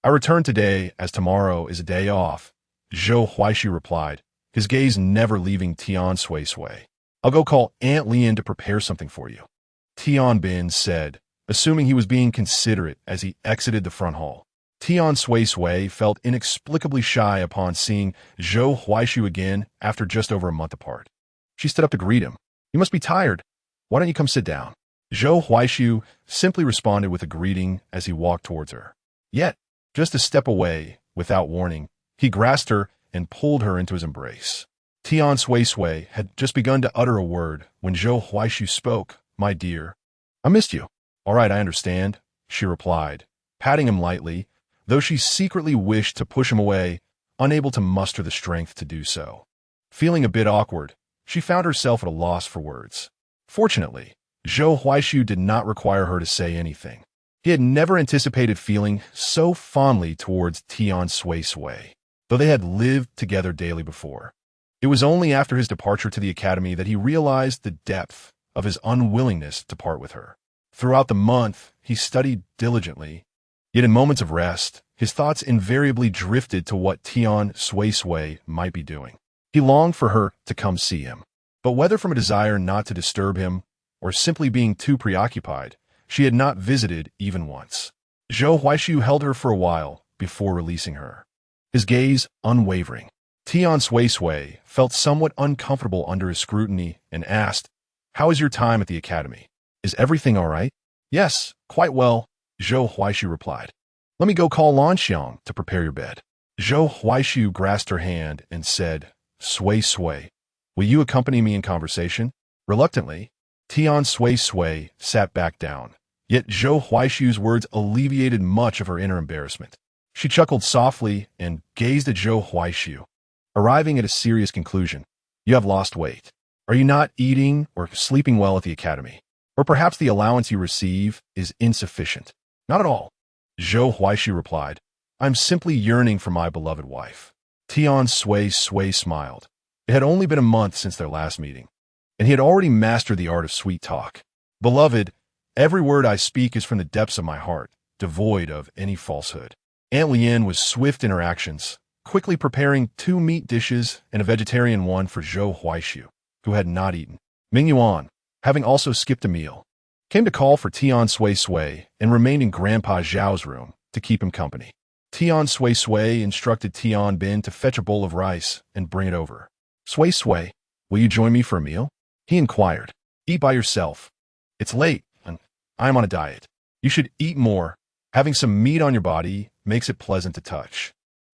I returned today as tomorrow is a day off, Zhou Huaishu replied, his gaze never leaving Tian Suisui. I'll go call Aunt Lian to prepare something for you, Tian Bin said, assuming he was being considerate as he exited the front hall. Tian Suisui felt inexplicably shy upon seeing Zhou Huaishu again after just over a month apart. She stood up to greet him. You must be tired. Why don't you come sit down? Zhou Huaishu simply responded with a greeting as he walked towards her. Yet, just a step away, without warning, he grasped her and pulled her into his embrace. Tian Suisui had just begun to utter a word when Zhou Huaishu spoke. "My dear, I missed you." "All right, I understand," she replied, patting him lightly, though she secretly wished to push him away, unable to muster the strength to do so. Feeling a bit awkward, she found herself at a loss for words. Fortunately, Zhou Huaishu did not require her to say anything. He had never anticipated feeling so fondly towards Tian Suisui, though they had lived together daily before. It was only after his departure to the academy that he realized the depth of his unwillingness to part with her. Throughout the month, he studied diligently, yet in moments of rest, his thoughts invariably drifted to what Tian Suisui might be doing. He longed for her to come see him, but whether from a desire not to disturb him or simply being too preoccupied, she had not visited even once. Zhou Huaishu held her for a while before releasing her, his gaze unwavering. Tian Suisui felt somewhat uncomfortable under his scrutiny and asked, "How is your time at the academy? Is everything all right?" "Yes, quite well," Zhou Huaishu replied. "Let me go call Lan Xiang to prepare your bed." Zhou Huaishu grasped her hand and said, "Suisui, will you accompany me in conversation?" Reluctantly, Tian Suisui sat back down, yet Zhou Huaishu's words alleviated much of her inner embarrassment. She chuckled softly and gazed at Zhou Huaishu, arriving at a serious conclusion. "You have lost weight. Are you not eating or sleeping well at the academy? Or perhaps the allowance you receive is insufficient?" "Not at all," Zhou Huaishu replied. "I'm simply yearning for my beloved wife." Tian Suisui smiled. It had only been a month since their last meeting, and he had already mastered the art of sweet talk. "Beloved, every word I speak is from the depths of my heart, devoid of any falsehood." Aunt Lien was swift in her actions, quickly preparing 2 meat dishes and a vegetarian one for Zhou Huaishu, who had not eaten. Ming Yuan, having also skipped a meal, came to call for Tian Suisui and remained in Grandpa Zhao's room to keep him company. Tian Suisui instructed Tian Bin to fetch a bowl of rice and bring it over. "Suisui, will you join me for a meal?" he inquired. "Eat by yourself. It's late, and I'm on a diet. You should eat more. Having some meat on your body makes it pleasant to touch."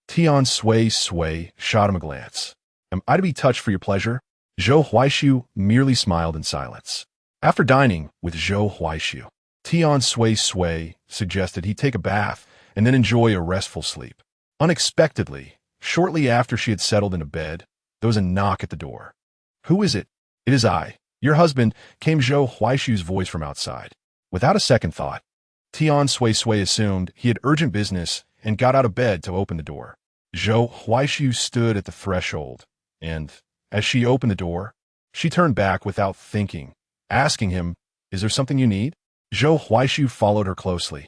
Tian Suisui shot him a glance. "Am I to be touched for your pleasure?" Zhou Huaishu merely smiled in silence. After dining with Zhou Huaishu, Tian Suisui suggested he take a bath and then enjoy a restful sleep. Unexpectedly, shortly after she had settled into bed, there was a knock at the door. "Who is it?" "It is I, your husband," came Zhou Huaishu's voice from outside. Without a second thought, Tian Suisui assumed he had urgent business and got out of bed to open the door. Zhou Huaishu stood at the threshold, and, as she opened the door, she turned back without thinking, asking him, "Is there something you need?" Zhou Huaishu followed her closely,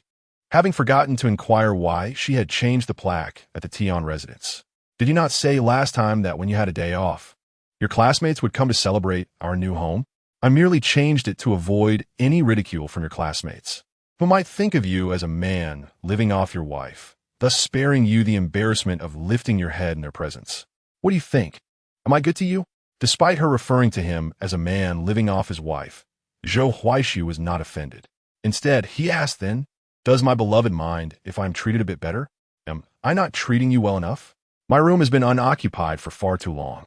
having forgotten to inquire why she had changed the plaque at the Tian residence. "Did you not say last time that when you had a day off, your classmates would come to celebrate our new home? I merely changed it to avoid any ridicule from your classmates, who might think of you as a man living off your wife, thus sparing you the embarrassment of lifting your head in their presence. What do you think? Am I good to you?" Despite her referring to him as a man living off his wife, Zhou Huaishu was not offended. Instead, he asked then, "Does my beloved mind if I am treated a bit better? Am I not treating you well enough? My room has been unoccupied for far too long.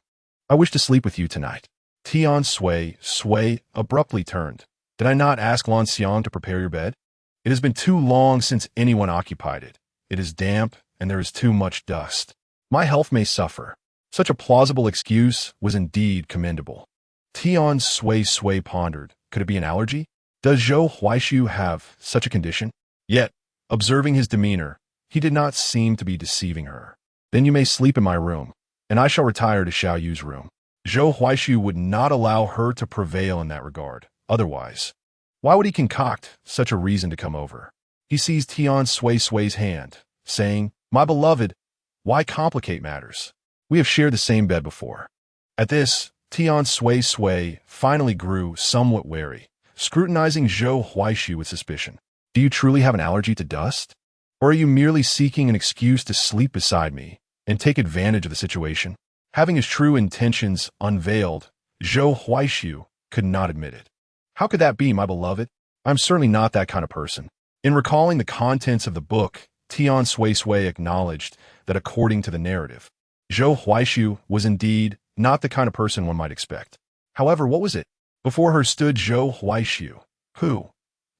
I wish to sleep with you tonight." Tian Suisui abruptly turned. "Did I not ask Lan Xiang to prepare your bed? It has been too long since anyone occupied it. It is damp, and there is too much dust. My health may suffer." Such a plausible excuse was indeed commendable. Tian Suisui pondered. Could it be an allergy? Does Zhou Huaishu have such a condition? Yet, observing his demeanor, he did not seem to be deceiving her. "Then you may sleep in my room, and I shall retire to Xiao Yu's room." Zhou Huaishu would not allow her to prevail in that regard. Otherwise, why would he concoct such a reason to come over? He seized Tian Suisui's hand, saying, "My beloved, why complicate matters? We have shared the same bed before." At this, Tian Suisui finally grew somewhat wary, scrutinizing Zhou Huaishu with suspicion. "Do you truly have an allergy to dust? Or are you merely seeking an excuse to sleep beside me and take advantage of the situation?" Having his true intentions unveiled, Zhou Huaishu could not admit it. "How could that be, my beloved? I'm certainly not that kind of person. In recalling the contents of the book, Tian Suisui acknowledged that according to the narrative, Zhou Huaishu was indeed not the kind of person one might expect. However, what was it? Before her stood Zhou Huaishu, who,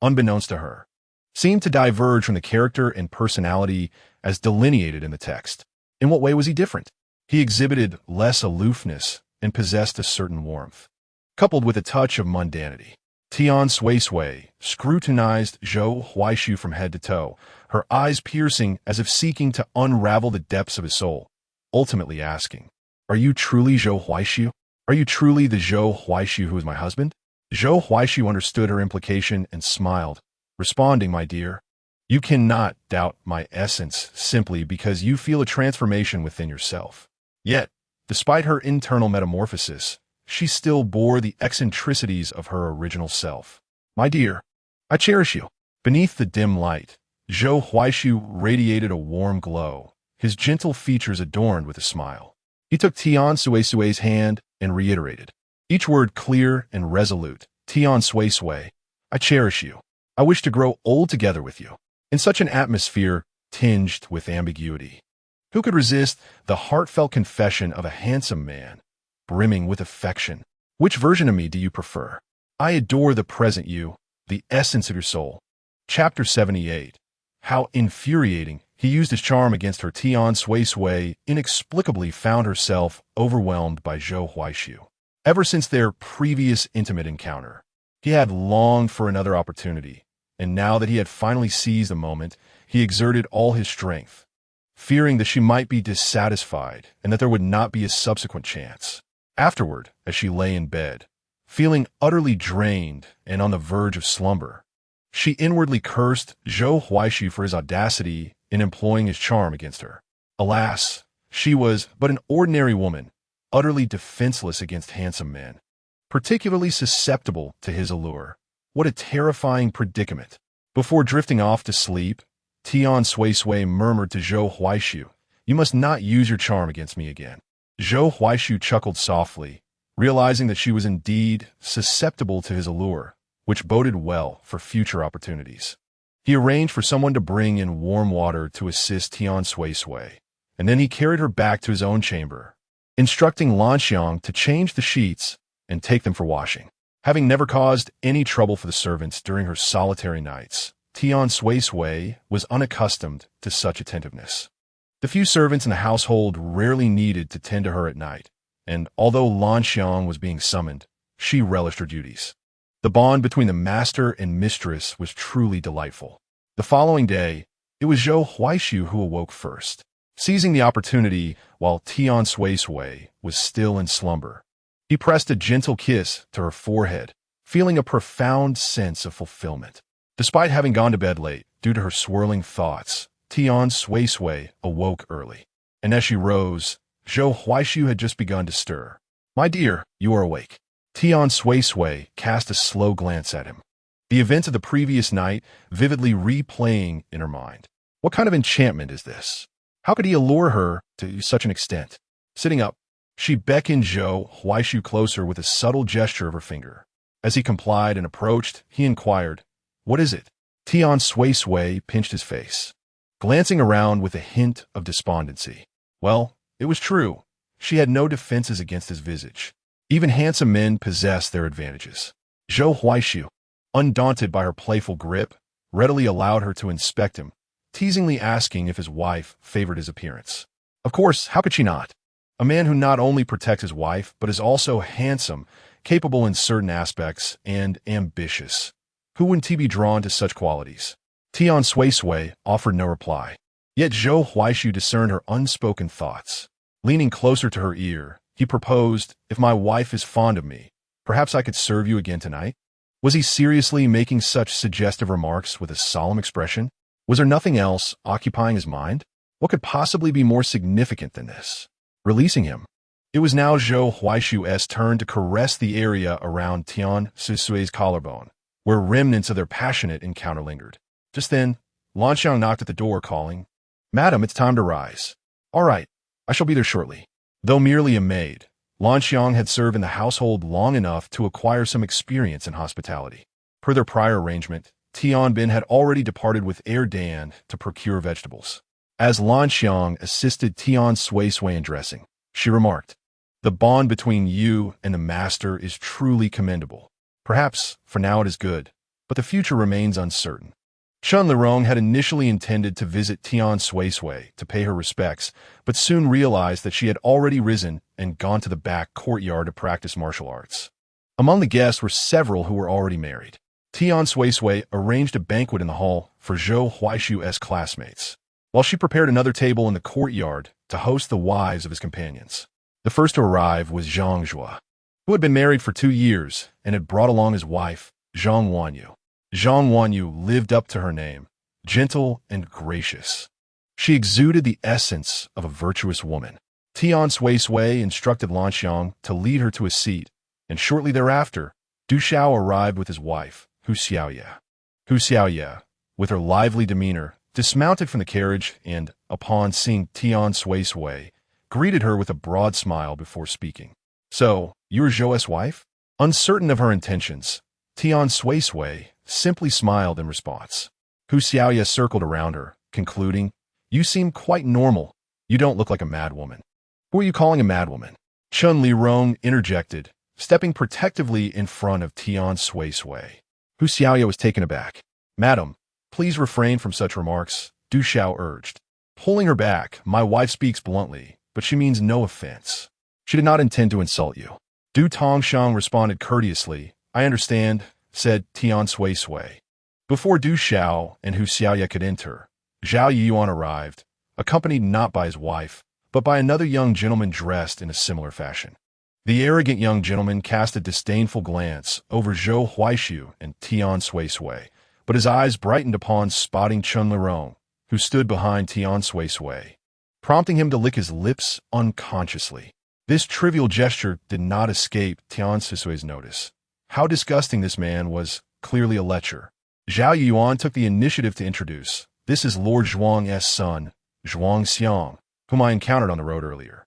unbeknownst to her, seemed to diverge from the character and personality as delineated in the text. In what way was he different? He exhibited less aloofness and possessed a certain warmth, coupled with a touch of mundanity. Tian Suisui scrutinized Zhou Huaishu from head to toe, her eyes piercing as if seeking to unravel the depths of his soul, ultimately asking, "Are you truly Zhou Huaishu? Are you truly the Zhou Huaishu who is my husband?" Zhou Huaishu understood her implication and smiled, responding, "My dear, you cannot doubt my essence simply because you feel a transformation within yourself." Yet, despite her internal metamorphosis, she still bore the eccentricities of her original self. "My dear, I cherish you." Beneath the dim light, Zhou Huaishu radiated a warm glow, his gentle features adorned with a smile. He took Tian Suisui's hand and reiterated, each word clear and resolute, "Tian Suisui, I cherish you. I wish to grow old together with you." In such an atmosphere tinged with ambiguity, who could resist the heartfelt confession of a handsome man, brimming with affection? "Which version of me do you prefer? I adore the present you, the essence of your soul." Chapter 78. How infuriating. He used his charm against her. Tian Suisui inexplicably found herself overwhelmed by Zhou Huaishu. Ever since their previous intimate encounter, he had longed for another opportunity, and now that he had finally seized the moment, he exerted all his strength, fearing that she might be dissatisfied and that there would not be a subsequent chance. Afterward, as she lay in bed, feeling utterly drained and on the verge of slumber, she inwardly cursed Zhou Huaishu for his audacity in employing his charm against her. Alas, she was but an ordinary woman, utterly defenseless against handsome men, particularly susceptible to his allure. What a terrifying predicament. Before drifting off to sleep, Tian Suisui murmured to Zhou Huaishu, "You must not use your charm against me again." Zhou Huaishu chuckled softly, realizing that she was indeed susceptible to his allure, which boded well for future opportunities. He arranged for someone to bring in warm water to assist Tian Suisui, and then he carried her back to his own chamber, instructing Lanxiang to change the sheets and take them for washing. Having never caused any trouble for the servants during her solitary nights, Tian Suisui was unaccustomed to such attentiveness. The few servants in the household rarely needed to tend to her at night, and although Lanxiang was being summoned, she relished her duties. The bond between the master and mistress was truly delightful. The following day, it was Zhou Huaishu who awoke first. Seizing the opportunity while Tian Suisui was still in slumber, he pressed a gentle kiss to her forehead, feeling a profound sense of fulfillment. Despite having gone to bed late due to her swirling thoughts, Tian Suisui awoke early, and as she rose, Zhou Huaishu had just begun to stir. "My dear, you are awake." Tian Suisui cast a slow glance at him, the events of the previous night vividly replaying in her mind. What kind of enchantment is this? How could he allure her to such an extent? Sitting up, she beckoned Zhou Huaishu closer with a subtle gesture of her finger. As he complied and approached, he inquired, "What is it?" Tian Suisui pinched his face, glancing around with a hint of despondency. Well, it was true. She had no defenses against his visage. Even handsome men possess their advantages. Zhou Huaishu, undaunted by her playful grip, readily allowed her to inspect him, teasingly asking if his wife favored his appearance. Of course, how could she not? A man who not only protects his wife, but is also handsome, capable in certain aspects, and ambitious. Who wouldn't he be drawn to such qualities? Tian Suisui offered no reply. Yet Zhou Huaishu discerned her unspoken thoughts. Leaning closer to her ear, he proposed, "If my wife is fond of me, perhaps I could serve you again tonight?" Was he seriously making such suggestive remarks with a solemn expression? Was there nothing else occupying his mind? What could possibly be more significant than this? Releasing him. It was now Zhou Huaishu's turn to caress the area around Tian Suisui's collarbone, where remnants of their passionate encounter lingered. Just then, Lanxiang knocked at the door, calling, "Madam, it's time to rise." "All right, I shall be there shortly." Though merely a maid, Lanxiang had served in the household long enough to acquire some experience in hospitality. Per their prior arrangement, Tian Bin had already departed with Air Dan to procure vegetables. As Lan Xiang assisted Tian Suisui in dressing, she remarked, "The bond between you and the master is truly commendable. Perhaps, for now it is good, but the future remains uncertain." Chun Lirong had initially intended to visit Tian Suisui to pay her respects, but soon realized that she had already risen and gone to the back courtyard to practice martial arts. Among the guests were several who were already married. Tian Suisui arranged a banquet in the hall for Zhou Huaishu's classmates, while she prepared another table in the courtyard to host the wives of his companions. The first to arrive was Zhang Zhua, who had been married for 2 years and had brought along his wife, Zhang Wanyu. Zhang Wanyu lived up to her name, gentle and gracious. She exuded the essence of a virtuous woman. Tian Suisui instructed Lan Xiang to lead her to a seat, and shortly thereafter, Du Xiao arrived with his wife, Hu Xiaoye. Hu Xiaoye, with her lively demeanor, dismounted from the carriage and, upon seeing Tian Suisui, greeted her with a broad smile before speaking. "So, you are Zhou's wife?" Uncertain of her intentions, Tian Suisui simply smiled in response. Hu Xiaoye circled around her, concluding, "You seem quite normal. You don't look like a madwoman." "Who are you calling a madwoman?" Chun Lirong interjected, stepping protectively in front of Tian Suisui. Hu Xiaoye was taken aback. "Madam, please refrain from such remarks," Du Xiao urged. Pulling her back, "My wife speaks bluntly, but she means no offense. She did not intend to insult you." Du Tongshang responded courteously. "I understand," said Tian Suisui. Before Du Xiao and Hu Xiaoye could enter, Zhao Yuan arrived, accompanied not by his wife, but by another young gentleman dressed in a similar fashion. The arrogant young gentleman cast a disdainful glance over Zhou Huaishu and Tian Suisui, but his eyes brightened upon spotting Chun Lirong, who stood behind Tian Suisui, prompting him to lick his lips unconsciously. This trivial gesture did not escape Tian Suisui's notice. How disgusting this man was, clearly a lecher. Zhao Yuan took the initiative to introduce, "This is Lord Zhuang's son, Zhuang Xiang, whom I encountered on the road earlier."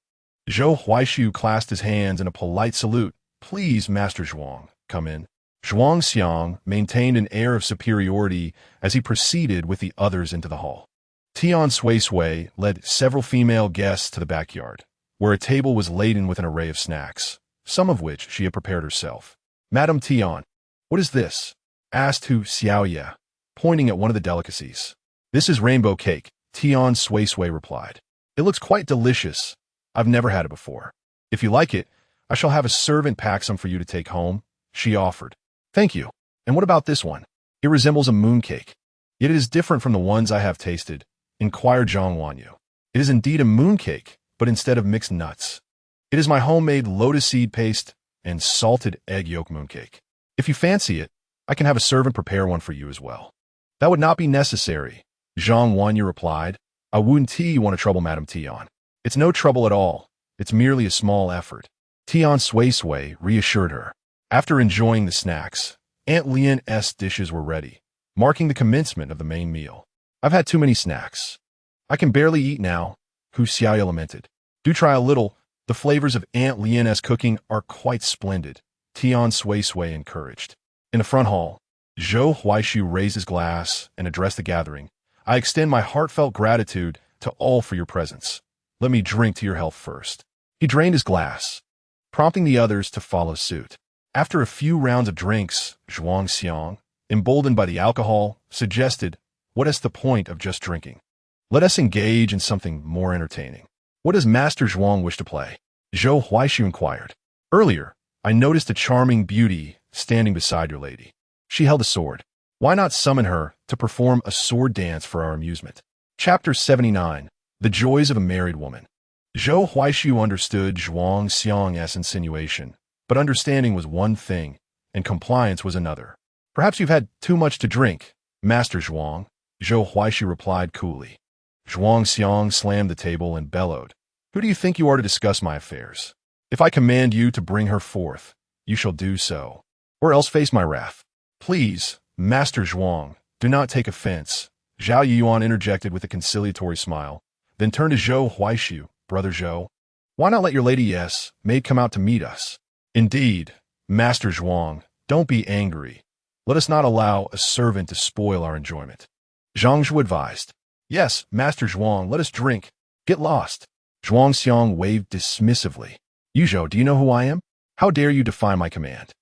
Zhou Huaishu clasped his hands in a polite salute. "Please, Master Zhuang, come in." Zhuang Xiang maintained an air of superiority as he proceeded with the others into the hall. Tian Suisui led several female guests to the backyard, where a table was laden with an array of snacks, some of which she had prepared herself. "Madam Tian, what is this?" asked Hu Xiaoye, pointing at one of the delicacies. "This is rainbow cake," Tian Suisui replied. "It looks quite delicious. I've never had it before. If you like it, I shall have a servant pack some for you to take home," she offered. "Thank you. And what about this one? It resembles a mooncake. Yet it is different from the ones I have tasted," inquired Zhang Wanyu. "It is indeed a mooncake, but instead of mixed nuts. It is my homemade lotus seed paste and salted egg yolk mooncake. If you fancy it, I can have a servant prepare one for you as well." "That would not be necessary," Zhang Wanyu replied. "I wouldn't want to trouble Madame Tian." "It's no trouble at all. It's merely a small effort," Tian Suisui reassured her. After enjoying the snacks, Aunt Lian's dishes were ready, marking the commencement of the main meal. "I've had too many snacks. I can barely eat now," Hu Xiaoye lamented. "Do try a little. The flavors of Aunt Lian's cooking are quite splendid," Tian Suisui encouraged. In the front hall, Zhou Huaishu raised his glass and addressed the gathering. "I extend my heartfelt gratitude to all for your presence. Let me drink to your health first." He drained his glass, prompting the others to follow suit. After a few rounds of drinks, Zhuang Xiang, emboldened by the alcohol, suggested, "What is the point of just drinking? Let us engage in something more entertaining." "What does Master Zhuang wish to play?" Zhou Huaishu inquired. "Earlier, I noticed a charming beauty standing beside your lady. She held a sword. Why not summon her to perform a sword dance for our amusement?" Chapter 79. The Joys of a Married Woman. Zhou Huaishu understood Zhuang Xiang's insinuation, but understanding was one thing, and compliance was another. "Perhaps you've had too much to drink, Master Zhuang," Zhou Huaishu replied coolly. Zhuang Xiang slammed the table and bellowed, "Who do you think you are to discuss my affairs? If I command you to bring her forth, you shall do so, or else face my wrath." "Please, Master Zhuang, do not take offense," Zhao Yuan interjected with a conciliatory smile, then turned to Zhou Huaishu. "Brother Zhou, why not let your lady maid come out to meet us?" "Indeed, Master Zhuang, don't be angry. Let us not allow a servant to spoil our enjoyment. Zhang Zhu advised. Yes, Master Zhuang, let us drink. Get lost. Zhuang Xiang waved dismissively. Yuzhou, do you know who I am? How dare you defy my command?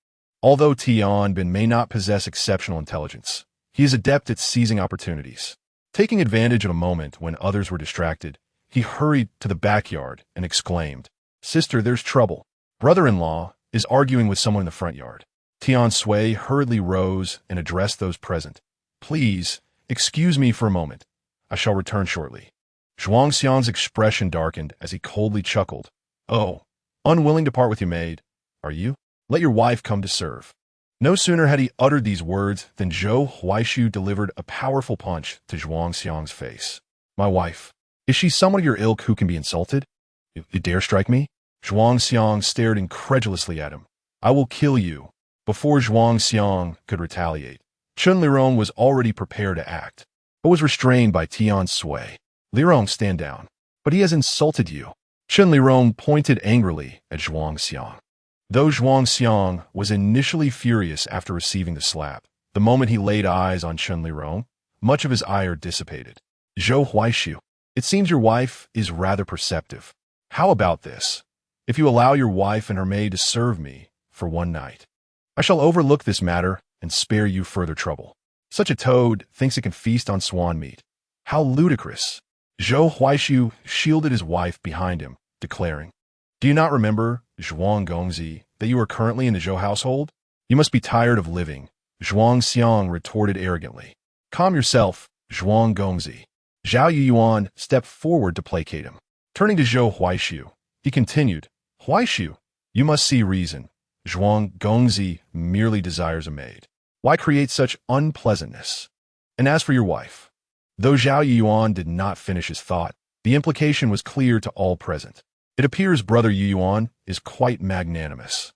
Although Tian Bin may not possess exceptional intelligence, he is adept at seizing opportunities. Taking advantage of a moment when others were distracted, he hurried to the backyard and exclaimed, Sister, there's trouble. Brother-in-law is arguing with someone in the front yard. Tian Sui hurriedly rose and addressed those present. Please, excuse me for a moment. I shall return shortly. Zhuang Xiang's expression darkened as he coldly chuckled. Oh, unwilling to part with your maid, are you? Let your wife come to serve. No sooner had he uttered these words than Zhou Huaishu delivered a powerful punch to Zhuang Xiang's face. My wife, is she someone of your ilk who can be insulted? You dare strike me? Zhuang Xiang stared incredulously at him. I will kill you. Before Zhuang Xiang could retaliate, Chun Lirong was already prepared to act, but was restrained by Tian Sui. Lirong, stand down. But he has insulted you. Chun Lirong pointed angrily at Zhuang Xiang. Though Zhuang Xiang was initially furious after receiving the slap, the moment he laid eyes on Chun Lirong, much of his ire dissipated. Zhou Huaishu, it seems your wife is rather perceptive. How about this? If you allow your wife and her maid to serve me for one night, I shall overlook this matter and spare you further trouble. Such a toad thinks it can feast on swan meat. How ludicrous. Zhou Huaishu shielded his wife behind him, declaring, Do you not remember, Zhuang Gongzi, that you are currently in the Zhou household? You must be tired of living. Zhuang Xiang retorted arrogantly. Calm yourself, Zhuang Gongzi. Zhao Yuan stepped forward to placate him. Turning to Zhou Huaishu, he continued, Huaishu, you must see reason. Zhuang Gongzi merely desires a maid. Why create such unpleasantness? And as for your wife, though Zhao Yuan did not finish his thought, the implication was clear to all present. It appears Brother Yuan is quite magnanimous.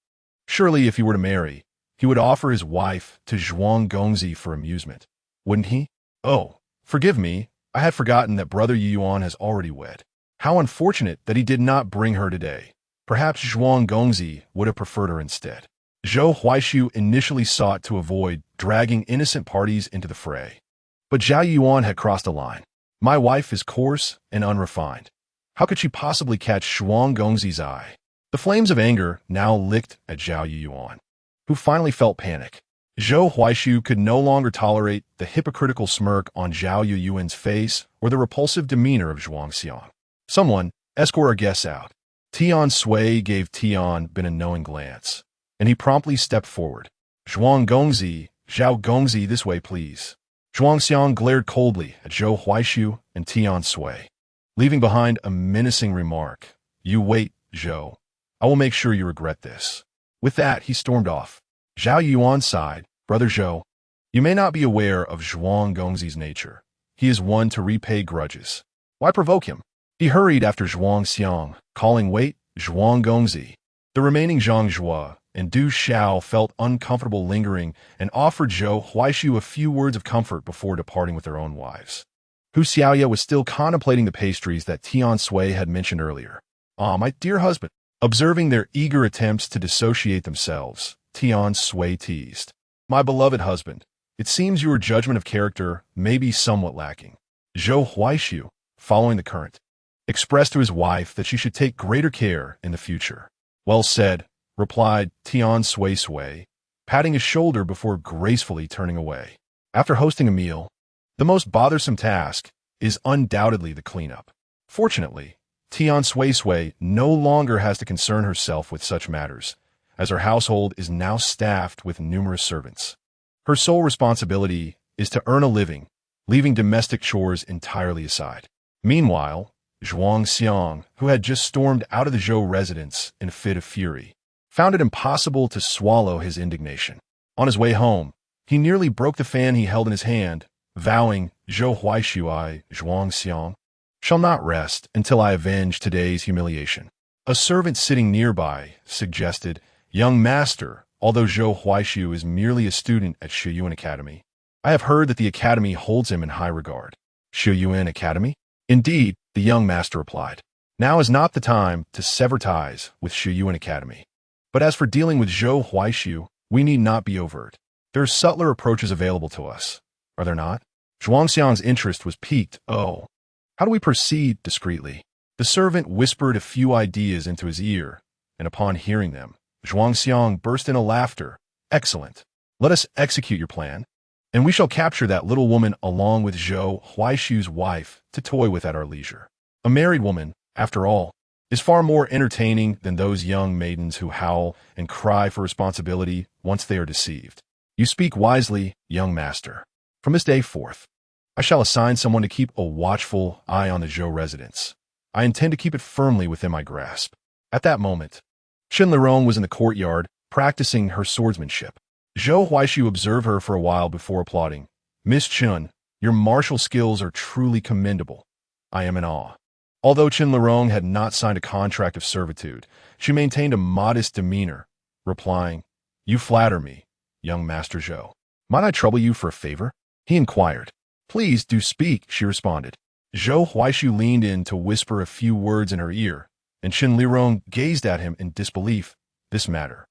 Surely if he were to marry, he would offer his wife to Zhuang Gongzi for amusement, wouldn't he? Oh, forgive me, I had forgotten that Brother Yuan has already wed. How unfortunate that he did not bring her today. Perhaps Zhuang Gongzi would have preferred her instead. Zhou Huaishu initially sought to avoid dragging innocent parties into the fray. But Zhao Yuan had crossed a line. My wife is coarse and unrefined. How could she possibly catch Zhuang Gongzi's eye? The flames of anger now licked at Zhao Yuan, who finally felt panic. Zhou Huaishu could no longer tolerate the hypocritical smirk on Zhao Yuan's face or the repulsive demeanor of Zhuang Xiang. Someone, escort our guests out. Tian Sui gave Tian Bin a knowing glance, and he promptly stepped forward. Zhuang Gongzi, Zhao Gongzi, this way, please. Zhuang Xiang glared coldly at Zhou Huaishu and Tian Sui, leaving behind a menacing remark. You wait, Zhou. I will make sure you regret this. With that, he stormed off. Zhao Yuan sighed. Brother Zhou, you may not be aware of Zhuang Gongzi's nature. He is one to repay grudges. Why provoke him? He hurried after Zhuang Xiang, calling, Wait, Zhuang Gongzi. The remaining Zhang Zhua and Du Xiao felt uncomfortable lingering and offered Zhou Huaishu a few words of comfort before departing with their own wives. Hu Xiaoya was still contemplating the pastries that Tian Sui had mentioned earlier. Ah, my dear husband. Observing their eager attempts to dissociate themselves, Tian Sui teased. My beloved husband, it seems your judgment of character may be somewhat lacking. Zhou Huaishu, following the current, expressed to his wife that she should take greater care in the future. Well said, replied Tian Suisui, patting his shoulder before gracefully turning away. After hosting a meal, the most bothersome task is undoubtedly the cleanup. Fortunately, Tian Suisui no longer has to concern herself with such matters, as her household is now staffed with numerous servants. Her sole responsibility is to earn a living, leaving domestic chores entirely aside. Meanwhile, Zhuang Xiang, who had just stormed out of the Zhou residence in a fit of fury, found it impossible to swallow his indignation. On his way home, he nearly broke the fan he held in his hand, vowing, Zhou Huaishu, I, Zhuang Xiang, shall not rest until I avenge today's humiliation. A servant sitting nearby suggested, Young master, although Zhou Huaishu is merely a student at Shuyuan Academy, I have heard that the academy holds him in high regard. Shuyuan Academy? Indeed, the young master replied. Now is not the time to sever ties with Shuyuan Academy. But as for dealing with Zhou Huaishu, we need not be overt. There are subtler approaches available to us, are there not? Zhuangxiang's interest was piqued. Oh, how do we proceed discreetly? The servant whispered a few ideas into his ear, and upon hearing them, Zhuangxiang burst into laughter. Excellent. Let us execute your plan, and we shall capture that little woman along with Zhou Huaishu's wife to toy with at our leisure. A married woman, after all, is far more entertaining than those young maidens who howl and cry for responsibility once they are deceived. You speak wisely, young master. From this day forth, I shall assign someone to keep a watchful eye on the Zhou residence. I intend to keep it firmly within my grasp. At that moment, Chen Lirong was in the courtyard, practicing her swordsmanship. Zhou Huaishu observed her for a while before applauding. Miss Chen, your martial skills are truly commendable. I am in awe. Although Chen Lirong had not signed a contract of servitude, she maintained a modest demeanor, replying, You flatter me, young Master Zhou. Might I trouble you for a favor? He inquired. Please do speak, she responded. Zhou Huaishu leaned in to whisper a few words in her ear, and Chen Lirong gazed at him in disbelief. This matter.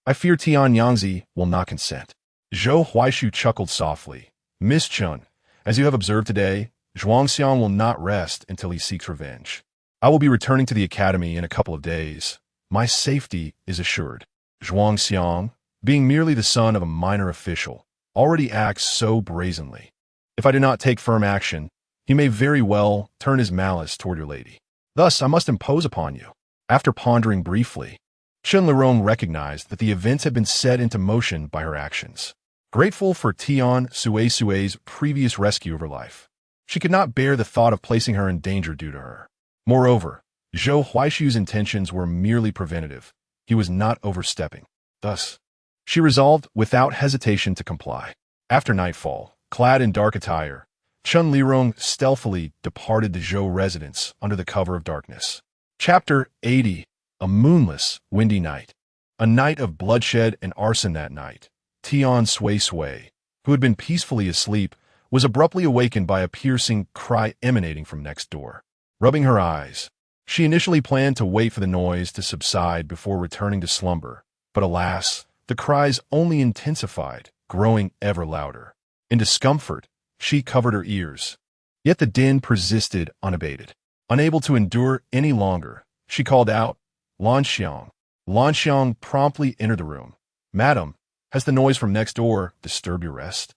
I fear Tian Yangzi will not consent. Zhou Huaishu chuckled softly. Miss Chen, as you have observed today, Zhuangxiang will not rest until he seeks revenge. I will be returning to the academy in a couple of days. My safety is assured. Zhuangxiang, being merely the son of a minor official, already acts so brazenly. If I do not take firm action, he may very well turn his malice toward your lady. Thus, I must impose upon you. After pondering briefly, Chen Lirong recognized that the events had been set into motion by her actions. Grateful for Tian Suisui's previous rescue of her life, she could not bear the thought of placing her in danger due to her. Moreover, Zhou Huaishu's intentions were merely preventative. He was not overstepping. Thus, she resolved without hesitation to comply. After nightfall, clad in dark attire, Chen Lirong stealthily departed the Zhou residence under the cover of darkness. Chapter 80. A moonless, windy night. A night of bloodshed and arson that night. Tian Suisui, who had been peacefully asleep, was abruptly awakened by a piercing cry emanating from next door. Rubbing her eyes, she initially planned to wait for the noise to subside before returning to slumber, but alas, the cries only intensified, growing ever louder. In discomfort, she covered her ears. Yet the din persisted unabated. Unable to endure any longer, she called out, Lan Xiang. Lan Xiang promptly entered the room. Madam, has the noise from next door disturbed your rest?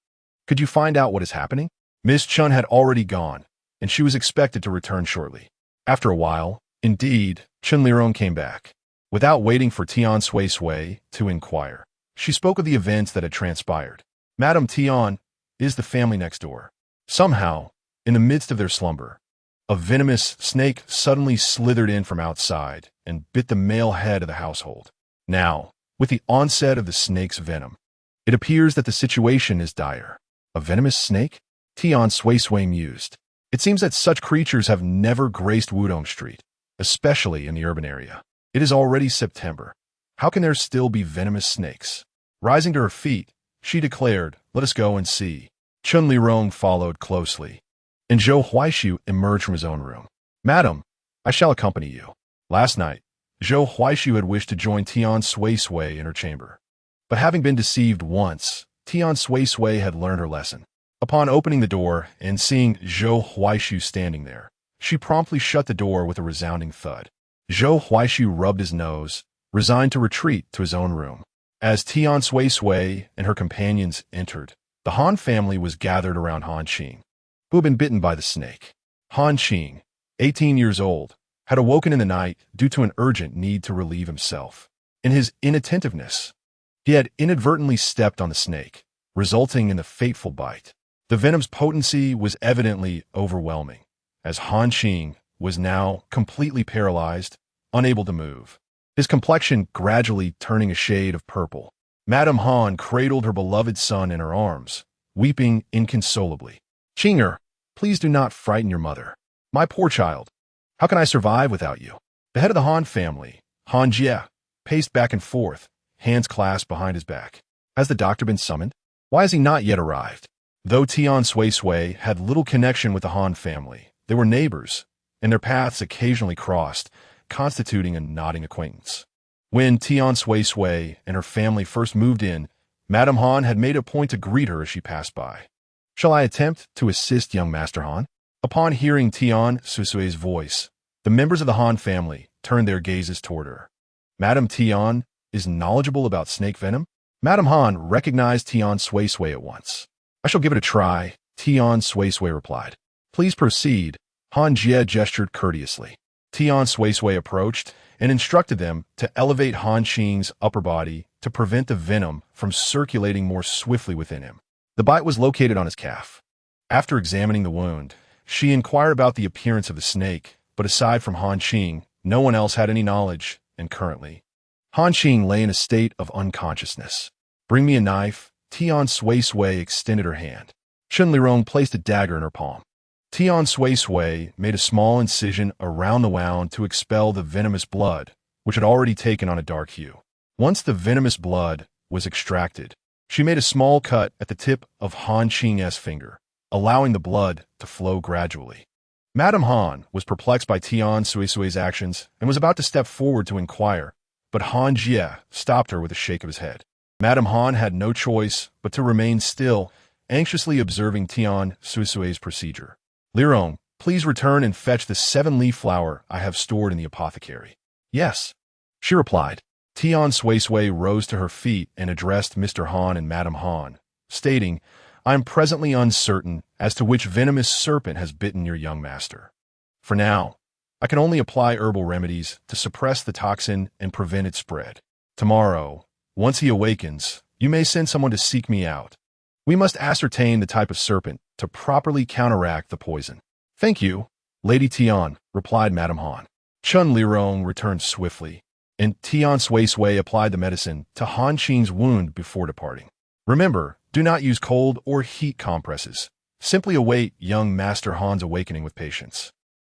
Could you find out what is happening? Miss Chen had already gone, and she was expected to return shortly. After a while, indeed, Chen Lirong came back. Without waiting for Tian Suisui to inquire, she spoke of the events that had transpired. Madam Tian is the family next door. Somehow, in the midst of their slumber, a venomous snake suddenly slithered in from outside and bit the male head of the household. Now, with the onset of the snake's venom, it appears that the situation is dire. A venomous snake? Tian Suisui mused. It seems that such creatures have never graced Wudong Street, especially in the urban area. It is already September. How can there still be venomous snakes? Rising to her feet, she declared, Let us go and see. Chen Lirong followed closely, and Zhou Huaishu emerged from his own room. Madam, I shall accompany you. Last night, Zhou Huaishu had wished to join Tian Suisui in her chamber. But having been deceived once, Tian Suisui had learned her lesson. Upon opening the door and seeing Zhou Huaishu standing there, she promptly shut the door with a resounding thud. Zhou Huaishu rubbed his nose, resigned to retreat to his own room. As Tian Suisui and her companions entered, the Han family was gathered around Han Qing, who had been bitten by the snake. Han Qing, 18 years old, had awoken in the night due to an urgent need to relieve himself. In his inattentiveness, he had inadvertently stepped on the snake, resulting in the fateful bite. The venom's potency was evidently overwhelming, as Han Qing was now completely paralyzed, unable to move, his complexion gradually turning a shade of purple. Madame Han cradled her beloved son in her arms, weeping inconsolably. Qinger, please do not frighten your mother. My poor child, how can I survive without you? The head of the Han family, Han Jie, paced back and forth, hands clasped behind his back. Has the doctor been summoned? Why has he not yet arrived? Though Tian Suisui had little connection with the Han family, they were neighbors, and their paths occasionally crossed, constituting a nodding acquaintance. When Tian Suisui and her family first moved in, Madame Han had made a point to greet her as she passed by. "Shall I attempt to assist young Master Han?" Upon hearing Tian Suisui's voice, the members of the Han family turned their gazes toward her. Madame Tian is knowledgeable about snake venom? Madame Han recognized Tian Suisui at once. "I shall give it a try," Tian Suisui replied. "Please proceed." Han Jie gestured courteously. Tian Suisui approached and instructed them to elevate Han Qing's upper body to prevent the venom from circulating more swiftly within him. The bite was located on his calf. After examining the wound, she inquired about the appearance of the snake, but aside from Han Qing, no one else had any knowledge, and currently, Han Qing lay in a state of unconsciousness. "Bring me a knife." Tian Suisui extended her hand. Chen Lirong placed a dagger in her palm. Tian Suisui made a small incision around the wound to expel the venomous blood, which had already taken on a dark hue. Once the venomous blood was extracted, she made a small cut at the tip of Han Qing's finger, allowing the blood to flow gradually. Madame Han was perplexed by Tian Suisui's actions and was about to step forward to inquire, but Han Jie stopped her with a shake of his head. Madame Han had no choice but to remain still, anxiously observing Tian Suisui's procedure. "Lirong, please return and fetch the 7-leaf flower I have stored in the apothecary." "Yes," she replied. Tian Suisui rose to her feet and addressed Mr. Han and Madame Han, stating, "I am presently uncertain as to which venomous serpent has bitten your young master. For now, I can only apply herbal remedies to suppress the toxin and prevent its spread. Tomorrow, once he awakens, you may send someone to seek me out. We must ascertain the type of serpent to properly counteract the poison." "Thank you, Lady Tian," replied Madame Han. Chen Lirong returned swiftly, and Tian Suisui applied the medicine to Han Qing's wound before departing. "Remember, do not use cold or heat compresses. Simply await young Master Han's awakening with patience."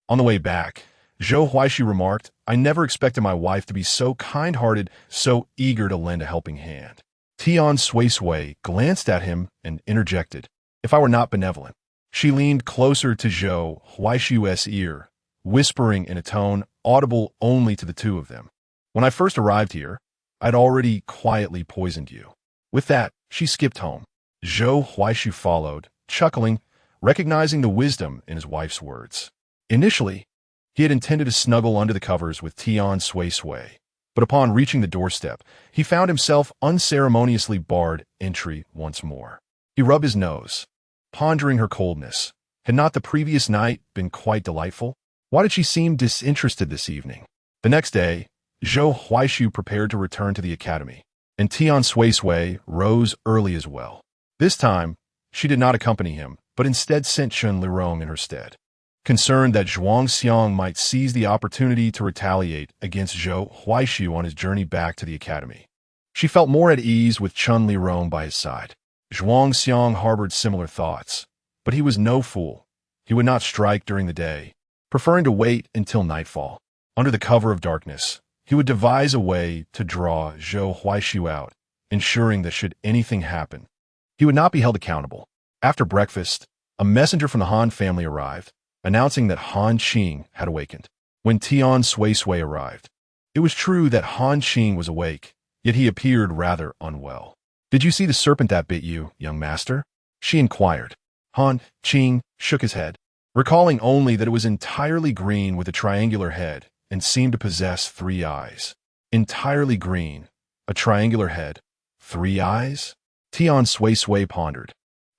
On the way back, Zhou Huaishi remarked, "I never expected my wife to be so kind-hearted, so eager to lend a helping hand." Tian Suisui glanced at him and interjected, "If I were not benevolent." She leaned closer to Zhou Huaishi's ear, whispering in a tone audible only to the two of them, "When I first arrived here, I'd already quietly poisoned you." With that, she skipped home. Zhou Huaishi followed, chuckling, recognizing the wisdom in his wife's words. Initially, he had intended to snuggle under the covers with Tian Suisui, but upon reaching the doorstep, he found himself unceremoniously barred entry once more. He rubbed his nose, pondering her coldness. Had not the previous night been quite delightful? Why did she seem disinterested this evening? The next day, Zhou Huaishu prepared to return to the academy, and Tian Suisui rose early as well. This time, she did not accompany him, but instead sent Chen Lirong in her stead. Concerned that Zhuang Xiang might seize the opportunity to retaliate against Zhou Huaishu on his journey back to the academy, she felt more at ease with Chen Lirong by his side. Zhuang Xiang harbored similar thoughts, but he was no fool. He would not strike during the day, preferring to wait until nightfall. Under the cover of darkness, he would devise a way to draw Zhou Huaishu out, ensuring that should anything happen, he would not be held accountable. After breakfast, a messenger from the Han family arrived, announcing that Han Qing had awakened. When Tian Suisui arrived, it was true that Han Qing was awake, yet he appeared rather unwell. "Did you see the serpent that bit you, young master?" she inquired. Han Qing shook his head, recalling only that it was entirely green with a triangular head and seemed to possess 3 eyes. Entirely green, a triangular head, 3 eyes? Tian Suisui pondered,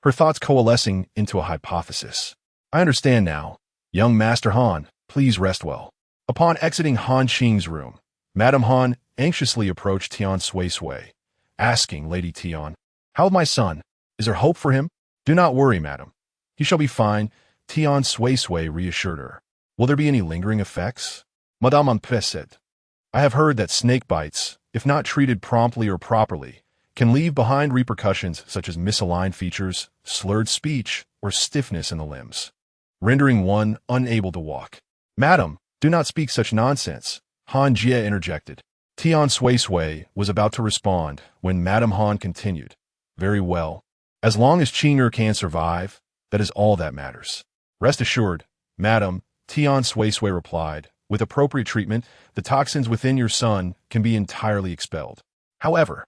her thoughts coalescing into a hypothesis. "I understand now. Young Master Han, please rest well." Upon exiting Han Qing's room, Madame Han anxiously approached Tian Suisui, asking Lady Tian, "How is my son? Is there hope for him?" "Do not worry, madam. He shall be fine," Tian Suisui reassured her. "Will there be any lingering effects?" Madame Ampe said, "I have heard that snake bites, if not treated promptly or properly, can leave behind repercussions such as misaligned features, slurred speech, or stiffness in the limbs, rendering one unable to walk." "Madam, do not speak such nonsense," Han Jie interjected. Tian Suisui was about to respond when Madame Han continued, "Very well. As long as Qing'er can survive, that is all that matters." "Rest assured, madam," Tian Suisui replied, "with appropriate treatment, the toxins within your son can be entirely expelled. However,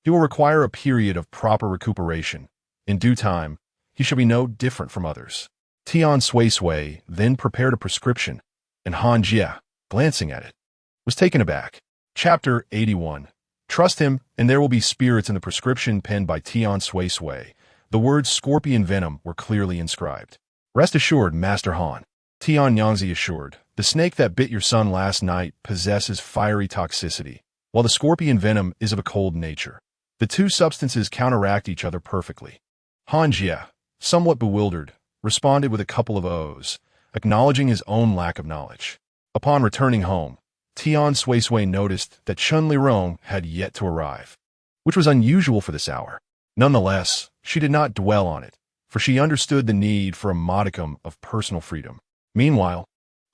He will require a period of proper recuperation. In due time, he shall be no different from others. Tian Suisui then prepared a prescription, and Han Jia, glancing at it, was taken aback. Chapter 81. Trust him, and there will be spirits in the prescription penned by Tian Suisui. The words scorpion venom were clearly inscribed. Rest assured, Master Han. Tian Yangzi assured, the snake that bit your son last night possesses fiery toxicity, while the scorpion venom is of a cold nature. The two substances counteract each other perfectly. Han Jia, somewhat bewildered, responded with a couple of O's, acknowledging his own lack of knowledge. Upon returning home, Tian Suisui noticed that Chun Lirong had yet to arrive, which was unusual for this hour. Nonetheless, she did not dwell on it, for she understood the need for a modicum of personal freedom. Meanwhile,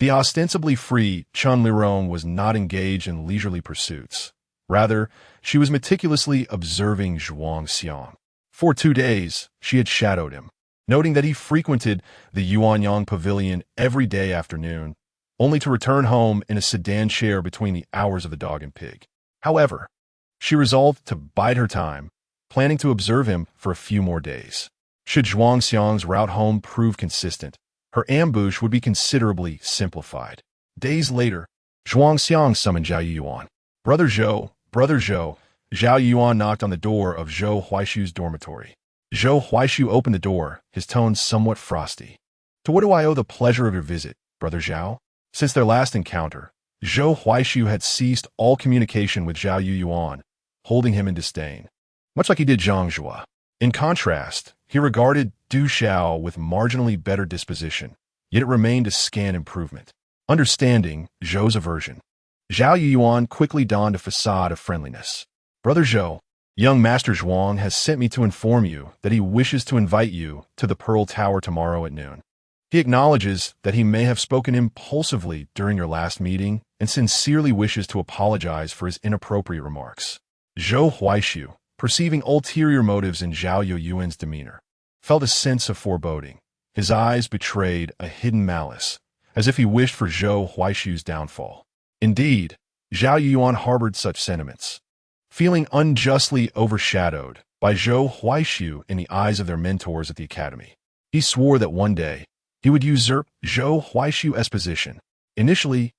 the ostensibly free Chun Lirong was not engaged in leisurely pursuits. Rather, she was meticulously observing Zhuang Xiang. For 2 days, she had shadowed him, noting that he frequented the Yuanyang Pavilion every day afternoon, only to return home in a sedan chair between the hours of the dog and pig. However, she resolved to bide her time, planning to observe him for a few more days. Should Zhuang Xiang's route home prove consistent, her ambush would be considerably simplified. Days later, Zhuang Xiang summoned Zhao Yuan. Brother Zhou, Zhao Yuan knocked on the door of Zhou Huaishu's dormitory. Zhou Huaishu opened the door, his tone somewhat frosty. To what do I owe the pleasure of your visit, Brother Zhao? Since their last encounter, Zhou Huaishu had ceased all communication with Zhao Yuan, holding him in disdain, much like he did Zhang Zhua. In contrast, he regarded Du Xiao with marginally better disposition, yet it remained a scant improvement. Understanding Zhou's aversion, Zhao Yuan quickly donned a facade of friendliness. Brother Zhou, young Master Zhuang has sent me to inform you that he wishes to invite you to the Pearl Tower tomorrow at noon. He acknowledges that he may have spoken impulsively during your last meeting and sincerely wishes to apologize for his inappropriate remarks. Zhou Huaishu, perceiving ulterior motives in Zhao Yuan's demeanor, felt a sense of foreboding. His eyes betrayed a hidden malice, as if he wished for Zhou Huaishu's downfall. Indeed, Zhao Yuan harbored such sentiments. Feeling unjustly overshadowed by Zhou Huaishu in the eyes of their mentors at the academy, he swore that one day he would usurp Zhou Huaishu's position. Initially,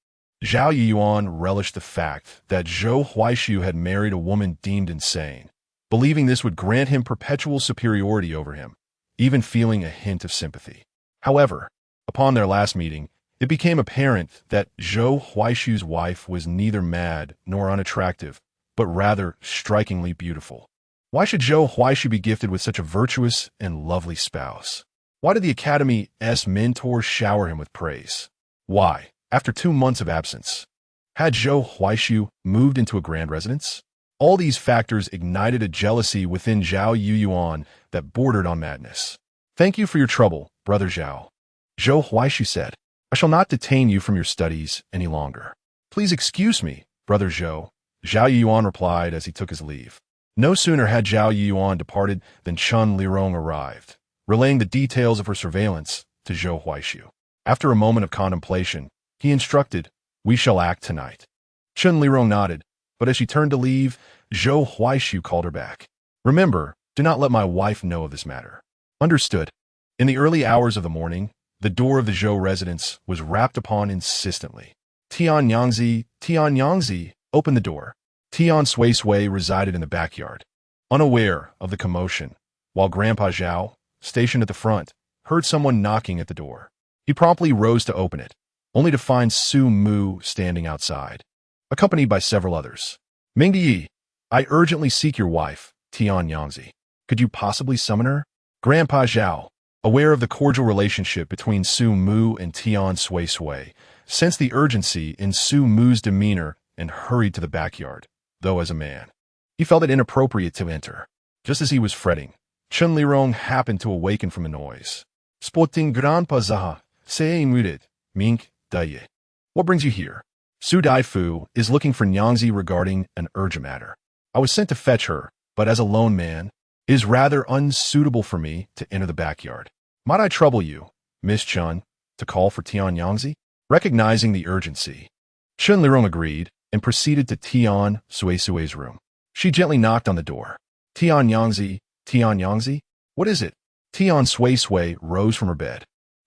Zhao Yuan relished the fact that Zhou Huaishu had married a woman deemed insane, believing this would grant him perpetual superiority over him, even feeling a hint of sympathy. However, upon their last meeting, it became apparent that Zhou Huaishu's wife was neither mad nor unattractive, but rather strikingly beautiful. Why should Zhou Huaishu be gifted with such a virtuous and lovely spouse? Why did the Academy's mentors shower him with praise? Why, after 2 months of absence, had Zhou Huaishu moved into a grand residence? All these factors ignited a jealousy within Zhao Yuan that bordered on madness. Thank you for your trouble, Brother Zhao. Zhou Huaishu said, I shall not detain you from your studies any longer. Please excuse me, Brother Zhou, Zhao Yuan replied as he took his leave. No sooner had Zhao Yuan departed than Chun Lirong arrived, relaying the details of her surveillance to Zhou Huaishu. After a moment of contemplation, he instructed, we shall act tonight. Chun Lirong nodded, but as she turned to leave, Zhou Huaishu called her back. Remember, do not let my wife know of this matter. Understood. In the early hours of the morning, the door of the Zhou residence was rapped upon insistently. Tian Yangzi, open the door. Tian Suisui resided in the backyard, unaware of the commotion, while Grandpa Zhao, stationed at the front, heard someone knocking at the door. He promptly rose to open it, only to find Su Mu standing outside, accompanied by several others. Mingdi, I urgently seek your wife, Tian Yangzi. Could you possibly summon her? Grandpa Zhao, aware of the cordial relationship between Su Mu and Tian Suisui, sensed the urgency in Su Mu's demeanor and hurried to the backyard, though as a man. He felt it inappropriate to enter. Just as he was fretting, Chun Lirong happened to awaken from the noise. Sporting Grandpa Zaha, say muted, mink, daye. What brings you here? Su Daifu is looking for Nyangzi regarding an urgent matter. I was sent to fetch her, but as a lone man, it is rather unsuitable for me to enter the backyard. Might I trouble you, Miss Chun, to call for Tian Yangzi? Recognizing the urgency, Chun Lirong agreed and proceeded to Tian Suisui's room. She gently knocked on the door. Tian Yangzi, Tian Yangzi? What is it? Tian Suisui rose from her bed.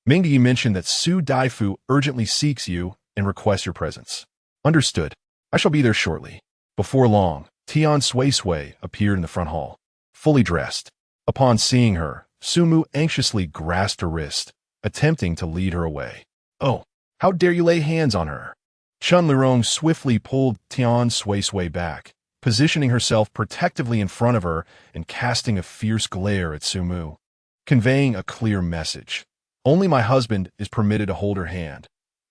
Mingyi mentioned that Su Daifu urgently seeks you and requests your presence. Understood. I shall be there shortly. Before long, Tian Suisui appeared in the front hall, fully dressed. Upon seeing her, Sumu anxiously grasped her wrist, attempting to lead her away. Oh, how dare you lay hands on her? Chun Lirong swiftly pulled Tian Suisui back, positioning herself protectively in front of her and casting a fierce glare at Sumu, conveying a clear message. Only my husband is permitted to hold her hand.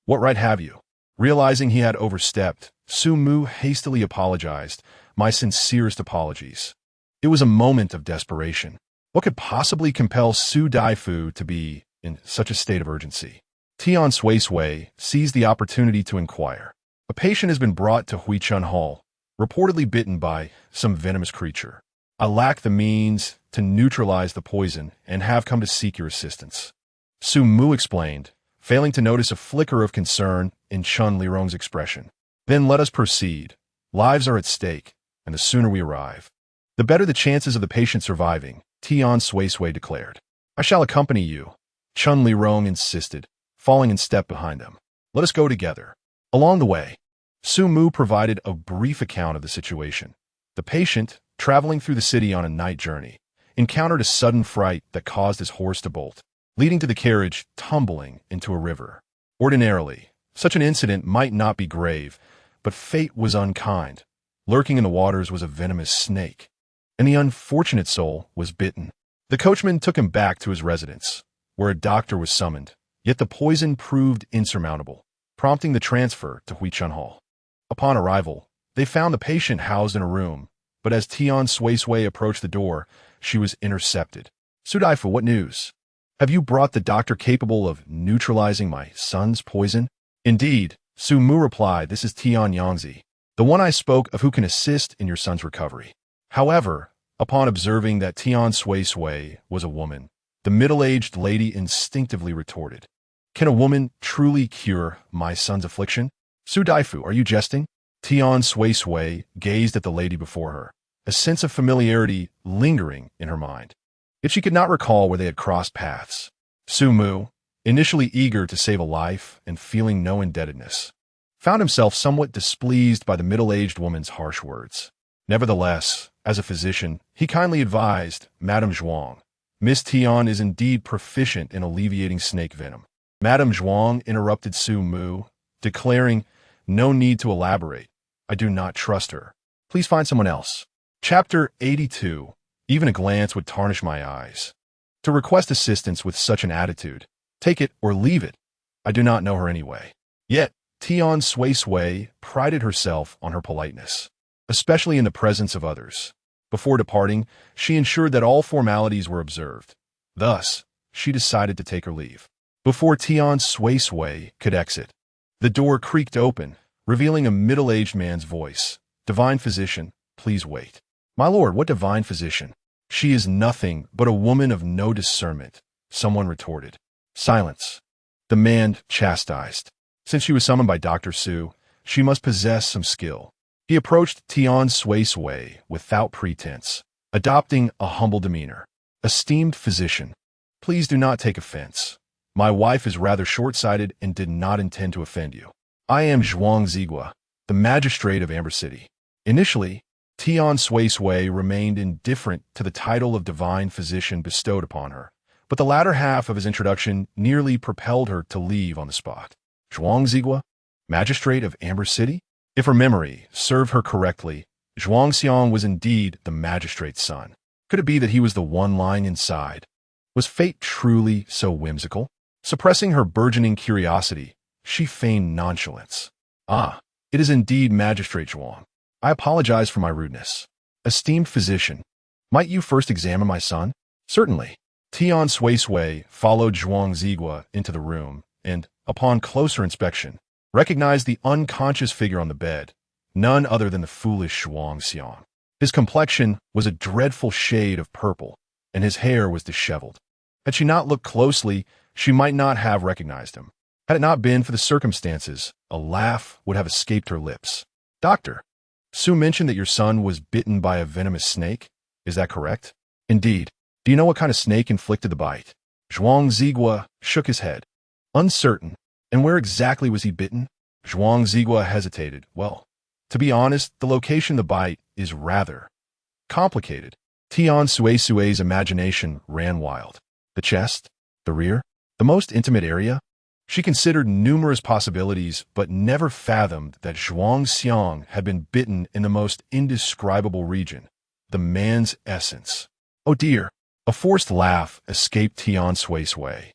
What right have you? Realizing he had overstepped, Sumu hastily apologized. My sincerest apologies. It was a moment of desperation. What could possibly compel Su Daifu to be in such a state of urgency? Tian Suisui seized the opportunity to inquire. A patient has been brought to Huichun Hall, reportedly bitten by some venomous creature. I lack the means to neutralize the poison and have come to seek your assistance. Su Mu explained, failing to notice a flicker of concern in Chun Lirong's expression. Then let us proceed. Lives are at stake, and the sooner we arrive, the better the chances of the patient surviving, Tian Suisui declared. I shall accompany you, Chun Lirong insisted, falling in step behind them. Let us go together. Along the way, Su Mu provided a brief account of the situation. The patient, traveling through the city on a night journey, encountered a sudden fright that caused his horse to bolt, leading to the carriage tumbling into a river. Ordinarily, such an incident might not be grave, but fate was unkind. Lurking in the waters was a venomous snake, and the unfortunate soul was bitten. The coachman took him back to his residence, where a doctor was summoned, yet the poison proved insurmountable, prompting the transfer to Huichun Hall. Upon arrival, they found the patient housed in a room, but as Tian Suisui approached the door, she was intercepted. Su Daifu, what news? Have you brought the doctor capable of neutralizing my son's poison? Indeed, Su Mu replied, this is Tian Yangzi, the one I spoke of who can assist in your son's recovery. However, upon observing that Tian Suisui was a woman, the middle-aged lady instinctively retorted, can a woman truly cure my son's affliction? Su Daifu, are you jesting? Tian Suisui gazed at the lady before her, a sense of familiarity lingering in her mind. Yet she could not recall where they had crossed paths. Su Mu, initially eager to save a life and feeling no indebtedness, found himself somewhat displeased by the middle-aged woman's harsh words. Nevertheless, as a physician, he kindly advised, Madame Zhuang, Miss Tian is indeed proficient in alleviating snake venom. Madame Zhuang interrupted Su Mu, declaring, no need to elaborate. I do not trust her. Please find someone else. Chapter 82. Even a glance would tarnish my eyes. To request assistance with such an attitude, take it or leave it. I do not know her anyway. Yet, Tian Suisui prided herself on her politeness, especially in the presence of others. Before departing, she ensured that all formalities were observed. Thus, she decided to take her leave. Before Tian Suisui could exit, the door creaked open, revealing a middle-aged man's voice. Divine physician, please wait. My lord, what divine physician? She is nothing but a woman of no discernment, someone retorted. Silence. The man chastised. Since she was summoned by Dr. Su, she must possess some skill. He approached Tian Suisui without pretense, adopting a humble demeanor. Esteemed physician, please do not take offense. My wife is rather short-sighted and did not intend to offend you. I am Zhuang Zigua, the magistrate of Amber City. Initially, Tian Suisui remained indifferent to the title of divine physician bestowed upon her, but the latter half of his introduction nearly propelled her to leave on the spot. Zhuang Zigua, magistrate of Amber City? If her memory served her correctly, Zhuang Xiang was indeed the magistrate's son. Could it be that he was the one lying inside? Was fate truly so whimsical? Suppressing her burgeoning curiosity, she feigned nonchalance. Ah, it is indeed Magistrate Zhuang. I apologize for my rudeness. Esteemed physician, might you first examine my son? Certainly. Tian Suisui followed Zhuang Zigua into the room and, upon closer inspection, recognized the unconscious figure on the bed, none other than the foolish Zhuang Xiang. His complexion was a dreadful shade of purple, and his hair was disheveled. Had she not looked closely, she might not have recognized him. Had it not been for the circumstances, a laugh would have escaped her lips. Doctor, Su mentioned that your son was bitten by a venomous snake. Is that correct? Indeed. Do you know what kind of snake inflicted the bite? Zhuang Zigua shook his head. Uncertain. And where exactly was he bitten? Zhuang Zigua hesitated. Well, to be honest, the location of the bite is rather complicated. Tian Suisui's imagination ran wild. The chest? The rear? The most intimate area? She considered numerous possibilities, but never fathomed that Zhuang Xiang had been bitten in the most indescribable region, the man's essence. Oh dear! A forced laugh escaped Tian Suisui,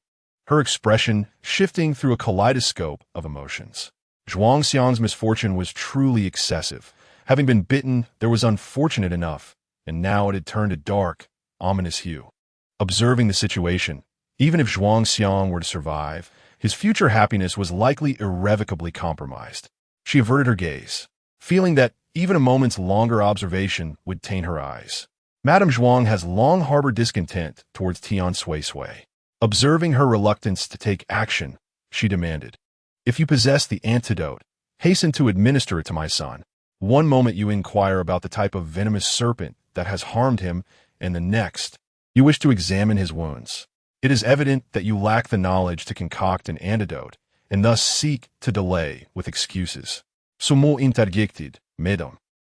her expression shifting through a kaleidoscope of emotions. Zhuang Xiang's misfortune was truly excessive. Having been bitten, there was unfortunate enough, and now it had turned a dark, ominous hue. Observing the situation, even if Zhuang Xiang were to survive, his future happiness was likely irrevocably compromised. She averted her gaze, feeling that even a moment's longer observation would taint her eyes. Madame Zhuang has long harbored discontent towards Tian Suisui. Observing her reluctance to take action, she demanded, "If you possess the antidote, hasten to administer it to my son. One moment you inquire about the type of venomous serpent that has harmed him, and the next, you wish to examine his wounds. It is evident that you lack the knowledge to concoct an antidote, and thus seek to delay with excuses. Sommes interdicted, mesdames.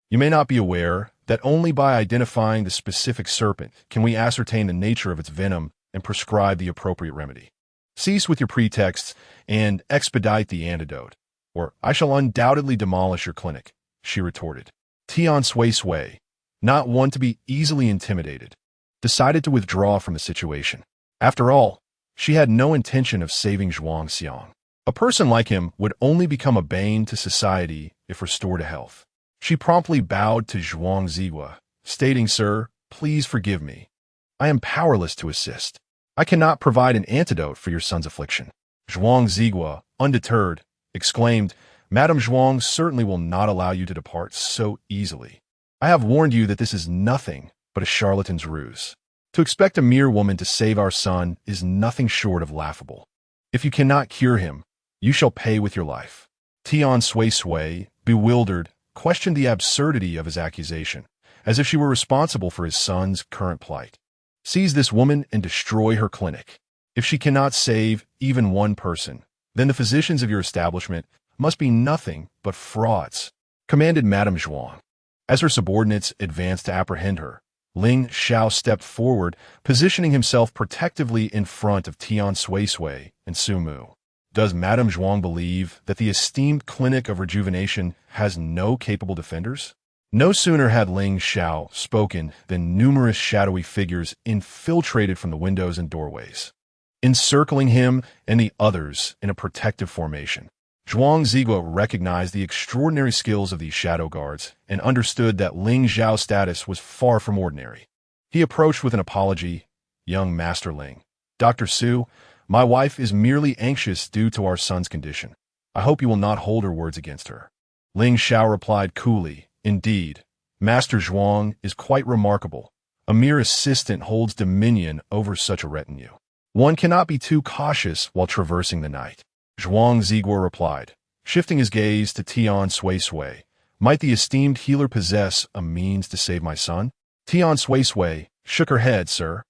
You may not be aware that only by identifying the specific serpent can we ascertain the nature of its venom and prescribe the appropriate remedy. Cease with your pretexts and expedite the antidote, or I shall undoubtedly demolish your clinic," she retorted. Tian Suisui, not one to be easily intimidated, decided to withdraw from the situation. After all, she had no intention of saving Zhuang Xiang. A person like him would only become a bane to society if restored to health. She promptly bowed to Zhuang Zigua, stating, "Sir, please forgive me. I am powerless to assist. I cannot provide an antidote for your son's affliction." Zhuang Zigua, undeterred, exclaimed, "Madame Zhuang certainly will not allow you to depart so easily. I have warned you that this is nothing but a charlatan's ruse. To expect a mere woman to save our son is nothing short of laughable. If you cannot cure him, you shall pay with your life." Tian Suisui, bewildered, questioned the absurdity of his accusation, as if she were responsible for his son's current plight. "Seize this woman and destroy her clinic. If she cannot save even one person, then the physicians of your establishment must be nothing but frauds," commanded Madame Zhuang. As her subordinates advanced to apprehend her, Ling Xiao stepped forward, positioning himself protectively in front of Tian Suisui and Su Mu. Does Madame Zhuang believe that the esteemed clinic of rejuvenation has no capable defenders? No sooner had Ling Xiao spoken than numerous shadowy figures infiltrated from the windows and doorways, encircling him and the others in a protective formation. Zhuang Zigua recognized the extraordinary skills of these shadow guards and understood that Ling Xiao's status was far from ordinary. He approached with an apology. "Young Master Ling, Dr. Su, my wife is merely anxious due to our son's condition. I hope you will not hold her words against her." Ling Xiao replied coolly, "Indeed, Master Zhuang is quite remarkable. A mere assistant holds dominion over such a retinue. One cannot be too cautious while traversing the night." Zhuang Zigua replied, shifting his gaze to Tian Suisui. "Might the esteemed healer possess a means to save my son?" Tian Suisui shook her head. "Sir,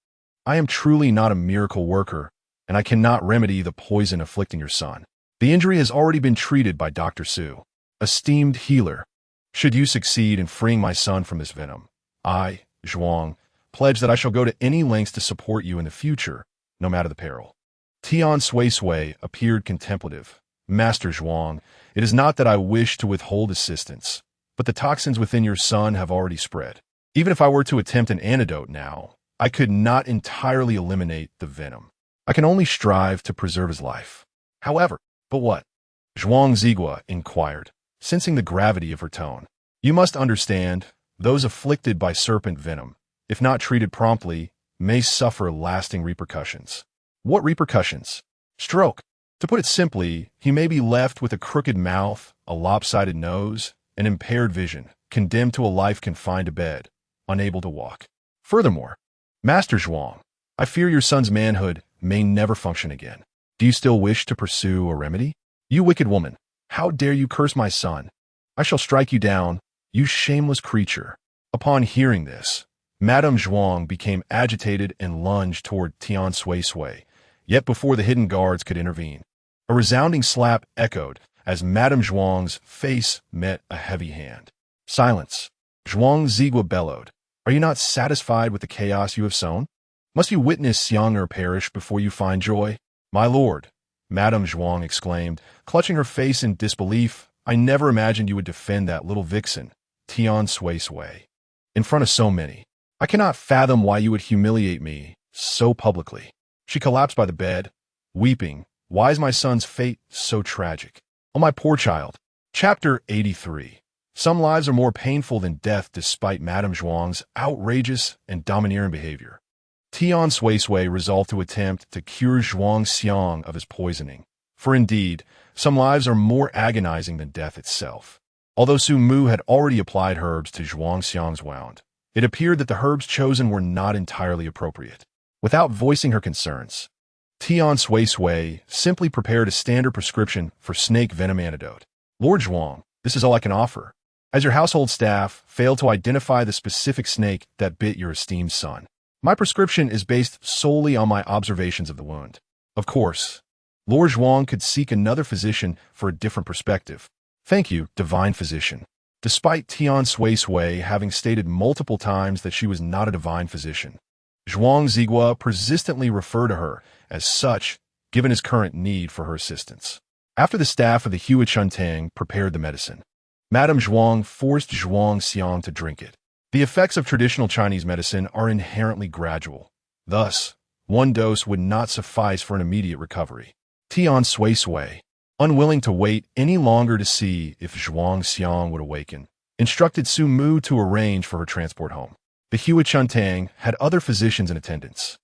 I am truly not a miracle worker, and I cannot remedy the poison afflicting your son. The injury has already been treated by Dr. Su. Esteemed healer, should you succeed in freeing my son from this venom, I, Zhuang, pledge that I shall go to any lengths to support you in the future, no matter the peril." Tian Suisui appeared contemplative. "Master Zhuang, it is not that I wish to withhold assistance, but the toxins within your son have already spread. Even if I were to attempt an antidote now, I could not entirely eliminate the venom. I can only strive to preserve his life. However, but what?" Zhuang Zigua inquired, sensing the gravity of her tone. "You must understand, those afflicted by serpent venom, if not treated promptly, may suffer lasting repercussions." "What repercussions?" "Stroke. To put it simply, he may be left with a crooked mouth, a lopsided nose, and impaired vision, condemned to a life confined to bed, unable to walk. Furthermore, Master Zhuang, I fear your son's manhood may never function again. Do you still wish to pursue a remedy? You wicked woman, how dare you curse my son? I shall strike you down, you shameless creature." Upon hearing this, Madame Zhuang became agitated and lunged toward Tian Suisui, yet before the hidden guards could intervene. A resounding slap echoed as Madame Zhuang's face met a heavy hand. Silence. Zhuang Zigua bellowed. Are you not satisfied with the chaos you have sown? Must you witness Xiang'er perish before you find joy? My lord, Madame Zhuang exclaimed, clutching her face in disbelief. I never imagined you would defend that little vixen, Tian Suisui, in front of so many. I cannot fathom why you would humiliate me so publicly. She collapsed by the bed, weeping. Why is my son's fate so tragic? Oh, my poor child. Chapter 83. Some lives are more painful than death despite Madame Zhuang's outrageous and domineering behavior. Tian Suisui resolved to attempt to cure Zhuang Xiang of his poisoning. For indeed, some lives are more agonizing than death itself. Although Su Mu had already applied herbs to Zhuang Xiang's wound, it appeared that the herbs chosen were not entirely appropriate. Without voicing her concerns, Tian Suisui simply prepared a standard prescription for snake venom antidote. Lord Zhuang, this is all I can offer, as your household staff failed to identify the specific snake that bit your esteemed son. My prescription is based solely on my observations of the wound. Of course, Lord Zhuang could seek another physician for a different perspective. Thank you, divine physician. Despite Tian Suisui having stated multiple times that she was not a divine physician, Zhuang Zigua persistently referred to her as such, given his current need for her assistance. After the staff of the Hua Chuntang prepared the medicine, Madame Zhuang forced Zhuang Xiang to drink it. The effects of traditional Chinese medicine are inherently gradual. Thus, one dose would not suffice for an immediate recovery. Tian Suisui, unwilling to wait any longer to see if Zhuang Xiang would awaken, instructed Su Mu to arrange for her transport home. The Hua Chuntang had other physicians in attendance.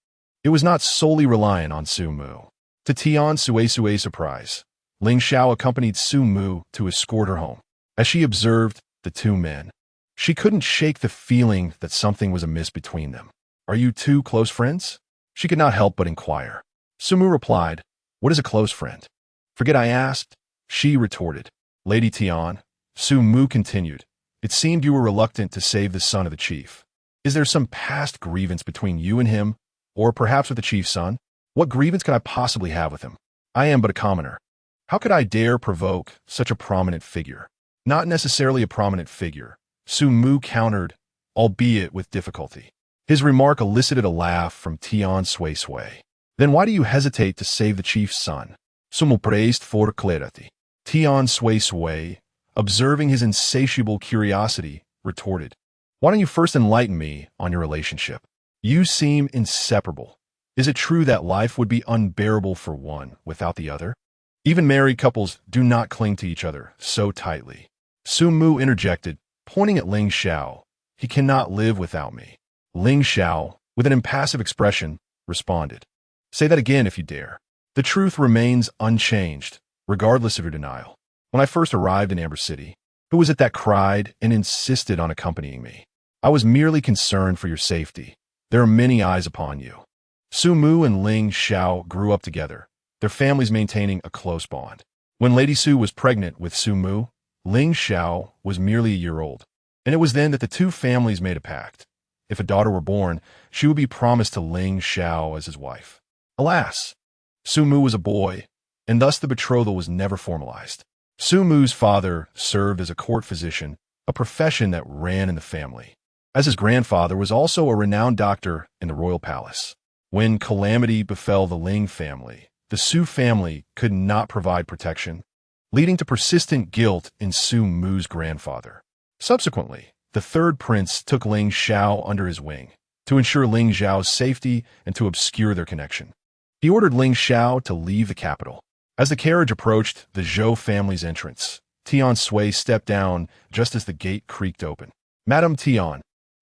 It was not solely reliant on Su Mu. To Tian Suisui's surprise, Ling Xiao accompanied Su Mu to escort her home. As she observed the two men, she couldn't shake the feeling that something was amiss between them. Are you two close friends? She could not help but inquire. Su Mu replied, What is a close friend? Forget I asked, she retorted. Lady Tian, Su Mu continued, it seemed you were reluctant to save the son of the chief. Is there some past grievance between you and him, or perhaps with the chief's son? What grievance could I possibly have with him? I am but a commoner. How could I dare provoke such a prominent figure? Not necessarily a prominent figure, Su Mu countered, albeit with difficulty. His remark elicited a laugh from Tian Suisui. Then why do you hesitate to save the chief's son? Sumo praised for clarity. Tian Suisui, observing his insatiable curiosity, retorted, Why don't you first enlighten me on your relationship? You seem inseparable. Is it true that life would be unbearable for one without the other? Even married couples do not cling to each other so tightly. Su Mu interjected, pointing at Ling Xiao. He cannot live without me. Ling Xiao, with an impassive expression, responded. Say that again if you dare. The truth remains unchanged, regardless of your denial. When I first arrived in Amber City, who was it that cried and insisted on accompanying me? I was merely concerned for your safety. There are many eyes upon you. Su Mu and Ling Xiao grew up together, their families maintaining a close bond. When Lady Su was pregnant with Su Mu, Ling Xiao was merely a year old, and it was then that the two families made a pact. If a daughter were born, she would be promised to Ling Xiao as his wife. Alas, Su Mu was a boy, and thus the betrothal was never formalized. Su Mu's father served as a court physician, a profession that ran in the family, as his grandfather was also a renowned doctor in the royal palace. When calamity befell the Ling family, the Su family could not provide protection, leading to persistent guilt in Su Mu's grandfather. Subsequently, the third prince took Ling Xiao under his wing to ensure Ling Xiao's safety and to obscure their connection. He ordered Ling Xiao to leave the capital. As the carriage approached the Zhou family's entrance, Tian Sui stepped down just as the gate creaked open. Madame Tian,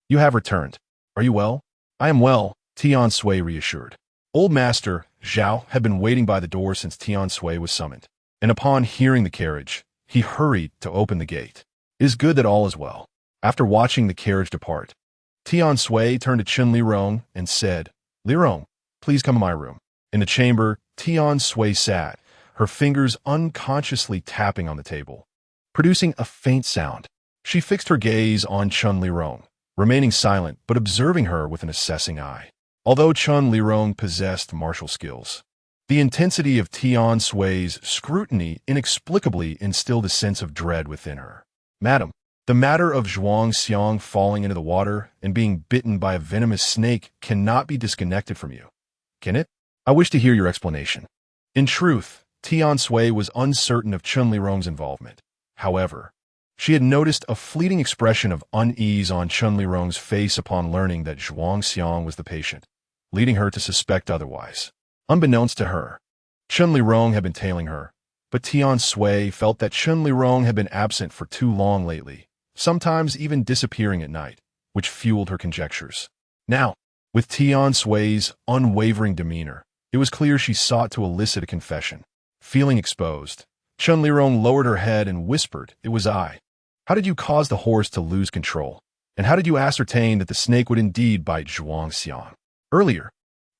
you have returned. Are you well? I am well, Tian Sui reassured. Old Master Zhao had been waiting by the door since Tian Sui was summoned, and upon hearing the carriage, he hurried to open the gate. It is good that all is well. After watching the carriage depart, Tian Sui turned to Chen Lirong and said, Lirong, please come to my room. In the chamber, Tian Sui sat, her fingers unconsciously tapping on the table, producing a faint sound. She fixed her gaze on Chen Lirong, remaining silent but observing her with an assessing eye. Although Chun Lirong possessed martial skills, the intensity of Tian Sui's scrutiny inexplicably instilled a sense of dread within her. "Madam, the matter of Zhuang Xiang falling into the water and being bitten by a venomous snake cannot be disconnected from you, can it? I wish to hear your explanation." In truth, Tian Sui was uncertain of Chun Lirong's involvement. However, she had noticed a fleeting expression of unease on Chun Lirong's face upon learning that Zhuang Xiang was the patient, leading her to suspect otherwise. Unbeknownst to her, Chun Lirong had been tailing her, but Tian Sui felt that Chun Lirong had been absent for too long lately, sometimes even disappearing at night, which fueled her conjectures. Now, with Tian Sui's unwavering demeanor, it was clear she sought to elicit a confession. Feeling exposed, Chun Lirong lowered her head and whispered, "It was I. How did you cause the horse to lose control? And how did you ascertain that the snake would indeed bite Zhuang Xiang? Earlier,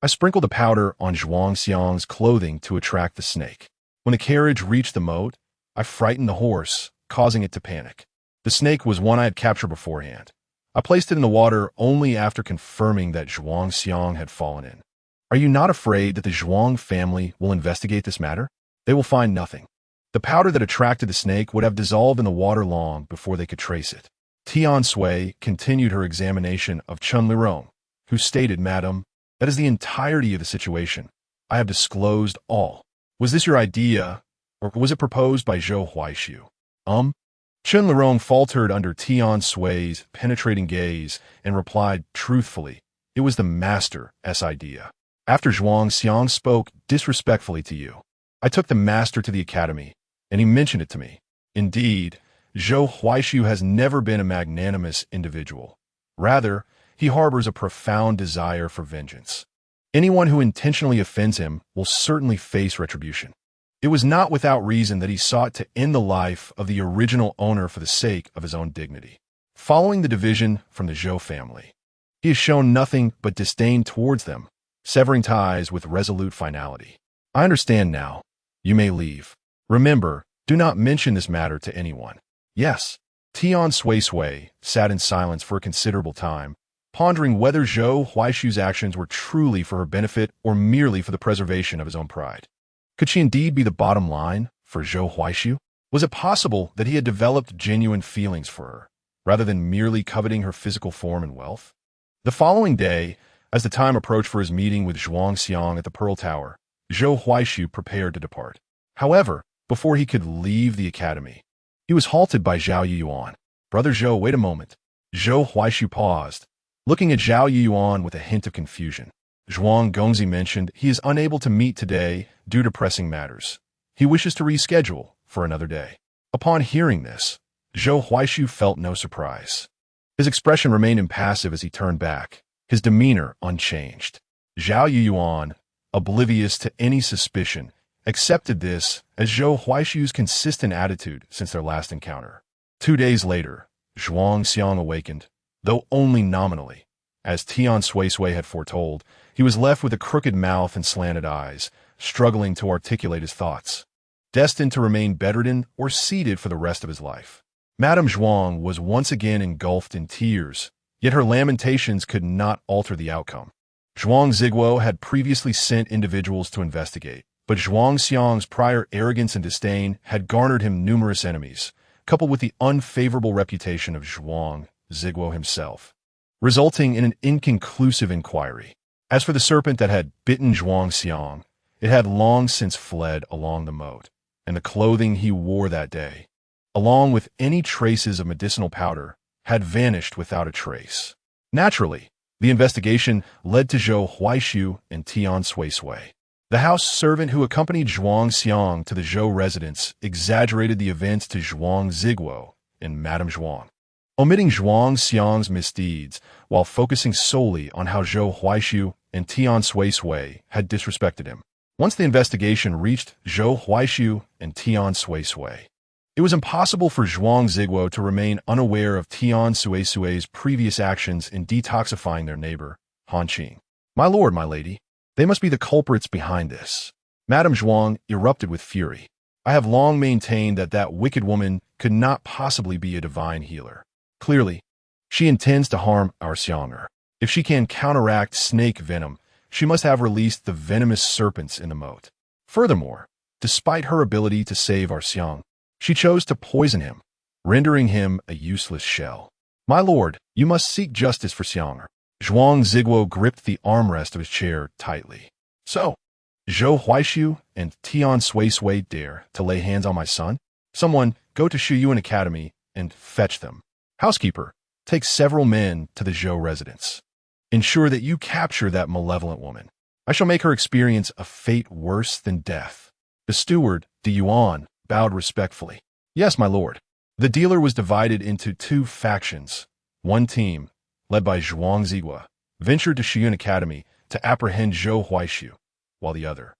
I sprinkled the powder on Zhuang Xiang's clothing to attract the snake. When the carriage reached the moat, I frightened the horse, causing it to panic. The snake was one I had captured beforehand. I placed it in the water only after confirming that Zhuang Xiang had fallen in. Are you not afraid that the Zhuang family will investigate this matter? They will find nothing. The powder that attracted the snake would have dissolved in the water long before they could trace it." Tian Sui continued her examination of Chun Lirong, who stated, "Madam, that is the entirety of the situation. I have disclosed all. Was this your idea, or was it proposed by Zhou Huaishu?" Chun Lirong faltered under Tian Sui's penetrating gaze and replied truthfully, "It was the master's idea. After Zhuang Xiang spoke disrespectfully to you, I took the master to the academy, and he mentioned it to me. Indeed, Zhou Huaishu has never been a magnanimous individual. Rather, he harbors a profound desire for vengeance. Anyone who intentionally offends him will certainly face retribution. It was not without reason that he sought to end the life of the original owner for the sake of his own dignity. Following the division from the Zhou family, he has shown nothing but disdain towards them, severing ties with resolute finality. I understand now. You may leave. Remember, do not mention this matter to anyone." "Yes." Tian Suisui sat in silence for a considerable time, pondering whether Zhou Huaishu's actions were truly for her benefit or merely for the preservation of his own pride. Could she indeed be the bottom line for Zhou Huaishu? Was it possible that he had developed genuine feelings for her, rather than merely coveting her physical form and wealth? The following day, as the time approached for his meeting with Zhuang Xiang at the Pearl Tower, Zhou Huaishu prepared to depart. However, before he could leave the academy, he was halted by Zhao Yuan. "Brother Zhou, wait a moment." Zhou Huaishu paused, looking at Zhao Yuan with a hint of confusion. Zhuang Gongzi mentioned he is unable to meet today due to pressing matters. He wishes to reschedule for another day. Upon hearing this, Zhou Huaishu felt no surprise. His expression remained impassive as he turned back, his demeanor unchanged. Zhao Yuan, oblivious to any suspicion, accepted this as Zhou Huaishu's consistent attitude since their last encounter. 2 days later, Zhuang Xiang awakened, though only nominally. As Tian Suisui had foretold, he was left with a crooked mouth and slanted eyes, struggling to articulate his thoughts, destined to remain bedridden or seated for the rest of his life. Madame Zhuang was once again engulfed in tears, yet her lamentations could not alter the outcome. Zhuang Ziguo had previously sent individuals to investigate, but Zhuang Xiang's prior arrogance and disdain had garnered him numerous enemies, coupled with the unfavorable reputation of Zhuang Ziguo himself, resulting in an inconclusive inquiry. As for the serpent that had bitten Zhuang Xiang, it had long since fled along the moat, and the clothing he wore that day, along with any traces of medicinal powder, had vanished without a trace. Naturally, the investigation led to Zhou Huaishu and Tian Suisui. The house servant who accompanied Zhuang Xiang to the Zhou residence exaggerated the events to Zhuang Ziguo and Madame Zhuang, omitting Zhuang Xiang's misdeeds while focusing solely on how Zhou Huaishu and Tian Suisui had disrespected him. Once the investigation reached Zhou Huaishu and Tian Suisui, it was impossible for Zhuang Ziguo to remain unaware of Tian Suisui's previous actions in detoxifying their neighbor, Han Qing. "My lord, my lady, they must be the culprits behind this." Madame Zhuang erupted with fury. "I have long maintained that that wicked woman could not possibly be a divine healer. Clearly, She intends to harm our Xianger. If she can counteract snake venom, she must have released the venomous serpents in the moat. Furthermore, despite her ability to save our Xiang, she chose to poison him, rendering him a useless shell. My lord, you must seek justice for Xianger. Zhuang Ziguo gripped the armrest of his chair tightly. So, Zhou Huaishu and Tian Suisui dare to lay hands on my son? Someone, go to Shuyuan Academy and fetch them. Housekeeper, take several men to the Zhou residence. Ensure that you capture that malevolent woman. I shall make her experience a fate worse than death. The steward, De Yuan, bowed respectfully. Yes, my lord. The dealer was divided into two factions. One team, led by Zhuang Ziguo, ventured to Shuyuan Academy to apprehend Zhou Huaishu, while the other,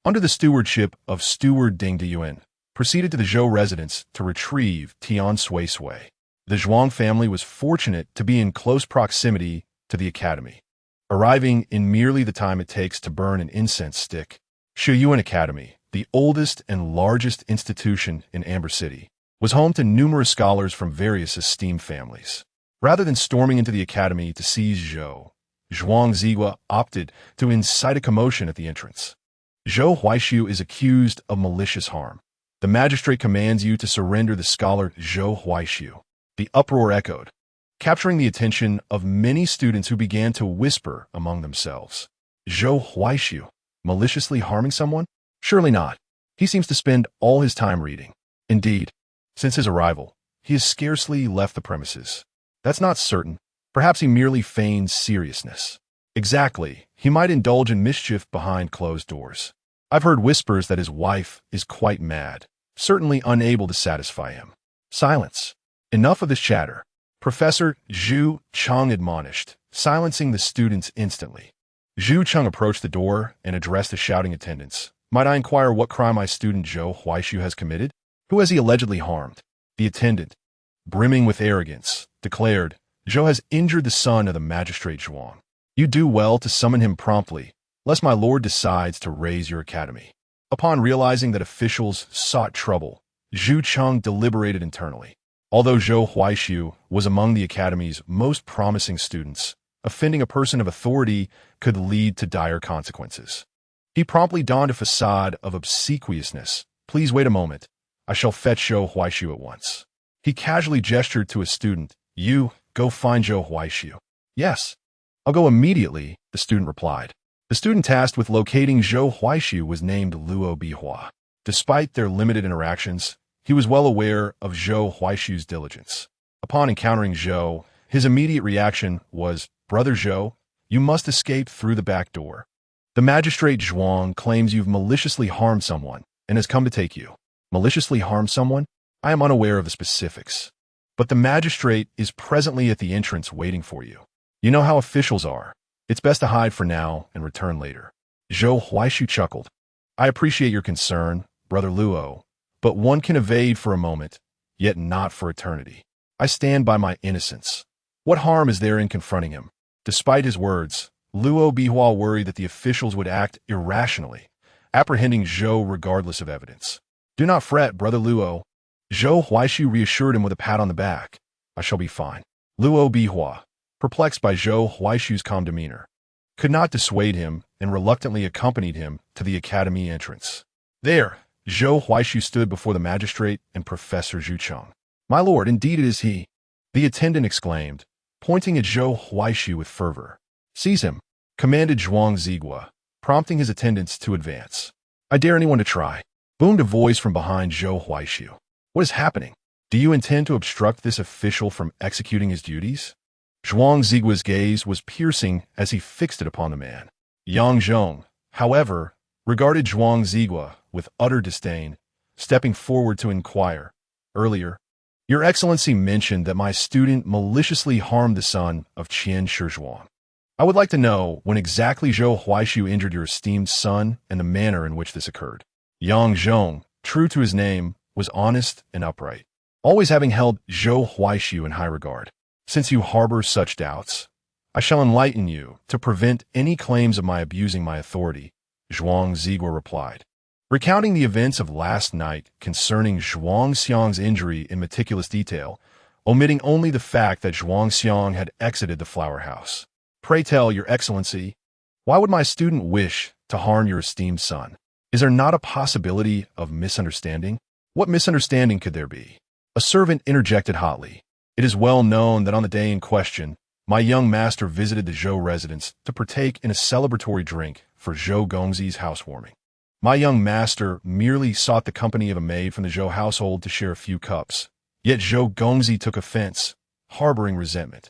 under the stewardship of Steward Ding Diyuan, proceeded to the Zhou residence to retrieve Tian Suisui. The Zhuang family was fortunate to be in close proximity to the academy, arriving in merely the time it takes to burn an incense stick. Shuyuan Academy, the oldest and largest institution in Amber City, was home to numerous scholars from various esteemed families. Rather than storming into the academy to seize Zhou, Zhuang Ziguo opted to incite a commotion at the entrance. Zhou Huaishu is accused of malicious harm. The magistrate commands you to surrender the scholar Zhou Huaishu. The uproar echoed, capturing the attention of many students who began to whisper among themselves. Zhou Huaishu, maliciously harming someone? Surely not. He seems to spend all his time reading. Indeed, since his arrival, he has scarcely left the premises. That's not certain. Perhaps he merely feigns seriousness. Exactly, he might indulge in mischief behind closed doors. I've heard whispers that his wife is quite mad, certainly unable to satisfy him. Silence. Enough of this chatter. Professor Zhu Cheng admonished, silencing the students instantly. Zhu Cheng approached the door and addressed the shouting attendants. Might I inquire what crime my student Zhou Huaishu has committed? Who has he allegedly harmed? The attendant, brimming with arrogance, declared, Zhou has injured the son of the magistrate Zhuang. You do well to summon him promptly, lest my lord decides to raise your academy. Upon realizing that officials sought trouble, Zhu Cheng deliberated internally. Although Zhou Huaishu was among the academy's most promising students, offending a person of authority could lead to dire consequences. He promptly donned a facade of obsequiousness. Please wait a moment. I shall fetch Zhou Huaishu at once. He casually gestured to a student. You, go find Zhou Huaishu. Yes. I'll go immediately, the student replied. The student tasked with locating Zhou Huaishu was named Luo Bihua. Despite their limited interactions, he was well aware of Zhou Huaishu's diligence. Upon encountering Zhou, his immediate reaction was, Brother Zhou, you must escape through the back door. The magistrate Zhuang claims you've maliciously harmed someone and has come to take you. Maliciously harm someone? I am unaware of the specifics. But the magistrate is presently at the entrance waiting for you. You know how officials are. It's best to hide for now and return later. Zhou Huaishu chuckled. I appreciate your concern, Brother Luo, but one can evade for a moment, yet not for eternity. I stand by my innocence. What harm is there in confronting him? Despite his words, Luo Bihua worried that the officials would act irrationally, apprehending Zhou regardless of evidence. Do not fret, Brother Luo. Zhou Huaishu reassured him with a pat on the back. I shall be fine. Luo Bihua, perplexed by Zhou Huaishu's calm demeanor, could not dissuade him and reluctantly accompanied him to the academy entrance. There, Zhou Huaishu stood before the magistrate and Professor Zhu Cheng. My lord, indeed it is he, the attendant exclaimed, pointing at Zhou Huaishu with fervor. Seize him, commanded Zhuang Ziguo, prompting his attendants to advance. I dare anyone to try, boomed a voice from behind Zhou Huaishu. What is happening? Do you intend to obstruct this official from executing his duties? Zhuang Ziguo's gaze was piercing as he fixed it upon the man. Yang Zhong, however, regarded Zhuang Ziguo with utter disdain, stepping forward to inquire. Earlier, Your Excellency mentioned that my student maliciously harmed the son of Qian Shizhuang. I would like to know when exactly Zhou Huaishu injured your esteemed son and the manner in which this occurred. Yang Zhong, true to his name, was honest and upright, always having held Zhou Huaishu in high regard. Since you harbor such doubts, I shall enlighten you to prevent any claims of my abusing my authority, Zhuang Ziguo replied. Recounting the events of last night concerning Zhuang Xiang's injury in meticulous detail, omitting only the fact that Zhuang Xiang had exited the flower house. "Pray tell, Your Excellency, why would my student wish to harm your esteemed son? Is there not a possibility of misunderstanding?" "What misunderstanding could there be?" a servant interjected hotly. "It is well known that on the day in question, my young master visited the Zhou residence to partake in a celebratory drink for Zhou Gongzi's housewarming. My young master merely sought the company of a maid from the Zhou household to share a few cups. Yet Zhou Gongzi took offense, harboring resentment,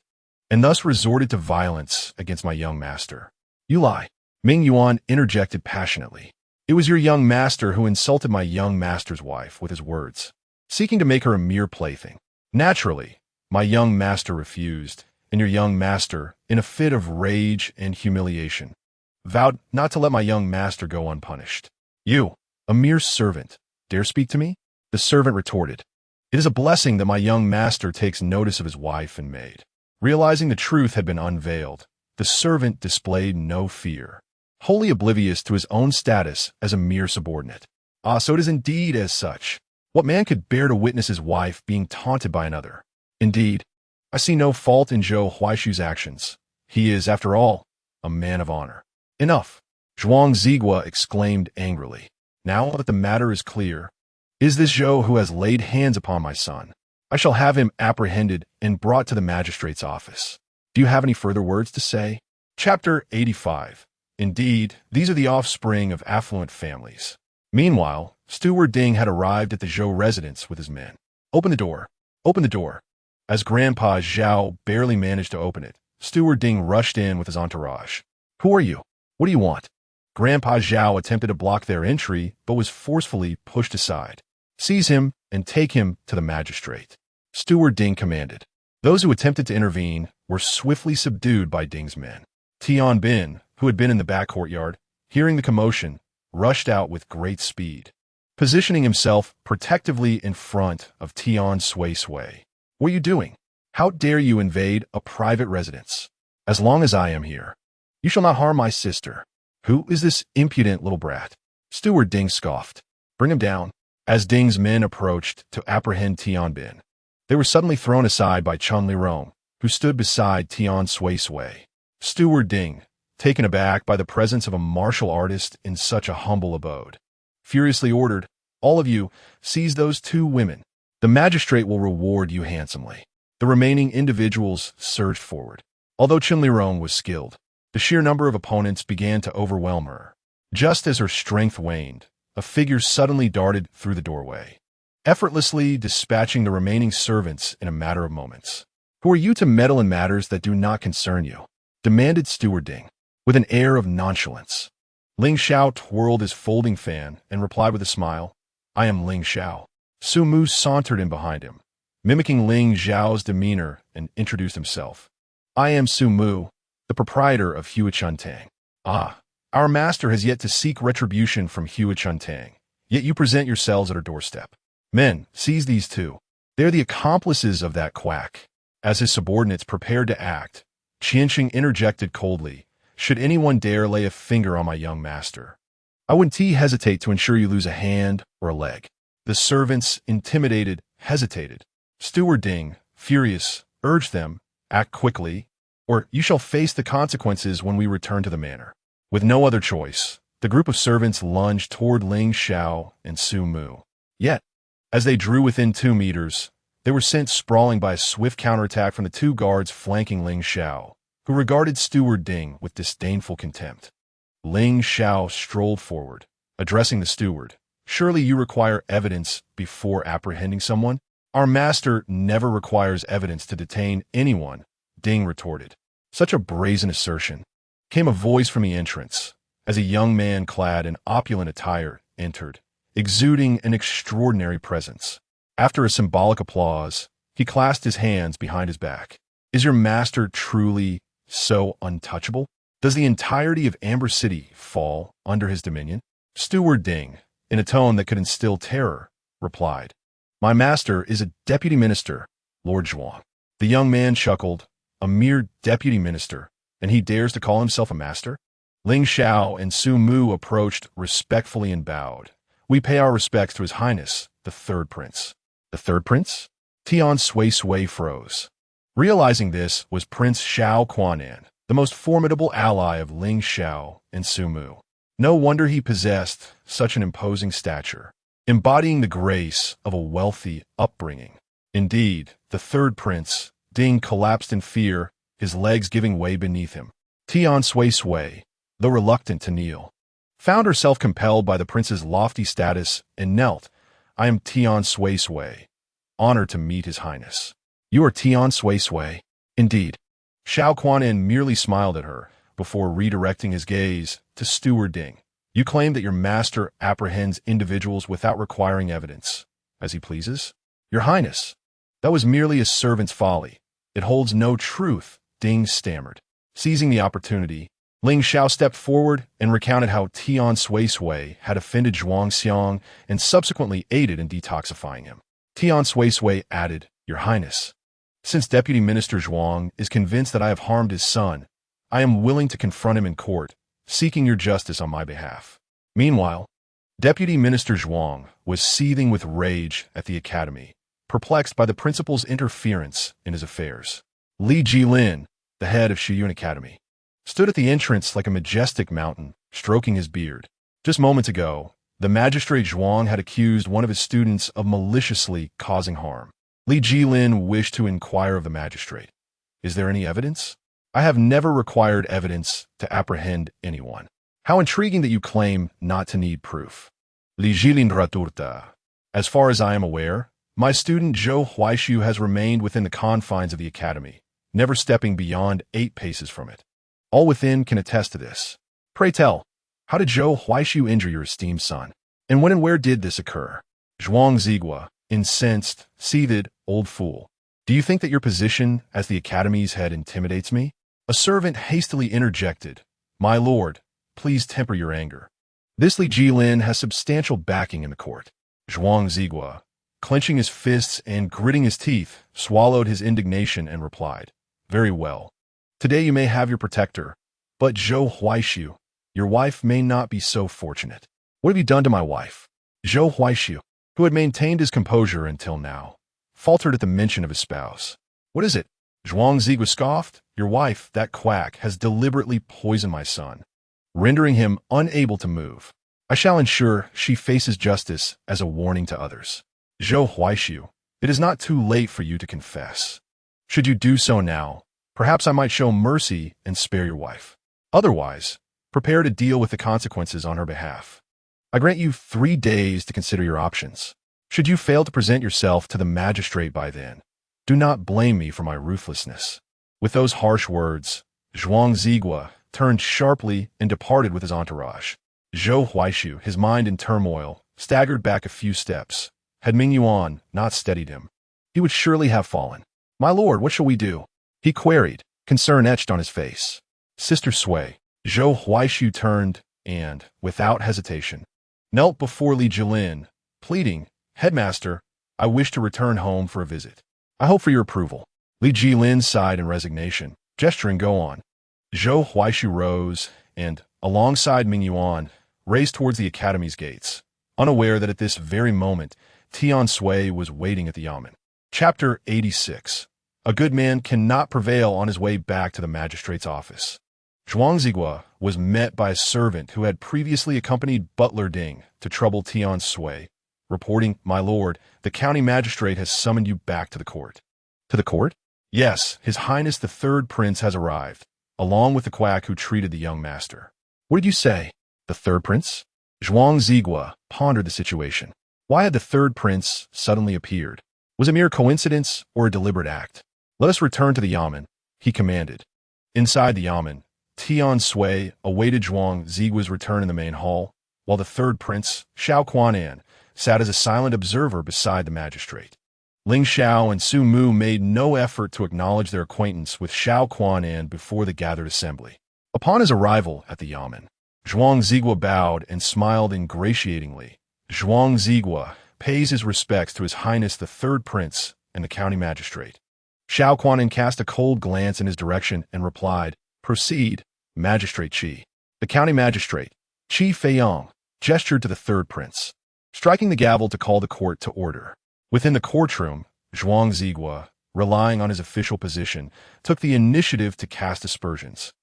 and thus resorted to violence against my young master." "You lie," Ming Yuan interjected passionately. "It was your young master who insulted my young master's wife with his words, seeking to make her a mere plaything. Naturally, my young master refused, and your young master, in a fit of rage and humiliation, vowed not to let my young master go unpunished." "You, a mere servant, dare speak to me?" the servant retorted. "It is a blessing that my young master takes notice of his wife and maid." Realizing the truth had been unveiled, the servant displayed no fear, wholly oblivious to his own status as a mere subordinate. "Ah, so it is indeed as such. What man could bear to witness his wife being taunted by another? Indeed, I see no fault in Zhou Huaishu's actions. He is, after all, a man of honor." "Enough!" Zhuang Zigua exclaimed angrily. "Now that the matter is clear, is this Zhou who has laid hands upon my son? I shall have him apprehended and brought to the magistrate's office. Do you have any further words to say?" Chapter 85. Indeed, these are the offspring of affluent families. Meanwhile, Steward Ding had arrived at the Zhou residence with his men. "Open the door! Open the door!" As Grandpa Zhao barely managed to open it, Steward Ding rushed in with his entourage. "Who are you? What do you want?" Grandpa Zhao attempted to block their entry, but was forcefully pushed aside. "Seize him and take him to the magistrate," Steward Ding commanded. Those who attempted to intervene were swiftly subdued by Ding's men. Tian Bin, who had been in the back courtyard, hearing the commotion, rushed out with great speed, positioning himself protectively in front of Tian Suisui. "What are you doing? How dare you invade a private residence? As long as I am here, you shall not harm my sister." "Who is this impudent little brat?" Steward Ding scoffed. "Bring him down." As Ding's men approached to apprehend Tian Bin, they were suddenly thrown aside by Chun Lirong, who stood beside Tian Suisui. Steward Ding, taken aback by the presence of a martial artist in such a humble abode, furiously ordered, "All of you, seize those two women. The magistrate will reward you handsomely." The remaining individuals surged forward. Although Chun Lirong was skilled, the sheer number of opponents began to overwhelm her. Just as her strength waned, a figure suddenly darted through the doorway, effortlessly dispatching the remaining servants in a matter of moments. "Who are you to meddle in matters that do not concern you?" demanded Steward Ding, with an air of nonchalance. Ling Xiao twirled his folding fan and replied with a smile, "I am Ling Xiao." Su Mu sauntered in behind him, mimicking Ling Xiao's demeanor, and introduced himself. "I am Su Mu, the proprietor of Hua Chuntang." "Ah, our master has yet to seek retribution from Hua Chuntang, yet you present yourselves at her doorstep. Men, seize these two. They are the accomplices of that quack." As his subordinates prepared to act, Qianqing interjected coldly, "Should anyone dare lay a finger on my young master, I wouldn't hesitate to ensure you lose a hand or a leg." The servants, intimidated, hesitated. Steward Ding, furious, urged them, "Act quickly, or you shall face the consequences when we return to the manor." With no other choice, the group of servants lunged toward Ling Xiao and Su Mu. Yet, as they drew within 2 meters, they were sent sprawling by a swift counterattack from the 2 guards flanking Ling Xiao, who regarded Steward Ding with disdainful contempt. Ling Xiao strolled forward, addressing the steward. "Surely you require evidence before apprehending someone?" "Our master never requires evidence to detain anyone," Ding retorted. "Such a brazen assertion." Came a voice from the entrance, as a young man clad in opulent attire entered, exuding an extraordinary presence. After a symbolic applause, he clasped his hands behind his back. "Is your master truly so untouchable? Does the entirety of Amber City fall under his dominion?" Steward Ding, in a tone that could instill terror, replied, "My master is a deputy minister, Lord Zhuang." The young man chuckled. "A mere deputy minister, and he dares to call himself a master?" Ling Xiao and Su Mu approached respectfully and bowed. "We pay our respects to His Highness, the Third Prince." "The Third Prince?" Tian Suisui froze. Realizing this was Prince Xiao Quanan, the most formidable ally of Ling Xiao and Sumu. No wonder he possessed such an imposing stature, embodying the grace of a wealthy upbringing. Indeed, the third prince, Ding, collapsed in fear, his legs giving way beneath him. Tian Suisui, though reluctant to kneel, found herself compelled by the prince's lofty status and knelt. I am Tian Suisui, honored to meet his highness. You are Tian Suisui? Indeed. Xiao Quanan merely smiled at her, before redirecting his gaze to Steward Ding. You claim that your master apprehends individuals without requiring evidence, as he pleases? Your highness, that was merely a servant's folly. It holds no truth, Ding stammered. Seizing the opportunity, Ling Xiao stepped forward and recounted how Tian Suisui had offended Zhuang Xiang and subsequently aided in detoxifying him. Tian Suisui added, Your Highness, since Deputy Minister Zhuang is convinced that I have harmed his son, I am willing to confront him in court, seeking your justice on my behalf. Meanwhile, Deputy Minister Zhuang was seething with rage at the academy, perplexed by the principal's interference in his affairs. Li Jilin, the head of Shiyun Academy, stood at the entrance like a majestic mountain, stroking his beard. Just moments ago, the magistrate Zhuang had accused one of his students of maliciously causing harm. Li Jilin wished to inquire of the magistrate. Is there any evidence? I have never required evidence to apprehend anyone. How intriguing that you claim not to need proof. Li Jilin raturta. As far as I am aware, my student Zhou Huaishu has remained within the confines of the academy, never stepping beyond 8 paces from it. All within can attest to this. Pray tell, how did Zhou Huaishu injure your esteemed son? And when and where did this occur? Zhuang Zigua, incensed, seethed, old fool. Do you think that your position as the academy's head intimidates me? A servant hastily interjected. My lord, please temper your anger. This Li Jilin has substantial backing in the court. Zhuang Zigua, clenching his fists and gritting his teeth, swallowed his indignation and replied, Very well. Today you may have your protector, but Zhou Huaishu, your wife may not be so fortunate. What have you done to my wife? Zhou Huaishu, who had maintained his composure until now, faltered at the mention of his spouse. What is it? Zhuang Zigua scoffed. Your wife, that quack, has deliberately poisoned my son, rendering him unable to move. I shall ensure she faces justice as a warning to others. Zhou Huaishu, it is not too late for you to confess. Should you do so now, perhaps I might show mercy and spare your wife. Otherwise, prepare to deal with the consequences on her behalf. I grant you 3 days to consider your options. Should you fail to present yourself to the magistrate by then, do not blame me for my ruthlessness. With those harsh words, Zhuang Zigua turned sharply and departed with his entourage. Zhou Huaishu, his mind in turmoil, staggered back a few steps. Had Ming Yuan not steadied him, he would surely have fallen. My lord, what shall we do? He queried, concern etched on his face. Sister Sui. Zhou Huaishu turned and, without hesitation, knelt before Li Jilin, pleading, Headmaster, I wish to return home for a visit. I hope for your approval. Li Jilin sighed in resignation, gesturing go on. Zhou Huaishu rose and, alongside Ming Yuan, raced towards the academy's gates, unaware that at this very moment, Tian Sui was waiting at the yamen. Chapter 86. A good man cannot prevail on his way back to the magistrate's office. Zhuang Zigua was met by a servant who had previously accompanied Butler Ding to trouble Tian Sui, reporting, My lord, the county magistrate has summoned you back to the court. To the court? Yes, His Highness the Third Prince has arrived, along with the quack who treated the young master. What did you say? The Third Prince? Zhuang Zigua pondered the situation. Why had the Third Prince suddenly appeared? Was it mere coincidence or a deliberate act? Let us return to the yamen, he commanded. Inside the yamen, Tian Sui awaited Zhuang Zigua's return in the main hall, while the Third Prince, Xiao Quanan, sat as a silent observer beside the magistrate. Ling Xiao and Su Mu made no effort to acknowledge their acquaintance with Xiao Quanan before the gathered assembly. Upon his arrival at the yamen, Zhuang Zigua bowed and smiled ingratiatingly. Zhuang Zigua pays his respects to His Highness the Third Prince and the county magistrate. Xiao Quanan cast a cold glance in his direction and replied, Proceed, Magistrate Qi. The county magistrate, Qi Feiyang, gestured to the Third Prince, striking the gavel to call the court to order. Within the courtroom, Zhuang Zigua, relying on his official position, took the initiative to cast aspersions,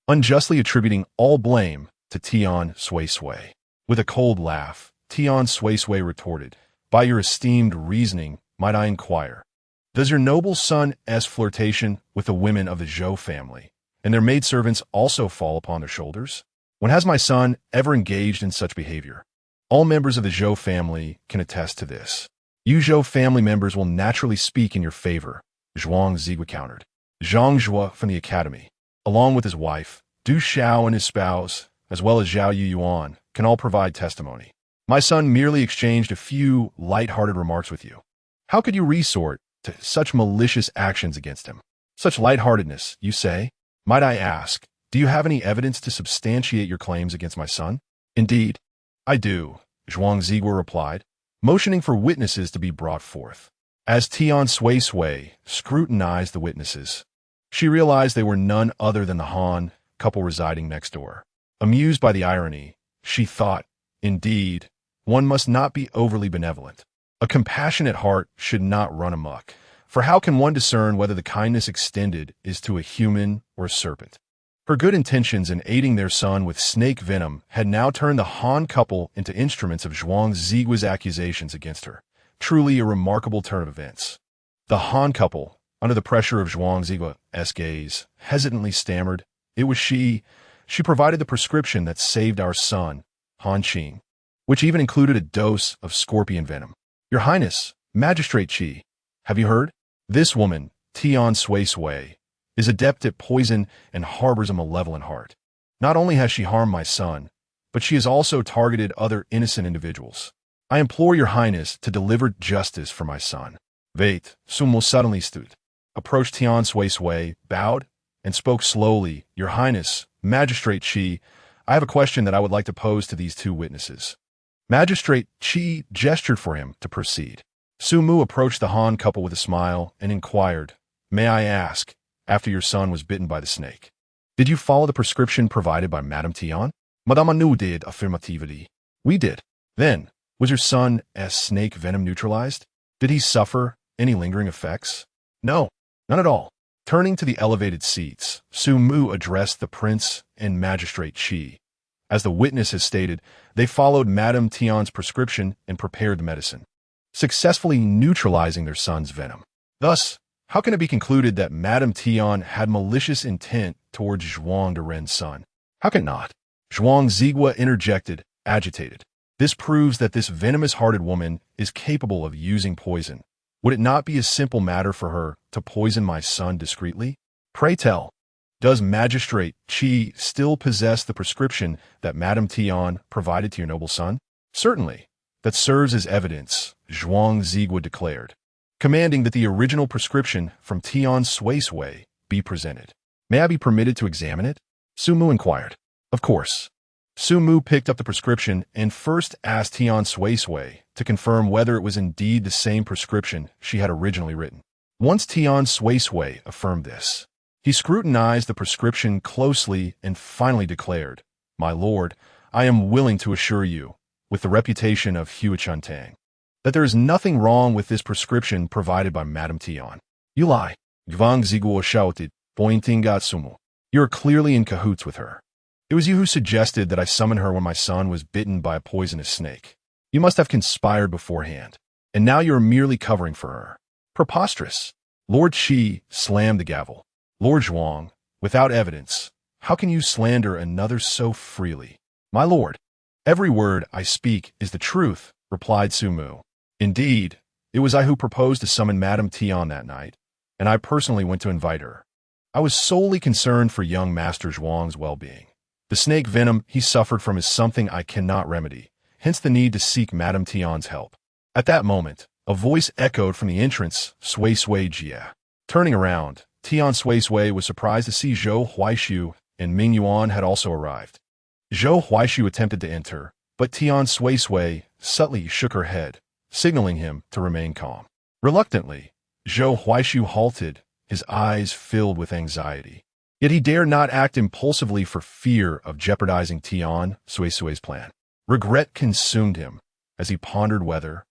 unjustly attributing all blame to Tian Suisui. With a cold laugh, Tian Suisui retorted, "By your esteemed reasoning, might I inquire, does your noble son's flirtation with the women of the Zhou family and their maidservants also fall upon their shoulders? When has my son ever engaged in such behavior? All members of the Zhou family can attest to this. You Zhou family members will naturally speak in your favor," Zhuang Zigua countered. Zhang Zhua from the academy, along with his wife, Du Xiao and his spouse, as well as Zhao Yuan, can all provide testimony. My son merely exchanged a few light-hearted remarks with you. How could you resort to such malicious actions against him? Such lightheartedness, you say? Might I ask, do you have any evidence to substantiate your claims against my son? Indeed, I do, Zhuang Zigua replied, motioning for witnesses to be brought forth. As Tian Suisui scrutinized the witnesses, she realized they were none other than the Han couple residing next door. Amused by the irony, she thought, indeed, one must not be overly benevolent. A compassionate heart should not run amok, for how can one discern whether the kindness extended is to a human or a serpent? Her good intentions in aiding their son with snake venom had now turned the Han couple into instruments of Zhuang Zigua's accusations against her. Truly a remarkable turn of events. The Han couple, under the pressure of Zhuang Zigua's gaze, hesitantly stammered, "It was she. She provided the prescription that saved our son, Han Qing, which even included a dose of scorpion venom. Your Highness, Magistrate Qi, have you heard? This woman, Tian Suisui, is adept at poison and harbors a malevolent heart. Not only has she harmed my son, but she has also targeted other innocent individuals. I implore your Highness to deliver justice for my son." Wait, Sumo suddenly stood, approached Tian Suisui, bowed, and spoke slowly. "Your Highness, Magistrate Qi, I have a question that I would like to pose to these two witnesses." Magistrate Qi gestured for him to proceed. Su Mu approached the Han couple with a smile and inquired, "May I ask, after your son was bitten by the snake, did you follow the prescription provided by Madame Tian?" Madame Anu did affirmatively. "We did." "Then, was your son's snake venom neutralized? Did he suffer any lingering effects?" "No, none at all." Turning to the elevated seats, Su Mu addressed the prince and Magistrate Qi. As the witness has stated, they followed Madame Tian's prescription and prepared the medicine, successfully neutralizing their son's venom. Thus, how can it be concluded that Madame Tian had malicious intent towards Zhuang Deren's son? How can it not? Zhuang Zigua interjected, agitated. This proves that this venomous-hearted woman is capable of using poison. Would it not be a simple matter for her to poison my son discreetly? Pray tell, does Magistrate Qi still possess the prescription that Madame Tian provided to your noble son? Certainly. That serves as evidence, Zhuang Zigua declared, commanding that the original prescription from Tian Suisui be presented. May I be permitted to examine it? Su Mu inquired. Of course. Su Mu picked up the prescription and first asked Tian Suisui to confirm whether it was indeed the same prescription she had originally written. Once Tian Suisui affirmed this, he scrutinized the prescription closely and finally declared, "My lord, I am willing to assure you, with the reputation of Hua Chuntang, that there is nothing wrong with this prescription provided by Madame Tian." "You lie," Zhuang Zigua shouted, pointing at Sumo. "You are clearly in cahoots with her. It was you who suggested that I summon her when my son was bitten by a poisonous snake. You must have conspired beforehand, and now you are merely covering for her. Preposterous." Lord Qi slammed the gavel. "Lord Zhuang, without evidence, how can you slander another so freely?" "My lord, every word I speak is the truth," replied Su Mu. "Indeed, it was I who proposed to summon Madame Tian that night, and I personally went to invite her. I was solely concerned for young Master Zhuang's well-being. The snake venom he suffered from is something I cannot remedy, hence the need to seek Madame Tian's help." At that moment, a voice echoed from the entrance, "Suisui Jia." Turning around, Tian Suisui was surprised to see Zhou Huaishu and Ming Yuan had also arrived. Zhou Huaishu attempted to enter, but Tian Suisui subtly shook her head, signaling him to remain calm. Reluctantly, Zhou Huaishu halted, his eyes filled with anxiety. Yet he dared not act impulsively for fear of jeopardizing Tian Suisui's plan. Regret consumed him as he pondered whether,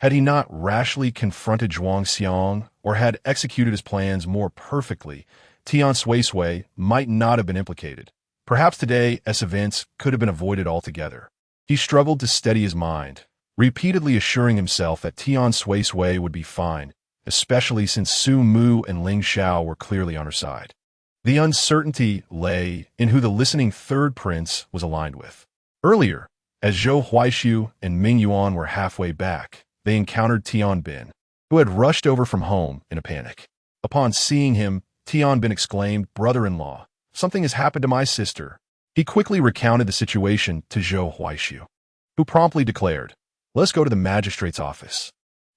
Had he not rashly confronted Zhuang Xiang, or had executed his plans more perfectly, Tian Suisui might not have been implicated. Perhaps today, S events could have been avoided altogether. He struggled to steady his mind, repeatedly assuring himself that Tian Suisui would be fine, especially since Su Mu and Ling Xiao were clearly on her side. The uncertainty lay in who the listening third prince was aligned with. Earlier, as Zhou Huaishu and Ming Yuan were halfway back, they encountered Tian Bin, who had rushed over from home in a panic. Upon seeing him, Tian Bin exclaimed, "Brother-in-law, something has happened to my sister." He quickly recounted the situation to Zhou Huaishu, who promptly declared, "Let's go to the magistrate's office."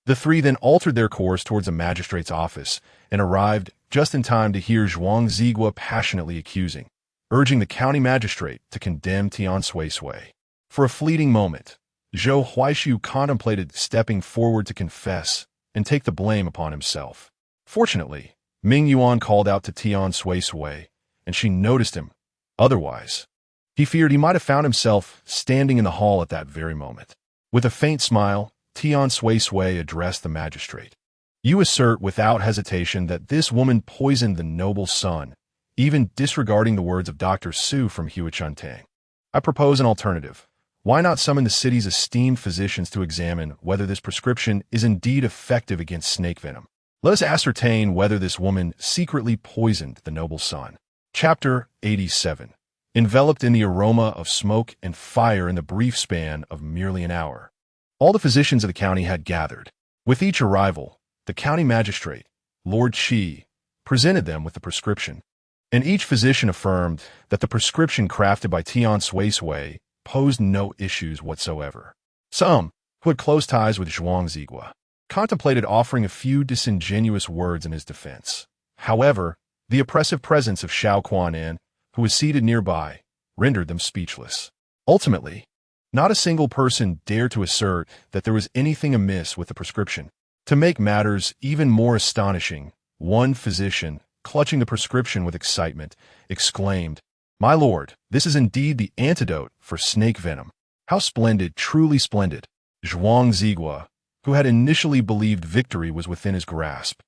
The three then altered their course towards the magistrate's office and arrived just in time to hear Zhuang Zigua passionately accusing, urging the county magistrate to condemn Tian Suisui. For a fleeting moment, Zhou Huaishu contemplated stepping forward to confess and take the blame upon himself. Fortunately, Ming Yuan called out to Tian Suisui, and she noticed him. Otherwise, he feared he might have found himself standing in the hall at that very moment. With a faint smile, Tian Suisui addressed the magistrate. "You assert without hesitation that this woman poisoned the noble son, even disregarding the words of Dr. Su from Huichuntang. I propose an alternative. Why not summon the city's esteemed physicians to examine whether this prescription is indeed effective against snake venom? Let us ascertain whether this woman secretly poisoned the noble son." Chapter 87. Enveloped in the aroma of smoke and fire in the brief span of merely an hour, all the physicians of the county had gathered. With each arrival, the county magistrate, Lord Qi, presented them with the prescription, and each physician affirmed that the prescription crafted by Tian Suisui posed no issues whatsoever. Some, who had close ties with Zhuang Zigua, contemplated offering a few disingenuous words in his defense. However, the oppressive presence of Xiao Kuanan, who was seated nearby, rendered them speechless. Ultimately, not a single person dared to assert that there was anything amiss with the prescription. To make matters even more astonishing, one physician, clutching the prescription with excitement, exclaimed, "My lord, this is indeed the antidote for snake venom. How splendid, truly splendid!" Zhuang Zigua, who had initially believed victory was within his grasp,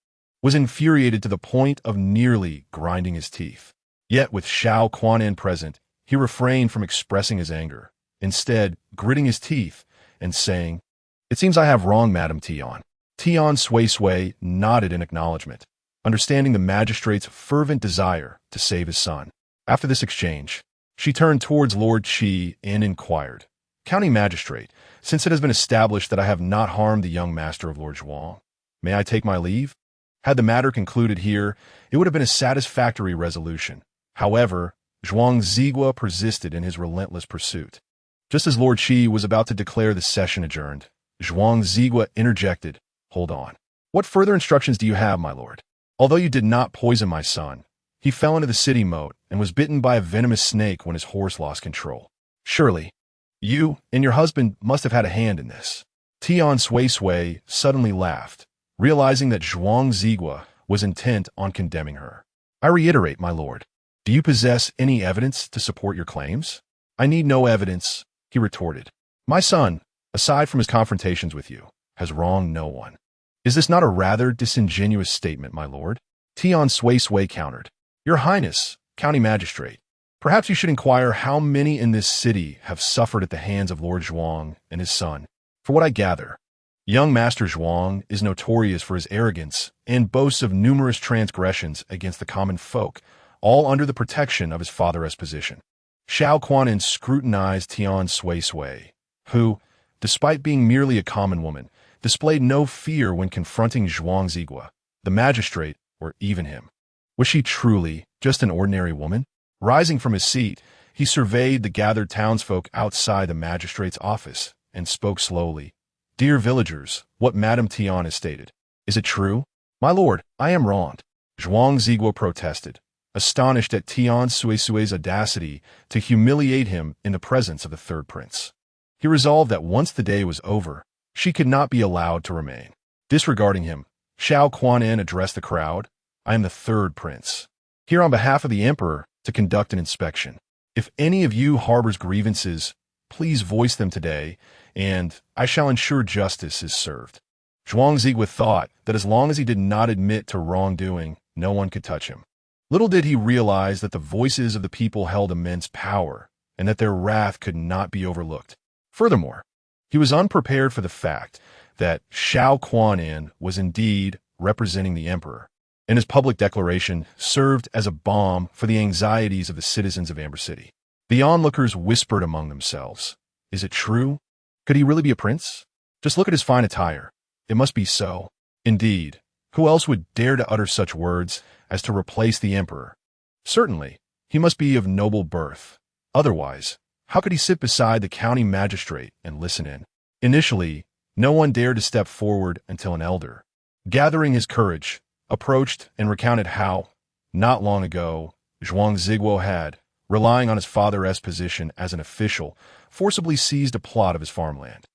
was infuriated to the point of nearly grinding his teeth. Yet with Xiao Kuanan present, he refrained from expressing his anger, instead gritting his teeth and saying, "It seems I have wronged Madame Tian." Tian Suisui nodded in acknowledgement, understanding the magistrate's fervent desire to save his son. After this exchange, she turned towards Lord Qi and inquired, "County magistrate, since it has been established that I have not harmed the young master of Lord Zhuang, may I take my leave?" Had the matter concluded here, it would have been a satisfactory resolution. However, Zhuang Zigua persisted in his relentless pursuit. Just as Lord Qi was about to declare the session adjourned, Zhuang Zigua interjected, "Hold on. What further instructions do you have, my lord? Although you did not poison my son, he fell into the city moat and was bitten by a venomous snake when his horse lost control. Surely, you and your husband must have had a hand in this." Tian Suisui suddenly laughed, realizing that Zhuang Zigua was intent on condemning her. "I reiterate, my lord, do you possess any evidence to support your claims?" "I need no evidence," he retorted. "My son, aside from his confrontations with you, has wronged no one." "Is this not a rather disingenuous statement, my lord?" Tian Suisui countered. "Your Highness, county magistrate, perhaps you should inquire how many in this city have suffered at the hands of Lord Zhuang and his son. For what I gather, young Master Zhuang is notorious for his arrogance and boasts of numerous transgressions against the common folk, all under the protection of his father's position." Xiao Kuanan scrutinized Tian Suisui, who, despite being merely a common woman, displayed no fear when confronting Zhuang Zigua, the magistrate, or even him. Was she truly just an ordinary woman? Rising from his seat, he surveyed the gathered townsfolk outside the magistrate's office and spoke slowly. "Dear villagers, what Madame Tian has stated, is it true?" "My lord, I am wronged," Zhuang Zigua protested, astonished at Tian Suisui's audacity to humiliate him in the presence of the third prince. He resolved that once the day was over, she could not be allowed to remain. Disregarding him, Xiao Kuanan addressed the crowd, "I am the third prince, here on behalf of the emperor to conduct an inspection. If any of you harbors grievances, please voice them today, and I shall ensure justice is served. Zhuang Zigwe thought that as long as he did not admit to wrongdoing, no one could touch him. Little did he realize that the voices of the people held immense power, and that their wrath could not be overlooked. Furthermore, he was unprepared for the fact that Shao Kuan-yin was indeed representing the emperor, and his public declaration served as a balm for the anxieties of the citizens of Amber City. The onlookers whispered among themselves, "Is it true? Could he really be a prince? Just look at his fine attire. It must be so. Indeed, who else would dare to utter such words as to replace the emperor? Certainly, he must be of noble birth. Otherwise, how could he sit beside the county magistrate and listen in?" Initially, no one dared to step forward until an elder, gathering his courage, approached and recounted how, not long ago, Zhuang Zigwe had, relying on his father's position as an official, forcibly seized a plot of his farmland.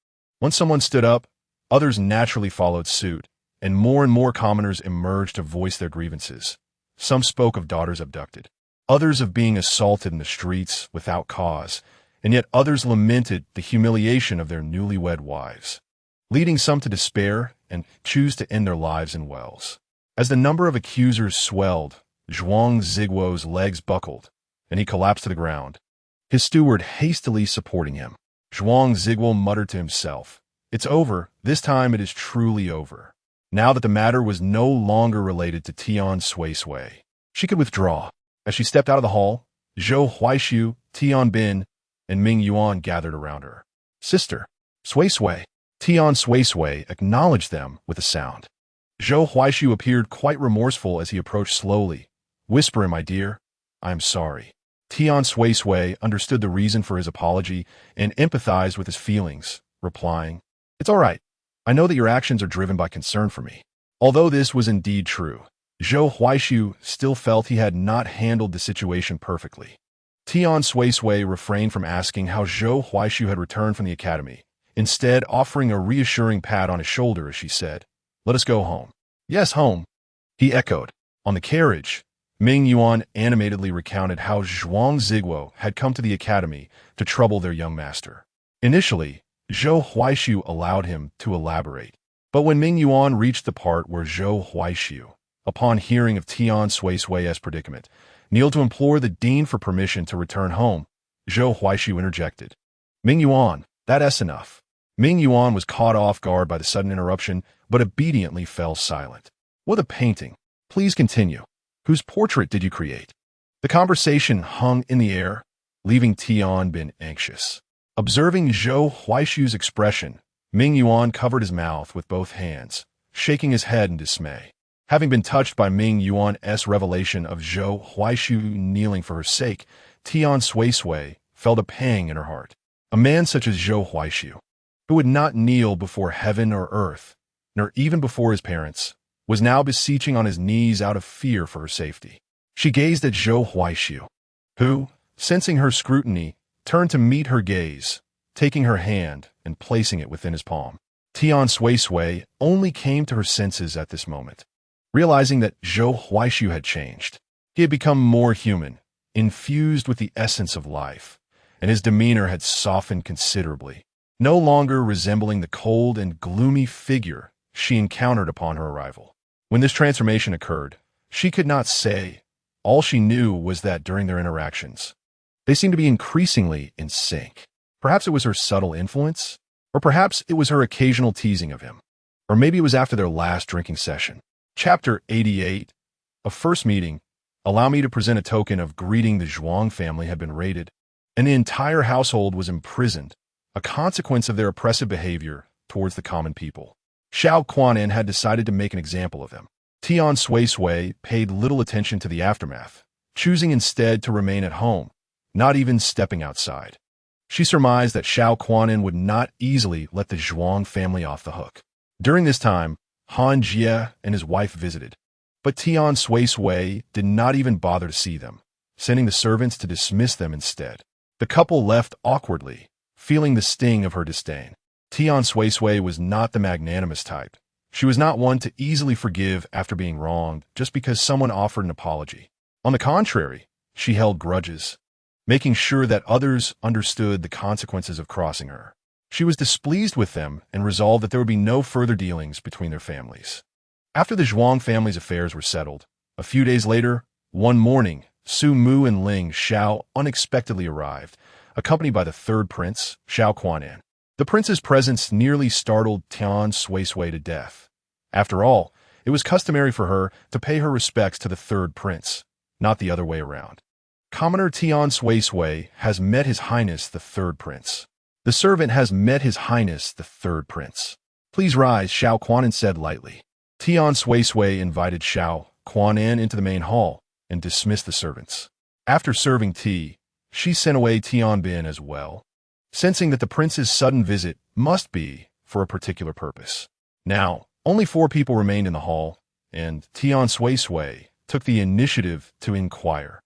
Once someone stood up, others naturally followed suit, and more commoners emerged to voice their grievances. Some spoke of daughters abducted, others of being assaulted in the streets without cause, and yet others lamented the humiliation of their newlywed wives, leading some to despair and choose to end their lives in wells. As the number of accusers swelled, Zhuang Zigwe's legs buckled, and he collapsed to the ground, his steward hastily supporting him. Zhuang Zigwe muttered to himself, "It's over. This time it is truly over." Now that the matter was no longer related to Tian Suisui, she could withdraw. As she stepped out of the hall, Zhou Huaishu, Tian Bin, and Ming Yuan gathered around her. "Sister, Suisui." Tian Suisui acknowledged them with a sound. Zhou Huaishu appeared quite remorseful as he approached slowly, whispering, "My dear, I am sorry." Tian Suisui understood the reason for his apology and empathized with his feelings, replying, "It's all right. I know that your actions are driven by concern for me." Although this was indeed true, Zhou Huaishu still felt he had not handled the situation perfectly. Tian Suisui refrained from asking how Zhou Huaishu had returned from the academy, instead offering a reassuring pat on his shoulder as she said, "Let us go home." "Yes, home," he echoed. On the carriage, Ming Yuan animatedly recounted how Zhuang Zigwe had come to the academy to trouble their young master. Initially, Zhou Huaishu allowed him to elaborate, but when Ming Yuan reached the part where Zhou Huaishu, upon hearing of Tian Suisui's predicament, kneeled to implore the dean for permission to return home, Zhou Huaishu interjected, "Ming Yuan, that's enough." Ming Yuan was caught off guard by the sudden interruption, but obediently fell silent. "What a painting! Please continue. Whose portrait did you create?" The conversation hung in the air, leaving Tian Bin anxious. Observing Zhou Huaishu's expression, Ming Yuan covered his mouth with both hands, shaking his head in dismay. Having been touched by Ming Yuan's revelation of Zhou Huaishu kneeling for her sake, Tian Suisui felt a pang in her heart. A man such as Zhou Huaishu, who would not kneel before heaven or earth, nor even before his parents, was now beseeching on his knees out of fear for her safety. She gazed at Zhou Huaishu, who, sensing her scrutiny, turned to meet her gaze, taking her hand and placing it within his palm. Tian Suisui only came to her senses at this moment, realizing that Zhou Huaishu had changed. He had become more human, infused with the essence of life, and his demeanor had softened considerably, no longer resembling the cold and gloomy figure she encountered upon her arrival. When this transformation occurred, she could not say. All she knew was that during their interactions, they seemed to be increasingly in sync. Perhaps it was her subtle influence, or perhaps it was her occasional teasing of him, or maybe it was after their last drinking session. Chapter 88, A First Meeting. Allow me to present a token of greeting. The Zhuang family had been raided, and the entire household was imprisoned, a consequence of their oppressive behavior towards the common people. Shao Kuan-yin had decided to make an example of them. Tian Suisui paid little attention to the aftermath, choosing instead to remain at home, not even stepping outside. She surmised that Shao Kuan-yin would not easily let the Zhuang family off the hook. During this time, Han Jie and his wife visited, but Tian Suisui did not even bother to see them, sending the servants to dismiss them instead. The couple left awkwardly, feeling the sting of her disdain. Tian Suisui was not the magnanimous type. She was not one to easily forgive after being wronged just because someone offered an apology. On the contrary, she held grudges. making sure that others understood the consequences of crossing her. She was displeased with them and resolved that there would be no further dealings between their families. After the Zhuang family's affairs were settled, a few days later, one morning, Su Mu and Ling Xiao unexpectedly arrived, accompanied by the third prince, Xiao Quanan. The prince's presence nearly startled Tian Suisui to death. After all, it was customary for her to pay her respects to the third prince, not the other way around. Commoner Tian Suisui has met His Highness the third prince. The servant has met His Highness the third prince. Please rise, Xiao Quanan said lightly. Tian Suisui invited Xiao Quanan into the main hall and dismissed the servants. After serving tea, she sent away Tian Bin as well, sensing that the prince's sudden visit must be for a particular purpose. Now, only 4 people remained in the hall, and Tian Suisui took the initiative to inquire.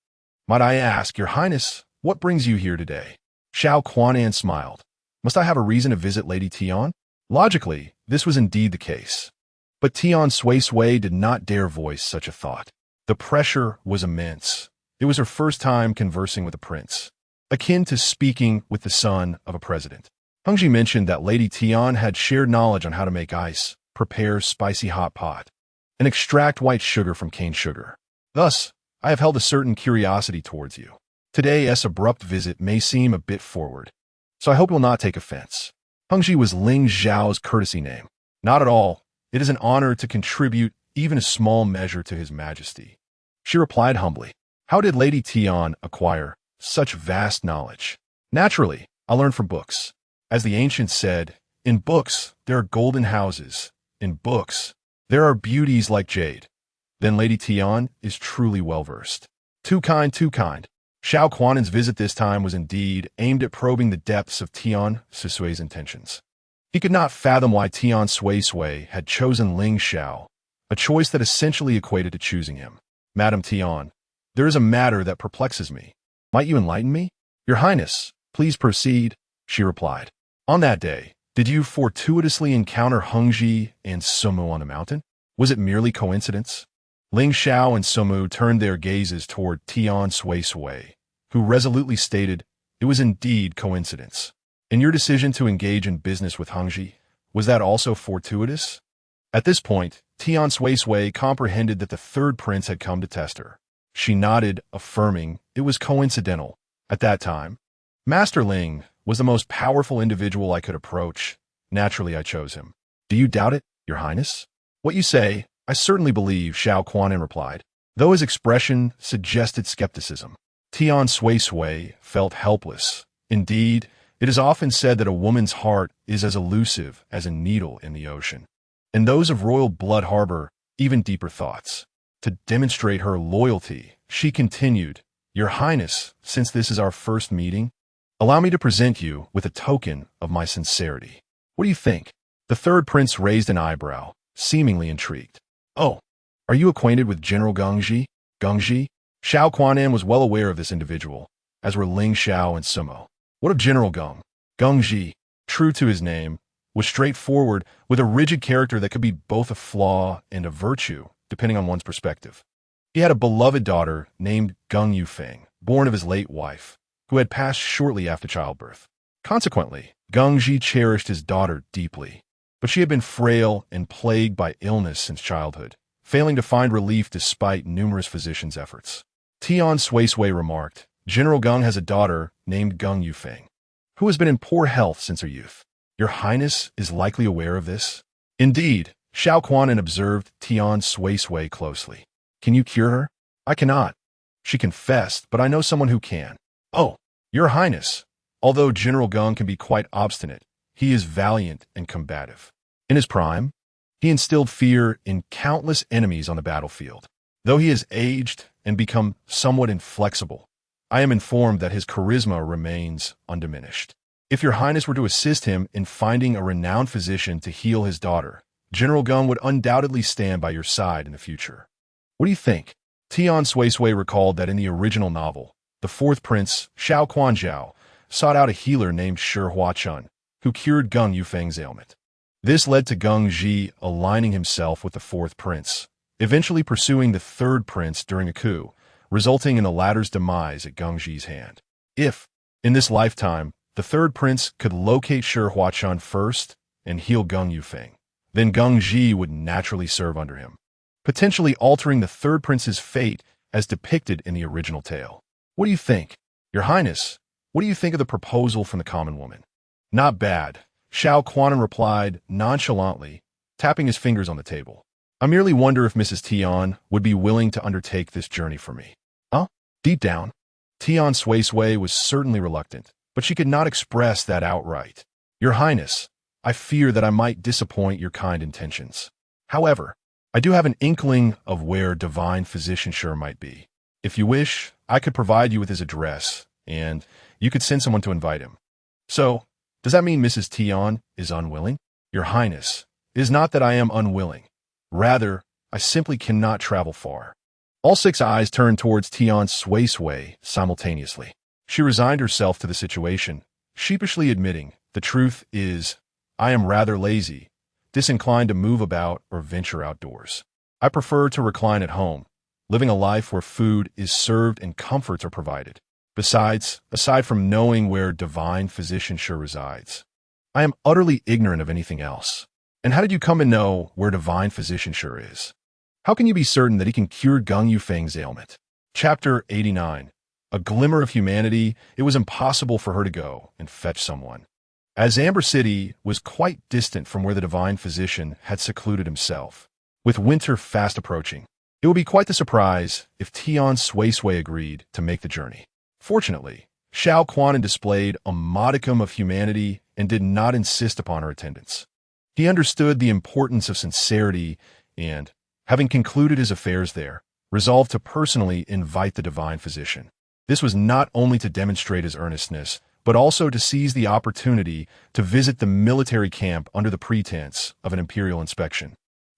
Might I ask, Your Highness, what brings you here today? Xiao Quanan smiled. Must I have a reason to visit Lady Tian? Logically, this was indeed the case. But Tian Suisui did not dare voice such a thought. The pressure was immense. It was her first time conversing with a prince, akin to speaking with the son of a president. Hengji mentioned that Lady Tian had shared knowledge on how to make ice, prepare spicy hot pot, and extract white sugar from cane sugar. Thus, I have held a certain curiosity towards you. Today's abrupt visit may seem a bit forward, so I hope you will not take offense. Hengji was Ling Zhao's courtesy name. Not at all. It is an honor to contribute even a small measure to His Majesty. She replied humbly. How did Lady Tian acquire such vast knowledge? Naturally, I learned from books. As the ancients said, in books there are golden houses. In books there are beauties like jade. Then Lady Tian is truly well-versed. Too kind, too kind. Xiao Quanan's visit this time was indeed aimed at probing the depths of Tian Suisui's intentions. He could not fathom why Tian Suisui had chosen Ling Xiao, a choice that essentially equated to choosing him. Madam Tian, there is a matter that perplexes me. Might you enlighten me? Your Highness, please proceed, she replied. On that day, did you fortuitously encounter Hengji and Sumu on the mountain? Was it merely coincidence? Ling Xiao and Sumu turned their gazes toward Tian Suisui, who resolutely stated, it was indeed coincidence. And your decision to engage in business with Hengji, was that also fortuitous? At this point, Tian Suisui comprehended that the third prince had come to test her. She nodded, affirming it was coincidental. At that time, Master Ling was the most powerful individual I could approach. Naturally, I chose him. Do you doubt it, Your Highness? What you say, I certainly believe, Xiao Quanan replied, though his expression suggested skepticism. Tian Suisui felt helpless. Indeed, it is often said that a woman's heart is as elusive as a needle in the ocean, and those of royal blood harbor even deeper thoughts. To demonstrate her loyalty, she continued, Your Highness, since this is our first meeting, allow me to present you with a token of my sincerity. What do you think? The third prince raised an eyebrow, seemingly intrigued. Oh, are you acquainted with General Gengji? Gengji? Xiao Quanan was well aware of this individual, as were Ling Xiao and Sumo. What of General Geng? Gengji, true to his name, was straightforward with a rigid character that could be both a flaw and a virtue, depending on one's perspective. He had a beloved daughter named Geng Yufeng, born of his late wife, who had passed shortly after childbirth. Consequently, Gengji cherished his daughter deeply, but she had been frail and plagued by illness since childhood, failing to find relief despite numerous physicians' efforts. Tian Suisui remarked, General Geng has a daughter named Geng Yufeng, who has been in poor health since her youth. Your Highness is likely aware of this? Indeed, Xiao Quanan observed Tian Suisui closely. Can you cure her? I cannot. She confessed, but I know someone who can. Oh, Your Highness, although General Geng can be quite obstinate, he is valiant and combative. In his prime, he instilled fear in countless enemies on the battlefield. Though he has aged and become somewhat inflexible, I am informed that his charisma remains undiminished. If Your Highness were to assist him in finding a renowned physician to heal his daughter, General Geng would undoubtedly stand by your side in the future. What do you think? Tian Suisui recalled that in the original novel, the fourth prince, Xiao Quanzhao, sought out a healer named Shi Huachun, who cured Geng Yufeng's ailment. This led to Gengji aligning himself with the fourth prince, eventually pursuing the third prince during a coup, resulting in the latter's demise at Gengji's hand. If, in this lifetime, the third prince could locate Shi Huachuan first and heal Geng Yufeng, then Geng Ji would naturally serve under him, potentially altering the third prince's fate as depicted in the original tale. What do you think? Your Highness, what do you think of the proposal from the common woman? Not bad, Xiao Quanan replied nonchalantly, tapping his fingers on the table. I merely wonder if Mrs. Tian would be willing to undertake this journey for me. Huh? Deep down, Tian Suisui was certainly reluctant, but she could not express that outright. Your Highness, I fear that I might disappoint your kind intentions. However, I do have an inkling of where Divine Physician Shi might be. If you wish, I could provide you with his address, and you could send someone to invite him. So, does that mean Mrs. Tian is unwilling? Your Highness, it is not that I am unwilling. Rather, I simply cannot travel far. All six eyes turned towards Tian Suisui simultaneously. She resigned herself to the situation, sheepishly admitting, the truth is, I am rather lazy, disinclined to move about or venture outdoors. I prefer to recline at home, living a life where food is served and comforts are provided. Besides, aside from knowing where Divine Physician Shi resides, I am utterly ignorant of anything else. And how did you come to know where Divine Physician Shi is? How can you be certain that he can cure Geng Yufeng's ailment? Chapter 89. A glimmer of humanity, it was impossible for her to go and fetch someone. As Amber City was quite distant from where the Divine Physician had secluded himself, with winter fast approaching, it would be quite the surprise if Tian Suisui agreed to make the journey. Fortunately, Xiao Quanan displayed a modicum of humanity and did not insist upon her attendance. He understood the importance of sincerity and, having concluded his affairs there, resolved to personally invite the Divine Physician. This was not only to demonstrate his earnestness, but also to seize the opportunity to visit the military camp under the pretense of an imperial inspection,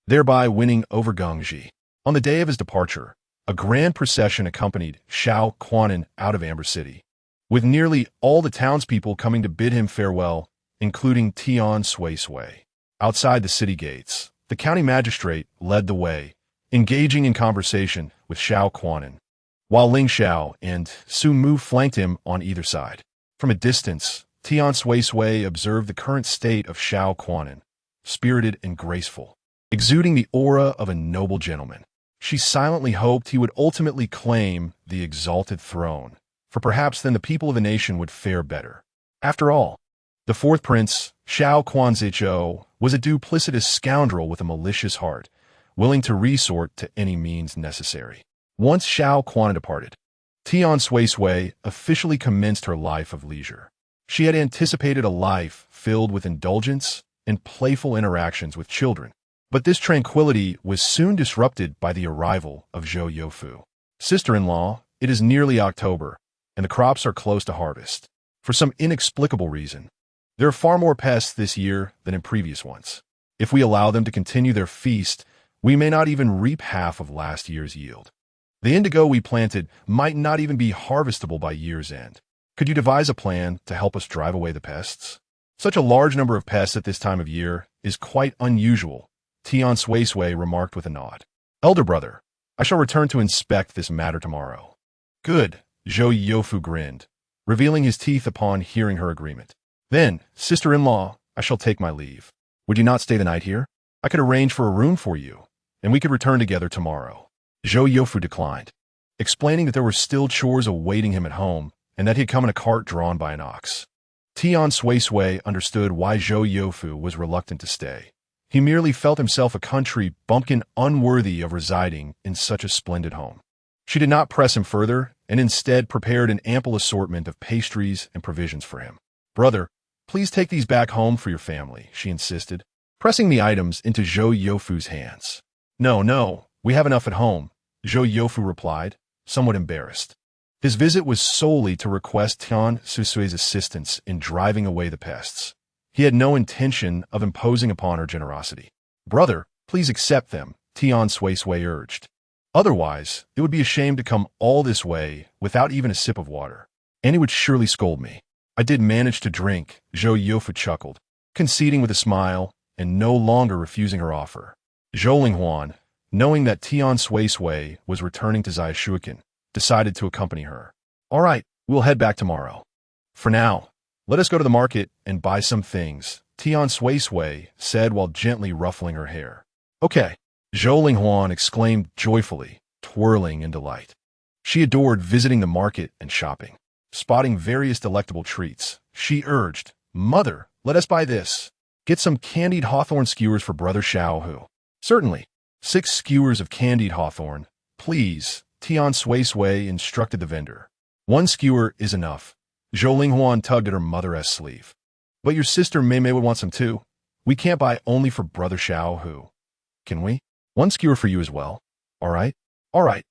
thereby winning over Geng Ji. On the day of his departure, a grand procession accompanied Xiao Quanan out of Amber City, with nearly all the townspeople coming to bid him farewell, including Tian Suisui. Outside the city gates, the county magistrate led the way, engaging in conversation with Xiao Quanan, while Ling Xiao and Su Mu flanked him on either side. From a distance, Tian Suisui observed the current state of Xiao Quanan, spirited and graceful, exuding the aura of a noble gentleman. She silently hoped he would ultimately claim the exalted throne, for perhaps then the people of the nation would fare better. After all, the fourth prince, Xiao Quanzichou, was a duplicitous scoundrel with a malicious heart, willing to resort to any means necessary. Once Xiao Quanan departed, Tian Suisui officially commenced her life of leisure. She had anticipated a life filled with indulgence and playful interactions with children, but this tranquility was soon disrupted by the arrival of Zhou Youfu. Sister-in-law, it is nearly October, and the crops are close to harvest. For some inexplicable reason, there are far more pests this year than in previous ones. If we allow them to continue their feast, we may not even reap half of last year's yield. The indigo we planted might not even be harvestable by year's end. Could you devise a plan to help us drive away the pests? Such a large number of pests at this time of year is quite unusual, Tian Suisui remarked with a nod. Elder brother, I shall return to inspect this matter tomorrow. Good, Zhou Youfu grinned, revealing his teeth upon hearing her agreement. Then, sister-in-law, I shall take my leave. Would you not stay the night here? I could arrange for a room for you, and we could return together tomorrow. Zhou Youfu declined, explaining that there were still chores awaiting him at home and that he had come in a cart drawn by an ox. Tian Suisui understood why Zhou Youfu was reluctant to stay. He merely felt himself a country bumpkin unworthy of residing in such a splendid home. She did not press him further and instead prepared an ample assortment of pastries and provisions for him. Brother, please take these back home for your family, she insisted, pressing the items into Zhou Youfu's hands. No, we have enough at home, Zhou Youfu replied, somewhat embarrassed. His visit was solely to request Tian Suisui's assistance in driving away the pests. He had no intention of imposing upon her generosity. Brother, please accept them, Tian Suisui urged. Otherwise, it would be a shame to come all this way without even a sip of water. And he would surely scold me. I did manage to drink, Zhou Youfu chuckled, conceding with a smile and no longer refusing her offer. Zhou Linghuan, knowing that Tian Suisui was returning to Zhaishuikan, decided to accompany her. All right, We'll head back tomorrow. For now, let us go to the market and buy some things, Tian Suisui said while gently ruffling her hair. Okay, Zhou Linghuan exclaimed joyfully, twirling in delight. She adored visiting the market and shopping. Spotting various delectable treats, she urged, Mother, let us buy this. Get some candied hawthorn skewers for Brother Xiaohu. Certainly. 6 skewers of candied hawthorn, please, Tian Suisui instructed the vendor. 1 skewer is enough. Zhou Linghuan tugged at her mother's sleeve. But your sister Mei would want some too. We can't buy only for Brother Xiaohu. Can we? 1 skewer for you as well. All right? All right.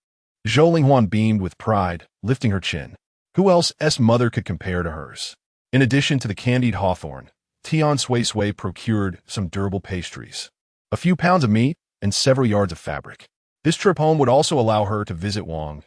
Zhou Linghuan beamed with pride, lifting her chin. Who else's mother could compare to hers? In addition to the candied hawthorn, Tian Suisui procured some durable pastries, a few pounds of meat, and several yards of fabric. This trip home would also allow her to visit Wang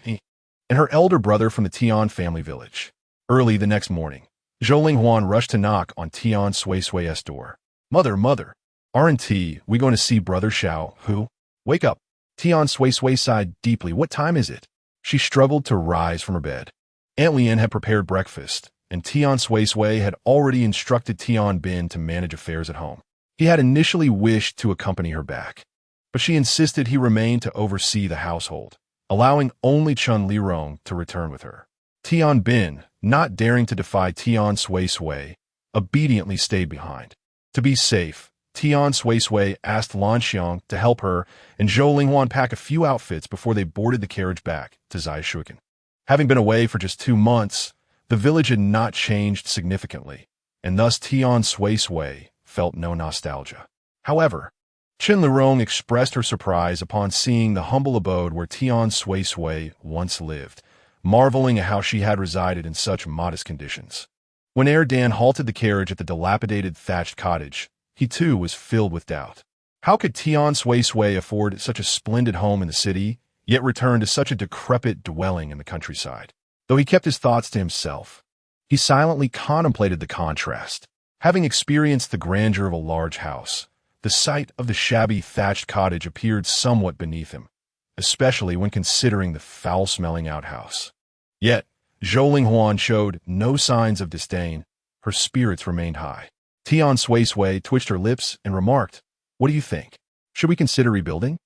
He, and her elder brother from the Tian family village. Early the next morning, Zhou Linghuan rushed to knock on Tian Suisui's door. Mother, aren't we going to see Brother Xiaohu? Wake up. Tian Suisui sighed deeply. What time is it? She struggled to rise from her bed. Aunt Lian had prepared breakfast, and Tian Suisui had already instructed Tian Bin to manage affairs at home. He had initially wished to accompany her back, but she insisted he remain to oversee the household, allowing only Chun Lirong to return with her. Tian Bin, not daring to defy Tian Suisui, obediently stayed behind. To be safe, Tian Suisui asked Lan Xiang to help her and Zhou Linghuan pack a few outfits before they boarded the carriage back to Zaishuikan. Having been away for just 2 months, the village had not changed significantly, and thus Tian Suisui felt no nostalgia. However, Chen Lirong expressed her surprise upon seeing the humble abode where Tian Suisui once lived, marveling at how she had resided in such modest conditions. When Dan halted the carriage at the dilapidated thatched cottage, he too was filled with doubt. How could Tian Suisui afford such a splendid home in the city, yet return to such a decrepit dwelling in the countryside? Though he kept his thoughts to himself, he silently contemplated the contrast. Having experienced the grandeur of a large house, the sight of the shabby thatched cottage appeared somewhat beneath him, especially when considering the foul-smelling outhouse. Yet, Zhou Linghuan showed no signs of disdain. Her spirits remained high. Tian Suisui twitched her lips and remarked, What do you think? Should we consider rebuilding?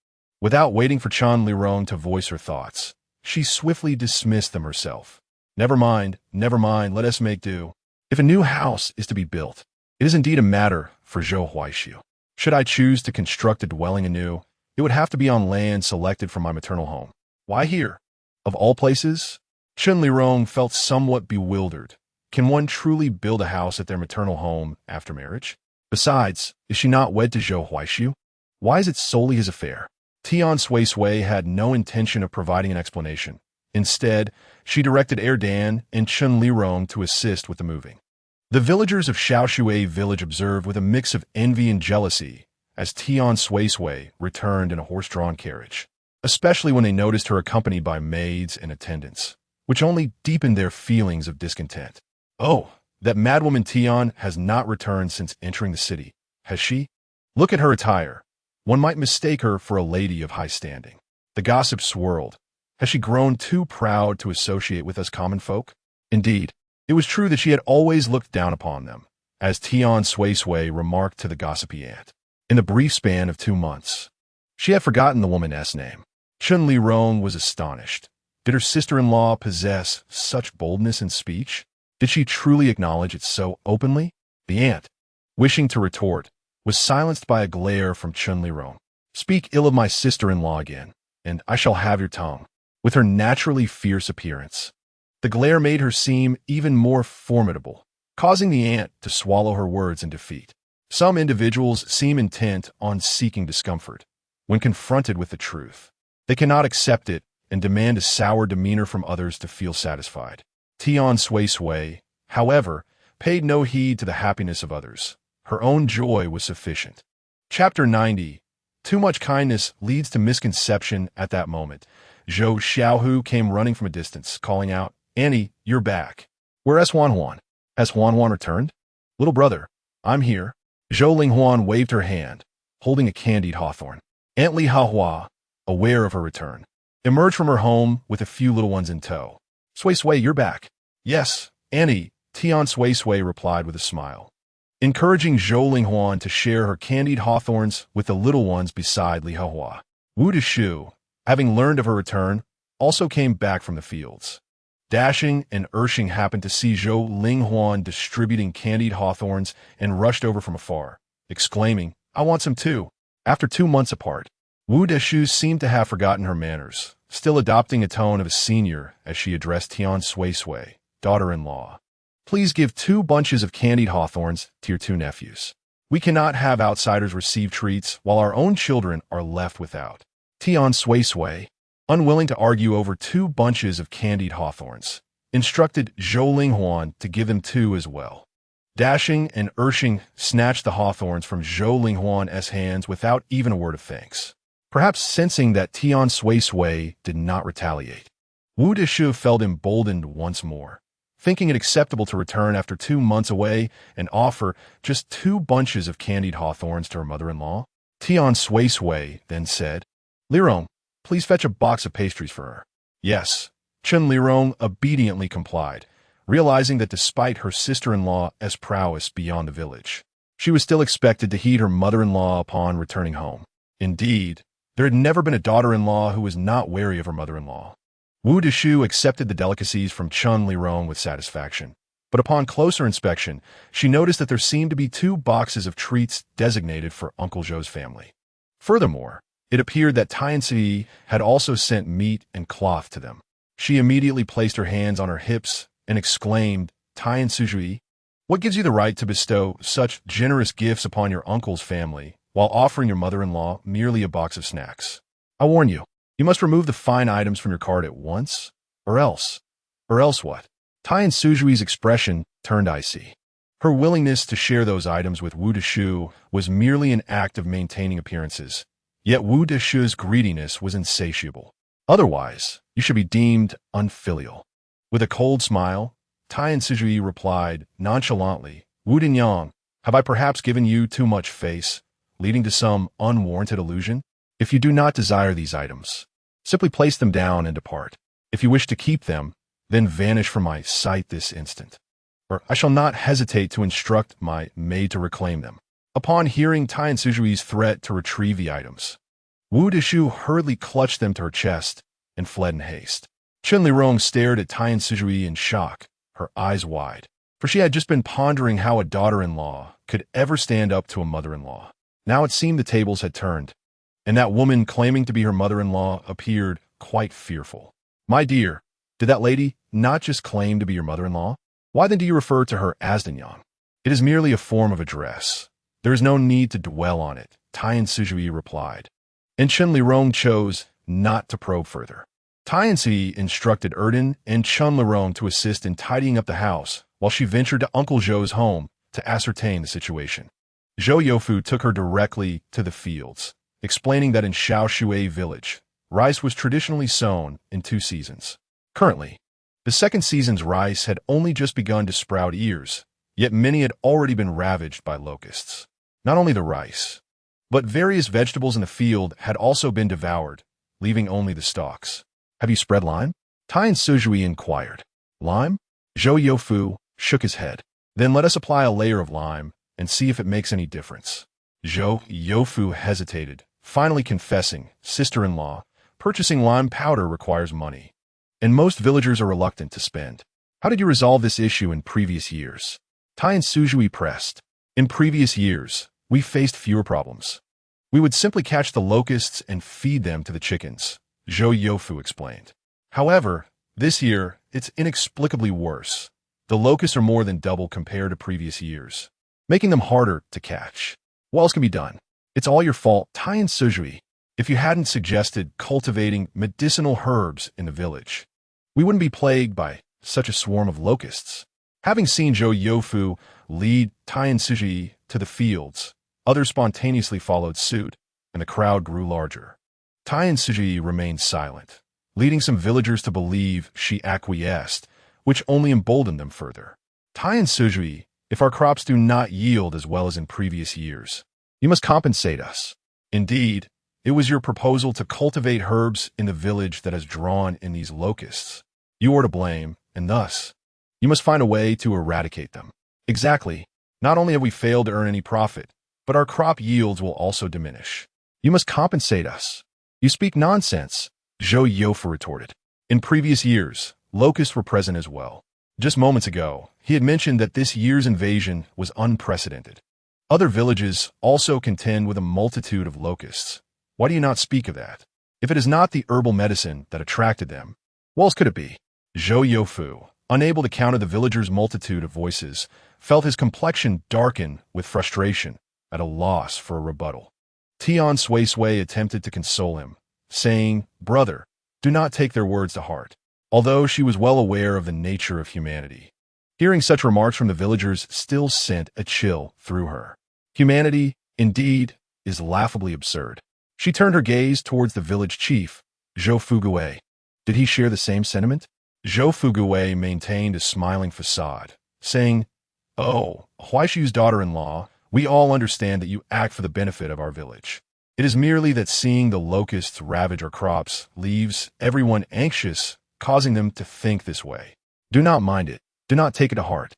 Without waiting for Chun Lirong to voice her thoughts, she swiftly dismissed them herself. Never mind, let us make do. If a new house is to be built, it is indeed a matter for Zhou Huaishu. Should I choose to construct a dwelling anew, it would have to be on land selected from my maternal home. Why here? Of all places? Chun Lirong felt somewhat bewildered. Can one truly build a house at their maternal home after marriage? Besides, is she not wed to Zhou Huaishu? Why is it solely his affair? Tian Suisui had no intention of providing an explanation. Instead, she directed Dan and Chun Lirong to assist with the moving. The villagers of Xiaoshui village observed with a mix of envy and jealousy as Tian Suisui returned in a horse-drawn carriage, especially when they noticed her accompanied by maids and attendants, which only deepened their feelings of discontent. Oh, that madwoman Tian has not returned since entering the city, has she? Look at her attire. One might mistake her for a lady of high standing. The gossip swirled. Has she grown too proud to associate with us common folk? Indeed, it was true that she had always looked down upon them, as Tian Suisui remarked to the gossipy aunt. In the brief span of 2 months, she had forgotten the woman's name. Chun Lirong was astonished. Did her sister-in-law possess such boldness in speech? Did she truly acknowledge it so openly? The aunt, wishing to retort, was silenced by a glare from Chun Lirong. Speak ill of my sister-in-law again, and I shall have your tongue. With her naturally fierce appearance, the glare made her seem even more formidable, causing the aunt to swallow her words in defeat. Some individuals seem intent on seeking discomfort. When confronted with the truth, they cannot accept it and demand a sour demeanor from others to feel satisfied. Tian Suisui, however, paid no heed to the happiness of others. Her own joy was sufficient. Chapter 90. Too much kindness leads to misconception. At that moment, Zhou Xiaohu came running from a distance, calling out, Annie, you're back. Where's Huan? Has Huan returned? Little brother, I'm here. Zhou Linghuan waved her hand, holding a candied hawthorn. Aunt Li Hahua, aware of her return, emerged from her home with a few little ones in tow. Suisui, you're back. Yes, Annie, Tian Suisui replied with a smile, encouraging Zhou Linghuan to share her candied hawthorns with the little ones beside Li Hehua. Wu Deshu, having learned of her return, also came back from the fields. Dashing and Ershing happened to see Zhou Linghuan distributing candied hawthorns and rushed over from afar, exclaiming, "I want some too." After 2 months apart, Wu Deshu seemed to have forgotten her manners, still adopting a tone of a senior as she addressed Tian Suisui, daughter-in-law. "Please give 2 bunches of candied hawthorns to your 2 nephews. We cannot have outsiders receive treats while our own children are left without." Tian Suisui, unwilling to argue over 2 bunches of candied hawthorns, instructed Zhou Linghuan to give them 2 as well. Dashing and Ershing snatched the hawthorns from Zhou Linghuan's hands without even a word of thanks, perhaps sensing that Tian Suisui did not retaliate. Wu Deshu felt emboldened once more, thinking it acceptable to return after 2 months away and offer just 2 bunches of candied hawthorns to her mother-in-law. Tian Suisui then said, "Lirong, please fetch a box of pastries for her." "Yes." Chen Lirong obediently complied, realizing that despite her sister-in-law's prowess beyond the village, she was still expected to heed her mother-in-law upon returning home. Indeed, there had never been a daughter-in-law who was not wary of her mother-in-law. Wu Deshu accepted the delicacies from Chen Lirong with satisfaction, but upon closer inspection, she noticed that there seemed to be 2 boxes of treats designated for Uncle Zhou's family. Furthermore, it appeared that Tian Suisui had also sent meat and cloth to them. She immediately placed her hands on her hips and exclaimed, "Tian Suisui, what gives you the right to bestow such generous gifts upon your uncle's family while offering your mother-in-law merely a box of snacks? I warn you, you must remove the fine items from your cart at once, or else what?" Tian Suisui's expression turned icy. Her willingness to share those items with Wu Deshu was merely an act of maintaining appearances, yet Wu Deshu's greediness was insatiable. "Otherwise, you should be deemed unfilial." With a cold smile, Tian Suisui replied nonchalantly, "Wu Dinyang, have I perhaps given you too much face, leading to some unwarranted illusion? If you do not desire these items, simply place them down and depart. If you wish to keep them, then vanish from my sight this instant, or I shall not hesitate to instruct my maid to reclaim them." Upon hearing Tian Suisui's threat to retrieve the items, Wu Deshu hurriedly clutched them to her chest and fled in haste. Chen Lirong stared at Tian Suisui in shock, her eyes wide, for she had just been pondering how a daughter-in-law could ever stand up to a mother-in-law. Now it seemed the tables had turned, and that woman claiming to be her mother-in-law appeared quite fearful. "My dear, did that lady not just claim to be your mother-in-law? Why then do you refer to her as Dinyang? It is merely a form of address. There is no need to dwell on it," Tian Suisui replied, and Chen Lirong chose not to probe further. Tian Suisui instructed Erden and Chen Lirong to assist in tidying up the house while she ventured to Uncle Zhou's home to ascertain the situation. Zhou Youfu took her directly to the fields, explaining that in Shaoshui village, rice was traditionally sown in 2 seasons. Currently, the 2nd season's rice had only just begun to sprout ears, yet many had already been ravaged by locusts. Not only the rice, but various vegetables in the field had also been devoured, leaving only the stalks. "Have you spread lime?" Tian Suisui inquired. "Lime?" Zhou Youfu shook his head. "Then let us apply a layer of lime and see if it makes any difference." Zhou Youfu hesitated, finally confessing, "Sister-in-law, purchasing lime powder requires money, and most villagers are reluctant to spend. How did you resolve this issue in previous years?" Tian Suisui pressed. "In previous years, we faced fewer problems. We would simply catch the locusts and feed them to the chickens," Zhou Youfu explained. "However, this year, it's inexplicably worse. The locusts are more than double compared to previous years, making them harder to catch. What else can be done?" "It's all your fault, Tian Suisui. If you hadn't suggested cultivating medicinal herbs in the village, we wouldn't be plagued by such a swarm of locusts." Having seen Zhou Youfu lead Tian Suisui to the fields, others spontaneously followed suit, and the crowd grew larger. Tian Suisui remained silent, leading some villagers to believe she acquiesced, which only emboldened them further. "Tian Suisui, if our crops do not yield as well as in previous years, you must compensate us. Indeed, it was your proposal to cultivate herbs in the village that has drawn in these locusts. You are to blame, and thus, you must find a way to eradicate them. Exactly. Not only have we failed to earn any profit, but our crop yields will also diminish. You must compensate us. You speak nonsense, Zhou Yofu retorted. In previous years, locusts were present as well. Just moments ago, he had mentioned that this year's invasion was unprecedented. Other villages also contend with a multitude of locusts. Why do you not speak of that? If it is not the herbal medicine that attracted them, what else could it be? Zhou Yofu, unable to counter the villagers' multitude of voices, felt his complexion darken with frustration, at a loss for a rebuttal. Tian Suisui attempted to console him, saying, "Brother, do not take their words to heart," although she was well aware of the nature of humanity. Hearing such remarks from the villagers still sent a chill through her. Humanity, indeed, is laughably absurd. She turned her gaze towards the village chief, Zhou Fugui. Did he share the same sentiment? Zhou Fugui maintained a smiling facade, saying, "Oh, Huaishu's daughter-in-law, we all understand that you act for the benefit of our village. It is merely that seeing the locusts ravage our crops leaves everyone anxious, causing them to think this way. Do not mind it. Do not take it to heart."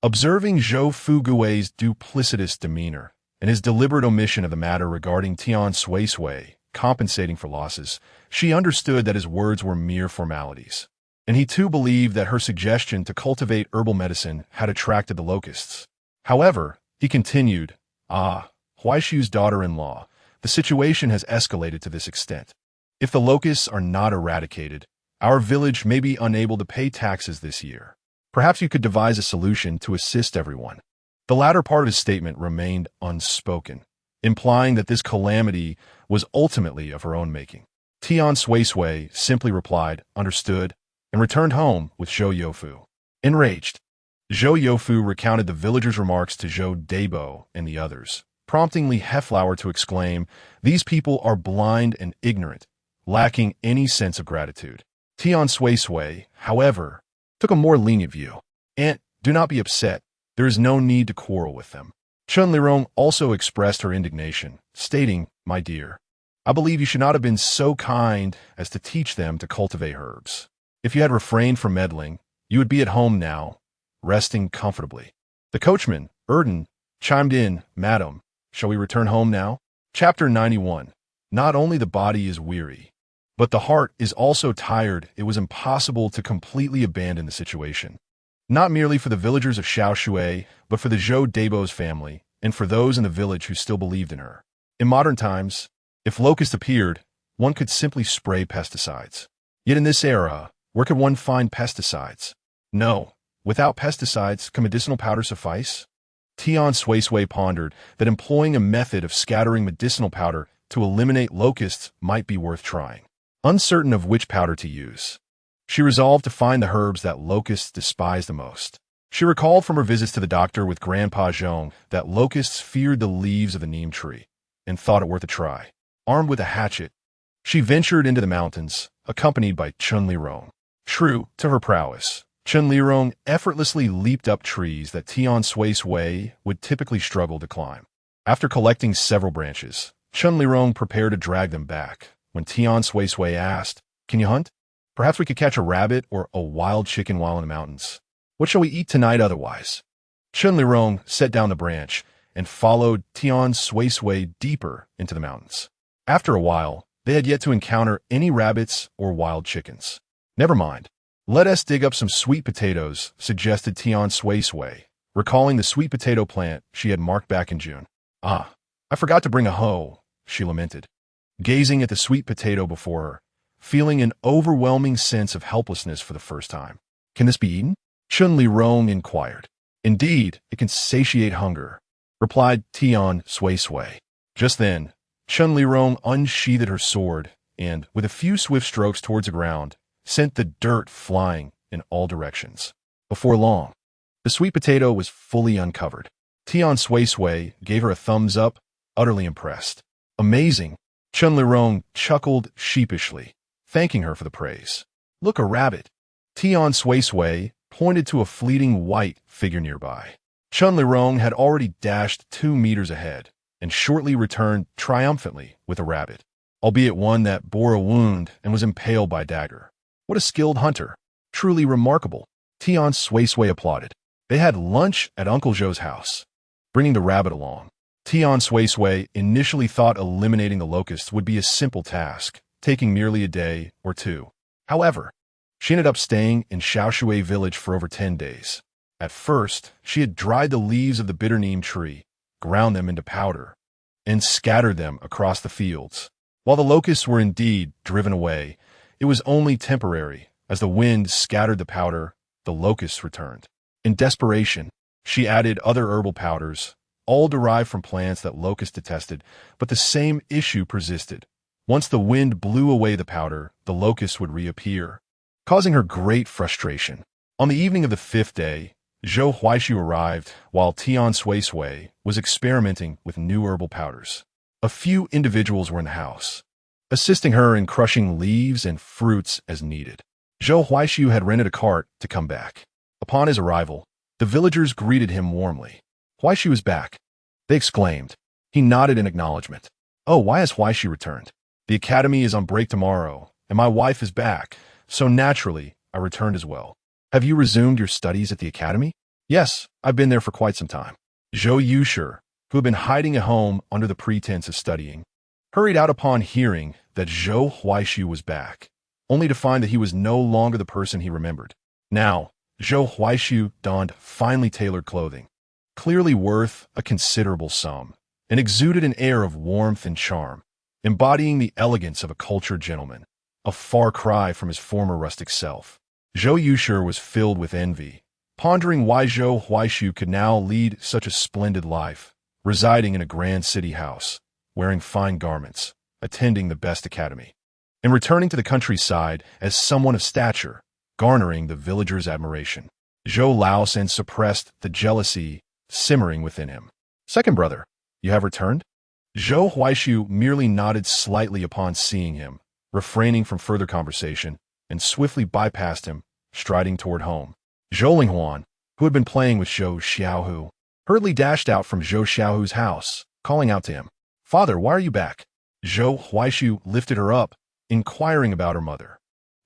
Observing Zhou Fugui's duplicitous demeanor and his deliberate omission of the matter regarding Tian Suisui compensating for losses, she understood that his words were mere formalities. And he too believed that her suggestion to cultivate herbal medicine had attracted the locusts. However, he continued, Huaishu's daughter-in-law, the situation has escalated to this extent. If the locusts are not eradicated, our village may be unable to pay taxes this year. Perhaps you could devise a solution to assist everyone. The latter part of his statement remained unspoken, implying that this calamity was ultimately of her own making. Tian Suisui simply replied, "Understood," and returned home with Zhou Yofu. Enraged, Zhou Yofu recounted the villagers' remarks to Zhou Dabo and the others, prompting Li Heflower to exclaim, "These people are blind and ignorant, lacking any sense of gratitude." Tian Suisui, however, took a more lenient view. "Aunt, do not be upset. There is no need to quarrel with them." Chun Lirong also expressed her indignation, stating, "My dear, I believe you should not have been so kind as to teach them to cultivate herbs. If you had refrained from meddling, you would be at home now, resting comfortably." The coachman, Erden, chimed in, "Madam, shall we return home now?" Chapter 91. Not only the body is weary, but the heart is also tired. It was impossible to completely abandon the situation. Not merely for the villagers of Shaoshui, but for the Zhou Dabo's family, and for those in the village who still believed in her. In modern times, if locusts appeared, one could simply spray pesticides. Yet in this era, where could one find pesticides? No, without pesticides, can medicinal powder suffice? Tian Suisui pondered that employing a method of scattering medicinal powder to eliminate locusts might be worth trying. Uncertain of which powder to use, she resolved to find the herbs that locusts despise the most. She recalled from her visits to the doctor with Grandpa Zhong that locusts feared the leaves of the neem tree and thought it worth a try. Armed with a hatchet, she ventured into the mountains, accompanied by Chun Lirong. True to her prowess, Chun Lirong effortlessly leaped up trees that Tian Suisui would typically struggle to climb. After collecting several branches, Chun Lirong prepared to drag them back. When Tian Suisui asked, "Can you hunt? Perhaps we could catch a rabbit or a wild chicken while in the mountains. What shall we eat tonight otherwise?" Chun Lirong set down the branch and followed Tian Suisui deeper into the mountains. After a while, they had yet to encounter any rabbits or wild chickens. "Never mind. Let us dig up some sweet potatoes," suggested Tian Suisui, recalling the sweet potato plant she had marked back in June. "I forgot to bring a hoe," she lamented, gazing at the sweet potato before her, feeling an overwhelming sense of helplessness for the first time. "Can this be eaten?" Chun Lirong inquired. "Indeed, it can satiate hunger," replied Tian Suisui. Just then, Chun Lirong unsheathed her sword and, with a few swift strokes towards the ground, sent the dirt flying in all directions. Before long, the sweet potato was fully uncovered. Tian Suisui gave her a thumbs up, utterly impressed. "Amazing." Chun Lirong chuckled sheepishly, thanking her for the praise. "Look, a rabbit." Tian Suisui pointed to a fleeting white figure nearby. Chun Lirong had already dashed 2 meters ahead and shortly returned triumphantly with a rabbit, albeit one that bore a wound and was impaled by a dagger. What a skilled hunter! Truly remarkable. Tian Suisui applauded. They had lunch at Uncle Zhou's house, bringing the rabbit along. Tian Suisui initially thought eliminating the locusts would be a simple task, taking merely a day or two. However, she ended up staying in Xiaoshui village for over 10 days. At first, she had dried the leaves of the bitter neem tree, ground them into powder, and scattered them across the fields. While the locusts were indeed driven away, it was only temporary. As the wind scattered the powder, the locusts returned. In desperation, she added other herbal powders, all derived from plants that locusts detested, but the same issue persisted. Once the wind blew away the powder, the locusts would reappear, causing her great frustration. On the evening of the 5th day, Zhou Huaishu arrived while Tian Suisui was experimenting with new herbal powders. A few individuals were in the house, assisting her in crushing leaves and fruits as needed. Zhou Huaishu had rented a cart to come back. Upon his arrival, the villagers greeted him warmly. Huaishu is back, they exclaimed. He nodded in acknowledgement. Oh, why has Huaishu returned? The academy is on break tomorrow, and my wife is back, so naturally, I returned as well. Have you resumed your studies at the academy? Yes, I've been there for quite some time. Zhou Yushi, who had been hiding at home under the pretense of studying, hurried out upon hearing that Zhou Huaishu was back, only to find that he was no longer the person he remembered. Now, Zhou Huaishu donned finely tailored clothing, clearly worth a considerable sum, and exuded an air of warmth and charm, embodying the elegance of a cultured gentleman, a far cry from his former rustic self. Zhou Yushi was filled with envy, pondering why Zhou Huaishu could now lead such a splendid life, residing in a grand city house, wearing fine garments, attending the best academy, and returning to the countryside as someone of stature, garnering the villagers' admiration. Zhou Laosan suppressed the jealousy simmering within him. Second brother, you have returned? Zhou Huaishu merely nodded slightly upon seeing him, refraining from further conversation, and swiftly bypassed him, striding toward home. Zhou Linghuan, who had been playing with Zhou Xiaohu, hurriedly dashed out from Zhou Xiaohu's house, calling out to him, Father, why are you back? Zhou Huaishu lifted her up, inquiring about her mother.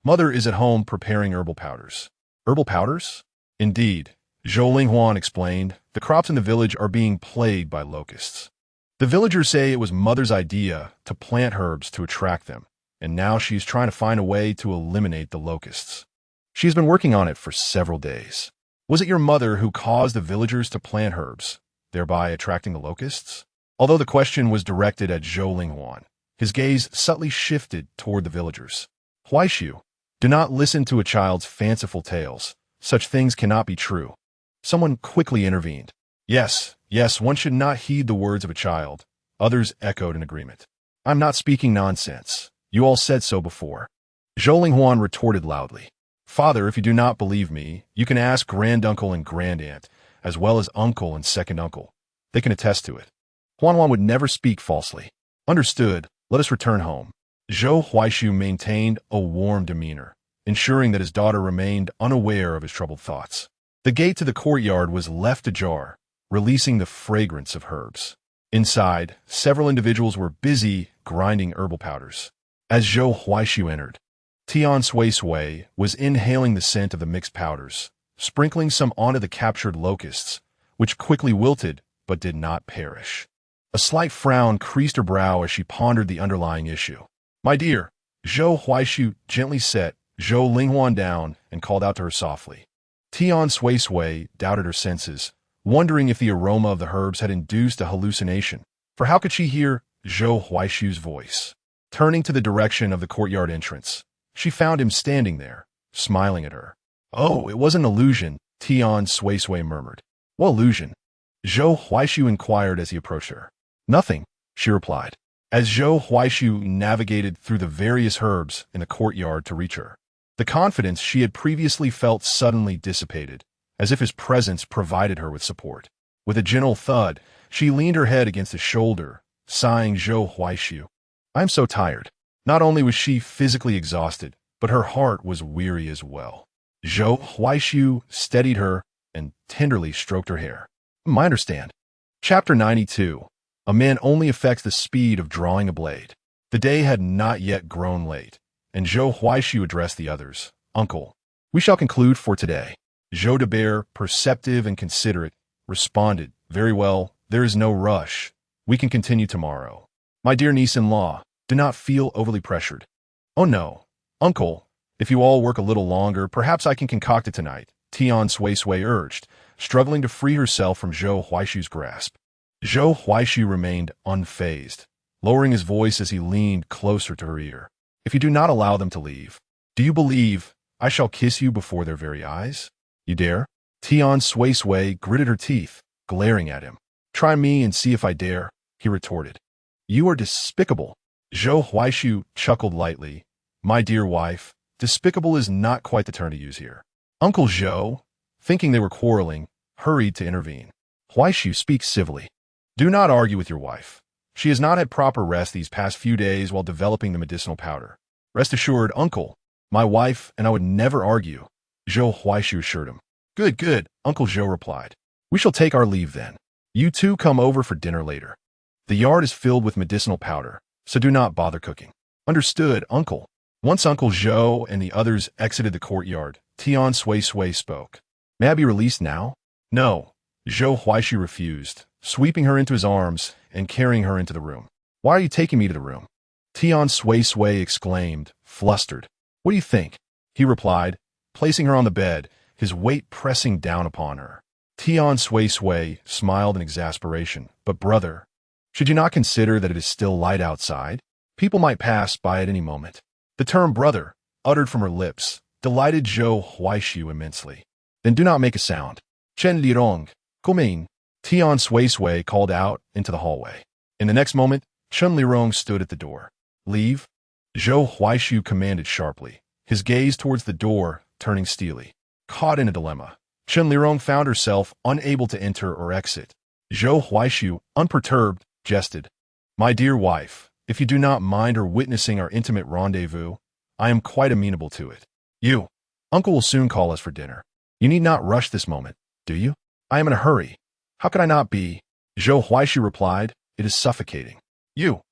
Mother is at home preparing herbal powders. Herbal powders? Indeed, Zhou Linghuan explained, the crops in the village are being plagued by locusts. The villagers say it was mother's idea to plant herbs to attract them, and now she's trying to find a way to eliminate the locusts. She's been working on it for several days. Was it your mother who caused the villagers to plant herbs, thereby attracting the locusts? Although the question was directed at Zhou Linghuan, his gaze subtly shifted toward the villagers. Huaishu, do not listen to a child's fanciful tales. Such things cannot be true. Someone quickly intervened. Yes, one should not heed the words of a child. Others echoed in agreement. I'm not speaking nonsense. You all said so before. Zhou Linghuan retorted loudly. Father, if you do not believe me, you can ask granduncle and grandaunt, as well as uncle and second uncle. They can attest to it. Huanhuan would never speak falsely. Understood, let us return home. Zhou Huaishu maintained a warm demeanor, ensuring that his daughter remained unaware of his troubled thoughts. The gate to the courtyard was left ajar, releasing the fragrance of herbs. Inside, several individuals were busy grinding herbal powders. As Zhou Huaishu entered, Tian Suisui was inhaling the scent of the mixed powders, sprinkling some onto the captured locusts, which quickly wilted but did not perish. A slight frown creased her brow as she pondered the underlying issue. My dear, Zhou Huaishu gently set Zhou Linghuan down and called out to her softly. Tian Suisui doubted her senses, wondering if the aroma of the herbs had induced a hallucination, for how could she hear Zhou Huaishu's voice? Turning to the direction of the courtyard entrance, she found him standing there, smiling at her. Oh, it was an illusion, Tian Suisui murmured. What illusion? Zhou Huaishu inquired as he approached her. Nothing, she replied, as Zhou Huaishu navigated through the various herbs in the courtyard to reach her. The confidence she had previously felt suddenly dissipated, as if his presence provided her with support. With a gentle thud, she leaned her head against his shoulder, sighing Zhou Huaishu. I am so tired. Not only was she physically exhausted, but her heart was weary as well. Zhou Huaishu steadied her and tenderly stroked her hair. I understand. Chapter 92. A man only affects the speed of drawing a blade. The day had not yet grown late, and Zhou Huaishu addressed the others. Uncle, We shall conclude for today. Joe de Bear, perceptive and considerate, responded, "Very well, there is no rush. We can continue tomorrow. My dear niece-in-law, do not feel overly pressured." "Oh no, uncle, if you all work a little longer, perhaps I can concoct it tonight," Tian Suisui urged, struggling to free herself from Zhou Huaishu's grasp. Zhou Huaishu remained unfazed, lowering his voice as he leaned closer to her ear. "If you do not allow them to leave, do you believe I shall kiss you before their very eyes? You dare?" Tian Suisui gritted her teeth, glaring at him. "Try me and see if I dare," he retorted. "You are despicable." Zhou Huaishu chuckled lightly. "My dear wife, despicable is not quite the term to use here." Uncle Zhou, thinking they were quarreling, hurried to intervene. "Huaishu, speak civilly. Do not argue with your wife. She has not had proper rest these past few days while developing the medicinal powder. Rest assured, uncle, my wife and I would never argue," Zhou Huaishu assured him. "Good, good," Uncle Zhou replied. "We shall take our leave then. You two come over for dinner later. The yard is filled with medicinal powder, so do not bother cooking." "Understood, uncle." Once Uncle Zhou and the others exited the courtyard, Tian Suisui spoke. "May I be released now?" "No," Zhou Huaishu refused, sweeping her into his arms and carrying her into the room. "Why are you taking me to the room?" Tian Suisui exclaimed, flustered. "What do you think?" he replied, placing her on the bed, his weight pressing down upon her. Tian Suisui smiled in exasperation. "But brother, should you not consider that it is still light outside? People might pass by at any moment." The term brother, uttered from her lips, delighted Zhou Huaishu immensely. "Then do not make a sound." "Chen Lirong, Guoming," Tian Suisui called out into the hallway. In the next moment, Chen Lirong stood at the door. "Leave," Zhou Huaishu commanded sharply, his gaze towards the door turning steely. Caught in a dilemma, Chen Lirong found herself unable to enter or exit. Zhou Huaishu, unperturbed, jested. "My dear wife, if you do not mind her witnessing our intimate rendezvous, I am quite amenable to it. You, uncle will soon call us for dinner. You need not rush this moment, do you?" "I am in a hurry. How could I not be?" Zhou Huaishu replied. "It is suffocating." You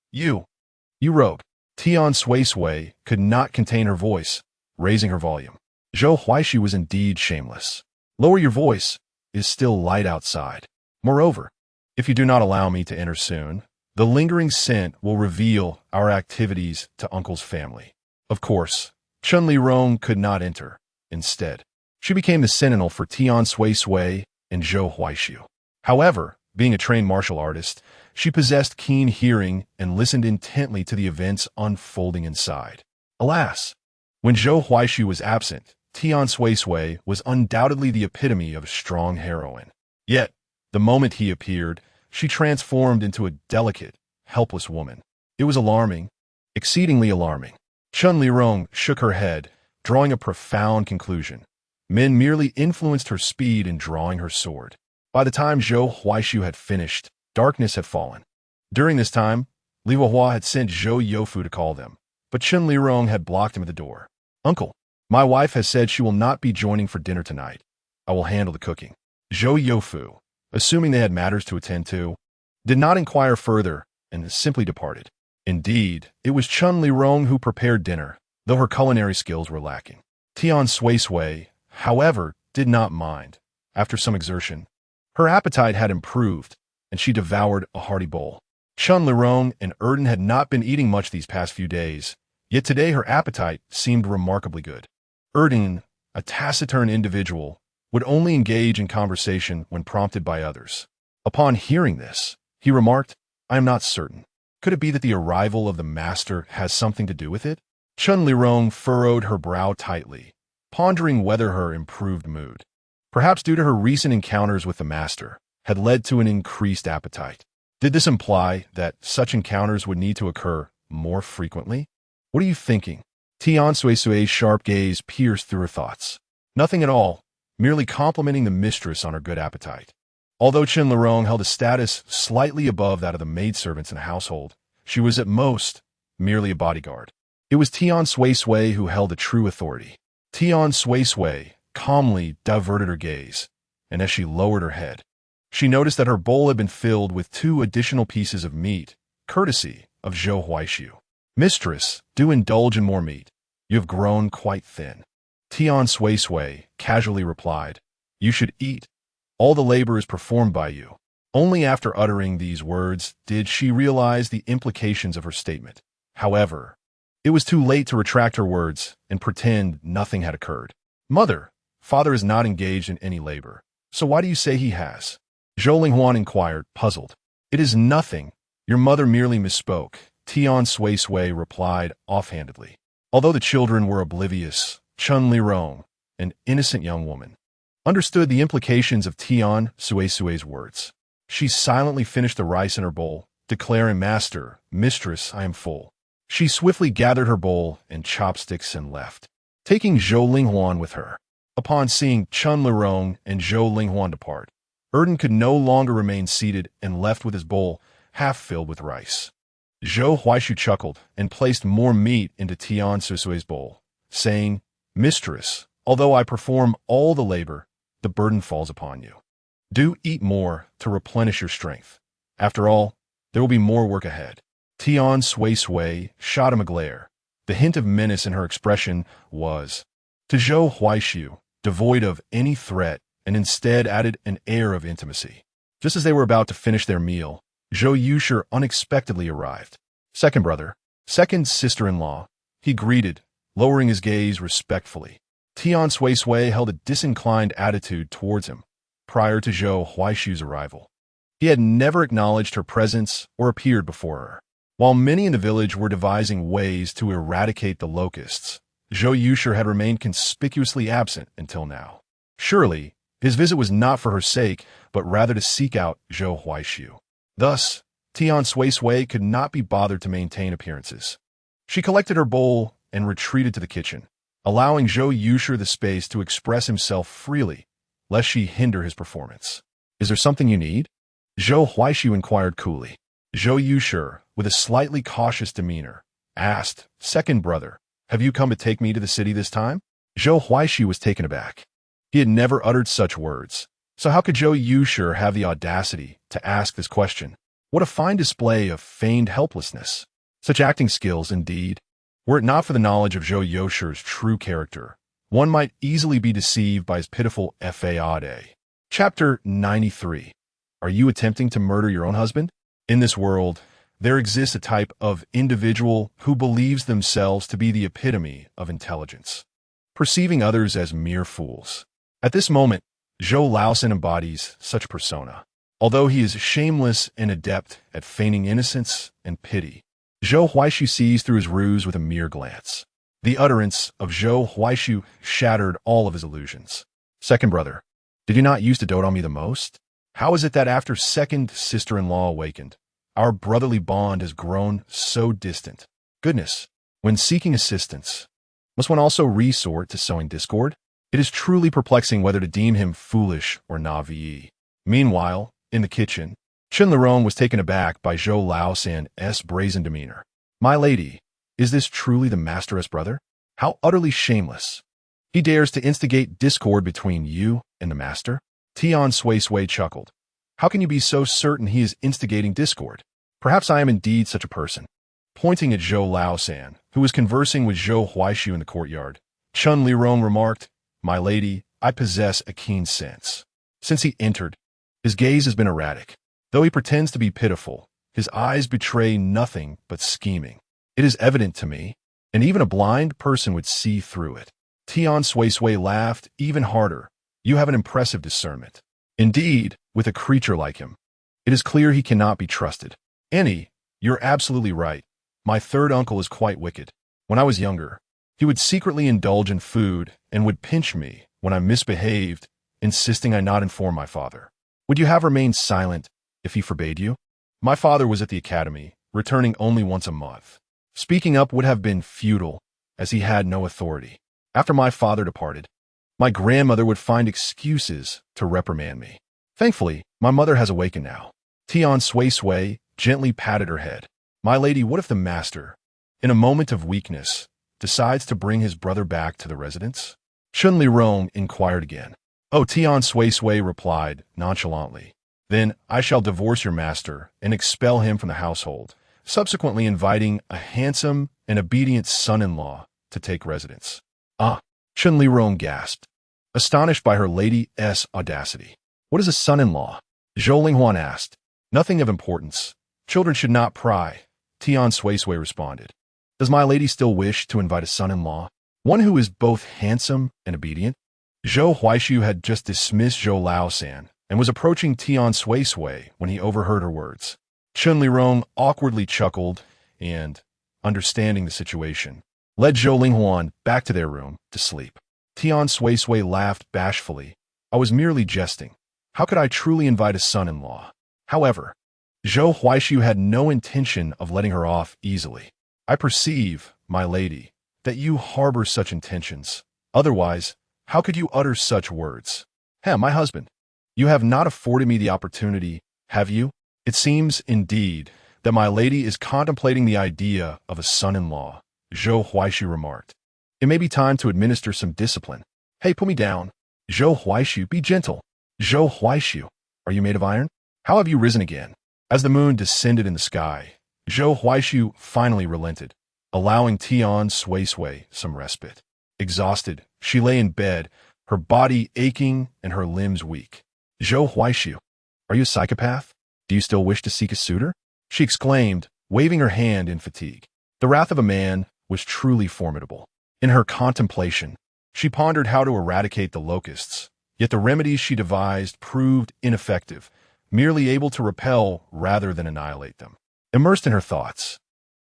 rogue." Tian Suisui could not contain her voice, raising her volume. Zhou Huaishu was indeed shameless. "Lower your voice. It is still light outside. Moreover, if you do not allow me to enter soon, the lingering scent will reveal our activities to uncle's family." Of course, Chen Lirong could not enter. Instead, she became the sentinel for Tian Suisui and Zhou Huaishu. However, being a trained martial artist, she possessed keen hearing and listened intently to the events unfolding inside. Alas, when Zhou Huaishu was absent, Tian Suisui was undoubtedly the epitome of a strong heroine. Yet, the moment he appeared, she transformed into a delicate, helpless woman. It was alarming, exceedingly alarming. Chen Lirong shook her head, drawing a profound conclusion. Men merely influenced her speed in drawing her sword. By the time Zhou Huaishu had finished, darkness had fallen. During this time, Li Huahua had sent Zhou Youfu to call them, but Chen Lirong had blocked him at the door. "Uncle, my wife has said she will not be joining for dinner tonight. I will handle the cooking." Zhou Youfu, assuming they had matters to attend to, did not inquire further and simply departed. Indeed, it was Chen Lirong who prepared dinner, though her culinary skills were lacking. Tian Suisui, however, did not mind. After some exertion, her appetite had improved, and she devoured a hearty bowl. Chen Lirong and Erden had not been eating much these past few days, yet today her appetite seemed remarkably good. Erden, a taciturn individual, would only engage in conversation when prompted by others. Upon hearing this, he remarked, "I am not certain. Could it be that the arrival of the master has something to do with it?" Chen Lirong furrowed her brow tightly, pondering whether her improved mood, perhaps due to her recent encounters with the master, had led to an increased appetite. Did this imply that such encounters would need to occur more frequently? "What are you thinking?" Tian Suisui's sharp gaze pierced through her thoughts. "Nothing at all, merely complimenting the mistress on her good appetite." Although Chen Lirong held a status slightly above that of the maidservants in the household, she was at most merely a bodyguard. It was Tian Suisui who held the true authority. Tian Suisui calmly diverted her gaze, and as she lowered her head, she noticed that her bowl had been filled with 2 additional pieces of meat, courtesy of Zhou Huaishu. "Mistress, do indulge in more meat. You have grown quite thin." Tian Suisui casually replied, "You should eat. All the labor is performed by you." Only after uttering these words did she realize the implications of her statement. However, it was too late to retract her words and pretend nothing had occurred. "Mother, father is not engaged in any labor, so why do you say he has?" Zhou Linghuan inquired, puzzled. "It is nothing. Your mother merely misspoke," Tian Suisui replied offhandedly. Although the children were oblivious, Chun Lirong, an innocent young woman, understood the implications of Tian Suisui's words. She silently finished the rice in her bowl, declaring, "Master, mistress, I am full." She swiftly gathered her bowl and chopsticks and left, taking Zhou Linghuan with her. Upon seeing Chun Lirong and Zhou Linghuan depart, Erden could no longer remain seated and left with his bowl half filled with rice. Zhou Huaishu chuckled and placed more meat into Tian Suisui's bowl, saying, "Mistress, although I perform all the labor, the burden falls upon you. Do eat more to replenish your strength. After all, there will be more work ahead." Tian Suisui shot him a glare. The hint of menace in her expression was, to Zhou Huaishu, devoid of any threat, and instead added an air of intimacy. Just as they were about to finish their meal, Zhou Yushi unexpectedly arrived. "Second brother, second sister-in-law," he greeted, lowering his gaze respectfully. Tian Suisui held a disinclined attitude towards him prior to Zhou Huaishu's arrival. He had never acknowledged her presence or appeared before her. While many in the village were devising ways to eradicate the locusts, Zhou Yushi had remained conspicuously absent until now. Surely, his visit was not for her sake, but rather to seek out Zhou Huaishu. Thus, Tian Suisui could not be bothered to maintain appearances. She collected her bowl and retreated to the kitchen, allowing Zhou Yushi the space to express himself freely, lest she hinder his performance. "Is there something you need?" Zhou Huaishu inquired coolly. Zhou Yushi, with a slightly cautious demeanor, asked, "Second brother, have you come to take me to the city this time?" Zhou Huaishu was taken aback. He had never uttered such words, so how could Zhou Yushi have the audacity to ask this question? What a fine display of feigned helplessness. Such acting skills, indeed. Were it not for the knowledge of Zhou Yushi's true character, one might easily be deceived by his pitiful fade. Chapter 93. Are you attempting to murder your own husband? In this world, there exists a type of individual who believes themselves to be the epitome of intelligence, perceiving others as mere fools. At this moment, Zhou Laosan embodies such persona. Although he is shameless and adept at feigning innocence and pity, Zhou Huaishu sees through his ruse with a mere glance. The utterance of Zhou Huaishu shattered all of his illusions. "Second brother, did you not used to dote on me the most? How is it that after second sister-in-law awakened, our brotherly bond has grown so distant? Goodness, when seeking assistance, must one also resort to sowing discord? It is truly perplexing whether to deem him foolish or naive." Meanwhile, in the kitchen, Chun Lirong was taken aback by Zhou Laosan's brazen demeanor. "My lady, is this truly the master's brother? How utterly shameless! He dares to instigate discord between you and the master?" Tian Suisui chuckled. "How can you be so certain he is instigating discord? Perhaps I am indeed such a person." Pointing at Zhou Laosan, who was conversing with Zhou Huaishu in the courtyard, Chun Lirong remarked, "My lady, I possess a keen sense." Since he entered, his gaze has been erratic. Though he pretends to be pitiful, his eyes betray nothing but scheming. It is evident to me, and even a blind person would see through it. Tian Suisui laughed even harder. "You have an impressive discernment. Indeed, with a creature like him, it is clear he cannot be trusted." "Annie, you're absolutely right. My third uncle is quite wicked. When I was younger, he would secretly indulge in food and would pinch me when I misbehaved, insisting I not inform my father. Would you have remained silent if he forbade you? My father was at the academy, returning only once a month. Speaking up would have been futile, as he had no authority. After my father departed, my grandmother would find excuses to reprimand me. Thankfully, my mother has awakened now." Tian Suisui gently patted her head. "My lady, what if the master, in a moment of weakness, decides to bring his brother back to the residence?" Chun Lirong inquired again. "Oh," Tian Suisui replied nonchalantly. "Then I shall divorce your master and expel him from the household, subsequently inviting a handsome and obedient son-in-law to take residence." "Ah, Chun Lirong gasped, astonished by her lady's audacity. What is a son-in-law? Zhou Linghuan asked. Nothing of importance. Children should not pry, Tian Suisui responded. Does my lady still wish to invite a son-in-law? One who is both handsome and obedient? Zhou Huaishu had just dismissed Zhou Laosan and was approaching Tian Suisui when he overheard her words. Chun Lirong awkwardly chuckled and, understanding the situation, led Zhou Linghuan back to their room to sleep. Tian Suisui laughed bashfully. I was merely jesting. How could I truly invite a son-in-law? However, Zhou Huaishu had no intention of letting her off easily. I perceive, my lady, that you harbor such intentions. Otherwise, how could you utter such words? My husband, you have not afforded me the opportunity, have you? It seems, indeed, that my lady is contemplating the idea of a son-in-law, Zhou Huaishu remarked. It may be time to administer some discipline. Hey, put me down. Zhou Huaishu, be gentle. Zhou Huaishu, are you made of iron? How have you risen again? As the moon descended in the sky, Zhou Huaishu finally relented, allowing Tian Suisui some respite. Exhausted, she lay in bed, her body aching and her limbs weak. Zhou Huaishu, are you a psychopath? Do you still wish to seek a suitor? She exclaimed, waving her hand in fatigue. The wrath of a man was truly formidable. In her contemplation, she pondered how to eradicate the locusts, yet the remedies she devised proved ineffective, merely able to repel rather than annihilate them. Immersed in her thoughts,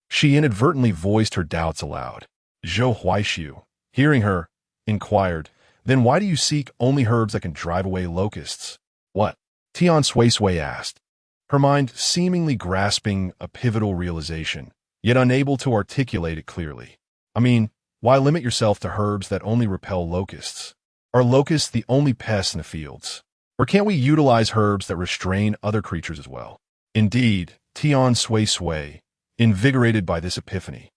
she inadvertently voiced her doubts aloud. Zhou Huaishu, hearing her, inquired, then why do you seek only herbs that can drive away locusts? What? Tian Suisui asked, her mind seemingly grasping a pivotal realization, yet unable to articulate it clearly. I mean, why limit yourself to herbs that only repel locusts? Are locusts the only pests in the fields? Or can't we utilize herbs that restrain other creatures as well? Indeed, Tian Suisui, invigorated by this epiphany,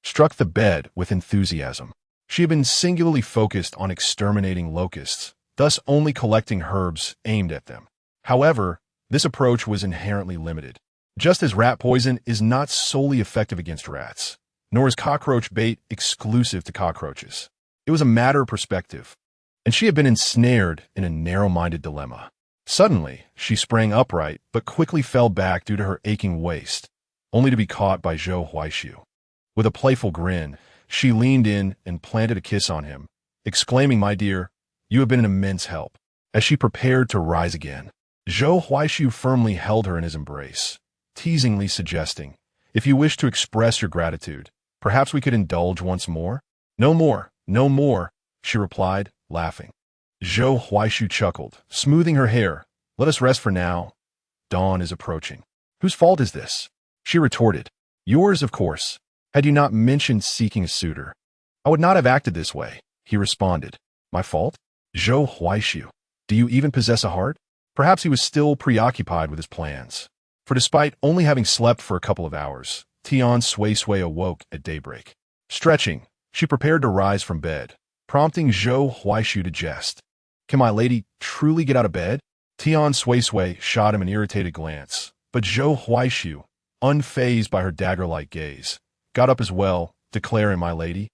struck the bed with enthusiasm. She had been singularly focused on exterminating locusts, thus only collecting herbs aimed at them. However, this approach was inherently limited. Just as rat poison is not solely effective against rats, nor is cockroach bait exclusive to cockroaches. It was a matter of perspective, and she had been ensnared in a narrow-minded dilemma. Suddenly, she sprang upright, but quickly fell back due to her aching waist, only to be caught by Zhou Huaishu. With a playful grin, she leaned in and planted a kiss on him, exclaiming, "My dear, you have been an immense help." As she prepared to rise again, Zhou Huaishu firmly held her in his embrace, teasingly suggesting, "If you wish to express your gratitude, perhaps we could indulge once more?" "No more, no more," she replied, laughing. Zhou Huaishu chuckled, smoothing her hair. "Let us rest for now. Dawn is approaching." "Whose fault is this?" she retorted. "Yours, of course. Had you not mentioned seeking a suitor, I would not have acted this way," he responded. "My fault? Zhou Huaishu, do you even possess a heart?" Perhaps he was still preoccupied with his plans, for despite only having slept for a couple of hours, Tian Suisui awoke at daybreak. Stretching, she prepared to rise from bed, prompting Zhou Huaishu to jest. "Can my lady truly get out of bed?" Tian Suisui shot him an irritated glance, but Zhou Huaishu, unfazed by her dagger-like gaze, got up as well, declaring, "My lady,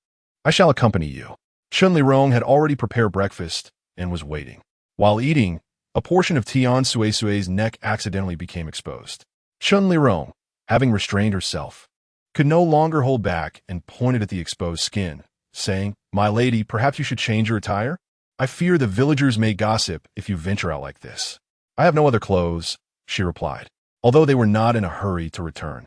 I shall accompany you." Chun Lirong had already prepared breakfast and was waiting. While eating, a portion of Tian Suisui's neck accidentally became exposed. Chun Lirong, having restrained herself, could no longer hold back and pointed at the exposed skin, saying, "My lady, perhaps you should change your attire? I fear the villagers may gossip if you venture out like this." "I have no other clothes," she replied, although they were not in a hurry to return.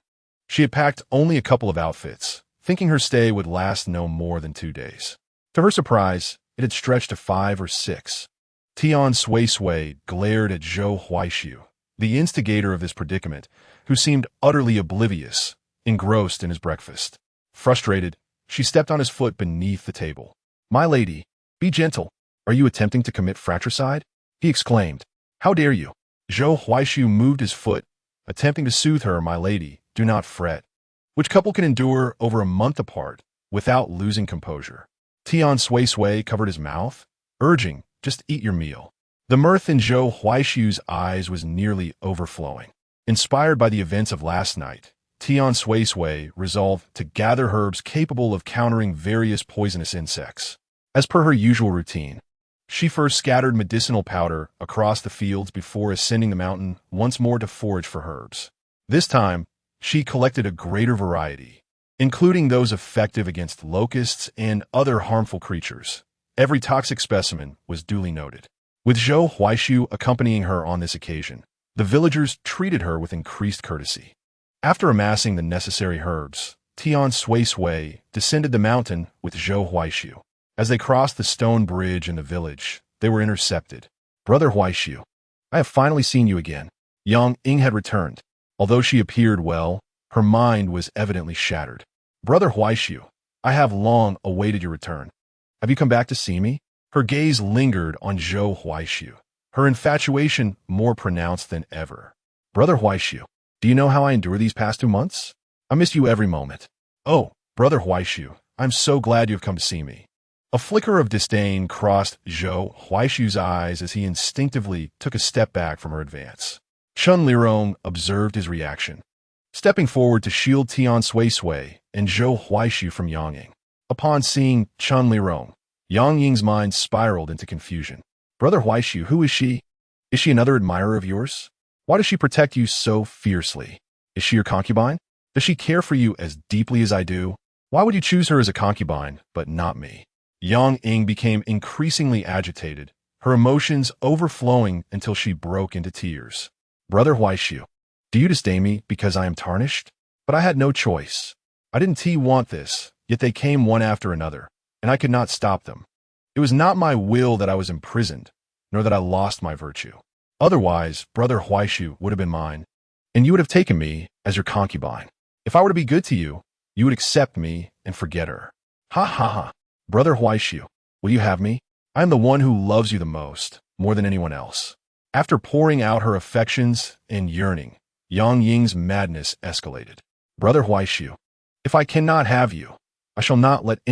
She had packed only a couple of outfits, thinking her stay would last no more than 2 days. To her surprise, it had stretched to 5 or 6. Tian Suisui glared at Zhou Huaishu, the instigator of this predicament, who seemed utterly oblivious, engrossed in his breakfast. Frustrated, she stepped on his foot beneath the table. "My lady, be gentle. Are you attempting to commit fratricide?" he exclaimed. "How dare you?" Zhou Huaishu moved his foot, attempting to soothe her. "My lady, do not fret." Which couple can endure over a month apart without losing composure? Tian Suisui covered his mouth, urging, "Just eat your meal." The mirth in Zhou Huaishu's eyes was nearly overflowing. Inspired by the events of last night, Tian Suisui resolved to gather herbs capable of countering various poisonous insects. As per her usual routine, she first scattered medicinal powder across the fields before ascending the mountain once more to forage for herbs. This time, she collected a greater variety, including those effective against locusts and other harmful creatures. Every toxic specimen was duly noted. With Zhou Huaishu accompanying her on this occasion, the villagers treated her with increased courtesy. After amassing the necessary herbs, Tian Suisui descended the mountain with Zhou Huaishu. As they crossed the stone bridge in the village, they were intercepted. "Brother Huaishu, I have finally seen you again." Yang Ying had returned. Although she appeared well, her mind was evidently shattered. "Brother Huaishu, I have long awaited your return. Have you come back to see me?" Her gaze lingered on Zhou Huaishu, her infatuation more pronounced than ever. "Brother Huaishu, do you know how I endure these past 2 months? I miss you every moment." "Oh, Brother Huaishu, I'm so glad you have come to see me." A flicker of disdain crossed Zhou Huaishu's eyes as he instinctively took a step back from her advance. Chen Lirong observed his reaction, stepping forward to shield Tian Suisui and Zhou Huaishu from Yang Ying. Upon seeing Chen Lirong, Yang Ying's mind spiraled into confusion. "Brother Huaishu, who is she? Is she another admirer of yours? Why does she protect you so fiercely? Is she your concubine? Does she care for you as deeply as I do? Why would you choose her as a concubine, but not me?" Yang Ying became increasingly agitated, her emotions overflowing until she broke into tears. "Brother Huaishu, do you disdain me because I am tarnished? But I had no choice. I didn't want this, yet they came one after another, and I could not stop them. It was not my will that I was imprisoned, nor that I lost my virtue. Otherwise, Brother Huaishu would have been mine, and you would have taken me as your concubine. If I were to be good to you, you would accept me and forget her. Ha ha ha. Brother Huaishu, will you have me? I am the one who loves you the most, more than anyone else." After pouring out her affections and yearning, Yang Ying's madness escalated. "Brother Huaishu, if I cannot have you, I shall not let any